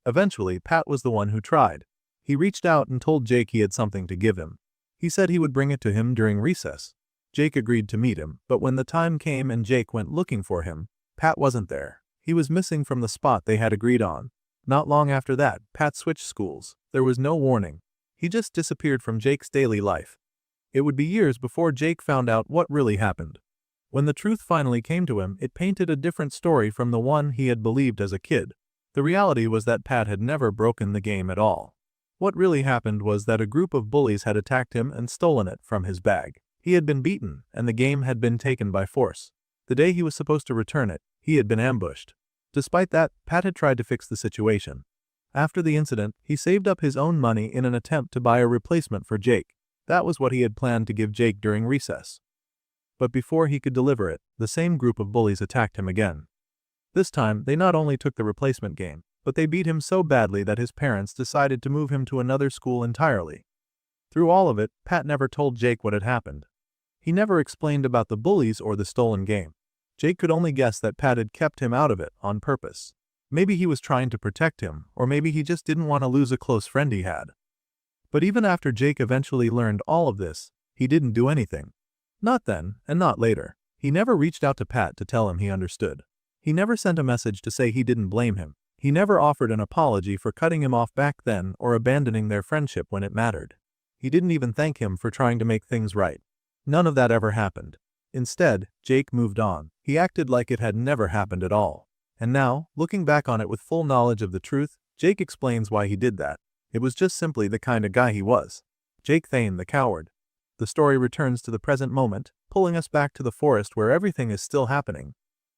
Eventually, Pat was the one who tried. He reached out and told Jake he had something to give him. He said he would bring it to him during recess. Jake agreed to meet him, but when the time came and Jake went looking for him, Pat wasn't there. He was missing from the spot they had agreed on. Not long after that, Pat switched schools. There was no warning. He just disappeared from Jake's daily life. It would be years before Jake found out what really happened. When the truth finally came to him, it painted a different story from the one he had believed as a kid. The reality was that Pat had never broken the game at all. What really happened was that a group of bullies had attacked him and stolen it from his bag. He had been beaten, and the game had been taken by force. The day he was supposed to return it, he had been ambushed. Despite that, Pat had tried to fix the situation. After the incident, he saved up his own money in an attempt to buy a replacement for Jake. That was what he had planned to give Jake during recess. But before he could deliver it, the same group of bullies attacked him again. This time, they not only took the replacement game, but they beat him so badly that his parents decided to move him to another school entirely. Through all of it, Pat never told Jake what had happened. He never explained about the bullies or the stolen game. Jake could only guess that Pat had kept him out of it on purpose. Maybe he was trying to protect him, or maybe he just didn't want to lose a close friend he had. But even after Jake eventually learned all of this, he didn't do anything. Not then, and not later. He never reached out to Pat to tell him he understood. He never sent a message to say he didn't blame him. He never offered an apology for cutting him off back then or abandoning their friendship when it mattered. He didn't even thank him for trying to make things right. None of that ever happened. Instead, Jake moved on. He acted like it had never happened at all. And now, looking back on it with full knowledge of the truth, Jake explains why he did that. It was just simply the kind of guy he was. Jake Thane, the coward. The story returns to the present moment, pulling us back to the forest where everything is still happening.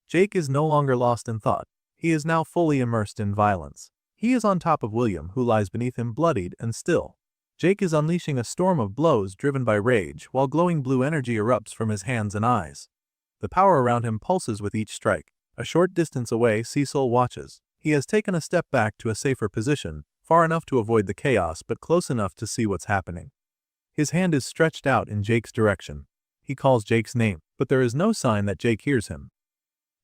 Jake is no longer lost in thought. He is now fully immersed in violence. He is on top of William, who lies beneath him bloodied and still. Jake is unleashing a storm of blows driven by rage, while glowing blue energy erupts from his hands and eyes. The power around him pulses with each strike. A short distance away, Cecil watches. He has taken a step back to a safer position, far enough to avoid the chaos but close enough to see what's happening. His hand is stretched out in Jake's direction. He calls Jake's name, but there is no sign that Jake hears him.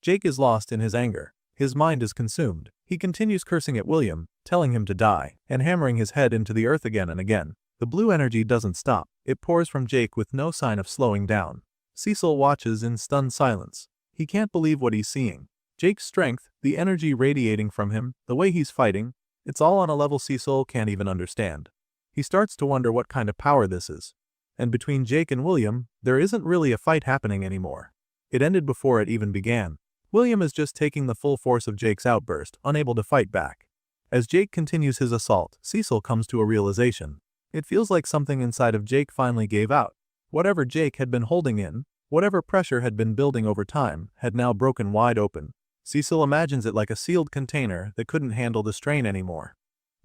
Jake is lost in his anger. His mind is consumed. He continues cursing at William, telling him to die, and hammering his head into the earth again and again. The blue energy doesn't stop. It pours from Jake with no sign of slowing down. Cecil watches in stunned silence. He can't believe what he's seeing. Jake's strength, the energy radiating from him, the way he's fighting, it's all on a level Cecil can't even understand. He starts to wonder what kind of power this is. And between Jake and William, there isn't really a fight happening anymore. It ended before it even began. William is just taking the full force of Jake's outburst, unable to fight back. As Jake continues his assault, Cecil comes to a realization. It feels like something inside of Jake finally gave out. Whatever Jake had been holding in, whatever pressure had been building over time, had now broken wide open. Cecil imagines it like a sealed container that couldn't handle the strain anymore.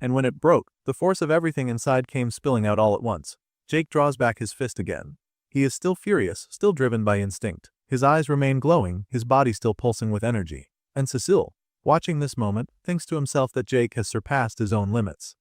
And when it broke, the force of everything inside came spilling out all at once. Jake draws back his fist again. He is still furious, still driven by instinct. His eyes remain glowing, his body still pulsing with energy. And Cecil, watching this moment, thinks to himself that Jake has surpassed his own limits.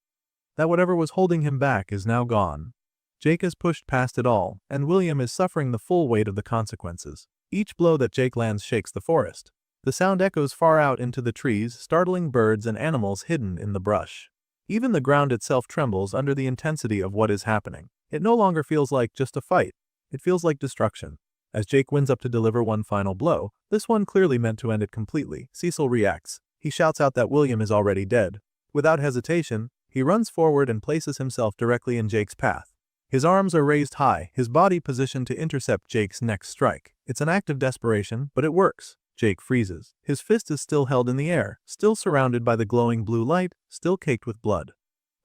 That whatever was holding him back is now gone. Jake has pushed past it all, and William is suffering the full weight of the consequences. Each blow that Jake lands shakes the forest. The sound echoes far out into the trees, startling birds and animals hidden in the brush. Even the ground itself trembles under the intensity of what is happening. It no longer feels like just a fight. It feels like destruction. As Jake winds up to deliver one final blow, this one clearly meant to end it completely, Cecil reacts. He shouts out that William is already dead. Without hesitation, he runs forward and places himself directly in Jake's path. His arms are raised high, his body positioned to intercept Jake's next strike. It's an act of desperation, but it works. Jake freezes. His fist is still held in the air, still surrounded by the glowing blue light, still caked with blood.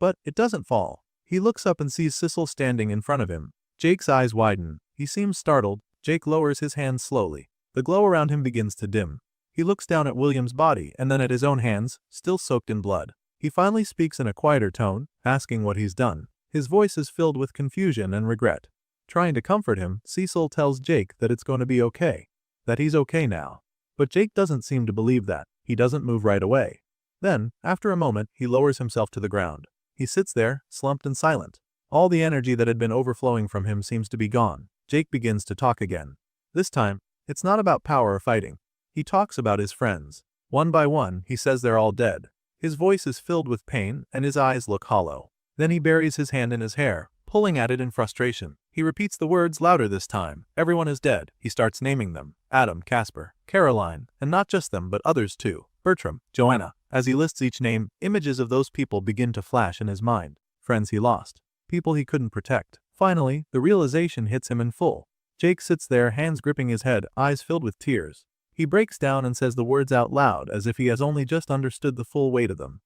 But it doesn't fall. He looks up and sees Cecil standing in front of him. Jake's eyes widen. He seems startled. Jake lowers his hands slowly. The glow around him begins to dim. He looks down at William's body and then at his own hands, still soaked in blood. He finally speaks in a quieter tone, asking what he's done. His voice is filled with confusion and regret. Trying to comfort him, Cecil tells Jake that it's going to be okay. That he's okay now. But Jake doesn't seem to believe that. He doesn't move right away. Then, after a moment, he lowers himself to the ground. He sits there, slumped and silent. All the energy that had been overflowing from him seems to be gone. Jake begins to talk again. This time, it's not about power or fighting. He talks about his friends. One by one, he says they're all dead. His voice is filled with pain, and his eyes look hollow. Then he buries his hand in his hair, pulling at it in frustration. He repeats the words louder this time. Everyone is dead. He starts naming them. Adam, Casper, Caroline, and not just them but others too. Bertram, Joanna. As he lists each name, images of those people begin to flash in his mind. Friends he lost. People he couldn't protect. Finally, the realization hits him in full. Jake sits there, hands gripping his head, eyes filled with tears. He breaks down and says the words out loud as if he has only just understood the full weight of them.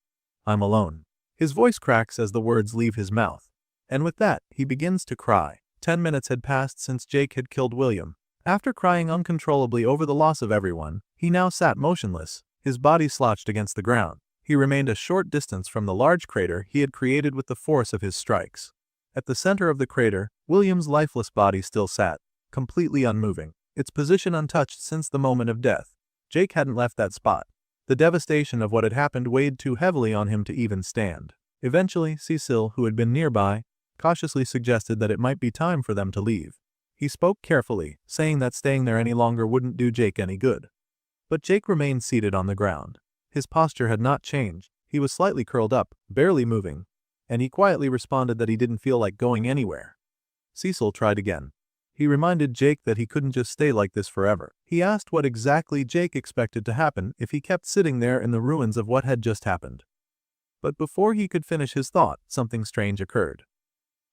I'm alone. His voice cracks as the words leave his mouth. And with that, he begins to cry. 10 minutes had passed since Jake had killed William. After crying uncontrollably over the loss of everyone, he now sat motionless, his body slouched against the ground. He remained a short distance from the large crater he had created with the force of his strikes. At the center of the crater, William's lifeless body still sat, completely unmoving, its position untouched since the moment of death. Jake hadn't left that spot. The devastation of what had happened weighed too heavily on him to even stand. Eventually, Cecil, who had been nearby, cautiously suggested that it might be time for them to leave. He spoke carefully, saying that staying there any longer wouldn't do Jake any good. But Jake remained seated on the ground. His posture had not changed. He was slightly curled up, barely moving, and he quietly responded that he didn't feel like going anywhere. Cecil tried again. He reminded Jake that he couldn't just stay like this forever. He asked what exactly Jake expected to happen if he kept sitting there in the ruins of what had just happened. But before he could finish his thought, something strange occurred.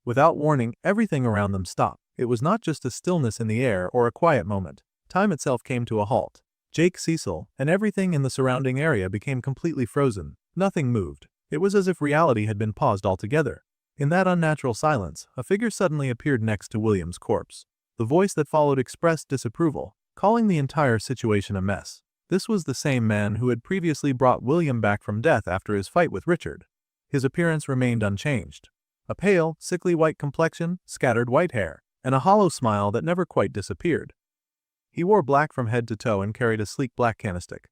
Without warning, everything around them stopped. It was not just a stillness in the air or a quiet moment. Time itself came to a halt. Jake, Cecil, and everything in the surrounding area became completely frozen. Nothing moved. It was as if reality had been paused altogether. In that unnatural silence, a figure suddenly appeared next to William's corpse. The voice that followed expressed disapproval, calling the entire situation a mess. This was the same man who had previously brought William back from death after his fight with Richard. His appearance remained unchanged. A pale, sickly white complexion, scattered white hair, and a hollow smile that never quite disappeared. He wore black from head to toe and carried a sleek black candlestick.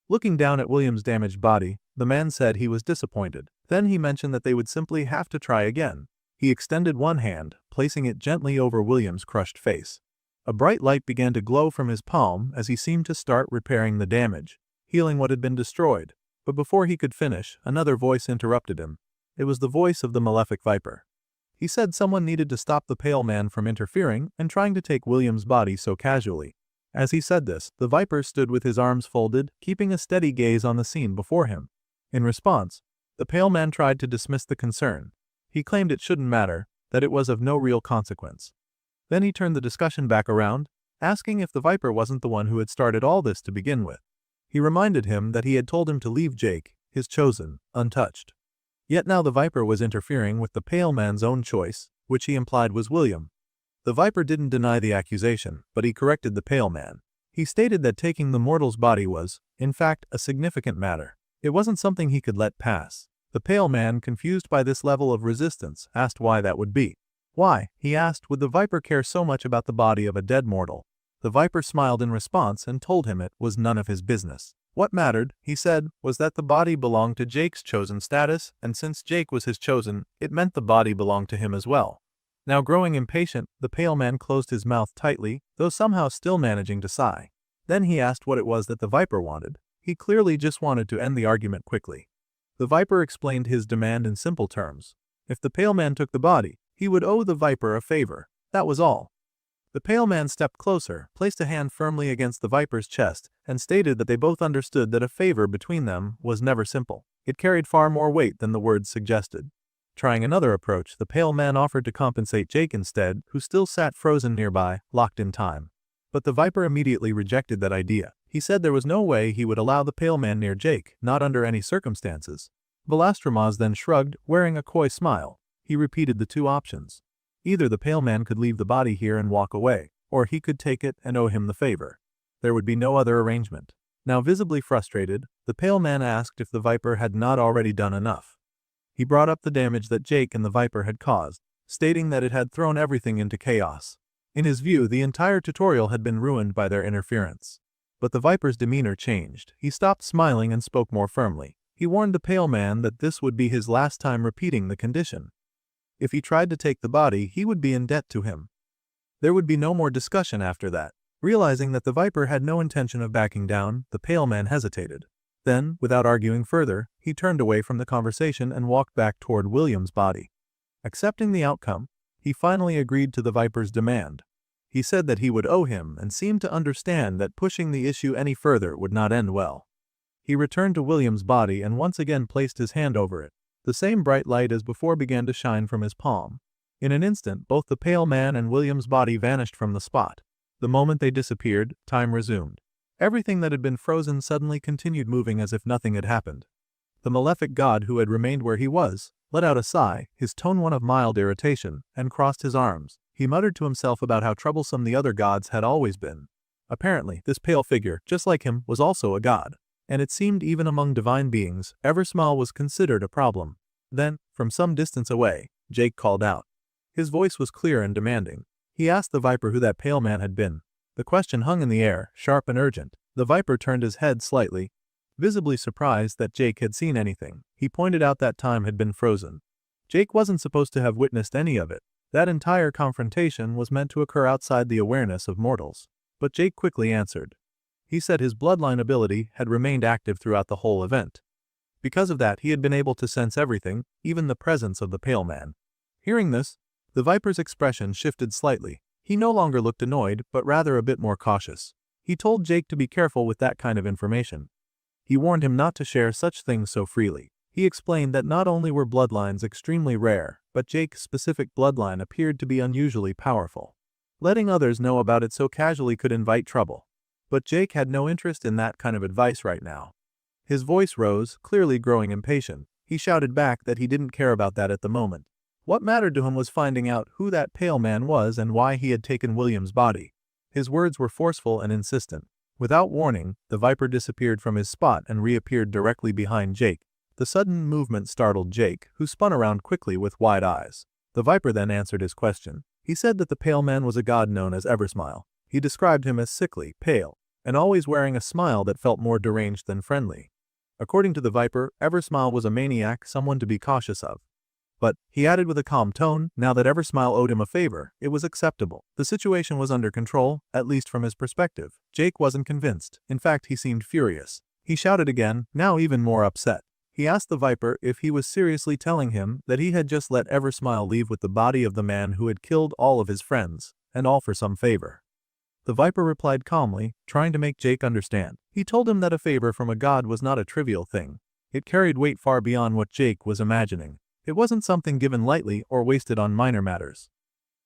Looking down at William's damaged body, the man said he was disappointed. Then he mentioned that they would simply have to try again. He extended one hand, placing it gently over William's crushed face. A bright light began to glow from his palm as he seemed to start repairing the damage, healing what had been destroyed. But before he could finish, another voice interrupted him. It was the voice of the malefic viper. He said someone needed to stop the pale man from interfering and trying to take William's body so casually. As he said this, the viper stood with his arms folded, keeping a steady gaze on the scene before him. In response, the pale man tried to dismiss the concern. He claimed it shouldn't matter, that it was of no real consequence. Then he turned the discussion back around, asking if the viper wasn't the one who had started all this to begin with. He reminded him that he had told him to leave Jake, his chosen, untouched. Yet now the viper was interfering with the pale man's own choice, which he implied was William. The viper didn't deny the accusation, but he corrected the pale man. He stated that taking the mortal's body was, in fact, a significant matter. It wasn't something he could let pass. The pale man, confused by this level of resistance, asked why that would be. Why, he asked, would the viper care so much about the body of a dead mortal? The viper smiled in response and told him it was none of his business. What mattered, he said, was that the body belonged to Jake's chosen status, and since Jake was his chosen, it meant the body belonged to him as well. Now growing impatient, the pale man closed his mouth tightly, though somehow still managing to sigh. Then he asked what it was that the viper wanted. He clearly just wanted to end the argument quickly. The viper explained his demand in simple terms. If the pale man took the body, he would owe the viper a favor. That was all. The pale man stepped closer, placed a hand firmly against the viper's chest, and stated that they both understood that a favor between them was never simple. It carried far more weight than the words suggested. Trying another approach, the pale man offered to compensate Jake instead, who still sat frozen nearby, locked in time. But the viper immediately rejected that idea. He said there was no way he would allow the pale man near Jake, not under any circumstances. Velastromas then shrugged, wearing a coy smile. He repeated the two options. Either the pale man could leave the body here and walk away, or he could take it and owe him the favor. There would be no other arrangement. Now visibly frustrated, the pale man asked if the viper had not already done enough. He brought up the damage that Jake and the viper had caused, stating that it had thrown everything into chaos. In his view, the entire tutorial had been ruined by their interference. But the viper's demeanor changed. He stopped smiling and spoke more firmly. He warned the pale man that this would be his last time repeating the condition. If he tried to take the body, he would be in debt to him. There would be no more discussion after that. Realizing that the viper had no intention of backing down, the pale man hesitated. Then, without arguing further, he turned away from the conversation and walked back toward William's body. Accepting the outcome, he finally agreed to the viper's demand. He said that he would owe him and seemed to understand that pushing the issue any further would not end well. He returned to William's body and once again placed his hand over it. The same bright light as before began to shine from his palm. In an instant, both the pale man and William's body vanished from the spot. The moment they disappeared, time resumed. Everything that had been frozen suddenly continued moving as if nothing had happened. The malefic god who had remained where he was, let out a sigh, his tone one of mild irritation, and crossed his arms. He muttered to himself about how troublesome the other gods had always been. Apparently, this pale figure, just like him, was also a god. And it seemed even among divine beings, ever small was considered a problem. Then, from some distance away, Jake called out. His voice was clear and demanding. He asked the viper who that pale man had been. The question hung in the air, sharp and urgent. The viper turned his head slightly. Visibly surprised that Jake had seen anything, he pointed out that time had been frozen. Jake wasn't supposed to have witnessed any of it. That entire confrontation was meant to occur outside the awareness of mortals. But Jake quickly answered. He said his bloodline ability had remained active throughout the whole event. Because of that, he had been able to sense everything, even the presence of the pale man. Hearing this, the viper's expression shifted slightly. He no longer looked annoyed, but rather a bit more cautious. He told Jake to be careful with that kind of information. He warned him not to share such things so freely. He explained that not only were bloodlines extremely rare, but Jake's specific bloodline appeared to be unusually powerful. Letting others know about it so casually could invite trouble. But Jake had no interest in that kind of advice right now. His voice rose, clearly growing impatient. He shouted back that he didn't care about that at the moment. What mattered to him was finding out who that pale man was and why he had taken William's body. His words were forceful and insistent. Without warning, the Viper disappeared from his spot and reappeared directly behind Jake. The sudden movement startled Jake, who spun around quickly with wide eyes. The Viper then answered his question. He said that the pale man was a god known as Eversmile. He described him as sickly, pale, and always wearing a smile that felt more deranged than friendly. According to the Viper, Eversmile was a maniac, someone to be cautious of. But, he added with a calm tone, now that Eversmile owed him a favor, it was acceptable. The situation was under control, at least from his perspective. Jake wasn't convinced. In fact, he seemed furious. He shouted again, now even more upset. He asked the Viper if he was seriously telling him that he had just let Eversmile leave with the body of the man who had killed all of his friends, and all for some favor. The Viper replied calmly, trying to make Jake understand. He told him that a favor from a god was not a trivial thing. It carried weight far beyond what Jake was imagining. It wasn't something given lightly or wasted on minor matters.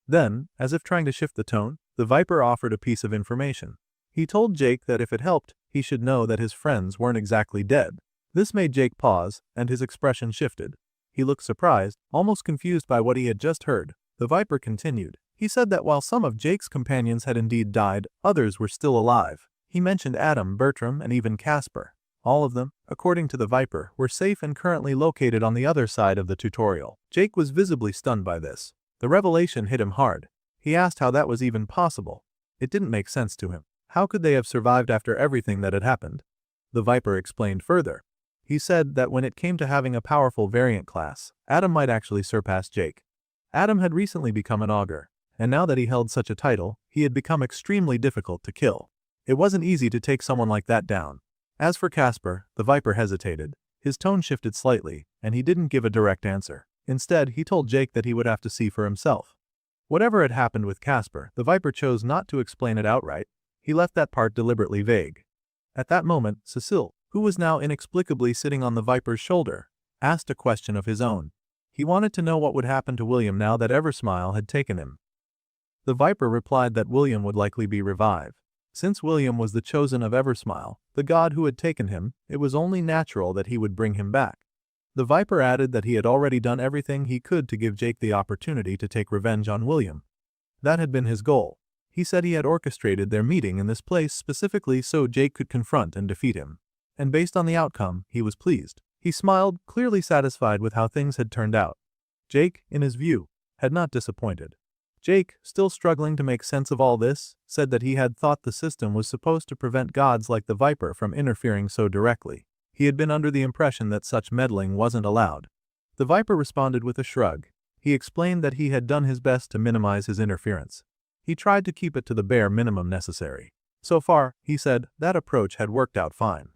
Then, as if trying to shift the tone, the Viper offered a piece of information. He told Jake that if it helped, he should know that his friends weren't exactly dead. This made Jake pause, and his expression shifted. He looked surprised, almost confused by what he had just heard. The Viper continued. He said that while some of Jake's companions had indeed died, others were still alive. He mentioned Adam, Bertram, and even Casper. All of them, according to the Viper, were safe and currently located on the other side of the tutorial. Jake was visibly stunned by this. The revelation hit him hard. He asked how that was even possible. It didn't make sense to him. How could they have survived after everything that had happened? The Viper explained further. He said that when it came to having a powerful variant class, Adam might actually surpass Jake. Adam had recently become an augur, and now that he held such a title, he had become extremely difficult to kill. It wasn't easy to take someone like that down. As for Casper, the Viper hesitated. His tone shifted slightly, and he didn't give a direct answer. Instead, he told Jake that he would have to see for himself. Whatever had happened with Casper, the Viper chose not to explain it outright. He left that part deliberately vague. At that moment, Cecile, who was now inexplicably sitting on the Viper's shoulder, asked a question of his own. He wanted to know what would happen to William now that Eversmile had taken him. The Viper replied that William would likely be revived. Since William was the chosen of Eversmile, the god who had taken him, it was only natural that he would bring him back. The Viper added that he had already done everything he could to give Jake the opportunity to take revenge on William. That had been his goal. He said he had orchestrated their meeting in this place specifically so Jake could confront and defeat him. And based on the outcome, he was pleased. He smiled, clearly satisfied with how things had turned out. Jake, in his view, had not disappointed. Jake, still struggling to make sense of all this, said that he had thought the system was supposed to prevent gods like the Viper from interfering so directly. He had been under the impression that such meddling wasn't allowed. The Viper responded with a shrug. He explained that he had done his best to minimize his interference. He tried to keep it to the bare minimum necessary. So far, he said, that approach had worked out fine.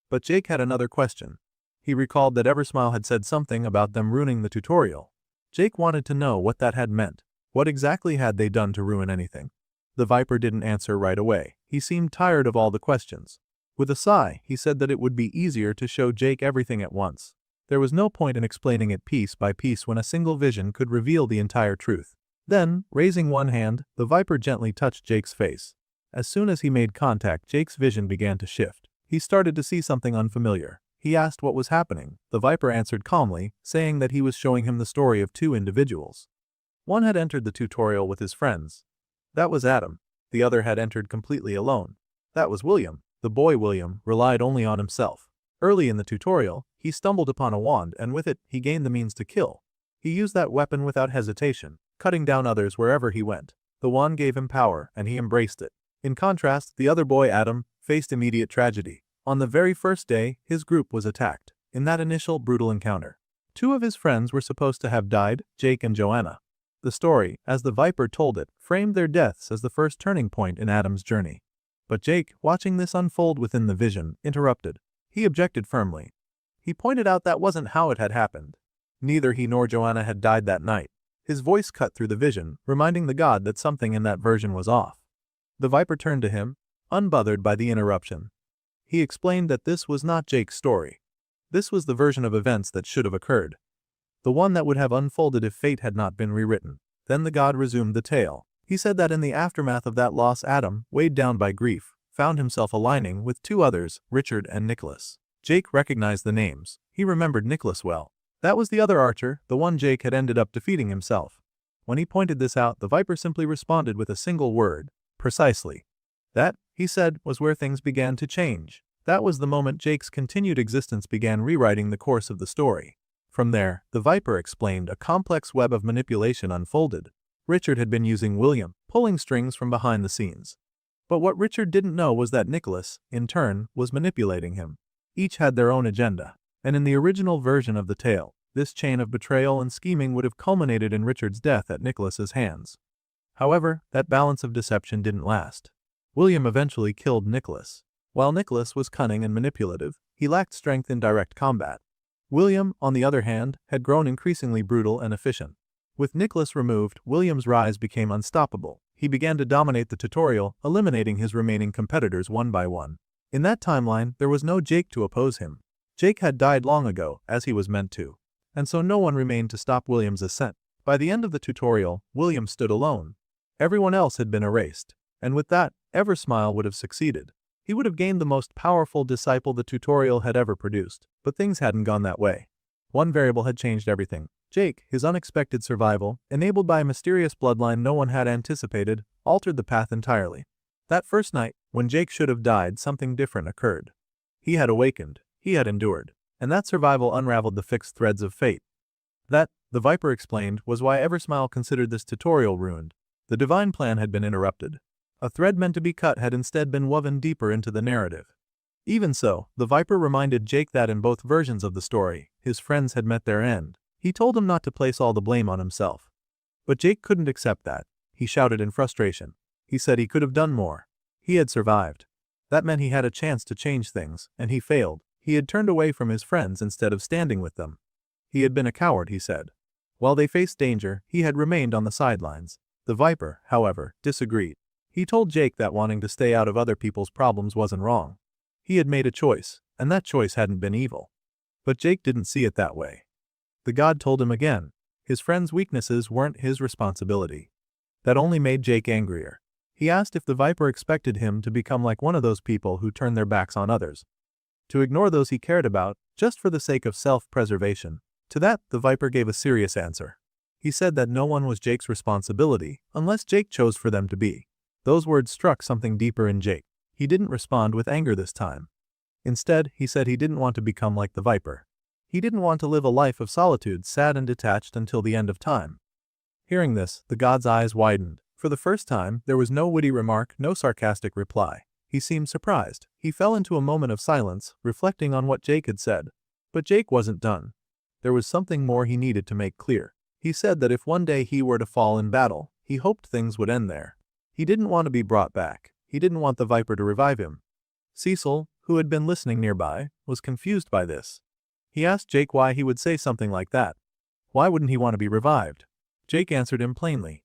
But Jake had another question. He recalled that Eversmile had said something about them ruining the tutorial. Jake wanted to know what that had meant. What exactly had they done to ruin anything? The Viper didn't answer right away. He seemed tired of all the questions. With a sigh, he said that it would be easier to show Jake everything at once. There was no point in explaining it piece by piece when a single vision could reveal the entire truth. Then, raising one hand, the Viper gently touched Jake's face. As soon as he made contact, Jake's vision began to shift. He started to see something unfamiliar. He asked what was happening. The Viper answered calmly, saying that he was showing him the story of two individuals. One had entered the tutorial with his friends. That was Adam. The other had entered completely alone. That was William. The boy William relied only on himself. Early in the tutorial, he stumbled upon a wand and with it, he gained the means to kill. He used that weapon without hesitation, cutting down others wherever he went. The wand gave him power, and he embraced it. In contrast, the other boy, Adam, faced immediate tragedy. On the very first day, his group was attacked. In that initial brutal encounter, two of his friends were supposed to have died, Jake and Joanna. The story, as the Viper told it, framed their deaths as the first turning point in Adam's journey. But Jake, watching this unfold within the vision, interrupted. He objected firmly. He pointed out that wasn't how it had happened. Neither he nor Joanna had died that night. His voice cut through the vision, reminding the god that something in that version was off. The Viper turned to him, unbothered by the interruption. He explained that this was not Jake's story. This was the version of events that should have occurred. The one that would have unfolded if fate had not been rewritten. Then the god resumed the tale. He said that in the aftermath of that loss, Adam, weighed down by grief, found himself aligning with two others, Richard and Nicholas. Jake recognized the names. He remembered Nicholas well. That was the other archer, the one Jake had ended up defeating himself. When he pointed this out, the Viper simply responded with a single word, precisely. That, he said, was where things began to change. That was the moment Jake's continued existence began rewriting the course of the story. From there, the Viper explained, a complex web of manipulation unfolded. Richard had been using William, pulling strings from behind the scenes. But what Richard didn't know was that Nicholas, in turn, was manipulating him. Each had their own agenda, and in the original version of the tale, this chain of betrayal and scheming would have culminated in Richard's death at Nicholas's hands. However, that balance of deception didn't last. William eventually killed Nicholas. While Nicholas was cunning and manipulative, he lacked strength in direct combat. William, on the other hand, had grown increasingly brutal and efficient. With Nicholas removed, William's rise became unstoppable. He began to dominate the tutorial, eliminating his remaining competitors one by one. In that timeline, there was no Jake to oppose him. Jake had died long ago, as he was meant to. And so no one remained to stop William's ascent. By the end of the tutorial, William stood alone. Everyone else had been erased. And with that, Eversmile would have succeeded. He would have gained the most powerful disciple the tutorial had ever produced. But things hadn't gone that way. One variable had changed everything. Jake, his unexpected survival, enabled by a mysterious bloodline no one had anticipated, altered the path entirely. That first night, when Jake should have died, something different occurred. He had awakened, he had endured, and that survival unraveled the fixed threads of fate. That, the Viper explained, was why Eversmile considered this tutorial ruined. The divine plan had been interrupted. A thread meant to be cut had instead been woven deeper into the narrative. Even so, the Viper reminded Jake that in both versions of the story, his friends had met their end. He told him not to place all the blame on himself. But Jake couldn't accept that. He shouted in frustration. He said he could have done more. He had survived. That meant he had a chance to change things, and he failed. He had turned away from his friends instead of standing with them. He had been a coward, he said. While they faced danger, he had remained on the sidelines. The Viper, however, disagreed. He told Jake that wanting to stay out of other people's problems wasn't wrong. He had made a choice, and that choice hadn't been evil. But Jake didn't see it that way. The god told him again, his friend's weaknesses weren't his responsibility. That only made Jake angrier. He asked if the Viper expected him to become like one of those people who turn their backs on others. To ignore those he cared about, just for the sake of self-preservation. To that, the Viper gave a serious answer. He said that no one was Jake's responsibility, unless Jake chose for them to be. Those words struck something deeper in Jake. He didn't respond with anger this time. Instead, he said he didn't want to become like the Viper. He didn't want to live a life of solitude, sad and detached until the end of time. Hearing this, the god's eyes widened. For the first time, there was no witty remark, no sarcastic reply. He seemed surprised. He fell into a moment of silence, reflecting on what Jake had said. But Jake wasn't done. There was something more he needed to make clear. He said that if one day he were to fall in battle, he hoped things would end there. He didn't want to be brought back. He didn't want the Viper to revive him. Cecil, who had been listening nearby, was confused by this. He asked Jake why he would say something like that. Why wouldn't he want to be revived? Jake answered him plainly.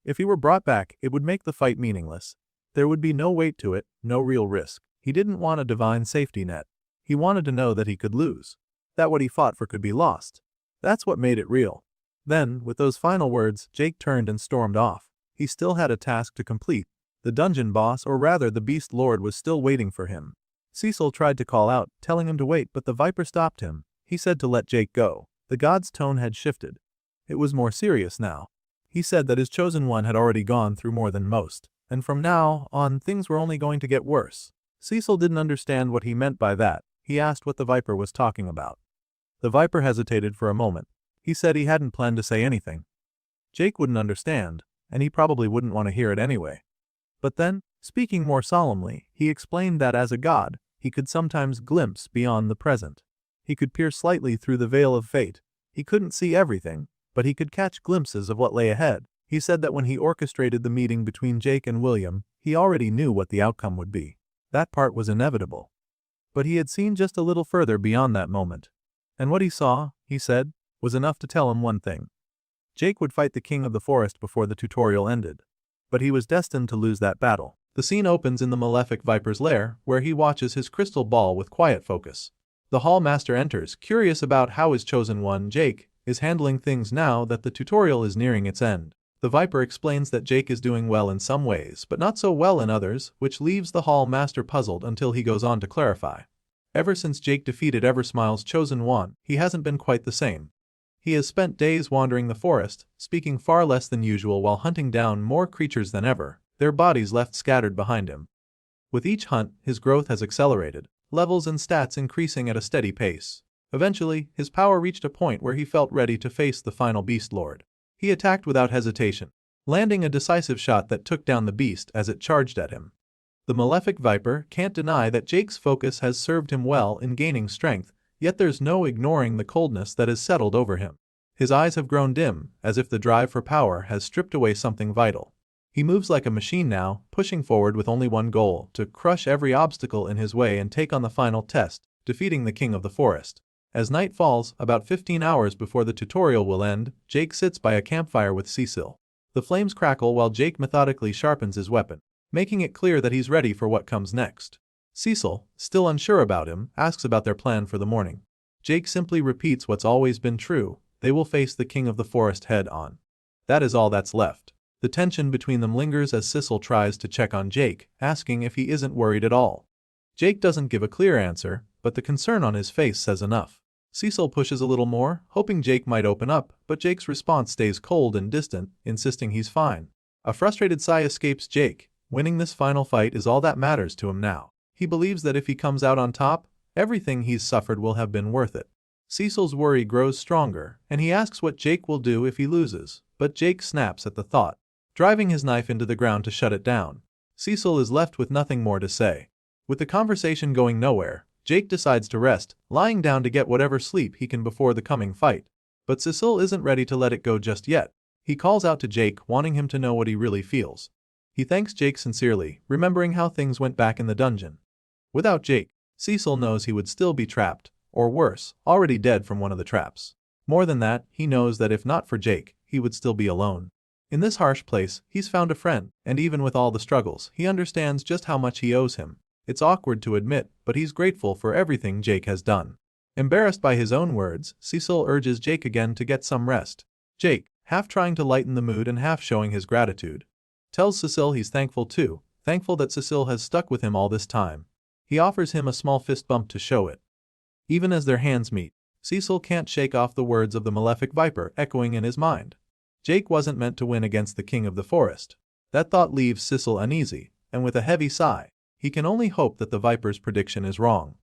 If he were brought back, it would make the fight meaningless. There would be no weight to it, no real risk. He didn't want a divine safety net. He wanted to know that he could lose. That what he fought for could be lost. That's what made it real. Then, with those final words, Jake turned and stormed off. He still had a task to complete. The dungeon boss, or rather the Beast Lord, was still waiting for him. Cecil tried to call out, telling him to wait, but the Viper stopped him. He said to let Jake go. The god's tone had shifted. It was more serious now. He said that his chosen one had already gone through more than most, and from now on things were only going to get worse. Cecil didn't understand what he meant by that. He asked what the Viper was talking about. The Viper hesitated for a moment. He said he hadn't planned to say anything. Jake wouldn't understand, and he probably wouldn't want to hear it anyway. But then, speaking more solemnly, he explained that as a god, he could sometimes glimpse beyond the present. He could peer slightly through the veil of fate. He couldn't see everything, but he could catch glimpses of what lay ahead. He said that when he orchestrated the meeting between Jake and William, he already knew what the outcome would be. That part was inevitable. But he had seen just a little further beyond that moment. And what he saw, he said, was enough to tell him one thing. Jake would fight the king of the forest before the tutorial ended. But he was destined to lose that battle. The scene opens in the malefic Viper's lair, where he watches his crystal ball with quiet focus. The Hall Master enters, curious about how his chosen one, Jake, is handling things now that the tutorial is nearing its end. The Viper explains that Jake is doing well in some ways but not so well in others, which leaves the Hall Master puzzled until he goes on to clarify. Ever since Jake defeated Eversmile's chosen one, he hasn't been quite the same. He has spent days wandering the forest, speaking far less than usual while hunting down more creatures than ever, their bodies left scattered behind him. With each hunt, his growth has accelerated, levels and stats increasing at a steady pace. Eventually, his power reached a point where he felt ready to face the final Beast Lord. He attacked without hesitation, landing a decisive shot that took down the beast as it charged at him. The malefic Viper can't deny that Jake's focus has served him well in gaining strength, yet there's no ignoring the coldness that has settled over him. His eyes have grown dim, as if the drive for power has stripped away something vital. He moves like a machine now, pushing forward with only one goal: to crush every obstacle in his way and take on the final test, defeating the King of the Forest. As night falls, about 15 hours before the tutorial will end, Jake sits by a campfire with Cecil. The flames crackle while Jake methodically sharpens his weapon, making it clear that he's ready for what comes next. Cecil, still unsure about him, asks about their plan for the morning. Jake simply repeats what's always been true: they will face the King of the Forest head on. That is all that's left. The tension between them lingers as Cecil tries to check on Jake, asking if he isn't worried at all. Jake doesn't give a clear answer, but the concern on his face says enough. Cecil pushes a little more, hoping Jake might open up, but Jake's response stays cold and distant, insisting he's fine. A frustrated sigh escapes Jake. Winning this final fight is all that matters to him now. He believes that if he comes out on top, everything he's suffered will have been worth it. Cecil's worry grows stronger, and he asks what Jake will do if he loses, but Jake snaps at the thought, driving his knife into the ground to shut it down. Cecil is left with nothing more to say. With the conversation going nowhere, Jake decides to rest, lying down to get whatever sleep he can before the coming fight. But Cecil isn't ready to let it go just yet. He calls out to Jake, wanting him to know what he really feels. He thanks Jake sincerely, remembering how things went back in the dungeon. Without Jake, Cecil knows he would still be trapped, or worse, already dead from one of the traps. More than that, he knows that if not for Jake, he would still be alone. In this harsh place, he's found a friend, and even with all the struggles, he understands just how much he owes him. It's awkward to admit, but he's grateful for everything Jake has done. Embarrassed by his own words, Cecil urges Jake again to get some rest. Jake, half trying to lighten the mood and half showing his gratitude, tells Cecil he's thankful too, thankful that Cecil has stuck with him all this time. He offers him a small fist bump to show it. Even as their hands meet, Cecil can't shake off the words of the malefic Viper echoing in his mind. Jake wasn't meant to win against the King of the Forest. That thought leaves Cecil uneasy, and with a heavy sigh, he can only hope that the Viper's prediction is wrong.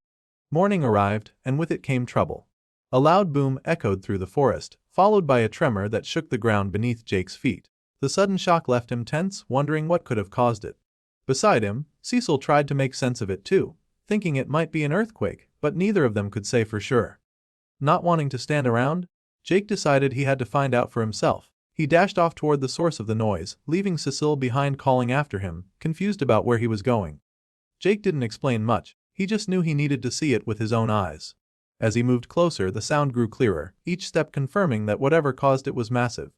Morning arrived, and with it came trouble. A loud boom echoed through the forest, followed by a tremor that shook the ground beneath Jake's feet. The sudden shock left him tense, wondering what could have caused it. Beside him, Cecil tried to make sense of it too, thinking it might be an earthquake, but neither of them could say for sure. Not wanting to stand around, Jake decided he had to find out for himself. He dashed off toward the source of the noise, leaving Cecil behind calling after him, confused about where he was going. Jake didn't explain much, he just knew he needed to see it with his own eyes. As he moved closer, the sound grew clearer, each step confirming that whatever caused it was massive.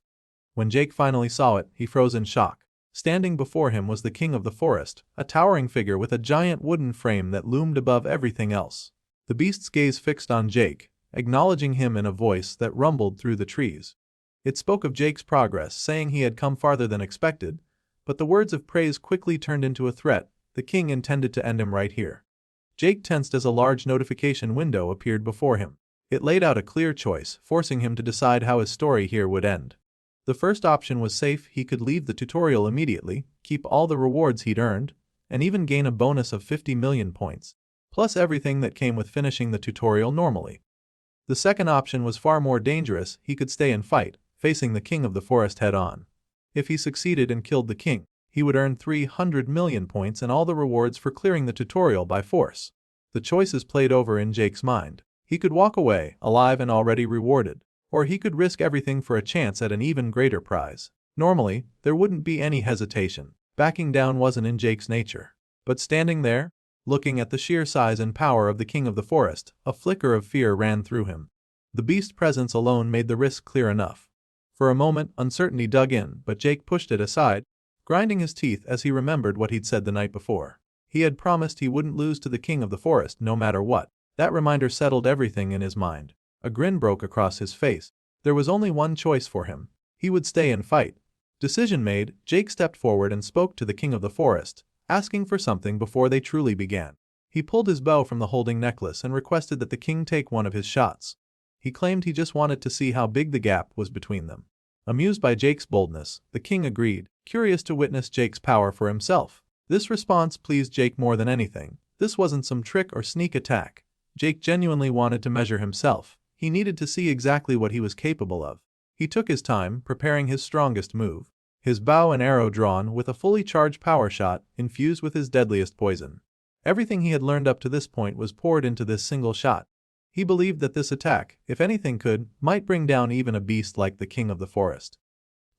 When Jake finally saw it, he froze in shock. Standing before him was the King of the Forest, a towering figure with a giant wooden frame that loomed above everything else. The beast's gaze fixed on Jake, acknowledging him in a voice that rumbled through the trees. It spoke of Jake's progress, saying he had come farther than expected, but the words of praise quickly turned into a threat. The king intended to end him right here. Jake tensed as a large notification window appeared before him. It laid out a clear choice, forcing him to decide how his story here would end. The first option was safe: he could leave the tutorial immediately, keep all the rewards he'd earned, and even gain a bonus of 50 million points, plus everything that came with finishing the tutorial normally. The second option was far more dangerous: he could stay and fight, facing the King of the Forest head-on. If he succeeded and killed the king, he would earn 300 million points and all the rewards for clearing the tutorial by force. The choices played over in Jake's mind. He could walk away, alive and already rewarded, or he could risk everything for a chance at an even greater prize. Normally, there wouldn't be any hesitation. Backing down wasn't in Jake's nature. But standing there, looking at the sheer size and power of the King of the Forest, a flicker of fear ran through him. The beast's presence alone made the risk clear enough. For a moment, uncertainty dug in, but Jake pushed it aside, grinding his teeth as he remembered what he'd said the night before. He had promised he wouldn't lose to the King of the Forest no matter what. That reminder settled everything in his mind. A grin broke across his face. There was only one choice for him. He would stay and fight. Decision made, Jake stepped forward and spoke to the king of the forest, asking for something before they truly began. He pulled his bow from the holding necklace and requested that the king take one of his shots. He claimed he just wanted to see how big the gap was between them. Amused by Jake's boldness, the king agreed, curious to witness Jake's power for himself. This response pleased Jake more than anything. This wasn't some trick or sneak attack. Jake genuinely wanted to measure himself. He needed to see exactly what he was capable of. He took his time, preparing his strongest move. His bow and arrow drawn with a fully charged power shot, infused with his deadliest poison. Everything he had learned up to this point was poured into this single shot. He believed that this attack, if anything could, might bring down even a beast like the king of the forest.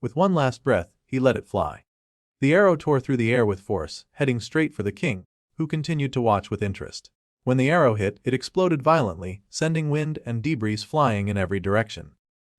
With one last breath, he let it fly. The arrow tore through the air with force, heading straight for the king, who continued to watch with interest. When the arrow hit, it exploded violently, sending wind and debris flying in every direction.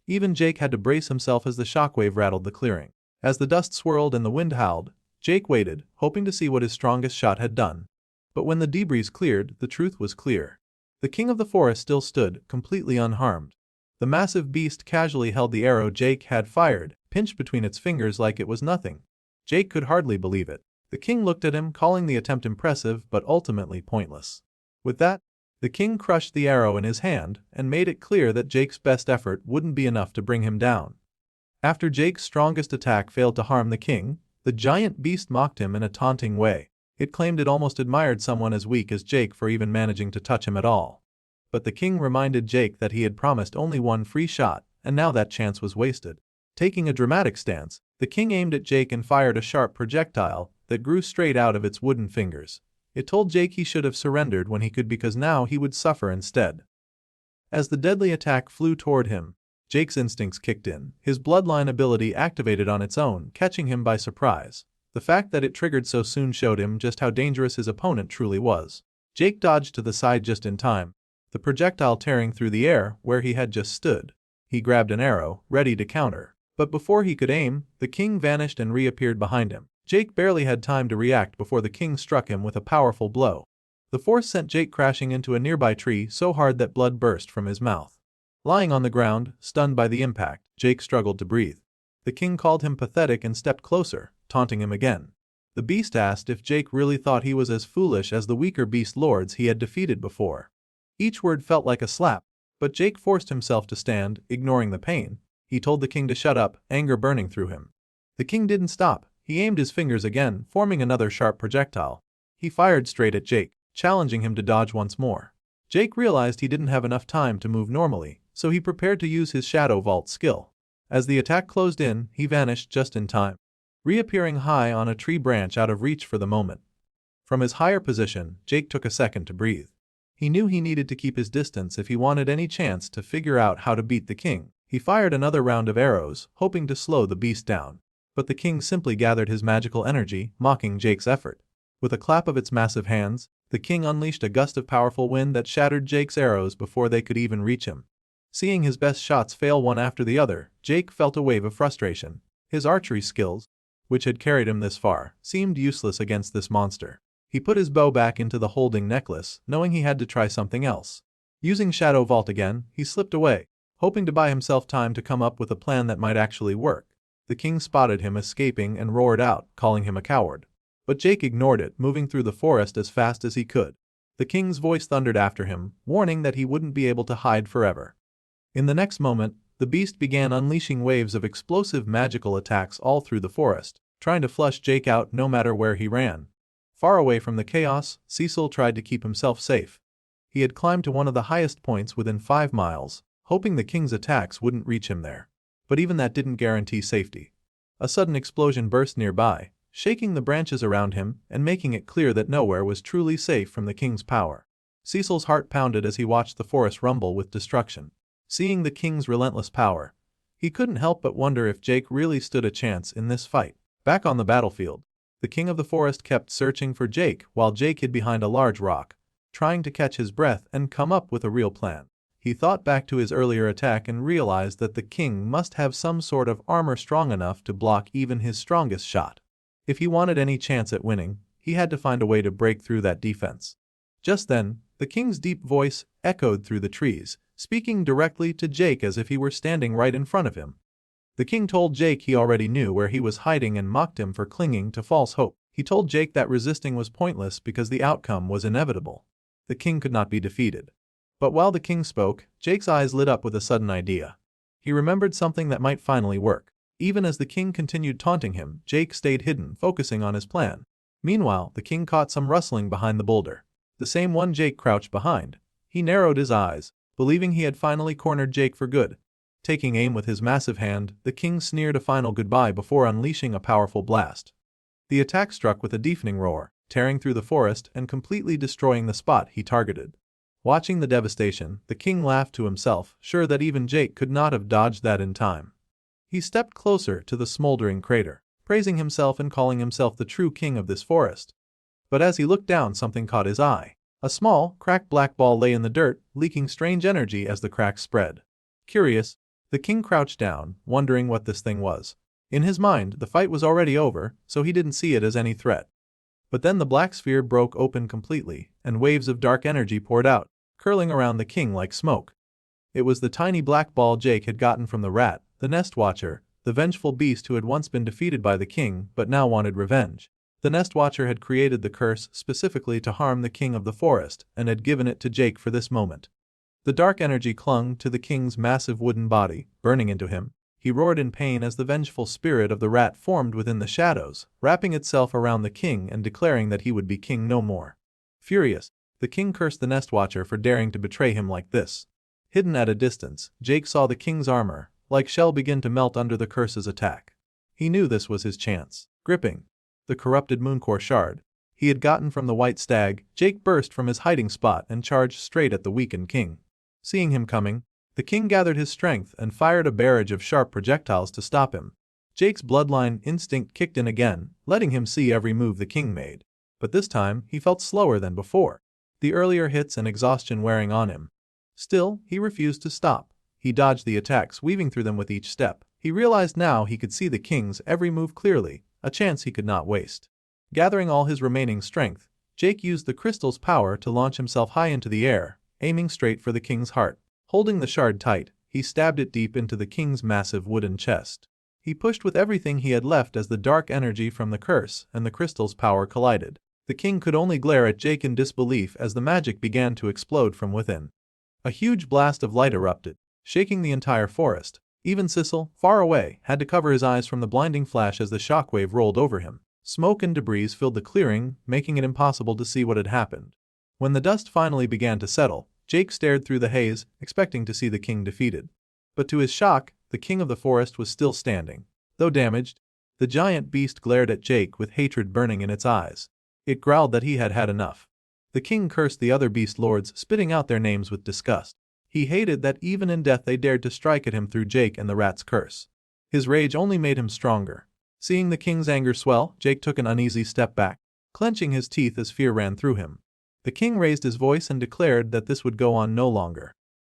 Even Jake had to brace himself as the shockwave rattled the clearing. As the dust swirled and the wind howled, Jake waited, hoping to see what his strongest shot had done. But when the debris cleared, the truth was clear. The king of the forest still stood, completely unharmed. The massive beast casually held the arrow Jake had fired, pinched between its fingers like it was nothing. Jake could hardly believe it. The king looked at him, calling the attempt impressive but ultimately pointless. With that, the king crushed the arrow in his hand and made it clear that Jake's best effort wouldn't be enough to bring him down. After Jake's strongest attack failed to harm the king, the giant beast mocked him in a taunting way. It claimed it almost admired someone as weak as Jake for even managing to touch him at all. But the king reminded Jake that he had promised only one free shot, and now that chance was wasted. Taking a dramatic stance, the king aimed at Jake and fired a sharp projectile that grew straight out of its wooden fingers. It told Jake he should have surrendered when he could, because now he would suffer instead. As the deadly attack flew toward him, Jake's instincts kicked in, his bloodline ability activated on its own, catching him by surprise. The fact that it triggered so soon showed him just how dangerous his opponent truly was. Jake dodged to the side just in time, the projectile tearing through the air where he had just stood. He grabbed an arrow, ready to counter. But before he could aim, the king vanished and reappeared behind him. Jake barely had time to react before the king struck him with a powerful blow. The force sent Jake crashing into a nearby tree so hard that blood burst from his mouth. Lying on the ground, stunned by the impact, Jake struggled to breathe. The king called him pathetic and stepped closer, taunting him again. The beast asked if Jake really thought he was as foolish as the weaker beast lords he had defeated before. Each word felt like a slap, but Jake forced himself to stand, ignoring the pain. He told the king to shut up, anger burning through him. The king didn't stop. He aimed his fingers again, forming another sharp projectile. He fired straight at Jake, challenging him to dodge once more. Jake realized he didn't have enough time to move normally, so he prepared to use his shadow vault skill. As the attack closed in, he vanished just in time, reappearing high on a tree branch out of reach for the moment. From his higher position, Jake took a second to breathe. He knew he needed to keep his distance if he wanted any chance to figure out how to beat the king. He fired another round of arrows, hoping to slow the beast down. But the king simply gathered his magical energy, mocking Jake's effort. With a clap of its massive hands, the king unleashed a gust of powerful wind that shattered Jake's arrows before they could even reach him. Seeing his best shots fail one after the other, Jake felt a wave of frustration. His archery skills, which had carried him this far, seemed useless against this monster. He put his bow back into the holding necklace, knowing he had to try something else. Using Shadow Vault again, he slipped away, hoping to buy himself time to come up with a plan that might actually work. The king spotted him escaping and roared out, calling him a coward. But Jake ignored it, moving through the forest as fast as he could. The king's voice thundered after him, warning that he wouldn't be able to hide forever. In the next moment, the beast began unleashing waves of explosive magical attacks all through the forest, trying to flush Jake out no matter where he ran. Far away from the chaos, Cecil tried to keep himself safe. He had climbed to one of the highest points within 5 miles, hoping the king's attacks wouldn't reach him there. But even that didn't guarantee safety. A sudden explosion burst nearby, shaking the branches around him and making it clear that nowhere was truly safe from the king's power. Cecil's heart pounded as he watched the forest rumble with destruction. Seeing the king's relentless power, he couldn't help but wonder if Jake really stood a chance in this fight. Back on the battlefield, the king of the forest kept searching for Jake while Jake hid behind a large rock, trying to catch his breath and come up with a real plan. He thought back to his earlier attack and realized that the king must have some sort of armor strong enough to block even his strongest shot. If he wanted any chance at winning, he had to find a way to break through that defense. Just then, the king's deep voice echoed through the trees, speaking directly to Jake as if he were standing right in front of him. The king told Jake he already knew where he was hiding and mocked him for clinging to false hope. He told Jake that resisting was pointless because the outcome was inevitable. The king could not be defeated. But while the king spoke, Jake's eyes lit up with a sudden idea. He remembered something that might finally work. Even as the king continued taunting him, Jake stayed hidden, focusing on his plan. Meanwhile, the king caught some rustling behind the boulder. The same one Jake crouched behind. He narrowed his eyes, believing he had finally cornered Jake for good. Taking aim with his massive hand, the king sneered a final goodbye before unleashing a powerful blast. The attack struck with a deafening roar, tearing through the forest and completely destroying the spot he targeted. Watching the devastation, the king laughed to himself, sure that even Jake could not have dodged that in time. He stepped closer to the smoldering crater, praising himself and calling himself the true king of this forest. But as he looked down, something caught his eye. A small, cracked black ball lay in the dirt, leaking strange energy as the cracks spread. Curious, the king crouched down, wondering what this thing was. In his mind, the fight was already over, so he didn't see it as any threat. But then the black sphere broke open completely, and waves of dark energy poured out, curling around the king like smoke. It was the tiny black ball Jake had gotten from the rat, the nest watcher, the vengeful beast who had once been defeated by the king but now wanted revenge. The nest watcher had created the curse specifically to harm the king of the forest and had given it to Jake for this moment. The dark energy clung to the king's massive wooden body, burning into him. He roared in pain as the vengeful spirit of the rat formed within the shadows, wrapping itself around the king and declaring that he would be king no more. Furious, the king cursed the nest watcher for daring to betray him like this. Hidden at a distance, Jake saw the king's armor, like shell, begin to melt under the curse's attack. He knew this was his chance. Gripping the corrupted mooncore shard he had gotten from the white stag, Jake burst from his hiding spot and charged straight at the weakened king. Seeing him coming, the king gathered his strength and fired a barrage of sharp projectiles to stop him. Jake's bloodline instinct kicked in again, letting him see every move the king made. But this time, he felt slower than before, the earlier hits and exhaustion wearing on him. Still, he refused to stop. He dodged the attacks, weaving through them with each step. He realized now he could see the king's every move clearly, a chance he could not waste. Gathering all his remaining strength, Jake used the crystal's power to launch himself high into the air, aiming straight for the king's heart. Holding the shard tight, he stabbed it deep into the king's massive wooden chest. He pushed with everything he had left as the dark energy from the curse and the crystal's power collided. The king could only glare at Jake in disbelief as the magic began to explode from within. A huge blast of light erupted, shaking the entire forest. Even Sissel, far away, had to cover his eyes from the blinding flash as the shockwave rolled over him. Smoke and debris filled the clearing, making it impossible to see what had happened. When the dust finally began to settle, Jake stared through the haze, expecting to see the king defeated. But to his shock, the king of the forest was still standing. Though damaged, the giant beast glared at Jake with hatred burning in its eyes. It growled that he had had enough. The king cursed the other beast lords, spitting out their names with disgust. He hated that even in death they dared to strike at him through Jake and the rat's curse. His rage only made him stronger. Seeing the king's anger swell, Jake took an uneasy step back, clenching his teeth as fear ran through him. The king raised his voice and declared that this would go on no longer.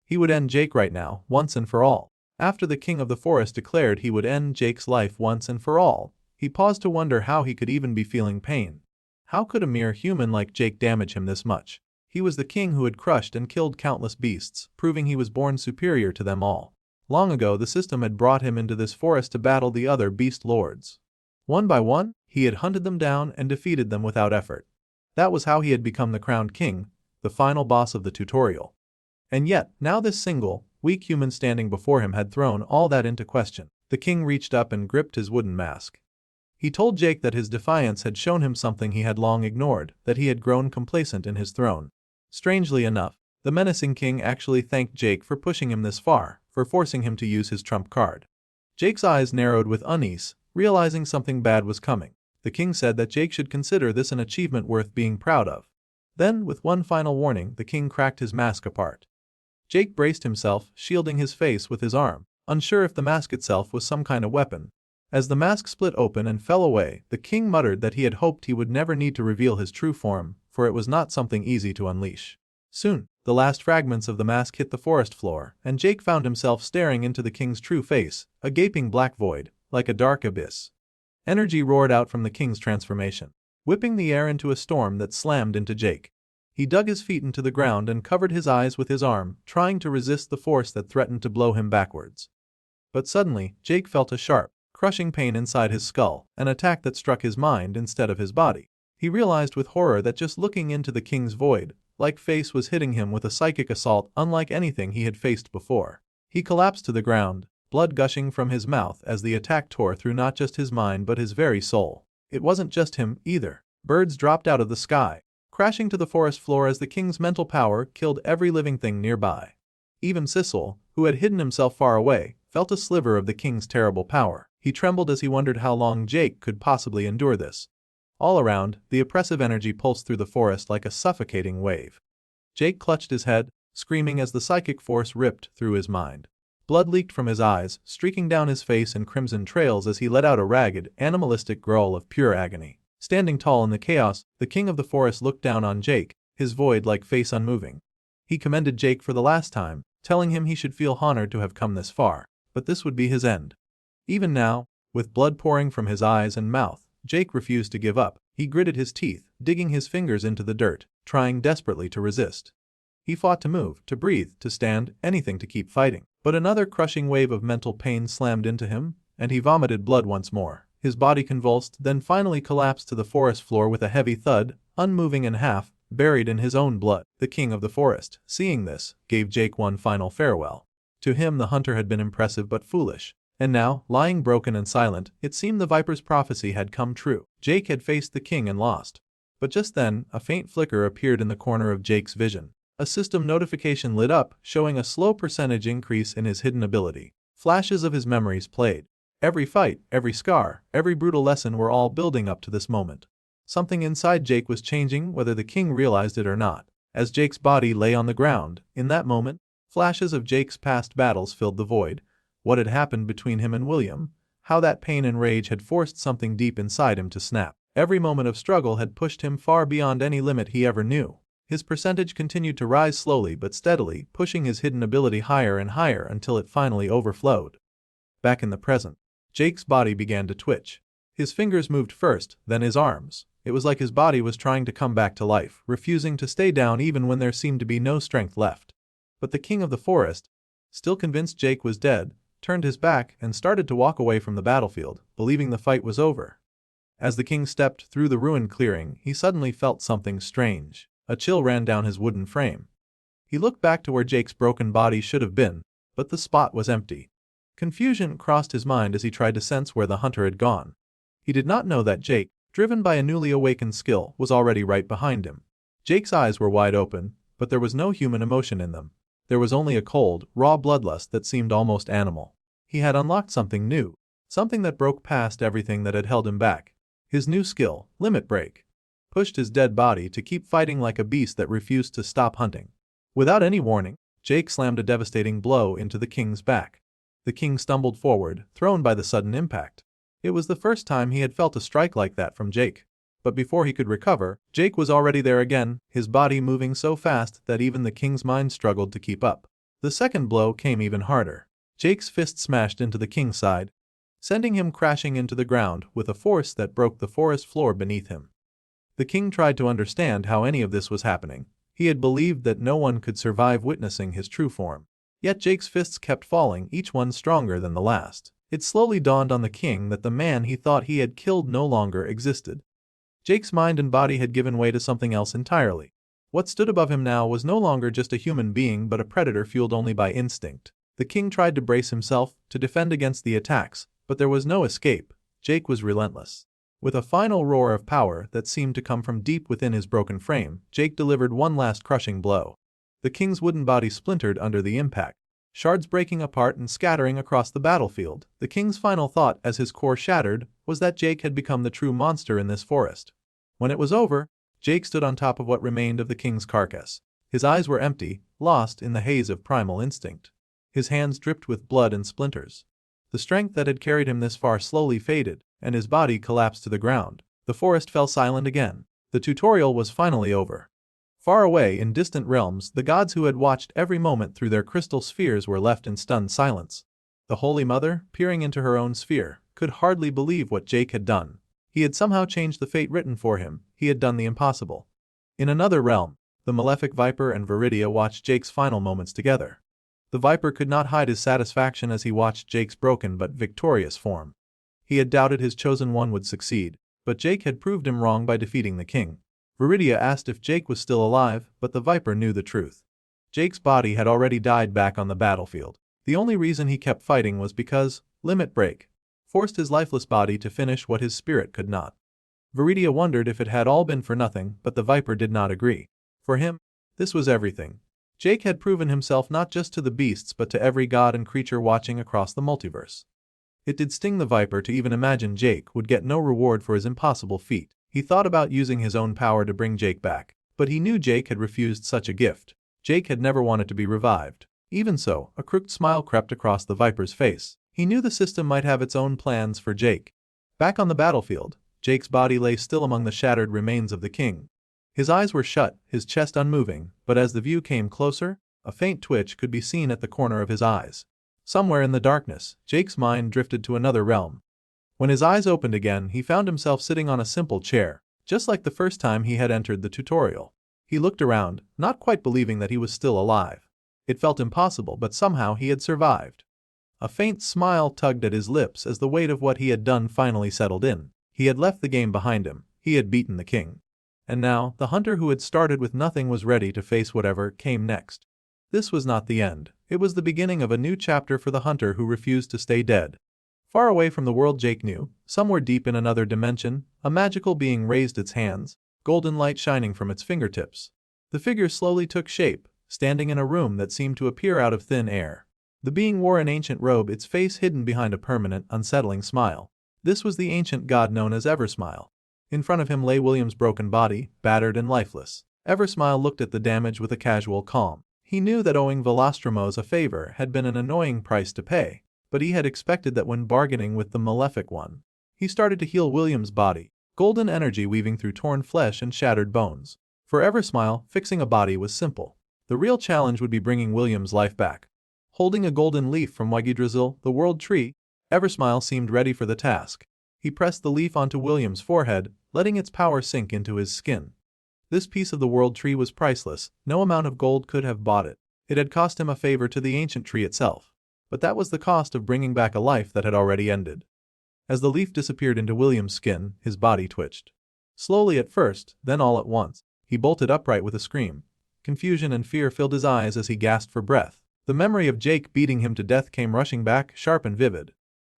He would end Jake right now, once and for all. After the king of the forest declared he would end Jake's life once and for all, he paused to wonder how he could even be feeling pain. How could a mere human like Jake damage him this much? He was the king who had crushed and killed countless beasts, proving he was born superior to them all. Long ago the system had brought him into this forest to battle the other beast lords. One by one, he had hunted them down and defeated them without effort. That was how he had become the crowned king, the final boss of the tutorial. And yet, now this single, weak human standing before him had thrown all that into question. The king reached up and gripped his wooden mask. He told Jake that his defiance had shown him something he had long ignored, that he had grown complacent in his throne. Strangely enough, the menacing king actually thanked Jake for pushing him this far, for forcing him to use his trump card. Jake's eyes narrowed with unease, realizing something bad was coming. The king said that Jake should consider this an achievement worth being proud of. Then, with one final warning, the king cracked his mask apart. Jake braced himself, shielding his face with his arm, unsure if the mask itself was some kind of weapon. As the mask split open and fell away, the king muttered that he had hoped he would never need to reveal his true form, for it was not something easy to unleash. Soon, the last fragments of the mask hit the forest floor, and Jake found himself staring into the king's true face, a gaping black void, like a dark abyss. Energy roared out from the king's transformation, whipping the air into a storm that slammed into Jake. He dug his feet into the ground and covered his eyes with his arm, trying to resist the force that threatened to blow him backwards. But suddenly, Jake felt a sharp, crushing pain inside his skull, an attack that struck his mind instead of his body. He realized with horror that just looking into the king's void-like face was hitting him with a psychic assault unlike anything he had faced before. He collapsed to the ground, blood gushing from his mouth as the attack tore through not just his mind but his very soul. It wasn't just him, either. Birds dropped out of the sky, crashing to the forest floor as the king's mental power killed every living thing nearby. Even Sissel, who had hidden himself far away, felt a sliver of the king's terrible power. He trembled as he wondered how long Jake could possibly endure this. All around, the oppressive energy pulsed through the forest like a suffocating wave. Jake clutched his head, screaming as the psychic force ripped through his mind. Blood leaked from his eyes, streaking down his face in crimson trails as he let out a ragged, animalistic growl of pure agony. Standing tall in the chaos, the king of the forest looked down on Jake, his void-like face unmoving. He commended Jake for the last time, telling him he should feel honored to have come this far, but this would be his end. Even now, with blood pouring from his eyes and mouth, Jake refused to give up. He gritted his teeth, digging his fingers into the dirt, trying desperately to resist. He fought to move, to breathe, to stand, anything to keep fighting. But another crushing wave of mental pain slammed into him, and he vomited blood once more. His body convulsed, then finally collapsed to the forest floor with a heavy thud, unmoving and half buried in his own blood. The king of the forest, seeing this, gave Jake one final farewell. To him the hunter had been impressive but foolish. And now, lying broken and silent, it seemed the viper's prophecy had come true. Jake had faced the king and lost. But just then, a faint flicker appeared in the corner of Jake's vision. A system notification lit up, showing a slow percentage increase in his hidden ability. Flashes of his memories played. Every fight, every scar, every brutal lesson were all building up to this moment. Something inside Jake was changing, whether the king realized it or not. As Jake's body lay on the ground, in that moment, flashes of Jake's past battles filled the void. What had happened between him and William, how that pain and rage had forced something deep inside him to snap. Every moment of struggle had pushed him far beyond any limit he ever knew. His percentage continued to rise slowly but steadily, pushing his hidden ability higher and higher until it finally overflowed. Back in the present, Jake's body began to twitch. His fingers moved first, then his arms. It was like his body was trying to come back to life, refusing to stay down even when there seemed to be no strength left. But the king of the forest, still convinced Jake was dead, turned his back and started to walk away from the battlefield, believing the fight was over. As the king stepped through the ruined clearing, he suddenly felt something strange. A chill ran down his wooden frame. He looked back to where Jake's broken body should have been, but the spot was empty. Confusion crossed his mind as he tried to sense where the hunter had gone. He did not know that Jake, driven by a newly awakened skill, was already right behind him. Jake's eyes were wide open, but there was no human emotion in them. There was only a cold, raw bloodlust that seemed almost animal. He had unlocked something new, something that broke past everything that had held him back. His new skill, Limit Break, pushed his dead body to keep fighting like a beast that refused to stop hunting. Without any warning, Jake slammed a devastating blow into the king's back. The king stumbled forward, thrown by the sudden impact. It was the first time he had felt a strike like that from Jake. But before he could recover, Jake was already there again, his body moving so fast that even the king's mind struggled to keep up. The second blow came even harder. Jake's fist smashed into the king's side, sending him crashing into the ground with a force that broke the forest floor beneath him. The king tried to understand how any of this was happening. He had believed that no one could survive witnessing his true form. Yet Jake's fists kept falling, each one stronger than the last. It slowly dawned on the king that the man he thought he had killed no longer existed. Jake's mind and body had given way to something else entirely. What stood above him now was no longer just a human being but a predator fueled only by instinct. The king tried to brace himself, to defend against the attacks, but there was no escape. Jake was relentless. With a final roar of power that seemed to come from deep within his broken frame, Jake delivered one last crushing blow. The king's wooden body splintered under the impact, shards breaking apart and scattering across the battlefield. The king's final thought as his core shattered was that Jake had become the true monster in this forest. When it was over, Jake stood on top of what remained of the king's carcass. His eyes were empty, lost in the haze of primal instinct. His hands dripped with blood and splinters. The strength that had carried him this far slowly faded, and his body collapsed to the ground. The forest fell silent again. The tutorial was finally over. Far away in distant realms, the gods who had watched every moment through their crystal spheres were left in stunned silence. The Holy Mother, peering into her own sphere, could hardly believe what Jake had done. He had somehow changed the fate written for him. He had done the impossible. In another realm, the malefic Viper and Viridia watched Jake's final moments together. The Viper could not hide his satisfaction as he watched Jake's broken but victorious form. He had doubted his chosen one would succeed, but Jake had proved him wrong by defeating the king. Viridia asked if Jake was still alive, but the Viper knew the truth. Jake's body had already died back on the battlefield. The only reason he kept fighting was because limit break forced his lifeless body to finish what his spirit could not. Viridia wondered if it had all been for nothing, but the Viper did not agree. For him, this was everything. Jake had proven himself not just to the beasts but to every god and creature watching across the multiverse. It did sting the Viper to even imagine Jake would get no reward for his impossible feat. He thought about using his own power to bring Jake back, but he knew Jake had refused such a gift. Jake had never wanted to be revived. Even so, a crooked smile crept across the Viper's face. He knew the system might have its own plans for Jake. Back on the battlefield, Jake's body lay still among the shattered remains of the king. His eyes were shut, his chest unmoving, but as the view came closer, a faint twitch could be seen at the corner of his eyes. Somewhere in the darkness, Jake's mind drifted to another realm. When his eyes opened again, he found himself sitting on a simple chair, just like the first time he had entered the tutorial. He looked around, not quite believing that he was still alive. It felt impossible, but somehow he had survived. A faint smile tugged at his lips as the weight of what he had done finally settled in. He had left the game behind him. He had beaten the king. And now, the hunter who had started with nothing was ready to face whatever came next. This was not the end. It was the beginning of a new chapter for the hunter who refused to stay dead. Far away from the world Jake knew, somewhere deep in another dimension, a magical being raised its hands, golden light shining from its fingertips. The figure slowly took shape, standing in a room that seemed to appear out of thin air. The being wore an ancient robe, its face hidden behind a permanent, unsettling smile. This was the ancient god known as Eversmile. In front of him lay William's broken body, battered and lifeless. Eversmile looked at the damage with a casual calm. He knew that owing Velostromos a favor had been an annoying price to pay, but he had expected that when bargaining with the Malefic One. He started to heal William's body, golden energy weaving through torn flesh and shattered bones. For Eversmile, fixing a body was simple. The real challenge would be bringing William's life back. Holding a golden leaf from Wagidrazil, the world tree, Eversmile seemed ready for the task. He pressed the leaf onto William's forehead, letting its power sink into his skin. This piece of the world tree was priceless. No amount of gold could have bought it. It had cost him a favor to the ancient tree itself. But that was the cost of bringing back a life that had already ended. As the leaf disappeared into William's skin, his body twitched. Slowly at first, then all at once, he bolted upright with a scream. Confusion and fear filled his eyes as he gasped for breath. The memory of Jake beating him to death came rushing back, sharp and vivid.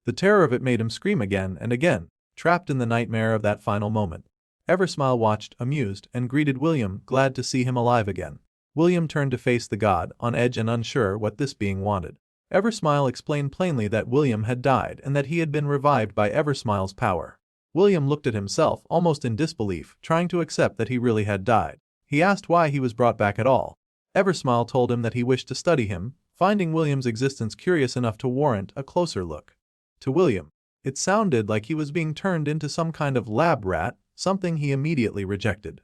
The terror of it made him scream again and again, trapped in the nightmare of that final moment. Eversmile watched, amused, and greeted William, glad to see him alive again. William turned to face the god, on edge and unsure what this being wanted. Eversmile explained plainly that William had died and that he had been revived by Eversmile's power. William looked at himself, almost in disbelief, trying to accept that he really had died. He asked why he was brought back at all. Eversmile told him that he wished to study him, finding William's existence curious enough to warrant a closer look. To William, it sounded like he was being turned into some kind of lab rat, something he immediately rejected.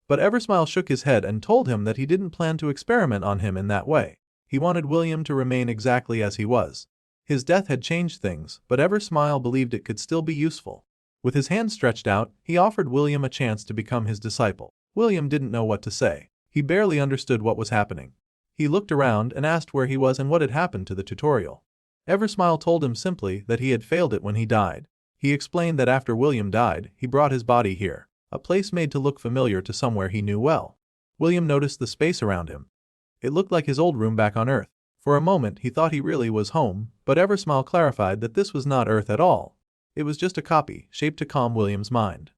But Eversmile shook his head and told him that he didn't plan to experiment on him in that way. He wanted William to remain exactly as he was. His death had changed things, but Eversmile believed it could still be useful. With his hand stretched out, he offered William a chance to become his disciple. William didn't know what to say. He barely understood what was happening. He looked around and asked where he was and what had happened to the tutorial. Eversmile told him simply that he had failed it when he died. He explained that after William died, he brought his body here, a place made to look familiar to somewhere he knew well. William noticed the space around him. It looked like his old room back on Earth. For a moment he thought he really was home, but Eversmile clarified that this was not Earth at all. It was just a copy, shaped to calm William's mind.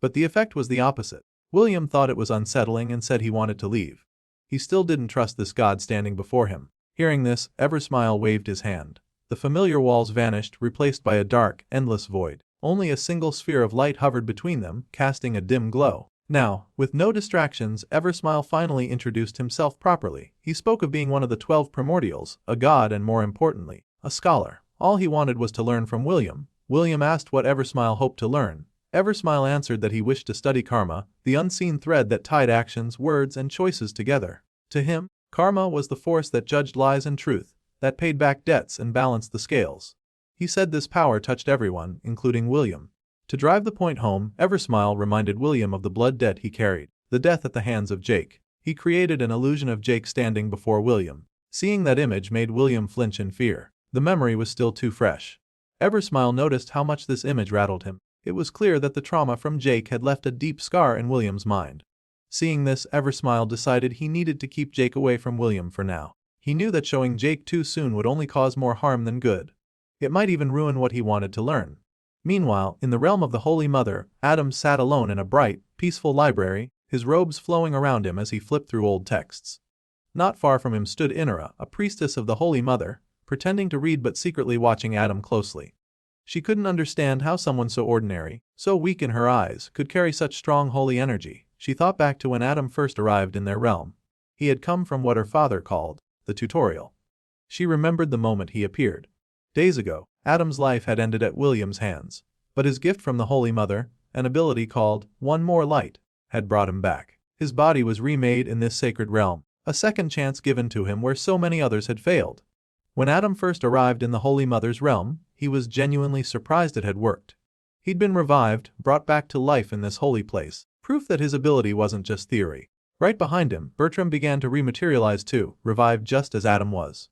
But the effect was the opposite. William thought it was unsettling and said he wanted to leave. He still didn't trust this god standing before him. Hearing this, Eversmile waved his hand. The familiar walls vanished, replaced by a dark, endless void. Only a single sphere of light hovered between them, casting a dim glow. Now, with no distractions, Eversmile finally introduced himself properly. He spoke of being one of the 12 primordials, a god and more importantly, a scholar. All he wanted was to learn from William. William asked what Eversmile hoped to learn. Eversmile answered that he wished to study karma, the unseen thread that tied actions, words, and choices together. To him, karma was the force that judged lies and truth, that paid back debts and balanced the scales. He said this power touched everyone, including William. To drive the point home, Eversmile reminded William of the blood debt he carried, the death at the hands of Jake. He created an illusion of Jake standing before William. Seeing that image made William flinch in fear. The memory was still too fresh. Eversmile noticed how much this image rattled him. It was clear that the trauma from Jake had left a deep scar in William's mind. Seeing this, Eversmile decided he needed to keep Jake away from William for now. He knew that showing Jake too soon would only cause more harm than good. It might even ruin what he wanted to learn. Meanwhile, in the realm of the Holy Mother, Adam sat alone in a bright, peaceful library, his robes flowing around him as he flipped through old texts. Not far from him stood Inara, a priestess of the Holy Mother, pretending to read but secretly watching Adam closely. She couldn't understand how someone so ordinary, so weak in her eyes, could carry such strong holy energy. She thought back to when Adam first arrived in their realm. He had come from what her father called the tutorial. She remembered the moment he appeared. Days ago, Adam's life had ended at William's hands, but his gift from the Holy Mother, an ability called One More Light, had brought him back. His body was remade in this sacred realm, a second chance given to him where so many others had failed. When Adam first arrived in the Holy Mother's realm, he was genuinely surprised it had worked. He'd been revived, brought back to life in this holy place, proof that his ability wasn't just theory. Right behind him, Bertram began to rematerialize too, revived just as Adam was.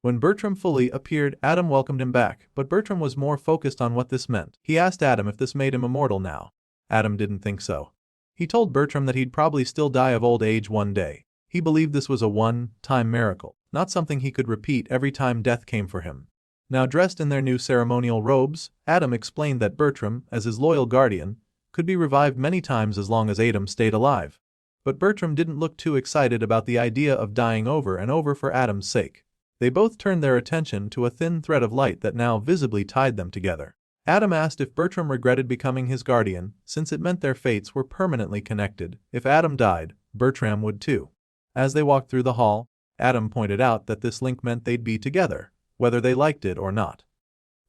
When Bertram fully appeared, Adam welcomed him back, but Bertram was more focused on what this meant. He asked Adam if this made him immortal now. Adam didn't think so. He told Bertram that he'd probably still die of old age one day. He believed this was a one-time miracle, not something he could repeat every time death came for him. Now dressed in their new ceremonial robes, Adam explained that Bertram, as his loyal guardian, could be revived many times as long as Adam stayed alive. But Bertram didn't look too excited about the idea of dying over and over for Adam's sake. They both turned their attention to a thin thread of light that now visibly tied them together. Adam asked if Bertram regretted becoming his guardian, since it meant their fates were permanently connected. If Adam died, Bertram would too. As they walked through the hall, Adam pointed out that this link meant they'd be together, whether they liked it or not.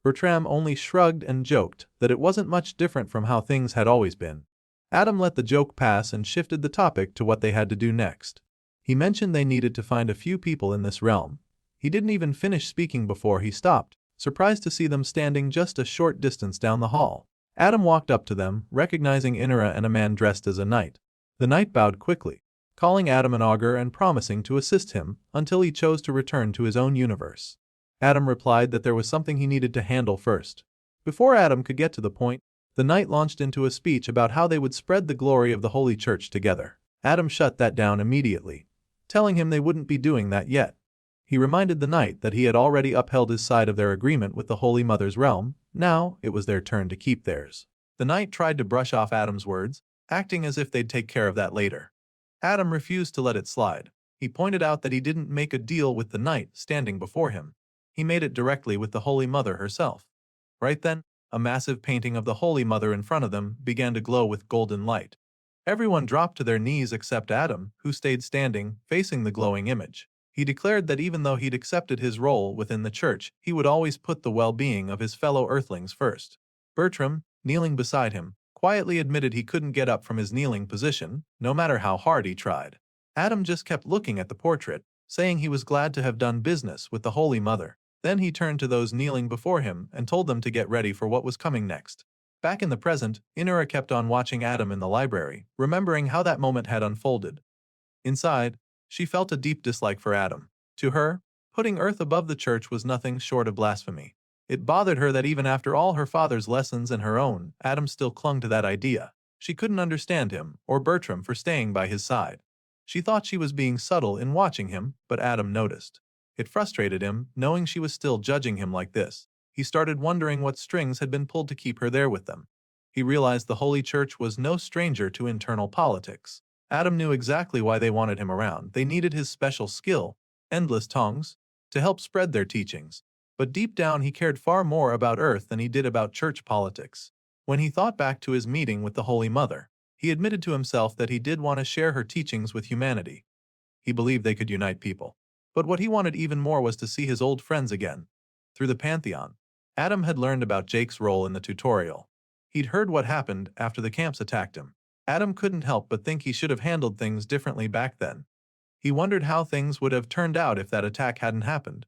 Bertram only shrugged and joked that it wasn't much different from how things had always been. Adam let the joke pass and shifted the topic to what they had to do next. He mentioned they needed to find a few people in this realm. He didn't even finish speaking before he stopped, surprised to see them standing just a short distance down the hall. Adam walked up to them, recognizing Inara and a man dressed as a knight. The knight bowed quickly, calling Adam an augur and promising to assist him until he chose to return to his own universe. Adam replied that there was something he needed to handle first. Before Adam could get to the point, the knight launched into a speech about how they would spread the glory of the Holy Church together. Adam shut that down immediately, telling him they wouldn't be doing that yet. He reminded the knight that he had already upheld his side of their agreement with the Holy Mother's realm. Now it was their turn to keep theirs. The knight tried to brush off Adam's words, acting as if they'd take care of that later. Adam refused to let it slide. He pointed out that he didn't make a deal with the knight standing before him. He made it directly with the Holy Mother herself. Right then, a massive painting of the Holy Mother in front of them began to glow with golden light. Everyone dropped to their knees except Adam, who stayed standing, facing the glowing image. He declared that even though he'd accepted his role within the church, he would always put the well-being of his fellow earthlings first. Bertram, kneeling beside him, quietly admitted he couldn't get up from his kneeling position, no matter how hard he tried. Adam just kept looking at the portrait, saying he was glad to have done business with the Holy Mother. Then he turned to those kneeling before him and told them to get ready for what was coming next. Back in the present, Inara kept on watching Adam in the library, remembering how that moment had unfolded. Inside, she felt a deep dislike for Adam. To her, putting Earth above the church was nothing short of blasphemy. It bothered her that even after all her father's lessons and her own, Adam still clung to that idea. She couldn't understand him, or Bertram for staying by his side. She thought she was being subtle in watching him, but Adam noticed. It frustrated him, knowing she was still judging him like this. He started wondering what strings had been pulled to keep her there with them. He realized the Holy Church was no stranger to internal politics. Adam knew exactly why they wanted him around. They needed his special skill, endless tongues, to help spread their teachings. But deep down he cared far more about Earth than he did about church politics. When he thought back to his meeting with the Holy Mother, he admitted to himself that he did want to share her teachings with humanity. He believed they could unite people. But what he wanted even more was to see his old friends again. Through the Pantheon, Adam had learned about Jake's role in the tutorial. He'd heard what happened after the camps attacked him. Adam couldn't help but think he should have handled things differently back then. He wondered how things would have turned out if that attack hadn't happened.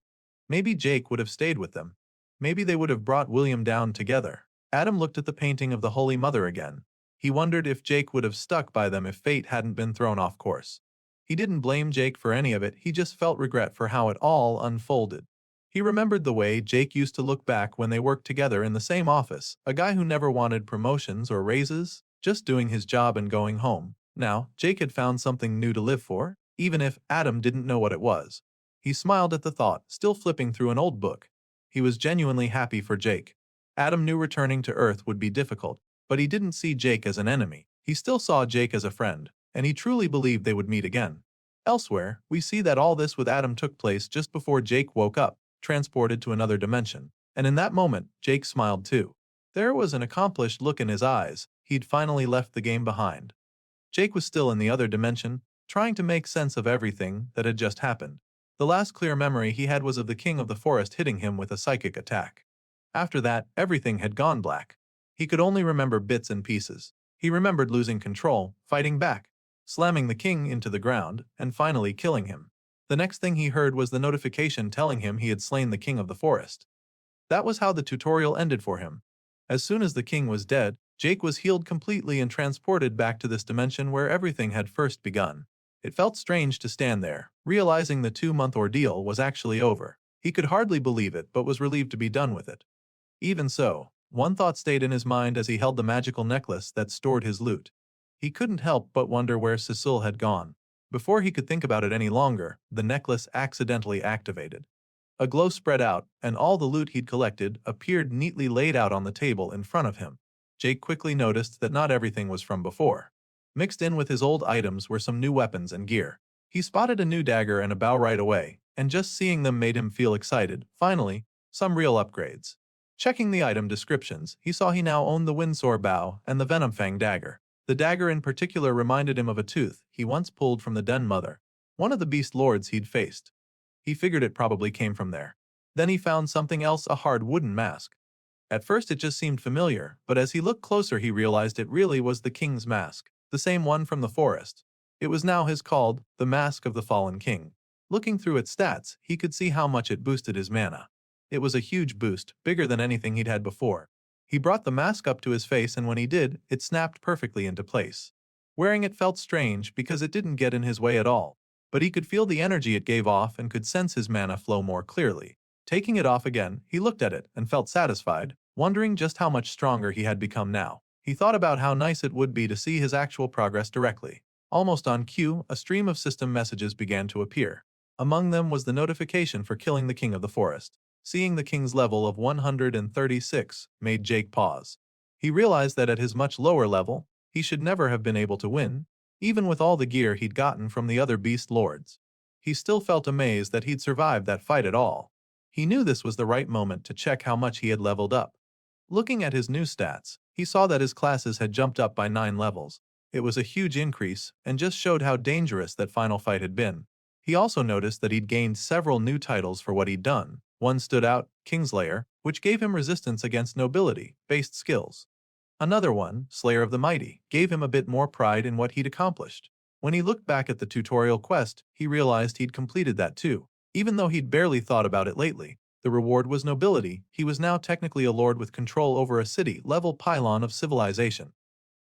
Maybe Jake would have stayed with them. Maybe they would have brought William down together. Adam looked at the painting of the Holy Mother again. He wondered if Jake would have stuck by them if fate hadn't been thrown off course. He didn't blame Jake for any of it, he just felt regret for how it all unfolded. He remembered the way Jake used to look back when they worked together in the same office, a guy who never wanted promotions or raises, just doing his job and going home. Now, Jake had found something new to live for, even if Adam didn't know what it was. He smiled at the thought, still flipping through an old book. He was genuinely happy for Jake. Adam knew returning to Earth would be difficult, but he didn't see Jake as an enemy. He still saw Jake as a friend, and he truly believed they would meet again. Elsewhere, we see that all this with Adam took place just before Jake woke up, transported to another dimension. And in that moment, Jake smiled too. There was an accomplished look in his eyes. He'd finally left the game behind. Jake was still in the other dimension, trying to make sense of everything that had just happened. The last clear memory he had was of the king of the forest hitting him with a psychic attack. After that, everything had gone black. He could only remember bits and pieces. He remembered losing control, fighting back, slamming the king into the ground, and finally killing him. The next thing he heard was the notification telling him he had slain the king of the forest. That was how the tutorial ended for him. As soon as the king was dead, Jake was healed completely and transported back to this dimension where everything had first begun. It felt strange to stand there, realizing the 2-month ordeal was actually over. He could hardly believe it but was relieved to be done with it. Even so, one thought stayed in his mind as he held the magical necklace that stored his loot. He couldn't help but wonder where Cecile had gone. Before he could think about it any longer, the necklace accidentally activated. A glow spread out, and all the loot he'd collected appeared neatly laid out on the table in front of him. Jake quickly noticed that not everything was from before. Mixed in with his old items were some new weapons and gear. He spotted a new dagger and a bow right away, and just seeing them made him feel excited. Finally, some real upgrades. Checking the item descriptions, he saw he now owned the Windsor bow and the Venomfang dagger. The dagger in particular reminded him of a tooth he once pulled from the Den Mother, one of the beast lords he'd faced. He figured it probably came from there. Then he found something else, a hard wooden mask. At first it just seemed familiar, but as he looked closer he realized it really was the king's mask, the same one from the forest. It was now called the Mask of the Fallen King. Looking through its stats, he could see how much it boosted his mana. It was a huge boost, bigger than anything he'd had before. He brought the mask up to his face, and when he did, it snapped perfectly into place. Wearing it felt strange because it didn't get in his way at all, but he could feel the energy it gave off and could sense his mana flow more clearly. Taking it off again, he looked at it and felt satisfied, wondering just how much stronger he had become now. He thought about how nice it would be to see his actual progress directly. Almost on cue, a stream of system messages began to appear. Among them was the notification for killing the king of the forest. Seeing the king's level of 136 made Jake pause. He realized that at his much lower level, he should never have been able to win, even with all the gear he'd gotten from the other beast lords. He still felt amazed that he'd survived that fight at all. He knew this was the right moment to check how much he had leveled up. Looking at his new stats, he saw that his classes had jumped up by 9 levels. It was a huge increase and just showed how dangerous that final fight had been. He also noticed that he'd gained several new titles for what he'd done. One stood out, Kingslayer, which gave him resistance against nobility-based skills. Another one, Slayer of the Mighty, gave him a bit more pride in what he'd accomplished. When he looked back at the tutorial quest, he realized he'd completed that too. Even though he'd barely thought about it lately, the reward was nobility. He was now technically a lord with control over a city-level pylon of civilization.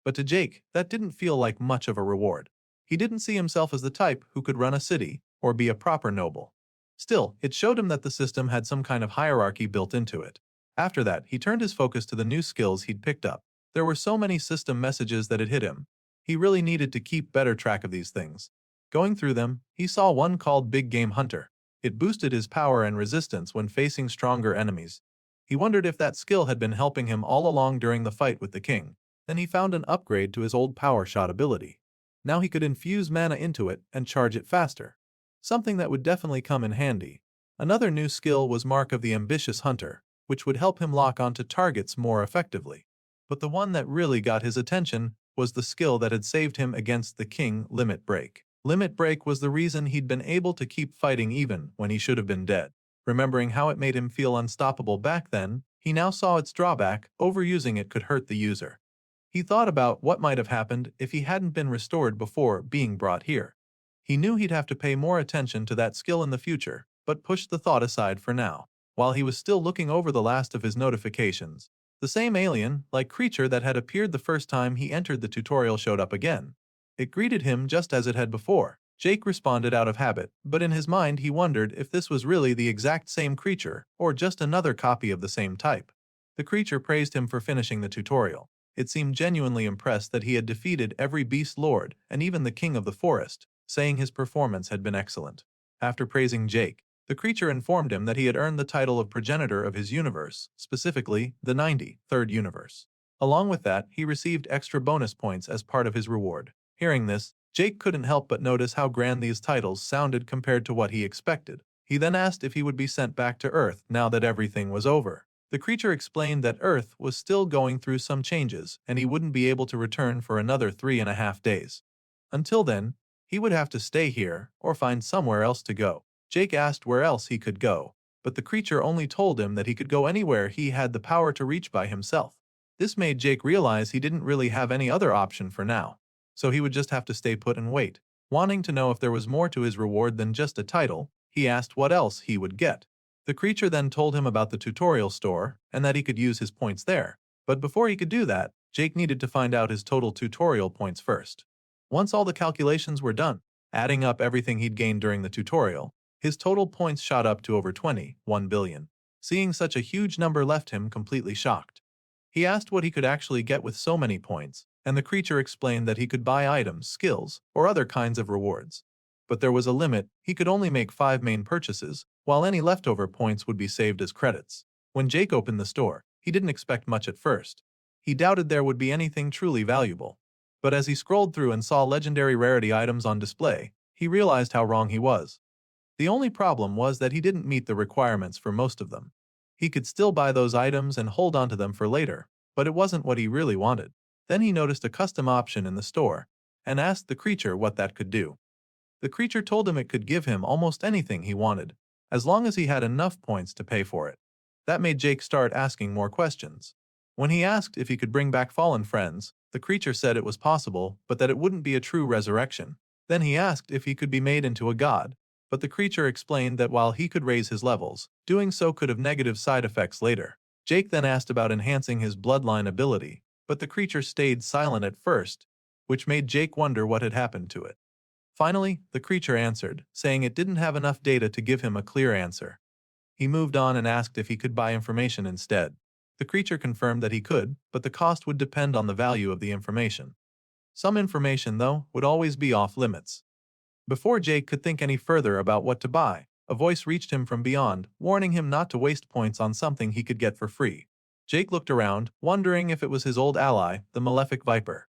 But to Jake, that didn't feel like much of a reward. He didn't see himself as the type who could run a city or be a proper noble. Still, it showed him that the system had some kind of hierarchy built into it. After that, he turned his focus to the new skills he'd picked up. There were so many system messages that it hit him. He really needed to keep better track of these things. Going through them, he saw one called Big Game Hunter. It boosted his power and resistance when facing stronger enemies. He wondered if that skill had been helping him all along during the fight with the king. Then he found an upgrade to his old power shot ability. Now he could infuse mana into it and charge it faster. Something that would definitely come in handy. Another new skill was Mark of the Ambitious Hunter, which would help him lock onto targets more effectively. But the one that really got his attention was the skill that had saved him against the king, Limit Break. Limit Break was the reason he'd been able to keep fighting even when he should have been dead. Remembering how it made him feel unstoppable back then, he now saw its drawback: overusing it could hurt the user. He thought about what might have happened if he hadn't been restored before being brought here. He knew he'd have to pay more attention to that skill in the future, but pushed the thought aside for now. While he was still looking over the last of his notifications, the same alien-like creature that had appeared the first time he entered the tutorial showed up again. It greeted him just as it had before. Jake responded out of habit, but in his mind he wondered if this was really the exact same creature or just another copy of the same type. The creature praised him for finishing the tutorial. It seemed genuinely impressed that he had defeated every beast lord and even the king of the forest, saying his performance had been excellent. After praising Jake, the creature informed him that he had earned the title of progenitor of his universe, specifically the 93rd universe. Along with that, he received extra bonus points as part of his reward. Hearing this, Jake couldn't help but notice how grand these titles sounded compared to what he expected. He then asked if he would be sent back to Earth now that everything was over. The creature explained that Earth was still going through some changes and he wouldn't be able to return for another 3.5 days. Until then, he would have to stay here or find somewhere else to go. Jake asked where else he could go, but the creature only told him that he could go anywhere he had the power to reach by himself. This made Jake realize he didn't really have any other option for now, so he would just have to stay put and wait. Wanting to know if there was more to his reward than just a title, he asked what else he would get. The creature then told him about the tutorial store and that he could use his points there. But before he could do that, Jake needed to find out his total tutorial points first. Once all the calculations were done, adding up everything he'd gained during the tutorial, his total points shot up to over 21 billion. Seeing such a huge number left him completely shocked. He asked what he could actually get with so many points, and the creature explained that he could buy items, skills, or other kinds of rewards. But there was a limit. He could only make 5 main purchases, while any leftover points would be saved as credits. When Jake opened the store, he didn't expect much at first. He doubted there would be anything truly valuable. But as he scrolled through and saw legendary rarity items on display, he realized how wrong he was. The only problem was that he didn't meet the requirements for most of them. He could still buy those items and hold onto them for later, but it wasn't what he really wanted. Then he noticed a custom option in the store and asked the creature what that could do. The creature told him it could give him almost anything he wanted, as long as he had enough points to pay for it. That made Jake start asking more questions. When he asked if he could bring back fallen friends, the creature said it was possible, but that it wouldn't be a true resurrection. Then he asked if he could be made into a god, but the creature explained that while he could raise his levels, doing so could have negative side effects later. Jake then asked about enhancing his bloodline ability, but the creature stayed silent at first, which made Jake wonder what had happened to it. Finally, the creature answered, saying it didn't have enough data to give him a clear answer. He moved on and asked if he could buy information instead. The creature confirmed that he could, but the cost would depend on the value of the information. Some information, though, would always be off limits. Before Jake could think any further about what to buy, a voice reached him from beyond, warning him not to waste points on something he could get for free. Jake looked around, wondering if it was his old ally, the malefic Viper.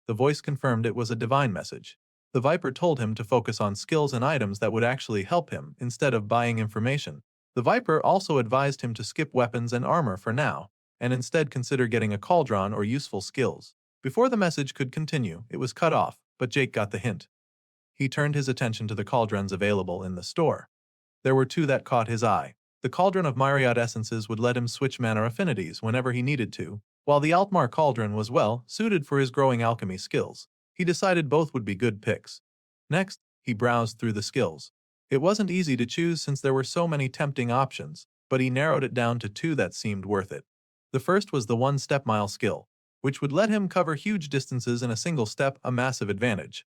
The voice confirmed it was a divine message. The Viper told him to focus on skills and items that would actually help him instead of buying information. The Viper also advised him to skip weapons and armor for now, and instead consider getting a cauldron or useful skills. Before the message could continue, it was cut off, but Jake got the hint. He turned his attention to the cauldrons available in the store. There were 2 that caught his eye. The cauldron of myriad essences would let him switch mana affinities whenever he needed to, while the Altmar cauldron was well suited for his growing alchemy skills. He decided both would be good picks. Next, he browsed through the skills. It wasn't easy to choose since there were so many tempting options, but he narrowed it down to 2 that seemed worth it. The first was the 1-step mile skill, which would let him cover huge distances in a single step, a massive advantage.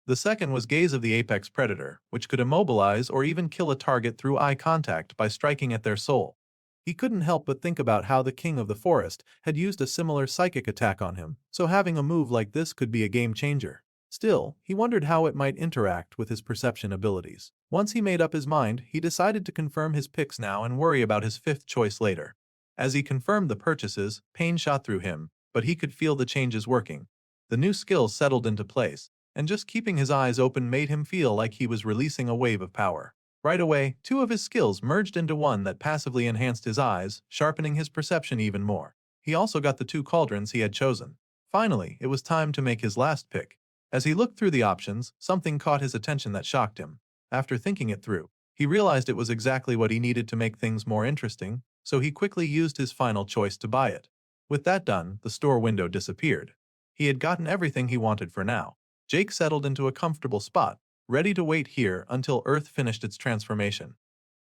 The second was Gaze of the Apex Predator, which could immobilize or even kill a target through eye contact by striking at their soul. He couldn't help but think about how the King of the Forest had used a similar psychic attack on him, so having a move like this could be a game changer. Still, he wondered how it might interact with his perception abilities. Once he made up his mind, he decided to confirm his picks now and worry about his 5th choice later. As he confirmed the purchases, pain shot through him, but he could feel the changes working. The new skills settled into place, and just keeping his eyes open made him feel like he was releasing a wave of power. Right away, 2 of his skills merged into one that passively enhanced his eyes, sharpening his perception even more. He also got the 2 cauldrons he had chosen. Finally, it was time to make his last pick. As he looked through the options, something caught his attention that shocked him. After thinking it through, he realized it was exactly what he needed to make things more interesting, so he quickly used his final choice to buy it. With that done, the store window disappeared. He had gotten everything he wanted for now. Jake settled into a comfortable spot, ready to wait here until Earth finished its transformation.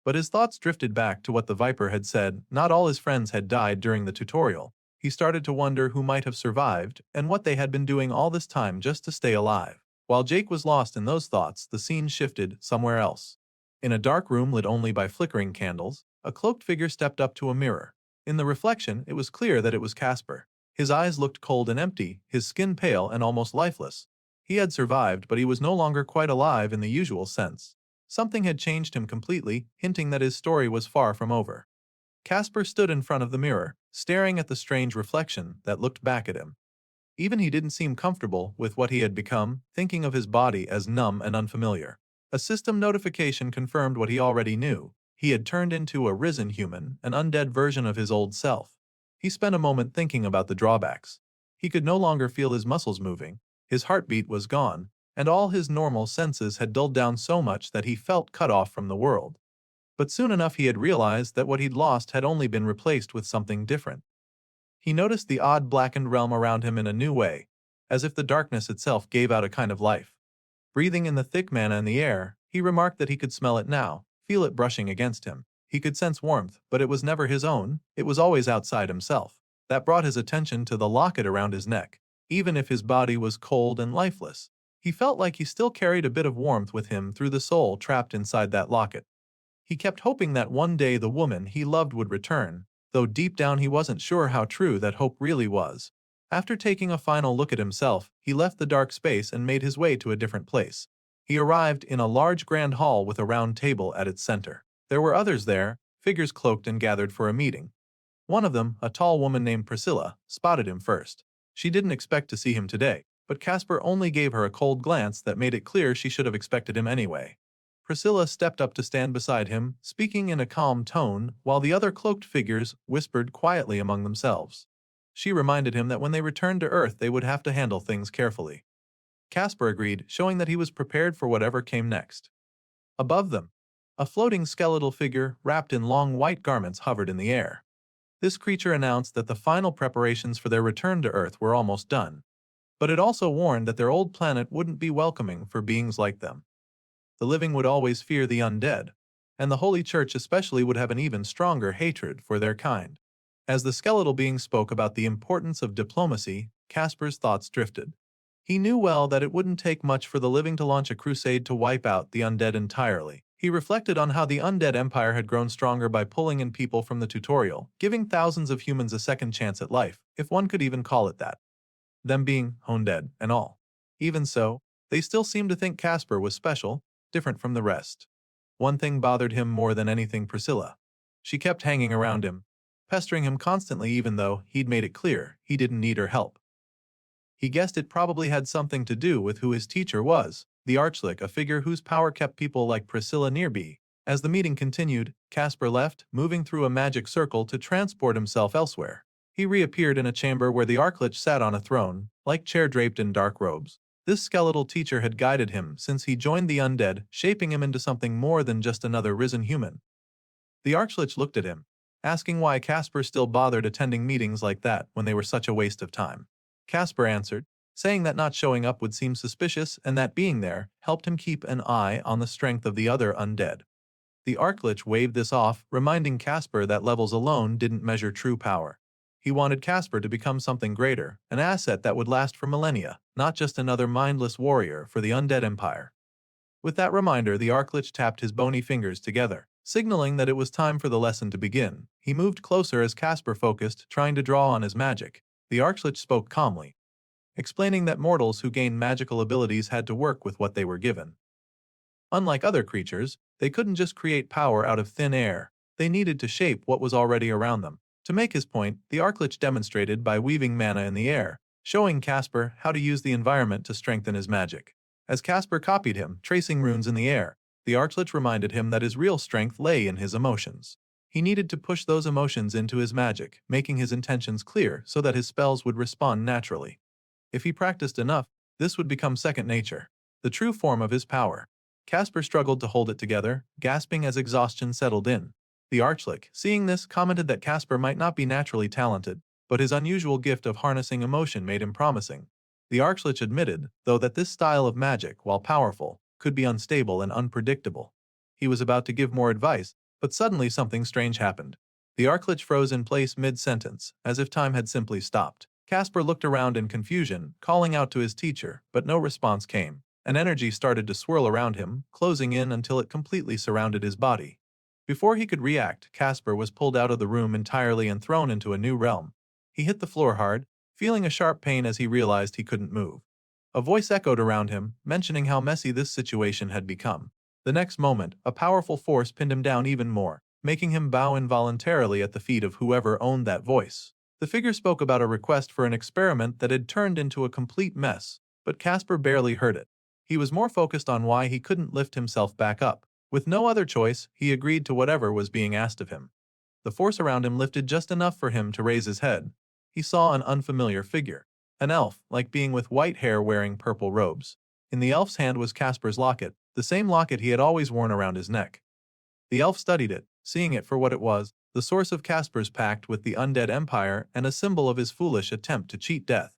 But his thoughts drifted back to what the Viper had said. Not all his friends had died during the tutorial. He started to wonder who might have survived and what they had been doing all this time just to stay alive. While Jake was lost in those thoughts, the scene shifted somewhere else. In a dark room lit only by flickering candles, a cloaked figure stepped up to a mirror. In the reflection, it was clear that it was Casper. His eyes looked cold and empty, his skin pale and almost lifeless. He had survived, but he was no longer quite alive in the usual sense. Something had changed him completely, hinting that his story was far from over. Casper stood in front of the mirror, staring at the strange reflection that looked back at him. Even he didn't seem comfortable with what he had become, thinking of his body as numb and unfamiliar. A system notification confirmed what he already knew. He had turned into a risen human, an undead version of his old self. He spent a moment thinking about the drawbacks. He could no longer feel his muscles moving, his heartbeat was gone, and all his normal senses had dulled down so much that he felt cut off from the world. But soon enough he had realized that what he'd lost had only been replaced with something different. He noticed the odd blackened realm around him in a new way, as if the darkness itself gave out a kind of life. Breathing in the thick manna in the air, he remarked that he could smell it now, feel it brushing against him. He could sense warmth, but it was never his own, it was always outside himself. That brought his attention to the locket around his neck. Even if his body was cold and lifeless, he felt like he still carried a bit of warmth with him through the soul trapped inside that locket. He kept hoping that one day the woman he loved would return, though deep down he wasn't sure how true that hope really was. After taking a final look at himself, he left the dark space and made his way to a different place. He arrived in a large grand hall with a round table at its center. There were others there, figures cloaked and gathered for a meeting. One of them, a tall woman named Priscilla, spotted him first. She didn't expect to see him today, but Casper only gave her a cold glance that made it clear she should have expected him anyway. Priscilla stepped up to stand beside him, speaking in a calm tone, while the other cloaked figures whispered quietly among themselves. She reminded him that when they returned to Earth they would have to handle things carefully. Casper agreed, showing that he was prepared for whatever came next. Above them, a floating skeletal figure wrapped in long white garments hovered in the air. This creature announced that the final preparations for their return to Earth were almost done, but it also warned that their old planet wouldn't be welcoming for beings like them. The living would always fear the undead, and the Holy Church especially would have an even stronger hatred for their kind. As the skeletal being spoke about the importance of diplomacy, Casper's thoughts drifted. He knew well that it wouldn't take much for the living to launch a crusade to wipe out the undead entirely. He reflected on how the undead empire had grown stronger by pulling in people from the tutorial, giving thousands of humans a second chance at life, if one could even call it that. Them being undead and all. Even so, they still seemed to think Casper was special, different from the rest. One thing bothered him more than anything: Priscilla. She kept hanging around him, pestering him constantly even though he'd made it clear he didn't need her help. He guessed it probably had something to do with who his teacher was, the Archlich, a figure whose power kept people like Priscilla nearby. As the meeting continued, Casper left, moving through a magic circle to transport himself elsewhere. He reappeared in a chamber where the Archlich sat on a throne, like chair draped in dark robes. This skeletal teacher had guided him since he joined the undead, shaping him into something more than just another risen human. The Archlich looked at him, asking why Casper still bothered attending meetings like that when they were such a waste of time. Casper answered, saying that not showing up would seem suspicious and that being there helped him keep an eye on the strength of the other undead. The Archlich waved this off, reminding Casper that levels alone didn't measure true power. He wanted Casper to become something greater, an asset that would last for millennia, not just another mindless warrior for the undead empire. With that reminder, the Archlich tapped his bony fingers together, signaling that it was time for the lesson to begin. He moved closer as Casper focused, trying to draw on his magic. The Archlich spoke calmly, explaining that mortals who gained magical abilities had to work with what they were given. Unlike other creatures, they couldn't just create power out of thin air. They needed to shape what was already around them. To make his point, the Archlich demonstrated by weaving mana in the air, showing Casper how to use the environment to strengthen his magic. As Casper copied him, tracing runes in the air, the Archlich reminded him that his real strength lay in his emotions. He needed to push those emotions into his magic, making his intentions clear so that his spells would respond naturally. If he practiced enough, this would become second nature, the true form of his power. Casper struggled to hold it together, gasping as exhaustion settled in. The Archlich, seeing this, commented that Casper might not be naturally talented, but his unusual gift of harnessing emotion made him promising. The Archlich admitted, though, that this style of magic, while powerful, could be unstable and unpredictable. He was about to give more advice, but suddenly something strange happened. The Archlich froze in place mid-sentence, as if time had simply stopped. Casper looked around in confusion, calling out to his teacher, but no response came. An energy started to swirl around him, closing in until it completely surrounded his body. Before he could react, Casper was pulled out of the room entirely and thrown into a new realm. He hit the floor hard, feeling a sharp pain as he realized he couldn't move. A voice echoed around him, mentioning how messy this situation had become. The next moment, a powerful force pinned him down even more, making him bow involuntarily at the feet of whoever owned that voice. The figure spoke about a request for an experiment that had turned into a complete mess, but Casper barely heard it. He was more focused on why he couldn't lift himself back up. With no other choice, he agreed to whatever was being asked of him. The force around him lifted just enough for him to raise his head. He saw an unfamiliar figure. An elf, like being with white hair wearing purple robes. In the elf's hand was Casper's locket, the same locket he had always worn around his neck. The elf studied it, seeing it for what it was, the source of Casper's pact with the undead empire and a symbol of his foolish attempt to cheat death.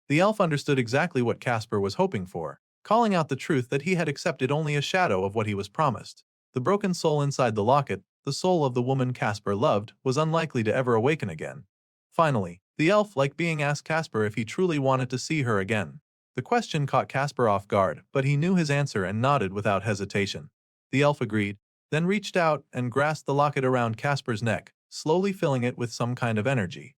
The elf understood exactly what Casper was hoping for, calling out the truth that he had accepted only a shadow of what he was promised. The broken soul inside the locket, the soul of the woman Casper loved, was unlikely to ever awaken again. Finally, the elf liked being asked Casper if he truly wanted to see her again. The question caught Casper off guard, but he knew his answer and nodded without hesitation. The elf agreed, then reached out and grasped the locket around Casper's neck, slowly filling it with some kind of energy.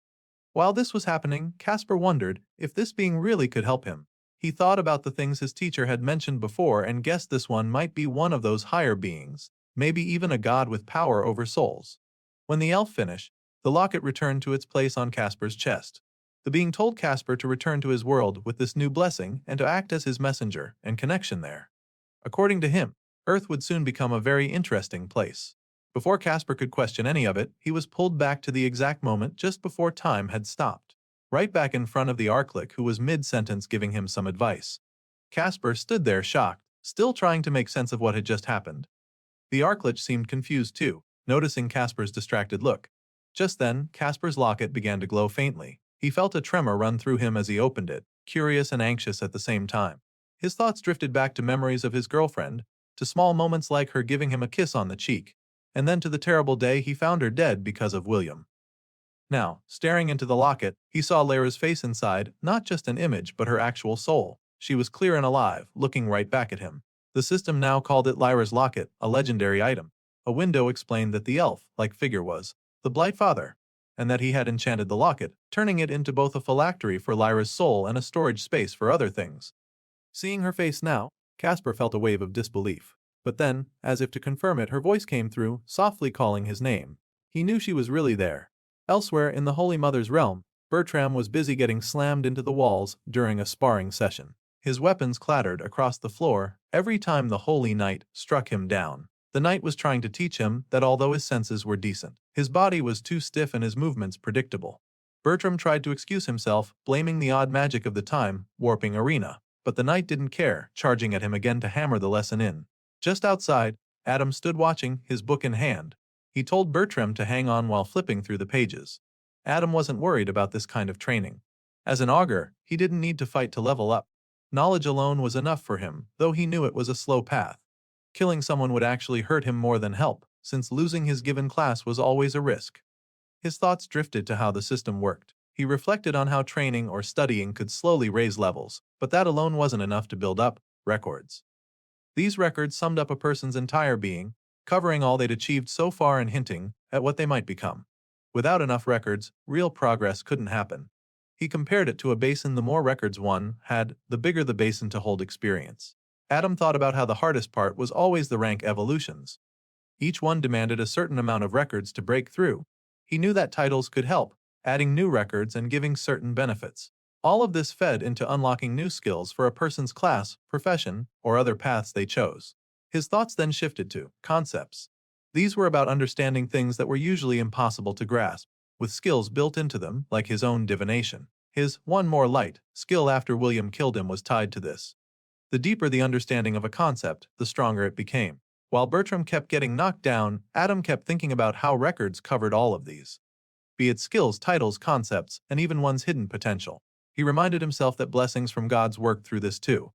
While this was happening, Casper wondered if this being really could help him. He thought about the things his teacher had mentioned before and guessed this one might be one of those higher beings, maybe even a god with power over souls. When the elf finished, the locket returned to its place on Casper's chest. The being told Casper to return to his world with this new blessing and to act as his messenger and connection there. According to him, Earth would soon become a very interesting place. Before Casper could question any of it, he was pulled back to the exact moment just before time had stopped. Right back in front of the Archlick, who was mid-sentence giving him some advice. Casper stood there shocked, still trying to make sense of what had just happened. The Archlick seemed confused too, noticing Casper's distracted look. Just then, Casper's locket began to glow faintly. He felt a tremor run through him as he opened it, curious and anxious at the same time. His thoughts drifted back to memories of his girlfriend, to small moments like her giving him a kiss on the cheek, and then to the terrible day he found her dead because of William. Now, staring into the locket, he saw Lyra's face inside, not just an image but her actual soul. She was clear and alive, looking right back at him. The system now called it Lyra's locket, a legendary item. A window explained that the elf-like figure was the Blight Father, and that he had enchanted the locket, turning it into both a phylactery for Lyra's soul and a storage space for other things. Seeing her face now, Casper felt a wave of disbelief. But then, as if to confirm it, her voice came through, softly calling his name. He knew she was really there. Elsewhere in the Holy Mother's realm, Bertram was busy getting slammed into the walls during a sparring session. His weapons clattered across the floor every time the Holy Knight struck him down. The knight was trying to teach him that although his senses were decent, his body was too stiff and his movements predictable. Bertram tried to excuse himself, blaming the odd magic of the time-warping arena, but the knight didn't care, charging at him again to hammer the lesson in. Just outside, Adam stood watching, his book in hand. He told Bertram to hang on while flipping through the pages. Adam wasn't worried about this kind of training. As an augur, he didn't need to fight to level up. Knowledge alone was enough for him, though he knew it was a slow path. Killing someone would actually hurt him more than help, since losing his given class was always a risk. His thoughts drifted to how the system worked. He reflected on how training or studying could slowly raise levels, but that alone wasn't enough to build up records. These records summed up a person's entire being, covering all they'd achieved so far and hinting at what they might become. Without enough records, real progress couldn't happen. He compared it to a basin. The more records one had, the bigger the basin to hold experience. Adam thought about how the hardest part was always the rank evolutions. Each one demanded a certain amount of records to break through. He knew that titles could help, adding new records and giving certain benefits. All of this fed into unlocking new skills for a person's class, profession, or other paths they chose. His thoughts then shifted to concepts. These were about understanding things that were usually impossible to grasp, with skills built into them, like his own divination. His one more light skill after William killed him was tied to this. The deeper the understanding of a concept, the stronger it became. While Bertram kept getting knocked down, Adam kept thinking about how records covered all of these. Be it skills, titles, concepts, and even one's hidden potential. He reminded himself that blessings from gods worked through this too.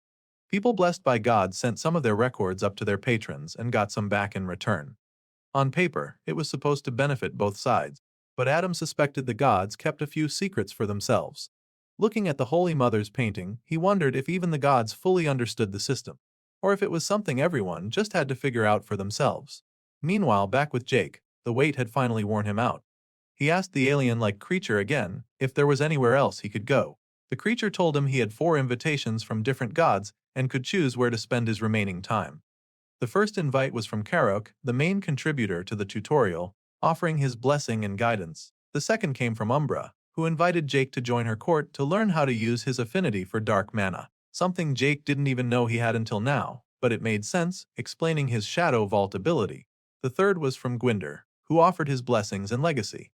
People blessed by God sent some of their records up to their patrons and got some back in return. On paper, it was supposed to benefit both sides, but Adam suspected the gods kept a few secrets for themselves. Looking at the Holy Mother's painting, he wondered if even the gods fully understood the system, or if it was something everyone just had to figure out for themselves. Meanwhile, back with Jake, the weight had finally worn him out. He asked the alien-like creature again if there was anywhere else he could go. The creature told him he had 4 invitations from different gods and could choose where to spend his remaining time. The first invite was from Karok, the main contributor to the tutorial, offering his blessing and guidance. The second came from Umbra, who invited Jake to join her court to learn how to use his affinity for dark mana, something Jake didn't even know he had until now, but it made sense, explaining his Shadow Vault ability. The third was from Gwynder, who offered his blessings and legacy.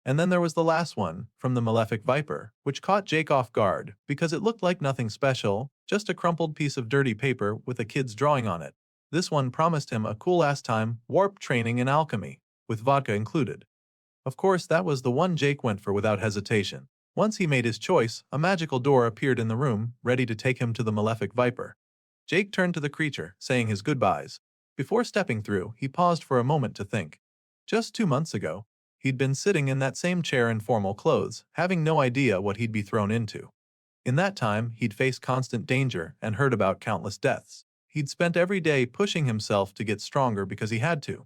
And then there was the last one, from the Malefic Viper, which caught Jake off guard because it looked like nothing special, just a crumpled piece of dirty paper with a kid's drawing on it. This one promised him a cool-ass time, warp training in alchemy, with vodka included. Of course, that was the one Jake went for without hesitation. Once he made his choice, a magical door appeared in the room, ready to take him to the Malefic Viper. Jake turned to the creature, saying his goodbyes. Before stepping through, he paused for a moment to think. Just 2 months ago, he'd been sitting in that same chair in formal clothes, having no idea what he'd be thrown into. In that time, he'd faced constant danger and heard about countless deaths. He'd spent every day pushing himself to get stronger because he had to.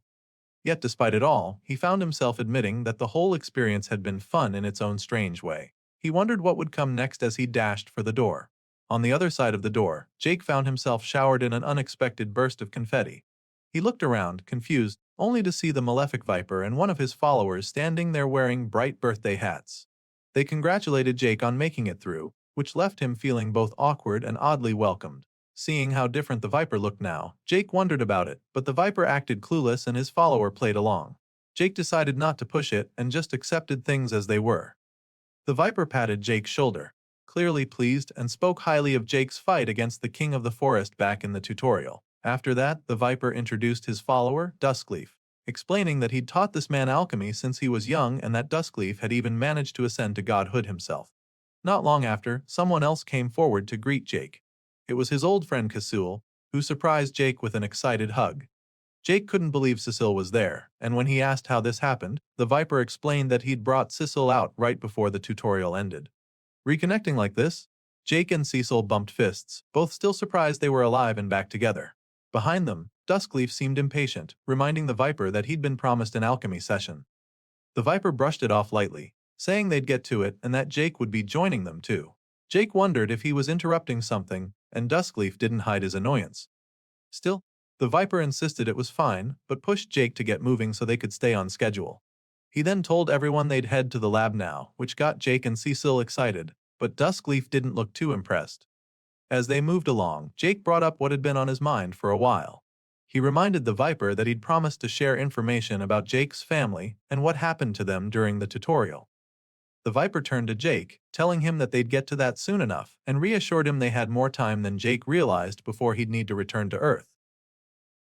Yet despite it all, he found himself admitting that the whole experience had been fun in its own strange way. He wondered what would come next as he dashed for the door. On the other side of the door, Jake found himself showered in an unexpected burst of confetti. He looked around, confused, only to see the Malefic Viper and one of his followers standing there wearing bright birthday hats. They congratulated Jake on making it through, which left him feeling both awkward and oddly welcomed. Seeing how different the Viper looked now, Jake wondered about it, but the Viper acted clueless and his follower played along. Jake decided not to push it and just accepted things as they were. The Viper patted Jake's shoulder, clearly pleased, and spoke highly of Jake's fight against the King of the Forest back in the tutorial. After that, the Viper introduced his follower, Duskleaf, explaining that he'd taught this man alchemy since he was young and that Duskleaf had even managed to ascend to godhood himself. Not long after, someone else came forward to greet Jake. It was his old friend Cecile, who surprised Jake with an excited hug. Jake couldn't believe Cecile was there, and when he asked how this happened, the Viper explained that he'd brought Cecile out right before the tutorial ended. Reconnecting like this, Jake and Cecile bumped fists, both still surprised they were alive and back together. Behind them, Duskleaf seemed impatient, reminding the Viper that he'd been promised an alchemy session. The Viper brushed it off lightly, saying they'd get to it and that Jake would be joining them too. Jake wondered if he was interrupting something, and Duskleaf didn't hide his annoyance. Still, the Viper insisted it was fine, but pushed Jake to get moving so they could stay on schedule. He then told everyone they'd head to the lab now, which got Jake and Cecile excited, but Duskleaf didn't look too impressed. As they moved along, Jake brought up what had been on his mind for a while. He reminded the Viper that he'd promised to share information about Jake's family and what happened to them during the tutorial. The Viper turned to Jake, telling him that they'd get to that soon enough, and reassured him they had more time than Jake realized before he'd need to return to Earth.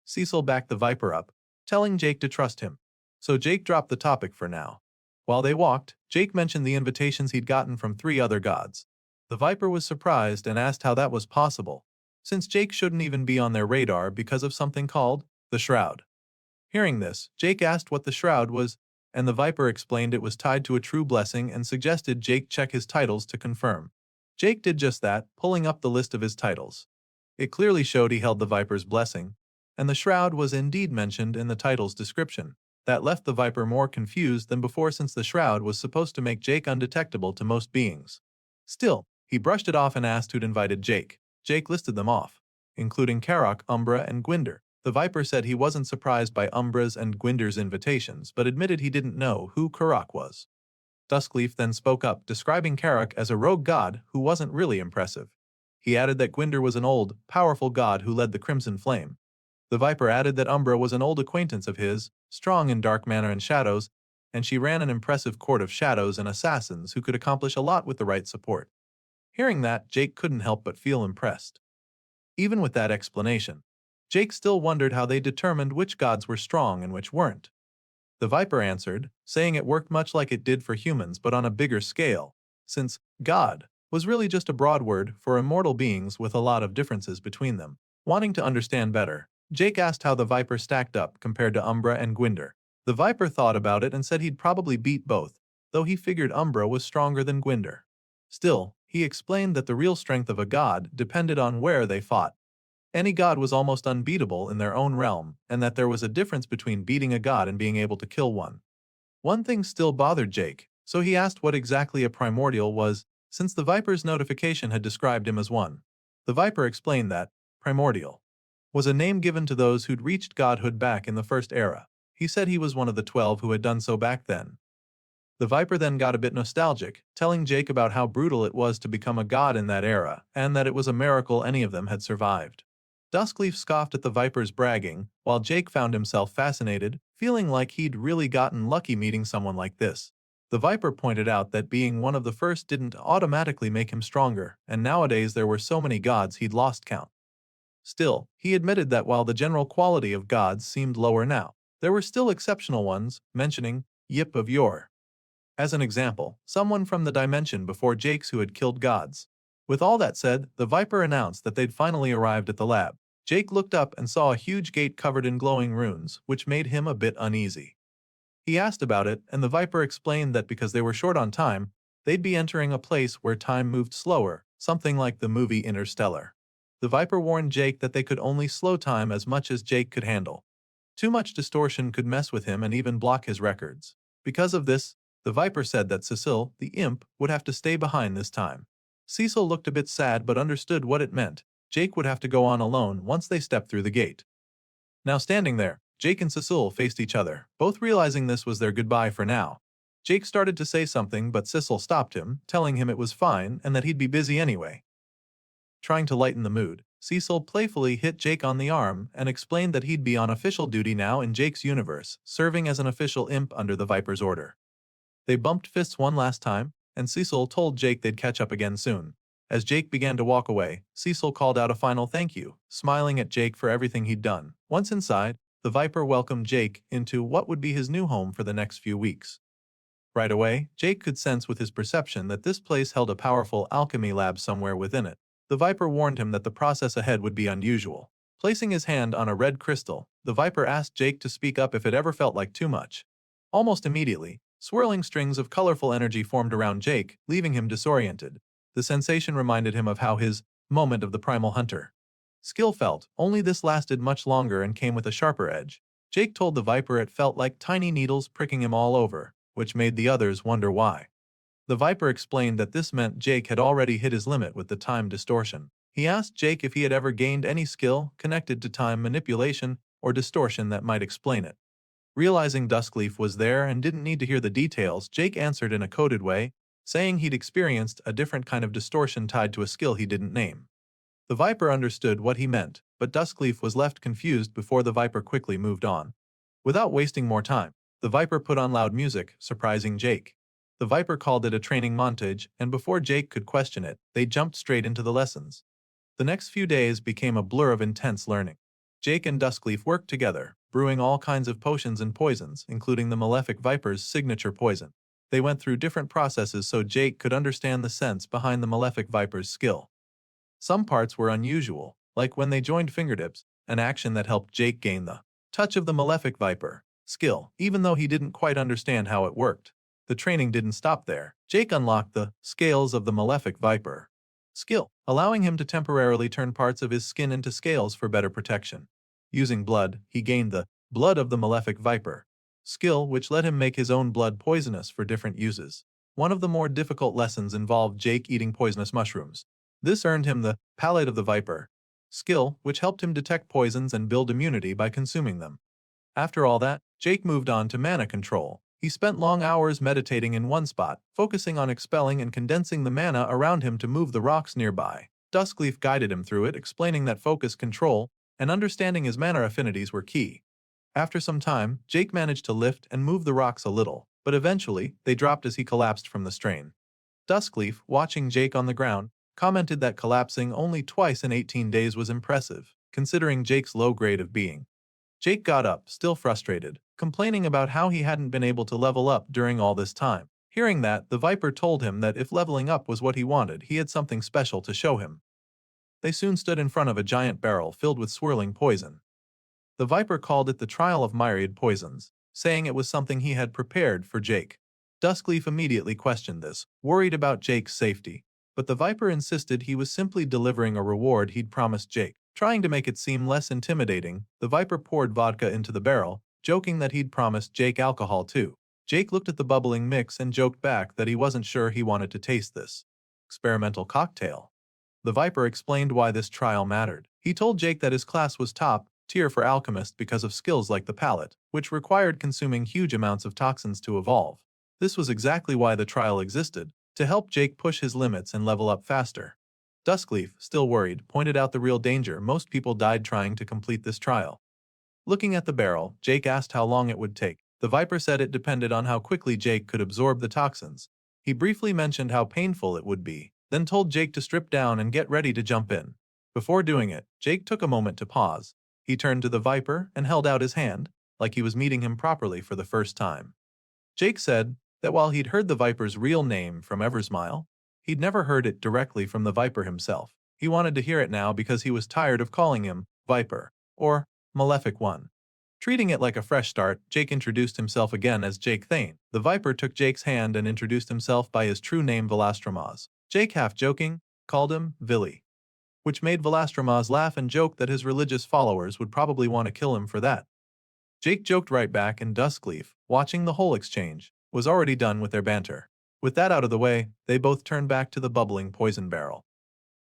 Cecil backed the Viper up, telling Jake to trust him, so Jake dropped the topic for now. While they walked, Jake mentioned the invitations he'd gotten from 3 other gods. The Viper was surprised and asked how that was possible, since Jake shouldn't even be on their radar because of something called the Shroud. Hearing this, Jake asked what the Shroud was, and the Viper explained it was tied to a true blessing and suggested Jake check his titles to confirm. Jake did just that, pulling up the list of his titles. It clearly showed he held the Viper's blessing, and the Shroud was indeed mentioned in the title's description. That left the Viper more confused than before since the Shroud was supposed to make Jake undetectable to most beings. Still, he brushed it off and asked who'd invited Jake. Jake listed them off, including Karok, Umbra, and Gwynder. The Viper said he wasn't surprised by Umbra's and Gwynder's invitations, but admitted he didn't know who Karok was. Duskleaf then spoke up, describing Karok as a rogue god who wasn't really impressive. He added that Gwynder was an old, powerful god who led the Crimson Flame. The Viper added that Umbra was an old acquaintance of his, strong in dark mana and shadows, and she ran an impressive court of shadows and assassins who could accomplish a lot with the right support. Hearing that, Jake couldn't help but feel impressed. Even with that explanation, Jake still wondered how they determined which gods were strong and which weren't. The Viper answered, saying it worked much like it did for humans but on a bigger scale, since God was really just a broad word for immortal beings with a lot of differences between them. Wanting to understand better, Jake asked how the Viper stacked up compared to Umbra and Gwynder. The Viper thought about it and said he'd probably beat both, though he figured Umbra was stronger than Gwynder. Still, He explained that the real strength of a god depended on where they fought. Any god was almost unbeatable in their own realm, and that there was a difference between beating a god and being able to kill one. One thing still bothered Jake, so he asked what exactly a primordial was, since the Viper's notification had described him as one. The Viper explained that primordial was a name given to those who'd reached godhood back in the first era. He said he was one of the 12 who had done so back then. The Viper then got a bit nostalgic, telling Jake about how brutal it was to become a god in that era, and that it was a miracle any of them had survived. Duskleaf scoffed at the Viper's bragging, while Jake found himself fascinated, feeling like he'd really gotten lucky meeting someone like this. The Viper pointed out that being one of the first didn't automatically make him stronger, and nowadays there were so many gods he'd lost count. Still, he admitted that while the general quality of gods seemed lower now, there were still exceptional ones, mentioning Yip of yore as an example, someone from the dimension before Jake's who had killed gods. With all that said, the Viper announced that they'd finally arrived at the lab. Jake looked up and saw a huge gate covered in glowing runes, which made him a bit uneasy. He asked about it, and the Viper explained that because they were short on time, they'd be entering a place where time moved slower, something like the movie Interstellar. The Viper warned Jake that they could only slow time as much as Jake could handle. Too much distortion could mess with him and even block his records. Because of this, the Viper said that Cecil, the imp, would have to stay behind this time. Cecil looked a bit sad but understood what it meant. Jake would have to go on alone once they stepped through the gate. Now standing there, Jake and Cecil faced each other, both realizing this was their goodbye for now. Jake started to say something but Cecil stopped him, telling him it was fine and that he'd be busy anyway. Trying to lighten the mood, Cecil playfully hit Jake on the arm and explained that he'd be on official duty now in Jake's universe, serving as an official imp under the Viper's order. They bumped fists one last time, and Cecil told Jake they'd catch up again soon. As Jake began to walk away, Cecil called out a final thank you, smiling at Jake for everything he'd done. Once inside, the Viper welcomed Jake into what would be his new home for the next few weeks. Right away, Jake could sense with his perception that this place held a powerful alchemy lab somewhere within it. The Viper warned him that the process ahead would be unusual. Placing his hand on a red crystal, the Viper asked Jake to speak up if it ever felt like too much. Almost immediately, swirling strings of colorful energy formed around Jake, leaving him disoriented. The sensation reminded him of how his moment of the primal hunter skill felt, only this lasted much longer and came with a sharper edge. Jake told the Viper it felt like tiny needles pricking him all over, which made the others wonder why. The Viper explained that this meant Jake had already hit his limit with the time distortion. He asked Jake if he had ever gained any skill connected to time manipulation or distortion that might explain it. Realizing Duskleaf was there and didn't need to hear the details, Jake answered in a coded way, saying he'd experienced a different kind of distortion tied to a skill he didn't name. The Viper understood what he meant, but Duskleaf was left confused before the Viper quickly moved on. Without wasting more time, the Viper put on loud music, surprising Jake. The Viper called it a training montage, and before Jake could question it, they jumped straight into the lessons. The next few days became a blur of intense learning. Jake and Duskleaf worked together, brewing all kinds of potions and poisons, including the Malefic Viper's signature poison. They went through different processes so Jake could understand the sense behind the Malefic Viper's skill. Some parts were unusual, like when they joined fingertips, an action that helped Jake gain the touch of the Malefic Viper skill, even though he didn't quite understand how it worked. The training didn't stop there. Jake unlocked the scales of the Malefic Viper skill, allowing him to temporarily turn parts of his skin into scales for better protection. Using blood, he gained the blood of the Malefic Viper skill, which let him make his own blood poisonous for different uses. One of the more difficult lessons involved Jake eating poisonous mushrooms. This earned him the palate of the Viper skill, which helped him detect poisons and build immunity by consuming them. After all that, Jake moved on to mana control. He spent long hours meditating in one spot, focusing on expelling and condensing the mana around him to move the rocks nearby. Duskleaf guided him through it, explaining that focus control and understanding his mana affinities were key. After some time, Jake managed to lift and move the rocks a little, but eventually, they dropped as he collapsed from the strain. Duskleaf, watching Jake on the ground, commented that collapsing only twice in 18 days was impressive, considering Jake's low grade of being. Jake got up, still frustrated, complaining about how he hadn't been able to level up during all this time. Hearing that, the Viper told him that if leveling up was what he wanted, he had something special to show him. They soon stood in front of a giant barrel filled with swirling poison. The Viper called it the trial of myriad poisons, saying it was something he had prepared for Jake. Duskleaf immediately questioned this, worried about Jake's safety. But the Viper insisted he was simply delivering a reward he'd promised Jake. Trying to make it seem less intimidating, the Viper poured vodka into the barrel, joking that he'd promised Jake alcohol too. Jake looked at the bubbling mix and joked back that he wasn't sure he wanted to taste this experimental cocktail. The Viper explained why this trial mattered. He told Jake that his class was top tier for alchemists because of skills like the palate, which required consuming huge amounts of toxins to evolve. This was exactly why the trial existed, to help Jake push his limits and level up faster. Duskleaf, still worried, pointed out the real danger: most people died trying to complete this trial. Looking at the barrel, Jake asked how long it would take. The Viper said it depended on how quickly Jake could absorb the toxins. He briefly mentioned how painful it would be, then told Jake to strip down and get ready to jump in. Before doing it, Jake took a moment to pause. He turned to the Viper and held out his hand, like he was meeting him properly for the first time. Jake said that while he'd heard the Viper's real name from Eversmile, he'd never heard it directly from the Viper himself. He wanted to hear it now because he was tired of calling him Viper or Malefic One. Treating it like a fresh start, Jake introduced himself again as Jake Thane. The Viper took Jake's hand and introduced himself by his true name, Velastramaz. Jake, half joking, called him Villy, which made Velastramaz laugh and joke that his religious followers would probably want to kill him for that. Jake joked right back, and Duskleaf, watching the whole exchange, was already done with their banter. With that out of the way, they both turned back to the bubbling poison barrel.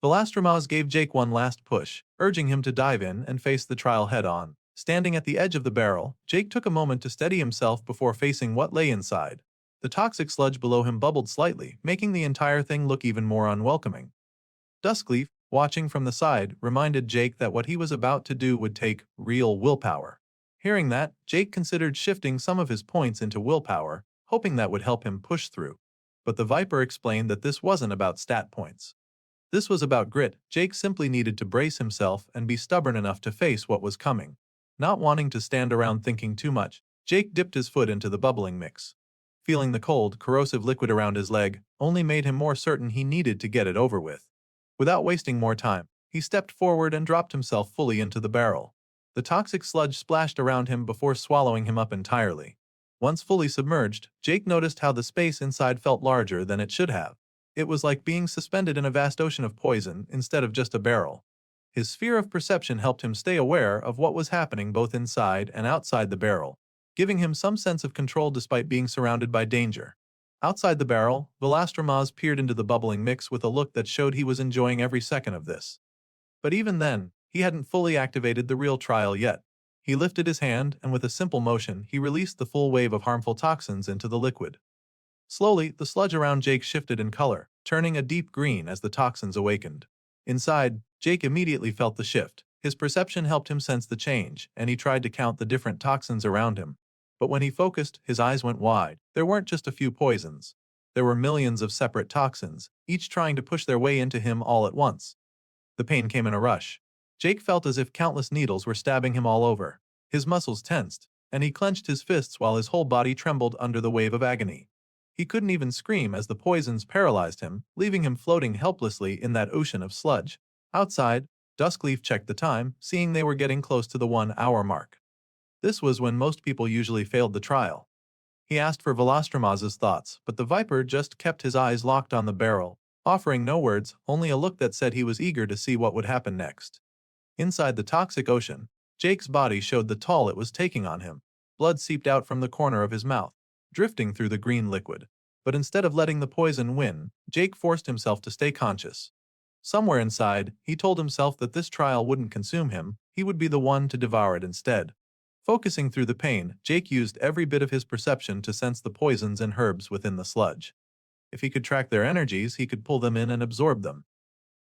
Velastramaz gave Jake one last push, urging him to dive in and face the trial head-on. Standing at the edge of the barrel, Jake took a moment to steady himself before facing what lay inside. The toxic sludge below him bubbled slightly, making the entire thing look even more unwelcoming. Duskleaf, watching from the side, reminded Jake that what he was about to do would take real willpower. Hearing that, Jake considered shifting some of his points into willpower, hoping that would help him push through. But the Viper explained that this wasn't about stat points. This was about grit. Jake simply needed to brace himself and be stubborn enough to face what was coming. Not wanting to stand around thinking too much, Jake dipped his foot into the bubbling mix. Feeling the cold, corrosive liquid around his leg only made him more certain he needed to get it over with. Without wasting more time, he stepped forward and dropped himself fully into the barrel. The toxic sludge splashed around him before swallowing him up entirely. Once fully submerged, Jake noticed how the space inside felt larger than it should have. It was like being suspended in a vast ocean of poison instead of just a barrel. His sphere of perception helped him stay aware of what was happening both inside and outside the barrel, giving him some sense of control despite being surrounded by danger. Outside the barrel, Velastramaz peered into the bubbling mix with a look that showed he was enjoying every second of this. But even then, he hadn't fully activated the real trial yet. He lifted his hand, and with a simple motion, he released the full wave of harmful toxins into the liquid. Slowly, the sludge around Jake shifted in color, turning a deep green as the toxins awakened. Inside, Jake immediately felt the shift. His perception helped him sense the change, and he tried to count the different toxins around him. But when he focused, his eyes went wide. There weren't just a few poisons. There were millions of separate toxins, each trying to push their way into him all at once. The pain came in a rush. Jake felt as if countless needles were stabbing him all over. His muscles tensed, and he clenched his fists while his whole body trembled under the wave of agony. He couldn't even scream as the poisons paralyzed him, leaving him floating helplessly in that ocean of sludge. Outside, Duskleaf checked the time, seeing they were getting close to the 1-hour mark. This was when most people usually failed the trial. He asked for Velastramaz's thoughts, but the Viper just kept his eyes locked on the barrel, offering no words, only a look that said he was eager to see what would happen next. Inside the toxic ocean, Jake's body showed the toll it was taking on him. Blood seeped out from the corner of his mouth, drifting through the green liquid. But instead of letting the poison win, Jake forced himself to stay conscious. Somewhere inside, he told himself that this trial wouldn't consume him, he would be the one to devour it instead. Focusing through the pain, Jake used every bit of his perception to sense the poisons and herbs within the sludge. If he could track their energies, he could pull them in and absorb them.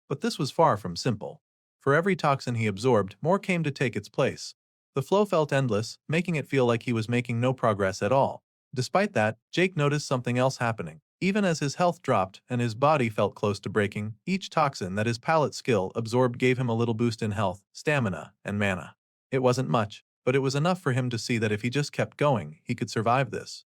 But this was far from simple. For every toxin he absorbed, more came to take its place. The flow felt endless, making it feel like he was making no progress at all. Despite that, Jake noticed something else happening. Even as his health dropped and his body felt close to breaking, each toxin that his palate skill absorbed gave him a little boost in health, stamina, and mana. It wasn't much, but it was enough for him to see that if he just kept going, he could survive this.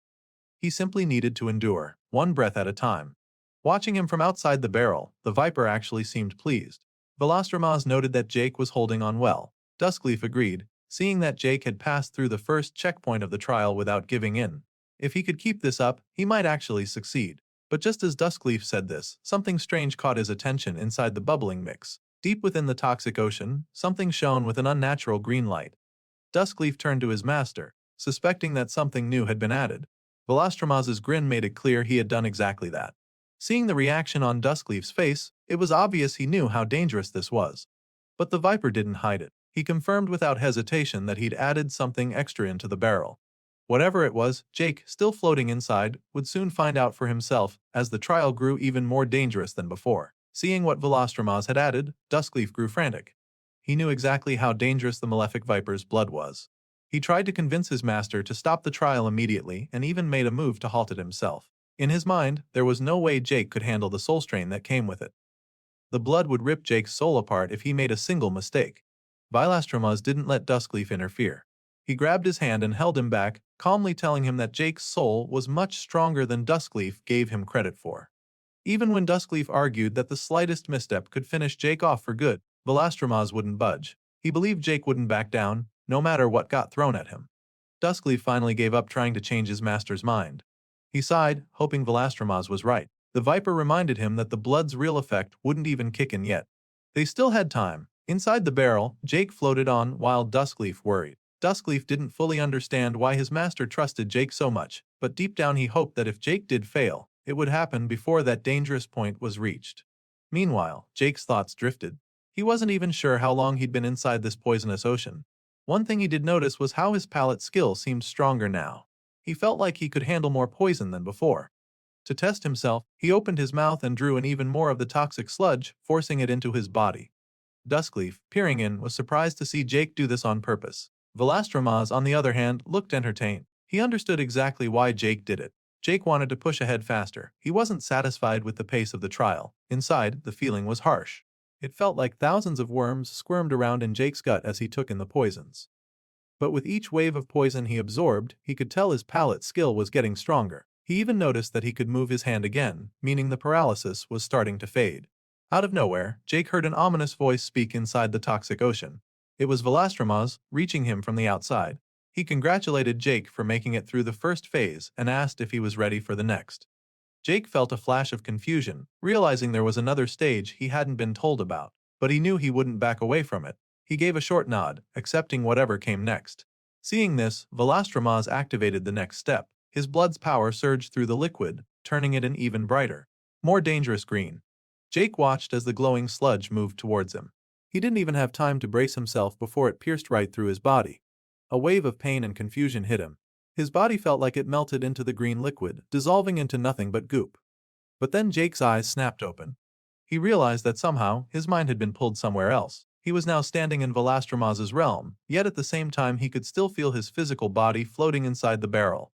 He simply needed to endure, one breath at a time. Watching him from outside the barrel, the Viper actually seemed pleased. Velastramaz noted that Jake was holding on well. Duskleaf agreed, seeing that Jake had passed through the first checkpoint of the trial without giving in. If he could keep this up, he might actually succeed. But just as Duskleaf said this, something strange caught his attention inside the bubbling mix. Deep within the toxic ocean, something shone with an unnatural green light. Duskleaf turned to his master, suspecting that something new had been added. Velastroma's grin made it clear he had done exactly that. Seeing the reaction on Duskleaf's face, it was obvious he knew how dangerous this was. But the Viper didn't hide it. He confirmed without hesitation that he'd added something extra into the barrel. Whatever it was, Jake, still floating inside, would soon find out for himself as the trial grew even more dangerous than before. Seeing what Velastromas had added, Duskleaf grew frantic. He knew exactly how dangerous the malefic Viper's blood was. He tried to convince his master to stop the trial immediately and even made a move to halt it himself. In his mind, there was no way Jake could handle the soul strain that came with it. The blood would rip Jake's soul apart if he made a single mistake. Velastromas didn't let Duskleaf interfere. He grabbed his hand and held him back, calmly telling him that Jake's soul was much stronger than Duskleaf gave him credit for. Even when Duskleaf argued that the slightest misstep could finish Jake off for good, Velastromas wouldn't budge. He believed Jake wouldn't back down, no matter what got thrown at him. Duskleaf finally gave up trying to change his master's mind. He sighed, hoping Velastromas was right. The Viper reminded him that the blood's real effect wouldn't even kick in yet. They still had time. Inside the barrel, Jake floated on while Duskleaf worried. Duskleaf didn't fully understand why his master trusted Jake so much, but deep down he hoped that if Jake did fail, it would happen before that dangerous point was reached. Meanwhile, Jake's thoughts drifted. He wasn't even sure how long he'd been inside this poisonous ocean. One thing he did notice was how his palate skill seemed stronger now. He felt like he could handle more poison than before. To test himself, he opened his mouth and drew in even more of the toxic sludge, forcing it into his body. Duskleaf, peering in, was surprised to see Jake do this on purpose. Velastromas, on the other hand, looked entertained. He understood exactly why Jake did it. Jake wanted to push ahead faster. He wasn't satisfied with the pace of the trial. Inside, the feeling was harsh. It felt like thousands of worms squirmed around in Jake's gut as he took in the poisons. But with each wave of poison he absorbed, he could tell his palate skill was getting stronger. He even noticed that he could move his hand again, meaning the paralysis was starting to fade. Out of nowhere, Jake heard an ominous voice speak inside the toxic ocean. It was Velastromas, reaching him from the outside. He congratulated Jake for making it through the first phase and asked if he was ready for the next. Jake felt a flash of confusion, realizing there was another stage he hadn't been told about, but he knew he wouldn't back away from it. He gave a short nod, accepting whatever came next. Seeing this, Velastromas activated the next step. His blood's power surged through the liquid, turning it an even brighter, more dangerous green. Jake watched as the glowing sludge moved towards him. He didn't even have time to brace himself before it pierced right through his body. A wave of pain and confusion hit him. His body felt like it melted into the green liquid, dissolving into nothing but goop. But then Jake's eyes snapped open. He realized that somehow his mind had been pulled somewhere else. He was now standing in Velastromas' realm, yet at the same time he could still feel his physical body floating inside the barrel.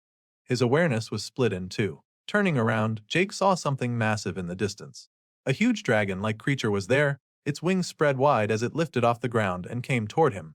His awareness was split in two. Turning around, Jake saw something massive in the distance. A huge dragon-like creature was there, its wings spread wide as it lifted off the ground and came toward him.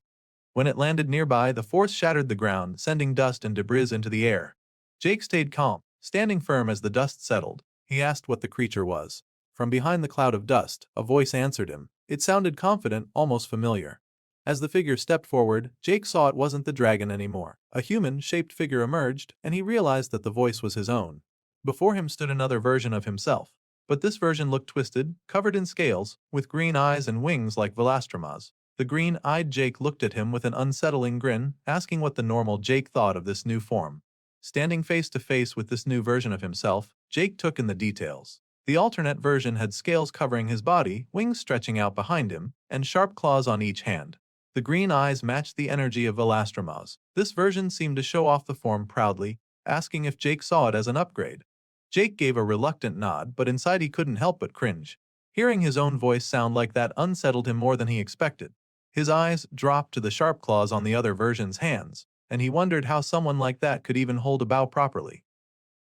When it landed nearby, the force shattered the ground, sending dust and debris into the air. Jake stayed calm, standing firm as the dust settled. He asked what the creature was. From behind the cloud of dust, a voice answered him. It sounded confident, almost familiar. As the figure stepped forward, Jake saw it wasn't the dragon anymore. A human-shaped figure emerged, and he realized that the voice was his own. Before him stood another version of himself. But this version looked twisted, covered in scales, with green eyes and wings like Velastromas. The green-eyed Jake looked at him with an unsettling grin, asking what the normal Jake thought of this new form. Standing face to face with this new version of himself, Jake took in the details. The alternate version had scales covering his body, wings stretching out behind him, and sharp claws on each hand. The green eyes matched the energy of Velastromas. This version seemed to show off the form proudly, asking if Jake saw it as an upgrade. Jake gave a reluctant nod, but inside he couldn't help but cringe. Hearing his own voice sound like that unsettled him more than he expected. His eyes dropped to the sharp claws on the other version's hands, and he wondered how someone like that could even hold a bow properly.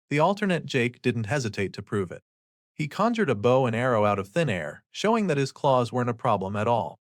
The alternate Jake didn't hesitate to prove it. He conjured a bow and arrow out of thin air, showing that his claws weren't a problem at all.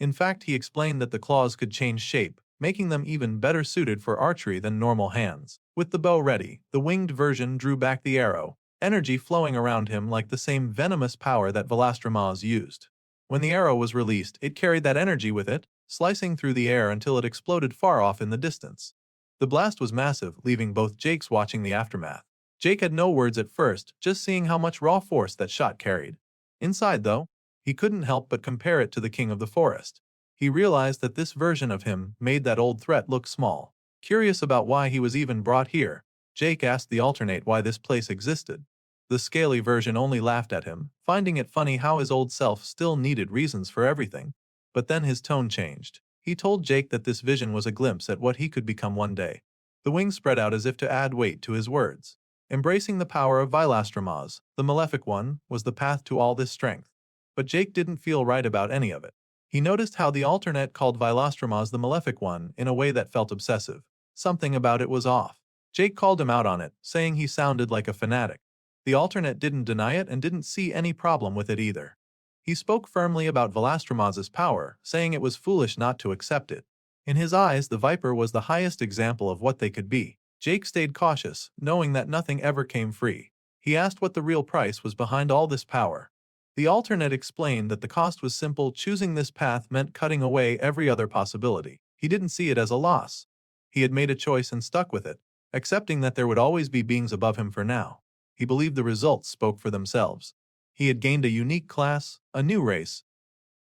In fact, he explained that the claws could change shape, making them even better suited for archery than normal hands. With the bow ready, the winged version drew back the arrow, energy flowing around him like the same venomous power that Velastromas used. When the arrow was released, it carried that energy with it, slicing through the air until it exploded far off in the distance. The blast was massive, leaving both Jakes watching the aftermath. Jake had no words at first, just seeing how much raw force that shot carried. Inside, though, he couldn't help but compare it to the king of the forest. He realized that this version of him made that old threat look small. Curious about why he was even brought here, Jake asked the alternate why this place existed. The scaly version only laughed at him, finding it funny how his old self still needed reasons for everything. But then his tone changed. He told Jake that this vision was a glimpse at what he could become one day. The wings spread out as if to add weight to his words. Embracing the power of Vilastramas, the malefic one, was the path to all this strength. But Jake didn't feel right about any of it. He noticed how the alternate called Vilastramas the malefic one in a way that felt obsessive. Something about it was off. Jake called him out on it, saying he sounded like a fanatic. The alternate didn't deny it and didn't see any problem with it either. He spoke firmly about Vilastramas's power, saying it was foolish not to accept it. In his eyes, the Viper was the highest example of what they could be. Jake stayed cautious, knowing that nothing ever came free. He asked what the real price was behind all this power. The alternate explained that the cost was simple. Choosing this path meant cutting away every other possibility. He didn't see it as a loss. He had made a choice and stuck with it, accepting that there would always be beings above him for now. He believed the results spoke for themselves. He had gained a unique class, a new race,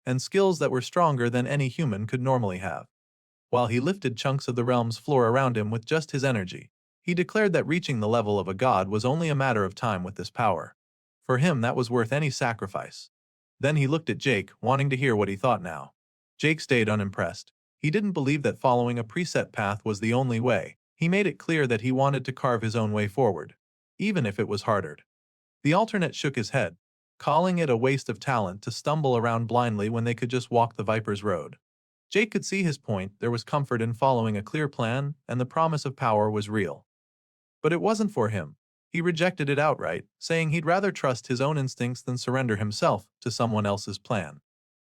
and skills that were stronger than any human could normally have. While he lifted chunks of the realm's floor around him with just his energy, he declared that reaching the level of a god was only a matter of time with this power. For him, that was worth any sacrifice. Then he looked at Jake, wanting to hear what he thought now. Jake stayed unimpressed. He didn't believe that following a preset path was the only way. He made it clear that he wanted to carve his own way forward, even if it was harder. The alternate shook his head, calling it a waste of talent to stumble around blindly when they could just walk the Viper's road. Jake could see his point. There was comfort in following a clear plan, and the promise of power was real. But it wasn't for him. He rejected it outright, saying he'd rather trust his own instincts than surrender himself to someone else's plan.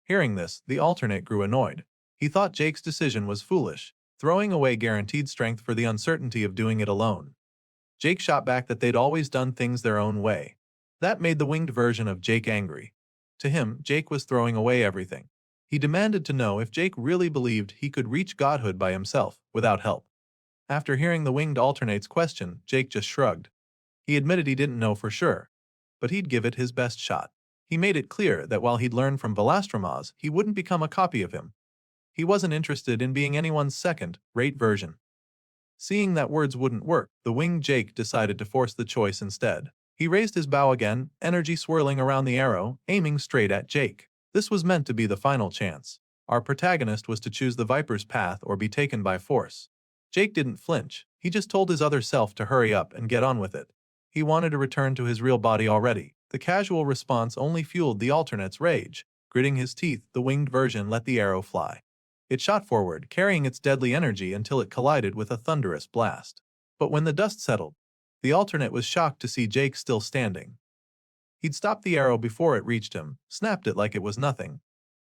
Hearing this, the alternate grew annoyed. He thought Jake's decision was foolish, throwing away guaranteed strength for the uncertainty of doing it alone. Jake shot back that they'd always done things their own way. That made the winged version of Jake angry. To him, Jake was throwing away everything. He demanded to know if Jake really believed he could reach godhood by himself, without help. After hearing the winged alternate's question, Jake just shrugged. He admitted he didn't know for sure, but he'd give it his best shot. He made it clear that while he'd learned from Vilastramas, he wouldn't become a copy of him. He wasn't interested in being anyone's second-rate version. Seeing that words wouldn't work, the winged Jake decided to force the choice instead. He raised his bow again, energy swirling around the arrow, aiming straight at Jake. This was meant to be the final chance. Our protagonist was to choose the Viper's path or be taken by force. Jake didn't flinch. He just told his other self to hurry up and get on with it. He wanted to return to his real body already. The casual response only fueled the alternate's rage. Gritting his teeth, the winged version let the arrow fly. It shot forward, carrying its deadly energy until it collided with a thunderous blast. But when the dust settled, the alternate was shocked to see Jake still standing. He'd stopped the arrow before it reached him, snapped it like it was nothing,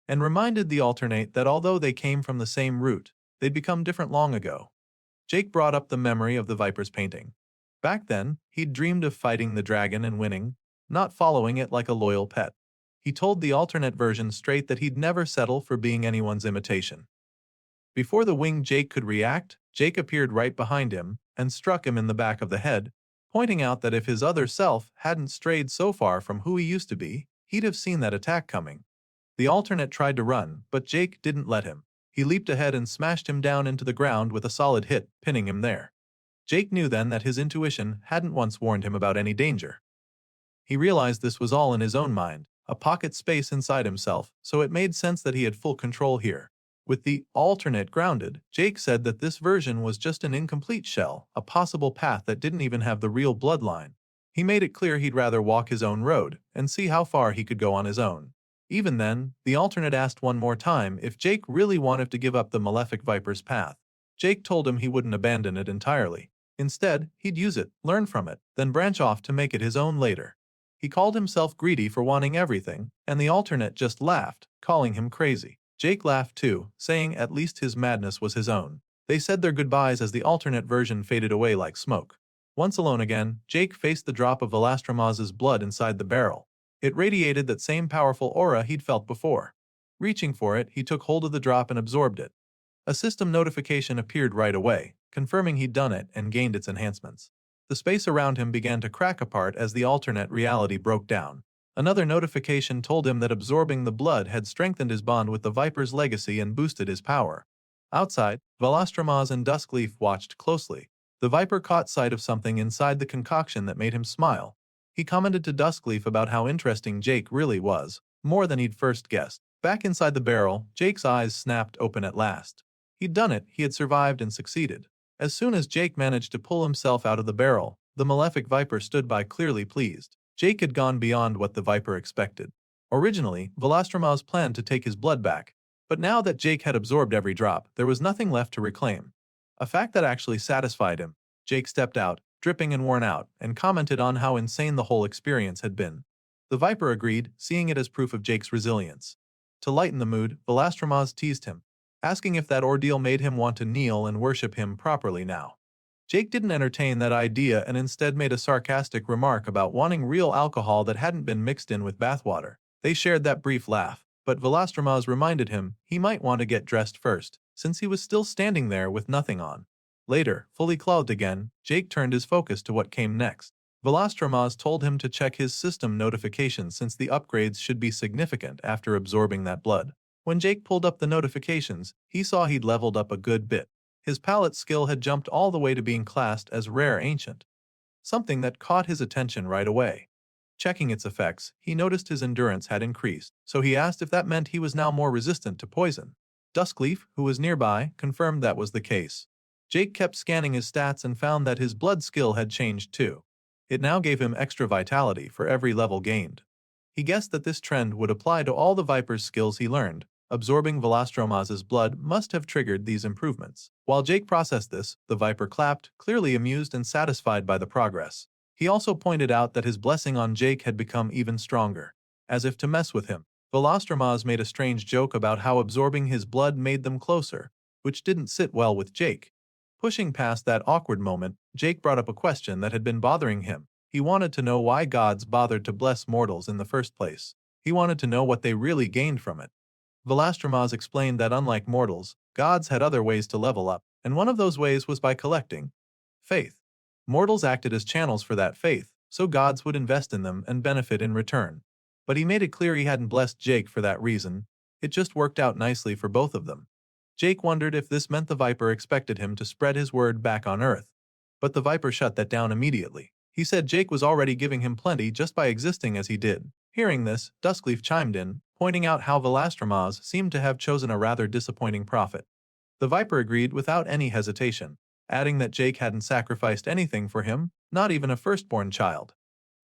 and reminded the alternate that although they came from the same root, they'd become different long ago. Jake brought up the memory of the Viper's painting. Back then, he'd dreamed of fighting the dragon and winning, not following it like a loyal pet. He told the alternate version straight that he'd never settle for being anyone's imitation. Before the winged Jake could react, Jake appeared right behind him and struck him in the back of the head, pointing out that if his other self hadn't strayed so far from who he used to be, he'd have seen that attack coming. The alternate tried to run, but Jake didn't let him. He leaped ahead and smashed him down into the ground with a solid hit, pinning him there. Jake knew then that his intuition hadn't once warned him about any danger. He realized this was all in his own mind, a pocket space inside himself, so it made sense that he had full control here. With the alternate grounded, Jake said that this version was just an incomplete shell, a possible path that didn't even have the real bloodline. He made it clear he'd rather walk his own road and see how far he could go on his own. Even then, the alternate asked one more time if Jake really wanted to give up the malefic Viper's path. Jake told him he wouldn't abandon it entirely. Instead, he'd use it, learn from it, then branch off to make it his own later. He called himself greedy for wanting everything, and the alternate just laughed, calling him crazy. Jake laughed too, saying at least his madness was his own. They said their goodbyes as the alternate version faded away like smoke. Once alone again, Jake faced the drop of Vilastramas's blood inside the barrel. It radiated that same powerful aura he'd felt before. Reaching for it, he took hold of the drop and absorbed it. A system notification appeared right away, confirming he'd done it and gained its enhancements. The space around him began to crack apart as the alternate reality broke down. Another notification told him that absorbing the blood had strengthened his bond with the Viper's legacy and boosted his power. Outside, Velastromas and Duskleaf watched closely. The Viper caught sight of something inside the concoction that made him smile. He commented to Duskleaf about how interesting Jake really was, more than he'd first guessed. Back inside the barrel, Jake's eyes snapped open at last. He'd done it, he had survived and succeeded. As soon as Jake managed to pull himself out of the barrel, the malefic Viper stood by clearly pleased. Jake had gone beyond what the Viper expected. Originally, Velastromas planned to take his blood back, but now that Jake had absorbed every drop, there was nothing left to reclaim. A fact that actually satisfied him. Jake stepped out, dripping and worn out, and commented on how insane the whole experience had been. The Viper agreed, seeing it as proof of Jake's resilience. To lighten the mood, Velastromas teased him, asking if that ordeal made him want to kneel and worship him properly now. Jake didn't entertain that idea and instead made a sarcastic remark about wanting real alcohol that hadn't been mixed in with bathwater. They shared that brief laugh, but Velastromas reminded him he might want to get dressed first, since he was still standing there with nothing on. Later, fully clothed again, Jake turned his focus to what came next. Velastromas told him to check his system notifications since the upgrades should be significant after absorbing that blood. When Jake pulled up the notifications, he saw he'd leveled up a good bit. His palette skill had jumped all the way to being classed as rare ancient, something that caught his attention right away. Checking its effects, he noticed his endurance had increased, so he asked if that meant he was now more resistant to poison. Duskleaf, who was nearby, confirmed that was the case. Jake kept scanning his stats and found that his blood skill had changed too. It now gave him extra vitality for every level gained. He guessed that this trend would apply to all the Viper's skills he learned. Absorbing Velastromas's blood must have triggered these improvements. While Jake processed this, the Viper clapped, clearly amused and satisfied by the progress. He also pointed out that his blessing on Jake had become even stronger. As if to mess with him, Velastromas made a strange joke about how absorbing his blood made them closer, which didn't sit well with Jake. Pushing past that awkward moment, Jake brought up a question that had been bothering him. He wanted to know why gods bothered to bless mortals in the first place. He wanted to know what they really gained from it. Velastromas explained that unlike mortals, gods had other ways to level up, and one of those ways was by collecting faith. Mortals acted as channels for that faith, so gods would invest in them and benefit in return. But he made it clear he hadn't blessed Jake for that reason. It just worked out nicely for both of them. Jake wondered if this meant the Viper expected him to spread his word back on Earth. But the Viper shut that down immediately. He said Jake was already giving him plenty just by existing as he did. Hearing this, Duskleaf chimed in, pointing out how Velastromas seemed to have chosen a rather disappointing prophet. The Viper agreed without any hesitation, adding that Jake hadn't sacrificed anything for him, not even a firstborn child.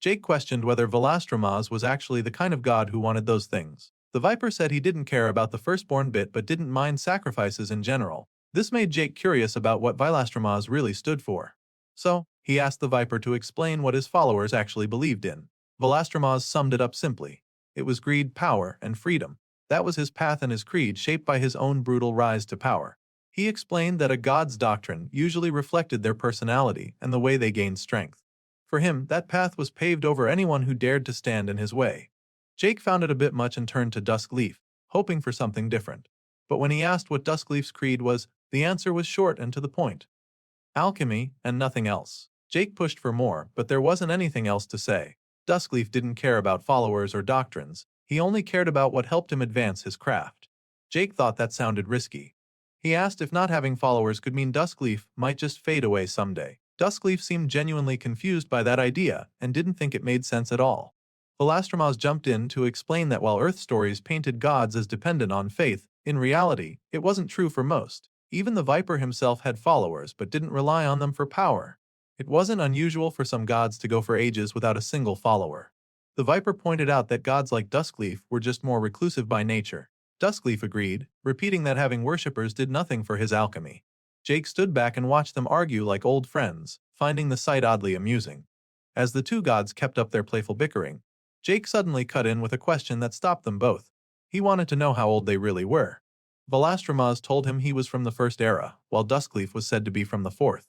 Jake questioned whether Velastromas was actually the kind of god who wanted those things. The Viper said he didn't care about the firstborn bit but didn't mind sacrifices in general. This made Jake curious about what Velastromas really stood for. So, he asked the Viper to explain what his followers actually believed in. Velastromas summed it up simply. It was greed, power, and freedom. That was his path and his creed, shaped by his own brutal rise to power. He explained that a god's doctrine usually reflected their personality and the way they gained strength. For him, that path was paved over anyone who dared to stand in his way. Jake found it a bit much and turned to Duskleaf, hoping for something different. But when he asked what Duskleaf's creed was, the answer was short and to the point. Alchemy, and nothing else. Jake pushed for more, but there wasn't anything else to say. Duskleaf didn't care about followers or doctrines. He only cared about what helped him advance his craft. Jake thought that sounded risky. He asked if not having followers could mean Duskleaf might just fade away someday. Duskleaf seemed genuinely confused by that idea and didn't think it made sense at all. Velastromas jumped in to explain that while Earth stories painted gods as dependent on faith, in reality, it wasn't true for most. Even the Viper himself had followers but didn't rely on them for power. It wasn't unusual for some gods to go for ages without a single follower. The Viper pointed out that gods like Duskleaf were just more reclusive by nature. Duskleaf agreed, repeating that having worshippers did nothing for his alchemy. Jake stood back and watched them argue like old friends, finding the sight oddly amusing. As the two gods kept up their playful bickering, Jake suddenly cut in with a question that stopped them both. He wanted to know how old they really were. Velastromas told him he was from the First Era, while Duskleaf was said to be from the Fourth.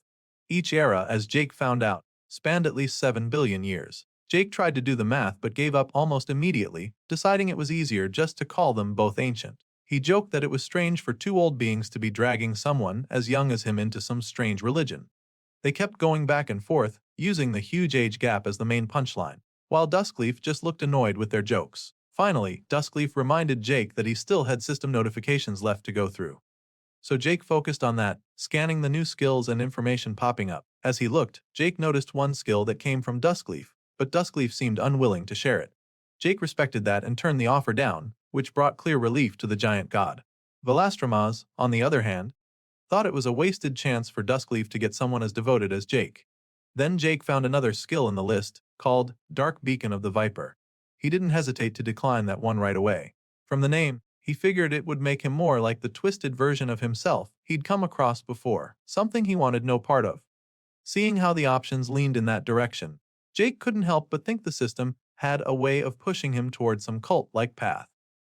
Each era, as Jake found out, spanned at least 7 billion years. Jake tried to do the math but gave up almost immediately, deciding it was easier just to call them both ancient. He joked that it was strange for two old beings to be dragging someone as young as him into some strange religion. They kept going back and forth, using the huge age gap as the main punchline, while Duskleaf just looked annoyed with their jokes. Finally, Duskleaf reminded Jake that he still had system notifications left to go through. So Jake focused on that, scanning the new skills and information popping up. As he looked, Jake noticed one skill that came from Duskleaf, but Duskleaf seemed unwilling to share it. Jake respected that and turned the offer down, which brought clear relief to the giant god. Velastramaz, on the other hand, thought it was a wasted chance for Duskleaf to get someone as devoted as Jake. Then Jake found another skill in the list, called Dark Beacon of the Viper. He didn't hesitate to decline that one right away. From the name, he figured it would make him more like the twisted version of himself he'd come across before, something he wanted no part of. Seeing how the options leaned in that direction, Jake couldn't help but think the system had a way of pushing him toward some cult-like path.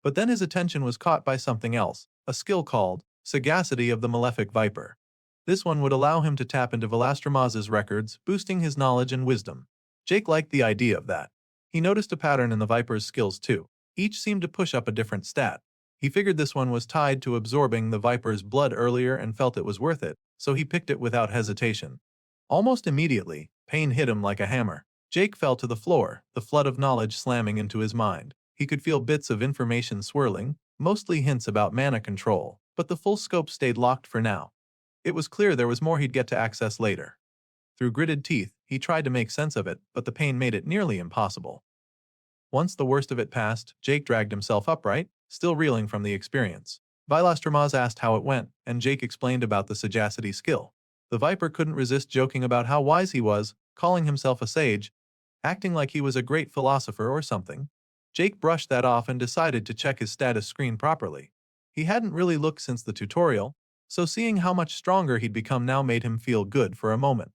But then his attention was caught by something else, a skill called Sagacity of the Malefic Viper. This one would allow him to tap into Velastramaz's records, boosting his knowledge and wisdom. Jake liked the idea of that. He noticed a pattern in the Viper's skills too. Each seemed to push up a different stat. He figured this one was tied to absorbing the Viper's blood earlier and felt it was worth it, so he picked it without hesitation. Almost immediately, pain hit him like a hammer. Jake fell to the floor, the flood of knowledge slamming into his mind. He could feel bits of information swirling, mostly hints about mana control, but the full scope stayed locked for now. It was clear there was more he'd get to access later. Through gritted teeth, he tried to make sense of it, but the pain made it nearly impossible. Once the worst of it passed, Jake dragged himself upright, still reeling from the experience. Velastramaz asked how it went, and Jake explained about the sagacity skill. The Viper couldn't resist joking about how wise he was, calling himself a sage, acting like he was a great philosopher or something. Jake brushed that off and decided to check his status screen properly. He hadn't really looked since the tutorial, so seeing how much stronger he'd become now made him feel good for a moment.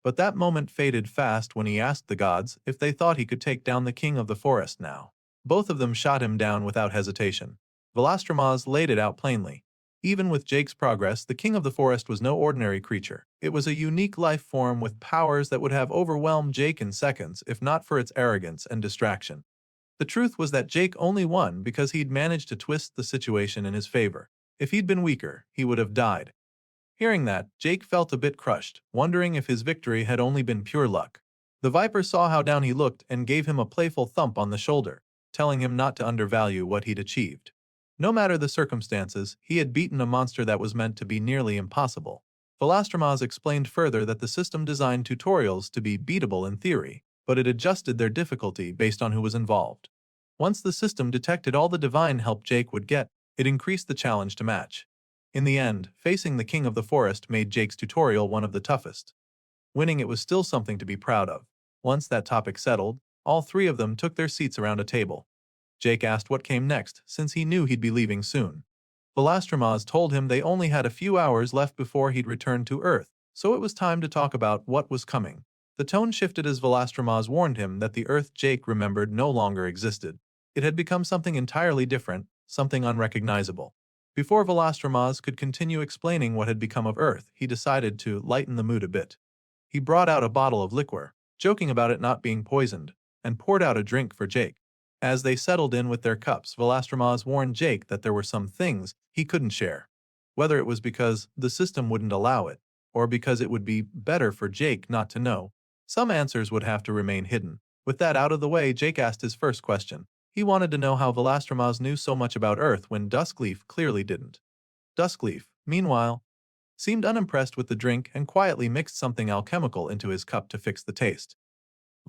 But that moment faded fast when he asked the gods if they thought he could take down the king of the forest now. Both of them shot him down without hesitation. Velastramaz laid it out plainly. Even with Jake's progress, the king of the forest was no ordinary creature. It was a unique life form with powers that would have overwhelmed Jake in seconds if not for its arrogance and distraction. The truth was that Jake only won because he'd managed to twist the situation in his favor. If he'd been weaker, he would have died. Hearing that, Jake felt a bit crushed, wondering if his victory had only been pure luck. The Viper saw how down he looked and gave him a playful thump on the shoulder, telling him not to undervalue what he'd achieved. No matter the circumstances, he had beaten a monster that was meant to be nearly impossible. Velastramaz explained further that the system designed tutorials to be beatable in theory, but it adjusted their difficulty based on who was involved. Once the system detected all the divine help Jake would get, it increased the challenge to match. In the end, facing the king of the forest made Jake's tutorial one of the toughest. Winning it was still something to be proud of. Once that topic settled, all three of them took their seats around a table. Jake asked what came next, since he knew he'd be leaving soon. Velastramaz told him they only had a few hours left before he'd return to Earth, so it was time to talk about what was coming. The tone shifted as Velastramaz warned him that the Earth Jake remembered no longer existed. It had become something entirely different, something unrecognizable. Before Velastramaz could continue explaining what had become of Earth, he decided to lighten the mood a bit. He brought out a bottle of liquor, joking about it not being poisoned, and poured out a drink for Jake. As they settled in with their cups, Velastramaz warned Jake that there were some things he couldn't share. Whether it was because the system wouldn't allow it, or because it would be better for Jake not to know, some answers would have to remain hidden. With that out of the way, Jake asked his first question. He wanted to know how Velastramaz knew so much about Earth when Duskleaf clearly didn't. Duskleaf, meanwhile, seemed unimpressed with the drink and quietly mixed something alchemical into his cup to fix the taste.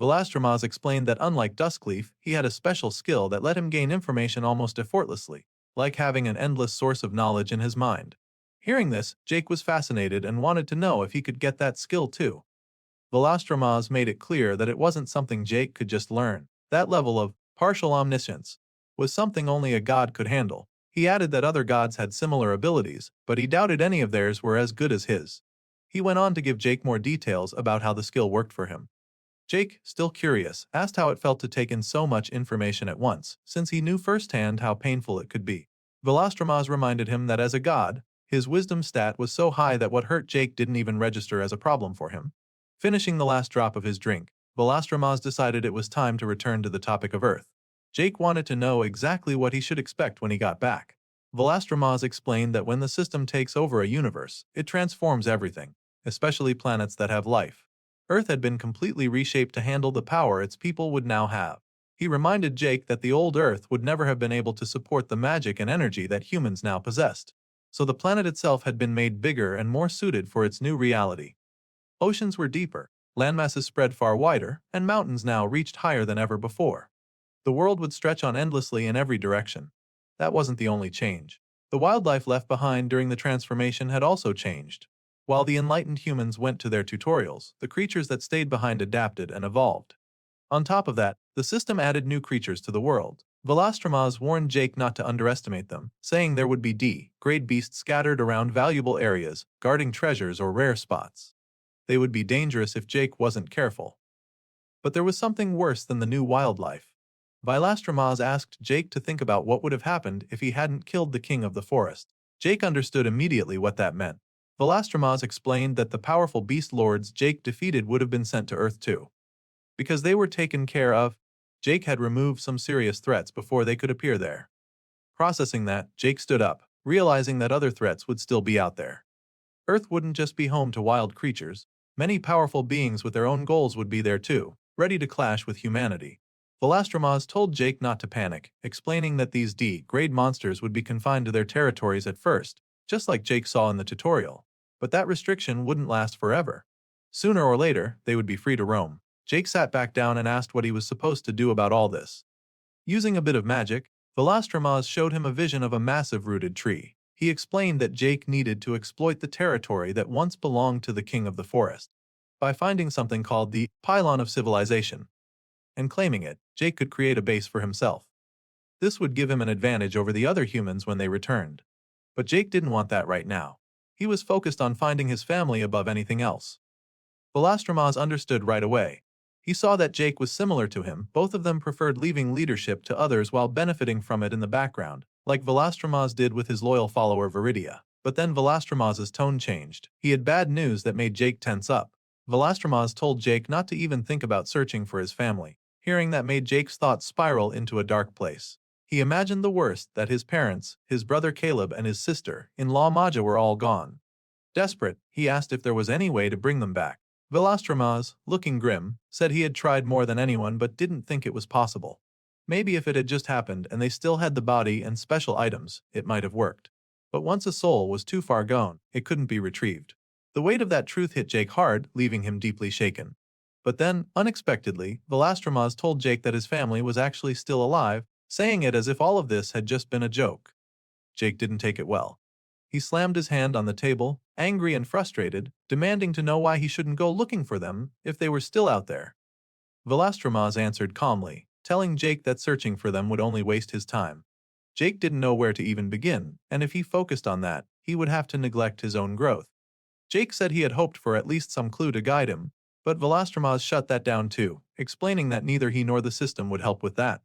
Velastramaz explained that unlike Duskleaf, he had a special skill that let him gain information almost effortlessly, like having an endless source of knowledge in his mind. Hearing this, Jake was fascinated and wanted to know if he could get that skill too. Velastramaz made it clear that it wasn't something Jake could just learn. That level of partial omniscience was something only a god could handle. He added that other gods had similar abilities, but he doubted any of theirs were as good as his. He went on to give Jake more details about how the skill worked for him. Jake, still curious, asked how it felt to take in so much information at once, since he knew firsthand how painful it could be. Velastramaz reminded him that as a god, his wisdom stat was so high that what hurt Jake didn't even register as a problem for him. Finishing the last drop of his drink, Velastramaz decided it was time to return to the topic of Earth. Jake wanted to know exactly what he should expect when he got back. Velastramaz explained that when the system takes over a universe, it transforms everything, especially planets that have life. Earth had been completely reshaped to handle the power its people would now have. He reminded Jake that the old Earth would never have been able to support the magic and energy that humans now possessed. So the planet itself had been made bigger and more suited for its new reality. Oceans were deeper, landmasses spread far wider, and mountains now reached higher than ever before. The world would stretch on endlessly in every direction. That wasn't the only change. The wildlife left behind during the transformation had also changed. While the enlightened humans went to their tutorials, the creatures that stayed behind adapted and evolved. On top of that, the system added new creatures to the world. Velastramaz warned Jake not to underestimate them, saying there would be D-grade beasts scattered around valuable areas, guarding treasures or rare spots. They would be dangerous if Jake wasn't careful. But there was something worse than the new wildlife. Velastramaz asked Jake to think about what would have happened if he hadn't killed the king of the forest. Jake understood immediately what that meant. Velastramaz explained that the powerful beast lords Jake defeated would have been sent to Earth too. Because they were taken care of, Jake had removed some serious threats before they could appear there. Processing that, Jake stood up, realizing that other threats would still be out there. Earth wouldn't just be home to wild creatures. Many powerful beings with their own goals would be there too, ready to clash with humanity. Velastramaz told Jake not to panic, explaining that these D-grade monsters would be confined to their territories at first, just like Jake saw in the tutorial. But that restriction wouldn't last forever. Sooner or later, they would be free to roam. Jake sat back down and asked what he was supposed to do about all this. Using a bit of magic, Velastramaz showed him a vision of a massive rooted tree. He explained that Jake needed to exploit the territory that once belonged to the king of the forest by finding something called the pylon of civilization. And claiming it, Jake could create a base for himself. This would give him an advantage over the other humans when they returned. But Jake didn't want that right now. He was focused on finding his family above anything else. Velastramaz understood right away. He saw that Jake was similar to him. Both of them preferred leaving leadership to others while benefiting from it in the background, like Velastramaz did with his loyal follower Viridia. But then Velastramaz's tone changed. He had bad news that made Jake tense up. Velastramaz told Jake not to even think about searching for his family. Hearing that made Jake's thoughts spiral into a dark place. He imagined the worst, that his parents, his brother Caleb and his sister-in-law Maja were all gone. Desperate, he asked if there was any way to bring them back. Velastramaz, looking grim, said he had tried more than anyone but didn't think it was possible. Maybe if it had just happened and they still had the body and special items, it might have worked. But once a soul was too far gone, it couldn't be retrieved. The weight of that truth hit Jake hard, leaving him deeply shaken. But then, unexpectedly, Velastramaz told Jake that his family was actually still alive, saying it as if all of this had just been a joke. Jake didn't take it well. He slammed his hand on the table, angry and frustrated, demanding to know why he shouldn't go looking for them if they were still out there. Velastramaz answered calmly, telling Jake that searching for them would only waste his time. Jake didn't know where to even begin, and if he focused on that, he would have to neglect his own growth. Jake said he had hoped for at least some clue to guide him, but Velastramaz shut that down too, explaining that neither he nor the system would help with that.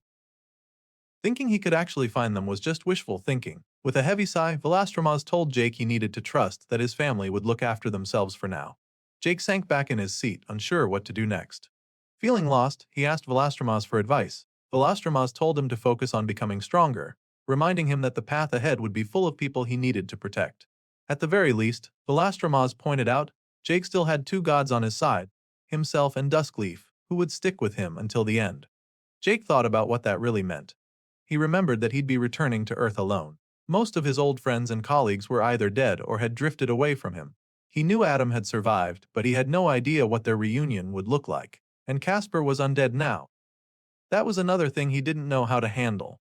Thinking he could actually find them was just wishful thinking. With a heavy sigh, Velastramaz told Jake he needed to trust that his family would look after themselves for now. Jake sank back in his seat, unsure what to do next. Feeling lost, he asked Velastramaz for advice. Velastramaz told him to focus on becoming stronger, reminding him that the path ahead would be full of people he needed to protect. At the very least, Velastramaz pointed out, Jake still had two gods on his side, himself and Duskleaf, who would stick with him until the end. Jake thought about what that really meant. He remembered that he'd be returning to Earth alone. Most of his old friends and colleagues were either dead or had drifted away from him. He knew Adam had survived, but he had no idea what their reunion would look like. And Casper was undead now. That was another thing he didn't know how to handle.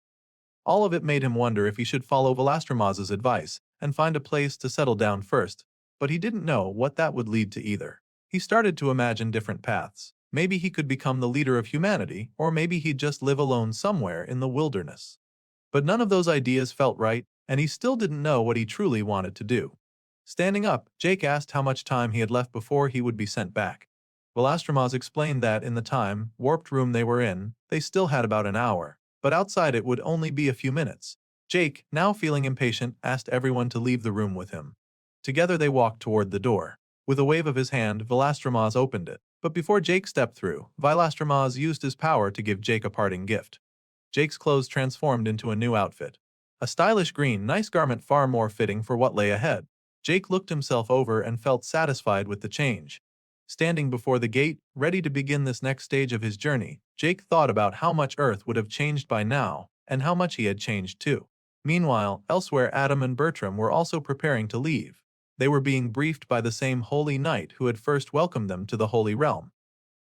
All of it made him wonder if he should follow Velastramaz's advice and find a place to settle down first, but he didn't know what that would lead to either. He started to imagine different paths. Maybe he could become the leader of humanity, or maybe he'd just live alone somewhere in the wilderness. But none of those ideas felt right, and he still didn't know what he truly wanted to do. Standing up, Jake asked how much time he had left before he would be sent back. Velastramaz explained that in the time-warped room they were in, they still had about an hour, but outside it would only be a few minutes. Jake, now feeling impatient, asked everyone to leave the room with him. Together they walked toward the door. With a wave of his hand, Velastramaz opened it. But before Jake stepped through, Velastramaz used his power to give Jake a parting gift. Jake's clothes transformed into a new outfit. A stylish green, nice garment far more fitting for what lay ahead. Jake looked himself over and felt satisfied with the change. Standing before the gate, ready to begin this next stage of his journey, Jake thought about how much Earth would have changed by now, and how much he had changed too. Meanwhile, elsewhere Adam and Bertram were also preparing to leave. They were being briefed by the same holy knight who had first welcomed them to the Holy Realm.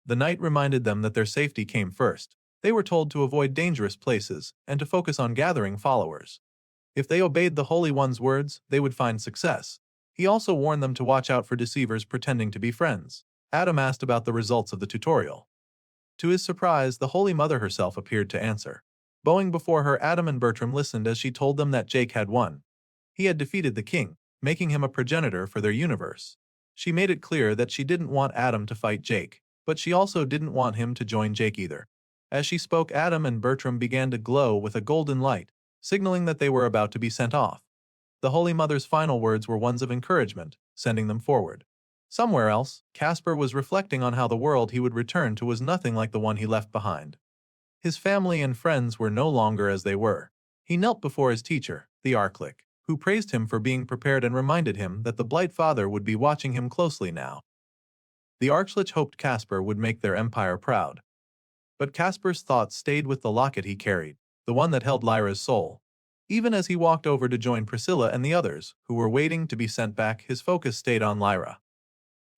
The knight reminded them that their safety came first. They were told to avoid dangerous places and to focus on gathering followers. If they obeyed the Holy One's words, they would find success. He also warned them to watch out for deceivers pretending to be friends. Adam asked about the results of the tutorial. To his surprise, the Holy Mother herself appeared to answer. Bowing before her, Adam and Bertram listened as she told them that Jake had won. He had defeated the king, making him a progenitor for their universe. She made it clear that she didn't want Adam to fight Jake, but she also didn't want him to join Jake either. As she spoke, Adam and Bertram began to glow with a golden light, signaling that they were about to be sent off. The Holy Mother's final words were ones of encouragement, sending them forward. Somewhere else, Casper was reflecting on how the world he would return to was nothing like the one he left behind. His family and friends were no longer as they were. He knelt before his teacher, the Archlick, who praised him for being prepared and reminded him that the Blight Father would be watching him closely now. The Archlich hoped Casper would make their empire proud. But Casper's thoughts stayed with the locket he carried, the one that held Lyra's soul. Even as he walked over to join Priscilla and the others, who were waiting to be sent back, his focus stayed on Lyra.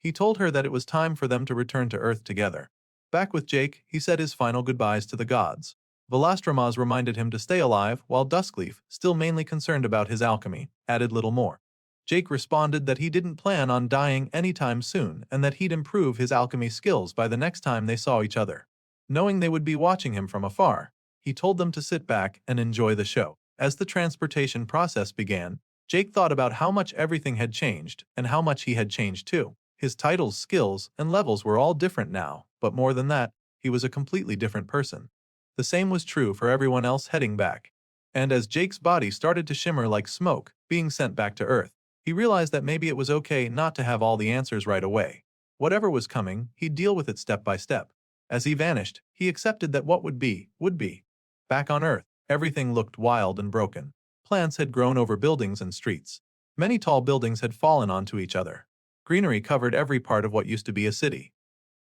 He told her that it was time for them to return to Earth together. Back with Jake, he said his final goodbyes to the gods. Velastramaz reminded him to stay alive, while Duskleaf, still mainly concerned about his alchemy, added little more. Jake responded that he didn't plan on dying anytime soon and that he'd improve his alchemy skills by the next time they saw each other. Knowing they would be watching him from afar, he told them to sit back and enjoy the show. As the transportation process began, Jake thought about how much everything had changed and how much he had changed too. His titles, skills, and levels were all different now, but more than that, he was a completely different person. The same was true for everyone else heading back. And as Jake's body started to shimmer like smoke, being sent back to Earth, he realized that maybe it was okay not to have all the answers right away. Whatever was coming, he'd deal with it step by step. As he vanished, he accepted that what would be, would be. Back on Earth, everything looked wild and broken. Plants had grown over buildings and streets. Many tall buildings had fallen onto each other. Greenery covered every part of what used to be a city.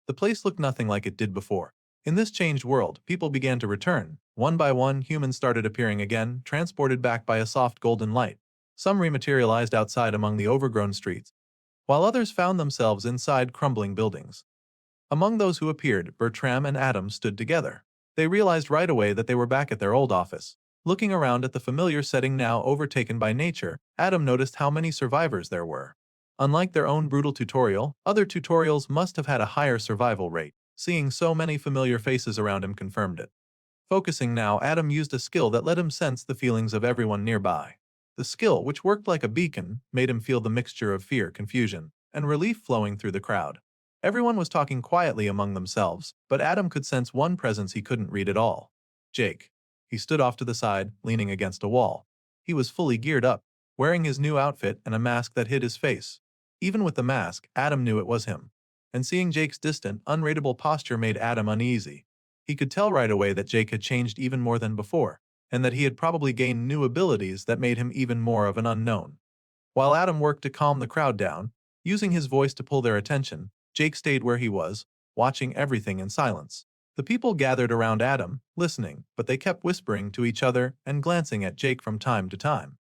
The place looked nothing like it did before. In this changed world, people began to return. One by one, humans started appearing again, transported back by a soft golden light. Some rematerialized outside among the overgrown streets, while others found themselves inside crumbling buildings. Among those who appeared, Bertram and Adam stood together. They realized right away that they were back at their old office. Looking around at the familiar setting now overtaken by nature, Adam noticed how many survivors there were. Unlike their own brutal tutorial, other tutorials must have had a higher survival rate. Seeing so many familiar faces around him confirmed it. Focusing now, Adam used a skill that let him sense the feelings of everyone nearby. The skill, which worked like a beacon, made him feel the mixture of fear, confusion, and relief flowing through the crowd. Everyone was talking quietly among themselves, but Adam could sense one presence he couldn't read at all. Jake. He stood off to the side, leaning against a wall. He was fully geared up, wearing his new outfit and a mask that hid his face. Even with the mask, Adam knew it was him. And seeing Jake's distant, unreadable posture made Adam uneasy. He could tell right away that Jake had changed even more than before, and that he had probably gained new abilities that made him even more of an unknown. While Adam worked to calm the crowd down, using his voice to pull their attention, Jake stayed where he was, watching everything in silence. The people gathered around Adam, listening, but they kept whispering to each other and glancing at Jake from time to time.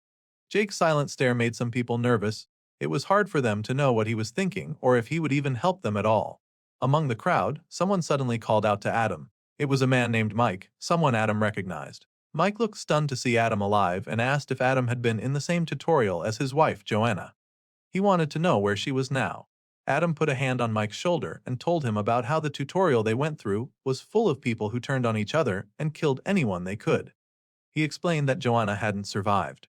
Jake's silent stare made some people nervous. It was hard for them to know what he was thinking or if he would even help them at all. Among the crowd, someone suddenly called out to Adam. It was a man named Mike, someone Adam recognized. Mike looked stunned to see Adam alive and asked if Adam had been in the same tutorial as his wife, Joanna. He wanted to know where she was now. Adam put a hand on Mike's shoulder and told him about how the tutorial they went through was full of people who turned on each other and killed anyone they could. He explained that Joanna hadn't survived.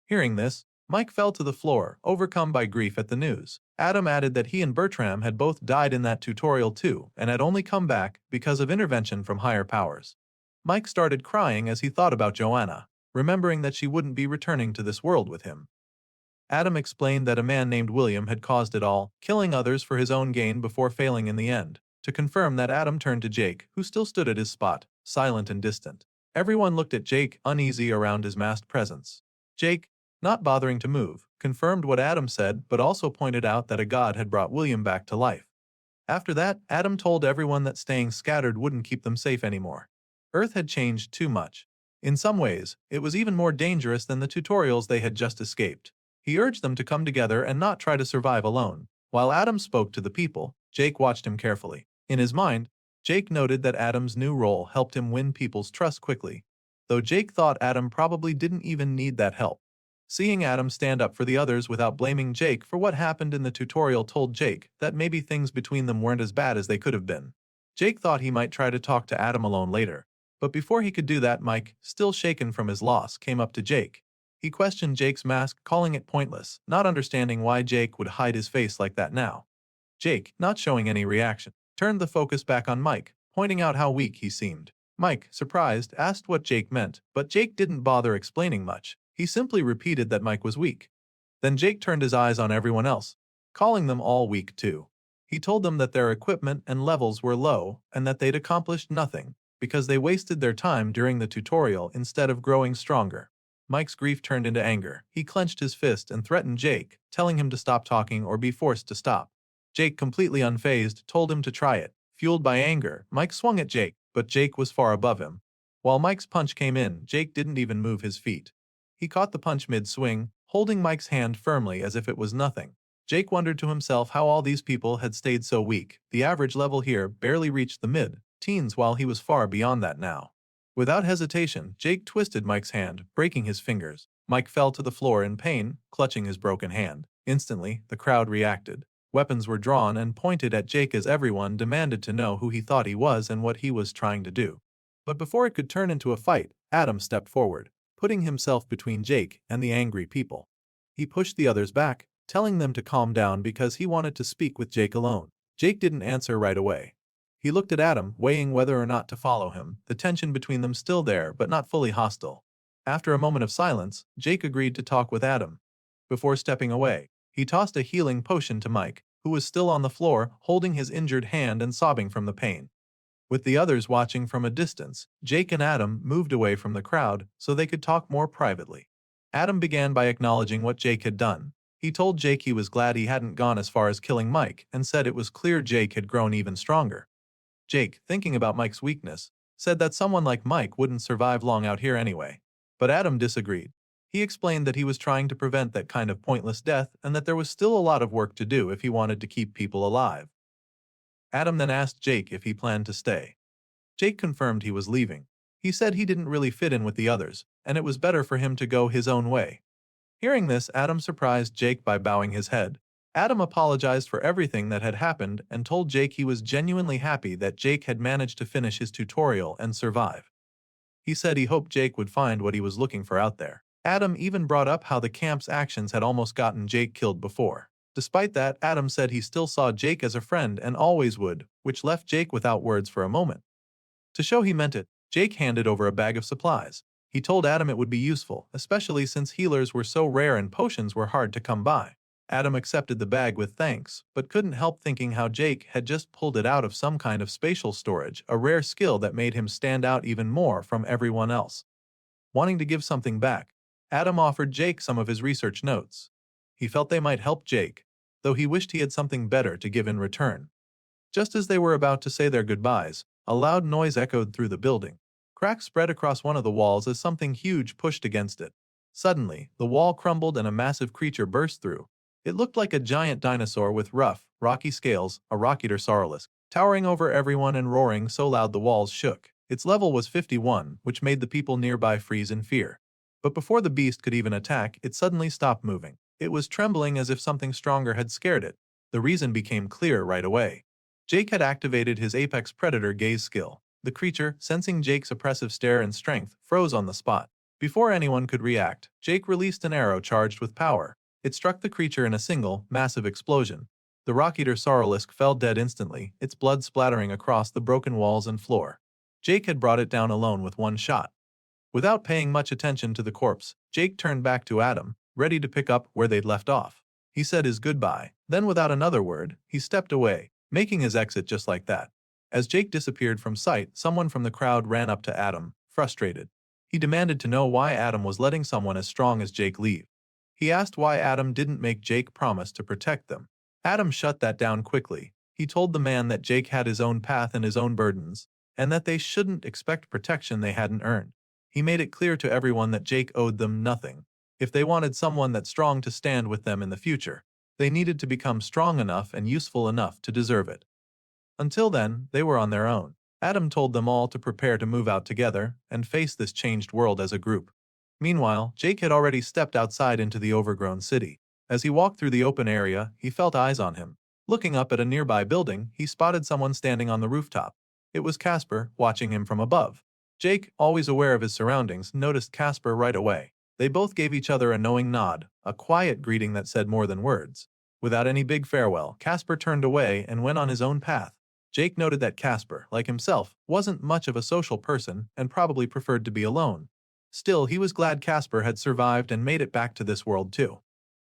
Hearing this, Mike fell to the floor, overcome by grief at the news. Adam added that he and Bertram had both died in that tutorial too and had only come back because of intervention from higher powers. Mike started crying as he thought about Joanna, remembering that she wouldn't be returning to this world with him. Adam explained that a man named William had caused it all, killing others for his own gain before failing in the end. To confirm that, Adam turned to Jake, who still stood at his spot, silent and distant. Everyone looked at Jake, uneasy around his masked presence. Jake, not bothering to move, confirmed what Adam said but also pointed out that a god had brought William back to life. After that, Adam told everyone that staying scattered wouldn't keep them safe anymore. Earth had changed too much. In some ways, it was even more dangerous than the tutorials they had just escaped. He urged them to come together and not try to survive alone. While Adam spoke to the people, Jake watched him carefully. In his mind, Jake noted that Adam's new role helped him win people's trust quickly, though Jake thought Adam probably didn't even need that help. Seeing Adam stand up for the others without blaming Jake for what happened in the tutorial told Jake that maybe things between them weren't as bad as they could have been. Jake thought he might try to talk to Adam alone later, but before he could do that, Mike, still shaken from his loss, came up to Jake. He questioned Jake's mask, calling it pointless, not understanding why Jake would hide his face like that now. Jake, not showing any reaction, turned the focus back on Mike, pointing out how weak he seemed. Mike, surprised, asked what Jake meant, but Jake didn't bother explaining much. He simply repeated that Mike was weak. Then Jake turned his eyes on everyone else, calling them all weak too. He told them that their equipment and levels were low and that they'd accomplished nothing because they wasted their time during the tutorial instead of growing stronger. Mike's grief turned into anger. He clenched his fist and threatened Jake, telling him to stop talking or be forced to stop. Jake, completely unfazed, told him to try it. Fueled by anger, Mike swung at Jake, but Jake was far above him. While Mike's punch came in, Jake didn't even move his feet. He caught the punch mid-swing, holding Mike's hand firmly as if it was nothing. Jake wondered to himself how all these people had stayed so weak. The average level here barely reached the mid-teens while he was far beyond that now. Without hesitation, Jake twisted Mike's hand, breaking his fingers. Mike fell to the floor in pain, clutching his broken hand. Instantly, the crowd reacted. Weapons were drawn and pointed at Jake as everyone demanded to know who he thought he was and what he was trying to do. But before it could turn into a fight, Adam stepped forward, putting himself between Jake and the angry people. He pushed the others back, telling them to calm down because he wanted to speak with Jake alone. Jake didn't answer right away. He looked at Adam, weighing whether or not to follow him, the tension between them still there but not fully hostile. After a moment of silence, Jake agreed to talk with Adam. Before stepping away, he tossed a healing potion to Mike, who was still on the floor, holding his injured hand and sobbing from the pain. With the others watching from a distance, Jake and Adam moved away from the crowd so they could talk more privately. Adam began by acknowledging what Jake had done. He told Jake he was glad he hadn't gone as far as killing Mike and said it was clear Jake had grown even stronger. Jake, thinking about Mike's weakness, said that someone like Mike wouldn't survive long out here anyway. But Adam disagreed. He explained that he was trying to prevent that kind of pointless death and that there was still a lot of work to do if he wanted to keep people alive. Adam then asked Jake if he planned to stay. Jake confirmed he was leaving. He said he didn't really fit in with the others, and it was better for him to go his own way. Hearing this, Adam surprised Jake by bowing his head. Adam apologized for everything that had happened and told Jake he was genuinely happy that Jake had managed to finish his tutorial and survive. He said he hoped Jake would find what he was looking for out there. Adam even brought up how the camp's actions had almost gotten Jake killed before. Despite that, Adam said he still saw Jake as a friend and always would, which left Jake without words for a moment. To show he meant it, Jake handed over a bag of supplies. He told Adam it would be useful, especially since healers were so rare and potions were hard to come by. Adam accepted the bag with thanks, but couldn't help thinking how Jake had just pulled it out of some kind of spatial storage, a rare skill that made him stand out even more from everyone else. Wanting to give something back, Adam offered Jake some of his research notes. He felt they might help Jake, though he wished he had something better to give in return. Just as they were about to say their goodbyes, a loud noise echoed through the building. Cracks spread across one of the walls as something huge pushed against it. Suddenly, the wall crumbled and a massive creature burst through. It looked like a giant dinosaur with rough, rocky scales, a Rocketer towering over everyone and roaring so loud the walls shook. Its level was 51, which made the people nearby freeze in fear. But before the beast could even attack, it suddenly stopped moving. It was trembling as if something stronger had scared it. The reason became clear right away. Jake had activated his Apex Predator gaze skill. The creature, sensing Jake's oppressive stare and strength, froze on the spot. Before anyone could react, Jake released an arrow charged with power. It struck the creature in a single, massive explosion. The Rocketer fell dead instantly, its blood splattering across the broken walls and floor. Jake had brought it down alone with one shot. Without paying much attention to the corpse, Jake turned back to Adam, ready to pick up where they'd left off. He said his goodbye, then without another word, he stepped away, making his exit just like that. As Jake disappeared from sight, someone from the crowd ran up to Adam, frustrated. He demanded to know why Adam was letting someone as strong as Jake leave. He asked why Adam didn't make Jake promise to protect them. Adam shut that down quickly. He told the man that Jake had his own path and his own burdens, and that they shouldn't expect protection they hadn't earned. He made it clear to everyone that Jake owed them nothing. If they wanted someone that's strong to stand with them in the future, they needed to become strong enough and useful enough to deserve it. Until then, they were on their own. Adam told them all to prepare to move out together and face this changed world as a group. Meanwhile, Jake had already stepped outside into the overgrown city. As he walked through the open area, he felt eyes on him. Looking up at a nearby building, he spotted someone standing on the rooftop. It was Casper, watching him from above. Jake, always aware of his surroundings, noticed Casper right away. They both gave each other a knowing nod, a quiet greeting that said more than words. Without any big farewell, Casper turned away and went on his own path. Jake noted that Casper, like himself, wasn't much of a social person and probably preferred to be alone. Still, he was glad Casper had survived and made it back to this world too.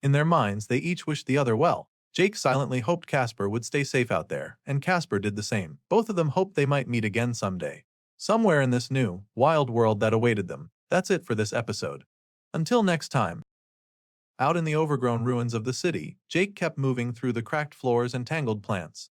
In their minds, they each wished the other well. Jake silently hoped Casper would stay safe out there, and Casper did the same. Both of them hoped they might meet again someday, somewhere in this new, wild world that awaited them. That's it for this episode. Until next time. Out in the overgrown ruins of the city, Jake kept moving through the cracked floors and tangled plants.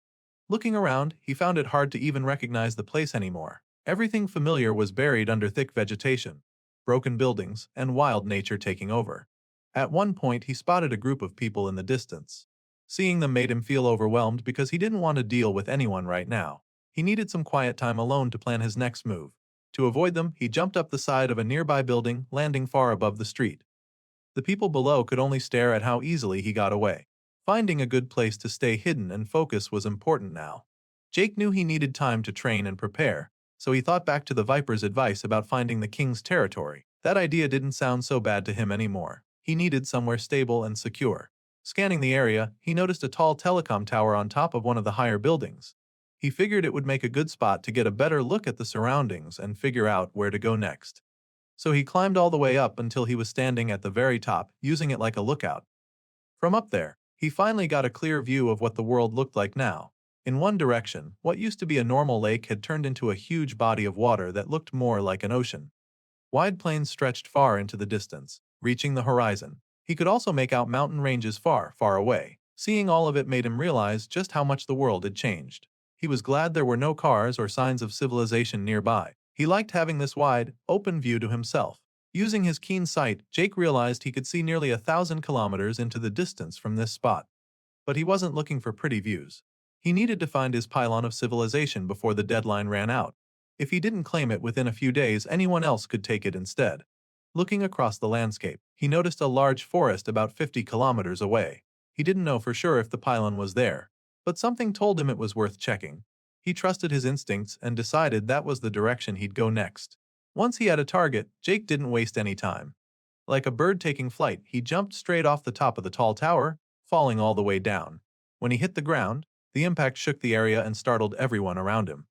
Looking around, he found it hard to even recognize the place anymore. Everything familiar was buried under thick vegetation, broken buildings, and wild nature taking over. At one point, he spotted a group of people in the distance. Seeing them made him feel overwhelmed because he didn't want to deal with anyone right now. He needed some quiet time alone to plan his next move. To avoid them, he jumped up the side of a nearby building, landing far above the street. The people below could only stare at how easily he got away. Finding a good place to stay hidden and focus was important now. Jake knew he needed time to train and prepare, so he thought back to the Viper's advice about finding the king's territory. That idea didn't sound so bad to him anymore. He needed somewhere stable and secure. Scanning the area, he noticed a tall telecom tower on top of one of the higher buildings. He figured it would make a good spot to get a better look at the surroundings and figure out where to go next. So he climbed all the way up until he was standing at the very top, using it like a lookout. From up there, he finally got a clear view of what the world looked like now. In one direction, what used to be a normal lake had turned into a huge body of water that looked more like an ocean. Wide plains stretched far into the distance, reaching the horizon. He could also make out mountain ranges far, far away. Seeing all of it made him realize just how much the world had changed. He was glad there were no cars or signs of civilization nearby. He liked having this wide, open view to himself. Using his keen sight, Jake realized he could see nearly 1,000 kilometers into the distance from this spot. But he wasn't looking for pretty views. He needed to find his pylon of civilization before the deadline ran out. If he didn't claim it within a few days, anyone else could take it instead. Looking across the landscape, he noticed a large forest about 50 kilometers away. He didn't know for sure if the pylon was there, but something told him it was worth checking. He trusted his instincts and decided that was the direction he'd go next. Once he had a target, Jake didn't waste any time. Like a bird taking flight, he jumped straight off the top of the tall tower, falling all the way down. When he hit the ground, the impact shook the area and startled everyone around him.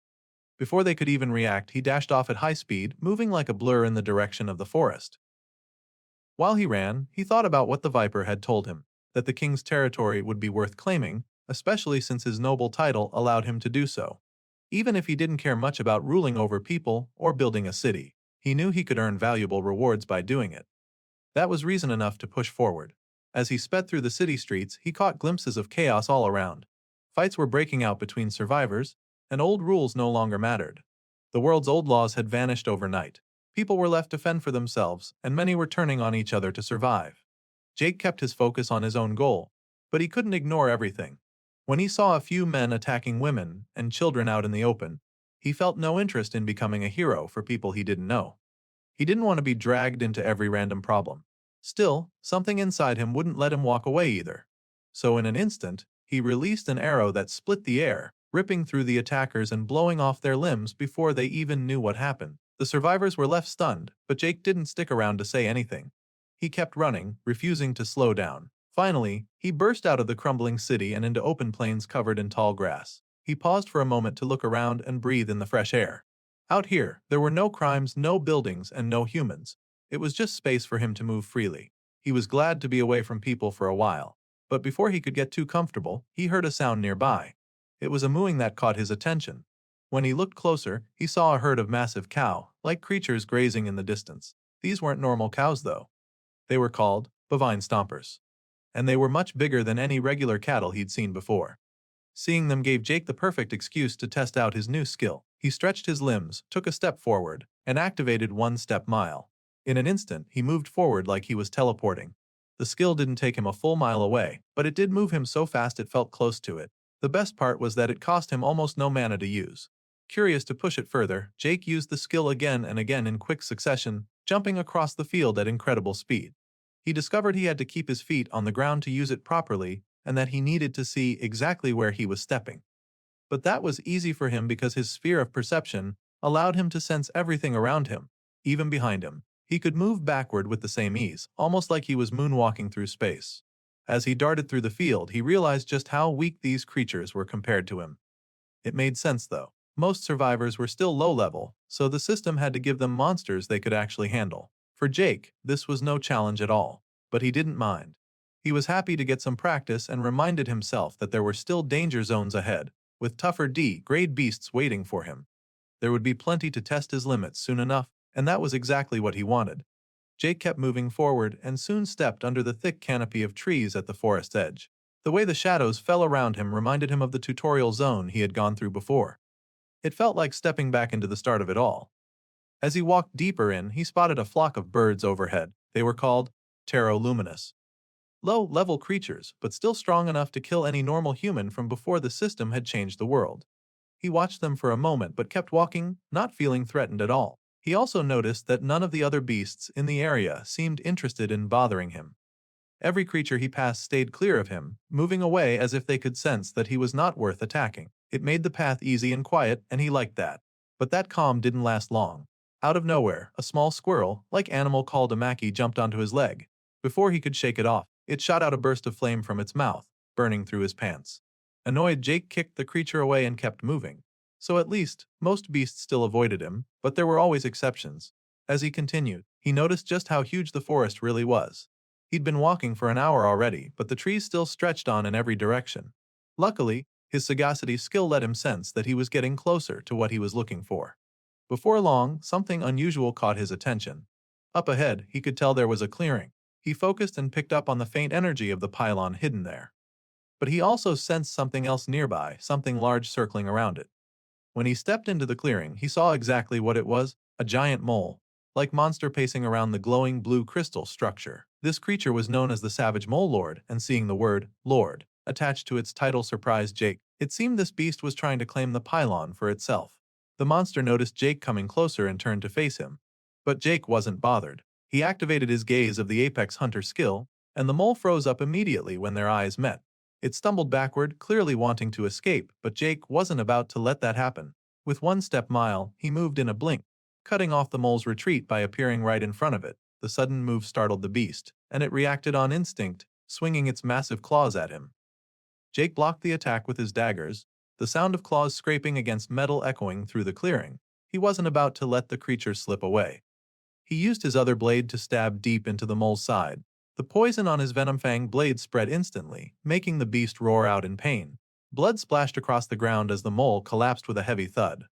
Before they could even react, he dashed off at high speed, moving like a blur in the direction of the forest. While he ran, he thought about what the Viper had told him, that the king's territory would be worth claiming, especially since his noble title allowed him to do so. Even if he didn't care much about ruling over people or building a city, he knew he could earn valuable rewards by doing it. That was reason enough to push forward. As he sped through the city streets, he caught glimpses of chaos all around. Fights were breaking out between survivors, and old rules no longer mattered. The world's old laws had vanished overnight. People were left to fend for themselves, and many were turning on each other to survive. Jake kept his focus on his own goal, but he couldn't ignore everything. When he saw a few men attacking women and children out in the open, he felt no interest in becoming a hero for people he didn't know. He didn't want to be dragged into every random problem. Still, something inside him wouldn't let him walk away either. So in an instant, he released an arrow that split the air, ripping through the attackers and blowing off their limbs before they even knew what happened. The survivors were left stunned, but Jake didn't stick around to say anything. He kept running, refusing to slow down. Finally, he burst out of the crumbling city and into open plains covered in tall grass. He paused for a moment to look around and breathe in the fresh air. Out here, there were no crimes, no buildings, and no humans. It was just space for him to move freely. He was glad to be away from people for a while. But before he could get too comfortable, he heard a sound nearby. It was a mooing that caught his attention. When he looked closer, he saw a herd of massive cow-like creatures grazing in the distance. These weren't normal cows, though. They were called bovine stompers. And they were much bigger than any regular cattle he'd seen before. Seeing them gave Jake the perfect excuse to test out his new skill. He stretched his limbs, took a step forward, and activated one-step mile. In an instant, he moved forward like he was teleporting. The skill didn't take him a full mile away, but it did move him so fast it felt close to it. The best part was that it cost him almost no mana to use. Curious to push it further, Jake used the skill again and again in quick succession, jumping across the field at incredible speed. He discovered he had to keep his feet on the ground to use it properly, and that he needed to see exactly where he was stepping. But that was easy for him because his sphere of perception allowed him to sense everything around him, even behind him. He could move backward with the same ease, almost like he was moonwalking through space. As he darted through the field, he realized just how weak these creatures were compared to him. It made sense, though. Most survivors were still low-level, so the system had to give them monsters they could actually handle. For Jake, this was no challenge at all, but he didn't mind. He was happy to get some practice and reminded himself that there were still danger zones ahead, with tougher D-grade beasts waiting for him. There would be plenty to test his limits soon enough, and that was exactly what he wanted. Jake kept moving forward and soon stepped under the thick canopy of trees at the forest's edge. The way the shadows fell around him reminded him of the tutorial zone he had gone through before. It felt like stepping back into the start of it all. As he walked deeper in, he spotted a flock of birds overhead. They were called Luminous. Low-level creatures, but still strong enough to kill any normal human from before the system had changed the world. He watched them for a moment but kept walking, not feeling threatened at all. He also noticed that none of the other beasts in the area seemed interested in bothering him. Every creature he passed stayed clear of him, moving away as if they could sense that he was not worth attacking. It made the path easy and quiet, and he liked that. But that calm didn't last long. Out of nowhere, a small squirrel-like animal called a maki jumped onto his leg. Before he could shake it off, it shot out a burst of flame from its mouth, burning through his pants. Annoyed, Jake kicked the creature away and kept moving. So at least, most beasts still avoided him, but there were always exceptions. As he continued, he noticed just how huge the forest really was. He'd been walking for an hour already, but the trees still stretched on in every direction. Luckily, his sagacity skill let him sense that he was getting closer to what he was looking for. Before long, something unusual caught his attention. Up ahead, he could tell there was a clearing. He focused and picked up on the faint energy of the pylon hidden there. But he also sensed something else nearby, something large circling around it. When he stepped into the clearing, he saw exactly what it was, a giant mole-like monster pacing around the glowing blue crystal structure. This creature was known as the Savage Mole Lord, and seeing the word Lord attached to its title surprised Jake. It seemed this beast was trying to claim the pylon for itself. The monster noticed Jake coming closer and turned to face him. But Jake wasn't bothered. He activated his gaze of the Apex Hunter skill, and the mole froze up immediately when their eyes met. It stumbled backward, clearly wanting to escape, but Jake wasn't about to let that happen. With one step mile, he moved in a blink, cutting off the mole's retreat by appearing right in front of it. The sudden move startled the beast, and it reacted on instinct, swinging its massive claws at him. Jake blocked the attack with his daggers, the sound of claws scraping against metal echoing through the clearing. He wasn't about to let the creature slip away. He used his other blade to stab deep into the mole's side. The poison on his venom fang blade spread instantly, making the beast roar out in pain. Blood splashed across the ground as the mole collapsed with a heavy thud.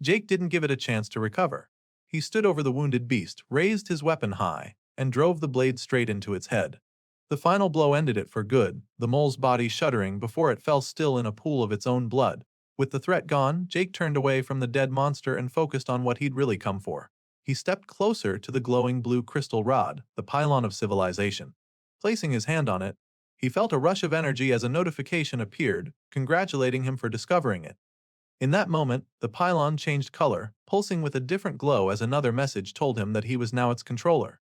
Jake didn't give it a chance to recover. He stood over the wounded beast, raised his weapon high, and drove the blade straight into its head. The final blow ended it for good, the mole's body shuddering before it fell still in a pool of its own blood. With the threat gone, Jake turned away from the dead monster and focused on what he'd really come for. He stepped closer to the glowing blue crystal rod, the pylon of civilization. Placing his hand on it, he felt a rush of energy as a notification appeared, congratulating him for discovering it. In that moment, the pylon changed color, pulsing with a different glow as another message told him that he was now its controller.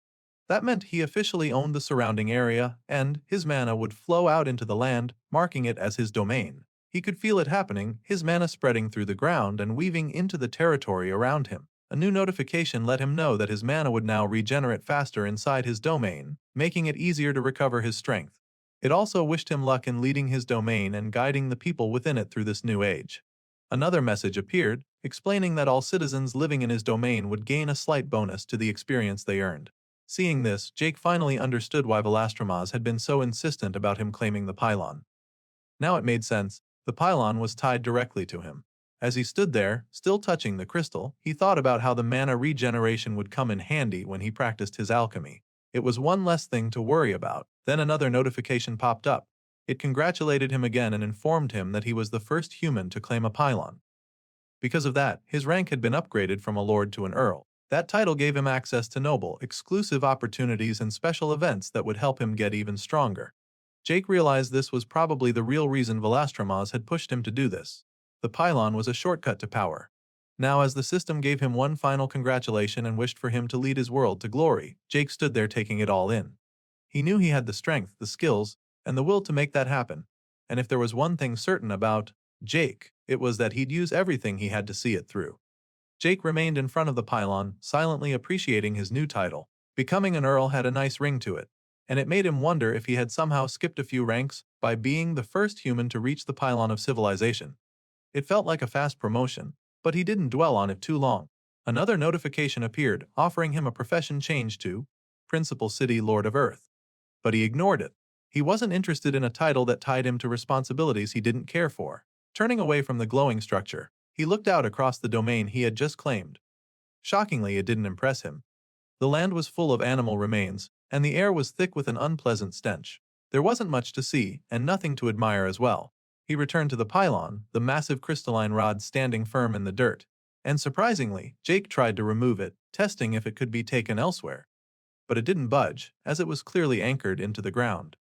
That meant he officially owned the surrounding area, and his mana would flow out into the land, marking it as his domain. He could feel it happening, his mana spreading through the ground and weaving into the territory around him. A new notification let him know that his mana would now regenerate faster inside his domain, making it easier to recover his strength. It also wished him luck in leading his domain and guiding the people within it through this new age. Another message appeared, explaining that all citizens living in his domain would gain a slight bonus to the experience they earned. Seeing this, Jake finally understood why Velastramaz had been so insistent about him claiming the pylon. Now it made sense. The pylon was tied directly to him. As he stood there, still touching the crystal, he thought about how the mana regeneration would come in handy when he practiced his alchemy. It was one less thing to worry about. Then another notification popped up. It congratulated him again and informed him that he was the first human to claim a pylon. Because of that, his rank had been upgraded from a lord to an earl. That title gave him access to noble, exclusive opportunities and special events that would help him get even stronger. Jake realized this was probably the real reason Velastramaz had pushed him to do this. The pylon was a shortcut to power. Now, as the system gave him one final congratulation and wished for him to lead his world to glory, Jake stood there taking it all in. He knew he had the strength, the skills, and the will to make that happen. And if there was one thing certain about Jake, it was that he'd use everything he had to see it through. Jake remained in front of the pylon, silently appreciating his new title. Becoming an earl had a nice ring to it, and it made him wonder if he had somehow skipped a few ranks by being the first human to reach the pylon of civilization. It felt like a fast promotion, but he didn't dwell on it too long. Another notification appeared, offering him a profession change to Principal City Lord of Earth. But he ignored it. He wasn't interested in a title that tied him to responsibilities he didn't care for. Turning away from the glowing structure, he looked out across the domain he had just claimed. Shockingly, it didn't impress him. The land was full of animal remains, and the air was thick with an unpleasant stench. There wasn't much to see, and nothing to admire as well. He returned to the pylon, the massive crystalline rod standing firm in the dirt. And surprisingly, Jake tried to remove it, testing if it could be taken elsewhere. But it didn't budge, as it was clearly anchored into the ground.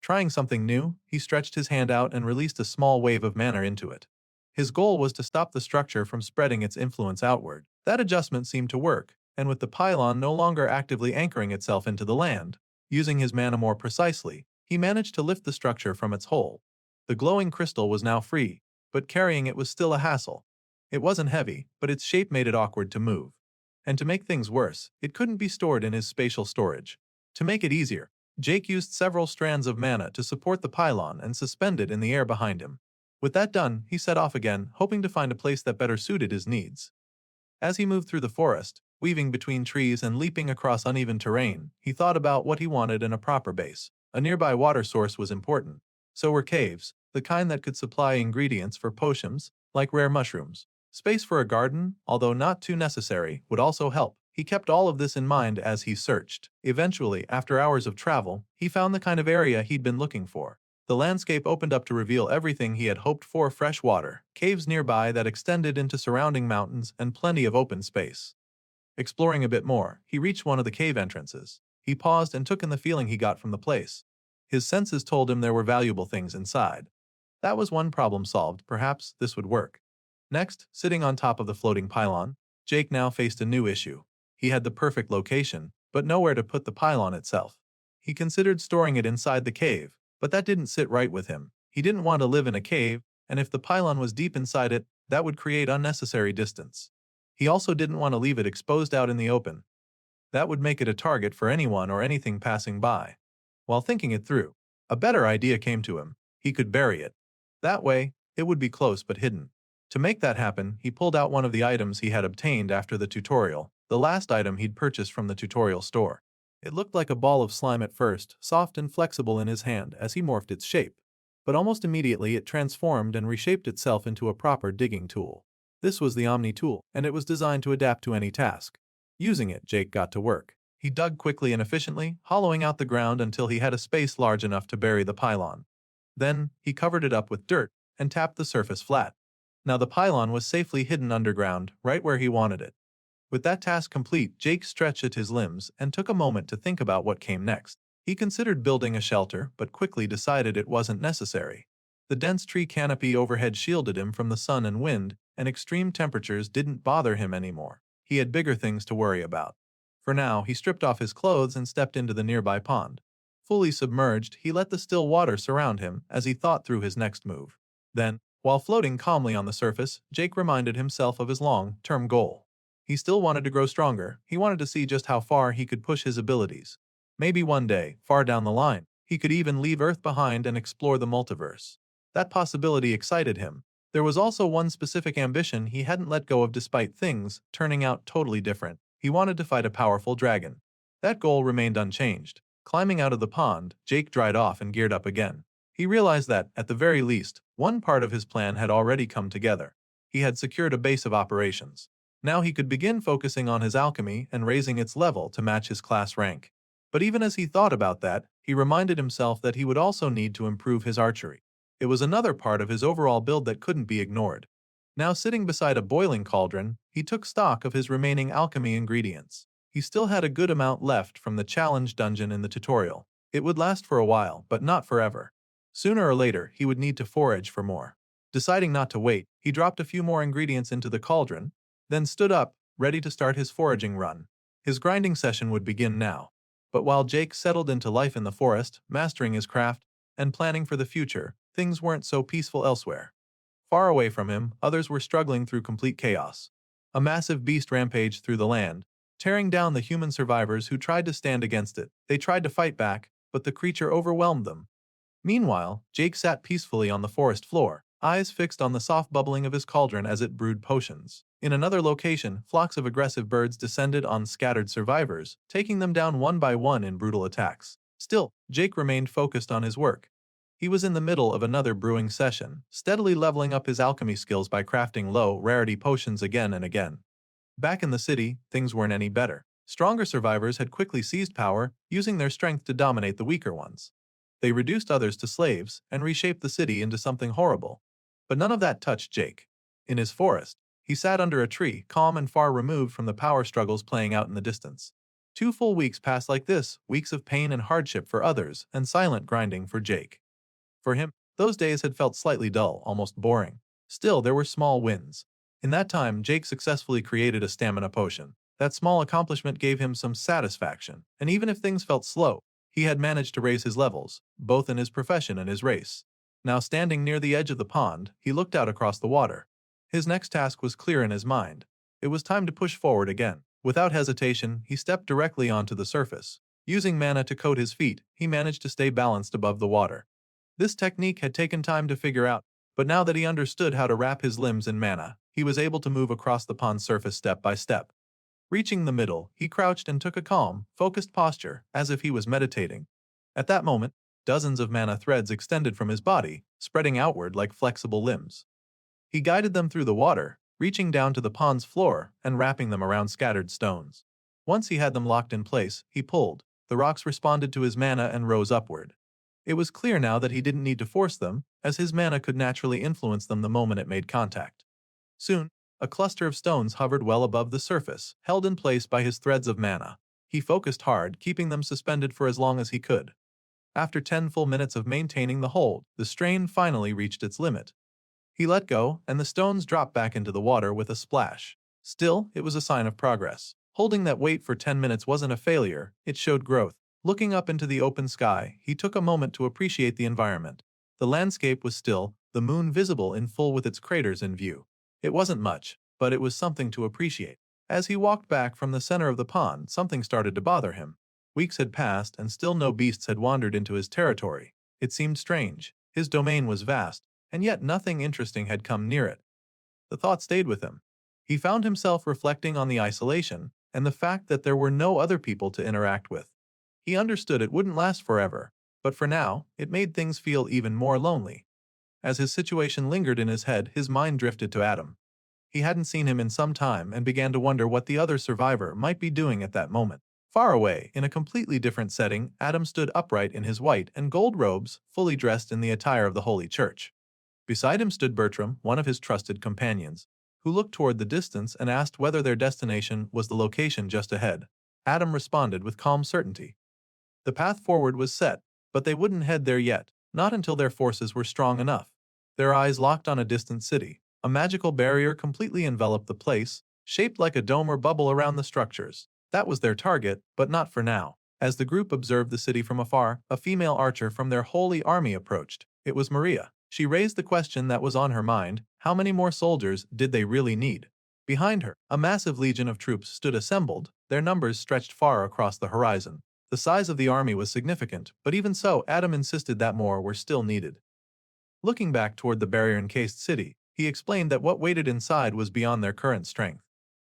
Trying something new, he stretched his hand out and released a small wave of mana into it. His goal was to stop the structure from spreading its influence outward. That adjustment seemed to work, and with the pylon no longer actively anchoring itself into the land, using his mana more precisely, he managed to lift the structure from its hole. The glowing crystal was now free, but carrying it was still a hassle. It wasn't heavy, but its shape made it awkward to move. And to make things worse, it couldn't be stored in his spatial storage. To make it easier, Jake used several strands of mana to support the pylon and suspend it in the air behind him. With that done, he set off again, hoping to find a place that better suited his needs. As he moved through the forest, weaving between trees and leaping across uneven terrain, he thought about what he wanted in a proper base. A nearby water source was important. So were caves, the kind that could supply ingredients for potions, like rare mushrooms. Space for a garden, although not too necessary, would also help. He kept all of this in mind as he searched. Eventually, after hours of travel, he found the kind of area he'd been looking for. The landscape opened up to reveal everything he had hoped for: fresh water, caves nearby that extended into surrounding mountains, and plenty of open space. Exploring a bit more, he reached one of the cave entrances. He paused and took in the feeling he got from the place. His senses told him there were valuable things inside. That was one problem solved. Perhaps this would work. Next, sitting on top of the floating pylon, Jake now faced a new issue. He had the perfect location, but nowhere to put the pylon itself. He considered storing it inside the cave, but that didn't sit right with him. He didn't want to live in a cave, and if the pylon was deep inside it, that would create unnecessary distance. He also didn't want to leave it exposed out in the open. That would make it a target for anyone or anything passing by. While thinking it through, a better idea came to him. He could bury it. That way, it would be close but hidden. To make that happen, he pulled out one of the items he had obtained after the tutorial, the last item he'd purchased from the tutorial store. It looked like a ball of slime at first, soft and flexible in his hand as he morphed its shape. But almost immediately it transformed and reshaped itself into a proper digging tool. This was the Omni tool, and it was designed to adapt to any task. Using it, Jake got to work. He dug quickly and efficiently, hollowing out the ground until he had a space large enough to bury the pylon. Then, he covered it up with dirt and tapped the surface flat. Now the pylon was safely hidden underground, right where he wanted it. With that task complete, Jake stretched his limbs and took a moment to think about what came next. He considered building a shelter, but quickly decided it wasn't necessary. The dense tree canopy overhead shielded him from the sun and wind, and extreme temperatures didn't bother him anymore. He had bigger things to worry about. For now, he stripped off his clothes and stepped into the nearby pond. Fully submerged, he let the still water surround him as he thought through his next move. Then, while floating calmly on the surface, Jake reminded himself of his long-term goal. He still wanted to grow stronger. He wanted to see just how far he could push his abilities. Maybe one day, far down the line, he could even leave Earth behind and explore the multiverse. That possibility excited him. There was also one specific ambition he hadn't let go of despite things turning out totally different. He wanted to fight a powerful dragon. That goal remained unchanged. Climbing out of the pond, Jake dried off and geared up again. He realized that, at the very least, one part of his plan had already come together. He had secured a base of operations. Now he could begin focusing on his alchemy and raising its level to match his class rank. But even as he thought about that, he reminded himself that he would also need to improve his archery. It was another part of his overall build that couldn't be ignored. Now sitting beside a boiling cauldron, he took stock of his remaining alchemy ingredients. He still had a good amount left from the challenge dungeon in the tutorial. It would last for a while, but not forever. Sooner or later, he would need to forage for more. Deciding not to wait, he dropped a few more ingredients into the cauldron, then stood up, ready to start his foraging run. His grinding session would begin now. But while Jake settled into life in the forest, mastering his craft, and planning for the future, things weren't so peaceful elsewhere. Far away from him, others were struggling through complete chaos. A massive beast rampaged through the land, tearing down the human survivors who tried to stand against it. They tried to fight back, but the creature overwhelmed them. Meanwhile, Jake sat peacefully on the forest floor, eyes fixed on the soft bubbling of his cauldron as it brewed potions. In another location, flocks of aggressive birds descended on scattered survivors, taking them down one by one in brutal attacks. Still, Jake remained focused on his work. He was in the middle of another brewing session, steadily leveling up his alchemy skills by crafting low-rarity potions again and again. Back in the city, things weren't any better. Stronger survivors had quickly seized power, using their strength to dominate the weaker ones. They reduced others to slaves and reshaped the city into something horrible. But none of that touched Jake. In his forest, he sat under a tree, calm and far removed from the power struggles playing out in the distance. 2 full weeks passed like this, weeks of pain and hardship for others, and silent grinding for Jake. For him, those days had felt slightly dull, almost boring. Still, there were small wins. In that time, Jake successfully created a stamina potion. That small accomplishment gave him some satisfaction, and even if things felt slow, he had managed to raise his levels, both in his profession and his race. Now standing near the edge of the pond, he looked out across the water. His next task was clear in his mind. It was time to push forward again. Without hesitation, he stepped directly onto the surface. Using mana to coat his feet, he managed to stay balanced above the water. This technique had taken time to figure out, but now that he understood how to wrap his limbs in mana, he was able to move across the pond's surface step by step. Reaching the middle, he crouched and took a calm, focused posture, as if he was meditating. At that moment, dozens of mana threads extended from his body, spreading outward like flexible limbs. He guided them through the water, reaching down to the pond's floor and wrapping them around scattered stones. Once he had them locked in place, he pulled. The rocks responded to his mana and rose upward. It was clear now that he didn't need to force them, as his mana could naturally influence them the moment it made contact. Soon, a cluster of stones hovered well above the surface, held in place by his threads of mana. He focused hard, keeping them suspended for as long as he could. After 10 full minutes of maintaining the hold, the strain finally reached its limit. He let go, and the stones dropped back into the water with a splash. Still, it was a sign of progress. Holding that weight for 10 minutes wasn't a failure, it showed growth. Looking up into the open sky, he took a moment to appreciate the environment. The landscape was still, the moon visible in full with its craters in view. It wasn't much, but it was something to appreciate. As he walked back from the center of the pond, something started to bother him. Weeks had passed and still no beasts had wandered into his territory. It seemed strange. His domain was vast, and yet nothing interesting had come near it. The thought stayed with him. He found himself reflecting on the isolation and the fact that there were no other people to interact with. He understood it wouldn't last forever, but for now, it made things feel even more lonely. As his situation lingered in his head, his mind drifted to Adam. He hadn't seen him in some time and began to wonder what the other survivor might be doing at that moment. Far away, in a completely different setting, Adam stood upright in his white and gold robes, fully dressed in the attire of the Holy Church. Beside him stood Bertram, one of his trusted companions, who looked toward the distance and asked whether their destination was the location just ahead. Adam responded with calm certainty. The path forward was set, but they wouldn't head there yet, not until their forces were strong enough. Their eyes locked on a distant city. A magical barrier completely enveloped the place, shaped like a dome or bubble around the structures. That was their target, but not for now. As the group observed the city from afar, a female archer from their holy army approached. It was Maria. She raised the question that was on her mind: how many more soldiers did they really need? Behind her, a massive legion of troops stood assembled, their numbers stretched far across the horizon. The size of the army was significant, but even so, Adam insisted that more were still needed. Looking back toward the barrier-encased city, he explained that what waited inside was beyond their current strength.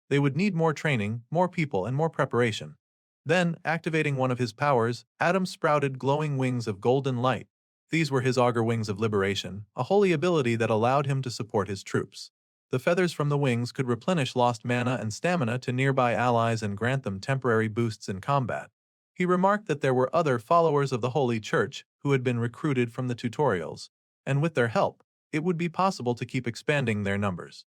They would need more training, more people, and more preparation. Then, activating one of his powers, Adam sprouted glowing wings of golden light. These were his augur wings of liberation, a holy ability that allowed him to support his troops. The feathers from the wings could replenish lost mana and stamina to nearby allies and grant them temporary boosts in combat. He remarked that there were other followers of the Holy Church who had been recruited from the tutorials, and with their help, it would be possible to keep expanding their numbers.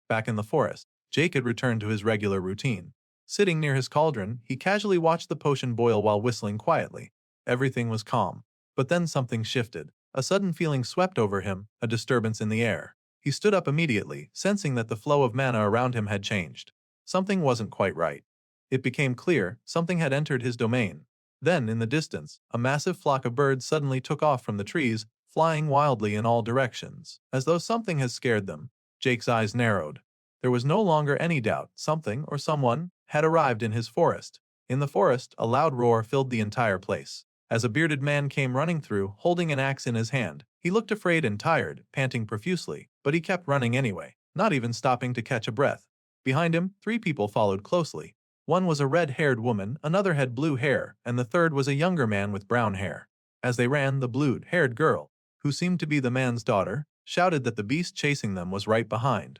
Back in the forest, Jake had returned to his regular routine. Sitting near his cauldron, he casually watched the potion boil while whistling quietly. Everything was calm. But then something shifted. A sudden feeling swept over him, a disturbance in the air. He stood up immediately, sensing that the flow of mana around him had changed. Something wasn't quite right. It became clear something had entered his domain. Then, in the distance, a massive flock of birds suddenly took off from the trees, flying wildly in all directions, as though something had scared them. Jake's eyes narrowed. There was no longer any doubt something or someone had arrived in his forest. In the forest, a loud roar filled the entire place. As a bearded man came running through, holding an axe in his hand, he looked afraid and tired, panting profusely, but he kept running anyway, not even stopping to catch a breath. Behind him, 3 people followed closely. One was a red-haired woman, another had blue hair, and the third was a younger man with brown hair. As they ran, the blue-haired girl, who seemed to be the man's daughter, shouted that the beast chasing them was right behind.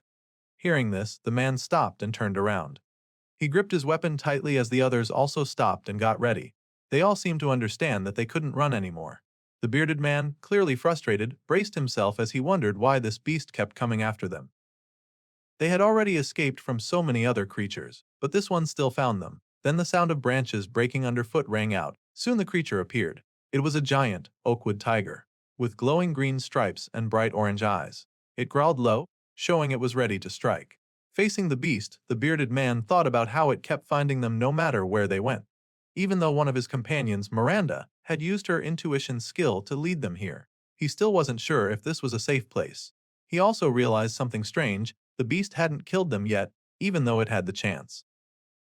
Hearing this, the man stopped and turned around. He gripped his weapon tightly as the others also stopped and got ready. They all seemed to understand that they couldn't run anymore. The bearded man, clearly frustrated, braced himself as he wondered why this beast kept coming after them. They had already escaped from so many other creatures, but this one still found them. Then the sound of branches breaking underfoot rang out. Soon the creature appeared. It was a giant, oakwood tiger, with glowing green stripes and bright orange eyes. It growled low, showing it was ready to strike. Facing the beast, the bearded man thought about how it kept finding them no matter where they went. Even though one of his companions, Miranda, had used her intuition skill to lead them here, he still wasn't sure if this was a safe place. He also realized something strange: the beast hadn't killed them yet, even though it had the chance.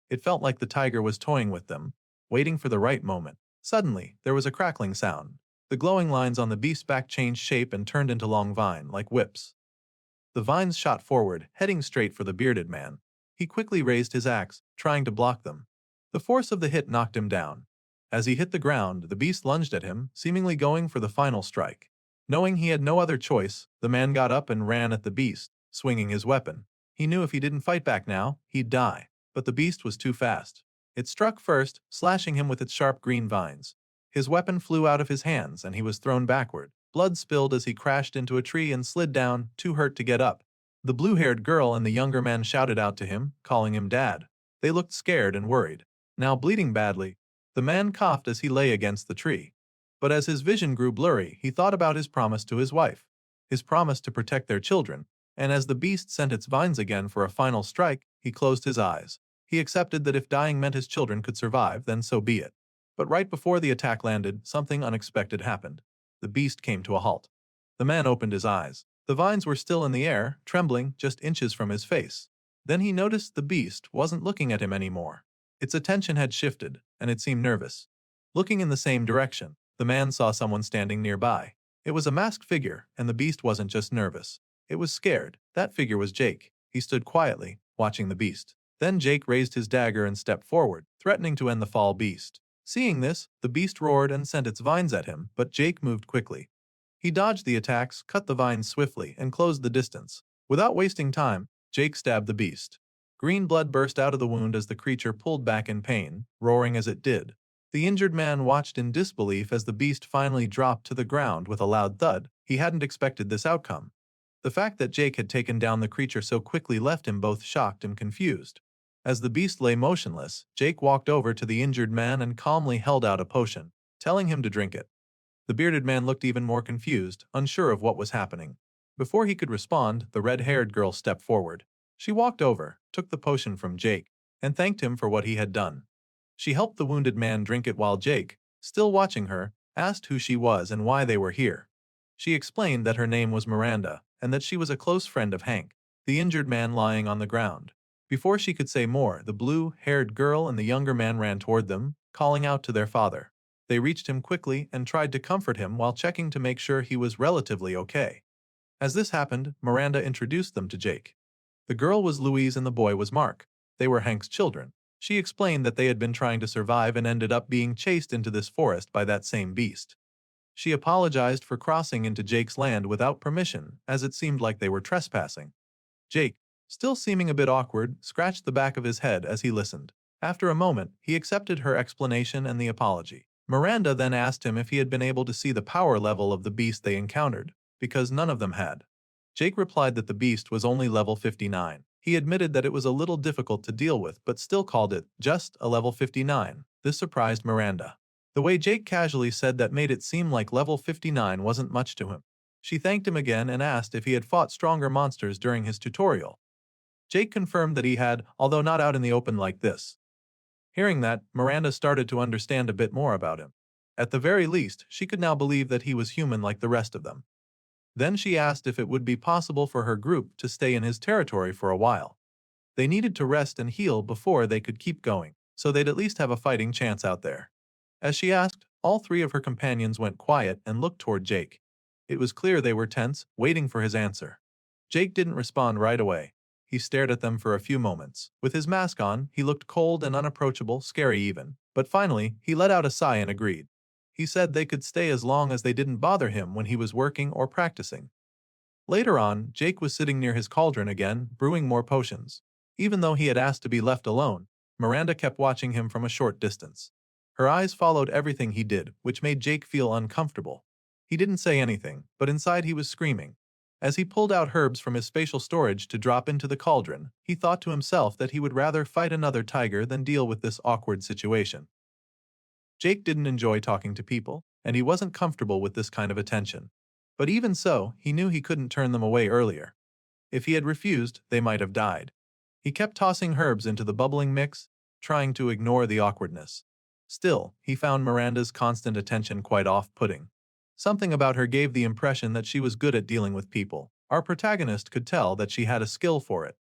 It felt like the tiger was toying with them, waiting for the right moment. Suddenly, there was a crackling sound. The glowing lines on the beast's back changed shape and turned into long vine-like whips. The vines shot forward, heading straight for the bearded man. He quickly raised his axe, trying to block them. The force of the hit knocked him down. As he hit the ground, the beast lunged at him, seemingly going for the final strike. Knowing he had no other choice, the man got up and ran at the beast, swinging his weapon. He knew if he didn't fight back now, he'd die. But the beast was too fast. It struck first, slashing him with its sharp green vines. His weapon flew out of his hands and he was thrown backward. Blood spilled as he crashed into a tree and slid down, too hurt to get up. The blue-haired girl and the younger man shouted out to him, calling him Dad. They looked scared and worried. Now bleeding badly, the man coughed as he lay against the tree. But as his vision grew blurry, he thought about his promise to his wife, his promise to protect their children, and as the beast sent its vines again for a final strike, he closed his eyes. He accepted that if dying meant his children could survive, then so be it. But right before the attack landed, something unexpected happened. The beast came to a halt. The man opened his eyes. The vines were still in the air, trembling just inches from his face. Then he noticed the beast wasn't looking at him anymore. Its attention had shifted, and it seemed nervous. Looking in the same direction, the man saw someone standing nearby. It was a masked figure, and the beast wasn't just nervous. It was scared. That figure was Jake. He stood quietly, watching the beast. Then Jake raised his dagger and stepped forward, threatening to end the fall beast. Seeing this, the beast roared and sent its vines at him, but Jake moved quickly. He dodged the attacks, cut the vines swiftly, and closed the distance. Without wasting time, Jake stabbed the beast. Green blood burst out of the wound as the creature pulled back in pain, roaring as it did. The injured man watched in disbelief as the beast finally dropped to the ground with a loud thud. He hadn't expected this outcome. The fact that Jake had taken down the creature so quickly left him both shocked and confused. As the beast lay motionless, Jake walked over to the injured man and calmly held out a potion, telling him to drink it. The bearded man looked even more confused, unsure of what was happening. Before he could respond, the red-haired girl stepped forward. She walked over, took the potion from Jake, and thanked him for what he had done. She helped the wounded man drink it while Jake, still watching her, asked who she was and why they were here. She explained that her name was Miranda, and that she was a close friend of Hank, the injured man lying on the ground. Before she could say more, the blue-haired girl and the younger man ran toward them, calling out to their father. They reached him quickly and tried to comfort him while checking to make sure he was relatively okay. As this happened, Miranda introduced them to Jake. The girl was Louise and the boy was Mark. They were Hank's children. She explained that they had been trying to survive and ended up being chased into this forest by that same beast. She apologized for crossing into Jake's land without permission, as it seemed like they were trespassing. Jake, still seeming a bit awkward, scratched the back of his head as he listened. After a moment, he accepted her explanation and the apology. Miranda then asked him if he had been able to see the power level of the beast they encountered, because none of them had. Jake replied that the beast was only level 59. He admitted that it was a little difficult to deal with but still called it just a level 59. This surprised Miranda. The way Jake casually said that made it seem like level 59 wasn't much to him. She thanked him again and asked if he had fought stronger monsters during his tutorial. Jake confirmed that he had, although not out in the open like this. Hearing that, Miranda started to understand a bit more about him. At the very least, she could now believe that he was human like the rest of them. Then she asked if it would be possible for her group to stay in his territory for a while. They needed to rest and heal before they could keep going, so they'd at least have a fighting chance out there. As she asked, all three of her companions went quiet and looked toward Jake. It was clear they were tense, waiting for his answer. Jake didn't respond right away. He stared at them for a few moments. With his mask on, he looked cold and unapproachable, scary even. But finally, he let out a sigh and agreed. He said they could stay as long as they didn't bother him when he was working or practicing. Later on, Jake was sitting near his cauldron again, brewing more potions. Even though he had asked to be left alone, Miranda kept watching him from a short distance. Her eyes followed everything he did, which made Jake feel uncomfortable. He didn't say anything, but inside he was screaming. As he pulled out herbs from his spatial storage to drop into the cauldron, he thought to himself that he would rather fight another tiger than deal with this awkward situation. Jake didn't enjoy talking to people, and he wasn't comfortable with this kind of attention. But even so, he knew he couldn't turn them away earlier. If he had refused, they might have died. He kept tossing herbs into the bubbling mix, trying to ignore the awkwardness. Still, he found Miranda's constant attention quite off-putting. Something about her gave the impression that she was good at dealing with people. Our protagonist could tell that she had a skill for it.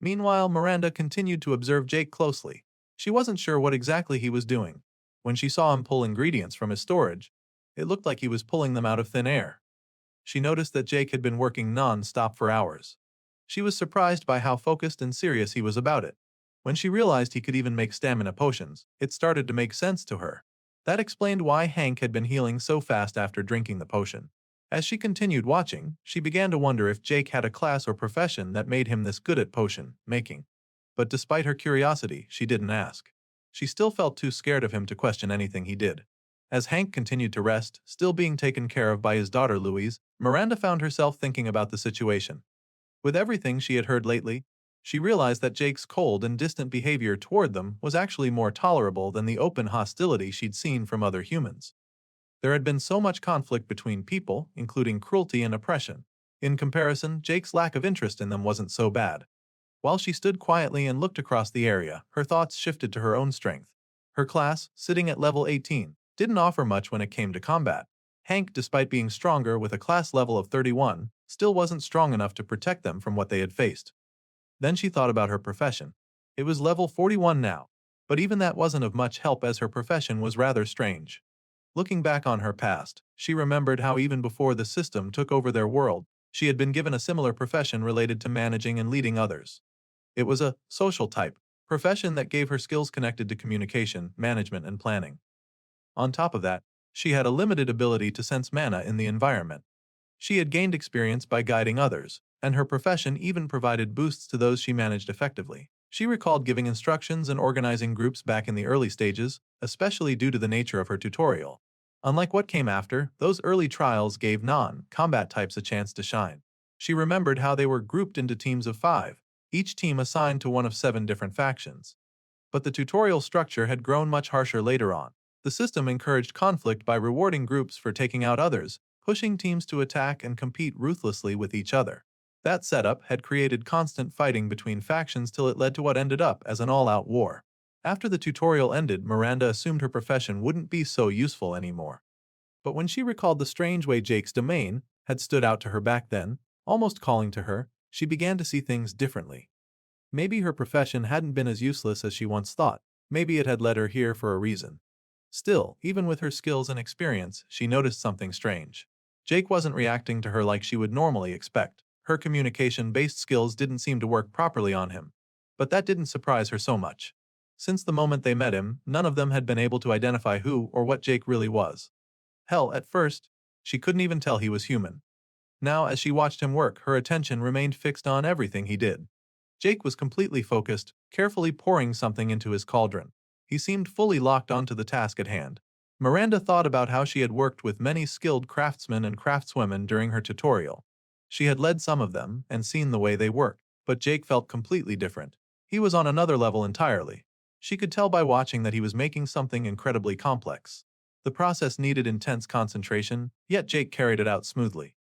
Meanwhile, Miranda continued to observe Jake closely. She wasn't sure what exactly he was doing. When she saw him pull ingredients from his storage, it looked like he was pulling them out of thin air. She noticed that Jake had been working non-stop for hours. She was surprised by how focused and serious he was about it. When she realized he could even make stamina potions, it started to make sense to her. That explained why Hank had been healing so fast after drinking the potion. As she continued watching, she began to wonder if Jake had a class or profession that made him this good at potion making. But despite her curiosity, she didn't ask. She still felt too scared of him to question anything he did. As Hank continued to rest, still being taken care of by his daughter Louise, Miranda found herself thinking about the situation. With everything she had heard lately, she realized that Jake's cold and distant behavior toward them was actually more tolerable than the open hostility she'd seen from other humans. There had been so much conflict between people, including cruelty and oppression. In comparison, Jake's lack of interest in them wasn't so bad. While she stood quietly and looked across the area, her thoughts shifted to her own strength. Her class, sitting at level 18, didn't offer much when it came to combat. Hank, despite being stronger with a class level of 31, still wasn't strong enough to protect them from what they had faced. Then she thought about her profession. It was level 41 now, but even that wasn't of much help as her profession was rather strange. Looking back on her past, she remembered how even before the system took over their world, she had been given a similar profession related to managing and leading others. It was a social type profession that gave her skills connected to communication, management, and planning. On top of that, she had a limited ability to sense mana in the environment. She had gained experience by guiding others, and her profession even provided boosts to those she managed effectively. She recalled giving instructions and organizing groups back in the early stages, especially due to the nature of her tutorial. Unlike what came after, those early trials gave non-combat types a chance to shine. She remembered how they were grouped into teams of 5, each team assigned to one of 7 different factions. But the tutorial structure had grown much harsher later on. The system encouraged conflict by rewarding groups for taking out others, pushing teams to attack and compete ruthlessly with each other. That setup had created constant fighting between factions till it led to what ended up as an all-out war. After the tutorial ended, Miranda assumed her profession wouldn't be so useful anymore. But when she recalled the strange way Jake's domain had stood out to her back then, almost calling to her, she began to see things differently. Maybe her profession hadn't been as useless as she once thought. Maybe it had led her here for a reason. Still, even with her skills and experience, she noticed something strange. Jake wasn't reacting to her like she would normally expect. Her communication-based skills didn't seem to work properly on him. But that didn't surprise her so much. Since the moment they met him, none of them had been able to identify who or what Jake really was. Hell, at first, she couldn't even tell he was human. Now, as she watched him work, her attention remained fixed on everything he did. Jake was completely focused, carefully pouring something into his cauldron. He seemed fully locked onto the task at hand. Miranda thought about how she had worked with many skilled craftsmen and craftswomen during her tutorial. She had led some of them and seen the way they worked, but Jake felt completely different. He was on another level entirely. She could tell by watching that he was making something incredibly complex. The process needed intense concentration, yet Jake carried it out smoothly.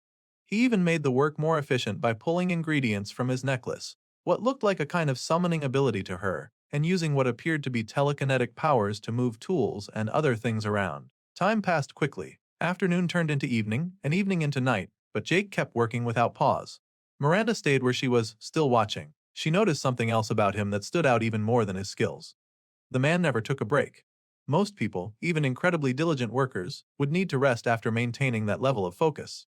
He even made the work more efficient by pulling ingredients from his necklace, what looked like a kind of summoning ability to her, and using what appeared to be telekinetic powers to move tools and other things around. Time passed quickly. Afternoon turned into evening, and evening into night, but Jake kept working without pause. Miranda stayed where she was, still watching. She noticed something else about him that stood out even more than his skills. The man never took a break. Most people, even incredibly diligent workers, would need to rest after maintaining that level of focus.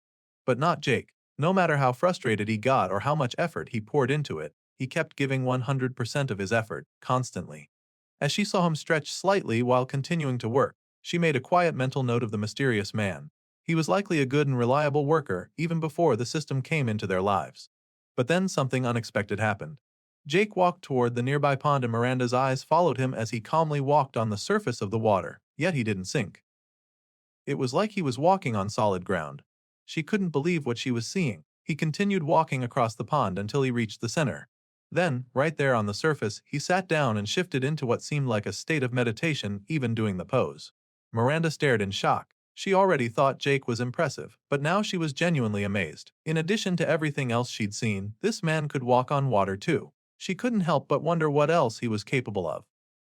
But not Jake. No matter how frustrated he got or how much effort he poured into it, he kept giving 100% of his effort, constantly. As she saw him stretch slightly while continuing to work, she made a quiet mental note of the mysterious man. He was likely a good and reliable worker even before the system came into their lives. But then something unexpected happened. Jake walked toward the nearby pond and Miranda's eyes followed him as he calmly walked on the surface of the water, yet he didn't sink. It was like he was walking on solid ground. She couldn't believe what she was seeing. He continued walking across the pond until he reached the center. Then, right there on the surface, he sat down and shifted into what seemed like a state of meditation, even doing the pose. Miranda stared in shock. She already thought Jake was impressive, but now she was genuinely amazed. In addition to everything else she'd seen, this man could walk on water too. She couldn't help but wonder what else he was capable of.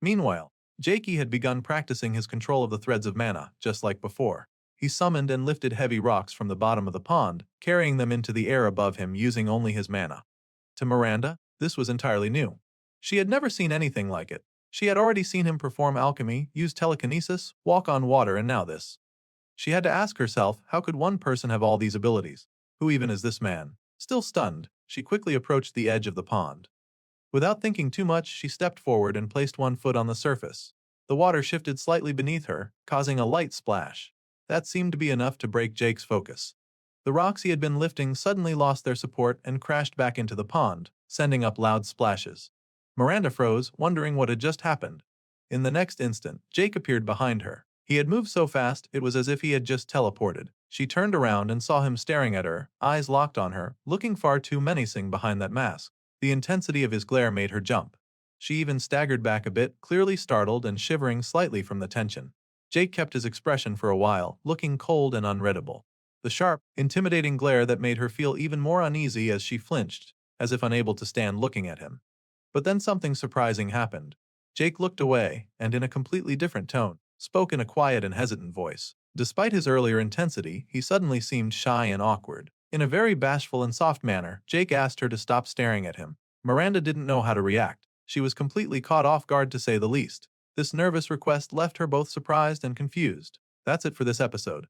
Meanwhile, Jakey had begun practicing his control of the threads of mana, just like before. He summoned and lifted heavy rocks from the bottom of the pond, carrying them into the air above him using only his mana. To Miranda, this was entirely new. She had never seen anything like it. She had already seen him perform alchemy, use telekinesis, walk on water, and now this. She had to ask herself, how could one person have all these abilities? Who even is this man? Still stunned, she quickly approached the edge of the pond. Without thinking too much, she stepped forward and placed one foot on the surface. The water shifted slightly beneath her, causing a light splash. That seemed to be enough to break Jake's focus. The rocks he had been lifting suddenly lost their support and crashed back into the pond, sending up loud splashes. Miranda froze, wondering what had just happened. In the next instant, Jake appeared behind her. He had moved so fast, it was as if he had just teleported. She turned around and saw him staring at her, eyes locked on her, looking far too menacing behind that mask. The intensity of his glare made her jump. She even staggered back a bit, clearly startled and shivering slightly from the tension. Jake kept his expression for a while, looking cold and unreadable. The sharp, intimidating glare that made her feel even more uneasy as she flinched, as if unable to stand looking at him. But then something surprising happened. Jake looked away, and in a completely different tone, spoke in a quiet and hesitant voice. Despite his earlier intensity, he suddenly seemed shy and awkward. In a very bashful and soft manner, Jake asked her to stop staring at him. Miranda didn't know how to react. She was completely caught off guard to say the least. This nervous request left her both surprised and confused. That's it for this episode.